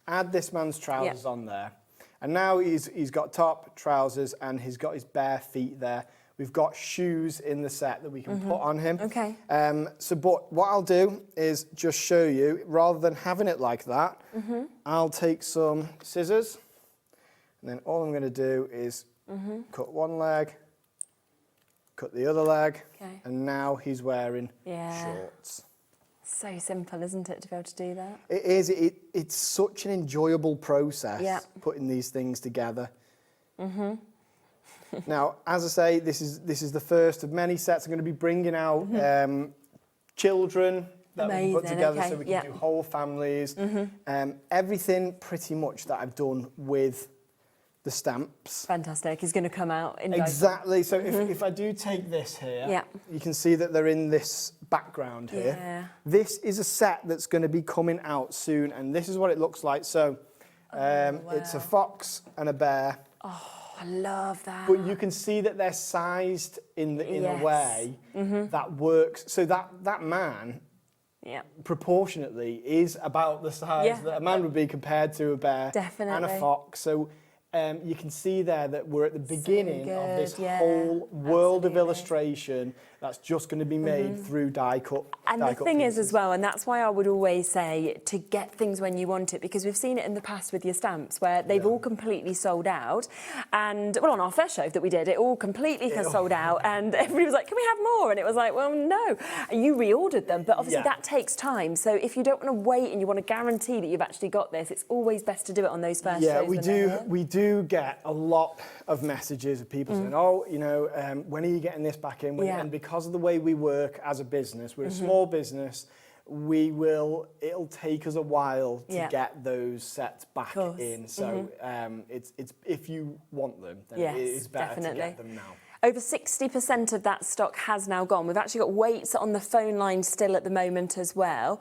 Speaker 23: add this man's trousers on there. And now he's got top, trousers, and he's got his bare feet there. We've got shoes in the set that we can put on him. But what I'll do is just show you, rather than having it like that, I'll take some scissors, and then all I'm going to do is cut one leg, cut the other leg, and now he's wearing shorts.
Speaker 15: So simple, isn't it, to be able to do that?
Speaker 23: It is. It's such an enjoyable process putting these things together. Now, as I say, this is the first of many sets. I'm going to be bringing out children that we put together so we can do whole families. Everything pretty much that I've done with the stamps.
Speaker 15: Fantastic. He's going to come out in
Speaker 23: Exactly. So if I do take this here, you can see that they're in this background here.
Speaker 15: Yeah.
Speaker 23: This is a set that's going to be coming out soon, and this is what it looks like. So it's a fox and a bear.
Speaker 15: Oh, I love that.
Speaker 23: But you can see that they're sized in a way that works. So that man, proportionately, is about the size that a man would be compared to a bear and a fox. So you can see there that we're at the beginning of this whole world of illustration that's just going to be made through die cut.
Speaker 15: And the thing is as well, and that's why I would always say to get things when you want it, because we've seen it in the past with your stamps where they've all completely sold out. And well, on our first show that we did, it all completely sold out, and everybody was like, can we have more? And it was like, well, no. And you reordered them, but obviously that takes time. So if you don't want to wait and you want to guarantee that you've actually got this, it's always best to do it on those first shows.
Speaker 23: We do get a lot of messages of people saying, oh, you know, when are you getting this back in? And because of the way we work as a business, we're a small business, it'll take us a while to get those sets back in. So it's if you want them, then it is better to get them now.
Speaker 15: Over 60% of that stock has now gone. We've actually got waits on the phone line still at the moment as well.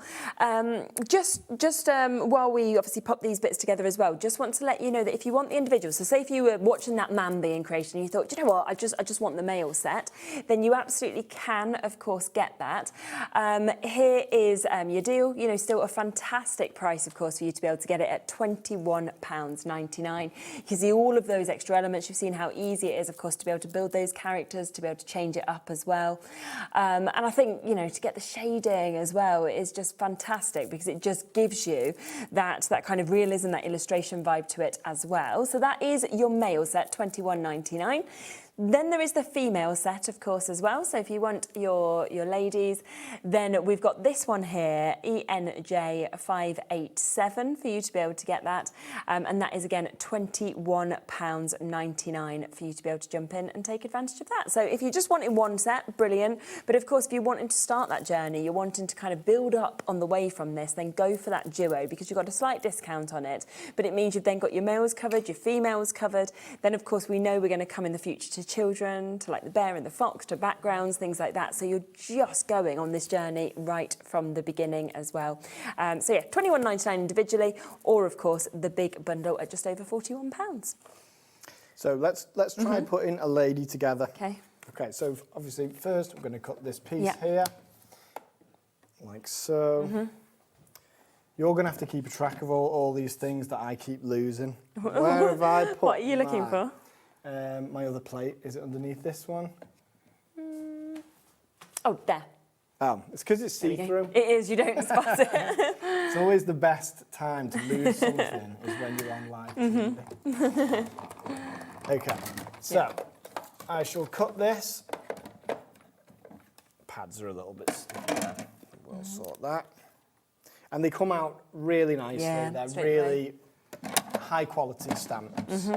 Speaker 15: Just while we obviously pop these bits together as well, just want to let you know that if you want the individual, so say if you were watching that man being created and you thought, do you know what, I just want the male set, then you absolutely can, of course, get that. Here is your deal. You know, still a fantastic price, of course, for you to be able to get it at £21.99. You can see all of those extra elements. You've seen how easy it is, of course, to be able to build those characters, to be able to change it up as well. And I think, you know, to get the shading as well is just fantastic because it just gives you that kind of realism, that illustration vibe to it as well. So that is your male set, £21.99. Then there is the female set, of course, as well. So if you want your ladies, then we've got this one here, ENJ587, for you to be able to get that. And that is, again, £21.99 for you to be able to jump in and take advantage of that. So if you just wanted one set, brilliant. But of course, if you're wanting to start that journey, you're wanting to kind of build up on the way from this, then go for that duo because you've got a slight discount on it. But it means you've then got your males covered, your females covered. Then, of course, we know we're going to come in the future to children, to like the bear and the fox, to backgrounds, things like that. So you're just going on this journey right from the beginning as well. So yeah, £21.99 individually, or of course the big bundle at just over £41.
Speaker 23: So let's try putting a lady together.
Speaker 15: Okay.
Speaker 23: Okay, so obviously first I'm going to cut this piece here, like so. You're going to have to keep a track of all these things that I keep losing. Where have I put
Speaker 15: What are you looking for?
Speaker 23: My other plate, is it underneath this one?
Speaker 15: Oh, there.
Speaker 23: Oh, it's because it's see-through.
Speaker 15: It is, you don't spot it.
Speaker 23: It's always the best time to lose something is when you're on live TV. Okay, so I shall cut this. Pads are a little bit sticky. We'll sort that. And they come out really nicely.
Speaker 15: Yeah,
Speaker 23: they're really high-quality stamps.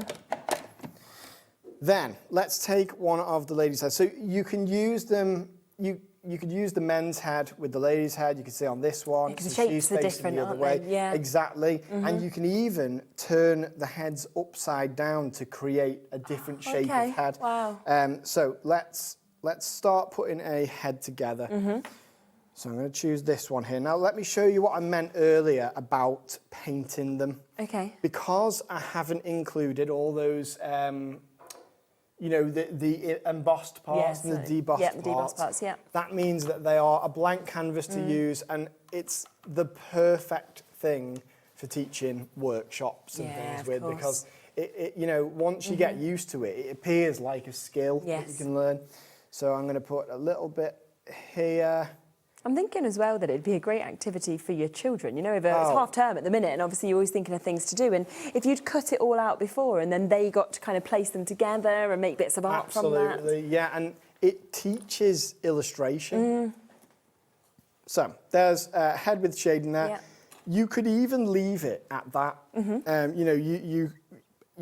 Speaker 23: Then let's take one of the ladies' heads. So you can use them. You could use the men's head with the lady's head. You can see on this one.
Speaker 15: Because
Speaker 23: so
Speaker 15: the shapes are different,
Speaker 23: the other
Speaker 15: aren't
Speaker 23: way.
Speaker 15: they? Yeah.
Speaker 23: Exactly. And you can even turn the heads upside down to create a different shape of head.
Speaker 15: Wow.
Speaker 23: So let's start putting a head together. So I'm going to choose this one here. Now let me show you what I meant earlier about painting them.
Speaker 15: Okay.
Speaker 23: Because I haven't included all those. You know, the embossed parts and the debossed parts. That means that they are a blank canvas to use, and it's the perfect thing for teaching workshops and things with, because it you know, once you get used to it, it appears like a skill that you can learn. So I'm going to put a little bit here.
Speaker 15: I'm thinking as well that it'd be a great activity for your children. You know, it's half term at the minute, and obviously you're always thinking of things to do. And if you'd cut it all out before, and then they got to kind of place them together and make bits of art from that.
Speaker 23: Absolutely, yeah, and it teaches illustration. So there's a head with shading there. You could even leave it at that. You know, you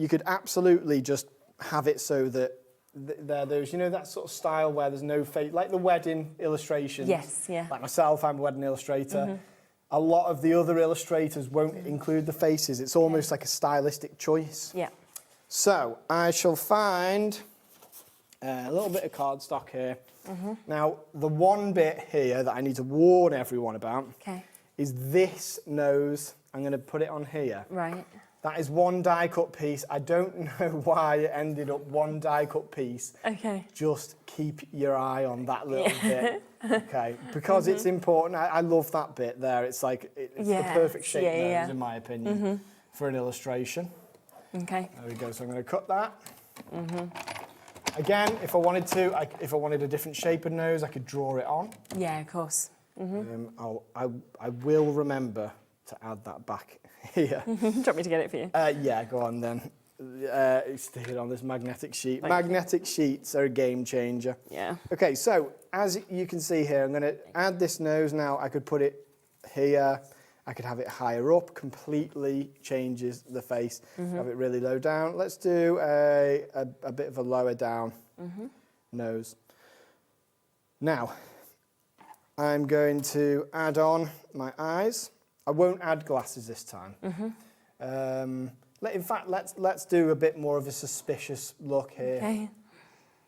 Speaker 23: could absolutely just have it so that there's, you know, that sort of style where there's no face, like the wedding illustrations. Like myself, I'm a wedding illustrator. A lot of the other illustrators won't include the faces. It's almost like a stylistic choice. So I shall find a little bit of cardstock here. Now, the one bit here that I need to warn everyone about is this nose. I'm going to put it on here.
Speaker 15: Right.
Speaker 23: That is one die-cut piece. I don't know why it ended up one die-cut piece.
Speaker 15: Okay.
Speaker 23: Just keep your eye on that little bit. Okay, because it's important. I love that bit there. It's like, it's the perfect shape nose, in my opinion, for an illustration.
Speaker 15: Okay.
Speaker 23: There we go. So I'm going to cut that. Again, if I wanted to, if I wanted a different shape of nose, I could draw it on.
Speaker 15: Yeah, of course.
Speaker 23: I will remember to add that back here.
Speaker 15: Do you want me to get it for you?
Speaker 23: Yeah, go on then. Stick it on this magnetic sheet. Magnetic sheets are a game changer.
Speaker 15: Yeah.
Speaker 23: Okay, so as you can see here, I'm going to add this nose now. I could put it here. I could have it higher up, completely changes the face. Have it really low down. Let's do a bit of a lower down nose. Now, I'm going to add on my eyes. I won't add glasses this time. In fact, let's do a bit more of a suspicious look here.
Speaker 15: Okay.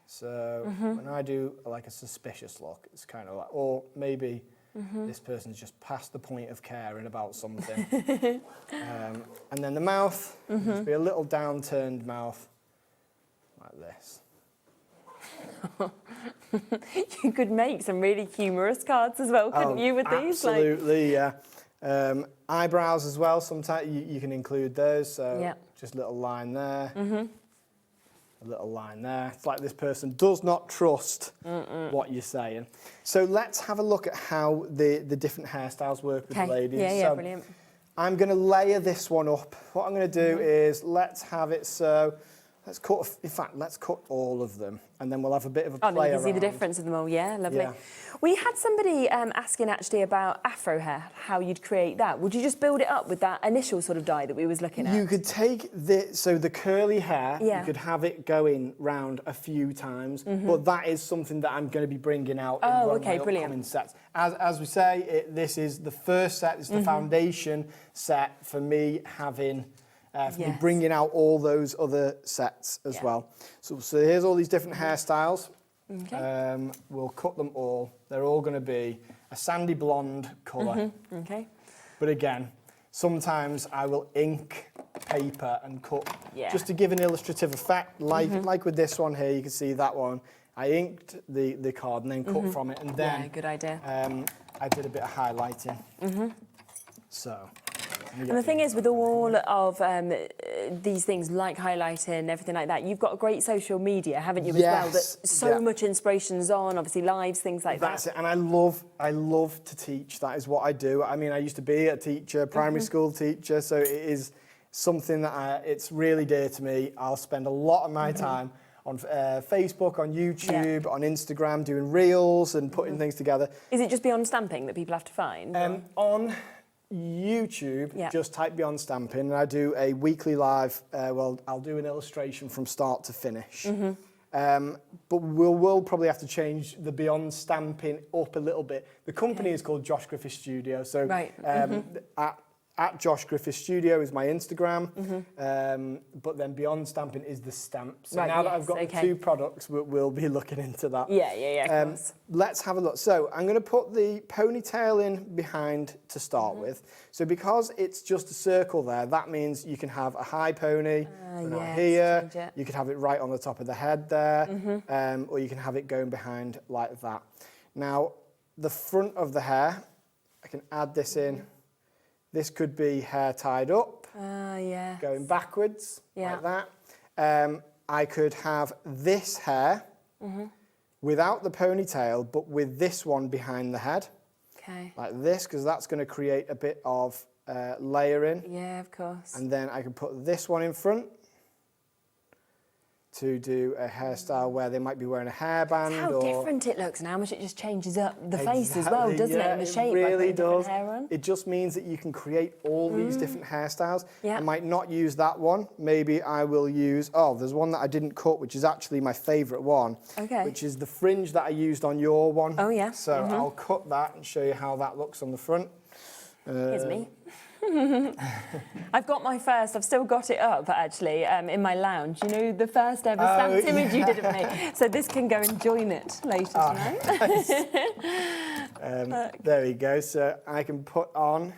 Speaker 23: So when I do like a suspicious look, it's kind of like, or maybe this person's just past the point of caring about something. And then the mouth, just be a little downturned mouth, like this.
Speaker 15: You could make some really humorous cards as well, couldn't you, with these?
Speaker 23: Absolutely, yeah. Eyebrows as well, sometimes you can include those, so just a little line there, a little line there. It's like this person does not trust what you're saying. So let's have a look at how the different hairstyles work with the ladies.
Speaker 15: Yeah, brilliant.
Speaker 23: I'm going to layer this one up. What I'm going to do is let's have it so, let's cut all of them, and then we'll have a bit of a play
Speaker 15: then you can
Speaker 23: around.
Speaker 15: see the difference of them all. Yeah, lovely.
Speaker 23: Yeah.
Speaker 15: We had somebody asking actually about afro hair, how you'd create that. Would you just build it up with that initial sort of dye that we was looking at?
Speaker 23: You could take the curly hair, you could have it going round a few times, but that is something that I'm going to be bringing out in one of my upcoming sets. As we say, this is the first set, it's the foundation set for me having... me bringing out all those other sets as well. So here's all these different hairstyles. We'll cut them all. They're all going to be a sandy blonde colour.
Speaker 15: Okay.
Speaker 23: But again, sometimes I will ink paper and cut just to give an illustrative effect. Like with this one here, you can see that one. I inked the card and then cut from it, and then
Speaker 15: good idea.
Speaker 23: I did a bit of highlighting. So.
Speaker 15: And the thing is, with all of these things like highlighting and everything like that, you've got a great social media, haven't you, as well? That so much inspiration's on, obviously lives, things like that.
Speaker 23: That's it, and I love to teach. That is what I do. I mean, I used to be a teacher, primary school teacher, so it is something that it's really dear to me. I'll spend a lot of my time on Facebook, on YouTube, on Instagram, doing reels and putting things together.
Speaker 15: Is it just beyond stamping that people have to find?
Speaker 23: On YouTube, just type Beyond Stamping, and I do a weekly live, I'll do an illustration from start to finish. But we'll probably have to change the Beyond Stamping up a little bit. The company is called Josh Griffith Studio, so at Josh Griffith Studio is my Instagram, but then Beyond Stamping is the stamp. So now that I've got the two products, we'll be looking into that.
Speaker 15: Of course.
Speaker 23: Let's have a look. So I'm going to put the ponytail in behind to start with. So because it's just a circle there, that means you can have a high pony right here. You could have it right on the top of the head there, or you can have it going behind like that. Now, the front of the hair, I can add this in. This could be hair tied up, going backwards, like that. I could have this hair without the ponytail, but with this one behind the head, like this, because that's going to create a bit of layering.
Speaker 15: Yeah, of course.
Speaker 23: And then I can put this one in front to do a hairstyle where they might be wearing a hairband.
Speaker 15: It's how different it looks and how much it just changes up the face as well, doesn't it? And the shape.
Speaker 23: It really
Speaker 15: by
Speaker 23: does.
Speaker 15: Hair on.
Speaker 23: It just means that you can create all these different hairstyles. I might not use that one. Maybe I will use, there's one that I didn't cut, which is actually my favourite one, which is the fringe that I used on your one. So I'll cut that and show you how that looks on the front.
Speaker 15: Here's me. I've got my first, I've still got it up actually, in my lounge. You know, the first ever stamped image you did of me. So this can go and join it later tonight.
Speaker 23: Nice. There we go. So I can put on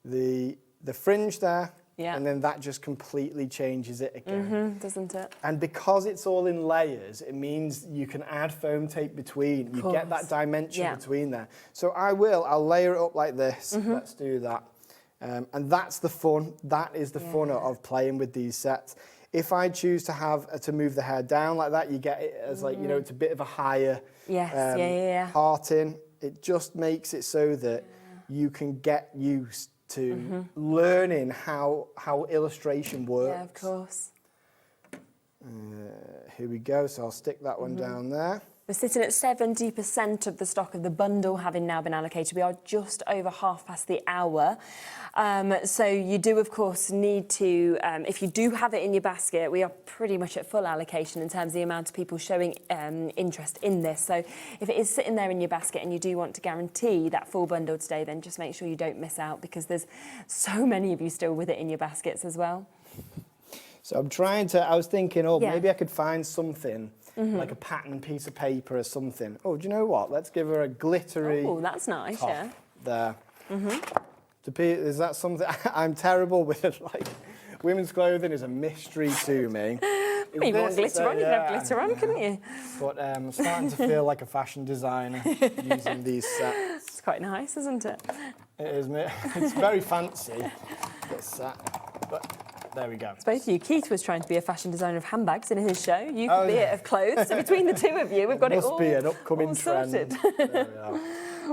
Speaker 23: the fringe there.
Speaker 15: Yeah.
Speaker 23: And then that just completely changes it again.
Speaker 15: Doesn't it?
Speaker 23: And because it's all in layers, it means you can add foam tape between. You get that dimension between there. So I'll layer it up like this. Let's do that. And that's the fun. That is the fun of playing with these sets. If I choose to move the hair down like that, you get it as like, you know, it's a bit of a higher parting. It just makes it so that you can get used to learning how illustration works.
Speaker 15: Yeah, of course.
Speaker 23: Here we go, so I'll stick that one down there.
Speaker 15: We're sitting at 70% of the stock of the bundle having now been allocated. We are just over half past the hour. So you do, of course, need to, if you do have it in your basket, we are pretty much at full allocation in terms of the amount of people showing interest in this. So if it is sitting there in your basket and you do want to guarantee that full bundle today, then just make sure you don't miss out because there's so many of you still with it in your baskets as well.
Speaker 23: So I was thinking, maybe I could find something like a pattern piece of paper or something. Oh, do you know what? Let's give her a glittery
Speaker 15: that's nice,
Speaker 23: top there. Is that something? I'm terrible with it. Like, women's clothing is a mystery to me.
Speaker 15: Well, you want glitter on, you can have glitter on, couldn't you?
Speaker 23: But I'm starting to feel like a fashion designer using these sets.
Speaker 15: It's quite nice, isn't it?
Speaker 23: It is. It's very fancy, this set. But there we go.
Speaker 15: It's both of you. Keith was trying to be a fashion designer of handbags in his show. You could be it of clothes. So between the two of you, we've got it all
Speaker 23: must be an upcoming trend.
Speaker 15: Sorted.
Speaker 23: There we are.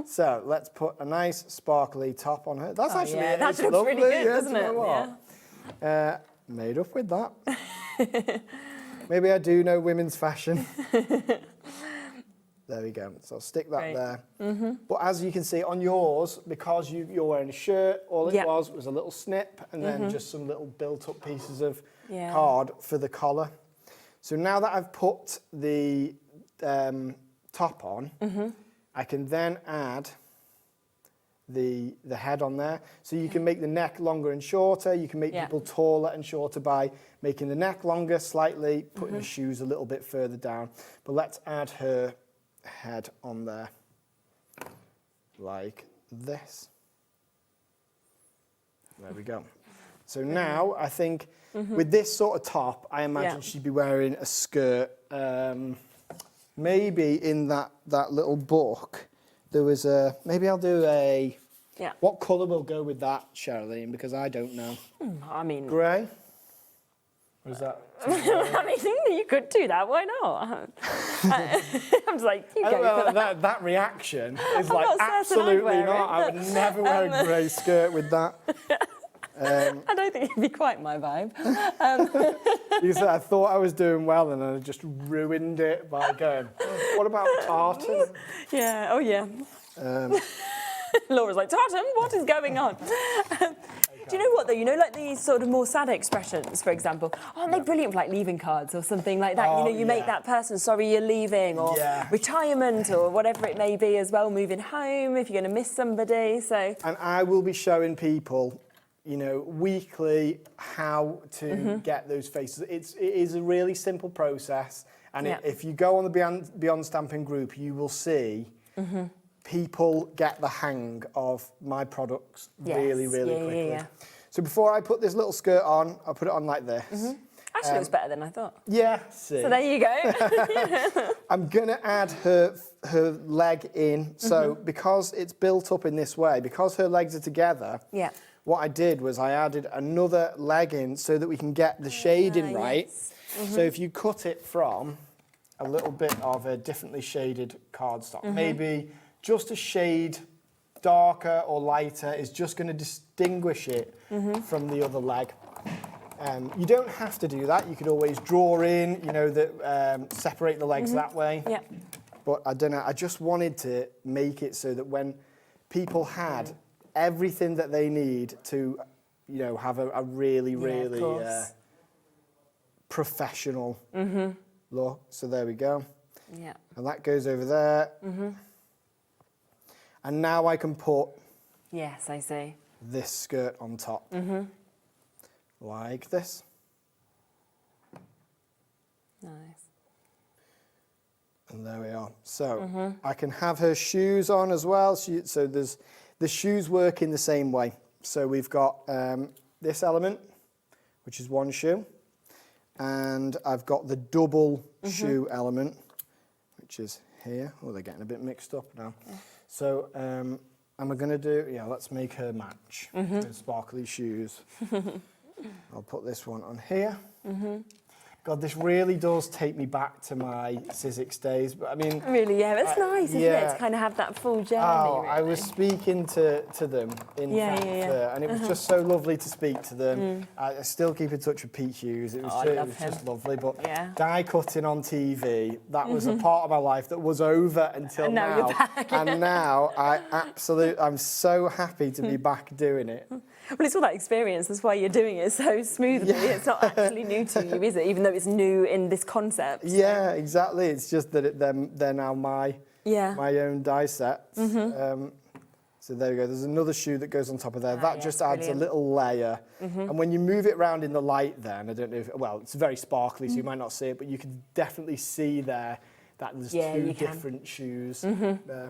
Speaker 23: So let's put a nice sparkly top on her. That's actually
Speaker 15: that looks
Speaker 23: lovely,
Speaker 15: really good, doesn't it?
Speaker 23: Yeah. Made up with that. Maybe I do know women's fashion. There we go. So I'll stick that there. But as you can see on yours, because you're wearing a shirt, all it was a little snip and then just some little built-up pieces of card for the collar. So now that I've put the top on, I can then add the head on there. So you can make the neck longer and shorter. You can make people taller and shorter by making the neck longer slightly, putting the shoes a little bit further down. But let's add her head on there like this. There we go. So now I think with this sort of top, I imagine she'd be wearing a skirt. Maybe in that little book, there was maybe I'll do a, what colour will go with that, Sherilyn? Because I don't know.
Speaker 15: I mean...
Speaker 23: Grey? Or is that...
Speaker 15: I mean, you could do that, why not? I'm just like, you go for that.
Speaker 23: That reaction is like, absolutely not. I would never wear a grey skirt with that.
Speaker 15: I don't think it'd be quite my vibe.
Speaker 23: Because I thought I was doing well and I just ruined it by going, what about tartan?
Speaker 15: Yeah, oh yeah. Laura's like, tartan, what is going on? Do you know what though? You know, like these sort of more sad expressions, for example, aren't they brilliant for like leaving cards or something like that? You know, you make that person sorry you're leaving, or retirement, or whatever it may be as well, moving home if you're going to miss somebody. So.
Speaker 23: And I will be showing people, you know, weekly how to get those faces. It is a really simple process, and if you go on the Beyond Stamping group, you will see people get the hang of my products really quickly. So before I put this little skirt on, I'll put it on like this.
Speaker 15: Actually, it was better than I thought.
Speaker 23: Yeah, see.
Speaker 15: So there you go.
Speaker 23: I'm gonna add her leg in. So because it's built up in this way, because her legs are together, what I did was I added another leg in so that we can get the shading right. So if you cut it from a little bit of a differently shaded cardstock, maybe just a shade darker or lighter is just going to distinguish it from the other leg. You don't have to do that. You could always draw in, you know, separate the legs that way. But I don't know. I just wanted to make it so that when people had everything that they need to, you know, have a really professional look. So there we go.
Speaker 15: Yeah.
Speaker 23: And that goes over there. And now I can put...
Speaker 15: Yes, I see.
Speaker 23: this skirt on top, like this.
Speaker 15: Nice.
Speaker 23: And there we are. So I can have her shoes on as well. So the shoes work in the same way. So we've got this element, which is one shoe, and I've got the double shoe element, which is here. Oh, they're getting a bit mixed up now. Yeah. So am I going to do, let's make her match with sparkly shoes. I'll put this one on here. God, this really does take me back to my Sizzix days. But I mean,
Speaker 15: really, it's nice, isn't it, to kind of have that full journey?
Speaker 23: Oh,
Speaker 15: really.
Speaker 23: I was speaking to them in Frankfurt, and it was just so lovely to speak to them. I still keep in touch with Pete Hughes. It was, just lovely. But die cutting on TV, that was a part of my life that was over until now.
Speaker 15: You're back.
Speaker 23: And now I'm so happy to be back doing it.
Speaker 15: Well, it's all that experience. That's why you're doing it so smoothly. It's not actually new to you, is it? Even though it's new in this concept. So.
Speaker 23: Yeah, exactly. It's just that they're now my own die sets. So there we go. There's another shoe that goes on top of there. That just adds a little layer. And when you move it around in the light then, I don't know if, it's very sparkly, so you might not see it, but you can definitely see there that there's two different shoes there.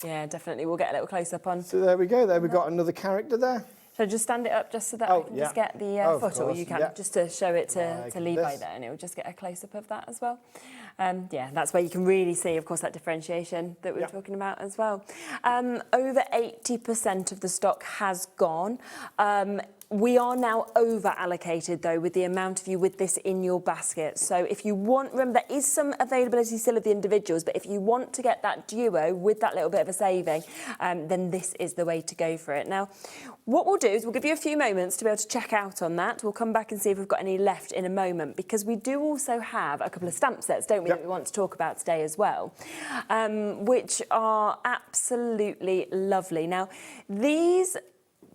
Speaker 15: Yeah, definitely. We'll get a little close-up on.
Speaker 23: So there we go. There we've got another character there.
Speaker 15: So just stand it up just so that I can just get the foot, or you can just to show it to Levi there, and it will just get a close-up of that as well. That's where you can really see, of course, that differentiation that we were talking about as well. Over 80% of the stock has gone. We are now over allocated though with the amount of you with this in your basket. So if you want, remember there is some availability still of the individuals, but if you want to get that duo with that little bit of a saving, then this is the way to go for it. Now, what we'll do is we'll give you a few moments to be able to check out on that. We'll come back and see if we've got any left in a moment, because we do also have a couple of stamp sets, don't we, that we want to talk about today as well, which are absolutely lovely. Now, these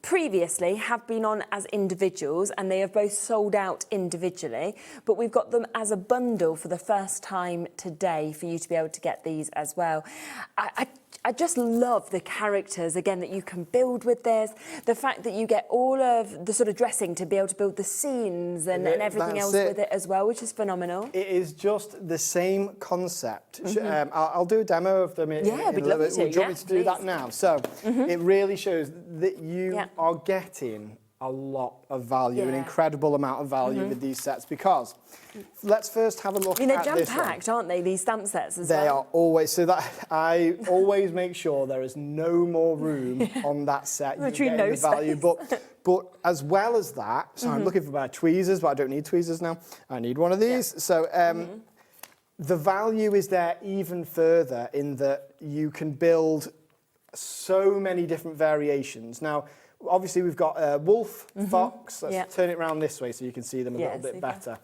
Speaker 15: previously have been on as individuals, and they have both sold out individually, but we've got them as a bundle for the first time today for you to be able to get these as well. I just love the characters, again, that you can build with this, the fact that you get all of the sort of dressing to be able to build the scenes and everything else with it as well, which is phenomenal.
Speaker 23: It is just the same concept. I'll do a demo of them in a little bit. Do you want me to do that now? So it really shows that you are getting a lot of value, an incredible amount of value with these sets, because let's first have a look at this one.
Speaker 15: They're jam-packed, aren't they, these stamp sets as well?
Speaker 23: They are always, so that I always make sure there is no more room on that set. You're getting the value, but as well as that, so I'm looking for my tweezers, but I don't need tweezers now. I need one of these. So the value is there even further in that you can build so many different variations. Now, obviously, we've got wolf, fox. Let's turn it around this way so you can see them a little bit better.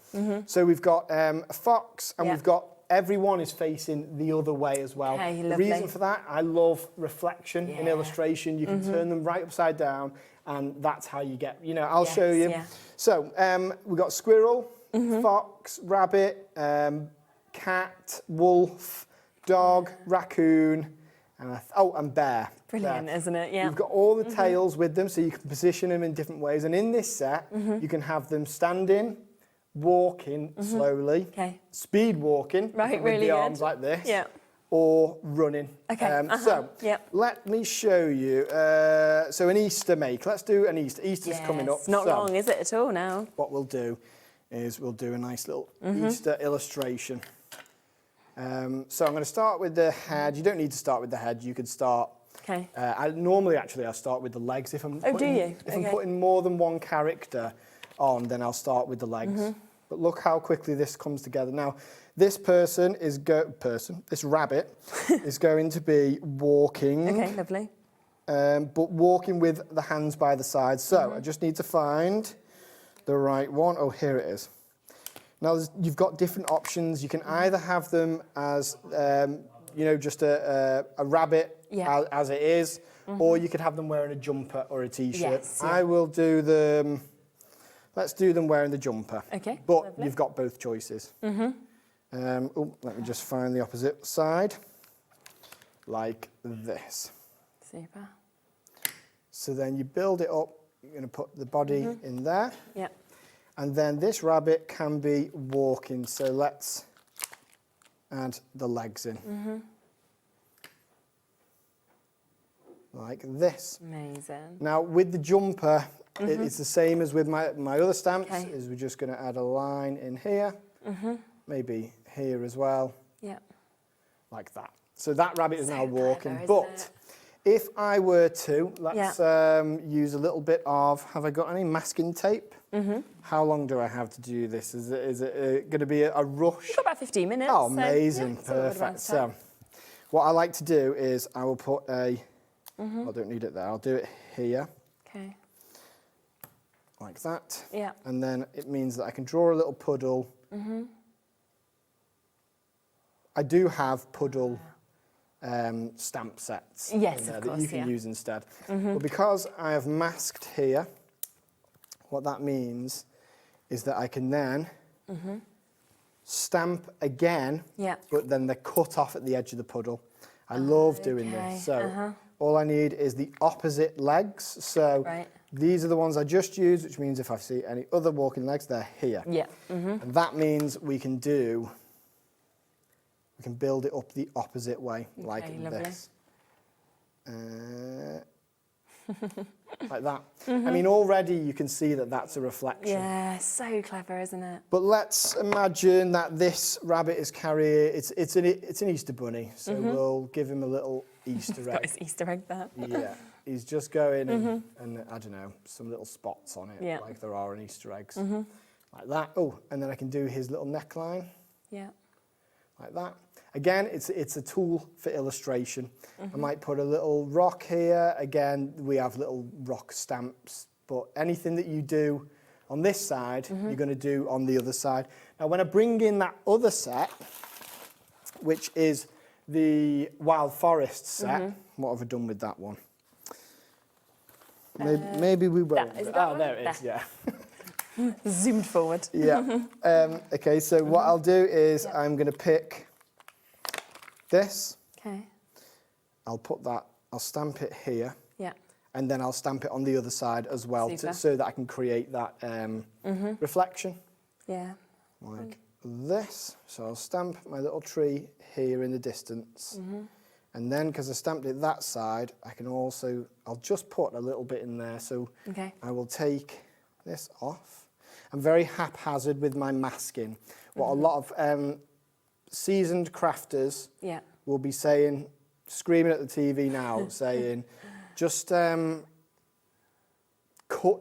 Speaker 23: So we've got a fox, and we've got everyone is facing the other way as well. The reason for that, I love reflection in illustration. You can turn them right upside down, and that's how you get, I'll show you. So we've got squirrel, fox, rabbit, cat, wolf, dog, raccoon, and bear.
Speaker 15: Brilliant, isn't it? Yeah.
Speaker 23: You've got all the tails with them, so you can position them in different ways. And in this set, you can have them standing, walking slowly, speed walking, with the arms like this, or running. So let me show you. So an Easter make. Let's do an Easter. Easter's coming up.
Speaker 15: It's not long, is it, at all now?
Speaker 23: What we'll do is we'll do a nice little Easter illustration. So I'm going to start with the head. You don't need to start with the head. You could start. I start with the legs. If I'm I'm putting more than one character on, then I'll start with the legs. But look how quickly this comes together. Now, this this rabbit is going to be walking.
Speaker 15: Okay, lovely.
Speaker 23: But walking with the hands by the side. So I just need to find the right one. Oh, here it is. Now, you've got different options. You can either have them as, just a rabbit as it is, or you could have them wearing a jumper or a T-shirt. I will do them, let's do them wearing the jumper.
Speaker 15: Okay,
Speaker 23: but
Speaker 15: lovely.
Speaker 23: You've got both choices. Let me just find the opposite side, like this.
Speaker 15: Super.
Speaker 23: So then you build it up. You're going to put the body in there.
Speaker 15: Yep.
Speaker 23: And then this rabbit can be walking. So let's add the legs in. Like this.
Speaker 15: Amazing.
Speaker 23: Now with the jumper, it's the same as with my other stamps, is we're just going to add a line in here, maybe here as well, like that. So that rabbit is now walking, but if I were to, let's use a little bit of, have I got any masking tape? How long do I have to do this? Is it going to be a rush?
Speaker 15: You've got about 15 minutes.
Speaker 23: Oh, amazing, perfect. So what I like to do is I will put a, I don't need it there, I'll do it here.
Speaker 15: Okay.
Speaker 23: Like that.
Speaker 15: Yeah.
Speaker 23: And then it means that I can draw a little puddle. I do have puddle stamp sets in there that you can use instead. But because I have masked here, what that means is that I can then stamp again, but then they're cut off at the edge of the puddle. I love doing this. So all I need is the opposite legs. So these are the ones I just used, which means if I see any other walking legs, they're here. And that means we can build it up the opposite way, like this. Like that. I mean, already you can see that that's a reflection.
Speaker 15: Yeah, so clever, isn't it?
Speaker 23: But let's imagine that this rabbit is carrying, it's an Easter bunny, so we'll give him a little Easter egg.
Speaker 15: Got his Easter egg there.
Speaker 23: Yeah, he's just going and I don't know, some little spots on it, like there are in Easter eggs. Like that. Oh, and then I can do his little neckline.
Speaker 15: Yeah.
Speaker 23: Like that. Again, it's a tool for illustration. I might put a little rock here. Again, we have little rock stamps, but anything that you do on this side, you're going to do on the other side. Now, when I bring in that other set, which is the Wild Forest set, what have I done with that one? Maybe we won't. There it is, yeah.
Speaker 15: Zoomed forward.
Speaker 23: Yeah. Okay, so what I'll do is I'm going to pick this.
Speaker 15: Okay.
Speaker 23: I'll stamp it here.
Speaker 15: Yeah.
Speaker 23: And then I'll stamp it on the other side as well so that I can create that reflection.
Speaker 15: Yeah.
Speaker 23: Like this. So I'll stamp my little tree here in the distance. And then, because I stamped it that side, I can also, I'll just put a little bit in there. So I will take this off. I'm very haphazard with my masking. What a lot of seasoned crafters will be saying, screaming at the TV now, saying, just cut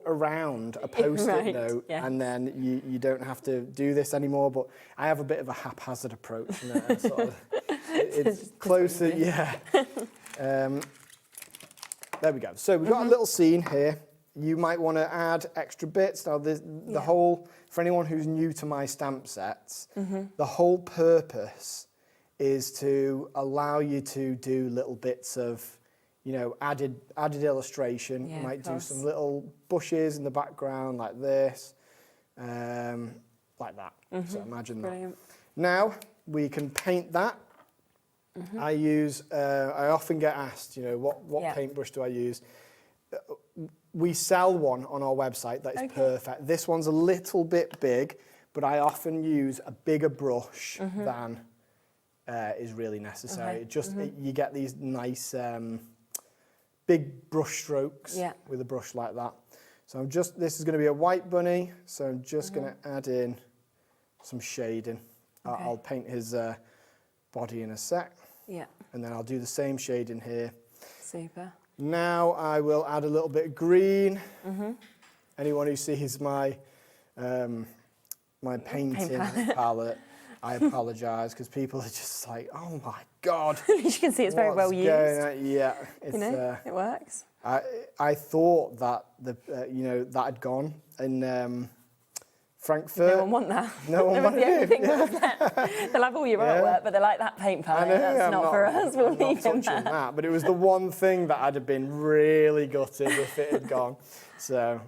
Speaker 23: around a post-it note and then you don't have to do this anymore. But I have a bit of a haphazard approach. And sort of, it's closer, there we go. So we've got a little scene here. You might want to add extra bits. Now, the whole, for anyone who's new to my stamp sets, the whole purpose is to allow you to do little bits of, you know, added illustration. You might do some little bushes in the background like this, like that. So imagine that. Now, we can paint that. I often get asked, you know, what paintbrush do I use? We sell one on our website that is perfect. This one's a little bit big, but I often use a bigger brush than is really necessary. You get these nice big brush strokes with a brush like that. So this is going to be a white bunny, so I'm just going to add in some shading. I'll paint his body in a sec.
Speaker 15: Yeah.
Speaker 23: And then I'll do the same shading here.
Speaker 15: Super.
Speaker 23: Now I will add a little bit of green. Anyone who sees my my painting palette, I apologise because people are just like, oh my God.
Speaker 15: You can see it's very well used.
Speaker 23: Yeah, it's,
Speaker 15: you know, it works.
Speaker 23: I thought that that had gone in Frankfurt.
Speaker 15: No one want that.
Speaker 23: No one want
Speaker 15: it. They'll have all your artwork, but they're like, that paint palette, that's not for us. We'll leave him that.
Speaker 23: But it was the one thing that I'd have been really gutted if it had gone. So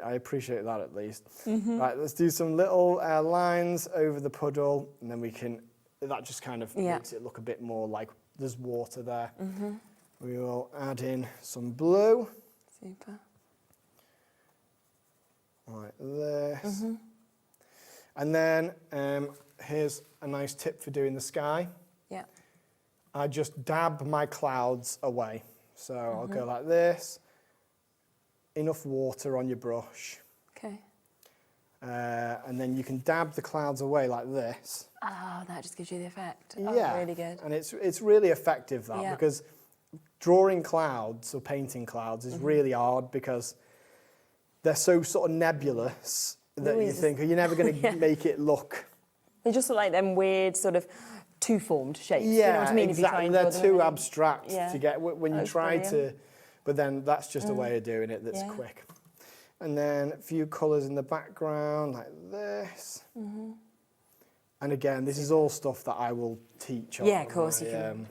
Speaker 23: I appreciate that at least. Right, let's do some little lines over the puddle, and then that just kind of makes it look a bit more like there's water there. We will add in some blue.
Speaker 15: Super.
Speaker 23: Like this. And then here's a nice tip for doing the sky.
Speaker 15: Yeah.
Speaker 23: I just dab my clouds away. So I'll go like this. Enough water on your brush.
Speaker 15: Okay.
Speaker 23: And then you can dab the clouds away like this.
Speaker 15: Oh, that just gives you the effect.
Speaker 23: Yeah.
Speaker 15: Oh, really good.
Speaker 23: And it's really effective, that, because drawing clouds or painting clouds is really hard because they're so sort of nebulous that you think, you're never going to make it look.
Speaker 15: They just look like them weird sort of two-formed shapes.
Speaker 23: Yeah,
Speaker 15: you know what I mean?
Speaker 23: exactly.
Speaker 15: If you try and
Speaker 23: They're
Speaker 15: draw them
Speaker 23: too
Speaker 15: in.
Speaker 23: abstract to get when you try to. But then that's just a way of doing it that's quick. And then a few colours in the background like this. And again, this is all stuff that I will teach on.
Speaker 15: Yeah, of course, you can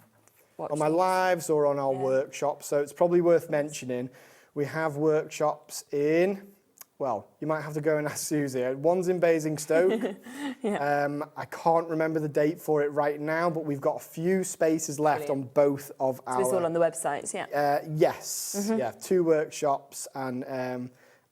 Speaker 15: watch
Speaker 23: on my lives or on our workshops. So it's probably worth mentioning. We have workshops in. Well, you might have to go and ask Susie. One's in Basingstoke. I can't remember the date for it right now, but we've got a few spaces left on both of our...
Speaker 15: So it's all on the websites, yeah?
Speaker 23: Yes, yeah, 2 workshops, and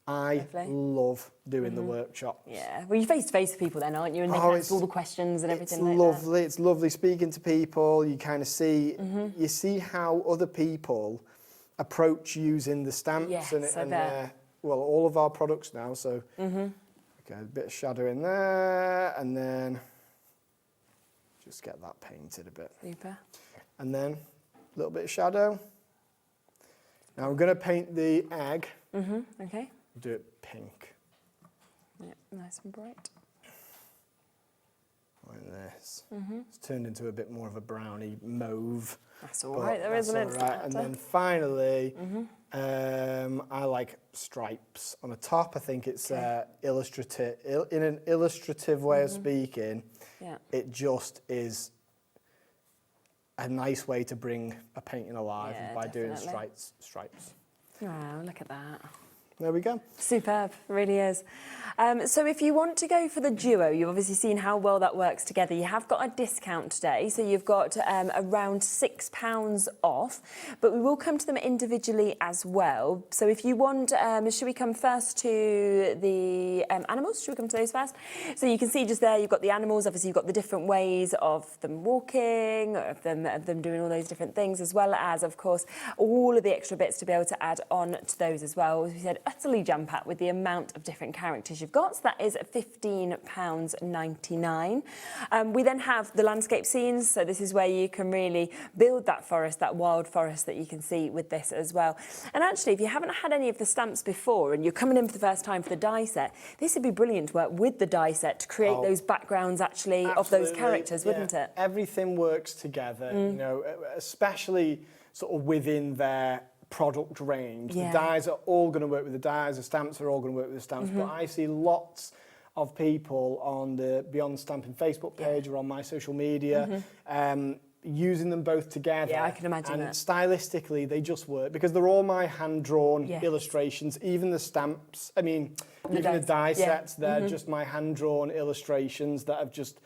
Speaker 23: I love doing the workshop.
Speaker 15: Yeah, well, you're face-to-face with people then, aren't you? And they can answer all the questions and everything like
Speaker 23: lovely. It's lovely speaking to people. You kind of see, you see how other people approach using the stamps.
Speaker 15: Yes,
Speaker 23: and well, all of our products now, so okay, a bit of shadow in there, and then just get that painted a bit.
Speaker 15: Super.
Speaker 23: And then a little bit of shadow. Now I'm going to paint the egg.
Speaker 15: Okay.
Speaker 23: Do it pink.
Speaker 15: Yeah, nice and bright.
Speaker 23: Like this. It's turned into a bit more of a browny mauve.
Speaker 15: That's all right, there isn't it?
Speaker 23: Right. And then finally, I like stripes on the top. I think it's illustrative. In an illustrative way of speaking, it just is a nice way to bring a painting alive by doing stripes.
Speaker 15: Wow, look at that.
Speaker 23: There we go.
Speaker 15: Superb, really is. So if you want to go for the duo, you've obviously seen how well that works together. You have got a discount today, so you've got around £6 off, but we will come to them individually as well. So if you want, should we come first to the animals? Should we come to those first? So you can see just there, you've got the animals. Obviously, you've got the different ways of them walking, of them doing all those different things, as well as, of course, all of the extra bits to be able to add on to those as well. As we said, utterly jam-packed with the amount of different characters you've got. So that is £15.99. We then have the landscape scenes. So this is where you can really build that forest, that wild forest that you can see with this as well. And actually, if you haven't had any of the stamps before and you're coming in for the first time for the die set, this would be brilliant to work with the die set to create those backgrounds actually of those characters, wouldn't it?
Speaker 23: Everything works together, you know, especially sort of within their product range. The dies are all going to work with the dies, the stamps are all going to work with the stamps, but I see lots of people on the Beyond Stamping Facebook page or on my social media using them both together.
Speaker 15: Yeah, I can imagine
Speaker 23: and
Speaker 15: that.
Speaker 23: Stylistically, they just work because they're all my hand-drawn illustrations, even the stamps. I mean, even the die sets, they're just my hand-drawn illustrations that I've just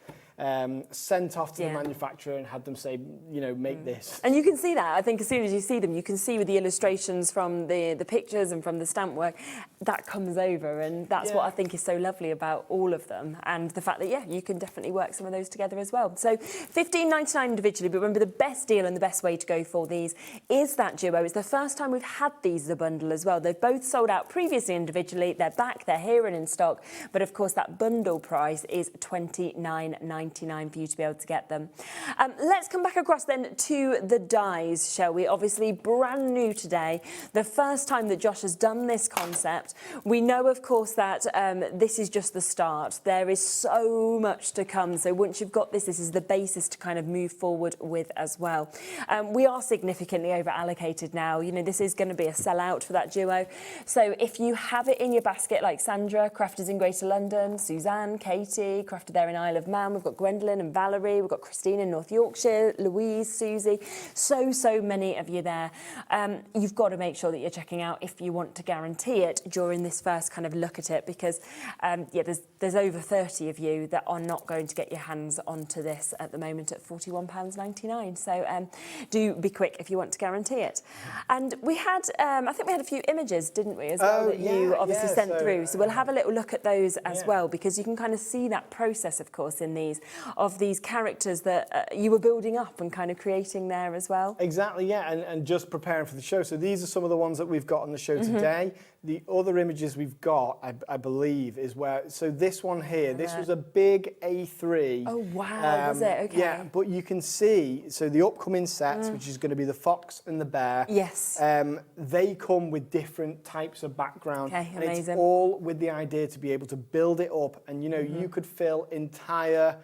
Speaker 23: sent off to the manufacturer and had them say, you know, make this.
Speaker 15: And you can see that. I think as soon as you see them, you can see with the illustrations from the pictures and from the stamp work, that comes over. And that's what I think is so lovely about all of them. And the fact that, you can definitely work some of those together as well. So £15.99 individually, but remember the best deal and the best way to go for these is that duo. It's the first time we've had these as a bundle as well. They've both sold out previously individually. They're back, they're here and in stock. But of course, that bundle price is £29.99 for you to be able to get them. Let's come back across then to the dies, shall we? Obviously brand new today, the first time that Josh has done this concept. We know, of course, that this is just the start. There is so much to come. So once you've got this is the basis to kind of move forward with as well. We are significantly over allocated now. You know, this is going to be a sellout for that duo. So if you have it in your basket, like Sandra, Crafters in Greater London, Suzanne, Katie, Crafted there in Isle of Man, we've got Gwendolyn and Valerie, we've got Christine in North Yorkshire, Louise, Susie, so many of you there. You've got to make sure that you're checking out if you want to guarantee it during during this first kind of look at it, because there's over 30 of you that are not going to get your hands onto this at the moment at £41.99. So do be quick if you want to guarantee it. And we had, I think we had a few images, didn't we, as well, that you obviously sent through. So we'll have a little look at those as well, because you can kind of see that process, of course, in these characters that you were building up and kind of creating there as well.
Speaker 23: Exactly, yeah, and just preparing for the show. So these are some of the ones that we've got on the show today. The other images we've got, I believe, is where, so this one here, this was a big A3.
Speaker 15: Oh, wow, was it? Okay.
Speaker 23: Yeah, but you can see, so the upcoming sets, which is going to be the fox and the bear.
Speaker 15: Yes.
Speaker 23: They come with different types of background.
Speaker 15: Okay,
Speaker 23: and
Speaker 15: amazing.
Speaker 23: it's all with the idea to be able to build it up. And, you know, you could fill entire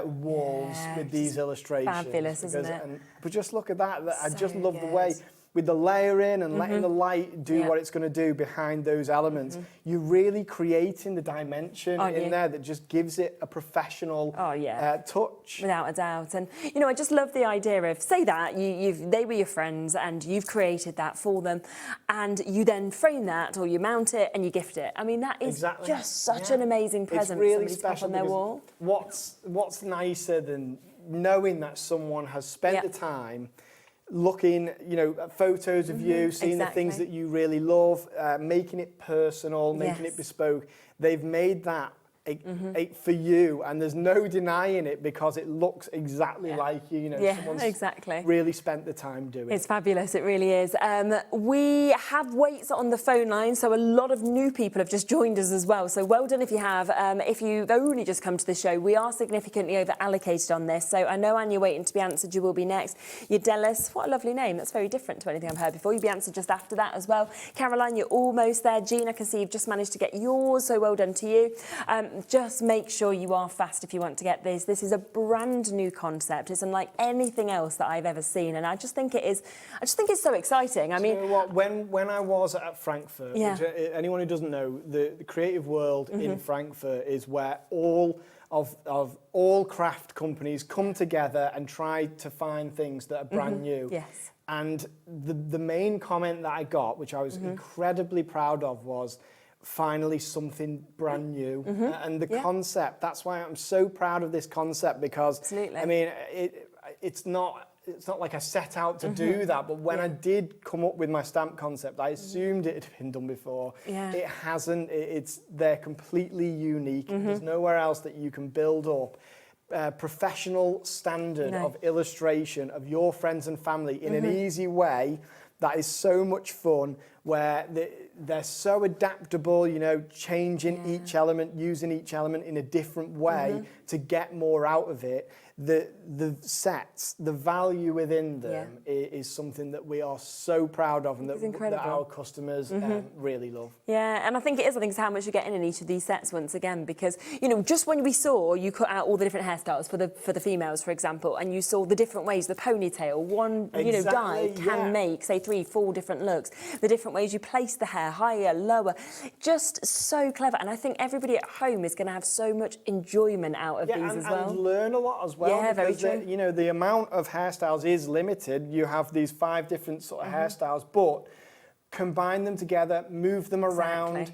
Speaker 23: walls with these illustrations.
Speaker 15: Fabulous, isn't it?
Speaker 23: But just look at that. I just love the way, with the layering and letting the light do what it's going to do behind those elements, you're really creating the dimension in there that just gives it a professional touch.
Speaker 15: Without a doubt. And, you know, I just love the idea of, say that, they were your friends and you've created that for them, and you then frame that or you mount it and you gift it. I mean, that is just such an amazing present
Speaker 23: it's really
Speaker 15: for somebody to
Speaker 23: special
Speaker 15: pop on their wall.
Speaker 23: What's nicer than knowing that someone has spent the time looking, you know, at photos of you, seeing the things that you really love, making it personal, making it bespoke. They've made that for you, and there's no denying it because it looks exactly like you. You know, someone's really spent the time doing it.
Speaker 15: It's fabulous, it really is. We have waits on the phone line, so a lot of new people have just joined us as well. So well done if you have. If you've only just come to the show, we are significantly over allocated on this. So I know, Anne, you're waiting to be answered. You will be next. You're Delis, what a lovely name. That's very different to anything I've heard before. You'll be answered just after that as well. Caroline, you're almost there. Jean, I can see you've just managed to get yours, so well done to you. Just make sure you are fast if you want to get this. This is a brand new concept. It's unlike anything else that I've ever seen, and I just think it is. I just think it's so exciting. I mean,
Speaker 23: you know what? When I was at Frankfurt, which, anyone who doesn't know, the creative world in Frankfurt is where all craft companies come together and try to find things that are brand new.
Speaker 15: Yes.
Speaker 23: And the main comment that I got, which I was incredibly proud of, was finally something brand new. And the concept, that's why I'm so proud of this concept, because I mean, it's not like I set out to do that, but when I did come up with my stamp concept, I assumed it had been done before. It hasn't. They're completely unique. There's nowhere else that you can build up professional standard of illustration of your friends and family in an easy way that is so much fun, where they're so adaptable, you know, changing each element, using each element in a different way to get more out of it. The sets, the value within them is something that we are so proud of, and that our customers really love.
Speaker 15: Yeah, and I think it is. I think it's how much you're getting in each of these sets once again, because, you know, just when we saw you cut out all the different hairstyles for the females, for example, and you saw the different ways the ponytail, one you know die can make say 3-4 different looks, the different ways you place the hair, higher, lower, just so clever. And I think everybody at home is going to have so much enjoyment out of these as well.
Speaker 23: And learn a lot as well.
Speaker 15: Yeah, very true.
Speaker 23: You know, the amount of hairstyles is limited. You have these 5 different sort of hairstyles, but combine them together, move them around,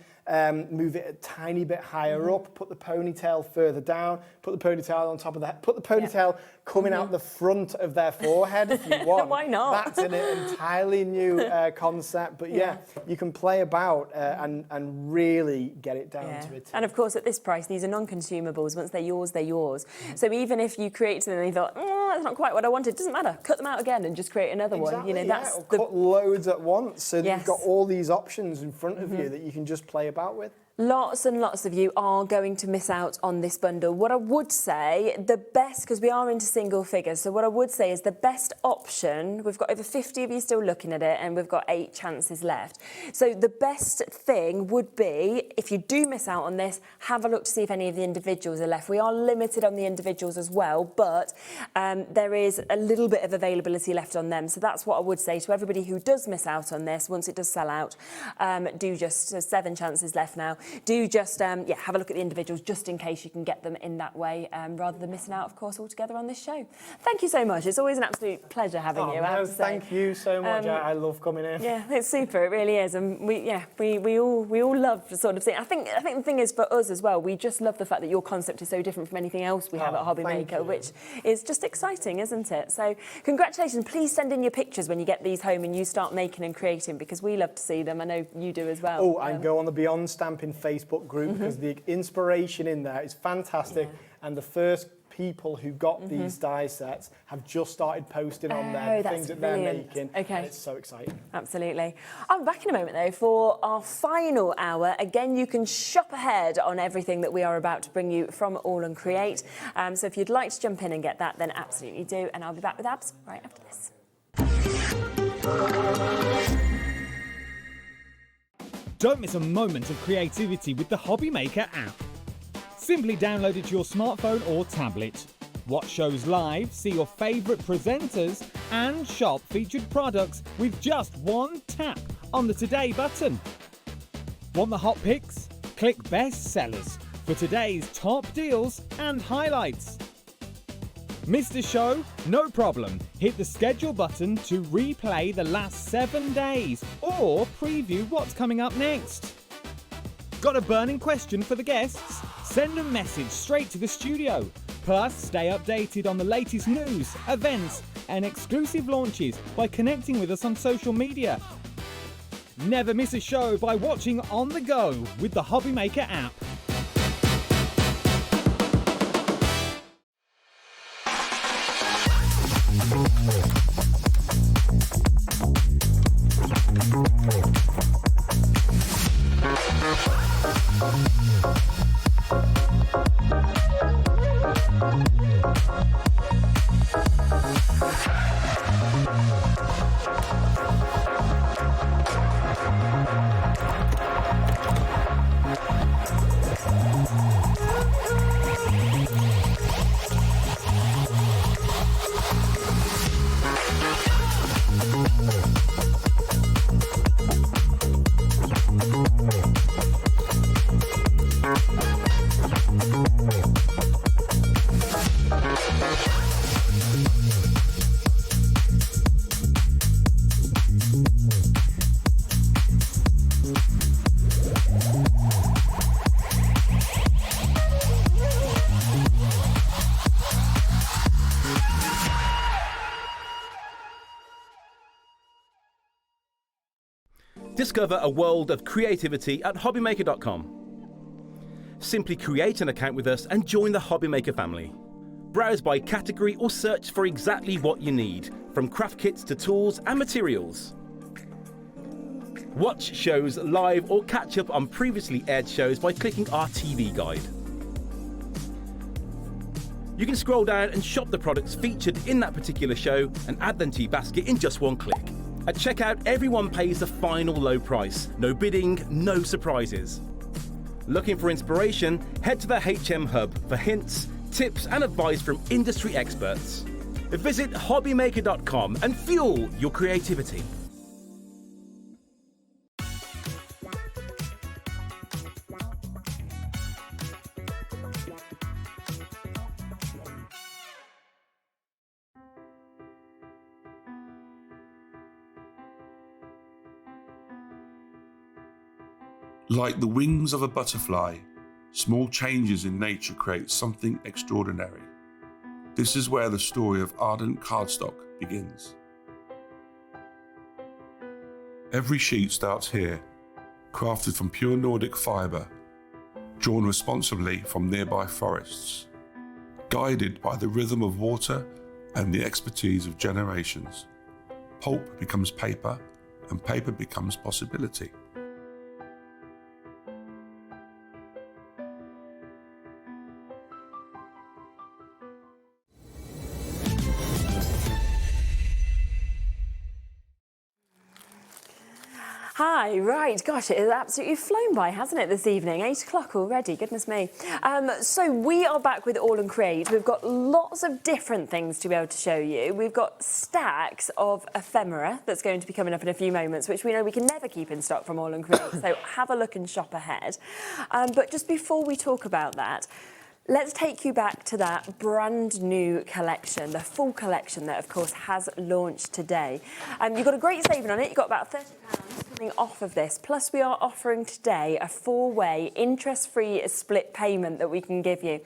Speaker 23: move it a tiny bit higher up, put the ponytail further down, put the ponytail on top of that, put the ponytail coming out the front of their forehead if you want.
Speaker 15: Why not?
Speaker 23: That's an entirely new concept, but you can play about and really get it down to it.
Speaker 15: And of course, at this price, these are non-consumables. Once they're yours, they're yours. So even if you create something and you thought, oh, that's not quite what I wanted, it doesn't matter. Cut them out again and just create another one. You know, that's
Speaker 23: cut loads at once, so that you've got all these options in front of you that you can just play about with.
Speaker 15: Lots and lots of you are going to miss out on this bundle. What I would say, the best, because we are into single figures, so what I would say is the best option, we've got over 50 of you still looking at it, and we've got 8 chances left. So the best thing would be, if you do miss out on this, have a look to see if any of the individuals are left. We are limited on the individuals as well, but there is a little bit of availability left on them. So that's what I would say to everybody who does miss out on this, once it does sell out, do just 7 chances left now. do just have a look at the individuals just in case you can get them in that way, rather than missing out, of course, altogether on this show. Thank you so much. It's always an absolute pleasure having you. I have to say.
Speaker 23: Thank you so much. I love coming in.
Speaker 15: Yeah, it's super. It really is, and we all love sort of seeing. I think the thing is for us as well. We just love the fact that your concept is so different from anything else we have at Hobby Maker, which is just exciting, isn't it? So congratulations. Please send in your pictures when you get these home and you start making and creating, because we love to see them. I know you do as well.
Speaker 23: Oh, and go on the Beyond Stamping Facebook group, because the inspiration in there is fantastic, and the first people who got these die sets have just started posting on there the things that they're making. Okay. And it's so exciting.
Speaker 15: Absolutely. I'll be back in a moment though for our final hour. Again, you can shop ahead on everything that we are about to bring you from AALL Create. So if you'd like to jump in and get that, then absolutely do. And I'll be back with Abs right after this.
Speaker 6: Don't miss a moment of creativity with the Hobby Maker app. Simply download it to your smartphone or tablet. Watch shows live, see your favourite presenters, and shop featured products with just one tap on the Today button. Want the hot picks? Click Best Sellers for today's top deals and highlights. Missed a show? No problem. Hit the schedule button to replay the last 7 days or preview what's coming up next. Got a burning question for the guests? Send a message straight to the studio. Plus, stay updated on the latest news, events, and exclusive launches by connecting with us on social media. Never miss a show by watching on the go with the Hobby Maker app.
Speaker 8: Discover a world of creativity at hobbymaker.com. Simply create an account with us and join the Hobby Maker family. Browse by category or search for exactly what you need, from craft kits to tools and materials. Watch shows live or catch up on previously aired shows by clicking our TV guide. You can scroll down and shop the products featured in that particular show and add them to your basket in just one click. At checkout, everyone pays the final low price. No bidding, no surprises. Looking for inspiration? Head to the HM Hub for hints, tips and advice from industry experts. Visit hobbymaker.com and fuel your creativity.
Speaker 21: Like the wings of a butterfly, small changes in nature create something extraordinary. This is where the story of Ardent Cardstock begins. Every sheet starts here, crafted from pure Nordic fibre, drawn responsibly from nearby forests, guided by the rhythm of water and the expertise of generations. Pulp becomes paper, and paper becomes possibility.
Speaker 15: Hi, right, gosh, it has absolutely flown by, hasn't it, this evening? 8 o'clock already, goodness me. So we are back with AALL Create. We've got lots of different things to be able to show you. We've got stacks of ephemera that's going to be coming up in a few moments, which we know we can never keep in stock from AALL Create, so have a look and shop ahead. But just before we talk about that, let's take you back to that brand new collection, the full collection that, of course, has launched today. You've got a great saving on it. You've got about £30 coming off of this. Plus, we are offering today a 4-way interest-free split payment that we can give you.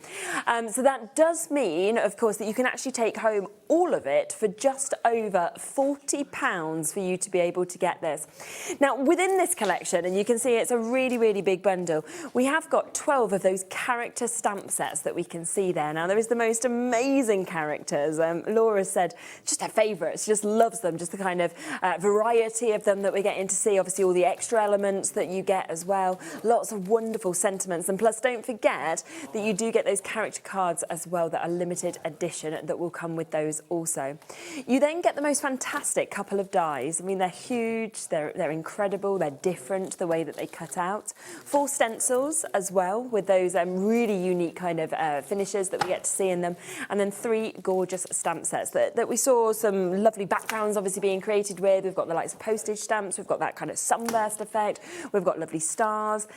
Speaker 15: So that does mean, of course, that you can actually take home all of it for just over £40 for you to be able to get this. Now, within this collection, and you can see it's a really, really big bundle, we have got 12 of those character stamp sets that we can see there. Now, there is the most amazing characters. Laura said just her favourites, she just loves them, just the kind of variety of them that we're getting to see, obviously all the extra elements that you get as well, lots of wonderful sentiments, and plus don't forget that you do get those character cards as well that are limited edition that will come with those also. You then get the most fantastic couple of dies. I mean, they're huge, they're incredible, they're different the way that they cut out. 4 stencils as well with those really unique kind of finishes that we get to see in them, and then 3 gorgeous stamp sets that we saw some lovely backgrounds obviously being created with. We've got the likes of postage stamps, we've got that kind of sunburst effect, we've got lovely stars,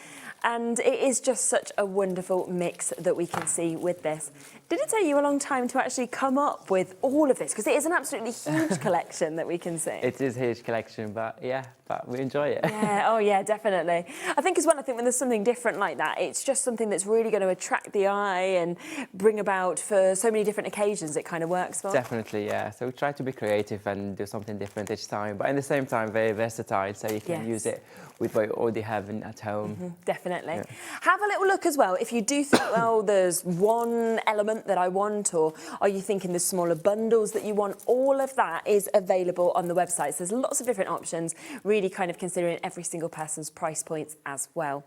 Speaker 15: and it is just such a wonderful mix that we can see with this. Did it take you a long time to actually come up with all of this? Because it is an absolutely huge collection that we can see.
Speaker 18: It is a huge collection, but yeah, but we enjoy it.
Speaker 15: Yeah, oh yeah, definitely. I think as well, I think when there's something different like that, it's just something that's really going to attract the eye and bring about for so many different occasions it kind of works for.
Speaker 18: Definitely, yeah. So we try to be creative and do something different each time, but at the same time very versatile, so you can use it with what you already have at home.
Speaker 15: Definitely.
Speaker 18: Yeah.
Speaker 15: Have a little look as well. If you do think, well, there's one element that I want, or are you thinking there's smaller bundles that you want, all of that is available on the website. So there's lots of different options, really kind of considering every single person's price points as well.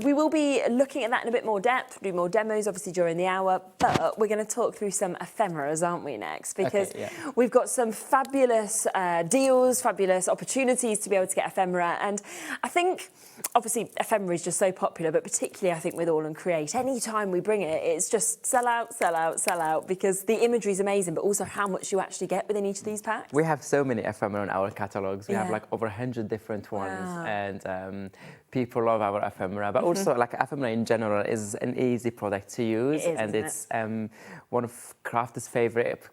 Speaker 15: We will be looking at that in a bit more depth, do more demos obviously during the hour, but we're going to talk through some ephemeras, aren't we, next? Because we've got some fabulous deals, fabulous opportunities to be able to get ephemera, and I think obviously ephemera is just so popular, but particularly I think with AALL Create, any time we bring it, it's just sell out, sell out, sell out, because the imagery is amazing, but also how much you actually get within each of these packs.
Speaker 18: We have so many ephemera in our catalogues. We have like over 100 different ones, and people love our ephemera, but also like ephemera in general is an easy product to use, and it's one of Craft's favorite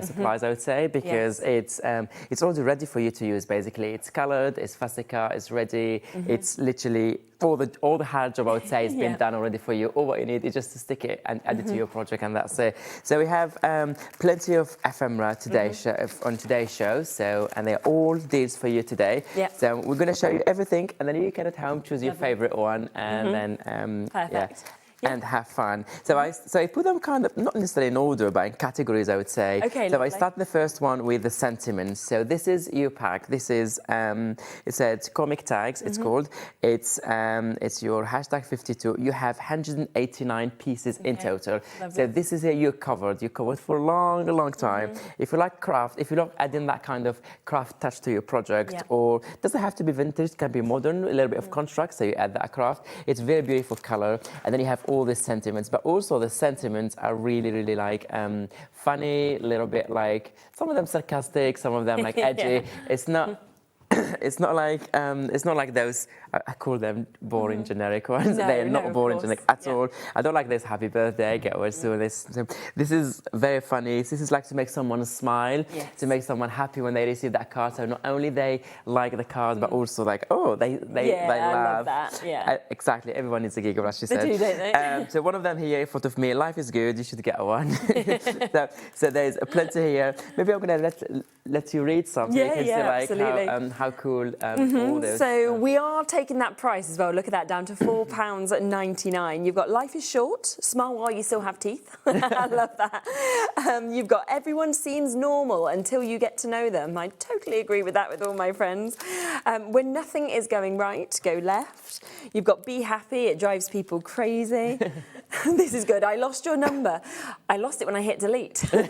Speaker 18: supplies, I would say, because it's already ready for you to use. Basically, it's coloured, it's Fassica, it's ready. It's literally all the hard job, I would say, has been done already for you. All what you need is just to stick it and add it to your project, and that's it. So we have plenty of ephemera today on today's show. So and they're all deals for you today. So we're going to show you everything, and then you can at home choose your favourite one, and then and have fun. So I put them kind of not necessarily in order, but in categories, I would say.
Speaker 15: Okay,
Speaker 18: so I start the first one with the sentiments. So this is your pack. This is it says comic tags. It's called. It's your #52. You have 189 pieces in total.
Speaker 15: Lovely.
Speaker 18: So this is here you're covered. You're covered for a long time. If you like craft, if you like adding that kind of craft touch to your project, or doesn't have to be vintage, it can be modern, a little bit of construct. So you add that craft. It's very beautiful color, and then you have all the sentiments, but also the sentiments are really like funny, a little bit like some of them sarcastic, some of them like edgy. It's not it's not like those I call them boring generic ones. They are not boring generic at all. I don't like this happy birthday, get well soon. This is very funny. This is like to make someone smile, to make someone happy when they receive that card. So not only they like the card, but also like, oh, they
Speaker 15: I
Speaker 18: love
Speaker 15: that. Yeah.
Speaker 18: Exactly. Everyone needs a giggle, as she said.
Speaker 15: They do, don't they?
Speaker 18: So one of them here in front of me, life is good, you should get one. so there's plenty here. Maybe I'm going to let you read something.
Speaker 15: Yeah,
Speaker 18: you can see
Speaker 15: absolutely.
Speaker 18: how cool all this.
Speaker 15: So we are taking that price as well. Look at that, down to £4.99. You've got life is short, smile while you still have teeth. I love that. You've got everyone seems normal until you get to know them. I totally agree with that with all my friends. When nothing is going right, go left. You've got be happy, it drives people crazy. this is good. I lost your number. I lost it when I hit delete. So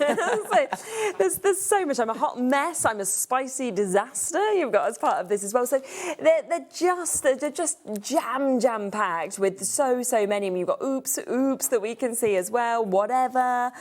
Speaker 15: there's so much. I'm a hot mess. I'm a spicy disaster. You've got as part of this as well. So they're just jam packed with so many. I mean, you've got oops that we can see as well. Whatever.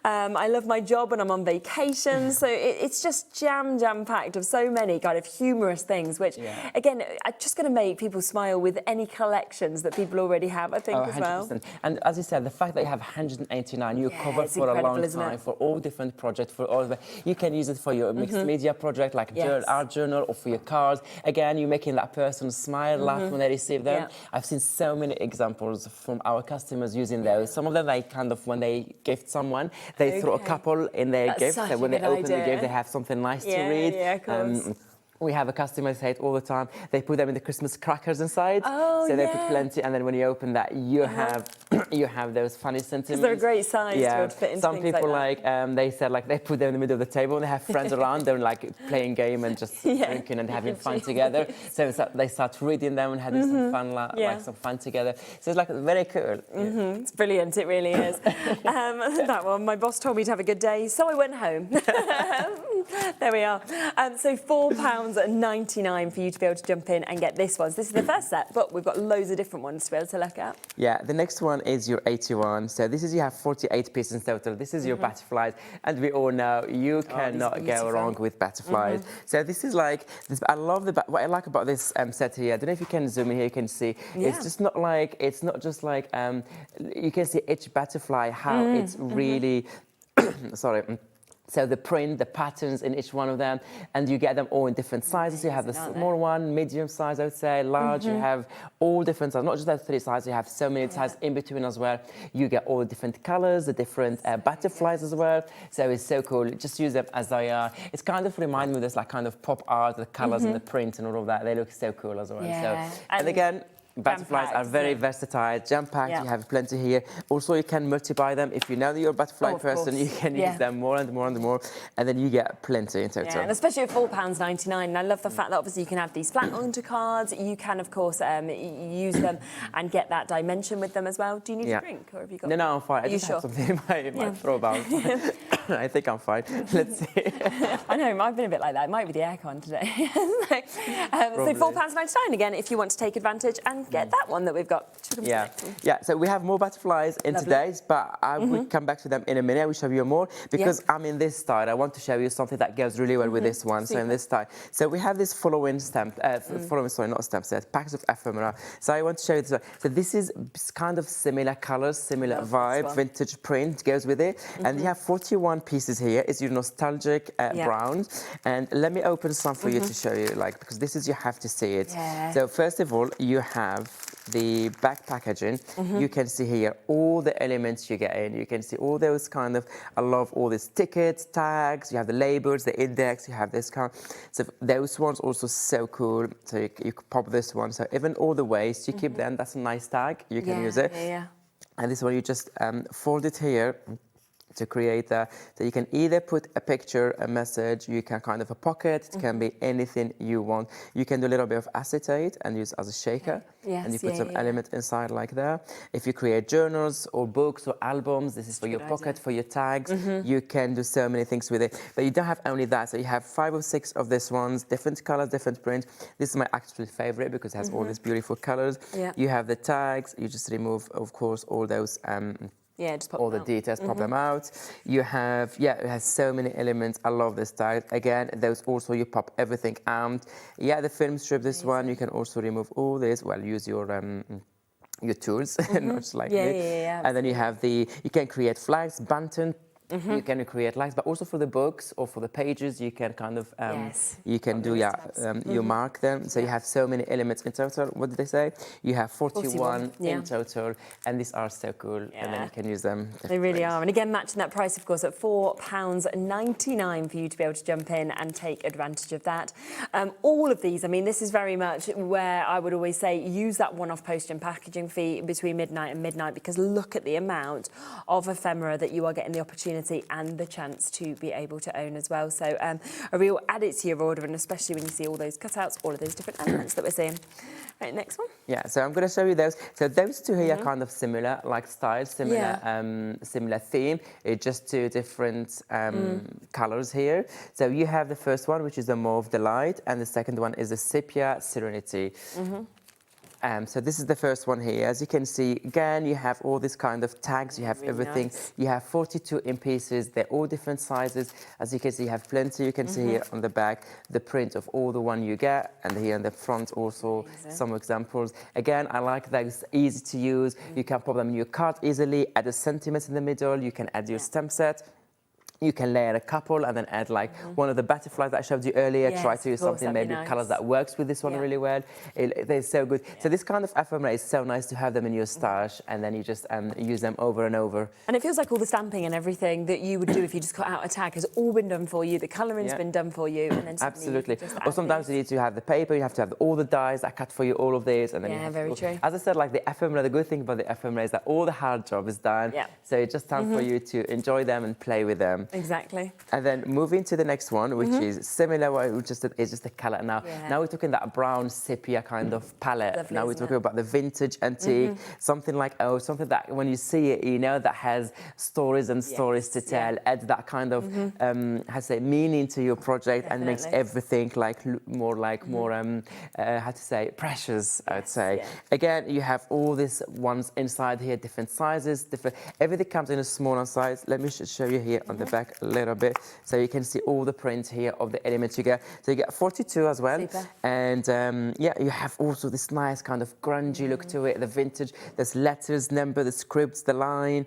Speaker 15: I love my job when I'm on vacation. So it's just jam packed of so many kind of humorous things, which again, are just going to make people smile with any collections that people already have, I think, as well.
Speaker 18: And as you said, the fact that you have 189, you cover for a long time for all different projects. For all the, you can use it for your mixed media project, like art journal, or for your cards. Again, you're making that person smile, laugh when they receive them. I've seen so many examples from our customers using those. Some of them, they kind of, when they gift someone, they throw a couple in their gift. So when they open the gift, they have something nice to read.
Speaker 15: Yeah, of course.
Speaker 18: We have a customer say it all the time. They put them in the Christmas crackers inside. So they put plenty, and then when you open that, you have those funny sentiments.
Speaker 15: Because they're a great size to fit into
Speaker 18: Some people they said they put them in the middle of the table and they have friends around them like playing game and just drinking and having fun together. So they start reading them and having some fun, like some fun together. So it's like very cool.
Speaker 15: It's brilliant. It really is. That one. My boss told me to have a good day, so I went home. There we are. So £4.99 for you to be able to jump in and get this one. So this is the first set, but we've got loads of different ones to be able to look at.
Speaker 18: Yeah, the next one is your 81. So this is, you have 48 pieces in total. This is your butterflies, and we all know you cannot go wrong with butterflies. So this is like, I love what I like about this set here. I don't know if you can zoom in here, you can see. It's just not like, it's not just like, you can see each butterfly, how it's really, sorry. So the print, the patterns in each one of them, and you get them all in different sizes. You have the small one, medium size, I would say, large. You have all different sizes, not just those 3 sizes. You have so many sizes in between as well. You get all the different colors, the different butterflies as well. So it's so cool. Just use them as they are. It's kind of remind me of this like kind of pop art, the colors and the print and all of that. They look so cool as well. So, and again, butterflies are very versatile, jam-packed, you have plenty here. Also, you can multiply them. If you know that you're a butterfly person, you can use them more and more and more, and then you get plenty in total.
Speaker 15: Yeah, and especially at £4.99. And I love the fact that obviously you can have these flat onto cards. You can, of course, use them and get that dimension with them as well. Do you need a drink, or have you got?
Speaker 18: No, I'm fine. I just have something in my throat. I think I'm fine. Let's see.
Speaker 15: I know, it might have been a bit like that. It might be the aircon today. So £4.99 again if you want to take advantage and get that one that we've got.
Speaker 18: Yeah, so we have more butterflies in today's, but I will come back to them in a minute. I will show you more because I'm in this style. I want to show you something that goes really well with this one. So in this style. So we have this following stamp, not stamp set, packs of ephemera. So I want to show you this one. So this is kind of similar colors, similar vibe, vintage print goes with it. And you have 41 pieces here. It's your nostalgic brown. And let me open some for you to show you, like, because this is, you have to see it. So first of all, you have the back packaging. You can see here all the elements you get in. You can see all those kind of, I love all these tickets, tags, you have the labels, the index, you have this kind. So those ones also so cool. So you can pop this one. So even all the ways you keep them, that's a nice tag. You can use it. And this one, you just fold it here to create that. So you can either put a picture, a message, you can kind of a pocket, it can be anything you want. You can do a little bit of acetate and use as a shaker. And you put some element inside like that. If you create journals or books or albums, this is for your pocket, for your tags. You can do so many things with it. But you don't have only that. So you have 5 or 6 of these ones, different colors, different print. This is my actual favorite because it has all these beautiful colors. You have the tags. You just remove, of course, all those
Speaker 15: just pop
Speaker 18: all the details, pop them out. You have, it has so many elements. I love this style. Again, those also, you pop everything out. The film strip, this one, you can also remove all this. Well, use your tools, not just like me. And then you have you can create flags, button. You can create likes, but also for the books or for the pages, you can kind of, you can do, you mark them. So you have so many elements in total. What did they say? You have 41 in total, and these are so cool, and then you can use them.
Speaker 15: They really are. And again, matching that price, of course, at £4.99 for you to be able to jump in and take advantage of that. All of these, I mean, this is very much where I would always say use that one-off postage and packaging fee between midnight and midnight, because look at the amount of ephemera that you are getting the opportunity and the chance to be able to own as well. So a real add it to your order, and especially when you see all those cutouts, all of those different elements that we're seeing. Right, next one.
Speaker 18: Yeah, so I'm going to show you those. So those two here are kind of similar, like style, similar theme. It's just two different colors here. So you have the first one, which is the Mauve Delight, and the second one is the Sepia Serenity. So this is the first one here. As you can see, again, you have all these kind of tags. You have everything.
Speaker 15: Nice.
Speaker 18: You have 42 in pieces. They're all different sizes. As you can see, you have plenty. You can see here on the back the print of all the one you get, and here on the front also some examples. Again, I like that it's easy to use. You can pop them in your cart easily. Add the sentiments in the middle. You can add your stamp set. You can layer a couple and then add like one of the butterflies that I showed you earlier. Try to use something maybe colours that works with this one really well. They're so good. So this kind of ephemera is so nice to have them in your stash, and then you just use them over and over.
Speaker 15: And it feels like all the stamping and everything that you would do if you just cut out a tag has all been done for you. The colouring's been done for you, and then
Speaker 18: absolutely. Or sometimes you need to have the paper. You have to have all the dies that cut for you, all of these, and then you have
Speaker 15: very true.
Speaker 18: As I said, like the ephemera, the good thing about the ephemera is that all the hard job is done. So it's just time for you to enjoy them and play with them.
Speaker 15: Exactly.
Speaker 18: And then moving to the next one, which is similar, which is just a colour. Now we're talking that brown sepia kind of palette.
Speaker 15: Lovely,
Speaker 18: now we're talking about the vintage antique, something like something that when you see it, you know that has stories and stories to tell. Adds that kind of has a meaning to your project and makes everything like more how to say precious. I'd say. Again, you have all these ones inside here, different sizes, everything comes in a smaller size. Let me show you here on the back a little bit, so you can see all the print here of the elements you get. So you get 42 as well.
Speaker 15: Super.
Speaker 18: And you have also this nice kind of grungy look to it, the vintage. There's letters, number, the scripts, the line.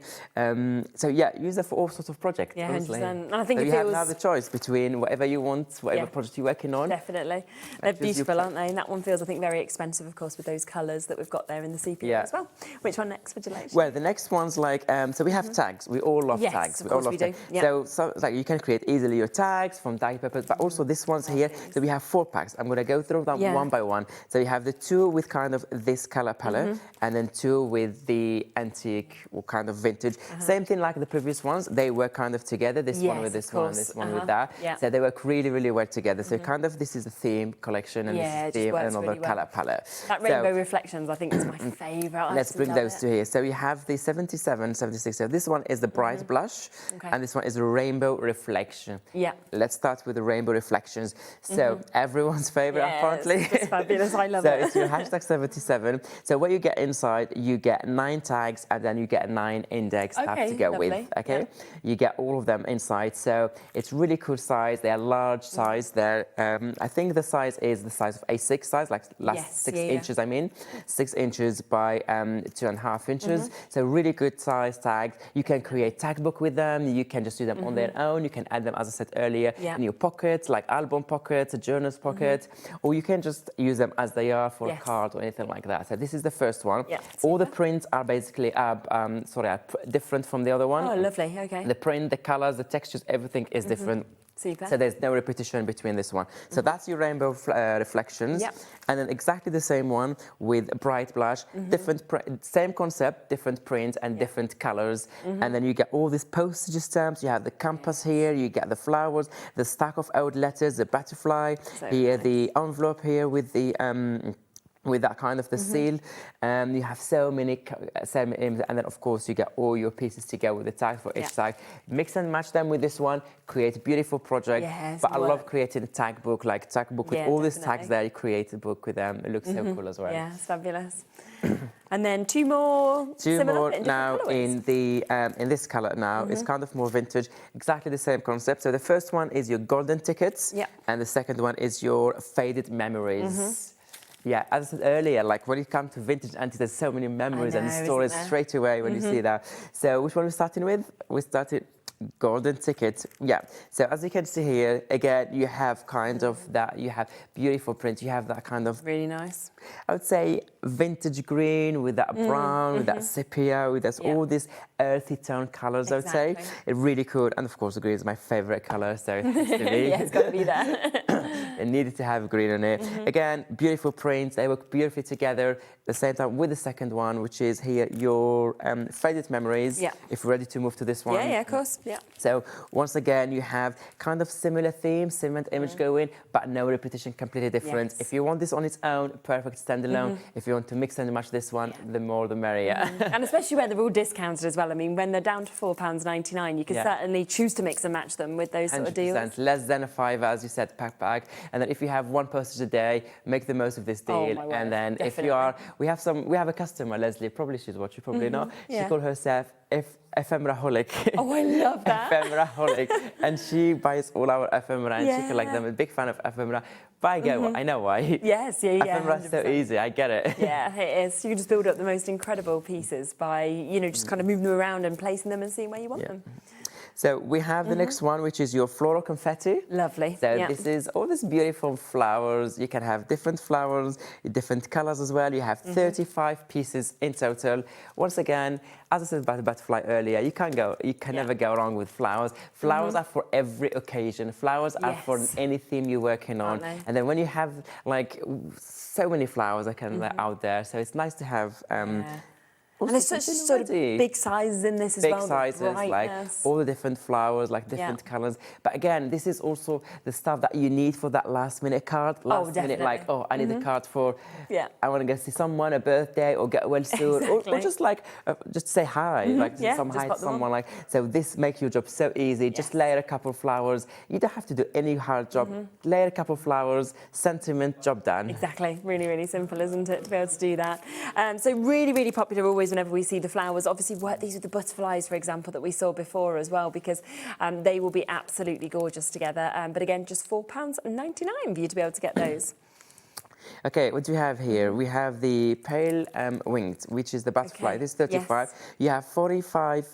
Speaker 18: So use it for all sorts of projects.
Speaker 15: Yeah,
Speaker 18: honestly.
Speaker 15: 100%. And I think
Speaker 18: so
Speaker 15: it
Speaker 18: you
Speaker 15: feels...
Speaker 18: have the choice between whatever you want, whatever project you're working on.
Speaker 15: Definitely. They're beautiful, aren't they? And that one feels, I think, very expensive, of course, with those colours that we've got there in the sepia as well. Which one next would you like?
Speaker 18: Well, the next one's like, so we have tags. We all love tags.
Speaker 15: Of course we do.
Speaker 18: So like you can create easily your tags from die papers, but also this one's here. So we have 4 packs. I'm going to go through them one by one. So you have the 2 with kind of this colour palette, and then 2 with the antique or kind of vintage. Same thing like the previous ones. They work kind of together. This one with this one, and this one with that. So they work really, really well together. So kind of this is a theme collection, and this is theme and another colour palette.
Speaker 15: That rainbow reflections, I think, is my favourite.
Speaker 18: Let's bring those 2 here. So you have the 77, 76. So this one is the bright blush, and this one is the rainbow reflection. Let's start with the rainbow reflections. So everyone's favourite, apparently.
Speaker 15: It's fabulous. I love
Speaker 18: it.
Speaker 15: So
Speaker 18: it's your hashtag 77. So what you get inside, you get 9 tags, and then you get 9 index tabs to go with. Okay, you get all of them inside. So it's really cool size. They are large size. They're I think the size is the size of A6 size, like last 6 inches. I mean, 6 inches by 2.5 inches. So really good size tags. You can create tag book with them. You can just do them on their own. You can add them, as I said earlier, in your pockets, like album pockets, a journal's pocket, or you can just use them as they are for a card or anything like that. So this is the first one. All the prints are basically different from the other one.
Speaker 15: Oh, lovely. Okay.
Speaker 18: The print, the colors, the textures, everything is different.
Speaker 15: Super.
Speaker 18: So there's no repetition between this one. So that's your rainbow reflections. And then exactly the same one with bright blush, different same concept, different print and different colors. And then you get all these postage stamps. You have the compass here, you get the flowers, the stack of old letters, the butterfly, here the envelope here with the with that kind of the seal. You have so many images, and then of course you get all your pieces to go with the tag for each tag. Mix and match them with this one, create a beautiful project. But I love creating a tag book with all these tags there. You create a book with them. It looks so cool as well.
Speaker 15: Yeah, it's fabulous. And then 2 more.
Speaker 18: Two more now in the in this colour now. It's kind of more vintage. Exactly the same concept. So the first one is your golden tickets, and the second one is your faded memories. Yeah, as I said earlier, like when it comes to vintage antiques, there's so many memories and stories straight away when you see that. So which one are we starting with? We started golden ticket. Yeah. So as you can see here, again, you have kind of that. You have beautiful print. You have that kind of
Speaker 15: really nice.
Speaker 18: I would say vintage green with that brown, with that sepia, with all these earthy tone colors. I would say it's really cool. And of course, the green is my favorite color. So it has to be.
Speaker 15: Yeah, it's got to be there.
Speaker 18: It needed to have green on it. Again, beautiful prints. They work beautifully together. At the same time with the second one, which is here your faded memories. If you're ready to move to this one.
Speaker 15: Yeah, of course. Yeah.
Speaker 18: So once again, you have kind of similar themes, similar image going, but no repetition, completely different. If you want this on its own, perfect standalone. If you want to mix and match this one, the more the merrier.
Speaker 15: And especially where they're all discounted as well. I mean, when they're down to £4.99, you can certainly choose to mix and match them with those sort of deals.
Speaker 18: Less than a £5, as you said, pack. And then if you have one postage a day, make the most of this deal. And then if you are, we have a customer, Leslie, probably she's watching, probably not. She called herself Ephemeraholic.
Speaker 15: Oh, I love that.
Speaker 18: Ephemeraholic. And she buys all our ephemera and she collects them. I'm a big fan of ephemera. But I get I know why.
Speaker 15: Yes,
Speaker 18: Ephemera is so easy, I get it.
Speaker 15: Yeah, it is. You can just build up the most incredible pieces by, you know, just kind of moving them around and placing them and seeing where you want them.
Speaker 18: So we have the next one, which is your floral confetti.
Speaker 15: Lovely.
Speaker 18: So this is all these beautiful flowers. You can have different flowers, different colors as well. You have 35 pieces in total. Once again, as I said about the butterfly earlier, you can never go wrong with flowers. Flowers are for every occasion. Flowers are for any theme you're working on. And then when you have like so many flowers out there, so it's nice to have.
Speaker 15: And there's such sort of big sizes in this as well.
Speaker 18: Big sizes, like all the different flowers, like different colours. But again, this is also the stuff that you need for that last minute card. Last minute, like, oh, I need a card for, I want to go see someone, a birthday, or get well soon, or just like, just say hi, like some hi to someone. Like, so this makes your job so easy. Just layer a couple of flowers. You don't have to do any hard job. Layer a couple of flowers, sentiment, job done.
Speaker 15: Exactly. Really, really simple, isn't it, to be able to do that? So really, really popular always whenever we see the flowers. Obviously work these with the butterflies, for example, that we saw before as well, because they will be absolutely gorgeous together. But again, just £4.99 for you to be able to get those.
Speaker 18: Okay, what do we have here? We have the pale winged, which is the butterfly. This is 35. You have 45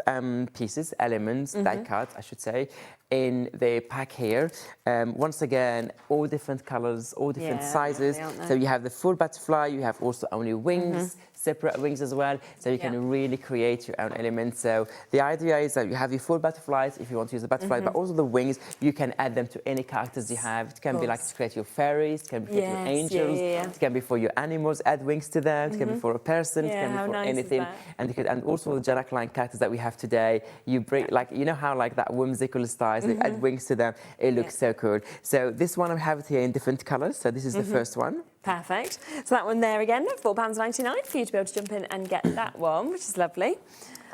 Speaker 18: pieces, elements, die cuts, I should say, in the pack here. Once again, all different colors, all different sizes. So you have the full butterfly, you have also only wings, separate wings as well, so you can really create your own elements. So the idea is that you have your full butterflies if you want to use the butterfly, but also the wings, you can add them to any characters you have. It can be like to create your fairies, it can be for your angels, it can be for your animals, add wings to them, it can be for a person, it can be for anything. And also the Jack Line characters that we have today, you bring, like, you know how like that whimsical style, they add wings to them, it looks so cool. So this one I have it here in different colors, so this is the first one.
Speaker 15: Perfect. So that one there again, £4.99 for you to be able to jump in and get that one, which is lovely.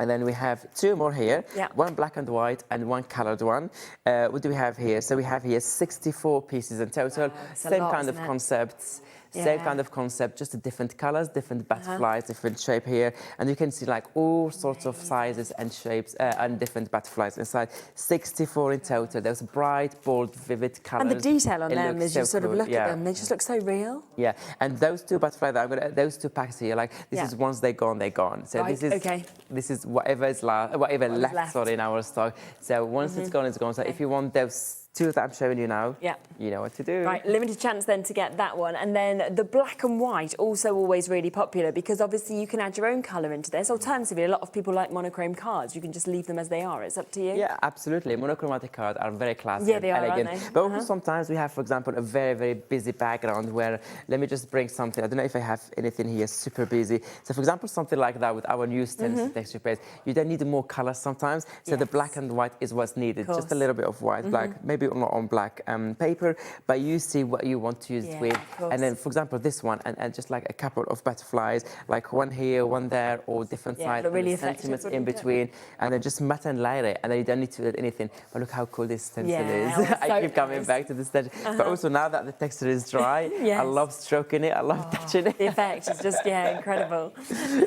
Speaker 18: And then we have two more here, one black and white and one coloured one. What do we have here? So we have here 64 pieces in total, same kind of concepts. Same kind of concept, just different colors, different butterflies, different shape here. And you can see like all sorts of sizes and shapes and different butterflies inside. 64 in total. There's bright, bold, vivid colors.
Speaker 15: And the detail on them, as you sort of look at them, they just look so real.
Speaker 18: Yeah, and those two butterflies, those two packs here, like this is once they're gone, they're gone. So this is whatever is left in our stock. So once it's gone, it's gone. So if you want those two that I'm showing you now, you know what to do.
Speaker 15: Right, limited chance then to get that one. And then the black and white, also always really popular, because obviously you can add your own colour into this. Alternatively, a lot of people like monochrome cards. You can just leave them as they are. It's up to you.
Speaker 18: Yeah, absolutely. Monochromatic cards are very classy and elegant.
Speaker 15: Aren't they?
Speaker 18: But also sometimes we have, for example, a very, very busy background where, let me just bring something. I don't know if I have anything here super busy. So for example, something like that with our new stencil texture paste, you don't need more colours sometimes. So the black and white is what's needed. Just a little bit of white, black, maybe not on black paper, but you see what you want to use it with. And then, for example, this one, and just like a couple of butterflies, like one here, one there, or different sides,
Speaker 15: really
Speaker 18: sentiments in between, and then just matte and layer it, and then you don't need to add anything. But look how cool this stencil is. I keep coming back to this stencil. But also now that the texture is dry, I love stroking it, I love touching it.
Speaker 15: The effect is just, incredible.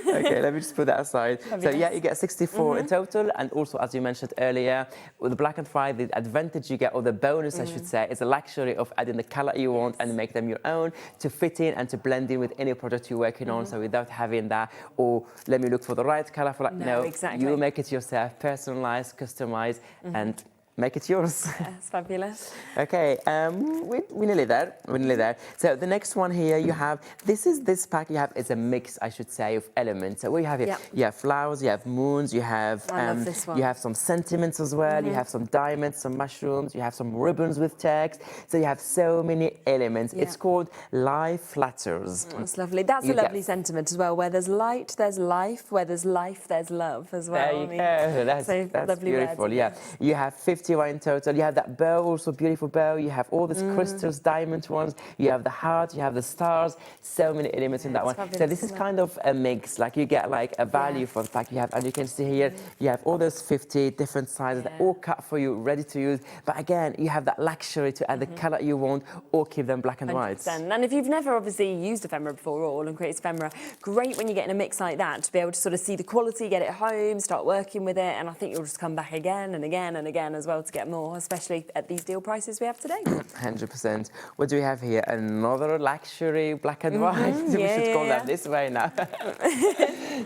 Speaker 18: Okay, let me just put that aside. So yeah, you get 64 in total, and also, as you mentioned earlier, with the black and white, the advantage you get, or the bonus I should say, is the luxury of adding the colour you want and make them your own to fit in and to blend in with any project you're working on. So without having that, or let me look for the right colour for that. No, you make it yourself, personalised, customised, and make it yours.
Speaker 15: That's fabulous.
Speaker 18: Okay, we're nearly there. We're nearly there. So the next one here you have, this pack you have is a mix, I should say, of elements. So what you have here, you have flowers, you have moons, you have
Speaker 15: I love this one.
Speaker 18: you have some sentiments as well, you have some diamonds, some mushrooms, you have some ribbons with text. So you have so many elements. It's called Life Flatters.
Speaker 15: That's lovely. That's a lovely sentiment as well. Where there's light, there's life. Where there's life, there's love as well.
Speaker 18: There you go. That's beautiful. Yeah. You have 51 in total. You have that bow, also beautiful bow. You have all these crystals, diamond ones. You have the heart. You have the stars. So many elements in that one. So this is kind of a mix. Like you get like a value for the pack you have, and you can see here you have all those 50 different sizes, all cut for you, ready to use. But again, you have that luxury to add the color you want, or keep them black and white.
Speaker 15: And if you've never obviously used ephemera before, or AALL Create ephemera, great when you get in a mix like that to be able to sort of see the quality, get it home, start working with it, and I think you'll just come back again and again and again as well to get more, especially at these deal prices we have today.
Speaker 18: 100%. What do we have here? Another luxury black and white. We should call that this way now.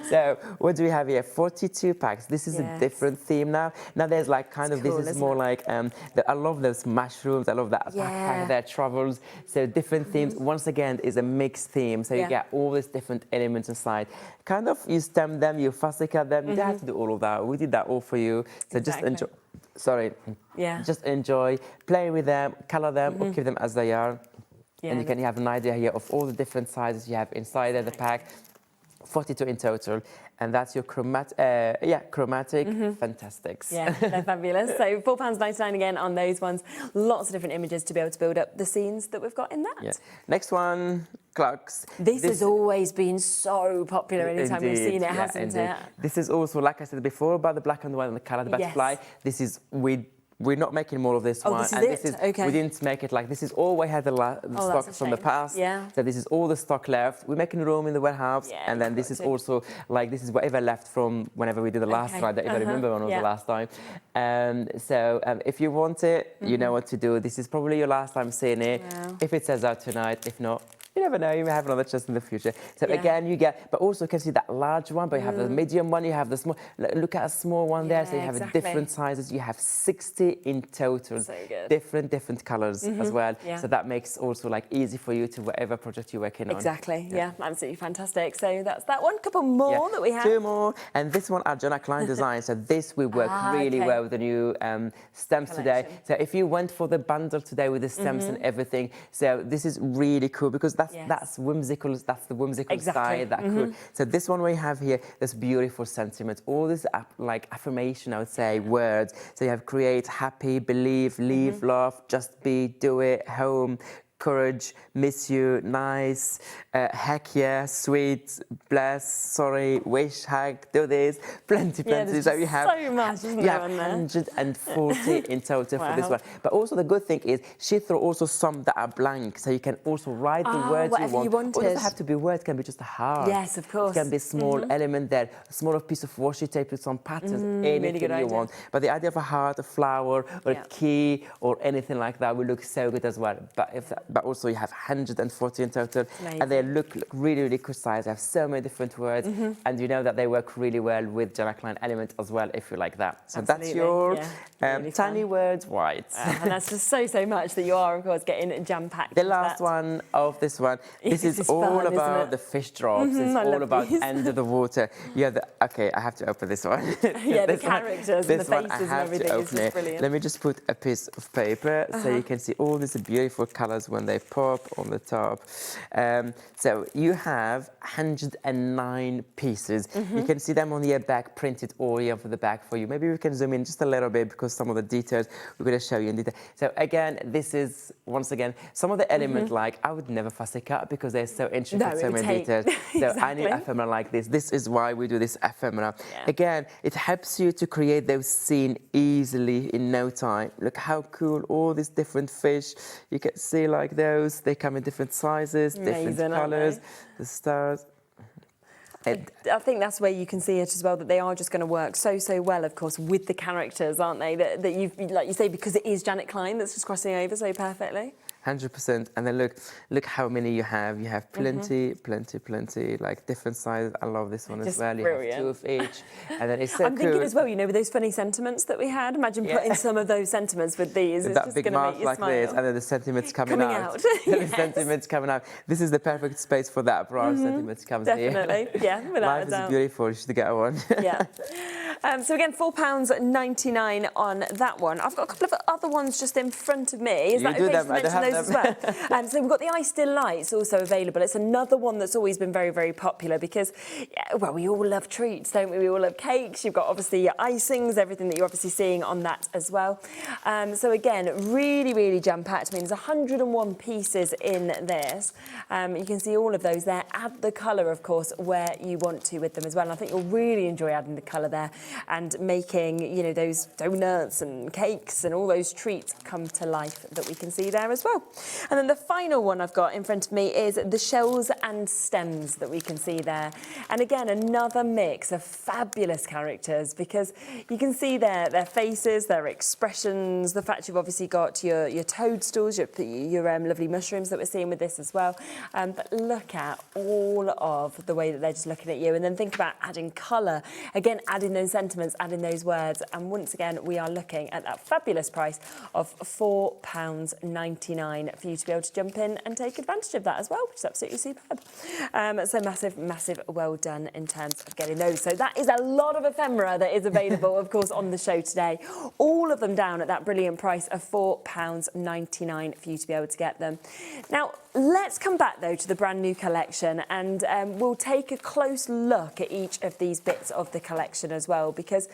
Speaker 18: So what do we have here? 42 packs. This is a different theme now. Now there's like kind of, this is more like, I love those mushrooms. I love that backpack there, travels. So different themes. Once again, is a mixed theme. So you get all these different elements inside. Kind of, you stem them, you fussy cut them. You don't have to do all of that. We did that all for you. So just enjoy. Sorry. Just enjoy playing with them, color them, or keep them as they are. And you can have an idea here of all the different sizes you have inside of the pack. 42 in total, and that's your chromatic fantastics.
Speaker 15: Yeah, they're fabulous. So £4.99 again on those ones. Lots of different images to be able to build up the scenes that we've got in that.
Speaker 18: Yeah. Next one, clocks.
Speaker 15: This has always been so popular anytime we've seen it, hasn't it?
Speaker 18: This is also, like I said before, about the black and white and the colour, the butterfly. This is, we're not making more of this one.
Speaker 15: This is
Speaker 18: and
Speaker 15: it? Okay.
Speaker 18: We didn't make it like this. Is all we had the stock from the past.
Speaker 15: Yeah.
Speaker 18: So this is all the stock left. We're making room in the warehouse, and then this is also like this is whatever left from whenever we did the last ride. If I remember when was the last time. So if you want it, you know what to do. This is probably your last time seeing it. Wow. If it sells out tonight, if not, you never know, you may have another chance in the future. So again, you get, but also you can see that large one, but you have the medium one, you have the small, look at a small one there, so you have different sizes. You have 60 in total,
Speaker 15: so good.
Speaker 18: different colours as well. So that makes also like easy for you to whatever project you're working on.
Speaker 15: Exactly, absolutely fantastic. So that's that one. Couple more that we have.
Speaker 18: 2 more, and this one are Jenna Klein designs. So this will work really well with the new stems today. So if you went for the bundle today with the stems and everything, so this is really cool because that's whimsical. That's the whimsical style. That cool. So this one we have here, this beautiful sentiment, all this like affirmation, I would say, words. So you have create, happy, believe, leave, love, just be, do it, home, courage, miss you, nice, heck yeah, sweet, bless, sorry, wish, hug, do this, plenty. So you have
Speaker 15: so much, isn't there, on there?
Speaker 18: 140 in total for this one. But also the good thing is she threw also some that are blank, so you can also write the words you want. It doesn't have to be words, it can be just a heart.
Speaker 15: Yes, of course.
Speaker 18: It can be a small element there, a small piece of washi tape with some patterns, anything you want. But the idea of a heart, a flower, or a key, or anything like that will look so good as well. But also you have 140 in total. Amazing. And they look really, really good size. They have so many different words, and you know that they work really well with Jenna Klein element as well, if you like that. So that's your really tiny words white.
Speaker 15: And that's just so much that you are, of course, getting jam-packed.
Speaker 18: The last one of this one. This is all
Speaker 15: fun,
Speaker 18: about the fish drops. It's all about under the water. Okay, I have to open this one.
Speaker 15: The characters and the faces and everything is just brilliant.
Speaker 18: Let me just put a piece of paper so you can see all these beautiful colours when they pop on the top. So you have 109 pieces. You can see them on the back printed all here for the back for you. Maybe we can zoom in just a little bit because some of the details we're going to show you in detail. So again, this is once again some of the elements like I would never fussy cut because they're so intricate, so many details. So I need ephemera like this. This is why we do this ephemera. Again, it helps you to create those scenes easily in no time. Look how cool all these different fish. You can see like those. They come in different sizes, different colours, the stars.
Speaker 15: I think that's where you can see it as well, that they are just going to work so well, of course, with the characters, aren't they? That you've, like you say, because it is Janet Klein that's just crossing over so perfectly.
Speaker 18: 100%. And then look how many you have. You have plenty, plenty, like different sizes. I love this one as well.
Speaker 15: Brilliant.
Speaker 18: You have 2 of each. And then it's so
Speaker 15: I'm thinking as well, you know, with those funny sentiments that we had, imagine putting some of those sentiments with these. It's
Speaker 18: that
Speaker 15: just
Speaker 18: big
Speaker 15: going to
Speaker 18: mouth
Speaker 15: make you
Speaker 18: like
Speaker 15: smile.
Speaker 18: this, and then the sentiments coming out.
Speaker 15: Yes.
Speaker 18: The sentiments coming out. This is the perfect space for that. Bra sentiments comes here.
Speaker 15: Definitely, yeah, without
Speaker 18: Life
Speaker 15: a doubt.
Speaker 18: is beautiful. You should get one.
Speaker 15: Yeah. So again, £4.99 on that one. I've got a couple of other ones just in front of me. Is that okay to mention those as well? So we've got the Ice Delights also available. It's another one that's always been very, very popular because, well, we all love treats, don't we? We all love cakes. You've got obviously your icings, everything that you're obviously seeing on that as well. So again, really, really jam-packed. I mean, there's 101 pieces in this. You can see all of those there. Add the colour, of course, where you want to with them as well. And I think you'll really enjoy adding the colour there and making, you know, those donuts and cakes and all those treats come to life that we can see there as well. And then the final one I've got in front of me is the shells and stems that we can see there. And again, another mix of fabulous characters because you can see their faces, their expressions, the fact you've obviously got your toadstools, your lovely mushrooms that we're seeing with this as well. But look at all of the way that they're just looking at you, and then think about adding colour, again, adding those sentiments, adding those words. And once again, we are looking at that fabulous price of £4.99 for you to be able to jump in and take advantage of that as well, which is absolutely superb. So massive well done in terms of getting those. So that is a lot of ephemera that is available, of course, on the show today. All of them down at that brilliant price of £4.99 for you to be able to get them. Now, let's come back, though, to the brand new collection, and we'll take a close look at each of these bits of the collection as well, because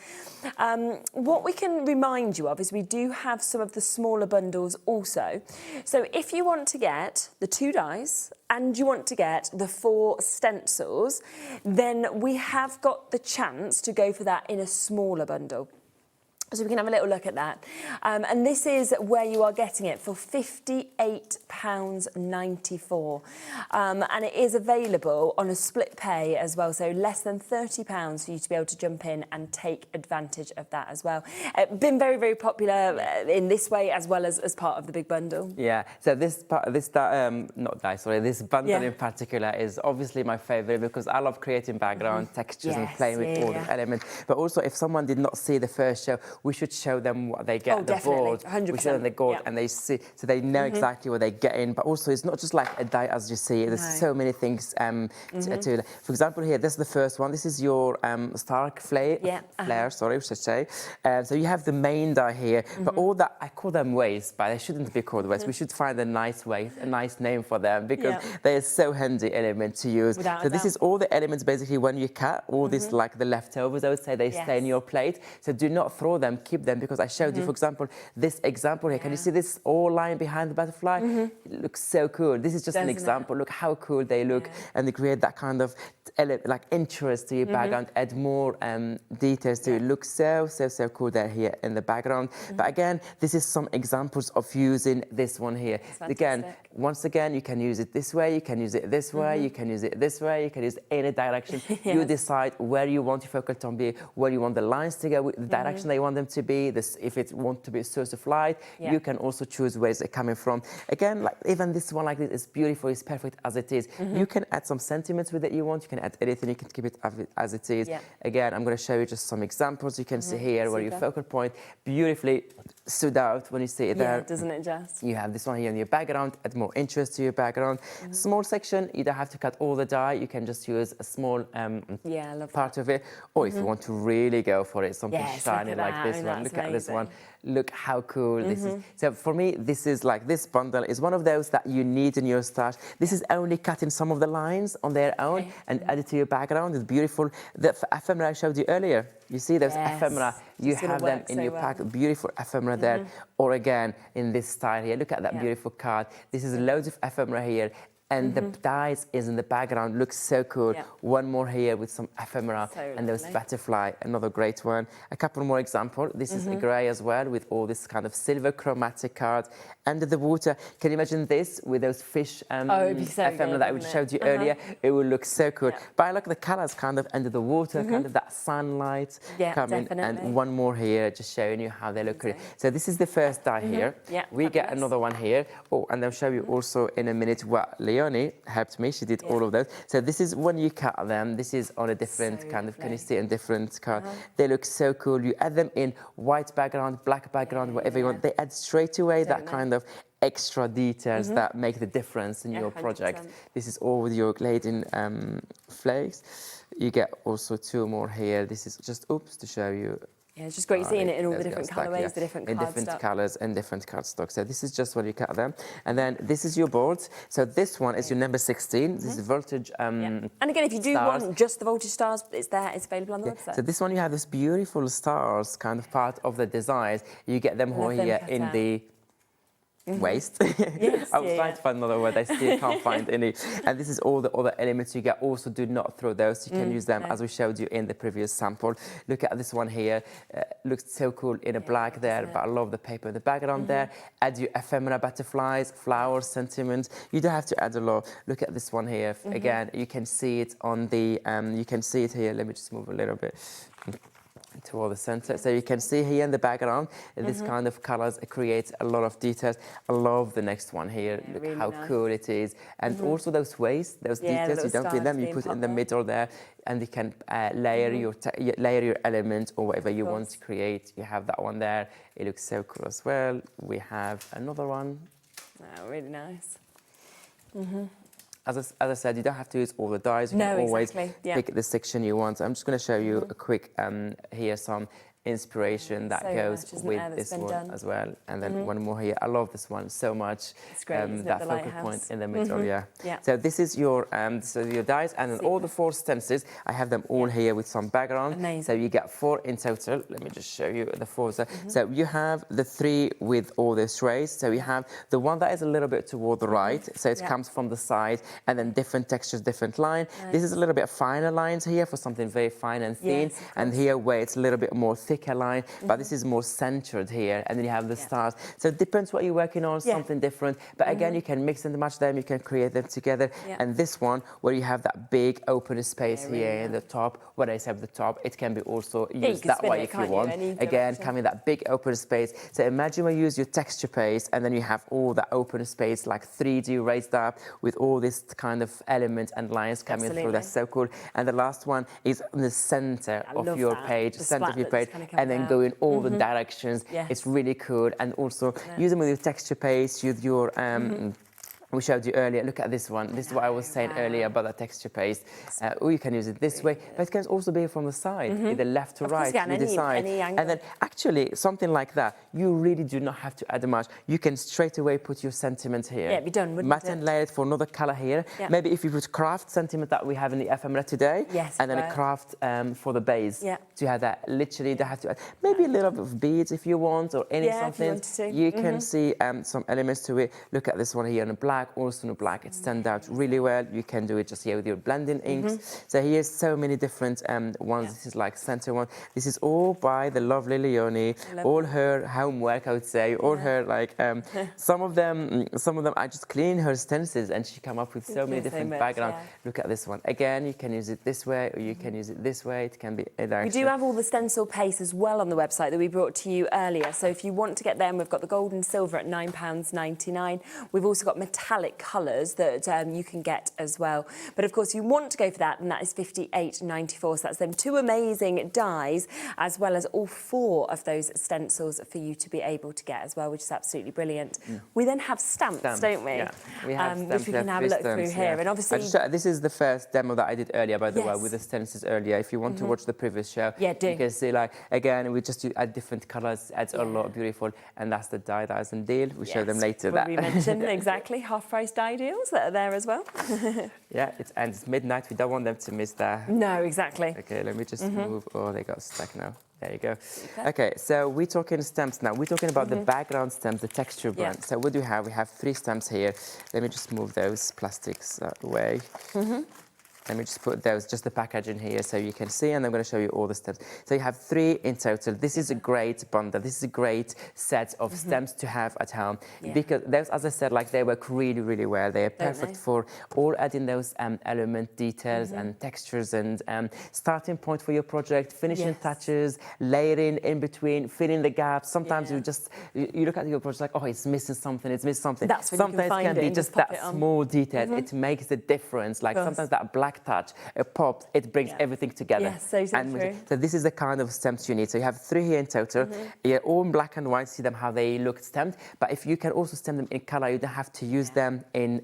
Speaker 15: what we can remind you of is we do have some of the smaller bundles also. So if you want to get the 2 dies and you want to get the 4 stencils, then we have got the chance to go for that in a smaller bundle. So we can have a little look at that. And this is where you are getting it for £58.94. And it is available on a split pay as well, so less than £30 for you to be able to jump in and take advantage of that as well. Been very, very popular in this way as well as part of the big bundle.
Speaker 18: Yeah, so this bundle in particular is obviously my favourite because I love creating background textures and playing with all the elements. But also, if someone did not see the first show, we should show them what they get on the board.
Speaker 15: 100%.
Speaker 18: We show them the board and they see, so they know exactly what they get in. But also, it's not just like a die as you see. There's so many things to. For example, here, this is the first one. This is your Stark flare, sorry, we should say. So you have the main die here, but all that, I call them ways, but they shouldn't be called ways. We should find a nice way, a nice name for them because they're so handy element to use. So this is all the elements basically when you cut, all this like the leftovers, I would say, they stay in your plate. So do not throw them, keep them, because I showed you, for example, this example here. Can you see this all line behind the butterfly? It looks so cool. This is just an example. Look how cool they look, and they create that kind of like interest to your background, add more details to it. Look so cool there here in the background. But again, this is some examples of using this one here. Again, once again, you can use it this way, you can use it this way, you can use it this way, you can use it any direction. You decide where you want your focal tone be, where you want the lines to go, the direction they want them to be. If it want to be a source of light, you can also choose where it's coming from. Again, like even this one like this is beautiful, it's perfect as it is. You can add some sentiments with it you want, you can add anything, you can keep it as it is. Again, I'm going to show you just some examples. You can see here where your focal point beautifully stood out when you see it there.
Speaker 15: Doesn't it just?
Speaker 18: You have this one here in your background, add more interest to your background. Small section, you don't have to cut all the die, you can just use a small part of it. Or if you want to really go for it, something shiny like this one. Look at this one. Look how cool this is. So for me, this is like, this bundle is one of those that you need in your stash. This is only cutting some of the lines on their own and add it to your background. It's beautiful. The ephemera I showed you earlier, you see those ephemera, you have them in your pack, beautiful ephemera there. Or again, in this style here, look at that beautiful card. This is loads of ephemera here. and the dies is in the background, looks so cool.
Speaker 15: Yeah.
Speaker 18: One more here with some ephemera and those butterfly, another great one. A couple more examples. This is a grey as well with all this kind of silver chromatic cards under the water. Can you imagine this with those fish
Speaker 15: it'd be so
Speaker 18: ephemera
Speaker 15: good,
Speaker 18: that we showed you earlier? It would look so cool. But I like the colours kind of under the water, kind of that sunlight coming.
Speaker 15: Definitely.
Speaker 18: And one more here, just showing you how they look. So this is the first die here.
Speaker 15: Yeah,
Speaker 18: we get another one here. Oh, and I'll show you also in a minute what Leonie helped me. She did all of those. So this is when you cut them. This is on a different kind of, can you see, in different card. They look so cool. You add them in white background, black background, whatever you want. They add straight away that kind of extra details that make the difference in your project. 100%. This is all with your glazing flakes. You get also two more here. This is just, to show you.
Speaker 15: Yeah, it's just great seeing it in all the different colourways, the different
Speaker 18: in different colours and different cardstock. So this is just when you cut them. And then this is your boards. So this one is your number 16. This is voltage
Speaker 15: And again, if you do want just the voltage stars, it's there, it's available on the website.
Speaker 18: So this one, you have this beautiful stars kind of part of the design. You get them all here in the waste.
Speaker 15: Yes,
Speaker 18: I was trying to find another word, I still can't find any. And this is all the other elements you get. Also, do not throw those. You can use them as we showed you in the previous sample. Look at this one here. Looks so cool in a black there, but I love the paper in the background there. Add your ephemera butterflies, flowers, sentiments. You don't have to add a lot. Look at this one here. Again, you can see it on the, you can see it here. Let me just move a little bit toward the center. So you can see here in the background, this kind of colors creates a lot of details. I love the next one here. Look really how cool it is. And also those waist, those details, you don't feel them, you put in the middle there, and you can layer your elements or whatever you want to create. You have that one there. It looks so cool as well. We have another one.
Speaker 15: Oh, really nice.
Speaker 18: As I said, you don't have to use all the dies. You can always pick the section you want. I'm just going to show you a quick, here some inspiration that goes with this one as well. And then one more here. I love this one so much.
Speaker 15: It's great,
Speaker 18: that focal point in the middle, So this is your your dies, and then all the 4 stencils. I have them all here with some background.
Speaker 15: Amazing.
Speaker 18: So you get 4 in total. Let me just show you the 4. So you have the 3 with all the trays. So you have the one that is a little bit toward the right. So it comes from the side, and then different textures, different line. This is a little bit finer lines here for something very fine and thin. And here where it's a little bit more thicker line, but this is more centered here, and then you have the stars. So it depends what you're working on, something different. But again, you can mix and match them, you can create them together. And this one, where you have that big open space here in the top, when I say the top, it can be also used that way if you want. Again, coming that big open space. So imagine when you use your texture paste, and then you have all that open space, like 3D raised up with all this kind of elements and lines coming through. That's so cool. And the last one is in the center of your page, and then go in all the directions. It's really cool. And also use them with your texture paste, use your we showed you earlier. Look at this one. This is what I was saying earlier about the texture paste. Or you can use it this way, but it can also be from the side, either left to right, you decide. And then actually, something like that, you really do not have to add much. You can straight away put your sentiment here.
Speaker 15: Yeah, be done, wouldn't
Speaker 18: Matte and layer it for another color here. Maybe if you put craft sentiment that we have in the ephemera today, and then a craft for the base. To have that, literally, they have to add maybe a little bit of beads if you want, or any something. You can see some elements to it. Look at this one here in black. Also in black, it stands out really well. You can do it just here with your blending inks. So here's so many different ones. This is like center one. This is all by the lovely Leonie. All her homework, I would say. All her like some of them I just clean her stencils, and she come up with so many different backgrounds. Look at this one. Again, you can use it this way, or you can use it this way. It can be a direction.
Speaker 15: We do have all the stencil paste as well on the website that we brought to you earlier. So if you want to get them, we've got the gold and silver at £9.99. We've also got metallic colours that you can get as well. But of course, you want to go for that, and that is £58.94. So that's them 2 amazing dies, as well as all 4 of those stencils for you to be able to get as well, which is absolutely brilliant. We then have stamps, don't we?
Speaker 18: Yeah, we have stamps.
Speaker 15: Which we can have a look through here. And obviously,
Speaker 18: this is the first demo that I did earlier, by the way, with the stencils earlier. If you want to watch the previous show, you can see, like, again, we just add different colours, adds a lot beautiful, and that's the die that is in deal. We show them later.
Speaker 15: We mentioned exactly half-price die deals that are there as well.
Speaker 18: And it's midnight. We don't want them to miss that.
Speaker 15: No, exactly.
Speaker 18: Okay, let me just move. Oh, they got stuck now. There you go. Okay, so we're talking stamps now. We're talking about the background stamps, the texture blend. So what do we have? We have 3 stamps here. Let me just move those plastics away. Let me just put those, just the packaging here so you can see, and I'm going to show you all the stamps. So you have 3 in total. This is a great bundle. This is a great set of stamps to have at home because those, as I said, like they work really, really well. They're perfect for all adding those element details and textures and starting point for your project, finishing touches, layering in between, filling the gaps. Sometimes you look at your project like, oh, it's missing something, it's missing something.
Speaker 15: That's when
Speaker 18: sometimes
Speaker 15: you can find
Speaker 18: it can be just that small detail. It makes a difference. Like sometimes that black touch, it pops, it brings everything together.
Speaker 15: Yes, so true.
Speaker 18: So this is the kind of stamps you need. So you have 3 here in total. All in black and white, see them how they look stamped. But if you can also stamp them in color, you don't have to use them in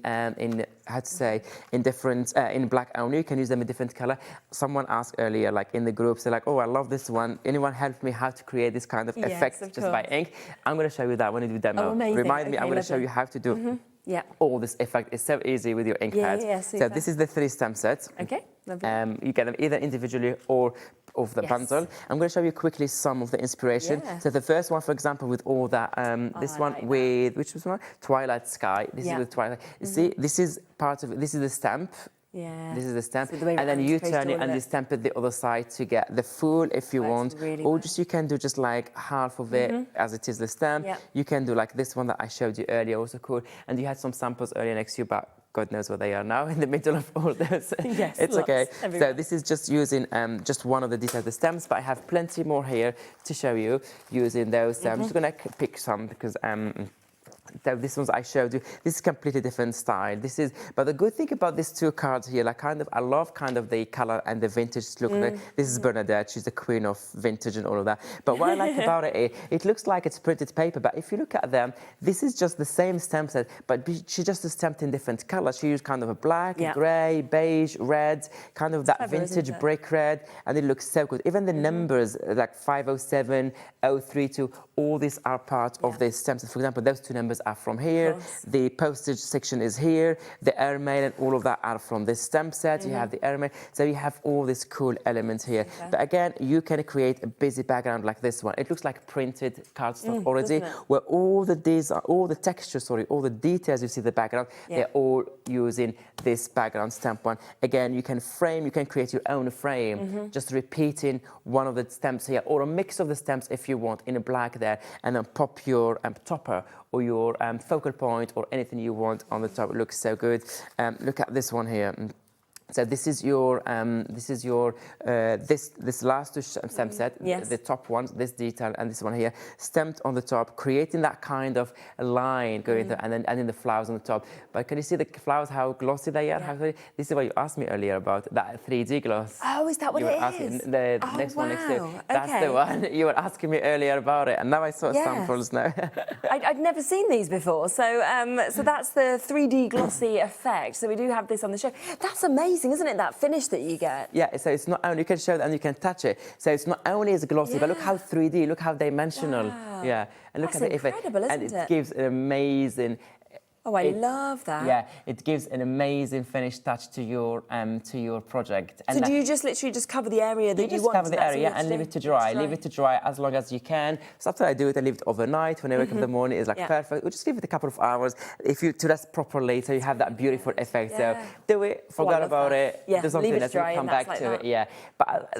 Speaker 18: how to say, in different, in black only. You can use them in different color. Someone asked earlier, like in the groups, they're like, oh, I love this one. Anyone help me how to create this kind of effect just by ink? I'm going to show you that when you do demo.
Speaker 15: Oh, amazing.
Speaker 18: Remind me, I'm going to show you how to do all this effect. It's so easy with your ink pad. So this is the 3 stamp sets.
Speaker 15: Okay.
Speaker 18: You get them either individually or of the bundle. I'm going to show you quickly some of the inspiration. So the first one, for example, with all that, this one with, which was one? Twilight Sky. This is with Twilight. You see, this is part of it. This is the stamp. This is the stamp. So and then you turn it and you stamp it the other side to get the full if you want. Really or just you can do just like half of it as it is the stamp. You can do like this one that I showed you earlier, also cool. And you had some samples earlier next to you, but God knows where they are now in the middle of all this. It's okay. So this is just using just one of the details, the stamps, but I have plenty more here to show you using those. I'm just going to pick some because this ones I showed you, this is completely different style. This is, but the good thing about these 2 cards here, like I love kind of the color and the vintage look. This is Bernadette, she's the queen of vintage and all of that. But what I like about it looks like it's printed paper, but if you look at them, this is just the same stamp set, but she just stamped in different colors. She used kind of a black, grey, beige, red, kind of that vintage brick red, and it looks so good. Even the numbers, like 507, 032, all these are part of the stamp set. For example, those 2 numbers are from here. The postage section is here. The airmail and all of that are from this stamp set. You have the airmail. So you have all these cool elements here. But again, you can create a busy background like this one. It looks like printed cardstock already, where all the textures, all the details you see in the background, they're all using this background stamp one. Again, you can frame, you can create your own frame, just repeating one of the stamps here, or a mix of the stamps if you want in a black there, and then pop your topper or your focal point or anything you want on the top. It looks so good. Look at this one here. So this is your this last 2 stamp set, the top ones, this detail and this one here, stamped on the top, creating that kind of line going through, and then adding the flowers on the top. But can you see the flowers, how glossy they are? This is what you asked me earlier about, that 3D gloss.
Speaker 15: Oh, is that what it is?
Speaker 18: The next one next to it. That's the one. You were asking me earlier about it, and now I saw samples now.
Speaker 15: I'd never seen these before, so so that's the 3D glossy effect. So we do have this on the show. That's amazing. Isn't it, that finish that you get?
Speaker 18: Yeah, so it's not only, you can show it and you can touch it. So it's not only is glossy, but look how 3D, look how dimensional. Yeah, and look at the effect. And it gives an amazing.
Speaker 15: Oh, I love that.
Speaker 18: Yeah, it gives an amazing finished touch to your project.
Speaker 15: And so do you just literally just cover the area that you want?
Speaker 18: Just cover the area and leave it to dry. Leave it to dry as long as you can. Sometimes I do it, I leave it overnight. When I wake up in the morning, it's like perfect. We'll just leave it a couple of hours if you to rest properly, so you have that beautiful effect. So do it, forget about it, do something else, and come back to it. Yeah, but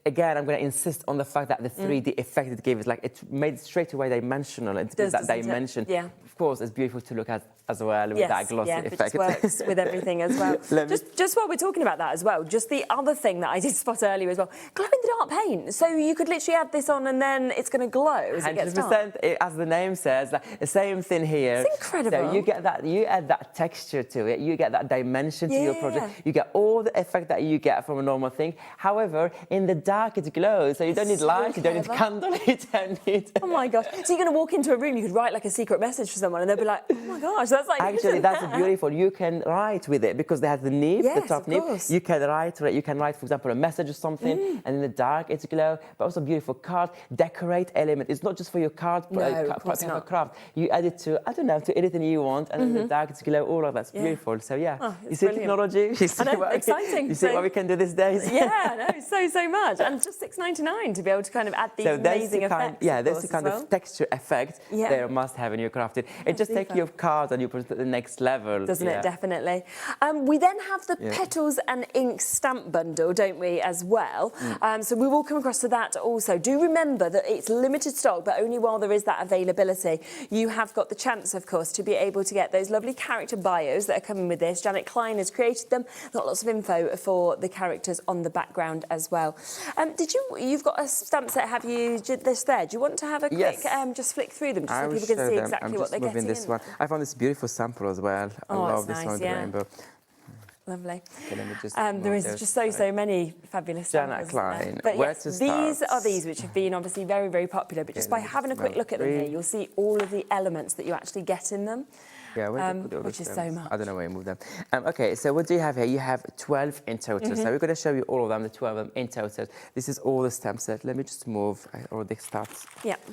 Speaker 18: again, I'm going to insist on the fact that the 3D effect it gave is like it made straight away dimensional. It gives that dimension.
Speaker 15: Yeah.
Speaker 18: Of course, it's beautiful to look at as well with that glossy effect.
Speaker 15: It just works with everything as well. Just while we're talking about that as well, just the other thing that I did spot earlier as well, glow-in-the-dark paint. So you could literally add this on and then it's going to glow as it gets dark.
Speaker 18: 100%, as the name says, like, the same thing here.
Speaker 15: It's incredible.
Speaker 18: So you get that, you add that texture to it, you get that dimension to your project, you get all the effect that you get from a normal thing. However, in the dark it glows, so you don't need light, you don't need candle, you don't need...
Speaker 15: Oh my gosh. So you're going to walk into a room, you could write like a secret message for someone and they'll be like, oh my gosh, that's like...
Speaker 18: Actually, that's beautiful. You can write with it because they have the nib, the top nib. You can write, for example, a message or something, and in the dark it's glow, but also beautiful card, decorate element. It's not just for your card, paper craft. You add it to, I don't know, to anything you want, and in the dark it's glow, all of that's beautiful. So you see technology, you see
Speaker 15: exciting.
Speaker 18: You see what we can do these days.
Speaker 15: Yeah, no, so much. And just $6.99 to be able to kind of add these amazing effects.
Speaker 18: That's the kind of texture effect they must have in your crafting. It just takes your card and you put it to the next level.
Speaker 15: Doesn't it? Definitely. We then have the petals and ink stamp bundle, don't we, as well? So we will come across to that also. Do remember that it's limited stock, but only while there is that availability. You have got the chance, of course, to be able to get those lovely character bios that are coming with this. Janet Klein has created them. Got lots of info for the characters on the background as well. You've got a stamp set, have you, this there? Do you want to have a quick, just flick through them, just so people can see exactly what they're getting
Speaker 18: this one. I found this beautiful sample as well. I love this one with the rainbow.
Speaker 15: Lovely.
Speaker 18: Okay, let me just
Speaker 15: there is just so many fabulous
Speaker 18: Janet Klein.
Speaker 15: But these are these which have been obviously very, very popular. But just by having a quick look at them here, you'll see all of the elements that you actually get in them.
Speaker 18: Yeah,
Speaker 15: which is so much.
Speaker 18: I don't know where you move them. Okay, so what do you have here? You have 12 in total. So we're going to show you all of them, the 12 of them in total. This is all the stamp set. Let me just move. I already start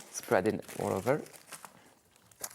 Speaker 18: spreading all over.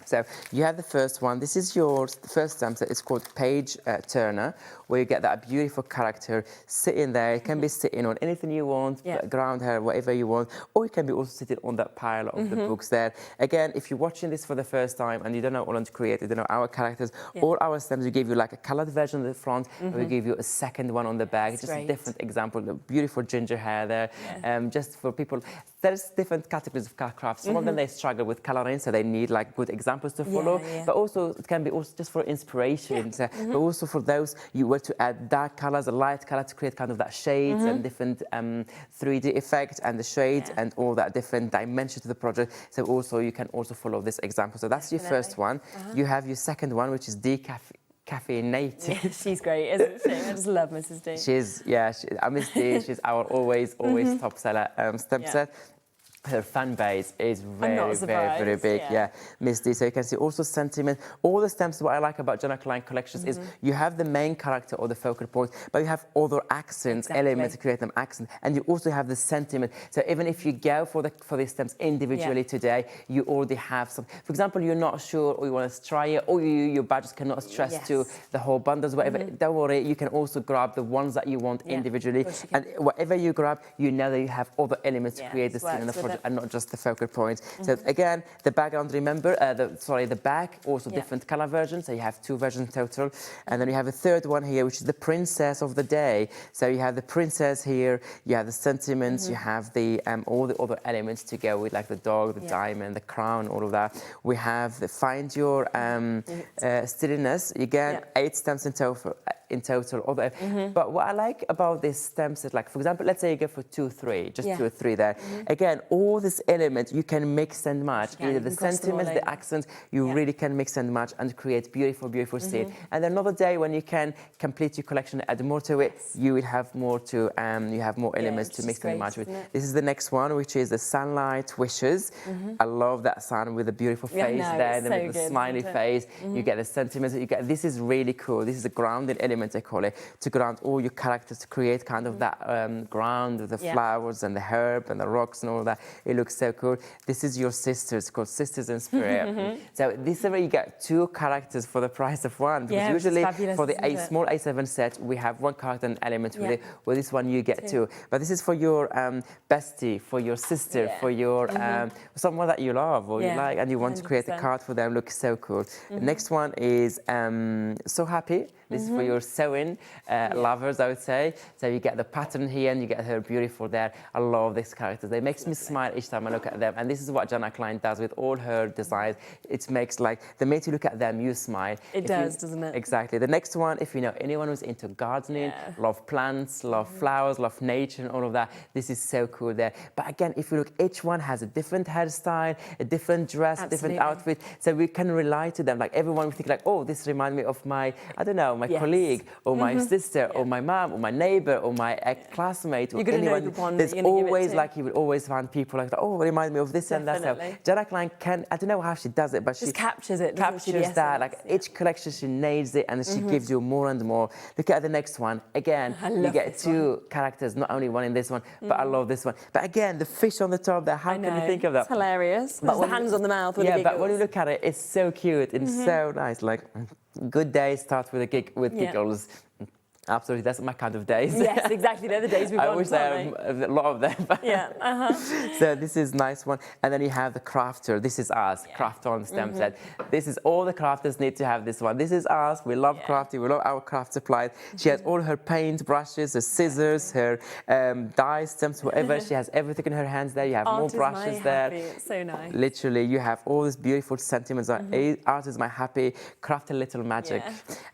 Speaker 18: So you have the first one. This is your first stamp set. It's called Page Turner, where you get that beautiful character sitting there. It can be sitting on anything you want, ground hair, whatever you want, or it can be also sitting on that pile of the books there. Again, if you're watching this for the first time and you don't know AALL Create, you don't know our characters, all our stamps, we give you like a colored version on the front, and we give you a second one on the back. It's just a different example. The beautiful ginger hair there, just for people. There's different categories of crafts. Some of them they struggle with coloring, so they need like good examples to follow. But also it can be also just for inspiration. So, but also for those you were to add dark colors, a light color to create kind of that shades and different 3D effect and the shades and all that different dimension to the project. So also you can also follow this example. So that's your first one. You have your second one, which is Decaffeinated.
Speaker 15: Yeah, she's great, isn't she? I just love Mrs. D.
Speaker 18: Miss D. She's our always top seller stamp set. Her fan base is very big. Miss D. So you can see also sentiment. All the stamps, what I like about Janet Klein collections is you have the main character or the focal point, but you have other accents, elements to create them accent, and you also have the sentiment. So even if you go for these stamps individually today, you already have some. For example, you're not sure or you want to try it, or your budget cannot stress to the whole bundles, whatever. Don't worry, you can also grab the ones that you want individually, and whatever you grab, you know that you have other elements to create the scene in the project. And not just the focal point. So again, the background, remember, the back, also different color versions. So you have 2 versions total. And then you have a third one here, which is the princess of the day. So you have the princess here, you have the sentiments, you have the all the other elements to go with, like the dog, the diamond, the crown, all of that. We have the find your steadiness. Again, 8 stamps in total. But what I like about this stamp set, like for example, let's say you go for 2 or 3, just 2 or 3 there. Again, all these elements you can mix and match. Either the sentiments, the accents, you really can mix and match and create beautiful scene. And another day when you can complete your collection, add more to it, you will have more to you have more elements to mix and match with. This is the next one, which is the Sunlight Wishes. I love that sun with the beautiful face there, and then with the smiley face. You get the sentiments. You get this is really cool. This is a grounded element, I call it, to ground all your characters, to create kind of that ground with the flowers and the herb and the rocks and all that. It looks so cool. This is your sisters, called Sisters in Spirit. So this is where you get 2 characters for the price of one. Because usually for the small A7 set, we have 1 character and element with it. Well, this one you get 2. But this is for your bestie, for your sister, for your someone that you love or you like, and you want to create a card for them. Looks so cool. The next one is So Happy. This is for your sewing lovers, I would say. So you get the pattern here and you get her beautiful there. I love these characters. They makes me smile each time I look at them. And this is what Janet Klein does with all her designs. It makes like, the minute you look at them, you smile.
Speaker 15: It does, doesn't it?
Speaker 18: Exactly. The next one, if you know anyone who's into gardening, love plants, love flowers, love nature and all of that, this is so cool there. But again, if you look, each one has a different hairstyle, a different dress, different outfit. So we can rely to them. Like everyone would think like, oh, this reminds me of my, I don't know, my colleague colleague or my sister or my mom or my neighbor or my classmate or anyone. There's always like you would always find people like, oh, remind me of this and that. So Jenna Klein I don't know how she does it, but she
Speaker 15: captures it.
Speaker 18: Captures that. Like each collection, she nails it and she gives you more and more. Look at the next one. Again, you get two characters, not only one in this one, but I love this one. But again, the fish on the top there, how can you think of that?
Speaker 15: It's hilarious. But the hands on the mouth with the
Speaker 18: but when you look at it, it's so cute and so nice. Like, good day starts with giggles. Absolutely, that's my kind of days.
Speaker 15: Yes, exactly. They're the days we want.
Speaker 18: I wish I have a lot of them. So this is nice one. And then you have the crafter. This is us, craft on stamp set. This is all the crafters need to have this one. This is us. We love crafting. We love our craft supplies. She has all her paint brushes, her scissors, her die stamps, whatever. She has everything in her hands there. You have more brushes there.
Speaker 15: It's so nice.
Speaker 18: Literally, you have all these beautiful sentiments. Art is my happy, craft a little magic.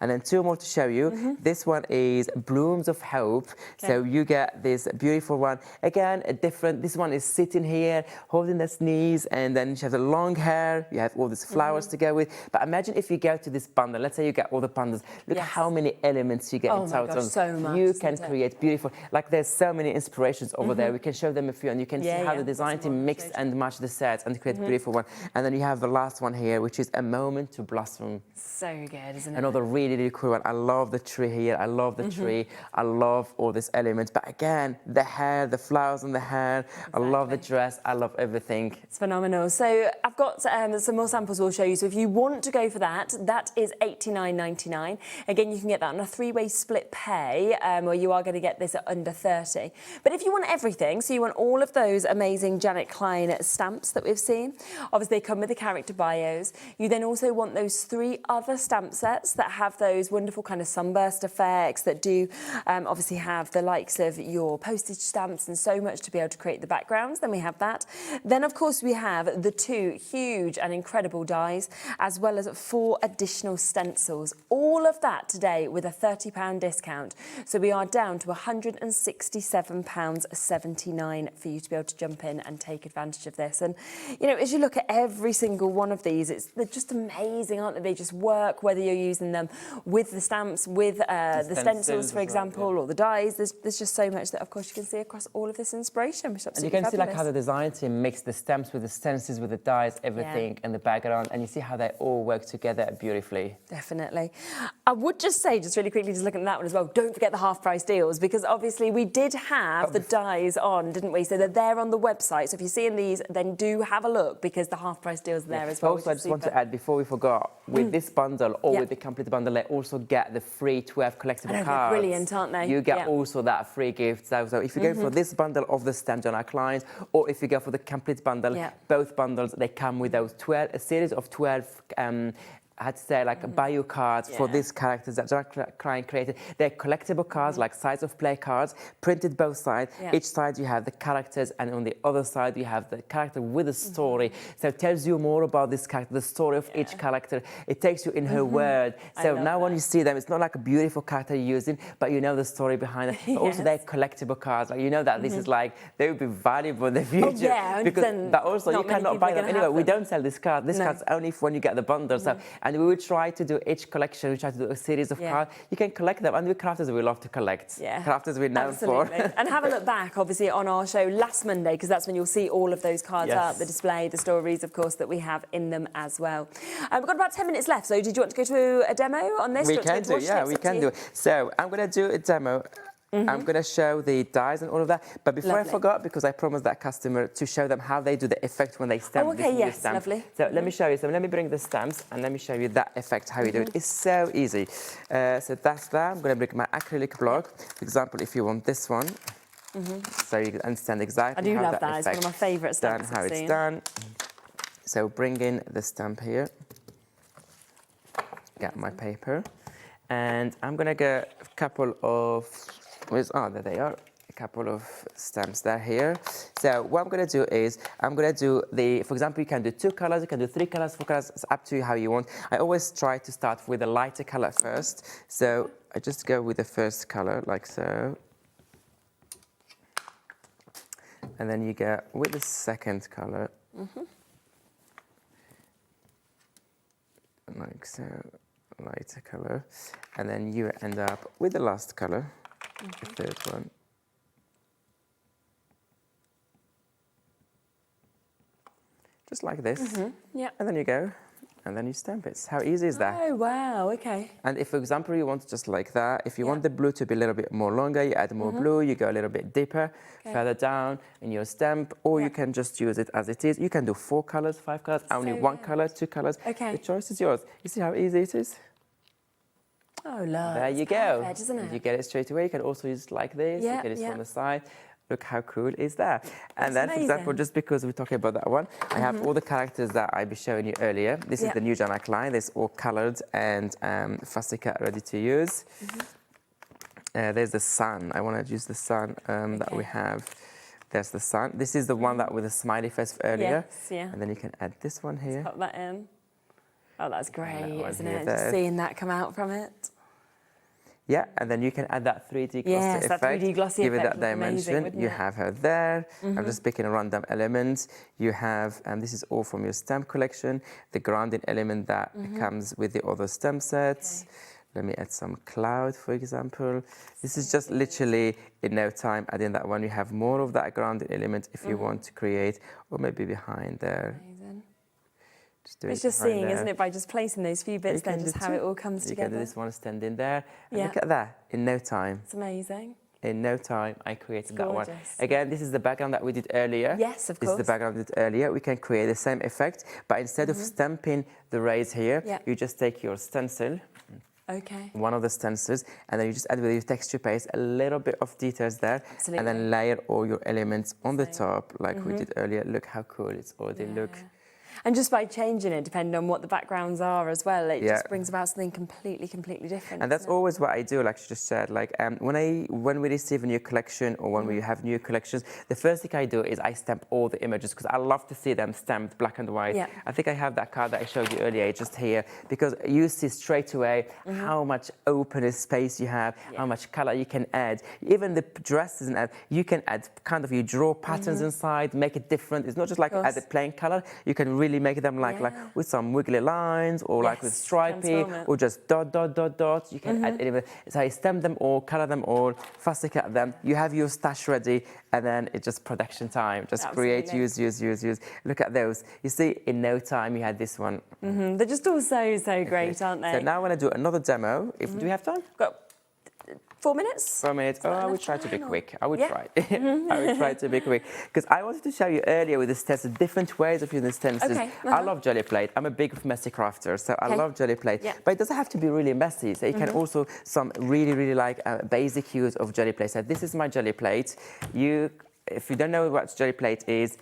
Speaker 18: And then two more to show you. This one is Blooms of Hope. So you get this beautiful one. Again, a different, this one is sitting here, holding the sneeze, and then she has a long hair. You have all these flowers to go with. But imagine if you go to this bundle, let's say you get all the bundles, look how many elements you get in total.
Speaker 15: Gosh, so much,
Speaker 18: you can create beautiful, like there's so many inspirations over there. We can show them a few and you can see how the design team mix and match the sets and create beautiful one. And then you have the last one here, which is A Moment to Blossom.
Speaker 15: So good, isn't it?
Speaker 18: Another really, really cool one. I love the tree here. I love the tree. I love all these elements. But again, the hair, the flowers on the hair. I love the dress. I love everything.
Speaker 15: It's phenomenal. So I've got some more samples we'll show you. So if you want to go for that, that is $89.99. Again, you can get that on a 3-way split pay, where you are going to get this at under 30. But if you want everything, so you want all of those amazing Janet Klein stamps that we've seen, obviously they come with the character bios. You then also want those 3 other stamp sets that have those wonderful kind of sunburst effects that do obviously have the likes of your postage stamps and so much to be able to create the backgrounds. Then we have that. Then, of course, we have the 2 huge and incredible dies, as well as 4 additional stencils. All of that today with a £30 discount. So we are down to £167.79 for you to be able to jump in and take advantage of this. And, you know, as you look at every single one of these, they're just amazing, aren't they? They just work, whether you're using them with the stamps, with the stencils, for example, or the dies. There's just so much that, of course, you can see across all of this inspiration, which is absolutely
Speaker 18: and you can
Speaker 15: fabulous.
Speaker 18: see like how the design team mix the stamps with the stencils, with the dies, everything in the background, and you see how they all work together beautifully.
Speaker 15: Definitely. I would just say, just really quickly, just looking at that one as well, don't forget the half-price deals, because obviously we did have the dies on, didn't we? So they're there on the website. So if you're seeing these, then do have a look, because the half-price deals are there as well.
Speaker 18: Also, I just want to add, before we forgot, with this bundle or with the complete bundle, they also get the free 12 collectible cards.
Speaker 15: Brilliant, aren't they?
Speaker 18: You get also that free gift. So if you go for this bundle of the stamp on our clients, or if you go for the complete bundle, both bundles, they come with those a series of 12 I had to say, like, bio cards for these characters that Janet Klein created. They're collectible cards, like size of play cards, printed both sides. Each side you have the characters, and on the other side you have the character with a story. So it tells you more about this character, the story of each character. It takes you in her world. So now when you see them, it's not like a beautiful character you're using, but you know the story behind it. But also they're collectible cards. Like, you know that this is like, they would be valuable in the future. But also you cannot buy them anyway. We don't sell this card. This card's only for when you get the bundle. So, and we will try to do each collection, we try to do a series of cards. You can collect them, and we crafters, we love to collect. Crafters we're known for.
Speaker 15: And have a look back, obviously, on our show last Monday, because that's when you'll see all of those cards up, the display, the stories, of course, that we have in them as well. We've got about 10 minutes left, so did you want to go to a demo on this?
Speaker 18: We can do, we can do. So I'm going to do a demo. I'm going to show the dies and all of that. But before I forgot, because I promised that customer to show them how they do the effect when they stamp.
Speaker 15: Oh, okay, yes, lovely.
Speaker 18: So let me show you. So let me bring the stamps and let me show you that effect, how you do it. It's so easy. So that's that. I'm going to bring my acrylic block. For example, if you want this one, so you can understand exactly how that effect.
Speaker 15: I do love that. It's one of my favourite stamps
Speaker 18: How it's done. So bring in the stamp here. Get my paper. And I'm going to get a couple of... there they are, a couple of stamps there here. So what I'm going to do is, I'm going to do for example, you can do 2 colors, you can do 3 colors, 4 colors, it's up to you how you want. I always try to start with a lighter color first. So I just go with the first color, like so. And then you go with the second color. Like so, lighter color, and then you end up with the last color, the third one. Just like this.
Speaker 15: Yeah.
Speaker 18: And then you go, and then you stamp it. How easy is that?
Speaker 15: Oh, wow, okay.
Speaker 18: And if, for example, you want just like that, if you want the blue to be a little bit more longer, you add more blue, you go a little bit deeper, further down in your stamp, or you can just use it as it is. You can do 4 colors, 5 colors, only 1 color, 2 colors.
Speaker 15: Okay.
Speaker 18: The choice is yours. You see how easy it is?
Speaker 15: Oh, love.
Speaker 18: There you go.
Speaker 15: Perfect, isn't it?
Speaker 18: You get it straight away. You can also use it like this.
Speaker 15: Yeah,
Speaker 18: you get it
Speaker 15: yeah.
Speaker 18: from the side. Look how cool is that? And then,
Speaker 15: amazing.
Speaker 18: for example, just because we're talking about that one, I have all the characters that I be showing you earlier. This is the new Dienamics line. It's all colored and fussy cut ready to use. There's the sun. I want to use the sun that we have. There's the sun. This is the one that with the smiley face earlier.
Speaker 15: Yes, yeah.
Speaker 18: And then you can add this one here.
Speaker 15: Pop that in. Oh, that's great, isn't
Speaker 18: here,
Speaker 15: it? Just seeing that come out from it.
Speaker 18: Yeah, and then you can add that 3D glossy effect.
Speaker 15: That 3D glossy
Speaker 18: give
Speaker 15: effect
Speaker 18: it that dimension. You have her there. I'm just picking a random element. You have, and this is all from your stamp collection, the grounding element that comes with the other stamp sets. Let me add some cloud, for example. This is just literally in no time adding that one. You have more of that grounding element if you want to create, or maybe behind there.
Speaker 15: It's just seeing, isn't it, by just placing those few bits, then just how it all comes together.
Speaker 18: You can do this one standing there. And look at that, in no time.
Speaker 15: It's amazing.
Speaker 18: In no time, I created that one.
Speaker 15: Gorgeous.
Speaker 18: Again, this is the background that we did earlier.
Speaker 15: Yes, of course.
Speaker 18: This is the background we did earlier. We can create the same effect, but instead of stamping the rays here, you just take your stencil, one of the stencils, and then you just add with your texture paste a little bit of details there, and then layer all your elements on the top like we did earlier. Look how cool it's already look.
Speaker 15: And just by changing it, depending on what the backgrounds are as well, it just brings about something completely different.
Speaker 18: And that's always what I do, like you just said. Like when we receive a new collection or when we have new collections, the first thing I do is I stamp all the images because I love to see them stamped black and white. I think I have that card that I showed you earlier just here because you see straight away how much open space you have, how much color you can add. Even the dresses and you can add kind of, you draw patterns inside, make it different. It's not just like add a plain color. You can really make them like with some wiggly lines or like with stripy or just dot. You can add anything. So I stamp them all, color them all, fussy cut them. You have your stash ready, and then it's just production time. Just create, use. Look at those. You see, in no time you had this one.
Speaker 15: They're just all so great, aren't they?
Speaker 18: So now I want to do another demo. Do we have time?
Speaker 15: Got 4 minutes?
Speaker 18: 4 minutes. Oh, I would try to be quick. I would try. I would try to be quick. Because I wanted to show you earlier with the stencils, different ways of using the stencils. I love jelly plate. I'm a big messy crafter, so I love jelly plate. But it doesn't have to be really messy. So you can also some really like basic use of jelly plate. So this is my jelly plate. If you don't know what jelly plate is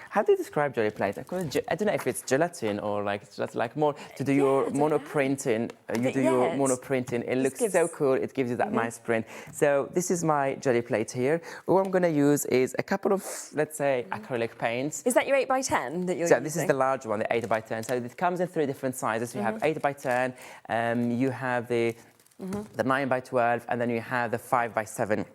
Speaker 18: how do you describe jelly plate? I don't know if it's gelatin or like more to do your monoprinting. You do your monoprinting. It looks so cool. It gives you that nice print. So this is my jelly plate here. What I'm going to use is a couple of, let's say, acrylic paints.
Speaker 15: Is that your 8x10 that you're using?
Speaker 18: This is the large one, the 8x10. So it comes in 3 different sizes. You have 8x10. You have the 9x12, and then you have the 5x7.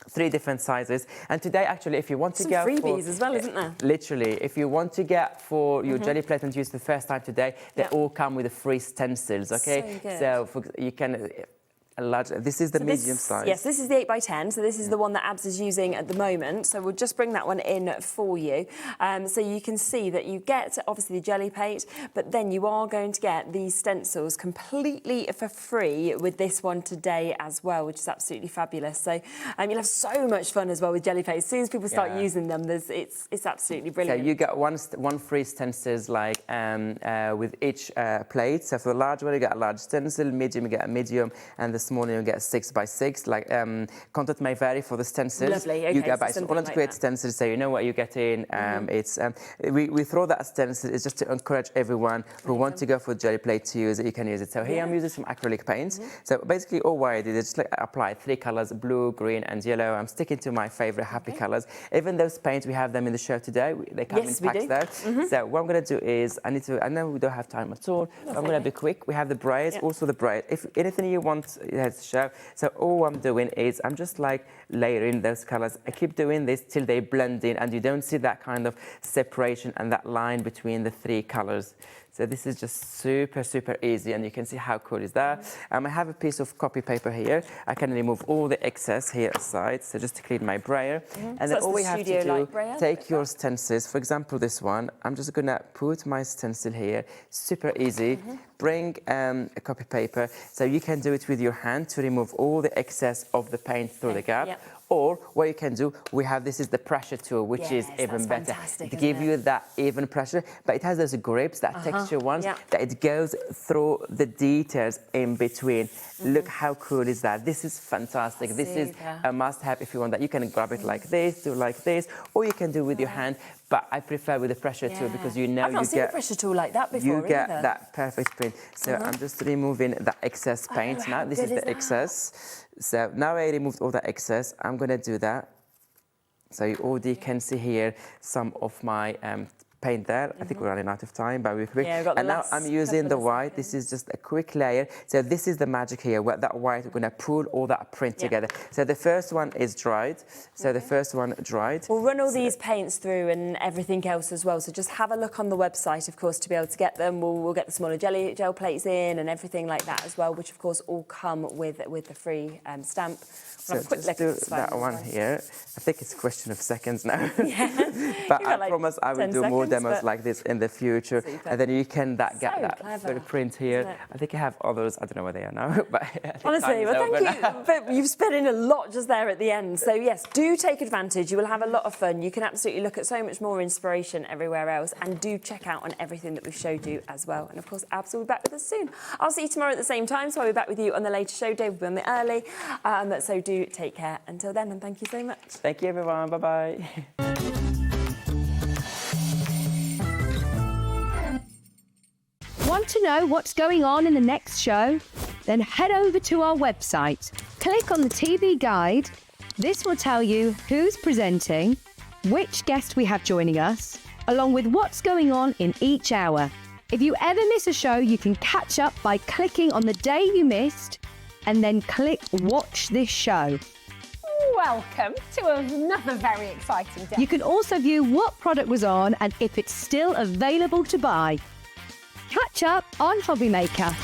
Speaker 18: 3 different sizes. And today, actually, if you want to get
Speaker 15: freebies as well, isn't there?
Speaker 18: Literally, if you want to get for your jelly plate and use the first time today, they all come with the free stencils. Okay, so you can. This is the medium size.
Speaker 15: Yes, this is the 8x10, so this is the one that Abs is using at the moment. So we'll just bring that one in for you. So you can see that you get, obviously, the jelly plate, but then you are going to get these stencils completely for free with this one today as well, which is absolutely fabulous. So you'll have so much fun as well with jelly plate. As soon as people start using them, it's absolutely brilliant.
Speaker 18: So you get one free stencils like with each plate. So for the large one, you get a large stencil, medium, you get a medium, and the small you get 6x6. Like content may vary for the stencils.
Speaker 15: Lovely. Okay,
Speaker 18: you get so I want to create stencils, so you know what you get in. It's we throw that stencil. It's just to encourage everyone who want to go for jelly plate to use it. You can use it. So here I'm using some acrylic paints. So basically, all what I did is just like apply 3 colors: blue, green, and yellow. I'm sticking to my favorite happy colors. Even those paints, we have them in the show today. They come in packs there. So what I'm going to do is I know we don't have time at all. But I'm going to be quick. We have the braids, also the braid. If anything you want. To show. So all I'm doing is I'm just like layering those colors. I keep doing this till they blend in and you don't see that kind of separation and that line between the 3 colors. So this is just super, super easy, and you can see how cool is that. I have a piece of copy paper here. I can remove all the excess here aside, so just to clean my brayer. And then all we have to do, take your stencils. For example, this one, I'm just gonna put my stencil here, super easy. Bring a copy paper, so you can do it with your hand to remove all the excess of the paint through the gap. Or what you can do, this is the pressure tool, which is even better. To give you that even pressure, but it has those grips, that texture ones, that it goes through the details in between. Look how cool is that? This is fantastic. This is a must-have if you want that. You can grab it like this, do like this, or you can do with your hand. But I prefer with the pressure tool because you know
Speaker 15: I've not seen a pressure tool like that before.
Speaker 18: You get that perfect print. So I'm just removing that excess paint now. This is the excess. So now I removed all the excess. I'm going to do that. So you already can see here some of my paint there. I think we're running out of time, but we're quick. And now I'm using the white. This is just a quick layer. So this is the magic here. Where that white, we're going to pull all that print together. So the first one is dried. So the first one dried.
Speaker 15: We'll run all these paints through and everything else as well. So just have a look on the website, of course, to be able to get them. We'll get the smaller gel plates in and everything like that as well, which of course all come with the free stamp.
Speaker 18: So just do that one here. I think it's a question of seconds now. But I promise I will do more demos like this in the future. And then you can get that print here. I think I have others. I don't know where they are now. But
Speaker 15: honestly, well, thank you. But you've spit in a lot just there at the end. So yes, do take advantage. You will have a lot of fun. You can absolutely look at so much more inspiration everywhere else. And do check out on everything that we've showed you as well. And of course, Abs will be back with us soon. I'll see you tomorrow at the same time. So I'll be back with you on the later show. Dave will be on the early. So do take care until then, and thank you so much.
Speaker 18: Thank you, everyone. Bye-bye.
Speaker 10: Want to know what's going on in the next show? Then head over to our website. Click on the TV guide. This will tell you who's presenting, which guest we have joining us, along with what's going on in each hour. If you ever miss a show, you can catch up by clicking on the day you missed and then click Watch This Show.
Speaker 16: Welcome to another very exciting day.
Speaker 10: You can also view what product was on and if it's still available to buy. Catch up on Hobby Maker.